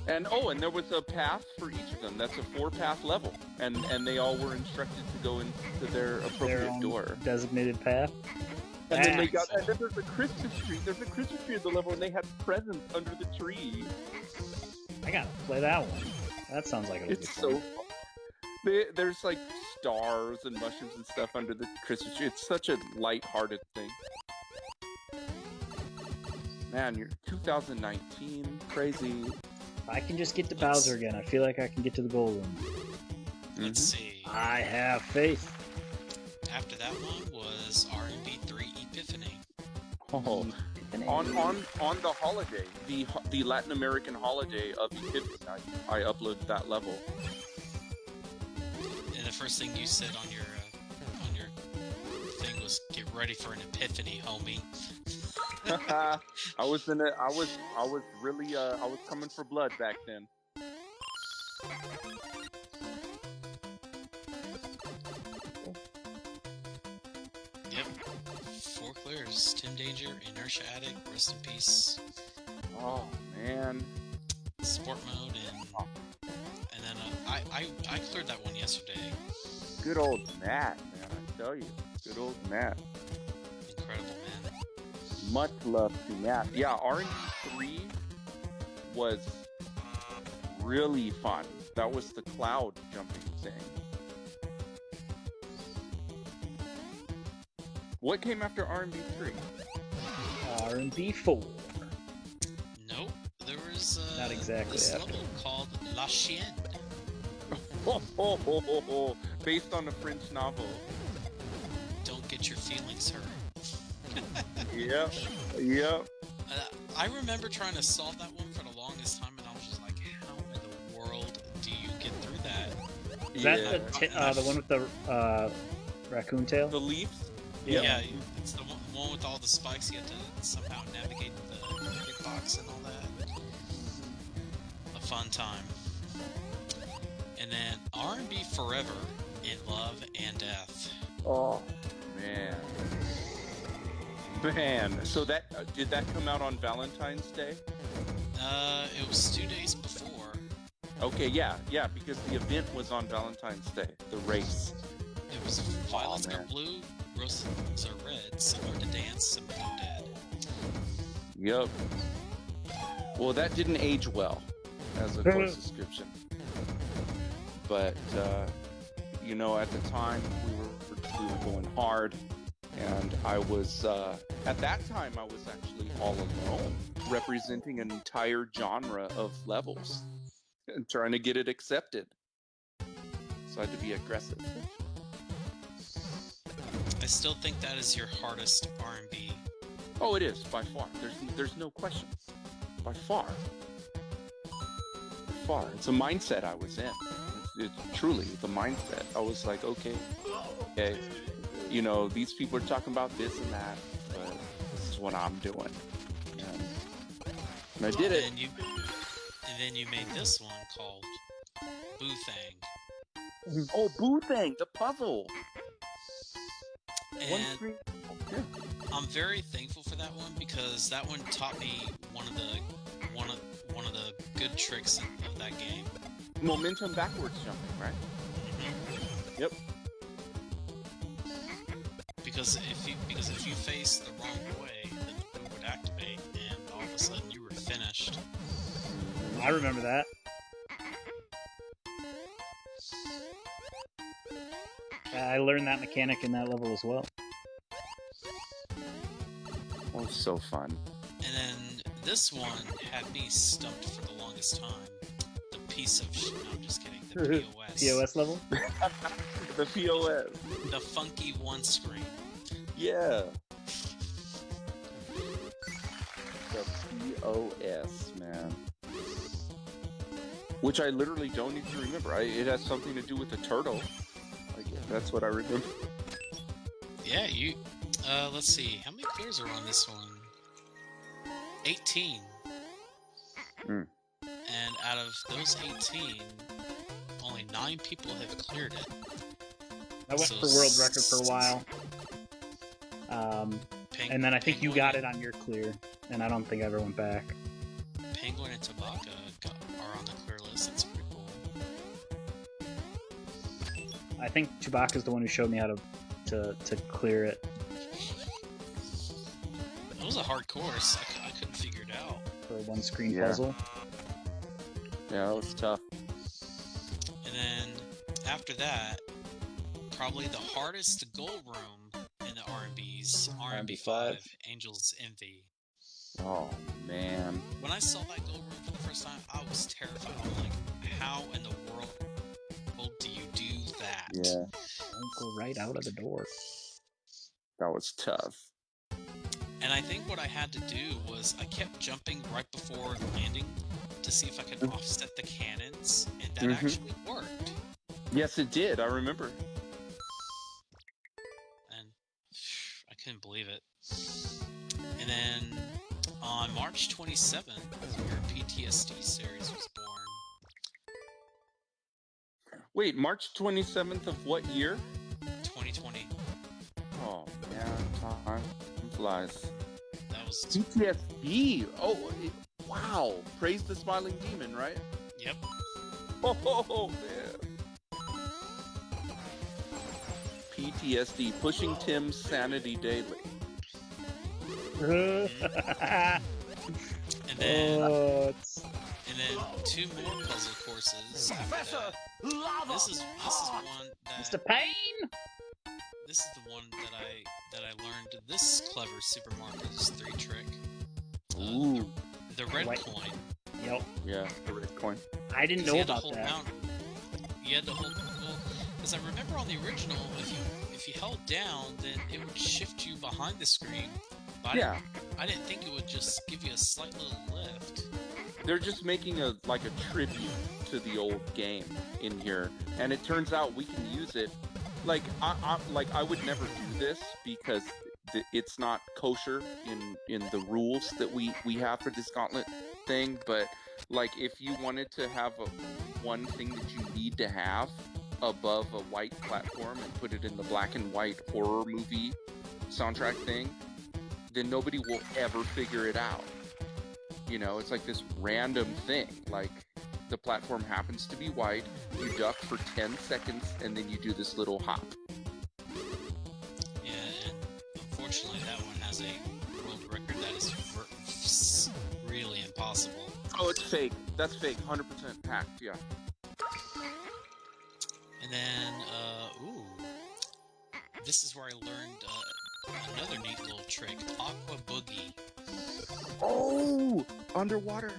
And there was a path for each of them. That's a 4-path level, and they all were instructed to go into their Their appropriate own door. designated path. And then That's- and then there's a Christmas tree. There's a Christmas tree at the level, and they had presents under the tree. I gotta play that one. That sounds like it'll be It's fun. so fun. There's like stars and mushrooms and stuff under the Christmas tree. It's such a light-hearted thing. Man, you're 2019, crazy. If I can just get to Bowser again, I feel like I can get to the goal room. Let's see. I have faith. After that one was R&B 3 Epiphany. Oh, on the holiday, the Latin American holiday of Epiphany, I uploaded that level. And the first thing you said on your thing was, "Get ready for an epiphany, homie." I was coming for blood back then. Yep. 4 clears. Tim Danger, Inertia Addict, rest in peace. Oh man. Sport mode and then I cleared that one yesterday. Good old Matt, man, I tell you. Good old Matt. Incredible, man. Much love to Matt. Yeah, R&D 3 was really fun. That was the cloud jumping thing. What came after R&B 3? R&B 4. Nope. exactly this after. level called La Chienne. Based on a French novel. Don't get your feelings hurt. Yep. I remember trying to solve that one for the longest time, and I was just like, how in the world do you get through that? Is that the one with the raccoon tail? The leaves? Yeah, it's the one with all the spikes. You have to somehow navigate the hitbox and all that. A fun time. And then R&B Forever in Love and Death. Oh, man. So that did that come out on Valentine's Day? It was 2 days before. Okay, yeah, because the event was on Valentine's Day, the race. It was Violets Go Blue, Roses Are Red, Similar to Dance, Simple and Dead. Yep. Well, that didn't age well as a course description. But, you know, at the time, we were going hard. And I was, at that time, I was actually all alone, representing an entire genre of levels and trying to get it accepted. So I had to be aggressive. I still think that is your hardest R&B. Oh, it is, by far. There's no question. By far. It's a mindset I was in. It's truly the mindset. I was like, okay, you know, these people are talking about this and that, but this is what I'm doing. And I did it. And then you made this one called Boo Thang. Oh, Boo Thang, the puzzle. And I'm very thankful for that one because that one taught me one of the good tricks of that game. Momentum backwards jumping, right? Mm-hmm. Yep. Because if you face the wrong way, then the boo would activate, and all of a sudden you were finished. I remember that. I learned that mechanic in that level as well. Oh, so fun. And then this one had me stumped for the longest time. The piece of shit. No, I'm just kidding. The POS. POS level? The POS. The funky one screen. Yeah. The POS, man. Which I literally don't even remember. It has something to do with the turtle. Like, that's what I remember. Yeah, you... let's see. How many clears are on this one? 18. Mm. And out of those 18, only 9 people have cleared it. I went for world record for a while. And then I think you got it on your clear, and I don't think I ever went back. Penguin and Tabaka are on the clear list. That's pretty cool. I think Chewbacca's the one who showed me how to clear it. It was a hard course. I couldn't figure it out. For a one-screen puzzle. Yeah, that was tough. And then, after that, probably the hardest goal room in the R&B's, R&B 5, Angel's Envy. Oh, man. When I saw that goal room for the first time, I was terrified. I'm like, how in the world do you do that? Yeah. Don't go right out of the door. That was tough. And I think what I had to do was I kept jumping right before landing to see if I could offset the cannons, and that actually worked. Yes, it did. I remember. And I couldn't believe it. And then on March 27th, your PTSD series was born. Wait, March 27th of what year? 2020. Oh, man, time flies. That was... PTSD! Oh, wow! Praise the Smiling Demon, right? Yep. Oh, man. PTSD, pushing Tim's sanity daily. And then, and then 2 more puzzle courses after that. This is one that... Mr. Payne! This is the one that I learned this clever Super Mario Bros. 3 trick. Ooh. The red White. coin. Yep. Yep. Yeah, the red coin. I didn't know about that. You had to hold. Well, because I remember on the original, if you held down, then it would shift you behind the screen. But I didn't think it would just give you a slight little lift. They're just making a tribute to the old game in here, and it turns out we can use it. Like I would never do this because it's not kosher in the rules that we have for this gauntlet thing. But like, if you wanted to have one thing that you need to have above a white platform and put it in the black and white horror movie soundtrack thing, then nobody will ever figure it out. You know, it's like this random thing. Like, the platform happens to be white, you duck for 10 seconds, and then you do this little hop. Yeah, and unfortunately that one has a world record that is really impossible. Oh, it's fake. That's fake. 100% hacked, yeah. And then, this is where I learned another neat little trick, Aqua Boogie. Oh, underwater.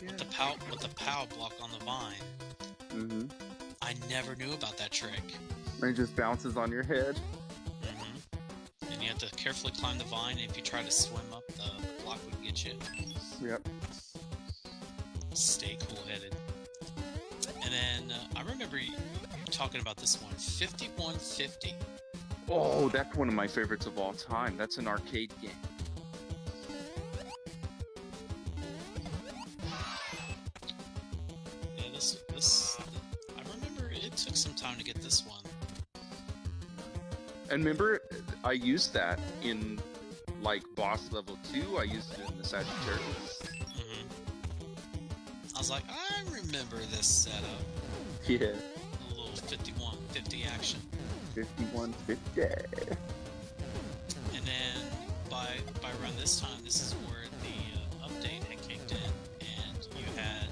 Yeah. With the POW block on the vine. Mm-hmm. I never knew about that trick. It just bounces on your head. Mm-hmm. And you have to carefully climb the vine, and if you try to swim up, the block would get you. Yep. Stay cool-headed. And then, I remember you talking about this one, 5150. Oh, that's one of my favorites of all time. That's an arcade game. Yeah, this I remember it took some time to get this one. And remember, I used that in, like, boss level 2. I used it in the Sagittarius. Mm-hmm. I was like, I remember this setup. Yeah. A little 5150 action. 5150. And then by around this time, this is where the update had kicked in, and you had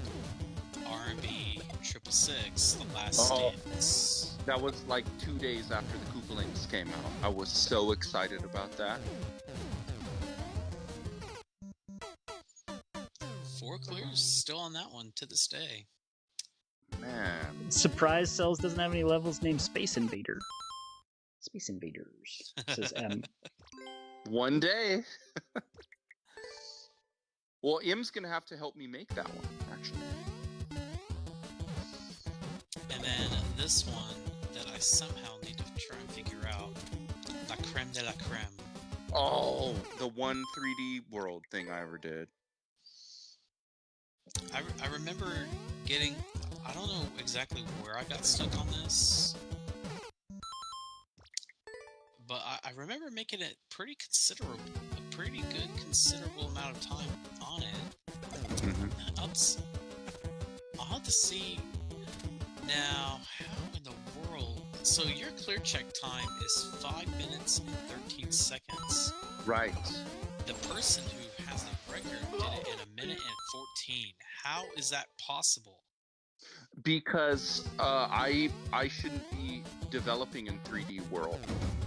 R&B 666, The Last Dance. That was like 2 days after the Koopalings came out. I was so excited about that. 4 clears still on that one to this day. Man. Surprise Cells doesn't have any levels named Space Invader. Space Invaders, says M. One day. Well, M's gonna have to help me make that one, actually. And then this one that I somehow need to try and figure out. La creme de la creme. Oh, the one 3D world thing I ever did. I remember getting... I don't know exactly where I got stuck on this. But I remember making it a pretty good considerable amount of time on it. Mm-hmm. I'll have to see now how in the world. So your clear check time is 5 minutes and 13 seconds. Right. The person who has the record did it in 1 minute and 14. How is that possible? Because I shouldn't be developing in 3D world.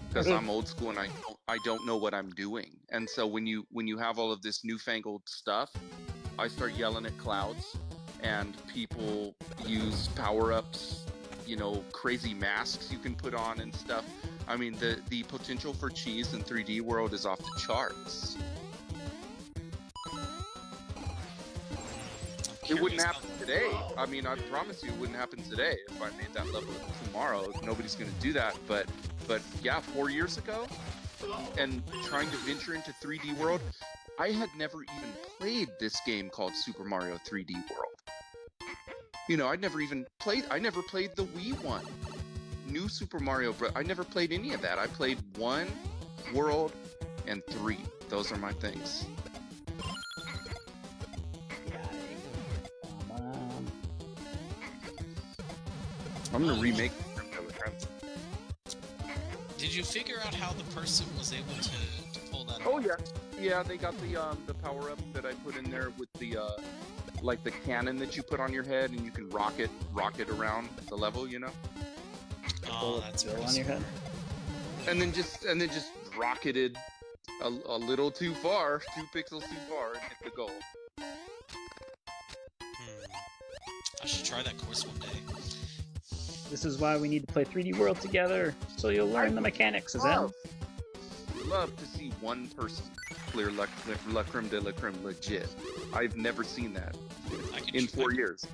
Because I'm old school and I don't know what I'm doing. And so when you have all of this newfangled stuff, I start yelling at clouds, and people use power-ups, you know, crazy masks you can put on and stuff. I mean, the potential for cheese in 3D world is off the charts. It wouldn't happen today. I mean, I promise you it wouldn't happen today if I made that level tomorrow. Nobody's going to do that. But yeah, 4 years ago, and trying to venture into 3D world, I had never even played this game called Super Mario 3D World. You know, I never played the Wii one. New Super Mario Bros. I never played any of that. I played 1, World, and 3. Those are my things. I'm gonna remake. Did you figure out how the person was able to pull that off? Oh yeah, they got the power up that I put in there with the like the cannon that you put on your head and you can rocket around the level, you know. Oh, that's Bill on your head. And then just rocketed a little too far, 2 pixels too far, and hit the goal. I should try that course one day. This is why we need to play 3D World together, so you'll learn the mechanics of them. Love to see one person clear La Creme de la Creme legit. I've never seen that in 4 years.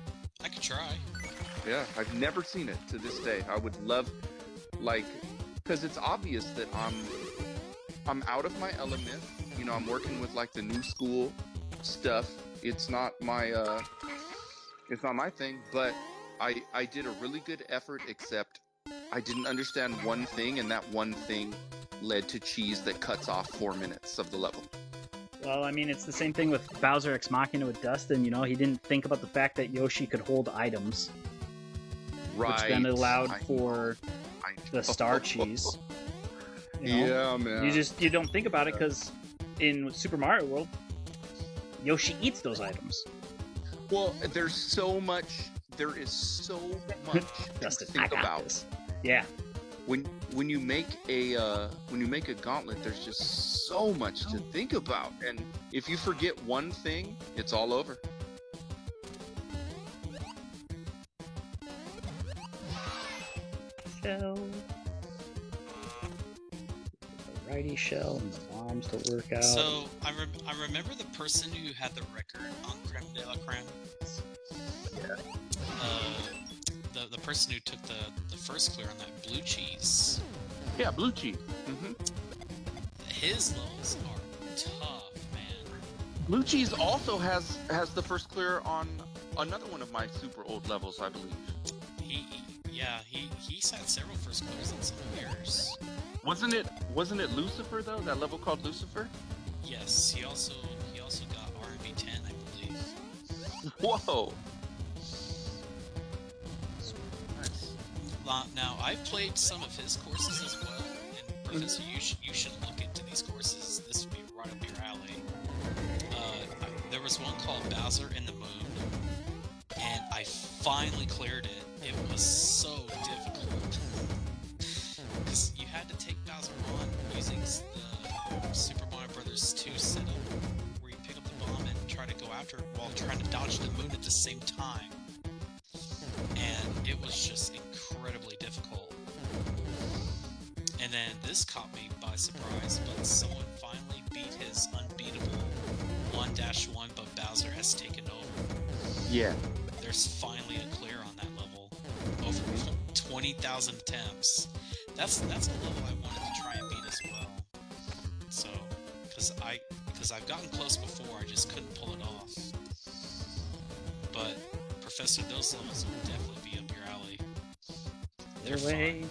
I could try. Yeah, I've never seen it to this day. I would love, like, because it's obvious that I'm out of my element. You know, I'm working with like the new school stuff. It's not my thing, but I did a really good effort, except I didn't understand one thing, and that one thing led to cheese that cuts off 4 minutes of the level. Well, I mean, it's the same thing with Bowser Ex Machina with Dustin. You know, he didn't think about the fact that Yoshi could hold items, Right. which then allowed for the star cheese. You know? Yeah, man. You don't think about it because in Super Mario World, Yoshi eats those items. Well, there is so much Dustin, to think I got about. this. Yeah. When you make a gauntlet, there's just so much to think about, and if you forget one thing, it's all over. Shell. The righty shell and the bombs to work out. So I remember the person who had the record on Creme de la Creme. Yeah. The person who took the first clear on that blue cheese. Yeah, blue cheese. Mm-hmm. His levels are tough, man. Blue cheese also has the first clear on another one of my super old levels, I believe. He's had several first clears on some of yours. Wasn't it Lucifer though? That level called Lucifer? Yes, he also got R&B 10, I believe. Whoa. Now, I've played some of his courses as well, and Professor, you should look into these courses. This would be right up your alley. There was one called Bowser in the Moon, and I finally cleared it. It was so difficult. Because you had to take Bowser on using the Super Mario Bros. 2 setup, where you pick up the bomb and try to go after it while trying to dodge the moon at the same time. And it was just incredibly difficult. And then this caught me by surprise, but someone finally beat his unbeatable 1-1, but Bowser has taken over. Yeah. There's finally a clear on that level. Over 20,000 attempts. That's a level I wanted to try and beat as well. So, because I've gotten close before, I just couldn't pull it off. But Professor, those levels will definitely be up your alley. They're fun.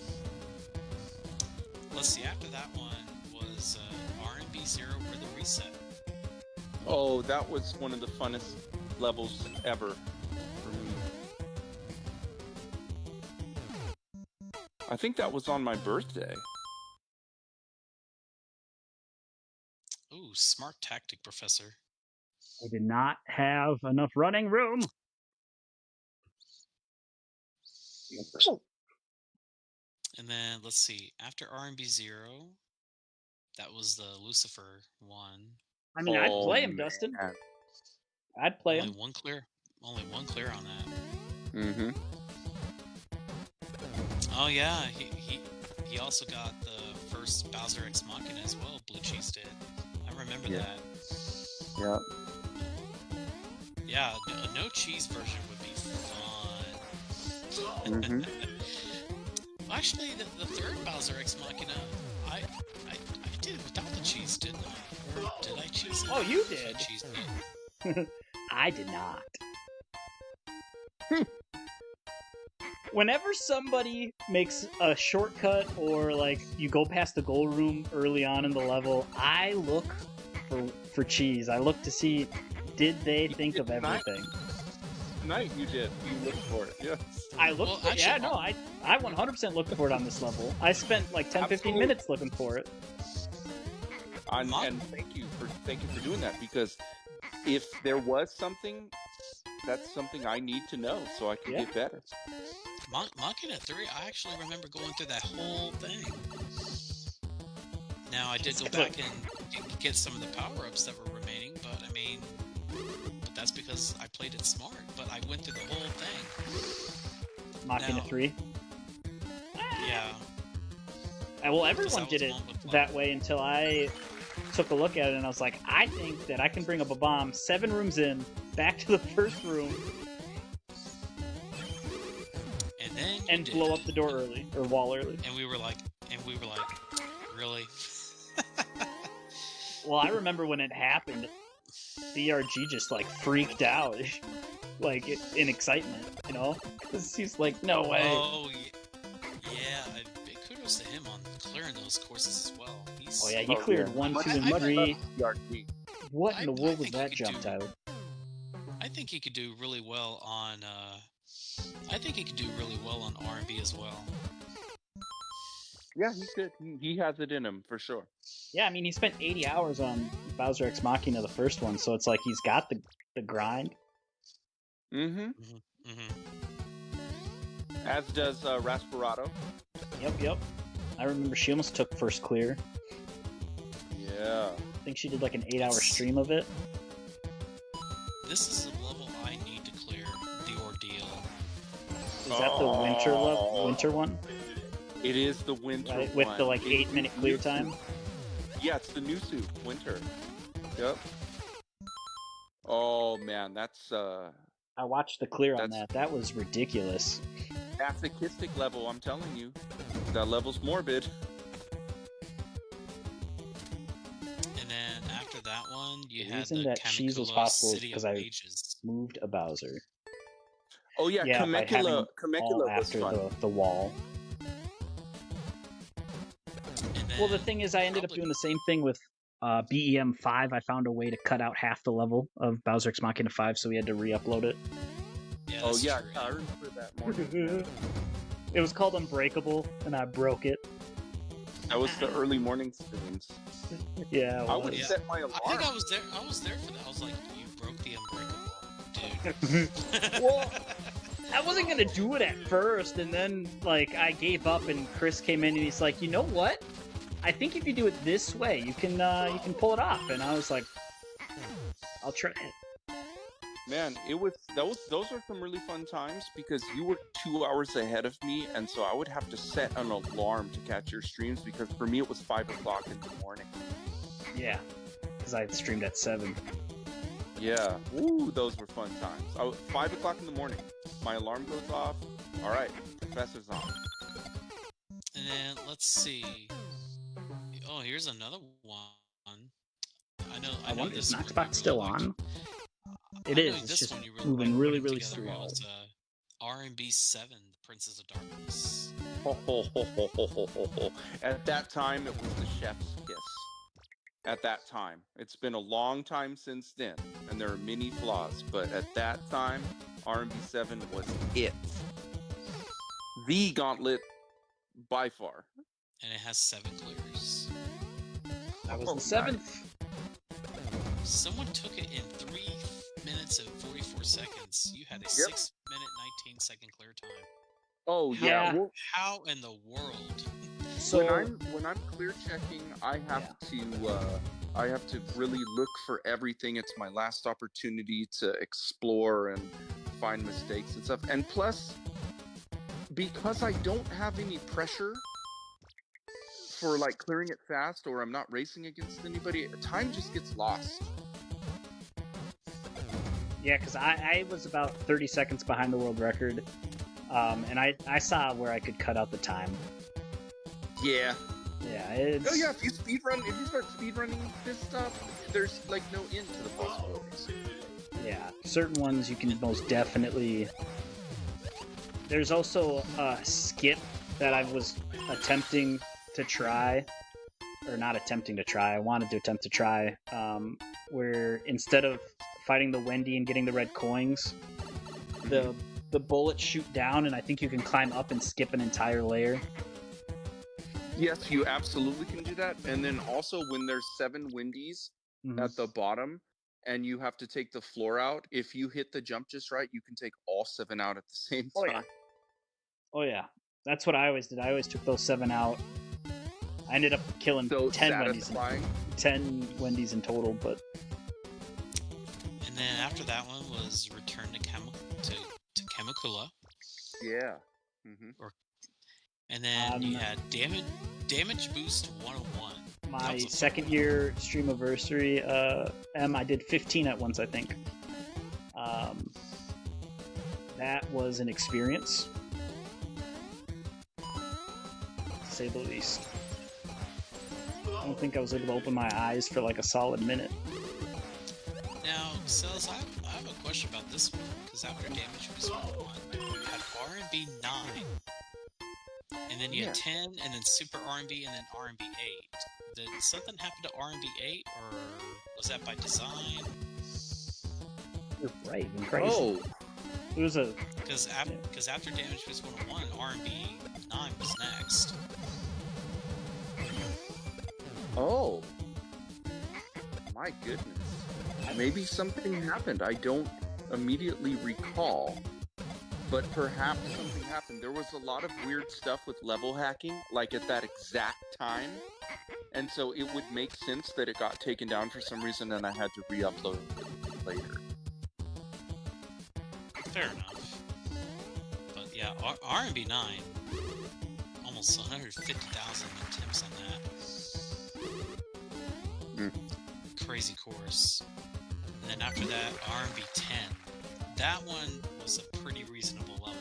Let's see, after that one was R&B 0 for the reset. Oh, that was one of the funnest levels ever for me. I think that was on my birthday. Ooh, smart tactic, Professor. I did not have enough running room. And then, let's see, after R&B 0, that was the Lucifer one. I mean, I'd play him, Dustin. I'd play him. Only one clear on that. Mm-hmm. Oh yeah, he also got the first Bowser Ex Machina as well, Blue Cheese did. I remember that. Yeah. Yeah, a no cheese version would be fun. Mm-hmm. Actually, the third Bowser Ex Machina, I did it without the cheese, didn't I? Or did I cheese it? Oh, you did. I cheesed it. I did not. Whenever somebody makes a shortcut or like you go past the gold room early on in the level, I look for cheese. I look to see, did they think of everything? Tonight you did. You looked for it. Yes. I looked for it. Yeah, no, I 100% looked for it on this level. I spent like 10, 15 minutes looking for it. And thank you for doing that, because if there was something, that's something I need to know so I can get better. Machina 3, I actually remember going through that whole thing. Now, I did go back and get some of the power-ups that were remaining, but I mean, that's because because I played it smart, but I went through the whole thing. Machina Now- 3. Yeah. Well, Because everyone I was did it one with, like- that way until I took a look at it and I was like, I think that I can bring up a bomb 7 rooms in, back to the first room, And then and you blow did. up the door early, or wall early. And we were like, really? Well, I remember when it happened, BRG just like freaked out, like in excitement, you know? 'Cause he's like, no way. Oh, yeah. Big kudos to him on clearing those courses as well. He's, Oh yeah, he Oh, cleared yeah. 1, 2, I- and I- 3. PRG. What in the I world was think he that could jump, do- Tyler? I think he could do really well on. I think he could do really well on R&B as well. Yeah, he could. He has it in him for sure. Yeah, I mean, he spent 80 hours on Bowser X Machina, the first one, so it's like he's got the grind. Mm-hmm. Mm-hmm. As does Rasperado. Yep. I remember she almost took first clear. Yeah. I think she did like an 8-hour stream of it. This is a level I need to clear. The ordeal. Is that the winter one? It is the winter Right? With one. the like It's 8-minute clear new time? suit. Yeah, it's the new suit, winter. Yep. Oh man, that's I watched the clear on That's- that. That was ridiculous. masochistic level, I'm telling you. That level's morbid. And then after that one, you The had reason the that Cheese was Kamikula possible is City because of I Mages. moved a Bowser. Oh yeah, Yeah, by having Kamekula all was after fun. the wall. And then Well, the thing is, I ended up probably- doing the same thing with BEM 5. I found a way to cut out half the level of Bowser X Machina 5, so we had to re-upload it. Yeah, Oh that's yeah, true. I remember that morning. It was called Unbreakable, and I broke it. That was the early morning streams. Yeah, it I would was. Yeah. set my I think alarm. I was there. I was there for that. I was like, you broke the Unbreakable, dude. Well, I wasn't gonna do it at first, and then like I gave up, and Chris came in and he's like, you know what? I think if you do it this way, you can pull it off. And I was like, I'll try it. Man, it was those were some really fun times because you were 2 hours ahead of me, and so I would have to set an alarm to catch your streams because for me it was 5 o'clock in the morning. Yeah, because I streamed at 7. Yeah, ooh, those were fun times. 5 o'clock in the morning, my alarm goes off. All right, professor's on. And then let's see. Oh, here's another one. I know wonder, this is one you Knoxbot still really liked. on? I It know is, it's this just one you moving liked really, putting really together slow. was, R&B 7, The Princess of Darkness. At that time, it was the chef's kiss. At that time, it's been a long time since then, and there are many flaws. But at that time, R&B 7 was it. The gauntlet by far. And it has 7 clears. That was Oh, the 7th. Someone took it in 3 minutes and 44 seconds. You had a 6-minute, 19-second clear time. Oh yeah. Yeah. Well, How in the world? So when I'm clear checking, I have to really look for everything. It's my last opportunity to explore and find mistakes and stuff. And plus, because I don't have any pressure for like clearing it fast, or I'm not racing against anybody, time just gets lost. yeah, because I was about 30 seconds behind the world record, and I saw where I could cut out the time. Yeah. Yeah, it's... Oh yeah. If you start speedrunning this stuff, there's like no end to the possibilities. Yeah, certain ones you can most definitely... There's also a skip that I was attempting to try, or not attempting to try, I wanted to attempt to try, where instead of fighting the Wendy and getting the red coins, the bullets shoot down, and I think you can climb up and skip an entire layer. Yes, you absolutely can do that. And then also when there's 7 Wendy's at the bottom and you have to take the floor out, if you hit the jump just right, you can take all 7 out at the same Oh, time. yeah. Oh yeah, that's what I always did. I always took those 7 out. I ended up killing So 10 Wendy's, satisfying. 10 Wendy's in total, but And then after that one was Return to Kamikula. Yeah. Mm-hmm. And then you had Damage Boost 101. My second year streamiversary, I did 15 at once, I think. That was an experience, to say the least. I don't think I was able to open my eyes for like a solid minute. Now, Cells, I have a question about this one, because after Damage Boost 101, you had R&B 9. And then you had 10, and then Super R&B, and then R&B 8. Did something happen to R&B 8, or was that by design? You're right, and crazy. Oh, It was a... Because after Damage Boost 101, R&B 9 was next. oh, my goodness. Maybe something happened. I don't immediately recall, but perhaps something happened. There was a lot of weird stuff with level hacking, like at that exact time, and so it would make sense that it got taken down for some reason, and I had to re-upload it later. Fair enough. But yeah, R&B 9, almost 150,000 attempts on that. Crazy course. And then after that, R&B 10. That one was a pretty reasonable level.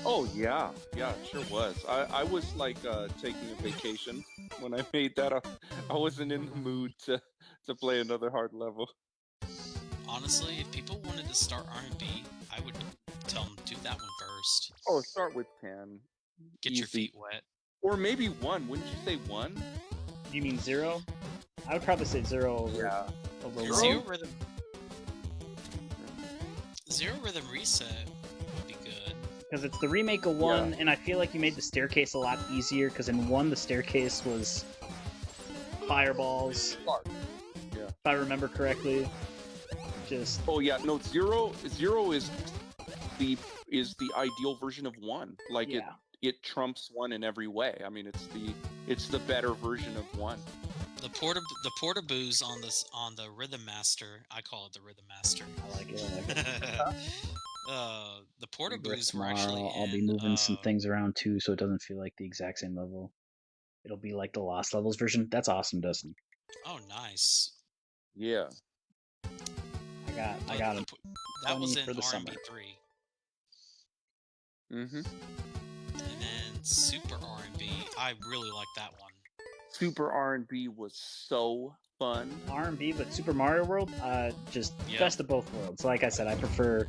Oh yeah, it sure was. I was like taking a vacation when I made that. I wasn't in the mood to play another hard level. Honestly, if people wanted to start R&B, I would tell them do that one first. Oh, start with 10. Get your feet wet. Or maybe 1. Wouldn't you say 1? You mean 0? I would probably say 0 over... over Zero Rhythm Reset would be good. Because it's the remake of 1, and I feel like you made the staircase a lot easier, because in 1, the staircase was fireballs. Yeah. If I remember correctly. Just... Oh yeah, no, 0 is the ideal version of 1. Like it trumps 1 in every way. I mean, it's the better version of 1. The portaboos on the Rhythm Master, I call it the Rhythm Master. I like it. The portaboos were actually I'll be moving some things around too, so it doesn't feel like the exact same level. It'll be like the Lost Levels version. That's awesome, Dustin. Oh, nice. Yeah. I got it. That was in for the R&B summer. 3. Mm-hmm. And then Super R&B, I really like that one. Super R&B was so fun. R&B, but Super Mario World, just best of both worlds. Like I said, I prefer...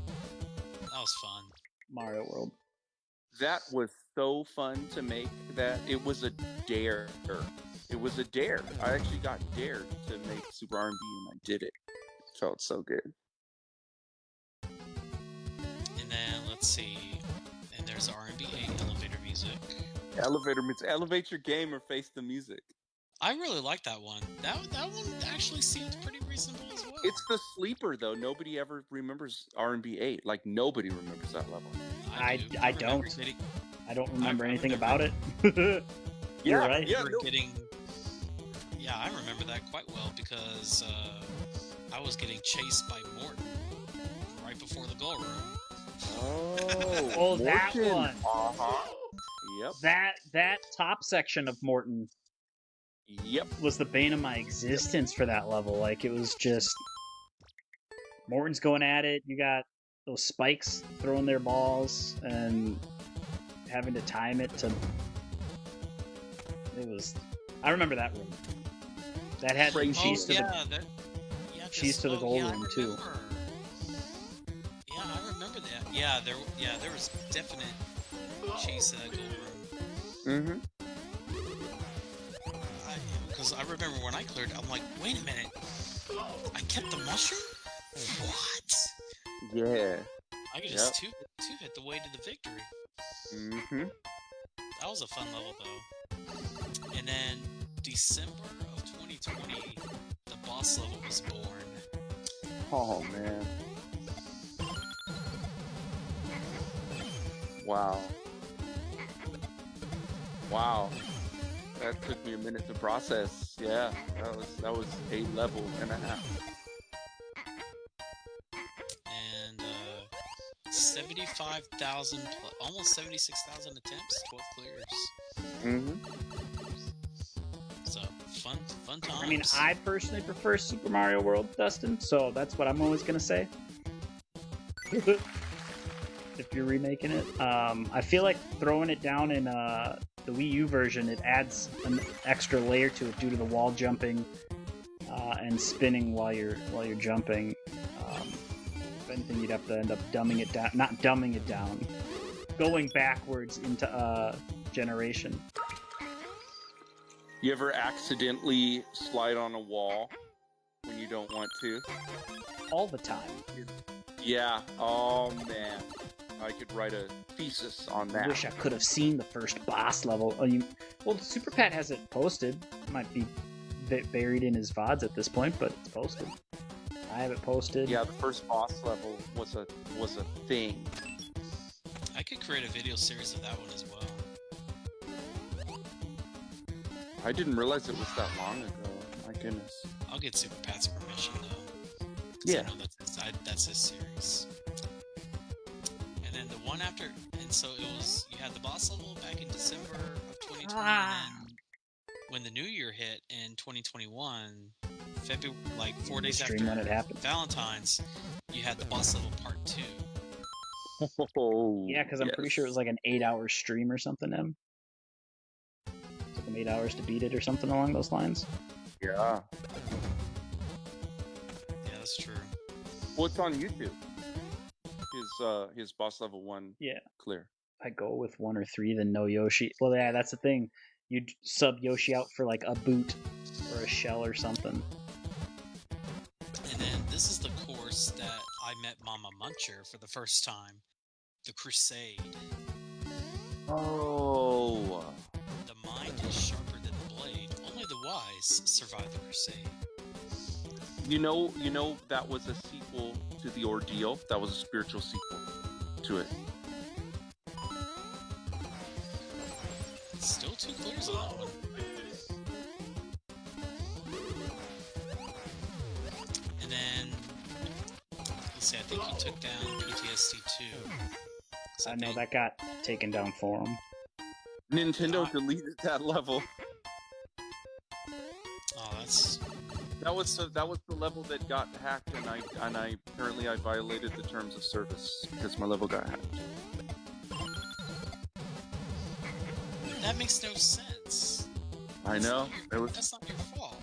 That was fun. Mario World. That was so fun to make that it was a dare. It was a dare. I actually got dared to make Super R&B and I did it. It felt so good. And then, let's see. And there's R&B 8, Elevator Music. Elevate your game or face the music. I really like that one. That one actually seemed pretty reasonable as well. It's the sleeper though. Nobody ever remembers R&B 8. Like nobody remembers that level. I don't. I don't remember anything about it. You're right. Yeah, I remember that quite well because I was getting chased by Morton right before the goal room. Oh, that Morton. one. Uh-huh. Yep. That top section of Morton. Yep. Was the bane of my existence for that level. Like, it was just... Morton's going at it, you got those spikes throwing their balls, and having to time it to... It was... I remember that room. That had cheese to the goal room, too. Yeah, I remember that. Yeah, there was definite cheese to that goal room. Mm-hmm. Because I remember when I cleared, I'm like, wait a minute, I kept the mushroom? What? Yeah. I could just two-hit the way to the victory. Mm-hmm. That was a fun level, though. And then, December of 2020, the boss level was born. Oh, man. Wow. That took me a minute to process. Yeah, that was a level and a half. 75,000, almost 76,000 attempts, 12 clears. Mm-hmm. So fun times. I mean, I personally prefer Super Mario World, Dustin, so that's what I'm always gonna say. If you're remaking it, I feel like throwing it down in the Wii U version, it adds an extra layer to it due to the wall jumping and spinning while you're jumping. If anything, you'd have to end up dumbing it down, not dumbing it down, going backwards into generation. You ever accidentally slide on a wall when you don't want to? All the time. Yeah. Oh man, I could write a thesis on that. I wish I could have seen the first boss level. Well, Super Pat has it posted. It might be buried in his VODs at this point, but it's posted. I have it posted. Yeah, the first boss level was a thing. I could create a video series of that one as well. I didn't realize it was that long ago. My goodness. I'll get Super Pat's permission though. 'Cause Yeah. I know that's his series. And then the one after, and so it was, you had the boss level back in December of 2020, and then when the new year hit in 2021, February, like 4 days after Stream when it happened. Valentine's, you had the boss level part 2. Oh, Yeah, because I'm pretty sure it was like an 8-hour stream or something. It took him 8 hours to beat it or something along those lines. Yeah. Yeah, that's true. What's on YouTube? His boss level 1 Yeah. clear. I go with 1 or 3, then no Yoshi. Well, yeah, that's the thing. You'd sub Yoshi out for like a boot or a shell or something. And then this is the course that I met Mama Muncher for the first time. The Crusade. Oh. The mind is sharper than the blade. Only the wise survive the Crusade. You know that was a sequel to The Ordeal. That was a spiritual sequel to it. Still 2 clears on that one. And then, let's see, I think he took down PTSD 2. I know that got taken down for him. Nintendo deleted that level. Oh, that's... That was the level that got hacked, and I apparently I violated the terms of service because my level got hacked. That makes no sense. I know. That's not your fault.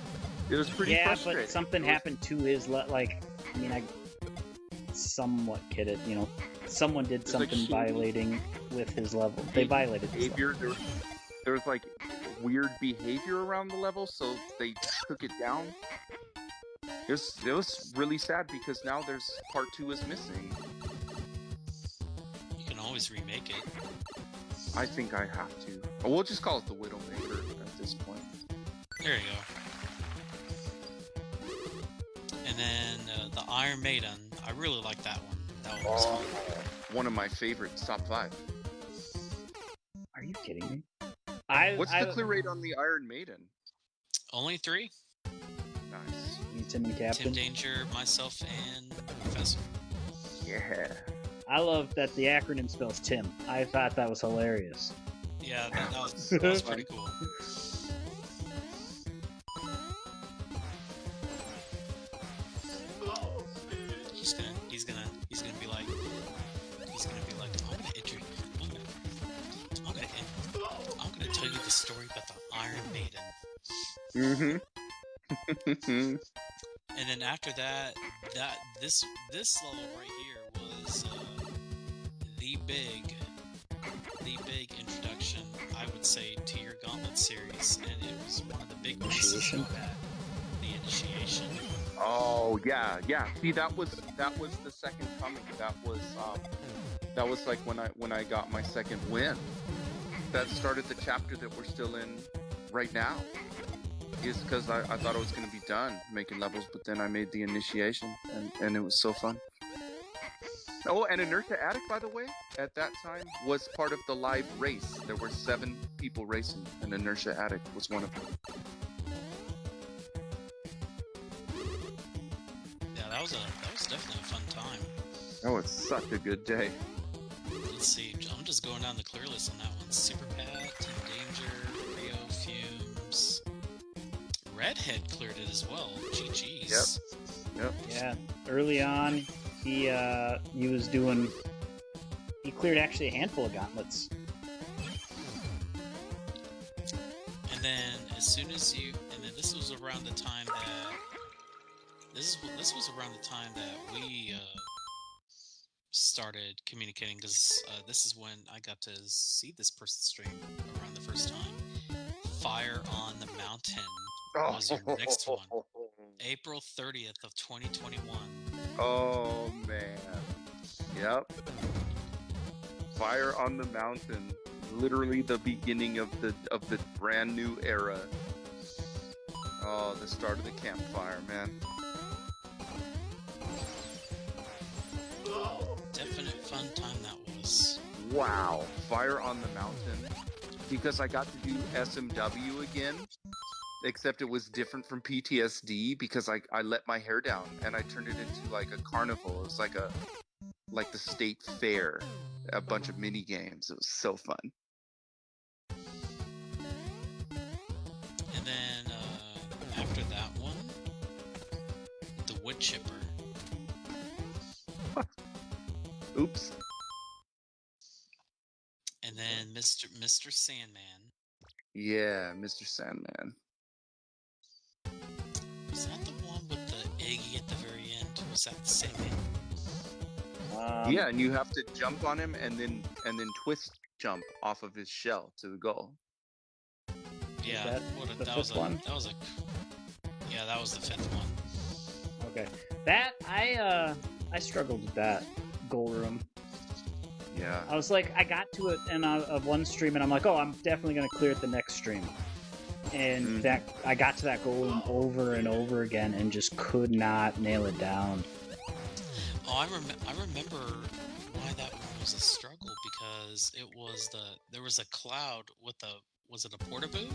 It was pretty frustrating. But something happened to his I somewhat get it. Someone did something violating with his level. They violated his behavior. level. There was like weird behavior around the level, so they took it down. It was really sad because now there's part 2 is missing. You can always remake it. I think I have to. We'll just call it the Widowmaker at this point. There you go. And then the Iron Maiden. I really like that one. That one was fun. One of my favorites, top 5. Are you kidding me? What's the clear rate on the Iron Maiden? Only 3. Nice. Tim and Captain. Tim Danger, myself, and Professor. Yeah. I love that the acronym spells Tim. I thought that was hilarious. Yeah, that was pretty cool. He's gonna be like, I'm gonna tell you the story about the Iron Maiden. Mm-hmm. And then after that, this level right here was the big introduction, I would say, to your Gauntlet series, and it was one of the big misses of that, the initiation. Oh yeah. See, that was the second coming. That was like when I got my second win. That started the chapter that we're still in right now. Is because I thought I was going to be done making levels, but then I made the initiation, and it was so fun. Oh, and Inertia Attic, by the way, at that time was part of the live race. There were 7 people racing, and Inertia Attic was one of them. Yeah, that was definitely a fun time. That was such a good day. Let's see. I'm just going down the clear list on that one. Super Pet, Team Danger, Rio, Fumes. Redhead cleared it as well. GG's. Yep. Yeah, early on, he was doing. He cleared actually a handful of gauntlets. And then as soon as and then this was around the time that this was around the time that we started communicating, because this is when I got to see this person stream around the first time. Fire on the Mountain was your next one. April 30th of 2021. Oh man. Yep. Fire on the Mountain. Literally the beginning of the brand new era. Oh, the start of the campfire, man. Definite fun time that was. Wow. Fire on the Mountain. Because I got to do SMW again. Except it was different from PTSD because I let my hair down and I turned it into like a carnival. It was like the state fair. A bunch of mini games. It was so fun. And then after that one, the wood chipper. Oops. And then Mr. Sandman. Yeah, Mr. Sandman. Was that the one with the Iggy at the very end? Was that the Sandman? Yeah, and you have to jump on him and then twist jump off of his shell to the goal. Yeah, that was the fifth one. Okay, that I struggled with that goal room. Yeah. I was like, I got to it in one stream, and I'm like, oh, I'm definitely gonna clear it the next stream. And that I got to that goal room over and over again, and just could not nail it down. Oh, I remember why that one was a struggle, because there was a cloud with was it a portaboo?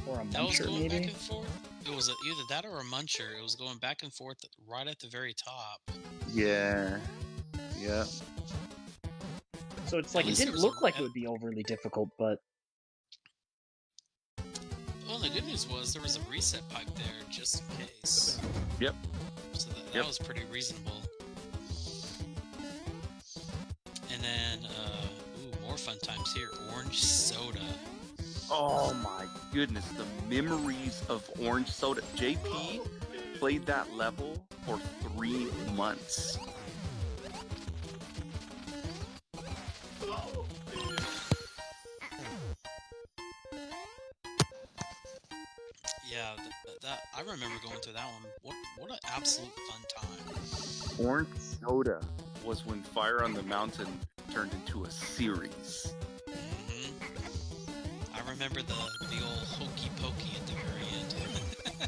Or a That was muncher, going maybe? back and forth. It was either that or a muncher. It was going back and forth right at the very top. Yeah. Yeah. So it's like, At it least there didn't was look like it would be overly difficult, but Well, the good news was there was a reset pipe there just in case. Yep. So that was pretty reasonable. And then, more fun times here. Orange soda. Oh my goodness, the memories of Orange Soda. JP played that level for 3 months. Yeah, that I remember going through that one. What an absolute fun time. Orange Soda was when Fire on the Mountain turned into a series. I remember the old hokey pokey at the very end.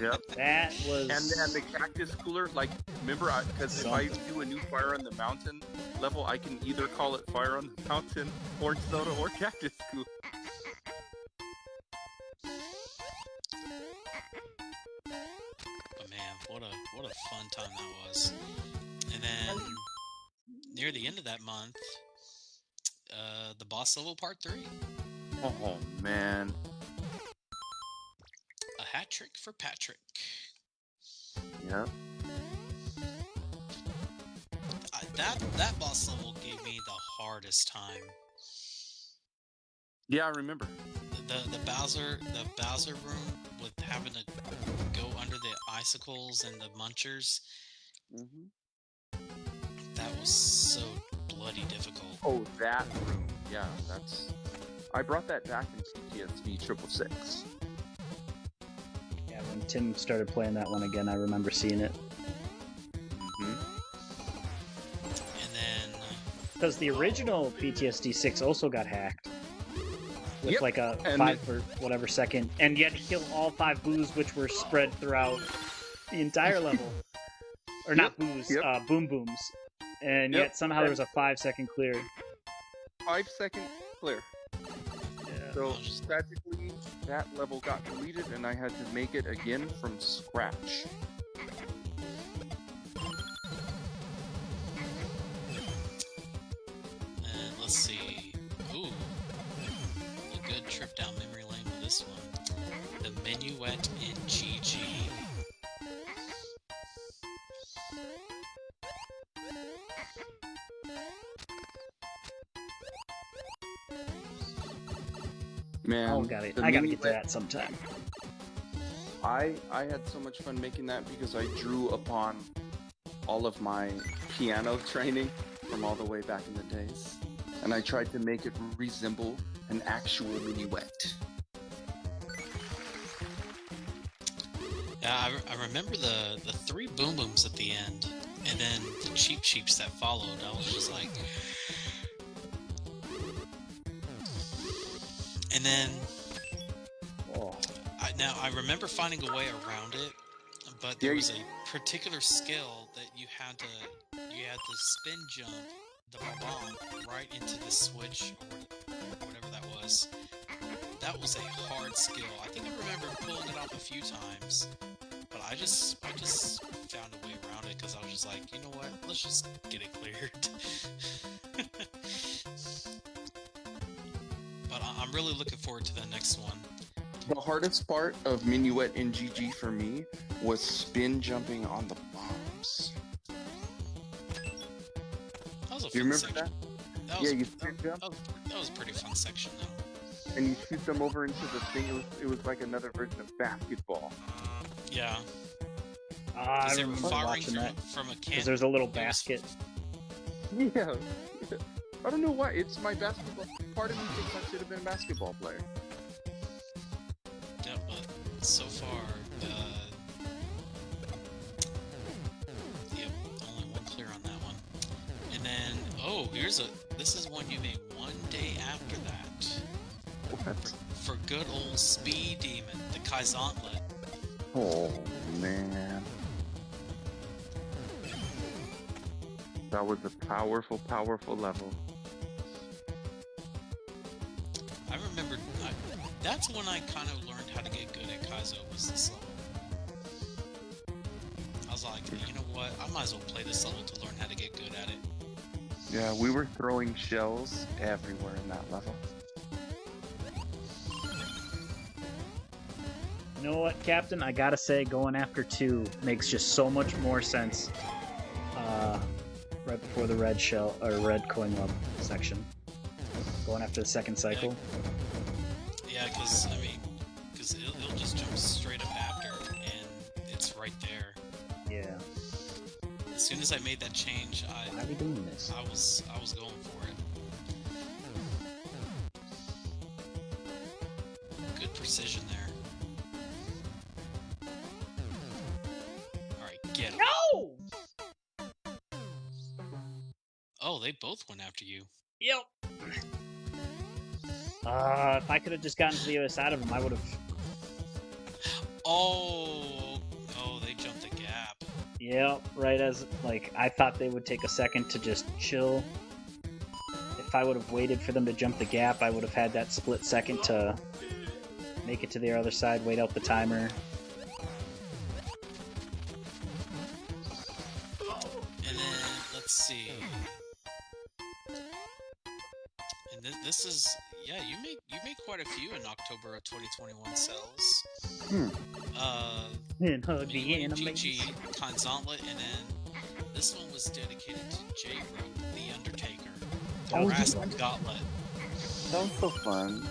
Yep. that was... And the cactus cooler, like, remember, because if I do a new Fire on the Mountain level, I can either call it Fire on the Mountain, Orange Soda, or Cactus Cooler. But man, what a fun time that was. And then near the end of that month, the boss level part 3. Oh man. A hat trick for Patrick. Yep. That boss level gave me the hardest time. Yeah, I remember. The Bowser room with having to go under the icicles and the munchers. That was so bloody difficult. Oh, that room. Yeah, I brought that back in PTSD 666. Yeah, when Tim started playing that one again, I remember seeing it. And then... Because the original PTSD 6 also got hacked. With like a 5 or whatever second. And you had to kill all 5 boos, which were spread throughout the entire level. Or not boos, boom booms. And yet somehow there was a 5-second clear. 5-second clear. Yeah. So tragically, that level got deleted, and I had to make it again from scratch. let's see. Ooh, a good trip down memory lane with this one. The Minuet in GG. Man, Oh, the I gotta get to minuet- that sometime. I had so much fun making that because I drew upon all of my piano training from all the way back in the days, and I tried to make it resemble an actual minuet. Yeah, I remember the three boom booms at the end, and then the cheap cheeps that followed. I was just like, and then Oh, I remember finding a way around it, but there was a particular skill that you had to spin jump the bomb right into the switch or whatever that was. That was a hard skill. I think I remember pulling it off a few times, but I just found a way around it because I was just like, you know what? Let's just get it cleared. But I'm really looking forward to the next one. The hardest part of Minuet in GG for me was spin jumping on the bombs. That was a Do you fun remember section. that? Was, Yeah, you spin jump that was a pretty fun section though. and you shoot them over into the thing. It was like another version of basketball. Yeah. I Because they were remember firing watching that. from a Because cannon. there's a little It was- basket. Yeah. I don't know why. It's my basketball. Part of me thinks I should have been a basketball player. Yeah, but so far, yep, only one clear on that one. And then, this is one you made one day after that. What? For good old Speed Demon, the Kaizantlet. Oh, man. That was a powerful, powerful level. I remember, that's when I kind of learned how to get good at Kaizo, was this level. I was like, you know what, I might as well play this level to learn how to get good at it. Yeah, we were throwing shells everywhere in that level. You know what, Captain? I gotta say, going after 2 makes just so much more sense. Right before the red shell or red coin lub section, going after the second cycle. Yeah, because it'll just jump straight up after, and it's right there. Yeah. As soon as I made that change, Why are we doing this? I was going for it. Good precision there. All right, get him. No! Oh, they both went after you. Yep. If I could have just gotten to the other side of him, I would have. Oh, they jumped the gap. Yep. Right as I thought they would take a second to just chill. If I would have waited for them to jump the gap, I would have had that split second to make it to the other side, wait out the timer. And then let's see. And this is you made quite a few in October of 2021 cells. And hug the Minuet anime. GG, Kaizantlet, and then this one was dedicated to J-Rope, the Undertaker, the Oh, Brass yeah. Gauntlet. That was so fun.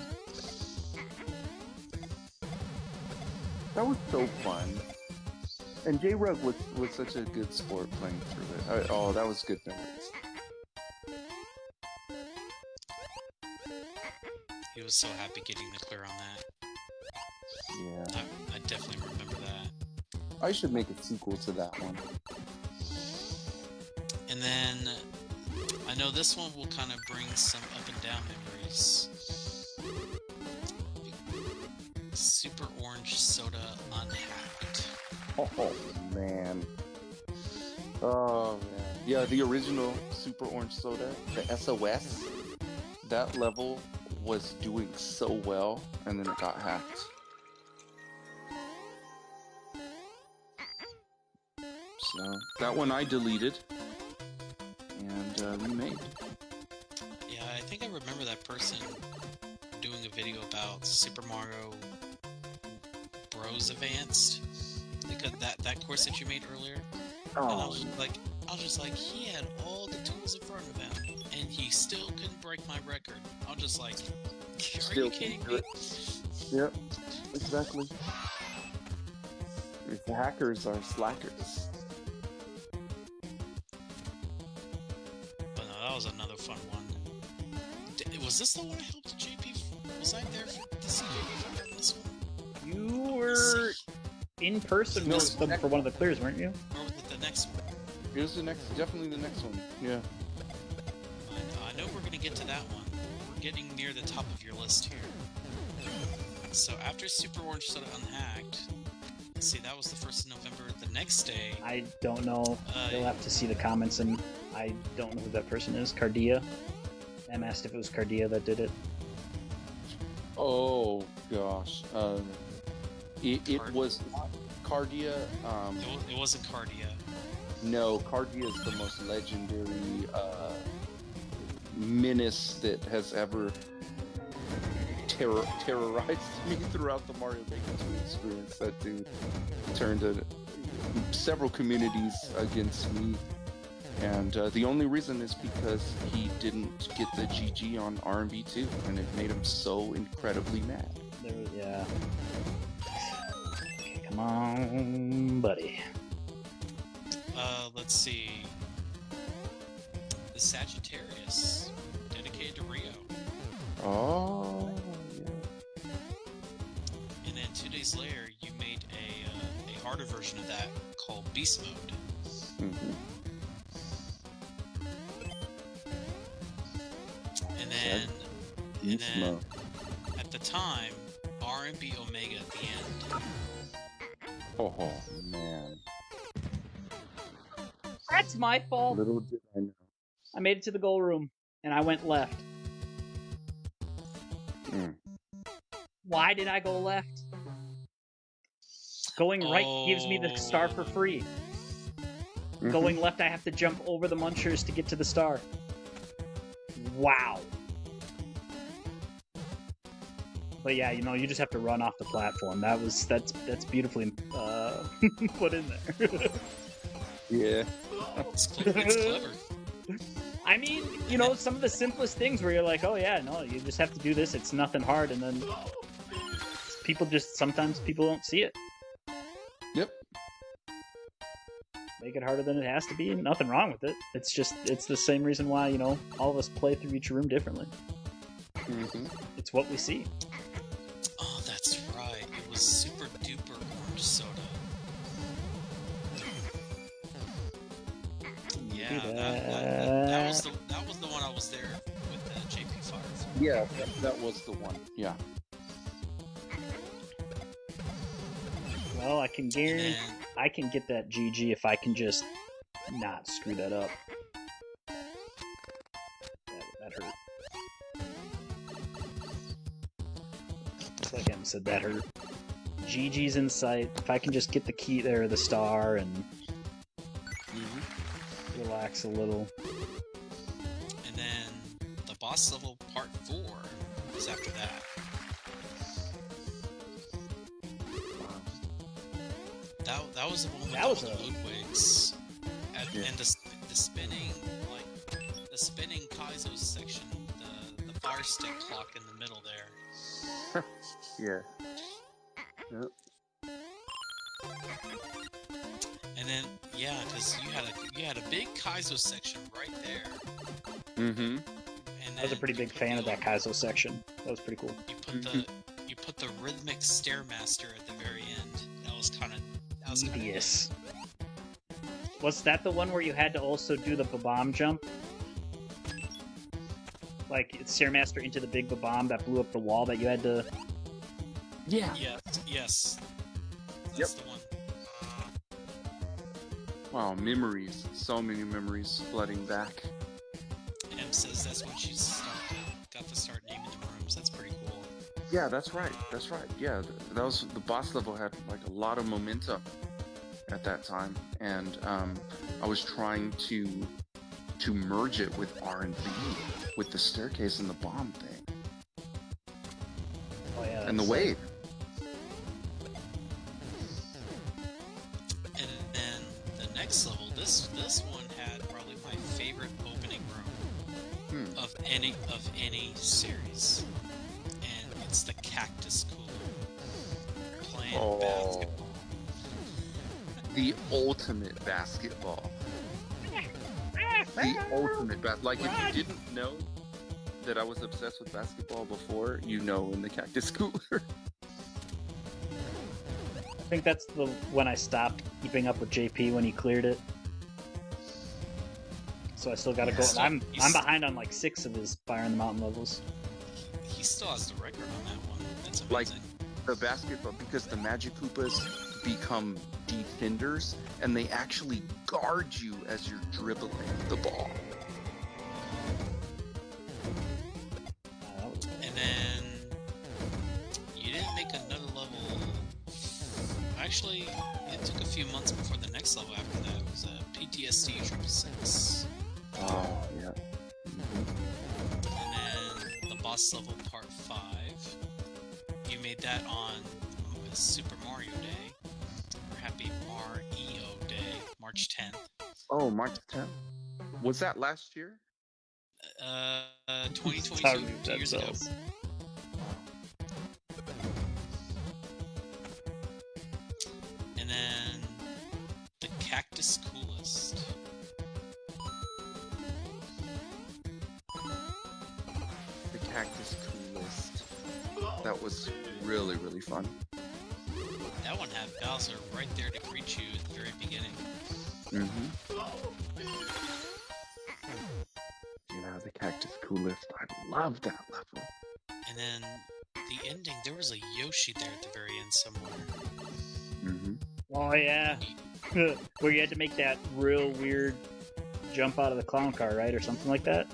That was so fun. And J-Rug was such a good sport playing through it. Oh, that was good memories. He was so happy getting the clear on that. Yeah. I definitely remember that. I should make a sequel to that one. And then I know this one will kind of bring some up and down memories. Super Orange Soda Unhacked. Oh, man. Oh, man. Yeah, the original Super Orange Soda, the SOS, that level was doing so well, and then it got hacked. So, that one I deleted, and remade. Yeah, I think I remember that person doing a video about Super Mario Bros. Advanced. That course that you made earlier. And I was just like, he had all the tools in front of him, and he still couldn't break my record. I was just like, are you kidding me? Yep, exactly. The hackers are slackers. But no, that was another fun one. Was this the one I helped JP? Was I there to see JP for this one? You were in person with them for one of the clears, weren't you? Or was it the next one? It was definitely the next one. Yeah. I know we're gonna get to that one. We're getting near the top of your list here. So after Super Orange Soda Unhacked, let's see, that was the 1st of November. The next day, I don't know. You'll have to see the comments, and I don't know who that person is. Cardia. Em asked if it was Cardia that did it. Oh gosh. It was not Cardia. it wasn't Cardia. No, Cardia is the most legendary menace that has ever terrorized me throughout the Mario Maker 2 experience. That dude turned several communities against me, and the only reason is because he didn't get the GG on R&B 2, and it made him so incredibly mad. Yeah. Okay, come on, buddy. Let's see. The Sagittarius, dedicated to Rio. Oh, yeah. And then 2 days later, you made a harder version of that called Beast Mode. Mm-hmm. And then at the time, R&B Omega at the end. Oh man. That's my fault. Little did I know. I made it to the goal room, and I went left. Why did I go left? Going right gives me the star for free. Going left, I have to jump over the munchers to get to the star. Wow. But yeah, you just have to run off the platform. That's beautifully put in there. Yeah. It's clever. I mean, some of the simplest things where you're like, oh yeah, no, you just have to do this. It's nothing hard, and then sometimes people don't see it. Yep. Make it harder than it has to be. Nothing wrong with it. It's the same reason why, all of us play through each room differently. Mm-hmm. It's what we see. Oh, that's right. It was Super Duper Orange Soda. Yeah, that was the one I was there with JP Fire. Yeah, that was the one. Yeah. Well, I can guarantee I can get that GG if I can just not screw that up. That hurt. Like Em said, that hurt. GG's in sight. If I can just get the key there, the star, and relax a little. And then the boss level part 4 is after that. That was the one with all the Ludwigs. And the spinning Kaizo section, the fire stick clock in the middle there. Yeah. Yep. And then because you had a big Kaizo section right there. Mm-hmm. And I was a pretty big fan of that Kaizo section. That was pretty cool. You put the rhythmic Stairmaster at the very end. That was kind of devious. Was that the one where you had to also do the bomb jump? Like it's Stairmaster into the big bomb that blew up the wall that you had to. Yeah. Yes. That's the one. Wow, memories. So many memories flooding back. Em says that's when she got to start naming the rooms. That's pretty cool. Yeah, that's right. Yeah, that was the boss level had like a lot of momentum at that time, and I was trying to to merge it with R&B, with the staircase and the bomb thing. Oh yeah. And the wave. And then the next level, this one had probably my favorite opening room of any series, and it's the Cactus Cooler playing basketball. The ultimate basketball. The ultimate like if you didn't know that I was obsessed with basketball before, you know in the Cactus Cooler. I think that's when I stopped keeping up with JP when he cleared it. So I still got to go. I'm behind on like 6 of his Fire in the Mountain levels. He still has the record on that one. That's amazing. Like the basketball, because the Magic Koopas become defenders and they actually guard you as you're dribbling the ball. And then you didn't make another level. Actually, it took a few months before the next level after that. It was PTSD 666. Oh, yeah. And then the boss level part 5. You made that on Super Mario Day. Or Happy Mario Day, March 10th. Oh, March 10th? Was that last year? 2022, 2 years ago. And then the Cactus Coolest. The Cactus Coolest. That was really, really fun. That one had Bowser right there to greet you at the very beginning. Yeah, the Cactus Coolest. I love that level. And then the ending, there was a Yoshi there at the very end somewhere. Oh yeah. Where you had to make that real weird jump out of the clown car, right? Or something like that?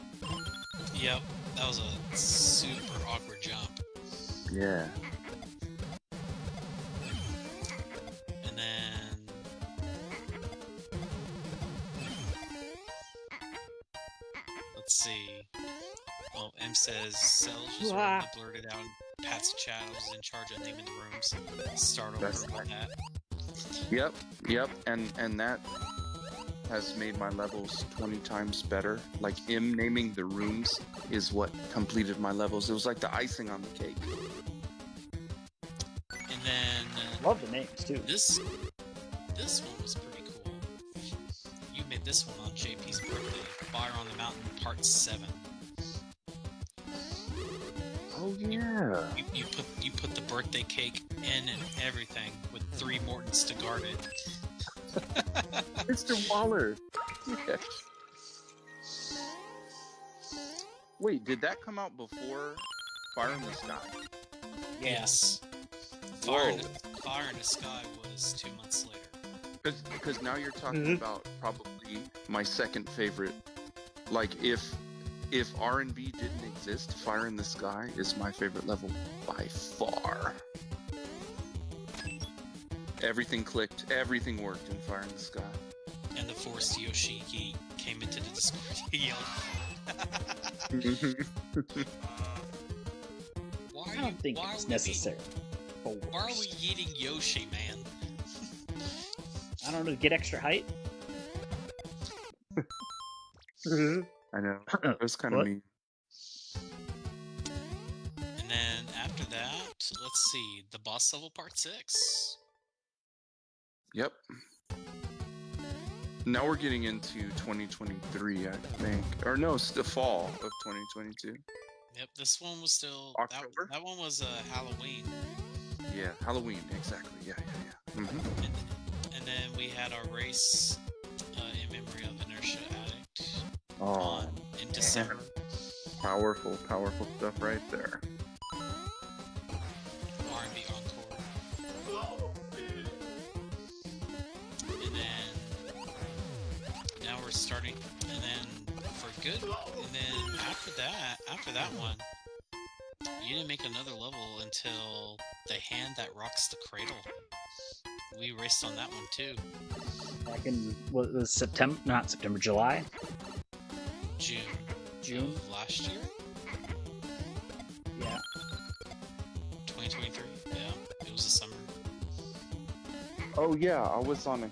Yep, that was a super awkward jump. Yeah. And then... let's see. Well, M says, Cells just randomly blurted out in Pat's chat I was in charge of naming the rooms. Start over on that. Yep, and that has made my levels 20 times better. Like, naming the rooms is what completed my levels. It was like the icing on the cake. And then... love the names, too. This one was pretty cool. You made this one on JP's birthday. Fire on the Mountain Part 7. Oh, yeah. You put the birthday cake in and everything with 3 Mortons to guard it. Mr. Waller. Yes. Wait, did that come out before Fire in the Sky? Yes. Fire in the Sky was 2 months later. Because now you're talking about probably my second favorite. Like, if R&B didn't exist, Fire in the Sky is my favorite level by far. Everything clicked, everything worked in Fire in the Sky. And the forced Yoshi, he came into the Discord, he yelled. I don't think it's necessary. Why are we eating Yoshi, man? I don't know, to get extra height? I know. It was kind of mean. And then after that, let's see, the boss level part 6. Yep. Now we're getting into 2023, I think. Or no, it's the fall of 2022. Yep, this one was still... October? That one was Halloween. Yeah, Halloween, exactly. Yeah. Mm-hmm. And then we had our race in memory of Inertia Addict in December. Powerful stuff right there. R&B Encore. And then now we're starting, and then for good, and then after that one, you didn't make another level until the hand that rocks the cradle. We raced on that one too. Back in, what was July? June of last year, Yeah. 2023. Yeah, it was the summer. Oh yeah, I was on a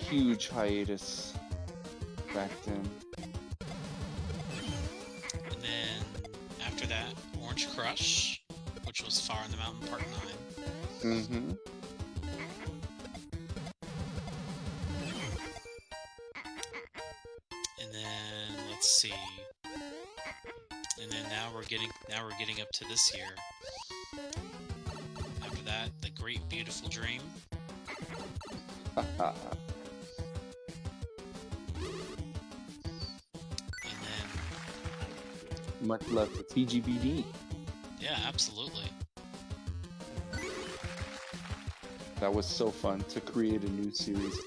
huge hiatus back then. And then after that, Orange Crush, which was Fire on the Mountain Part 9. Mm-hmm. And then let's see. And then now we're getting up to this year. After that, The Great Beautiful Dream. And then Much love for TGBD. yeah, absolutely. That was so fun to create a new series.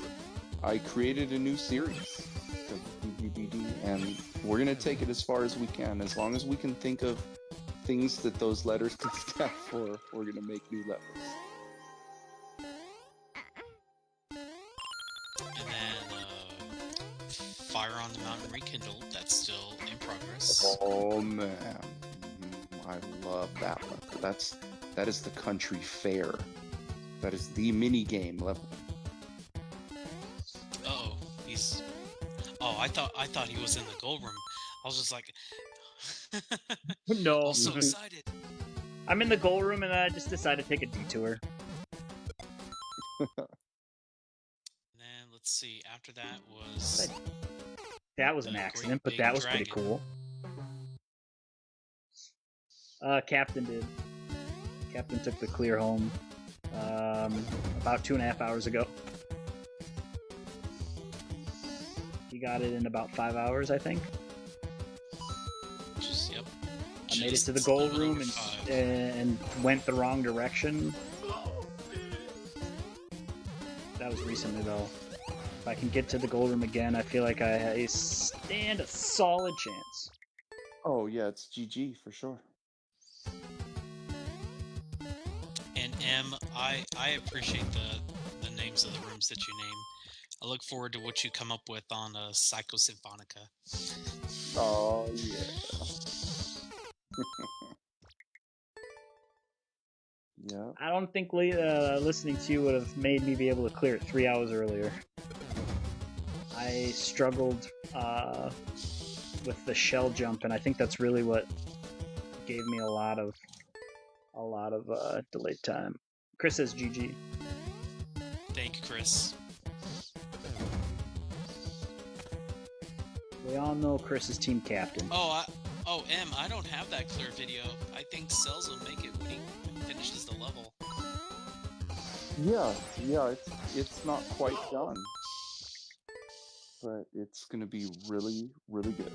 I created a new series of TGBD, and we're gonna take it as far as we can. As long as we can think of things that those letters can stand for, we're gonna make new levels. And then Fire on the Mountain Rekindled. That's still in progress. Oh man, I love that one. That is the country fair. That is the mini game level. Oh, he's. Oh, I thought he was in the gold room. I was just like, No. I'm so excited. I'm in the goal room and I just decided to take a detour. And then let's see. After that was That was an The accident, Great but that Big was pretty Dragon. cool. Captain did. Captain took the clear home about 2.5 hours ago. He got it in about 5 hours, I think. just yep. I made it Just to the a goal little room over and 5. and went the wrong direction. That was recently, though. If I can get to the goal room again, I feel like I stand a solid chance. Oh yeah, it's GG for sure. And M, I appreciate the names of the rooms that you name. I look forward to what you come up with on Psycho Symphonica. Oh yeah. Yeah. I don't think listening to you would have made me be able to clear it 3 hours earlier. I struggled with the shell jump, and I think that's really what gave me a lot of delayed time. Chris says GG. Thank you, Chris. We all know Chris is team captain. Oh, M, I don't have that clear video. I think Cells will make it when he finishes the level. Yeah, it's not quite done, but it's gonna be really, really good.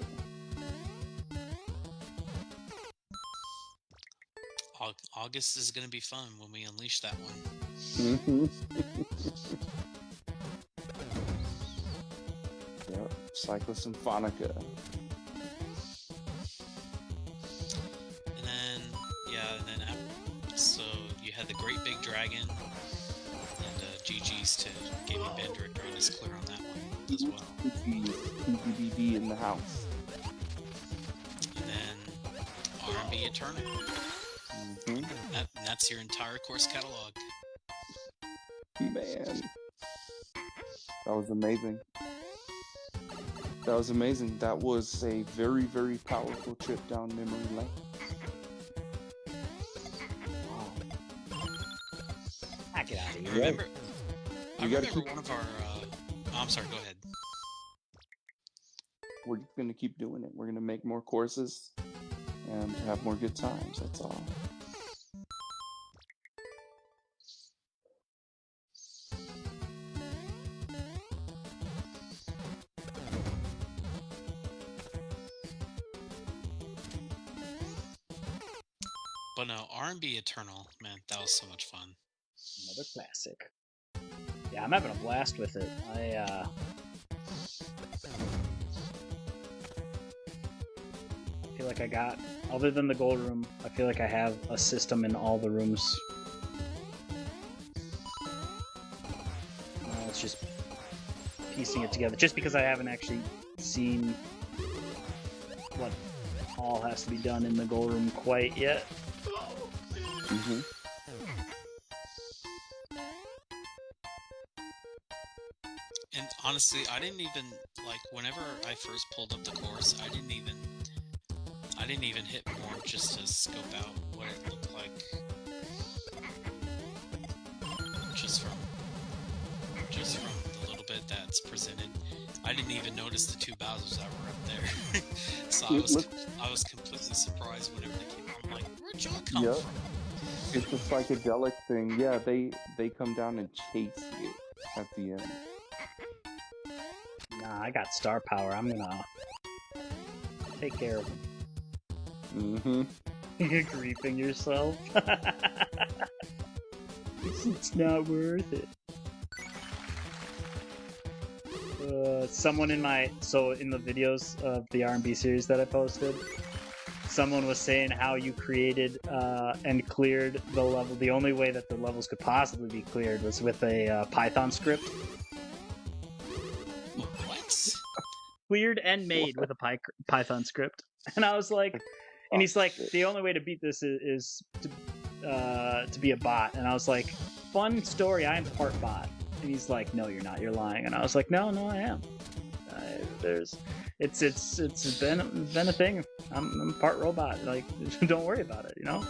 August is gonna be fun when we unleash that one. Mm-hmm. Yep, Psycho Symphonica. And then, so you had the Great Big Dragon, and GG's to Gaming Band Director is clear on that one as well. TGBD in the house. And then R&B Eternal. Mm-hmm. That's your entire course catalog. Man, that was amazing. That was amazing. That was a very, very powerful trip down memory lane. I get out of I here. remember, I You gotta remember keep- one of our. I'm sorry. Go ahead. We're just gonna keep doing it. We're gonna make more courses and have more good times. That's all. But no, R&B Eternal, man, that was so much fun. Another classic. Yeah, I'm having a blast with it. I feel like I got, other than the gold room, I feel like I have a system in all the rooms. It's just piecing it together. Just because I haven't actually seen what all has to be done in the goal room quite yet. Mm-hmm. And honestly, I didn't even like whenever I first pulled up the course, I didn't even hit more just to scope out what it looked like. Just from the little bit that's presented. I didn't even notice the two Bowsers that were up there. So I was completely surprised whenever they came out. I'm like, where'd y'all come from? It's a psychedelic thing. Yeah, they come down and chase you at the end. Nah, I got star power. I'm gonna take care of him. Mm-hmm. You're griefing yourself. It's not worth it. Someone in the videos of the R&B series that I posted, someone was saying how you created and cleared the level. The only way that the levels could possibly be cleared was with a Python script. What? Cleared and made with a Python script. And I was like, and he's like, the only way to beat this is to be a bot. And I was like, fun story, I am part bot. And he's like, no, you're not, you're lying. And I was like, no, I am. It's been a thing. I'm part robot. Like, don't worry about it, you know?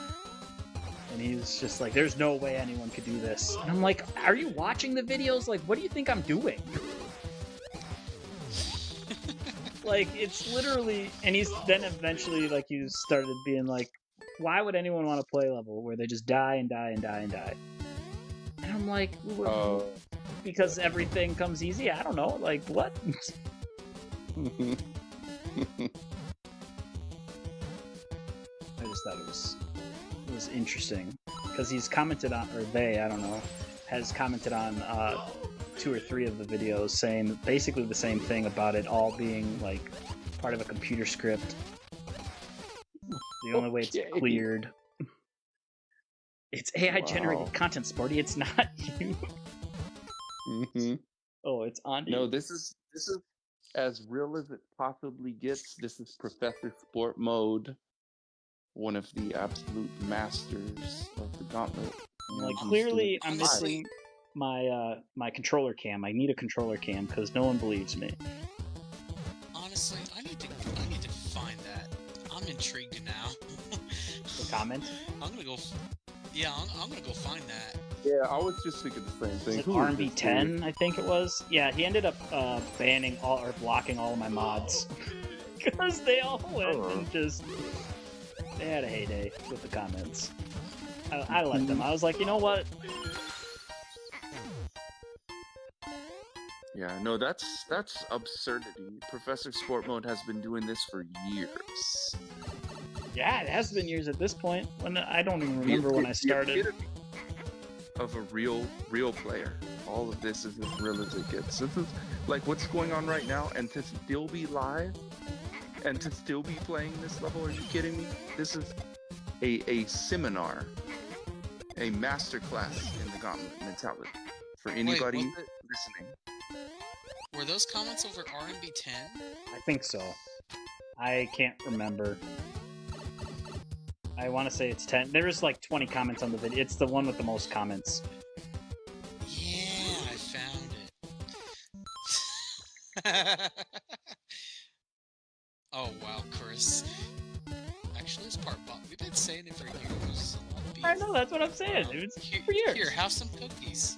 And he's just like, there's no way anyone could do this. And I'm like, are you watching the videos? Like, what do you think I'm doing? Like, it's literally, and he's then eventually, like, you started being like, why would anyone want to play a level where they just die and die and die and die? And I'm like, because everything comes easy? I don't know, like, what? I just thought it was interesting, because he's commented on, or they, I don't know, has commented on 2 or 3 of the videos saying basically the same thing about it all being like part of a computer script. The only way it's cleared. It's AI generated content, Sporty. It's not you. Mm-hmm. Oh, it's on you. No, this is as real as it possibly gets. This is Professor Sport Mode, one of the absolute masters of the gauntlet. Like, clearly I'm missing my controller cam. I need a controller cam because no one believes me. Honestly, I need to find that. I'm intrigued now. The comment? I'm gonna go. Yeah, I'm gonna go find that. Yeah, I was just thinking the same thing. Like R&B 10, I think it was. Yeah, he ended up banning all or blocking all of my mods because they all went and just they had a heyday with the comments. I let them. I was like, you know what? Yeah, no, that's absurdity. Professor Sport Mode has been doing this for years. Yeah, it has been years at this point. When I don't even remember when I started. Of a real player. All of this is as real as it gets. This is like what's going on right now, and to still be live, and to still be playing this level. Are you kidding me? This is a seminar, a masterclass in the gauntlet mentality for anybody listening. Were those comments over R&B 10? I think so. I can't remember. I want to say it's 10. There was like 20 comments on the video. It's the one with the most comments. Yeah, I found it. Oh wow, Chris. Actually, it's part bot. We've been saying it for years. I know, that's what I'm saying. It's for years. Here, have some cookies.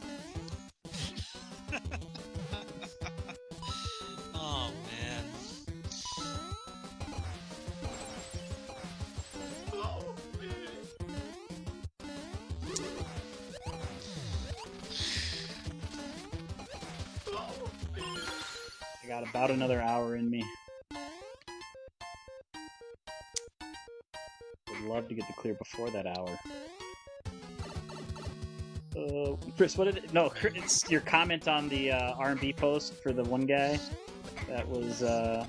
Oh man. I got about another hour in me. Would love to get the clear before that hour. Chris, what did it... No, it's your comment on the R&B post for the one guy. That was, I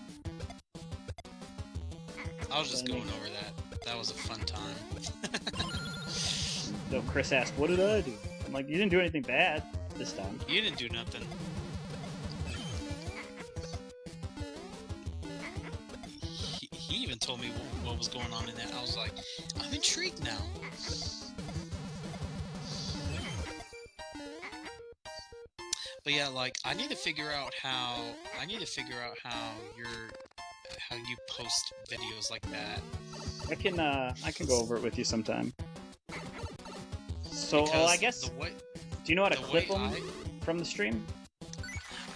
was just going over that. That was a fun time. So Chris asked, what did I do? I'm like, you didn't do anything bad this time. You didn't do nothing. He me what was going on in that. I was like, I'm intrigued now. But yeah, like I need to figure out how you post videos like that. I can go over it with you sometime. So, Because I guess. the way, Do you know how to the clip way them from the stream?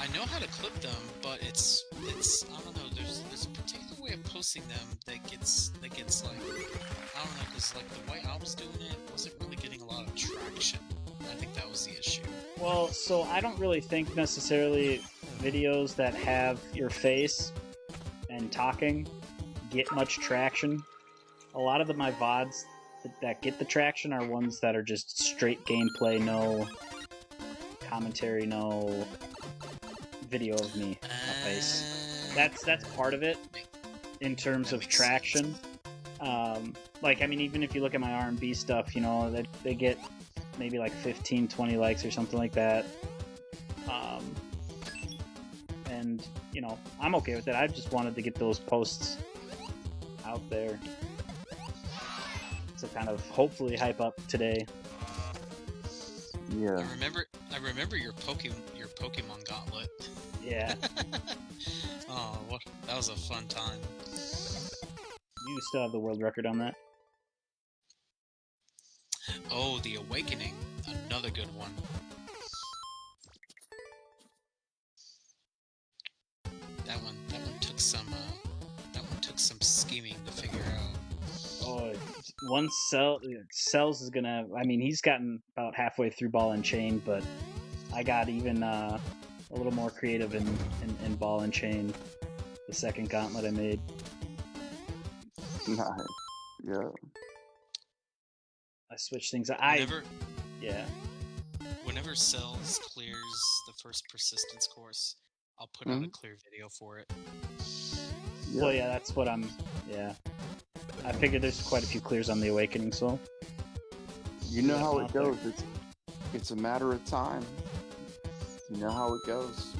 I know how to clip them, but it's I don't know. There's a particular way of posting them that gets like I don't know, because like the way I was doing it wasn't really getting a lot of traction. I think that was the issue. Well, so I don't really think necessarily videos that have your face and talking get much traction. A lot of my VODs that get the traction are ones that are just straight gameplay, no commentary, no video of me, my face. That's part of it in terms of traction. Like, I mean, even if you look at my R&B stuff, you know, they get maybe like 15, 20 likes or something like that. And, you know, I'm okay with it. I just wanted to get those posts out there to kind of hopefully hype up today. Yeah. I remember your Pokemon Gauntlet. Yeah. Oh, that was a fun time. You still have the world record on that? Oh, The Awakening, another good one. That one took some scheming to figure out. Oh, once Cells is gonna. I mean, he's gotten about halfway through Ball and Chain, but I got even a little more creative in Ball and Chain. The second gauntlet I made. Nice. Yeah. I switched things. Yeah. Whenever Cells clears the first persistence course, I'll put out a clear video for it. Yeah. Well, yeah, that's what I'm. Yeah. I figured there's quite a few clears on the Awakening, so. You know how it goes. It's a matter of time. You know how it goes.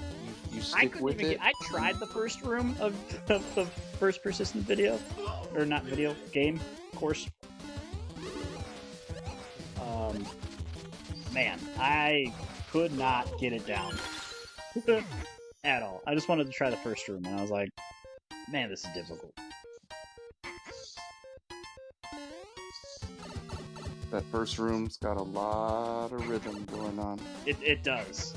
You stick with it. I tried the first room of the first persistent video, or not video, game course. Man, I could not get it down at all. I just wanted to try the first room, and I was like, man, this is difficult. That first room's got a lot of rhythm going on. It does,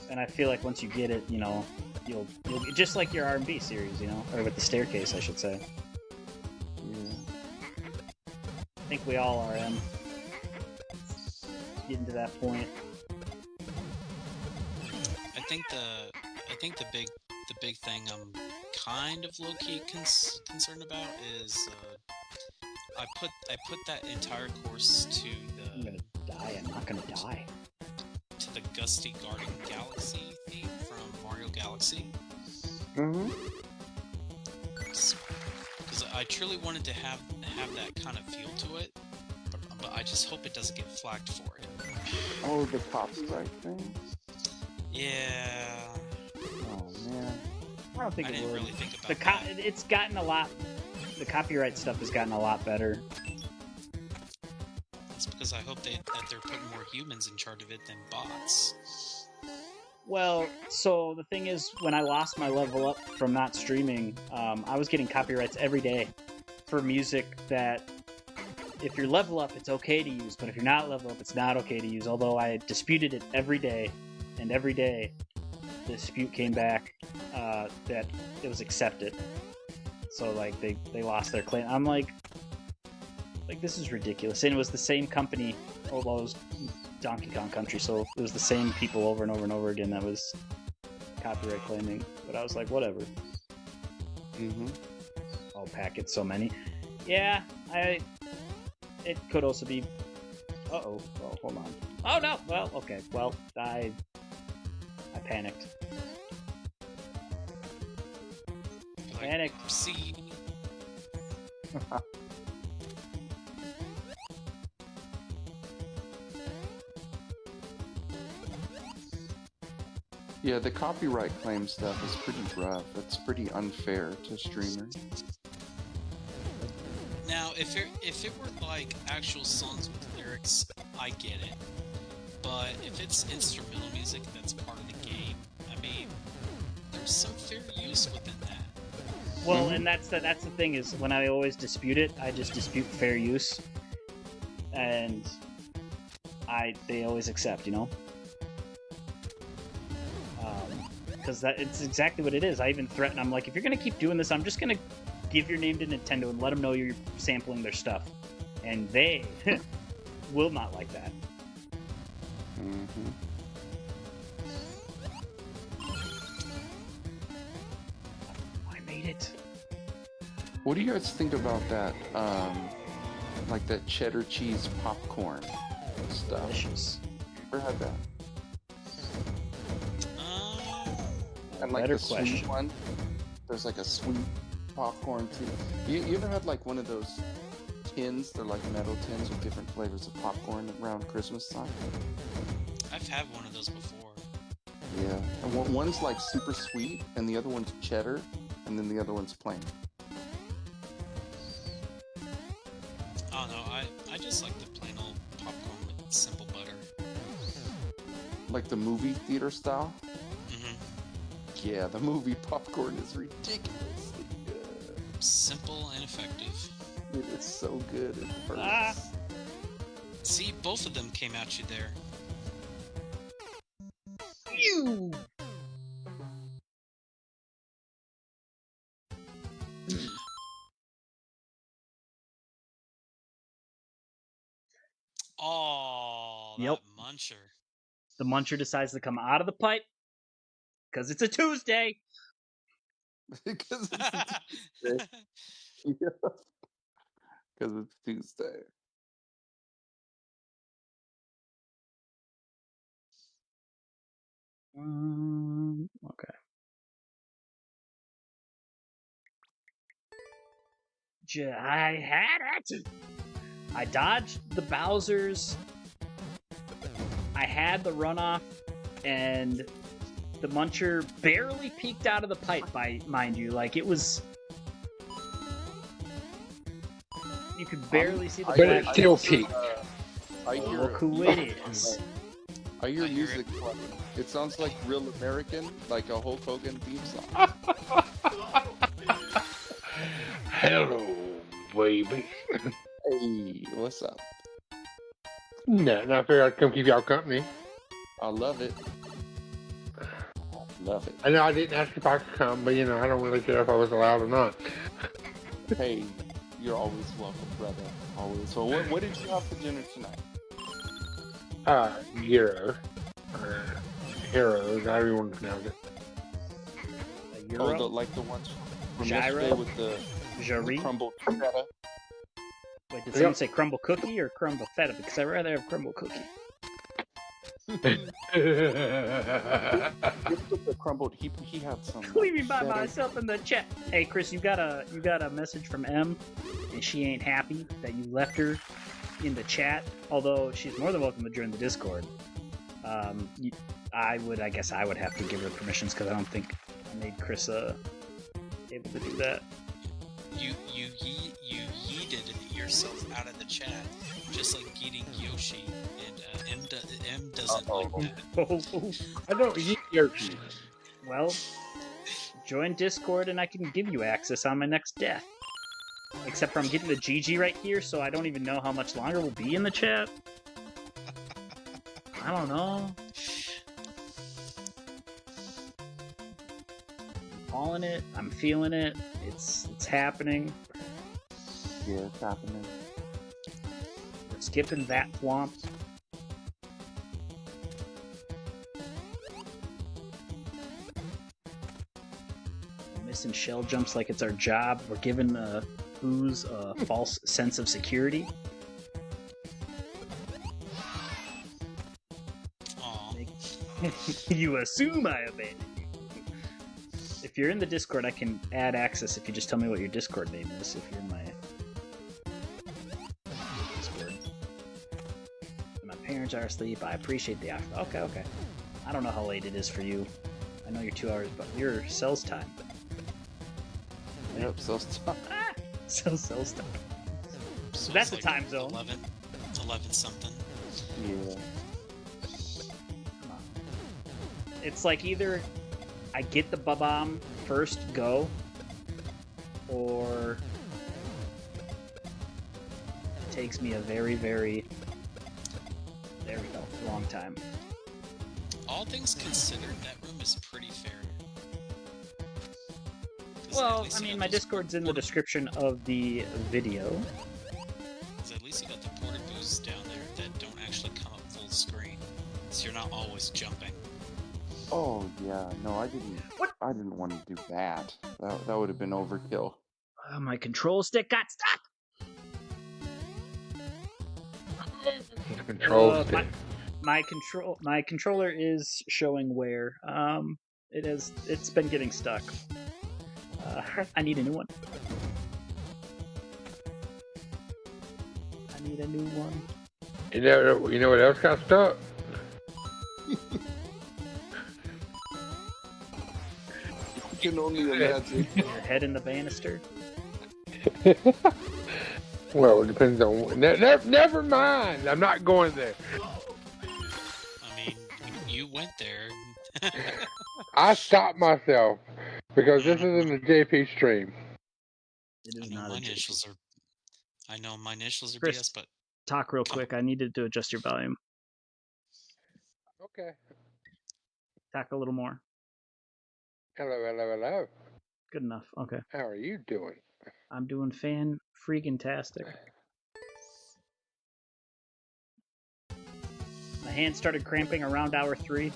and I feel like once you get it, you know, you'll just like your R&B series, you know, or with the staircase, I should say. Yeah. I think we all are getting to that point. I think the big thing I'm kind of low key concerned about is I put that entire course to I'm gonna die. I'm not gonna die. To the Gusty Garden Galaxy theme from Mario Galaxy. Mm-hmm. Because I truly wanted to have that kind of feel to it, but I just hope it doesn't get flagged for it. Oh, the copyright thing? Yeah. Oh, man. I don't think I it didn't would. really think about that. It's gotten a lot. The copyright stuff has gotten a lot better. It's because I hope that they're putting more humans in charge of it than bots. Well, so the thing is, when I lost my level up from not streaming, I was getting copyrights every day for music that, if you're level up, it's okay to use, but if you're not level up, it's not okay to use. Although I disputed it every day, and every day the dispute came back that it was accepted. So like they lost their claim. I'm like this is ridiculous. And it was the same company. Oh, well, it was Donkey Kong Country, so it was the same people over and over and over again that was copyright claiming. But I was like, whatever. Mm-hmm. Oh, packets, so many. Yeah, it could also be. Uh-oh. Well, hold on. Oh no. Well, okay. Well, I panicked. Panicked. See. Yeah, the copyright claim stuff is pretty rough. It's pretty unfair to streamers. if it were like actual songs with lyrics, I get it. But if it's instrumental music that's part of the game, I mean, there's some fair use within that. Well, and that's the thing is when I always dispute it, I just dispute fair use, and they always accept, you know, because it's exactly what it is. I even threaten. I'm like, if you're gonna keep doing this, I'm just gonna give your name to Nintendo and let them know you're sampling their stuff, and they will not like that. Mm-hmm. It. What do you guys think about that? Like that cheddar cheese popcorn stuff. Delicious. Ever had that? And like Better the question. sweet one. There's like a sweet popcorn too. You ever had like one of those tins? They're like metal tins with different flavors of popcorn around Christmas time. I've had one of those before. Yeah, and one's like super sweet, and the other one's cheddar. And then the other one's plain. Oh no, I just like the plain old popcorn with simple butter. Like the movie theater style? Mm-hmm. Yeah, the movie popcorn is ridiculously good. Simple and effective. It is so good, it hurts. See, both of them came at you there. You! Oh, that Yep. muncher. The muncher decides to come out of the pipe because it's a Tuesday. Because it's a Tuesday. Yeah. Because it's Tuesday. Okay. I had it! I dodged the Bowsers. I had the runoff, and the muncher barely peeked out of the pipe, mind you. Like, it was... You could barely see the But it black still lips. peaked. I hear Look who it is. I hear I hear music playing. It sounds like real American, like a Hulk Hogan theme song. Hello, baby. Hey, what's up? No, I figured I'd come keep y'all company. I love it. Love it. I know I didn't ask if I could come, but you know, I don't really care if I was allowed or not. Hey, you're always welcome, brother. Always. So what did you have for dinner tonight? Gyro. Hero, however you want to pronounce it. A Euro? Like the ones from Gyro? yesterday with the Jarry? crumbled feta. Wait, did someone say crumble cookie or crumble feta? Because I'd rather have crumble cookie. The crumbled. He had some. Leaving by feta. myself in the chat. Hey, Chris, you got a message from M, and she ain't happy that you left her in the chat. Although she's more than welcome to join the Discord. I guess I would have to give her permissions because I don't think I made Chris able to do that. You yeeted yourself out of the chat, just like yeeting Yoshi, and M doesn't like that. I don't eat Yoshi. Well, join Discord and I can give you access on my next death. Except for I'm getting the GG right here, so I don't even know how much longer we'll be in the chat. I don't know. I'm calling it. I'm feeling it. It's happening. Yeah, it's happening. We're skipping that thwomp. We're missing shell jumps like it's our job. We're giving Ooze a false sense of security. You assume I abandoned you. If you're in the Discord, I can add access if you just tell me what your Discord name is. If you're in my Discord. My parents are asleep. I appreciate the offer. Okay. I don't know how late it is for you. I know you're 2 hours, but you're Cell's time. Yep, so stop. Cell's time. So That's it's the time zone. 11 something. Yeah. Come on. It's like either I get the bomb first go, or it takes me a very, very, there we go, long time. All things considered, that room is pretty fair. 'Cause at Well, least I you mean, got my those Discord's in the porta- description of the video. 'cause at least you got the porta booths down there that don't actually come up full screen, so you're not always jumping. Oh yeah, no, I didn't. What? I didn't want to do that. That would have been overkill. Oh, my control stick got stuck! Control Uh, stick. My controller is showing wear. It's been getting stuck. I need a new one. I need a new one. You know what else got stuck? You can only imagine. Your head in the banister. Well, it depends on. Never mind. I'm not going there. I mean, you went there. I stopped myself because this isn't a JP stream. It I is know not my a initials are. I know my initials are Chris, BS, but Talk real quick. I needed to adjust your volume. Okay. Talk a little more. Hello. Good enough. Okay. How are you doing? I'm doing fan-freaking-tastic. My hand started cramping around hour 3.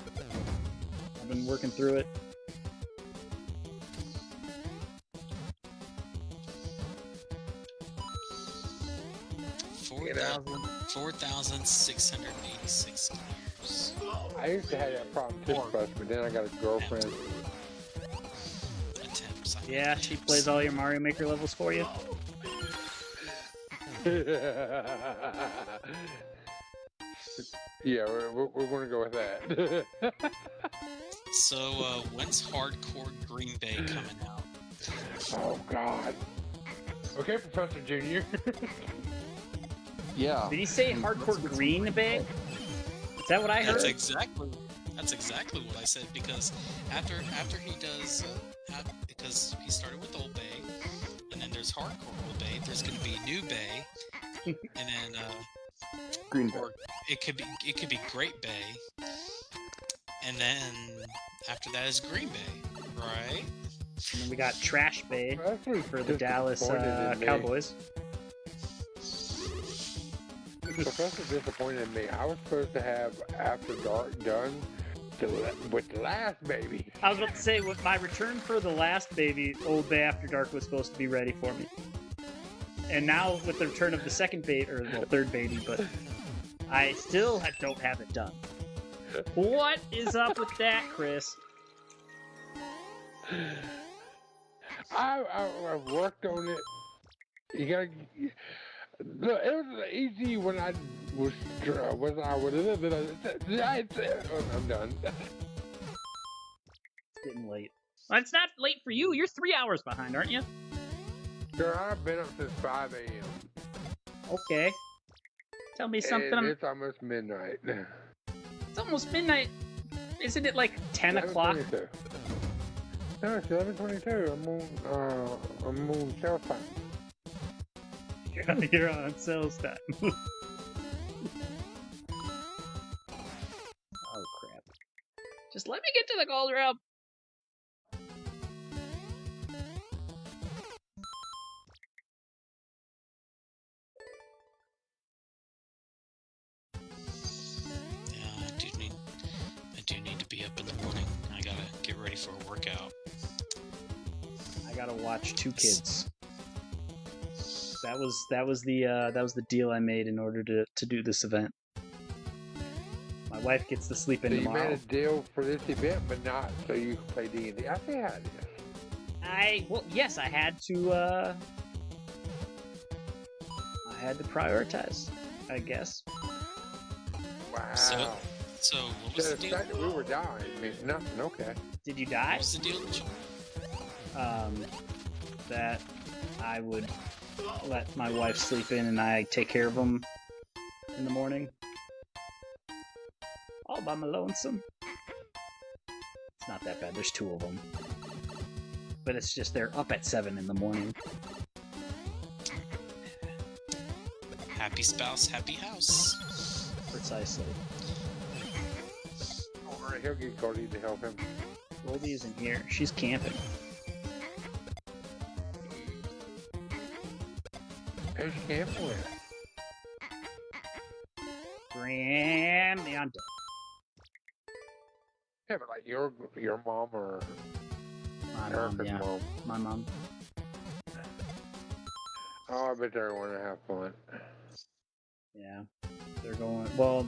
I've been working through it. Get out. 4,686 years. I used to have that problem too, but then I got a girlfriend. Attempts. I Yeah, think she attempts. plays all your Mario Maker levels for you. Yeah, we're going to go with that. So, when's Hardcore Green Bay coming out? Oh, God. Okay, Professor Junior. Yeah. Did he say hardcore Green Bay? Is that what I heard? That's exactly what I said, because after he does because he started with Old Bay, and then there's Hardcore Old Bay. There's going to be New Bay, and then Green Bay. or it could be Great Bay, and then after that is Green Bay, right? And then we got Trash Bay for the Dallas disappointed in me. Cowboys. Professor disappointed in me. I was supposed to have After Dark done with the last baby. I was about to say, with my return for the last baby, Old Bay After Dark was supposed to be ready for me. And now, with the return of the second baby, or well, third baby, but I still don't have it done. What is up with that, Chris? I've worked on it. You gotta. Look, it was easy when I was. I'm done. It's getting late. Well, it's not late for you. You're 3 hours behind, aren't you? Sir, I've been up since 5 a.m. Okay. Tell me something. And it's almost midnight. It's almost midnight. Isn't it like 10 o'clock? 11:22. No, it's 11:22. I'm on sales time. You're on sales time. Oh, crap. Just let me get to the gold rope. Yeah, I do need to be up in the morning. I gotta get ready for a workout. I gotta watch 2 kids. That was the deal I made in order to do this event. My wife gets to sleep in So you tomorrow. made a deal for this event, but not so you can play D&D. I see how it is. Yes, I had to prioritize, I guess. Wow. So what was So the the deal? fact that we were dying means nothing. Okay. Did you What die? was the deal that you? That I would let my wife sleep in and I take care of them in the morning. All by my lonesome. It's not that bad. There's 2 of them. But it's just they're up at 7 in the morning. Happy spouse, happy house. Precisely. Alright, he'll get Goldie to help him. Goldie isn't here. She's camping. Who's camping with? Graham Leon. Yeah, but like your mom or My Erica's mom, yeah. mom. My mom. Oh, I bet they want to have fun. Yeah. They're going. Well,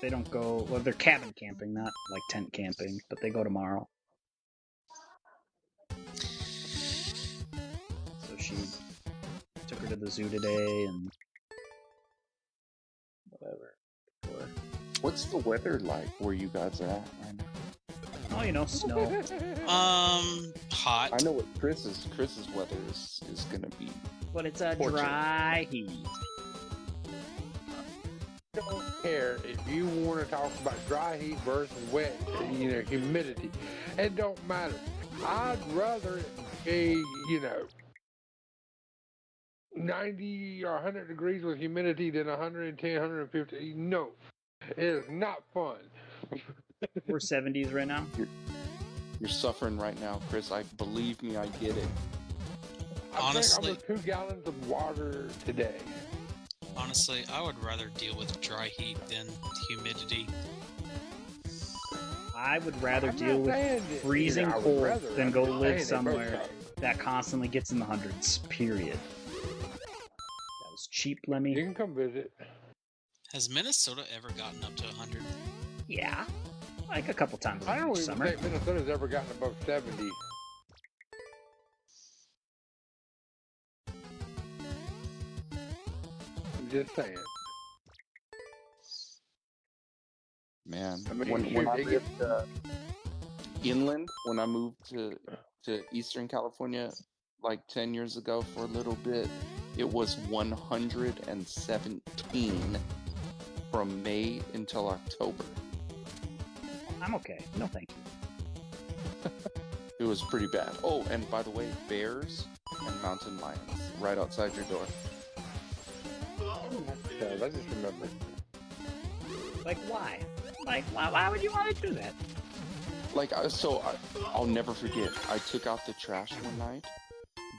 they don't go. Well, they're cabin camping, not like tent camping, but they go tomorrow. So she took her to the zoo today and whatever. Before. What's the weather like where you guys are at right now? Oh, you know, snow. Hot. I know what Chris's weather is gonna be. But it's a Fortunate. dry heat. Don't care if you want to talk about dry heat versus wet, humidity. It don't matter. I'd rather it be, 90 or 100 degrees with humidity than 110, 150. No, it is not fun. We're 70s right now. You're suffering right now, Chris. Believe me, I get it. Honestly- I drank almost 2 gallons of water today. Honestly, I would rather deal with dry heat than humidity. I would rather I'm deal not saying with that, freezing I would cold rather. than I'm go just live saying they both somewhere suck. that constantly gets in the hundreds. Period. That was cheap, Lemmy. You can come visit. Has Minnesota ever gotten up to 100? Yeah, like a couple times I in don't the even summer. think Minnesota's ever gotten above 70. I'm just saying. Man, I mean, when I shoot, they lived inland, when I moved to Eastern California like 10 years ago for a little bit, it was 117 from May until October. I'm okay. No, thank you. It was pretty bad. Oh, and by the way, bears and mountain lions right outside your door. Yeah, I just remember. Like, why? Like, why would you want to do that? Like, I'll never forget. I took out the trash one night.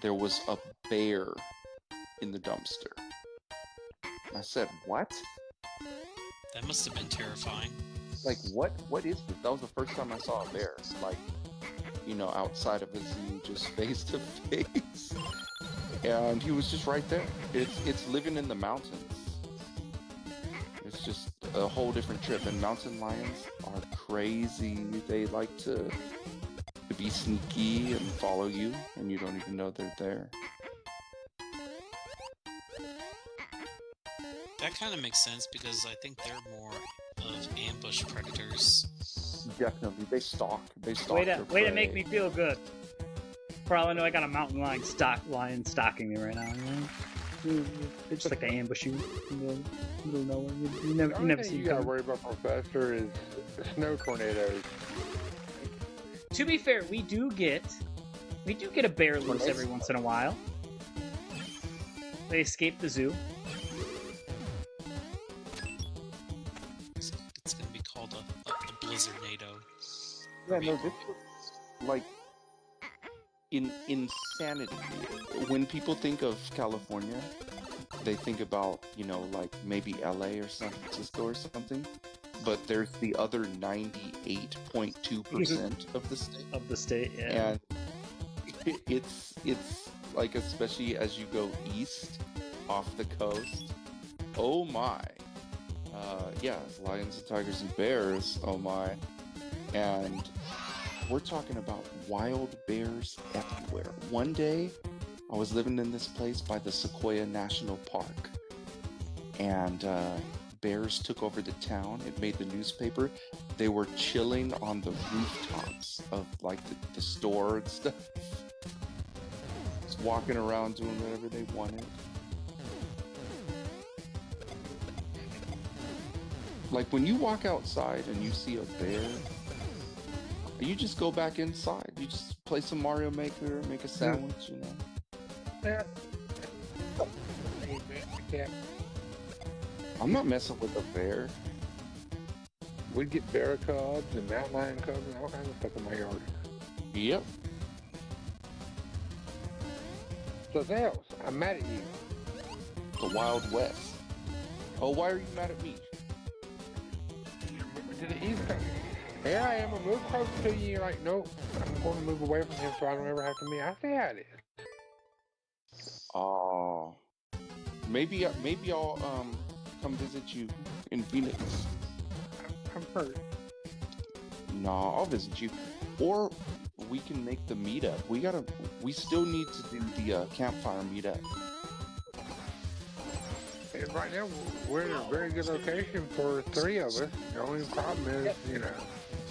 There was a bear in the dumpster. I said, "What? That must have been terrifying. Like, what is this?" That was the first time I saw a bear. Like, outside of a zoo, just face to face. And he was just right there. It's living in the mountains. It's just a whole different trip. And mountain lions are crazy. They like to be sneaky and follow you, and you don't even know they're there. That kind of makes sense because I think they're more of ambush predators. Definitely, they stalk. They stalk. Way their to prey. make me feel good. For all I know, I got a mountain lion stalking me right now. They just like to ambush you. You don't know. You never The only see thing it you gotta coming. worry about, Professor, is snow tornadoes. To be fair, we do get a bear loose every once in a while. They escape the zoo. It's going to be called a blizzardnado. Yeah, no, this was like insanity. When people think of California, they think about, like maybe LA or San Francisco or something. But there's the other 98.2% of the state. Of the state, yeah. And it's like, especially as you go east off the coast, oh my. Yeah, lions and tigers and bears, oh my. And we're talking about wild bears everywhere. One day, I was living in this place by the Sequoia National Park, and bears took over the town. It made the newspaper. They were chilling on the rooftops of like the store and stuff. It's just walking around doing whatever they wanted. Like when you walk outside and you see a bear, you just go back inside. You just play some Mario Maker, make a sandwich, you know. Yeah. Hey, man, I can't. I'm not messing with a bear. We'd get bear cubs and mountain lion cubs and all kinds of stuff in my yard. Yep. So Zales, I'm mad at you. The Wild West. Oh, why are you mad at me? To the east coast. Here I am, I move closer to you, you're like, nope, I'm going to move away from him so I don't ever have to meet. I see how it is. Oh. Maybe I'll come visit you in Phoenix. I'm hurt. No, I'll visit you. Or we can make the meetup. We still need to do the campfire meetup. And right now, we're in a very good location for 3 of us. The only problem is, you know,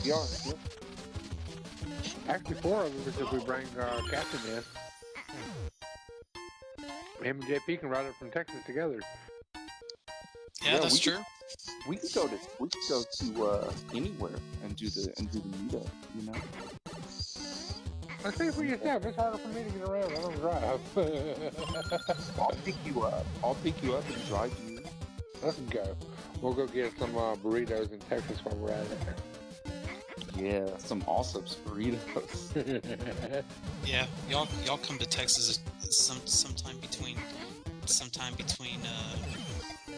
Yeah. actually 4 of us if we bring Captain in. Him and JP can ride up from Texas together. Yeah, that's true. We could go to anywhere and do the meetup, you know. Let's see if we get that. It's harder for me to get around. I don't drive. I'll pick you up and drive you. Let's go. We'll go get some burritos in Texas while we're at it. Yeah, some awesome burritos. Yeah, y'all come to Texas sometime between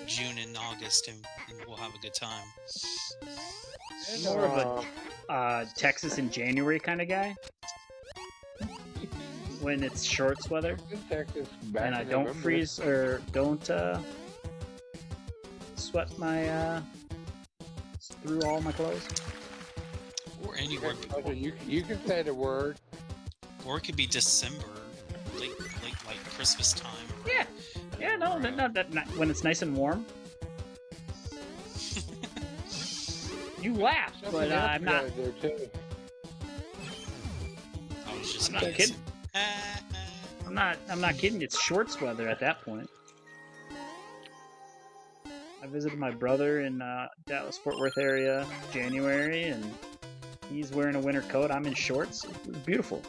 June and August, and we'll have a good time. More of a Texas in January kind of guy. When it's shorts weather, In Texas, and I don't freeze or don't sweat my through all my clothes. Or anywhere, You can say the word. or it could be December, late like Christmas time. Yeah, no, not when it's nice and warm. You laugh, but I'm not. There too. I was just I'm not kidding. I'm not kidding. It's shorts weather at that point. I visited my brother in Dallas Fort Worth area January, and he's wearing a winter coat. I'm in shorts. It was beautiful.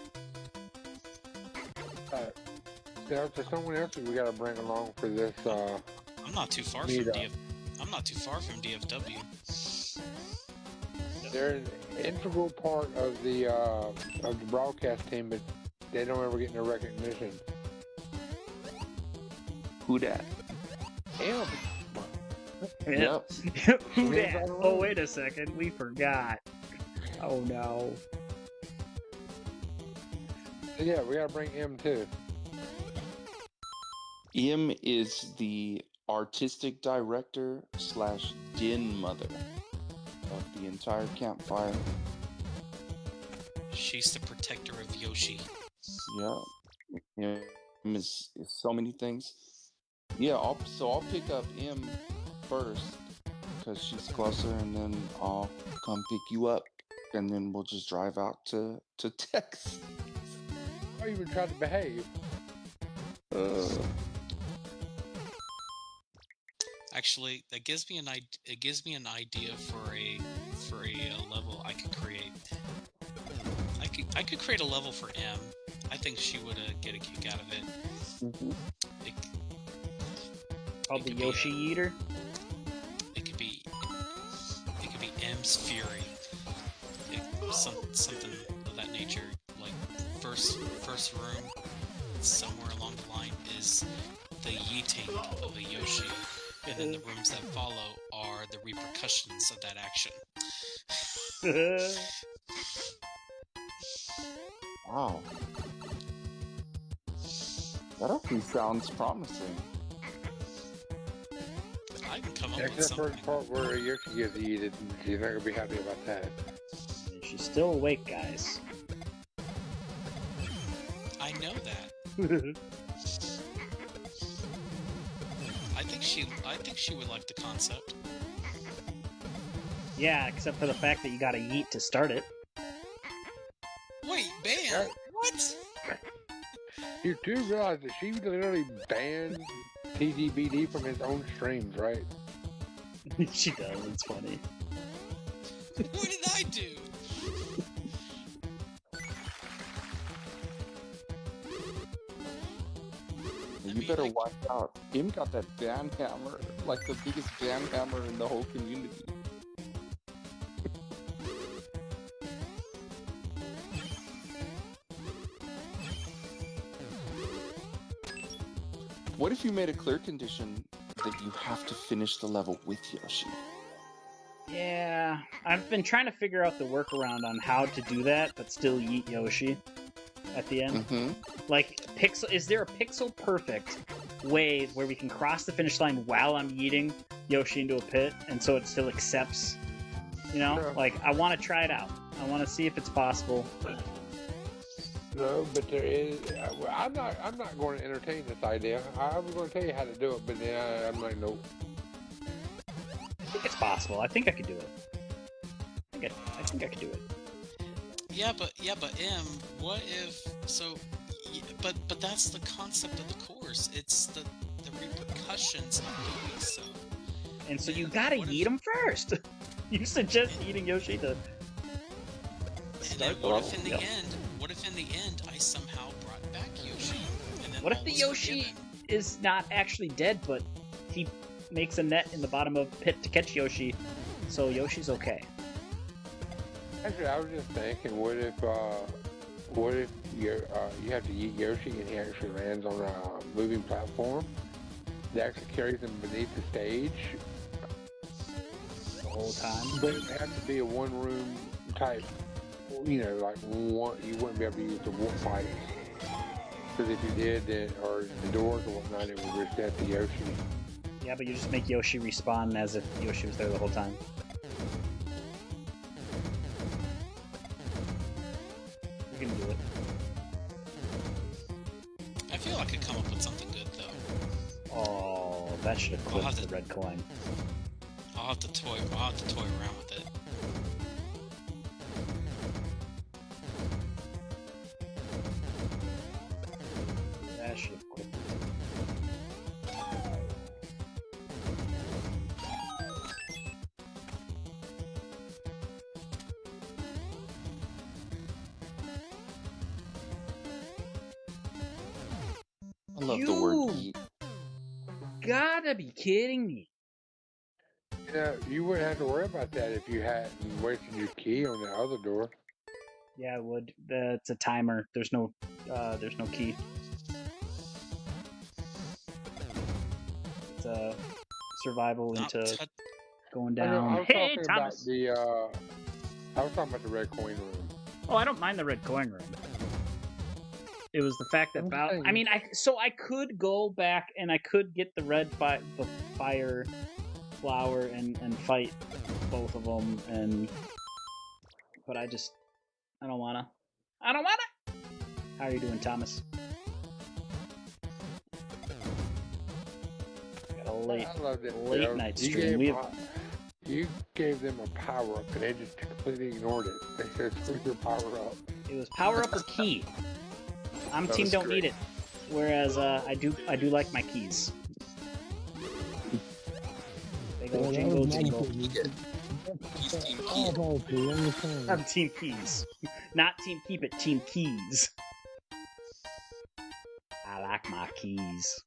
There's someone else we got to bring along for this. I'm not too far from Meetup. I'm not too far from DFW. They're an integral part of the broadcast team, but they don't ever get no recognition. Who dat? Him. Yep. Who dat? Oh, wait a second. We forgot. Oh, no. Yeah, we got to bring him too. M is the artistic director / den mother of the entire campfire. She's the protector of Yoshi. Yeah. M is so many things. Yeah, I'll pick up M first because she's closer, and then I'll come pick you up, and then we'll just drive out to Texas. Oh, you even tried to behave. Actually, that gives me an idea for a level I could create. I could create a level for M. I think she would get a kick out of it. Mm-hmm. Called the Yoshi Eater. It could be M's Fury. Something of that nature. Like first room, somewhere along the line is the yeeting of a Yoshi, and then the rooms that follow are the repercussions of that action. Wow. That actually sounds promising. I can come up with Except for something. the part where Yoshi gets eaten. She's not going to be happy about that. She's still awake, guys. I know that. I think she would like the concept. Yeah, except for the fact that you gotta yeet to start it. Wait, ban? What? You do realize that she literally banned TGBD from his own streams, right? She does. It's funny. What did I do? You better watch out. Him got that ban hammer, like the biggest ban hammer in the whole community. What if you made a clear condition that you have to finish the level with Yoshi? Yeah, I've been trying to figure out the workaround on how to do that, but still yeet Yoshi at the end. Mm-hmm. Like, is there a pixel perfect way where we can cross the finish line while I'm yeeting Yoshi into a pit, and so it still accepts? You know, No. like I want to try it out. I want to see if it's possible. No, but there is. I'm not going to entertain this idea. I was going to tell you how to do it, but then I'm like, nope. I think it's possible. I think I could do it. I think I could do it. Yeah, but what if but that's the concept of the course. It's the repercussions of doing so. And so you gotta yeet him first. You suggest eating Yoshi to And then start the what level? if in the Yep. end? What if in the end I somehow brought back Yoshi? And then What if all the was Yoshi forgiven? is not actually dead, but he makes a net in the bottom of the pit to catch Yoshi, so Yoshi's okay? Actually, I was just thinking, what if you have to eat Yoshi and he actually lands on a moving platform that actually carries him beneath the stage? The whole time. But it had to be a one-room type, like one. You wouldn't be able to use the warp fight. Because if you did, then, or the doors or whatnot, it would reset the Yoshi. Yeah, but you just make Yoshi respawn as if Yoshi was there the whole time. You can do it. I feel I could come up with something good though. Oh, that should have I'll clipped have the to- red coin. I'll have to toy around with it. That should have clipped it. I love the word You- eat. Gotta be kidding me. You wouldn't have to worry about that if you hadn't wasted your key on the other door. Yeah, it would. It's a timer. There's no key. It's a survival Not into tou- going I know, down. I was Hey, talking Thomas. I was talking about the red coin room. Oh, I don't mind the red coin room. It was the fact that I'm Val. saying- I mean, I could go back and I could get the the fire flower and fight both of them, but I don't wanna. I don't wanna. How are you doing, Thomas? Got a late. I loved it. late night You stream. You gave them a power up and they just completely ignored it. They said, screw your power up. It was power up or key. I'm That team was don't great. need it. Whereas I do like my keys. They go jingle jingle. He's team key. I'm team keys. Not team keep it, team keys. I like my keys.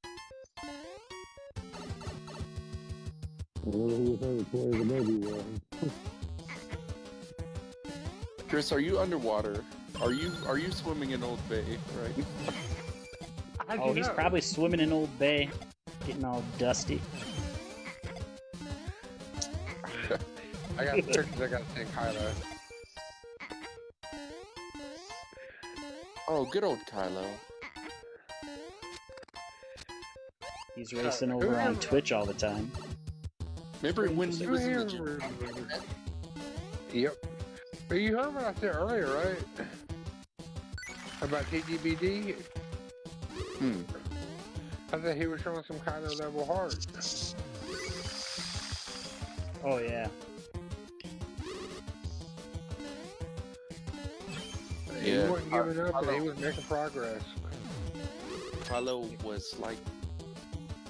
Chris, are you underwater? Are you swimming in Old Bay? Right. How'd Oh, you he's know? probably swimming in Old Bay, getting all dusty. I got pictures I gotta send Kylo. Oh, good old Kylo. He's racing over on Twitch all the time. Remember when he was in the gym? Yep. But you heard what I said earlier, right? About TGBD? I said he was showing some kind of level heart. Oh yeah. He Yeah. wasn't giving up and he was making progress. Kylo was like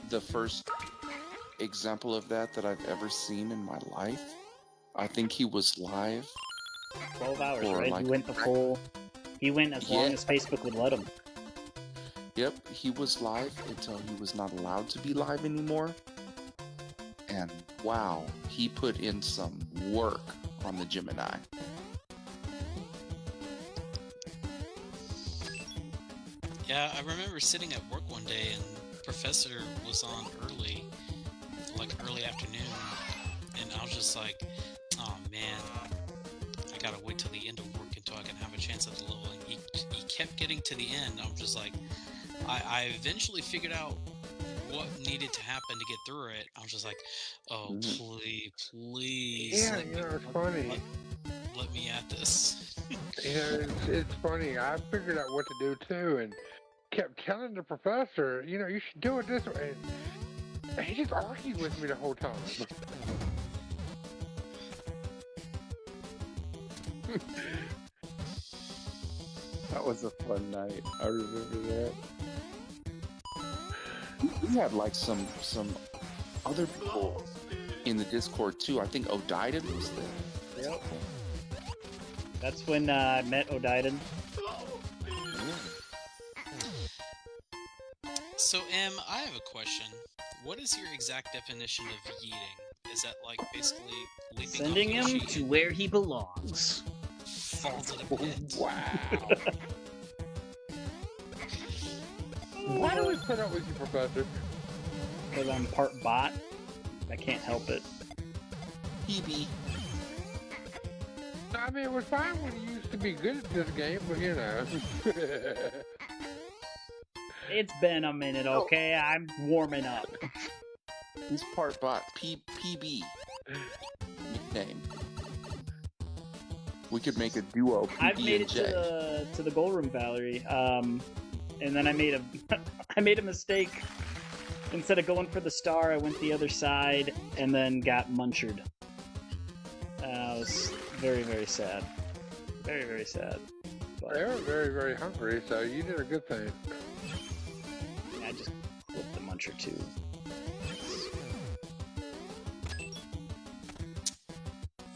the first example of that I've ever seen in my life. I think he was live 12 hours, for right? like He went the full. He went as long as Facebook would let him. Yep, he was live until he was not allowed to be live anymore. And wow, he put in some work on the Gemini. Yeah, I remember sitting at work one day and Professor was on early, like early afternoon, and I was just like, oh man, I gotta wait till the end of work until I can have a chance at the level. And he kept getting to the end. I'm just like, I eventually figured out what needed to happen to get through it. I was just like, oh, please, Yeah, you know, it's funny. let me at this. You know, it's funny. I figured out what to do too, and kept telling the professor, you know, you should do it this way. And he just argued with me the whole time. That was a fun night. I remember that. We had like some other people In the Discord too. I think Odiden was there. Yep. That's when I met Odiden. So, Em, I have a question. What is your exact definition of yeeting? Is that like basically leaping Sending off him Yoshi to and where he belongs. falls in a pit? Wow. Why do we put up with you, Professor? Because I'm part bot. I can't help it. PB. I mean, it was fine when you used to be good at this game, but you know. It's been a minute, okay? I'm warming up. He's part bot. PB. Nickname. We could make a duo. PB I've made and it J. to the goal room, Valerie. And then I made a I made a mistake. Instead of going for the star, I went the other side and then got munchered. I was very, very sad. Very, very sad. But They were very, very hungry, so you did a good thing. I just flipped the muncher too.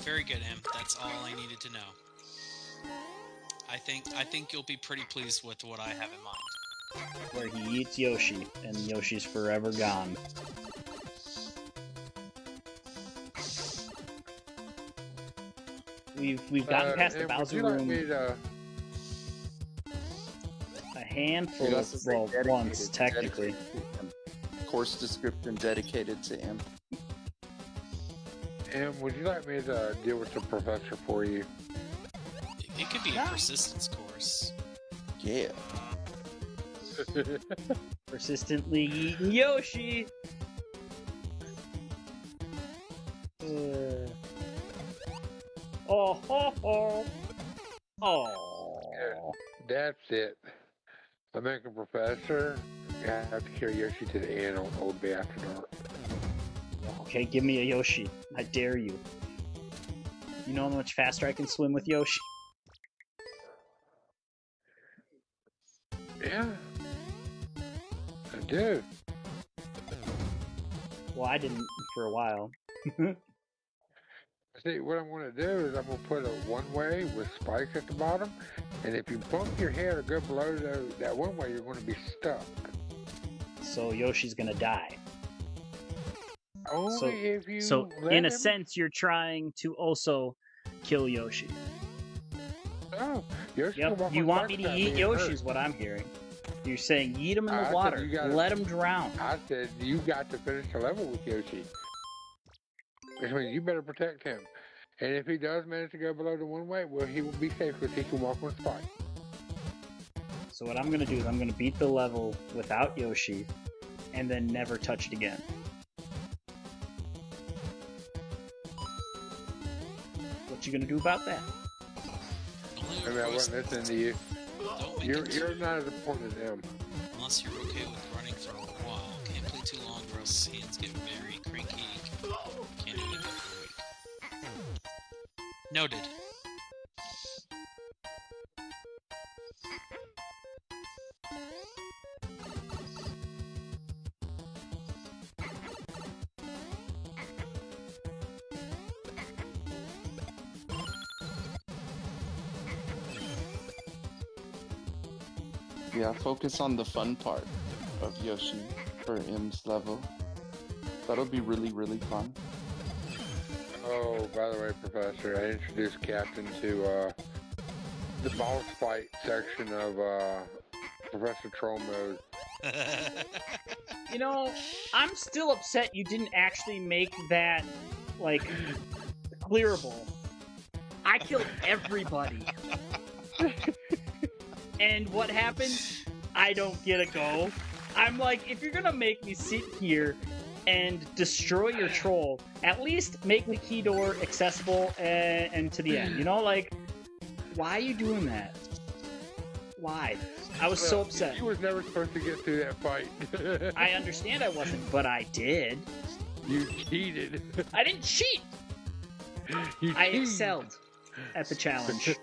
Very good, Em. That's all I needed to know. I think you'll be pretty pleased with what I have in mind. Where he eats Yoshi, and Yoshi's forever gone. We've gotten past the and Bowser would you like room me to, a handful He of, has to say well, dedicated, once, technically. dedicated to him. Course description dedicated to him. and would you like me to deal with the professor for you? It could be a persistence course. Yeah. Persistently eating Yoshi! Oh, ho, ho. Oh. That's it. American Professor, you have to carry Yoshi to the end on Old Bay After Dark. Okay, give me a Yoshi. I dare you. You know how much faster I can swim with Yoshi? Yeah. I do. Well, I didn't for a while. See, what I'm going to do is I'm going to put a one-way with spikes at the bottom, and if you bump your head or go below that one-way, you're going to be stuck. So Yoshi's gonna die. Only if you So, let in a him. sense, you're trying to also kill Yoshi. Oh, Yoshi can Yep, walk you on want me spikes to without eat being Yoshi hurt. is what I'm hearing. You're saying eat him in I the said water, you gotta- let him drown. I said you got to finish the level with Yoshi. Which means you better protect him. And if he does manage to go below the one-way, well, he will be safe because he can walk on spikes. So what I'm gonna do is I'm gonna beat the level without Yoshi, and then never touch it again. What you gonna do about that? Only I mean, I request, wasn't listening to you. don't make You're it not as important as him. unless you're okay with running for a while. Can't play too long or else hands get very cranky. Can't do anything for a week. Noted. Yeah, focus on the fun part of Yoshi for M's level. That'll be really, really fun. Oh, by the way, Professor, I introduced Captain to the boss fight section of Professor Troll mode. You know, I'm still upset you didn't actually make that, like, clearable. I killed everybody. And what happened? I don't get a go. I'm like, if you're gonna make me sit here and destroy your troll, at least make the key door accessible and to the end. You know, like, why are you doing that? Why? I was so upset. You was never supposed to get through that fight. I understand I wasn't, but I did. You cheated. I didn't cheat! I excelled at the challenge.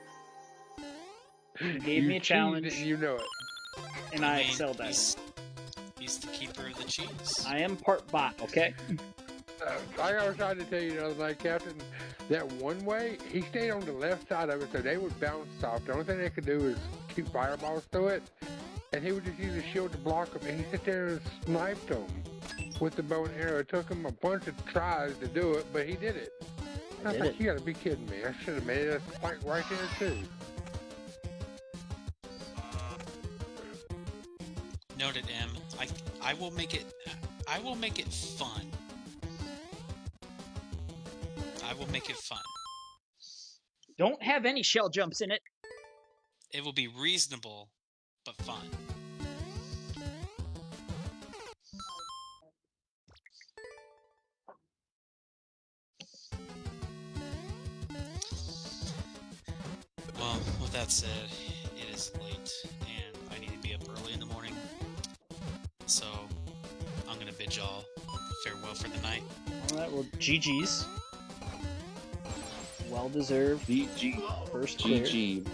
You gave me a challenge. You know it. And I excelled at it. He's the keeper of the cheese. I am part bot, okay? Like I was trying to tell you the other night, Captain, that one way, he stayed on the left side of it, so they would bounce off. The only thing they could do is shoot fireballs through it, and he would just use a shield to block them, and he sit there and sniped them with the bow and arrow. It took him a bunch of tries to do it, but he did it. I was like, you gotta be kidding me. I should have made it a fight right there, too. Noted, M. I will make it. I will make it fun. I will make it fun. Don't have any shell jumps in it. It will be reasonable, but fun. Well, with that said, it is late, and I need to be up early in the morning. So, I'm gonna bid y'all farewell for the night. Alright, well, GG's. Well deserved. GG. First clear. GG.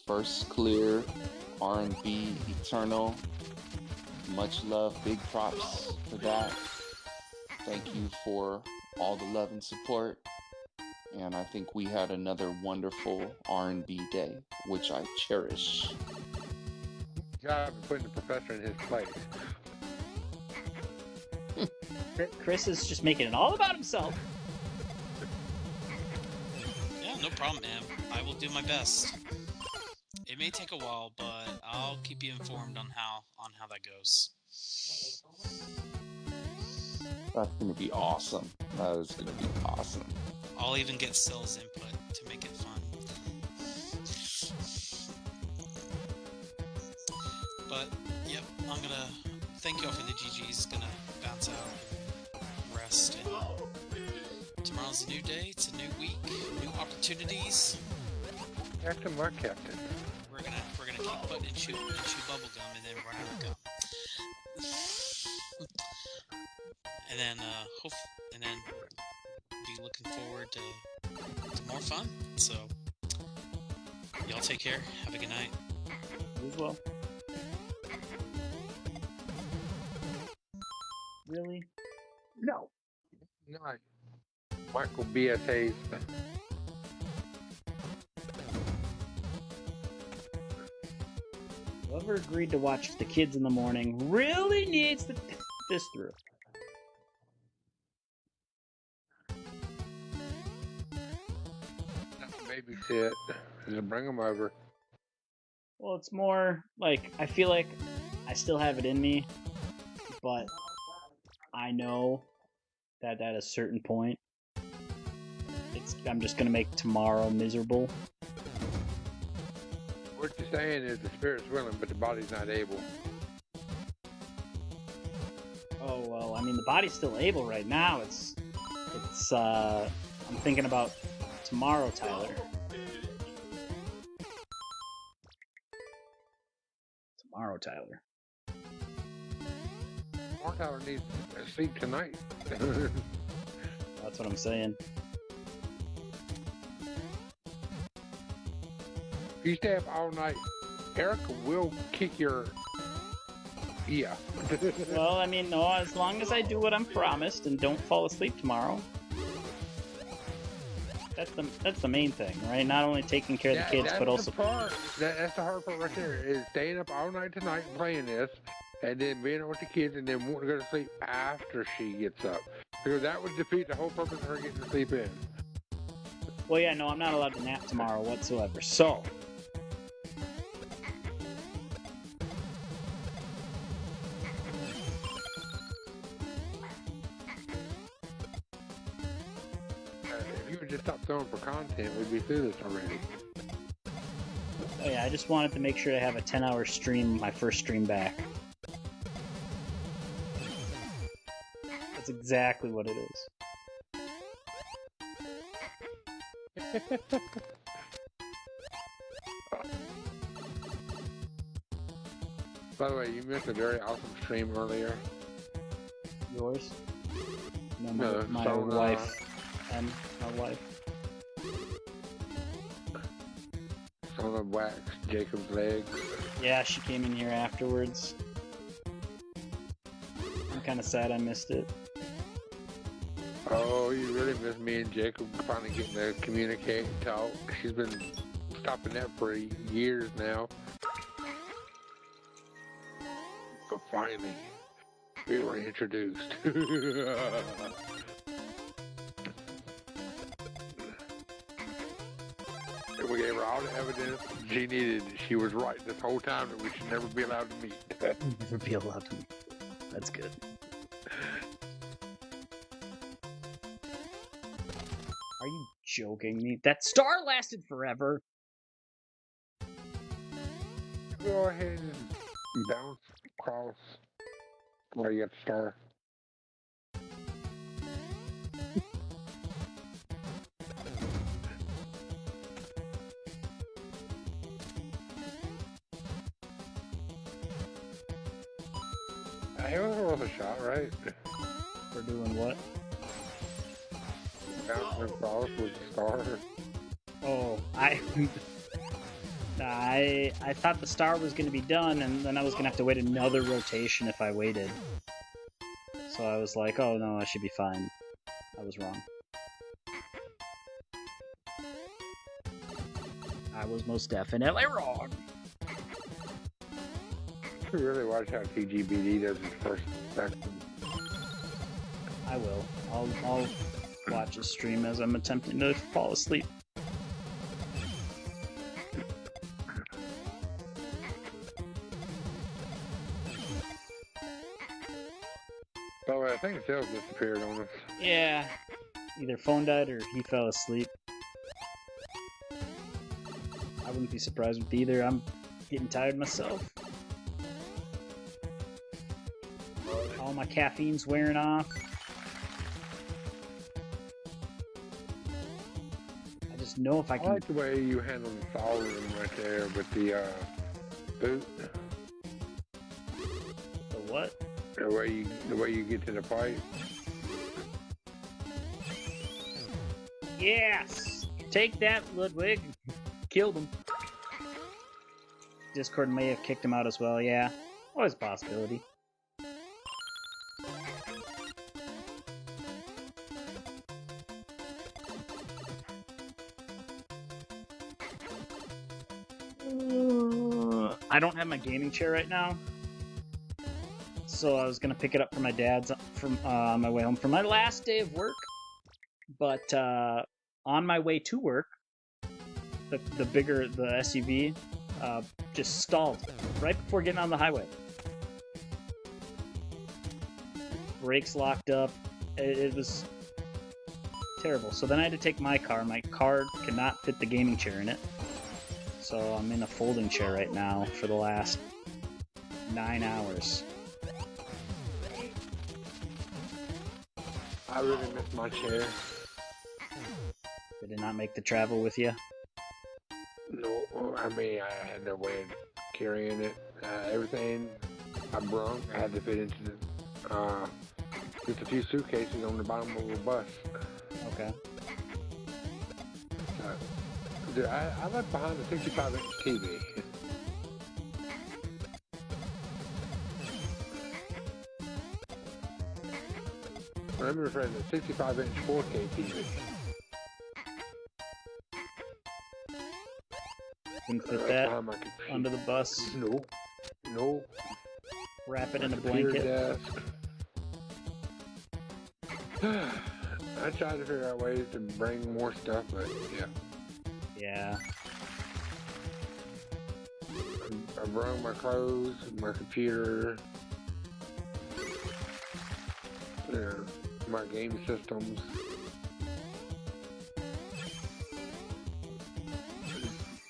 First clear. R&B Eternal. Much love. Big props for that. Thank you for all the love and support. And I think we had another wonderful R&B day, which I cherish. Good job of putting the professor in his place. Chris is just making it all about himself. Yeah, no problem, man. I will do my best. It may take a while, but I'll keep you informed on how that goes. That's gonna be awesome. That is gonna be awesome. I'll even get Cell's input to make it fun. But, yep, I'm gonna thank you all for the GGs. Gonna bounce out, rest, and tomorrow's a new day. It's a new week, new opportunities. Captain, my captain. We're gonna keep putting and chew bubble gum and then run out of gum. And then be looking forward to more fun. So y'all take care. Have a good night. You as well. Really? No. Nice. Michael B.S. Hayes. Whoever agreed to watch the kids in the morning really needs to think this through. Babysit. Just bring them over. Well, it's more like, I feel like I still have it in me, but I know that at a certain point, I'm just gonna make tomorrow miserable. What you're saying is the spirit's willing, but the body's not able. Oh, well, I mean, the body's still able right now. I'm thinking about tomorrow, Tyler. Tomorrow, Tyler. Mark Tyler needs to sleep tonight. That's what I'm saying. If you stay up all night, Erica will kick your... Yeah. Well, I mean, no, as long as I do what I'm promised and don't fall asleep tomorrow. That's the main thing, right? Not only taking care of the kids, but also that's the hard part right there. Is staying up all night tonight and playing this, and then being with the kids, and then wanting to go to sleep after she gets up, because that would defeat the whole purpose of her getting to sleep in. Well, yeah, no, I'm not allowed to nap tomorrow whatsoever. So. If you would just stop throwing for content, we'd be through this already. Oh yeah, I just wanted to make sure to have a 10-hour stream, my first stream back. That's exactly what it is. By the way, you missed a very awesome stream earlier. Yours? No, No, my so, wife. And my wife. Someone waxed Jacob's legs. Yeah, she came in here afterwards. I'm kind of sad I missed it. Oh, you really miss me and Jacob finally getting to communicate and talk. She's been stopping that for years now. But finally, we were introduced. And we gave her all the evidence she needed. She was right this whole time that we should never be allowed to meet. Never be allowed to. That's good. Are you joking me? That star lasted forever. Go ahead and bounce across where you got the star. It was worth a shot, right? We're doing what? Bouncing across with the star. Oh, I thought the star was going to be done, and then I was going to have to wait another rotation if I waited. So I was like, oh no, I should be fine. I was wrong. I was most definitely wrong. You really watch how TGBD does his first section. I will. I'll watch his stream as I'm attempting to fall asleep. By the way, I think Sales disappeared on us. Yeah. Either phone died or he fell asleep. I wouldn't be surprised with either. I'm getting tired myself. All my caffeine's wearing off. I just know if I I can... like the way you handle the thaw room right there with the boot. The what? The way you get to the pipe. Yes! Take that, Ludwig. Killed him. Discord may have kicked him out as well, yeah. Always a possibility. I don't have my gaming chair right now, so I was gonna pick it up from my dad's from on my way home from my last day of work. But on my way to work, the SUV just stalled right before getting on the highway. Brakes locked up. It was terrible. So then I had to take my car. My car could not fit the gaming chair in it. So I'm in a folding chair right now for the last 9 hours. I really miss my chair. Did it not make the travel with you? No, I mean, I had no way of carrying it. Everything I brought, I had to fit into just a few suitcases on the bottom of a bus. Okay. Dude, I left behind a 65-inch TV. Let me rephrase it, 65-inch 4K TV. Can fit Last that time I could see- under the bus. No. Wrap it in a Computer blanket. desk. I tried to figure out ways to bring more stuff, but yeah. Yeah. I brought my clothes, my computer, my game systems.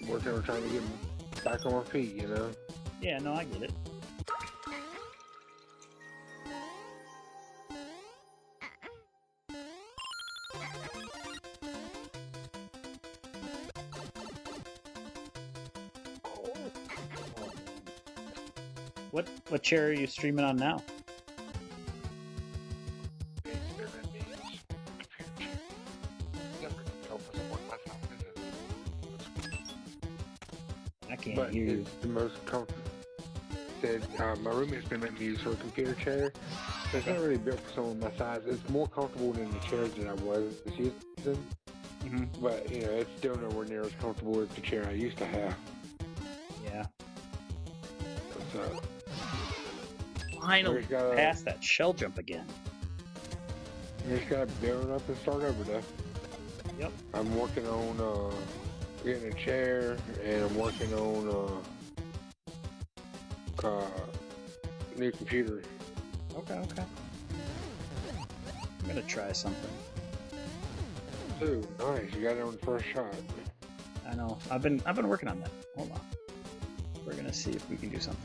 Working on trying to get back on my feet, you know? Yeah, no, I get it. What chair are you streaming on now? I can't But hear you. it's the most comfortable. Said my roommate's been letting me use her computer chair. So it's not really built for someone my size. It's more comfortable than the chairs that I was using. But you know, it's still nowhere near as comfortable as the chair I used to have. Yeah. So Finally Where's got a- passed that shell jump again. you just gotta build up and start over though. Yep. I'm working on getting a chair, and I'm working on new computer. Okay. I'm gonna try something. Ooh, nice! You got it on the first shot. I know. I've been working on that. Hold on. We're gonna see if we can do something.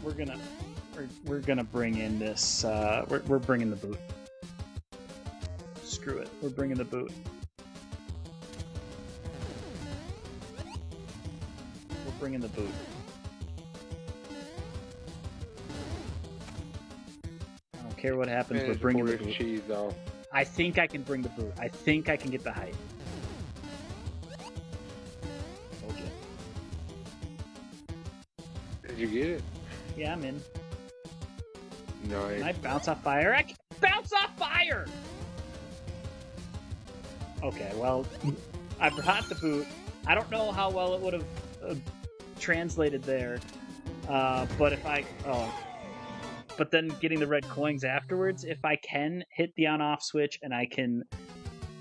We're gonna bring in this. We're bringing the boot. Screw it. We're bringing the boot. We're bringing the boot. I don't care what happens. We're Managed to bringing pull the this boot. cheese off. I think I can bring the boot. I think I can get the height. Okay. Did you get it? Yeah, I'm in. Nice. Can I bounce off fire? I can bounce off fire! Okay, well, I brought the boot. I don't know how well it would have translated there. But if I... Oh. But then getting the red coins afterwards, if I can hit the on-off switch and I can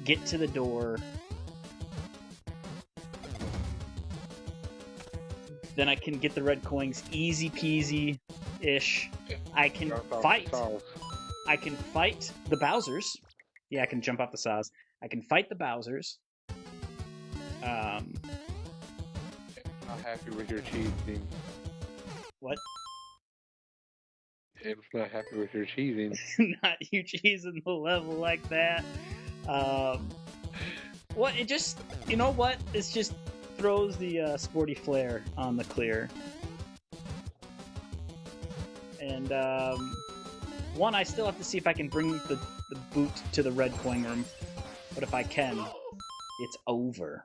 get to the door... Then I can get the red coins easy peasy-ish. I can fight. I can fight the Bowsers. Yeah, I can jump off the saws. I can fight the Bowsers. Not happy with your cheesing. What? It's not happy with your cheesing. Not you cheesing the level like that. What? It just... You know what? It just throws the sporty flare on the clear. And, one, I still have to see if I can bring the boot to the red coin room. But if I can, it's over.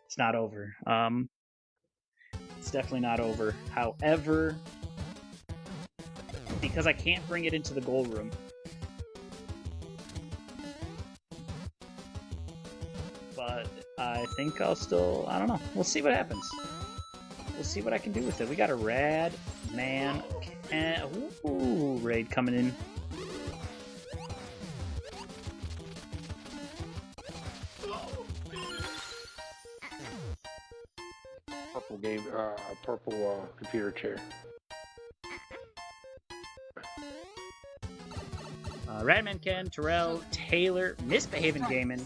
It's not over. It's definitely not over. However, because I can't bring it into the goal room, but I think I'll still... I don't know. We'll see what happens. We'll see what I can do with it. We got a rad man... Ooh, raid coming in. Purple computer chair. Radman Ken, Terrell, Taylor, Misbehaving Gaming.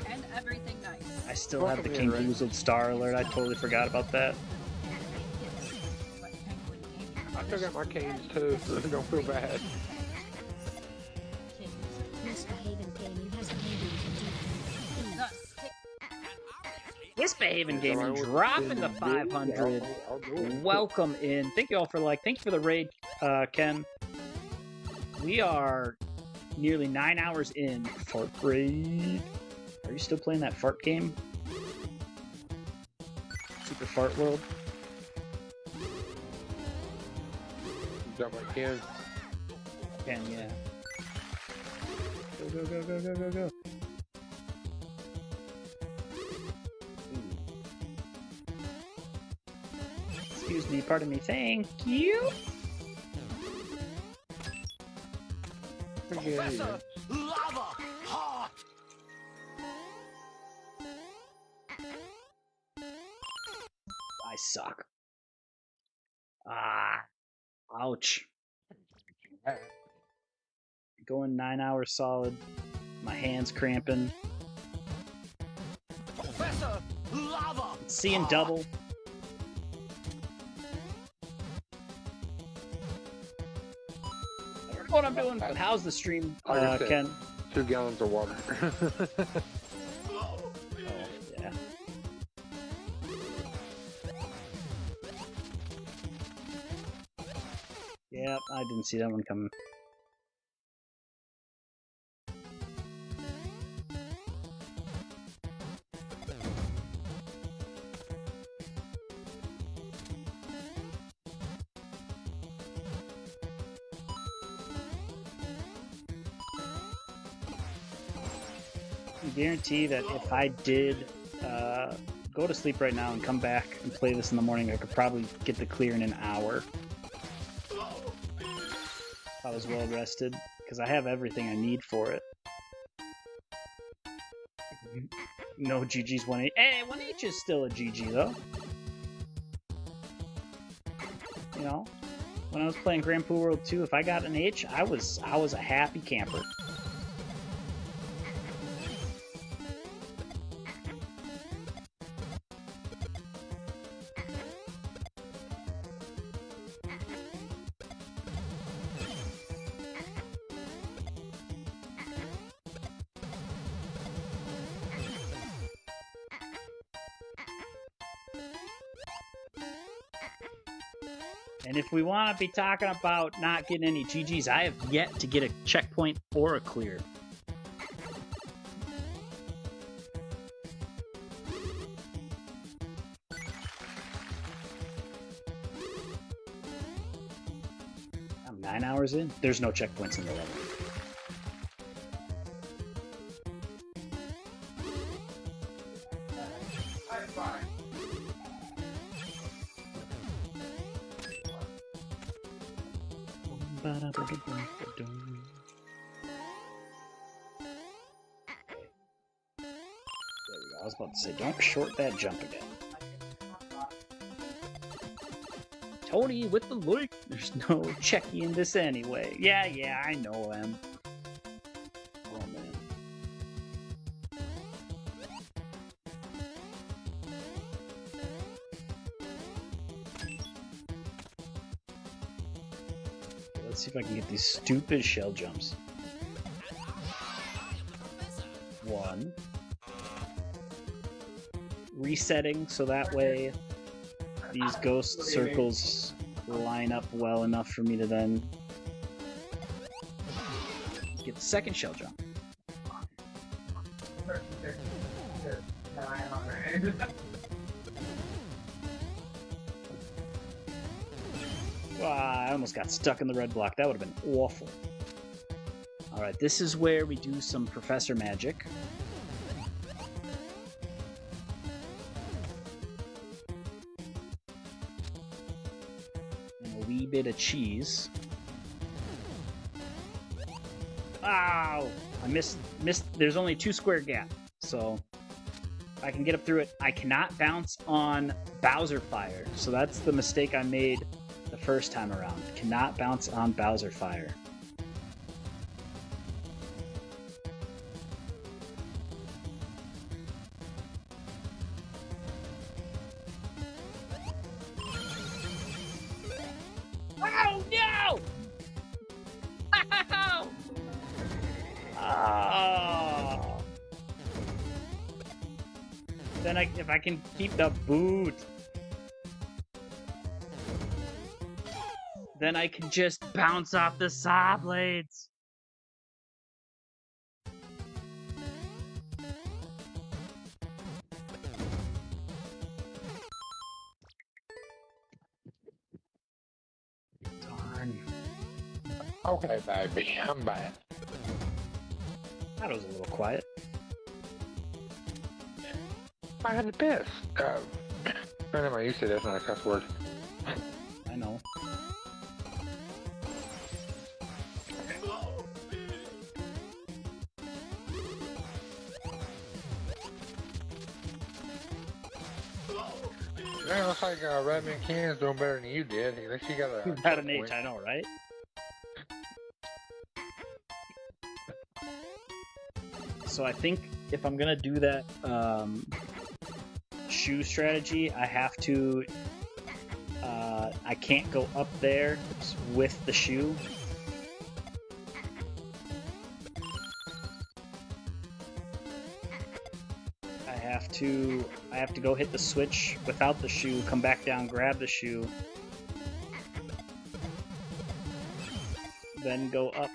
And everything nice. I still have the King Boozled Star Alert. I totally forgot about that. I still got my canes too, so don't feel bad. Misbehaving Gaming has a Misbehaving Gaming dropping the 500. Welcome in. Thank you all for thank you for the raid, Ken. We are nearly 9 hours in. Fart raid. Are you still playing that fart game? Super Fart World? Jump like Ken. Ken, yeah. Go, go, go, go, go, go, go. Excuse me, pardon me, thank you. Professor Lava Heart. I suck. Ah, ouch. Going 9 hours solid. My hands cramping. Professor Lava. Seeing double. I don't know what I'm doing, but how's the stream, Like I said, Ken? 2 gallons of water. Oh, yeah. Yep, I didn't see that one coming. I guarantee that if I did go to sleep right now and come back and play this in the morning, I could probably get the clear in an hour. If I was well rested, because I have everything I need for it. No GG's 1H. Hey, 1H is still a GG though. You know, when I was playing Grand Poo World 2, if I got an H, I was a happy camper. And if we want to be talking about not getting any GGs, I have yet to get a checkpoint or a clear. I'm 9 hours in. There's no checkpoints in the level. I was about to say, don't short that jump again. Tony with the look. There's no checky in this anyway. Yeah, I know him. Oh man. Let's see if I can get these stupid shell jumps. 1. Resetting so that way these ghost circles line up well enough for me to then get the second shell jump. I almost got stuck in the red block. That would have been awful. Alright, this is where we do some Professor Magic. And a wee bit of cheese. Ow! I missed. There's only 2 square gap, so I can get up through it. I cannot bounce on Bowser Fire, so that's the mistake I made the first time around. Cannot bounce on Bowser Fire. Oh no! Ow! Oh. Then if I can keep the boot, then I can just bounce off the saw blades. Darn. Okay, baby, I'm back. That was a little quiet. I had the best. I never used to. That's not a cuss word. know. Man, looks like Redman Ken's doing better than you did. At least you got a Got an point. H, I know, right? So I think if I'm gonna do that shoe strategy, I have to. I can't go up there with the shoe. I have to go hit the switch without the shoe, come back down, grab the shoe, then go up.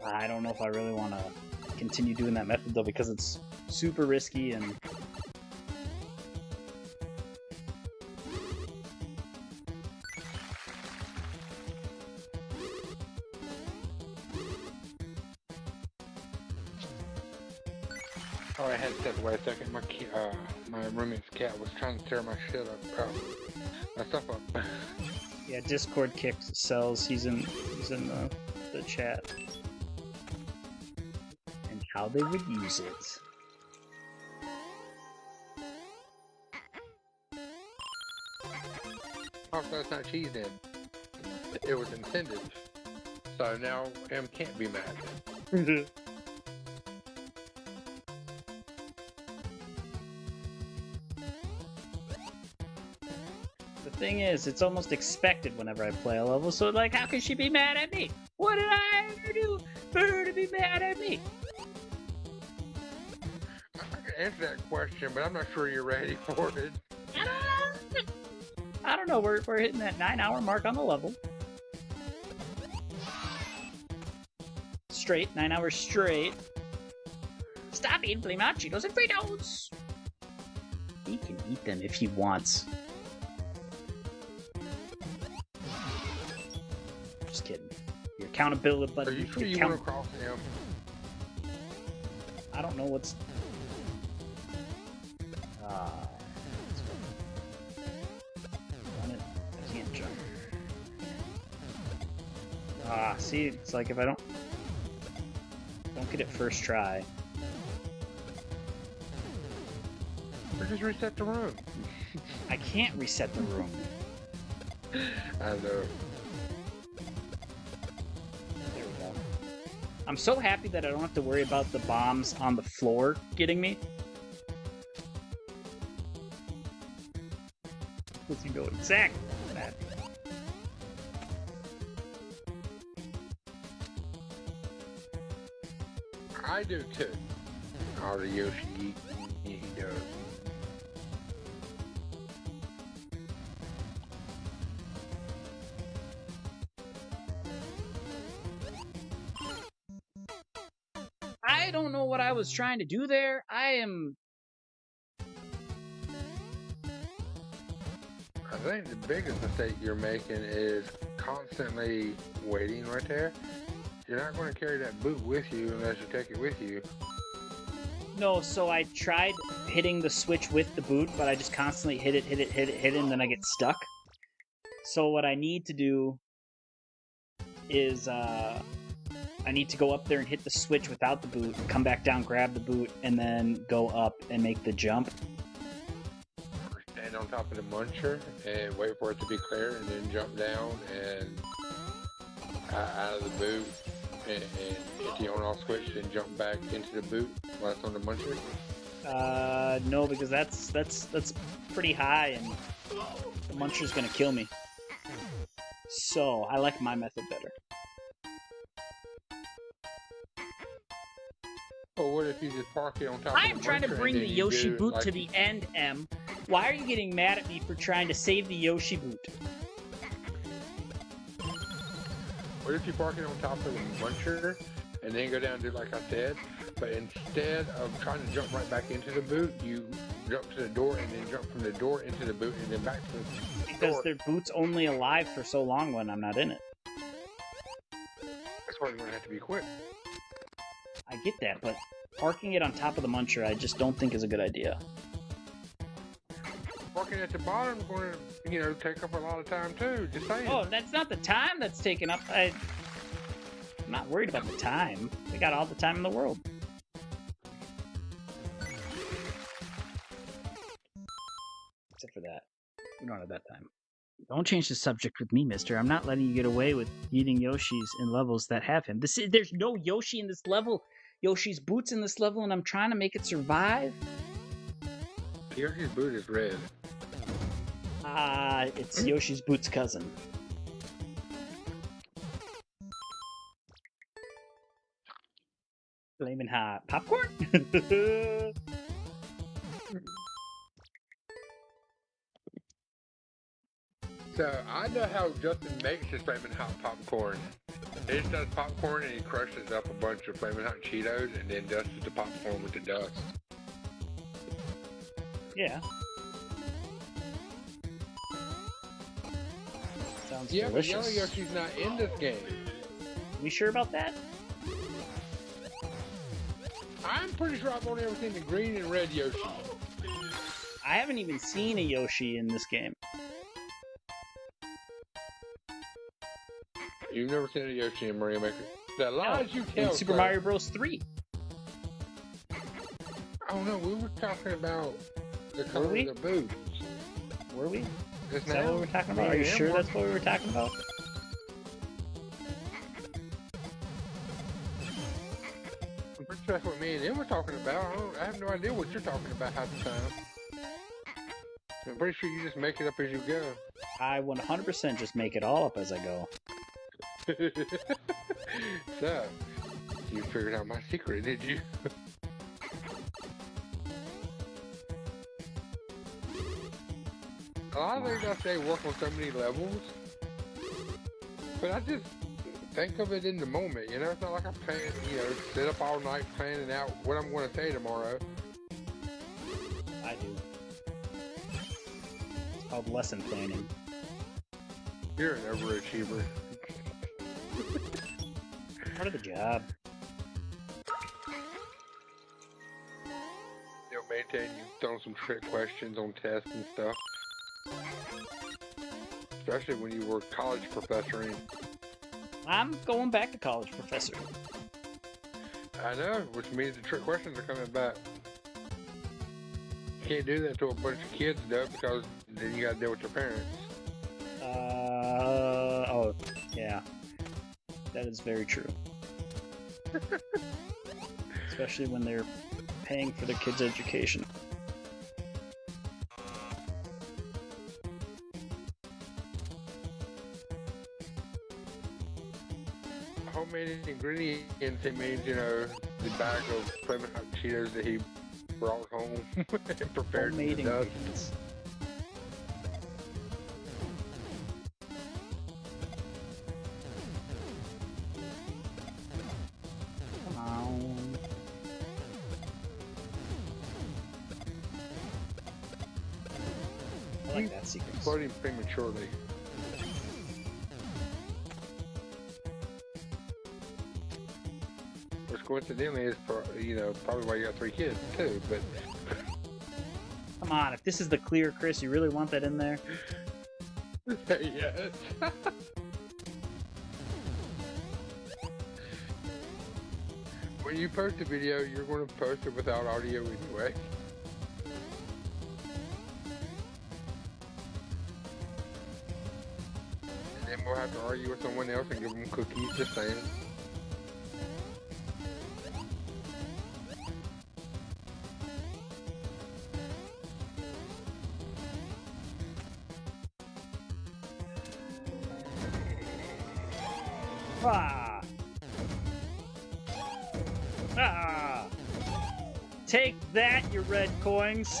I don't know if I really want to continue doing that method though, because it's super risky and Oh, I had to step away a second. My roommate's cat was trying to tear my shit up. My stuff up. yeah, Discord kicked Cells. He's in the chat. And how they would use it. Oh, so it's not cheese then. It was intended. So now M can't be mad. The thing is, it's almost expected whenever I play a level, so like, how can she be mad at me? What did I ever do for her to be mad at me? I can answer that question, but I'm not sure you're ready for it. I don't know, we're hitting that 9-hour mark on the level. Straight, 9 hours straight. Stop eating flame out Cheetos and Fritos! He can eat them if he wants. Just kidding. Your accountability buddy. Are you sure you want to cross him? I don't know what's. Run it. I can't jump. See, it's like if I don't get it first try. Or just reset the room. I can't reset the room. I know. There we go. I'm so happy that I don't have to worry about the bombs on the floor getting me. Let's go exactly that. I do too. All the Yoshi he does. I don't know what I was trying to do there. I think the biggest mistake you're making is constantly waiting right there. You're not going to carry that boot with you unless you take it with you. No, so I tried hitting the switch with the boot, but I just constantly hit it, and then I get stuck. So what I need to do is, I need to go up there and hit the switch without the boot, come back down, grab the boot, and then go up and make the jump. Or stand on top of the muncher and wait for it to be clear, and then jump down and out of the boot and hit the on-off switch, and jump back into the boot while it's on the muncher. No, because that's pretty high, and the muncher's gonna kill me. So I like my method better. Well, what if you just park it on top of the I am trying to muncher bring and the then you Yoshi do boot like to the end, M. Why are you getting mad at me for trying to save the Yoshi boot? What if you park it on top of the muncher and then go down and do like I said, but instead of trying to jump right back into the boot, you jump to the door and then jump from the door into the boot and then back to the Because door. their boot's only alive for so long when I'm not in it. That's why you're going to have to be quick. I get that, but Parking it on top of the muncher, I just don't think is a good idea. Parking at the bottom is going to, you know, take up a lot of time too. Just saying. Oh, that's not the time that's taken up. I'm not worried about the time. We got all the time in the world. Except for that. We don't have that time. Don't change the subject with me, mister. I'm not letting you get away with eating Yoshis in levels that have him. There's no Yoshi in this level. Yoshi's boot's in this level, and I'm trying to make it survive. Yoshi's boot is red. It's Yoshi's boot's cousin. Flaming hot popcorn? So, I know how Justin makes his flaming hot popcorn. He just does popcorn and he crushes up a bunch of flaming hot Cheetos and then dusts the popcorn with the dust. Yeah. Sounds Yeah, delicious. but Yellow Yoshi's not in this game. You sure about that? I'm pretty sure I've only ever seen the green and red Yoshi. I haven't even seen a Yoshi in this game. You've never seen a Yoshi in Mario Maker. The lies you tell. In Super sir. Mario Bros. 3. Oh no, we were talking about the color of the boots. Were we? Just Is that what we were talking about? Are you sure that's what we were talking about? I'm pretty sure that's what me and him were talking about. I have no idea what you're talking about half the time. I'm pretty sure you just make it up as you go. I 100% just make it all up as I go. So, you figured out my secret, did you? A lot of things I say work on so many levels, but I just think of it in the moment, you know? It's not like I'm planning, you know, sit up all night planning out what I'm going to say tomorrow. I do. It's called lesson planning. You're an overachiever. Part of the job. You'll maintain you've done some trick questions on tests and stuff. Especially when you were college professoring. I'm going back to college, professor. I know, which means the trick questions are coming back. You can't do that to a bunch of kids, though, because then you gotta deal with your parents. Oh, yeah. That is very true. Especially when they're paying for their kids' education. Homemade ingredients, it means, you know, the bag of flaming hot Cheetos that he brought home and prepared Homemade to dust. ingredients. Come on. I like that sequence. Exploding prematurely. Which coincidentally is, you know, probably why you got 3 kids too. But Come on, if this is the clear Chris, you really want that in there? yes. When you post a video, you're going to post it without audio anyway. And then we'll have to argue with someone else and give them cookies, just saying. Ah! Ah! Take that, you red coins!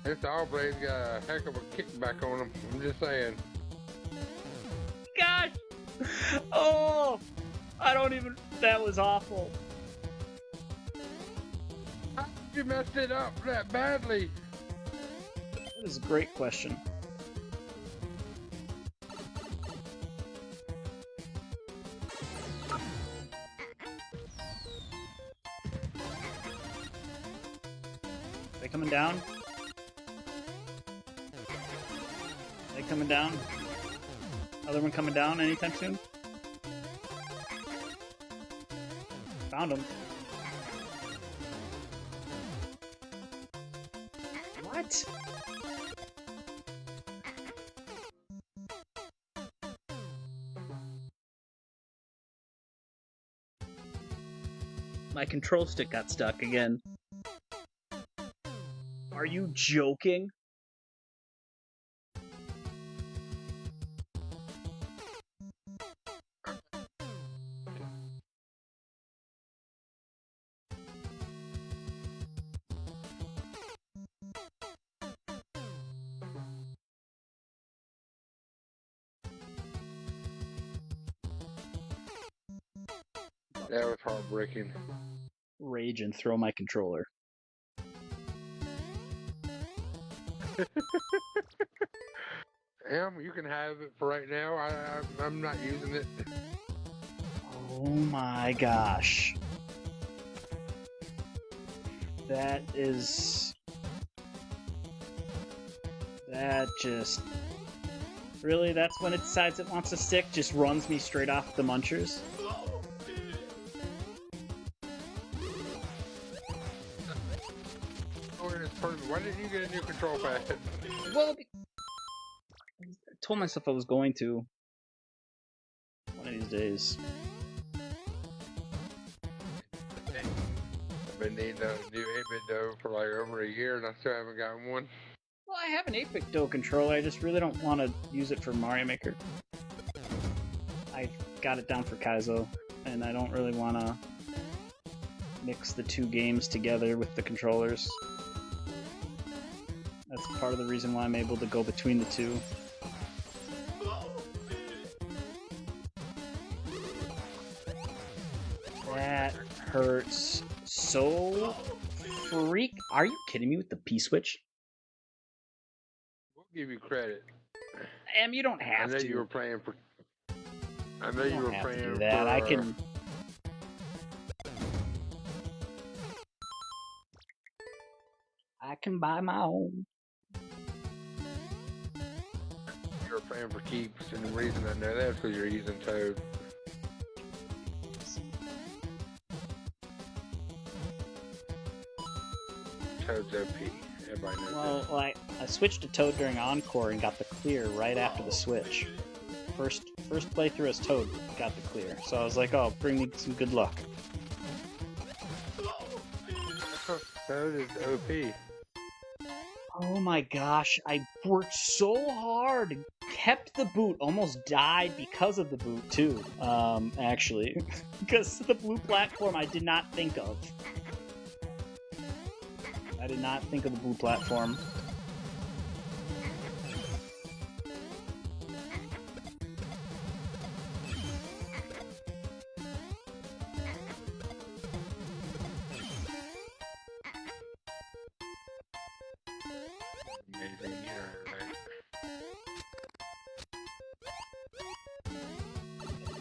This All Blade's got a heck of a kickback on him. I'm just saying. Gosh! Oh! I don't even... That was awful. How did you messed it up that badly? That is a great question. They coming down? They coming down? Other one coming down anytime soon? Found him. What? My control stick got stuck again. Are you joking? That was heartbreaking. Rage and throw my controller. You can have it for right now. I'm not using it. Oh my gosh. That just... Really? That's when it decides it wants to stick? Just runs me straight off the munchers? Why didn't you get a new control pad? Well, I told myself I was going to. One of these days. I've been needing a new 8-bit dough for like over a year and I still haven't gotten one. Well, I have an 8-bit dough controller, I just really don't want to use it for Mario Maker. I got it down for Kaizo, and I don't really want to mix the two games together with the controllers. That's part of the reason why I'm able to go between the two. That hurts so freak. Are you kidding me with the P-switch? We'll give you credit. You don't have to. I know you were praying for. I know you were have praying to do that. for. I can. I can buy my own. You were praying for keeps, and the reason I know that is because you're using Toad. Toad's OP. Everybody knows Well, I switched to Toad during Encore and got the clear right after the switch. First playthrough as Toad got the clear, so I was like, oh, bring me some good luck. Toad is OP. Oh my gosh, I worked so hard, kept the boot, almost died because of the boot too, actually. Because the blue platform I did not think of. I did not think of the blue platform.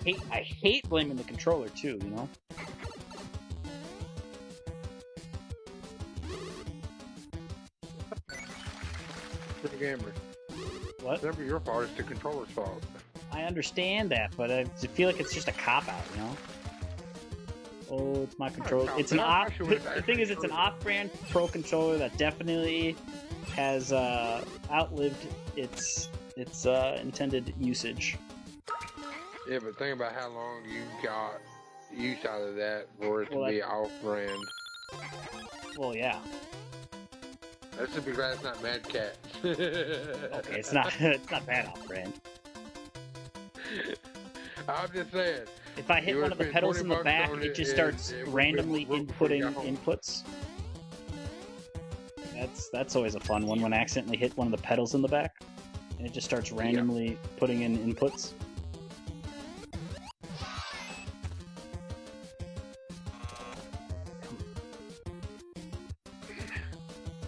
Amazing I hate blaming the controller too, you know? The gamer. What? It's never your fault, it's the controller's fault. I understand that, but I feel like it's just a cop-out, you know? Oh, it's my controller. It's an off. The thing is, it's an off-brand pro controller that definitely has outlived its intended usage. Yeah, but think about how long you got use out of that for it to be off-brand. Well, yeah. That's just because it's not Mad Cat. Okay, it's not bad off-brand. I'm just saying. If I hit one of the pedals in the back, it just starts randomly inputting inputs. That's always a fun one when I accidentally hit one of the pedals in the back, and it just starts randomly putting in inputs.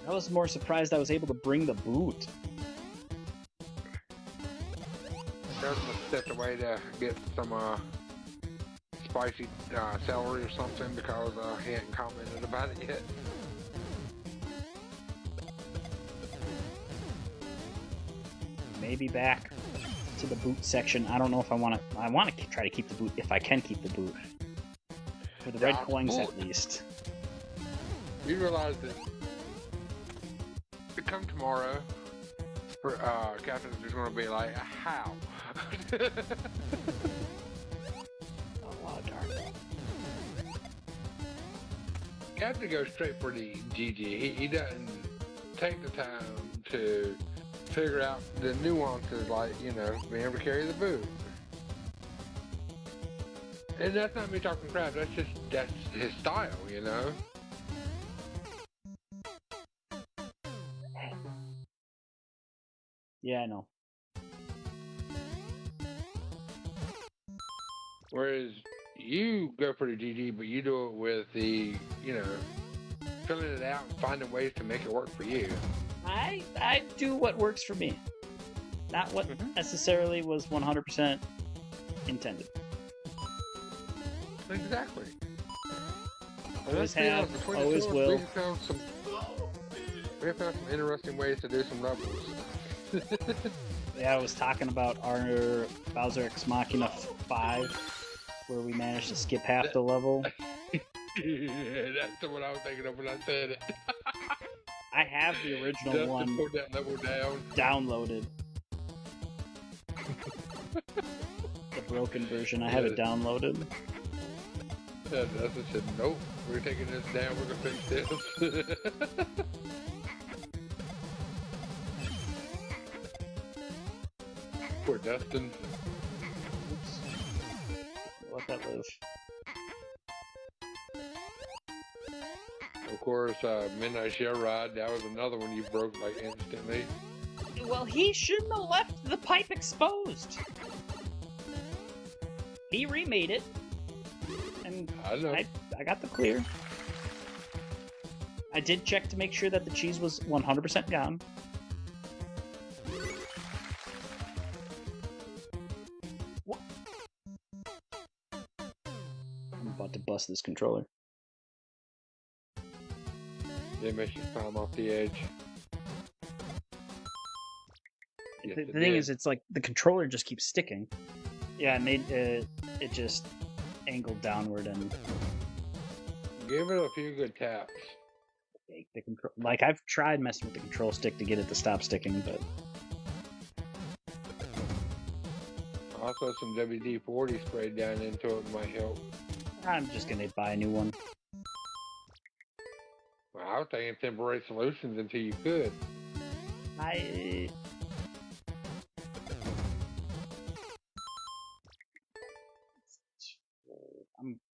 I was more surprised I was able to bring the boot. That's the way to get some spicy celery or something because he hadn't commented about it yet. maybe back to the boot section. I don't know if I want to. I want to try to keep the boot if I can keep the boot for the red coins at least. You realize that come tomorrow, Captain's just going to be like, how? Oh, darn it. Captain goes straight for the GG. He doesn't take the time to figure out the nuances, like, you know, being able to carry the boot. And that's not me talking crap, that's his style, you know? Yeah, I know. Whereas you go for the GG, but you do it with the, you know, filling it out and finding ways to make it work for you. I do what works for me. Not what necessarily was 100% intended. Exactly. Always have, always will. We have found some interesting ways to do some levels. Yeah, I was talking about our Bowser Ex Machina 5, where we managed to skip half the level. Yeah, that's what I was thinking of when I said it. I have the original one put that level down. Downloaded. The broken version, I have it downloaded. Yeah, Dustin said, nope, we're taking this down, we're gonna fix this. Poor Dustin. Oops. Let that live. Of course, Midnight Shell Ride, that was another one you broke like instantly. Well, he shouldn't have left the pipe exposed. He remade it. And I know. I got the clear. I did check to make sure that the cheese was 100% gone. What? I'm about to bust this controller. They make you climb off the edge. Yes, The thing is, it's like the controller just keeps sticking. Yeah, it made it just angled downward and give it a few good taps. the control. Like I've tried messing with the control stick to get it to stop sticking, but also some WD-40 sprayed down into it might help. I'm just gonna buy a new one. Well, I was thinking temporary solutions until you could.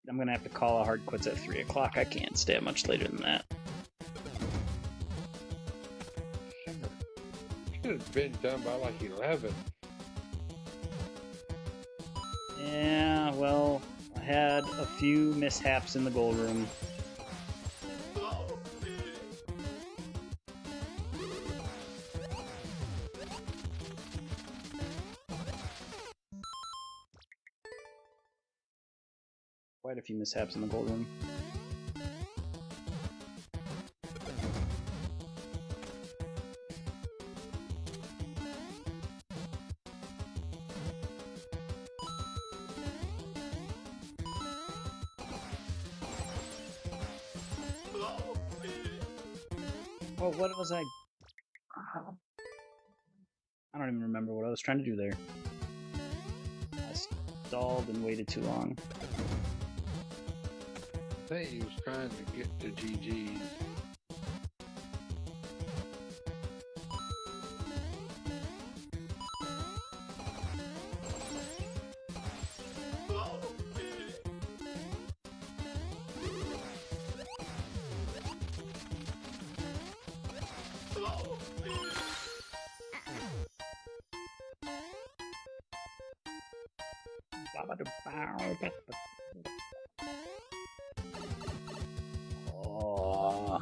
I'm gonna have to call a hard quits at 3 o'clock. I can't stay up much later than that. Should have been done by like 11. Yeah, well, I had a few mishaps in the gold room. Quite a few mishaps in the gold room. Well, what was I don't even remember what I was trying to do there. I stalled and waited too long. I think he was trying to get to GG's. Oh.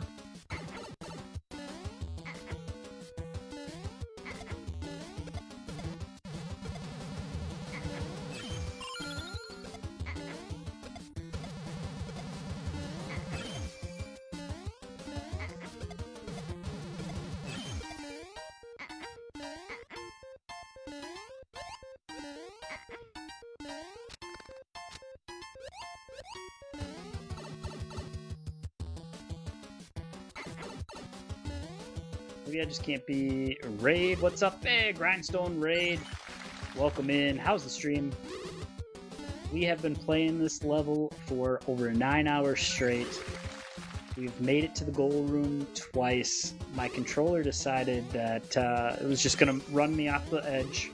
Maybe I just can't be Raid. What's up? Hey, Grindstone Raid. Welcome in. How's the stream? We have been playing this level for over 9 hours straight. We've made it to the goal room twice. My controller decided that it was just going to run me off the edge.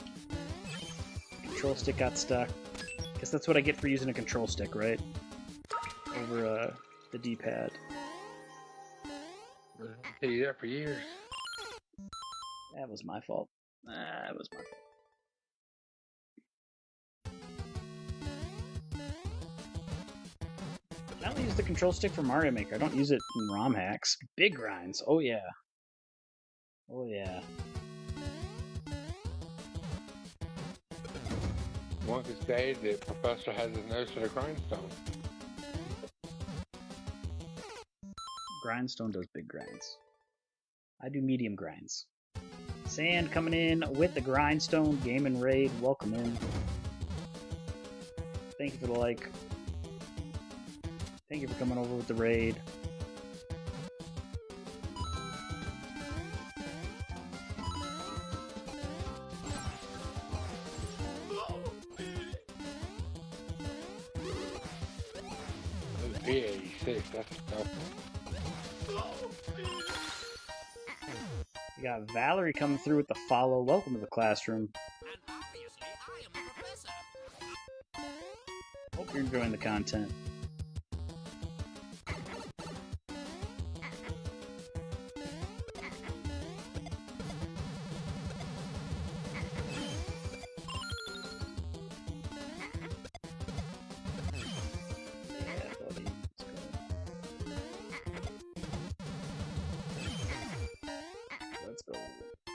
Control stick got stuck. Guess that's what I get for using a control stick, right? Over the D-pad. I'll tell you that for years. That was my fault. That was my fault. I only use the control stick for Mario Maker. I don't use it in ROM hacks. Big grinds. Oh yeah. Oh yeah. One could say the professor has his nose for the grindstone. Grindstone does big grinds. I do medium grinds. Sand coming in with the Grindstone Game and Raid. Welcome in. Thank you for the like. Thank you for coming over with the raid. P86, that's tough. We got Valerie coming through with the follow. Welcome to the classroom. And obviously, I am the professor. Hope you're enjoying the content.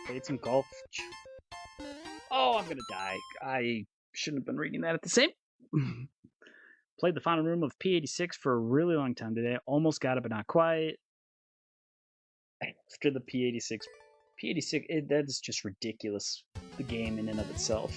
Played some golf. Oh, I'm gonna die. I shouldn't have been reading that at the same. Played the final room of P86 for a really long time today. Almost got it, but not quite. After the P86. P86, that is just ridiculous. The game in and of itself.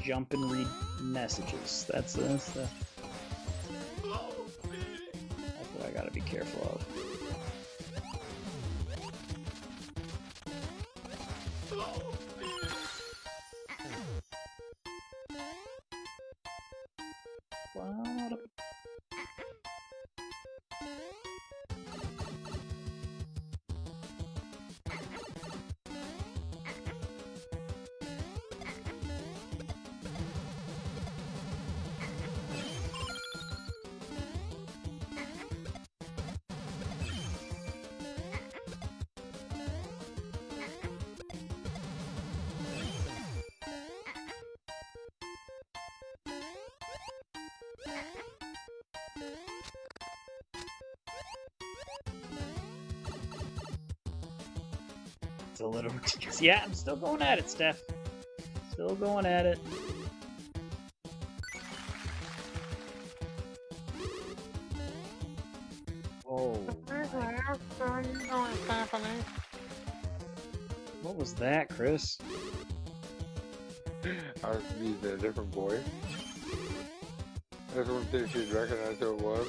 Jump and read messages. That's what I gotta be careful of. It's a little ridiculous. Yeah, I'm still going at it, Steph. Still going at it. Oh. What was that, Chris? I was using a different voice. I just wanted to see if you'd recognize who it was.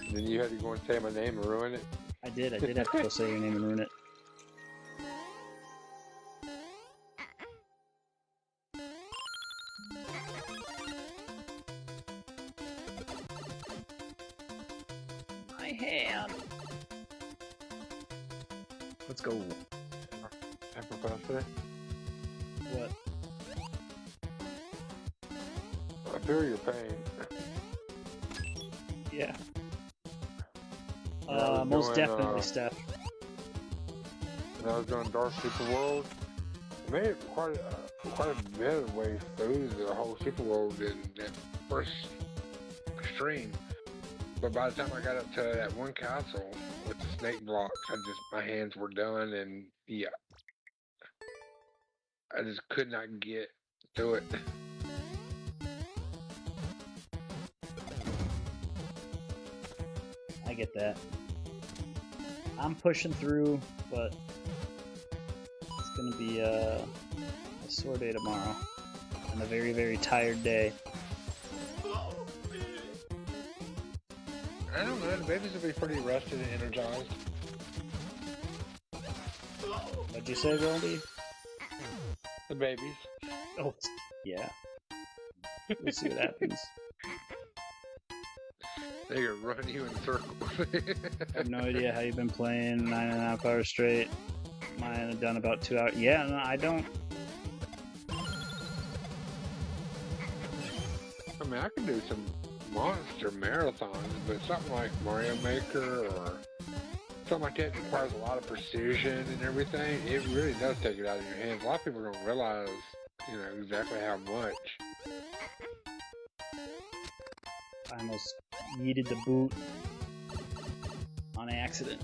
And then you had to go and say my name and ruin it. I did have to go say your name and ruin it. My hand. Let's go. Professor? What? I feel your pain. Yeah. I was Most doing, definitely, Steph. When I was doing Dark Super World, I made it quite a bit of way through the whole Super World in that first stream. But by the time I got up to that one castle with the snake blocks, my hands were done, and yeah, I just could not get through it. I get that. I'm pushing through, but gonna be a sore day tomorrow. And a very, very tired day. I don't know, the babies will be pretty rested and energized. What'd you say, Goldie? The babies. Oh, yeah. We'll see what happens. They can run you in circles. I have no idea how you've been playing 9.5 hours straight. Mine have done about 2 hours. Yeah, no, I don't. I mean, I can do some monster marathons, but something like Mario Maker or something like that requires a lot of precision and everything. It really does take it out of your hands. A lot of people don't realize, you know, exactly how much. I almost yeeted the boot on accident.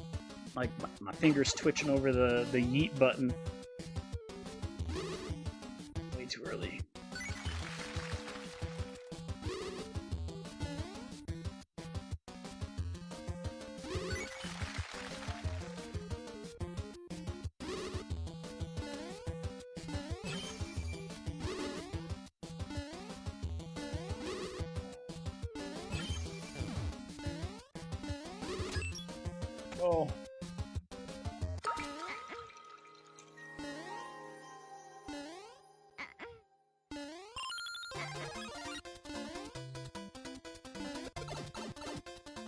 Like, my fingers twitching over the yeet button. Way too early. Oh.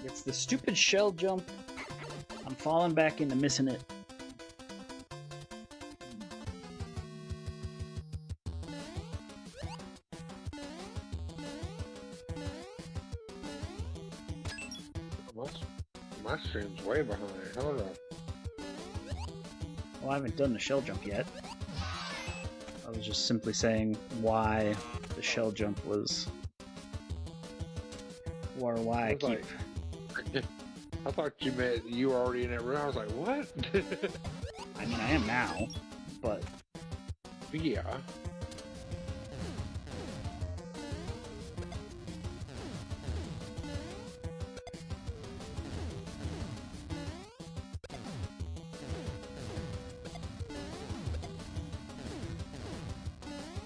It's the stupid shell jump. I'm falling back into missing it. My stream's way behind. Hold up. Well, I haven't done the shell jump yet. I was just simply saying why the shell jump was... Or why I keep... I thought you meant you were already in that room. I was like, what? I mean, I am now, but... Yeah.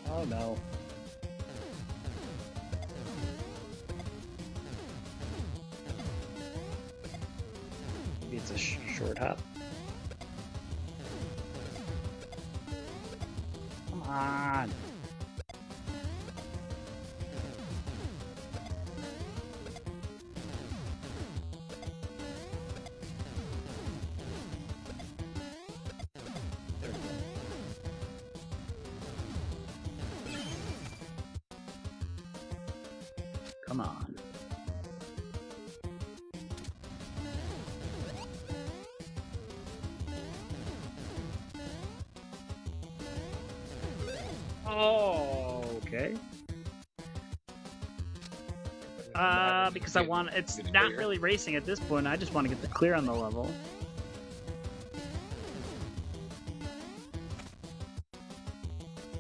Oh no. Maybe it's a short hop. Come on. There we go. Come on. Oh, okay. Because I want, it's not really racing at this point. I just want to get the clear on the level.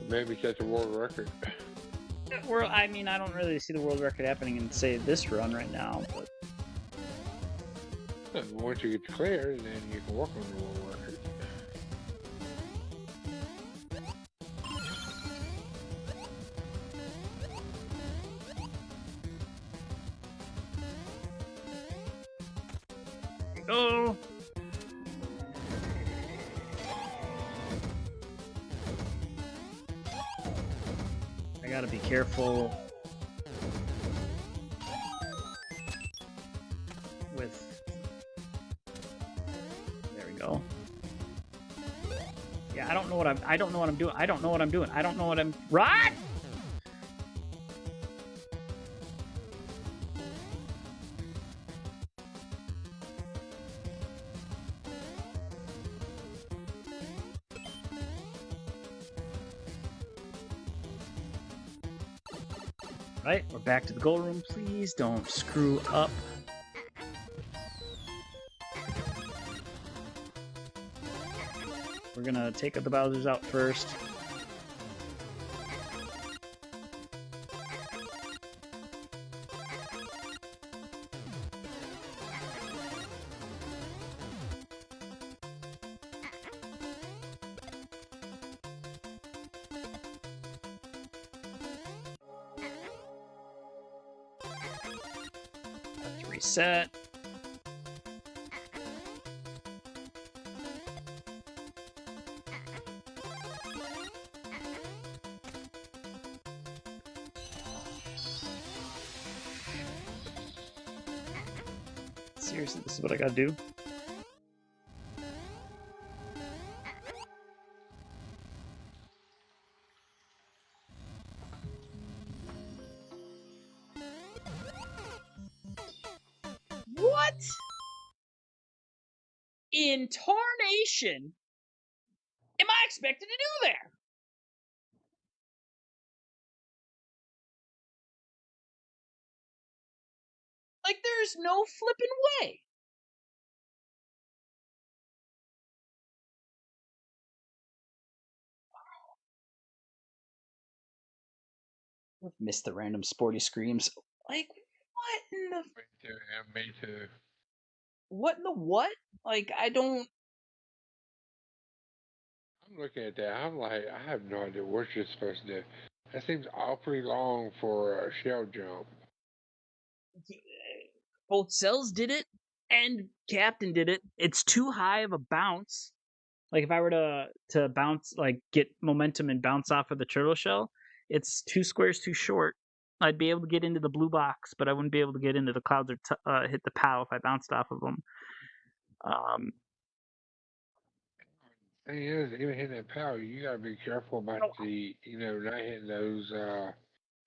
Maybe set the world record. Well, I mean, I don't really see the world record happening in, say, this run right now, but... Once you get clear, then you can work on the world record. Go! I gotta be careful with... There we go. Yeah, I don't know what I'm doing. I don't know what I'm doing. I don't know what I'm... Run! Right, we're back to the goal room. Please don't screw up. We're gonna take the Bowsers out first. reset. Seriously, this is what I gotta do? What? In tarnation am I expected to do there? Like, there's no flipping way. I've missed the random sporty screams. Like, what in the... Me too. What in the what? Like, I don't... I'm looking at that. I'm like, I have no idea what you're supposed to do. That seems awfully long for a shell jump. Both Cells did it, and Captain did it. It's too high of a bounce. Like, if I were to bounce, like, get momentum and bounce off of the turtle shell, it's 2 squares too short. I'd be able to get into the blue box, but I wouldn't be able to get into the clouds or hit the POW if I bounced off of them. Thing is, even hitting that power, you gotta be careful about not hitting those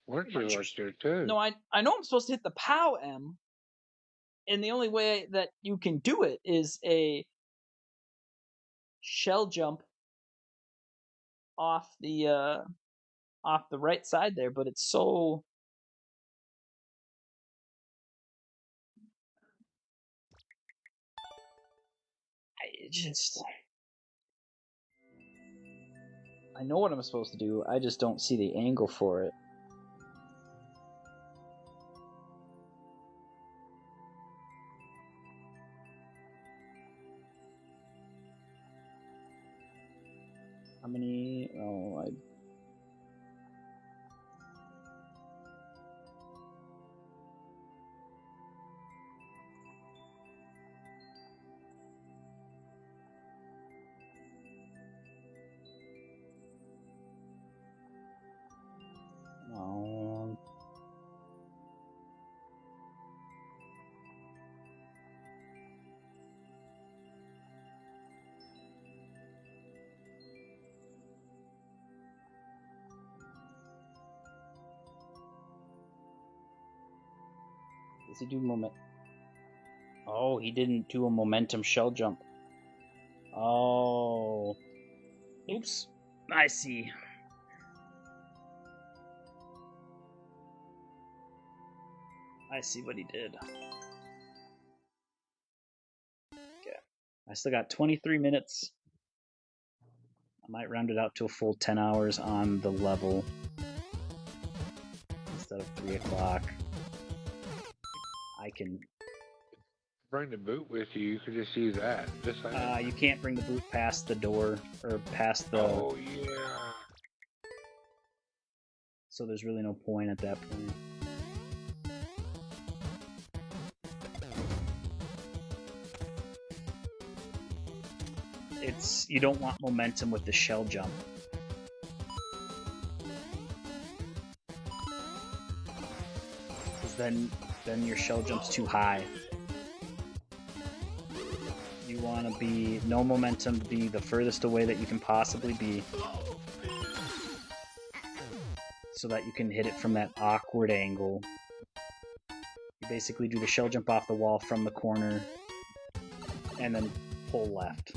lunches like there too. No, I know I'm supposed to hit the POW M, and the only way that you can do it is a shell jump off the right side there, but it's so... I know what I'm supposed to do, I just don't see the angle for it. How many... Oh, Does he do moment? Oh, he didn't do a momentum shell jump. Oh. Oops. I see. I see what he did. Okay. I still got 23 minutes. I might round it out to a full 10 hours on the level instead of 3 o'clock. I can bring the boot with you. You could just use that. Just like you can't bring the boot past the door or past the. Oh yeah. So there's really no point at that point. You don't want momentum with the shell jump. Because then your shell jump's too high. You want to be no momentum, be the furthest away that you can possibly be, so that you can hit it from that awkward angle. You basically do the shell jump off the wall from the corner, and then pull left.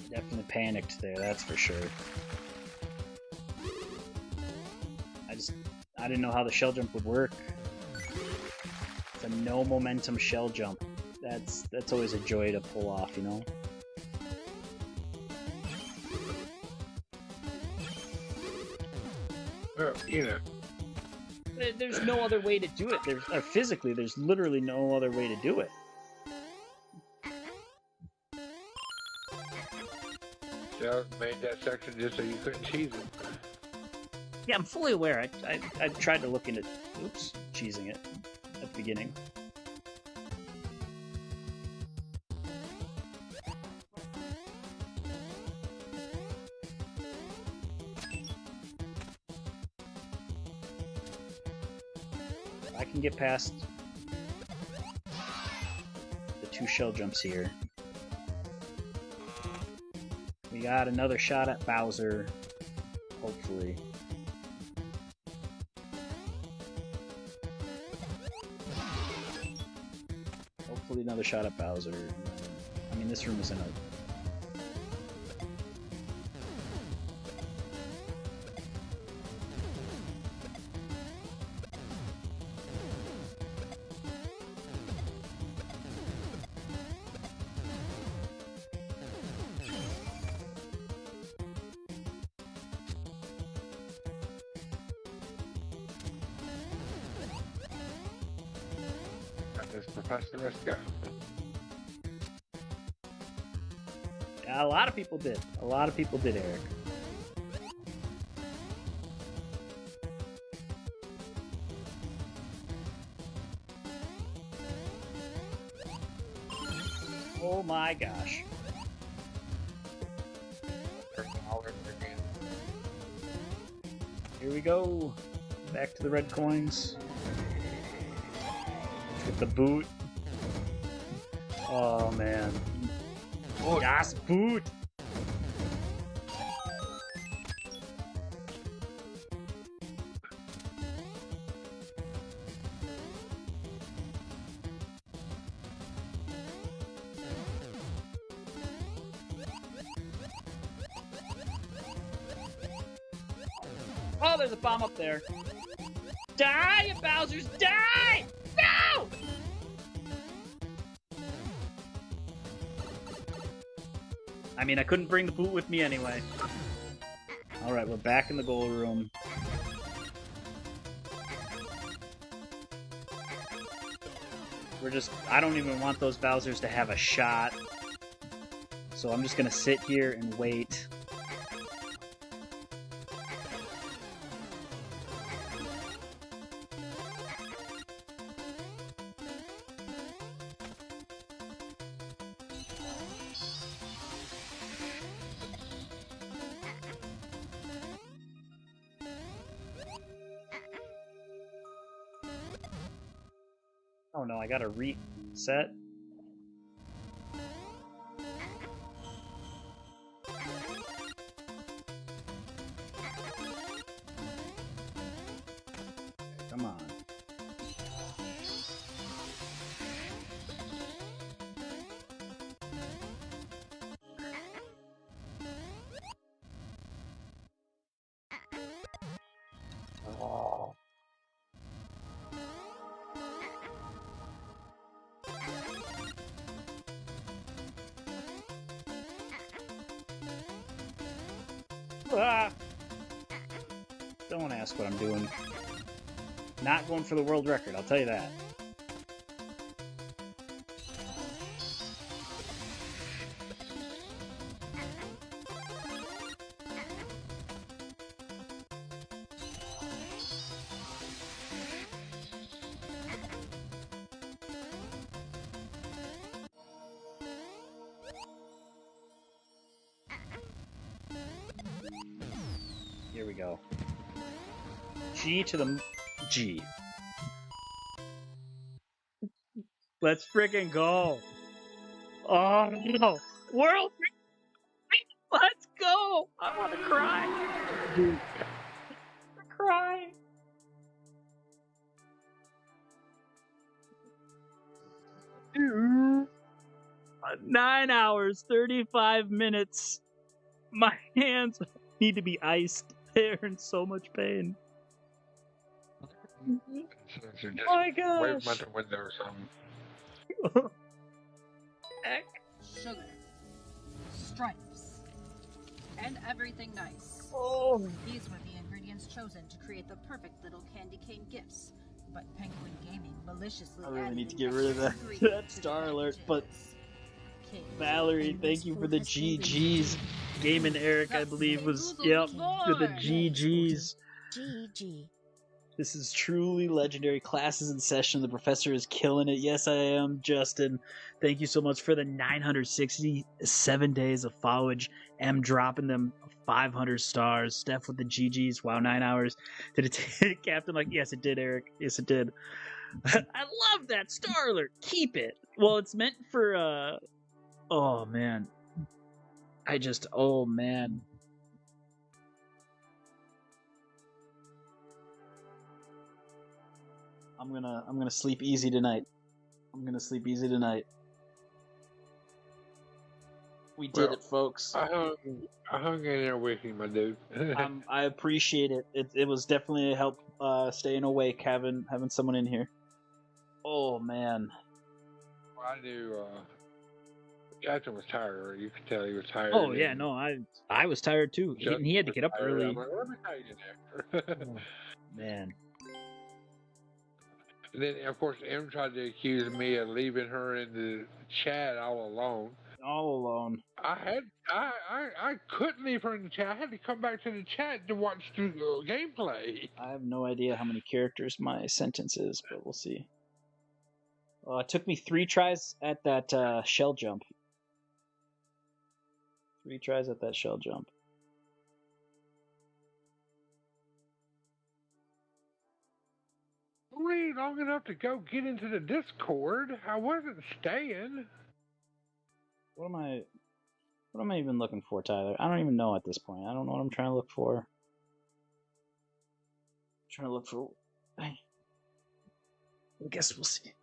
Definitely panicked there, that's for sure. I didn't know how the shell jump would work. It's a no momentum shell jump. That's always a joy to pull off, you know? You know. There's no other way to do it. Physically, there's literally no other way to do it. So made that section just so you couldn't cheese it. Yeah, I'm fully aware. I tried to look into, cheesing it at the beginning. I can get past the 2 shell jumps here. We got another shot at Bowser, hopefully. Hopefully another shot at Bowser. I mean, this room is in a... This Professor, let's go. Yeah, a lot of people did. A lot of people did, Eric. Oh my gosh. Here we go. Back to the red coins. Get the boot. Oh man. Oh yes, boot! Oh, there's a bomb up there. Die, you Bowsers, die! No! I mean, I couldn't bring the boot with me anyway. Alright, we're back in the goal room. I don't even want those Bowsers to have a shot. So I'm just gonna sit here and wait. Oh no, I gotta reset. Come on. Oh. Ah. Don't ask what I'm doing. Not going for the world record, I'll tell you that. Here we go. G to the G. Let's freaking go. Oh no. World Let's go. I want to cry. I'm crying. Dude. 9 hours, 35 minutes. My hands need to be iced. They're in so much pain. So just My wave gosh. them out the window or something. Heck. Sugar, stripes, and everything nice. Oh. These were the ingredients chosen to create the perfect little candy cane gifts. But Penguin Gaming maliciously I really added need to an get rid of extra that, ingredient to Star the Alert, packages. but King. Valerie, And thank this you for food the has proven to GGs. Game and Eric, I believe, was, yep, with the GGs. GG. This is truly legendary. Classes in session. The professor is killing it. Yes, I am, Justin. Thank you so much for the 967 days of followage. M dropping them 500 stars. Steph with the GGs. Wow, 9 hours. Did it take Captain? Like, yes, it did, Eric. Yes, it did. I love that Star Alert. Keep it. Well, it's meant for, oh, man. Oh, man. I'm gonna sleep easy tonight. We did Well, it, folks. I hung in there with you, my dude. I appreciate it. It was definitely a help staying awake, having someone in here. Oh man. I knew Captain was tired. You could tell he was tired. Oh yeah, no, I was tired too. Justin He had to was get up tired. early. I'm like, let me tell you there. Oh, man. And then, of course, M tried to accuse me of leaving her in the chat all alone. All alone. I couldn't leave her in the chat. I had to come back to the chat to watch the gameplay. I have no idea how many characters my sentence is, but we'll see. It took me 3 tries at that shell jump. 3 tries at that shell jump. Only long enough to go get into the Discord. I wasn't staying. What am I even looking for, Tyler? I don't even know at this point. I don't know what I'm trying to look for. I'm trying to look for. I guess we'll see.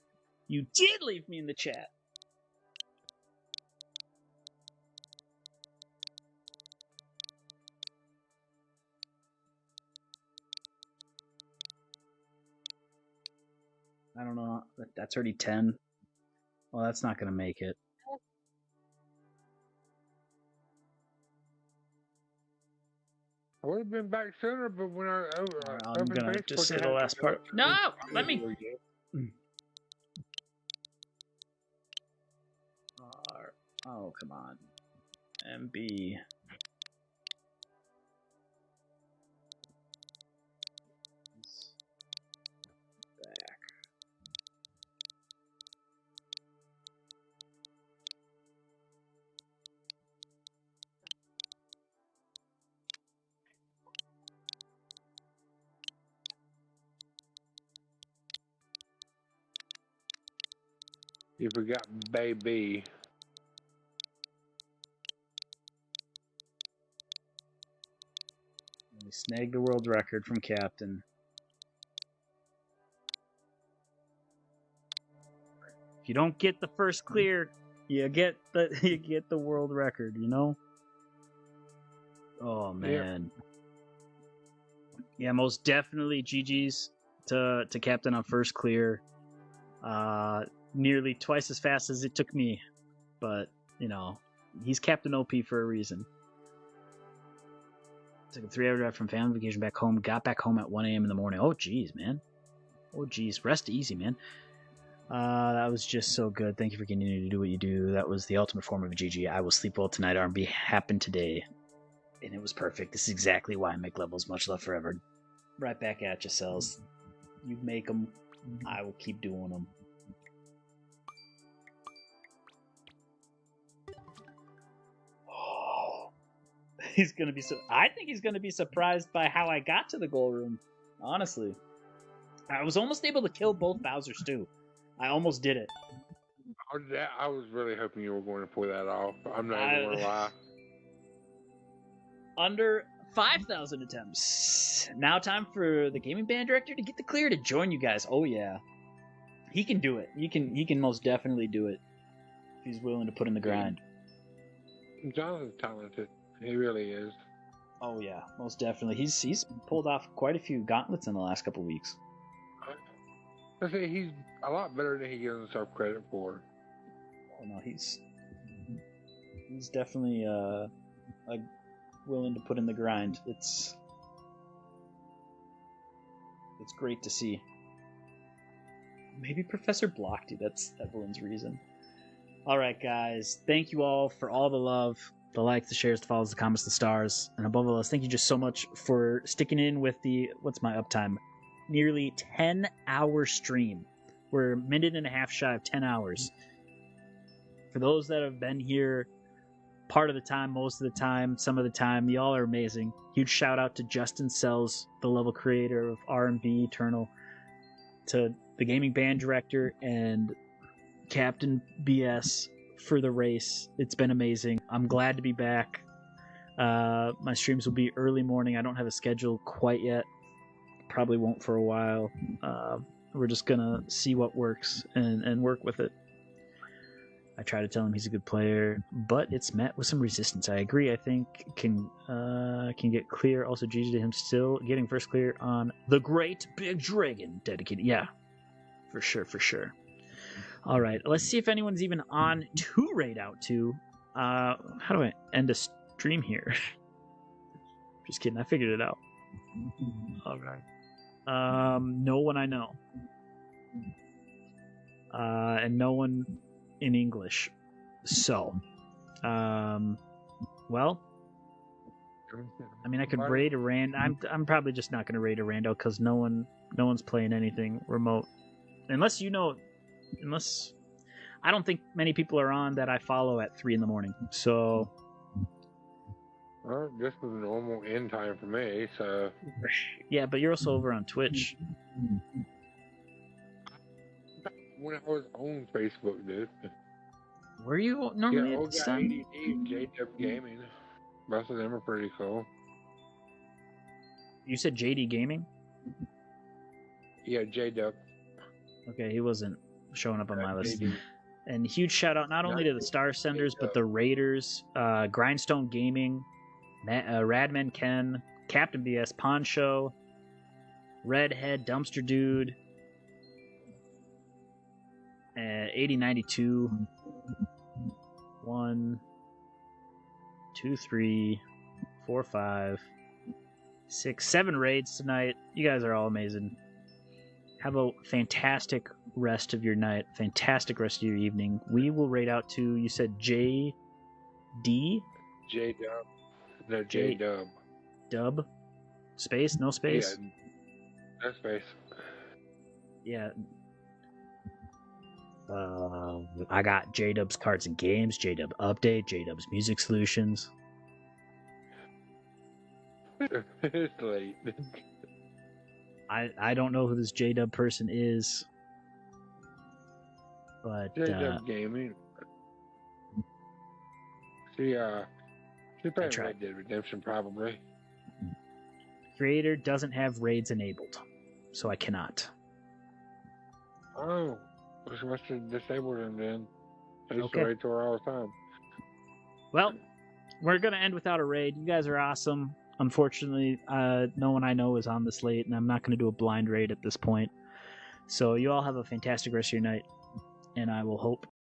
You did leave me in the chat. I don't know. That's already 10. Well, that's not going to make it. I would have been back sooner, but when I'm going to just say the last part. No! Let me... Oh, come on. MB. Back. You forgot baby. We snagged the world record from Captain. If you don't get the first clear, you get the world record, you know? Oh man. Yeah, most definitely GG's to Captain on first clear. Nearly twice as fast as it took me. But, you know, he's Captain OP for a reason. Took a 3-hour drive from family vacation back home. Got back home at 1 a.m. in the morning. Oh, geez, man. Oh, geez. Rest easy, man. That was just so good. Thank you for continuing to do what you do. That was the ultimate form of a GG. I will sleep well tonight. R&B happened today. And it was perfect. This is exactly why I make levels. Much love forever. Right back at you, Cells. You make them. I will keep doing them. He's gonna be I think he's gonna be surprised by how I got to the goal room. Honestly, I was almost able to kill both Bowsers too. I almost did it. I was really hoping you were going to pull that off. I'm not even going to lie. Under 5,000 attempts. Now time for the gaming band director to get the clear to join you guys. Oh yeah, he can do it. He can most definitely do it if he's willing to put in the grind. Jonathan's talented. He really is. Oh yeah, most definitely. He's pulled off quite a few gauntlets in the last couple weeks. I say he's a lot better than he gives himself credit for. Oh no, he's definitely willing to put in the grind. It's great to see. Maybe Professor blocked you. That's Evelyn's reason. All right, guys. Thank you all for all the love, the likes, the shares, the follows, the comments, the stars, and above all else, thank you just so much for sticking in with the what's my uptime? Nearly 10-hour stream. We're a minute and a half shy of 10 hours. For those that have been here part of the time, most of the time, some of the time, y'all are amazing. Huge shout out to Justin Sells, the level creator of R&B Eternal, to the gaming band director, and Captain B.S. for the race. It's been amazing. I'm glad to be back. My streams will be early morning. I don't have a schedule quite yet. Probably won't for a while. We're just gonna see what works and work with it. I try to tell him he's a good player, but it's met with some resistance. I agree. I think can get clear. Also, GG to him still getting first clear on the Great Big Dragon. Dedicated. Yeah, for sure. All right, let's see if anyone's even on to raid out to. How do I end a stream here? Just kidding. I figured it out. All right. No one I know. And no one in English. So, well, I mean, I could raid a rand. I'm probably just not going to raid a rando because no one's playing anything remote, unless I don't think many people are on that I follow at 3 a.m. So, well, this was normal end time for me. So, yeah, but you're also over on Twitch. When I was on Facebook, dude. Were you normally at this time? ADD and JW Gaming. Both of them are pretty cool. You said JD Gaming? Yeah, JW. Okay, he wasn't showing up on my list. JD. And huge shout out not only to the Star Senders, but the Raiders, Grindstone Gaming, Radman Ken, Captain B.S, Poncho, Redhead, Dumpster Dude, 8092, 1, 2, 3, 4, 5, 6, 7 raids tonight. You guys are all amazing. Have a fantastic rest of your night, fantastic rest of your evening. We will raid out to, you said JD? J-Dub. No, J-Dub. Dub? Space? No space? Yeah, no space. Yeah. I got J-Dub's Cards and Games, J-Dub Update, J-Dub's Music Solutions. It's late. I don't know who this J-Dub person is, but J-Dub Gaming. She probably Red Dead Redemption, probably. Creator doesn't have raids enabled, so I cannot. Oh, she must have disabled them then. I used Okay. to raid to her all the time. Well, we're going to end without a raid. You guys are awesome. Unfortunately, no one I know is on this late, and I'm not going to do a blind raid at this point. So you all have a fantastic rest of your night, and I will hope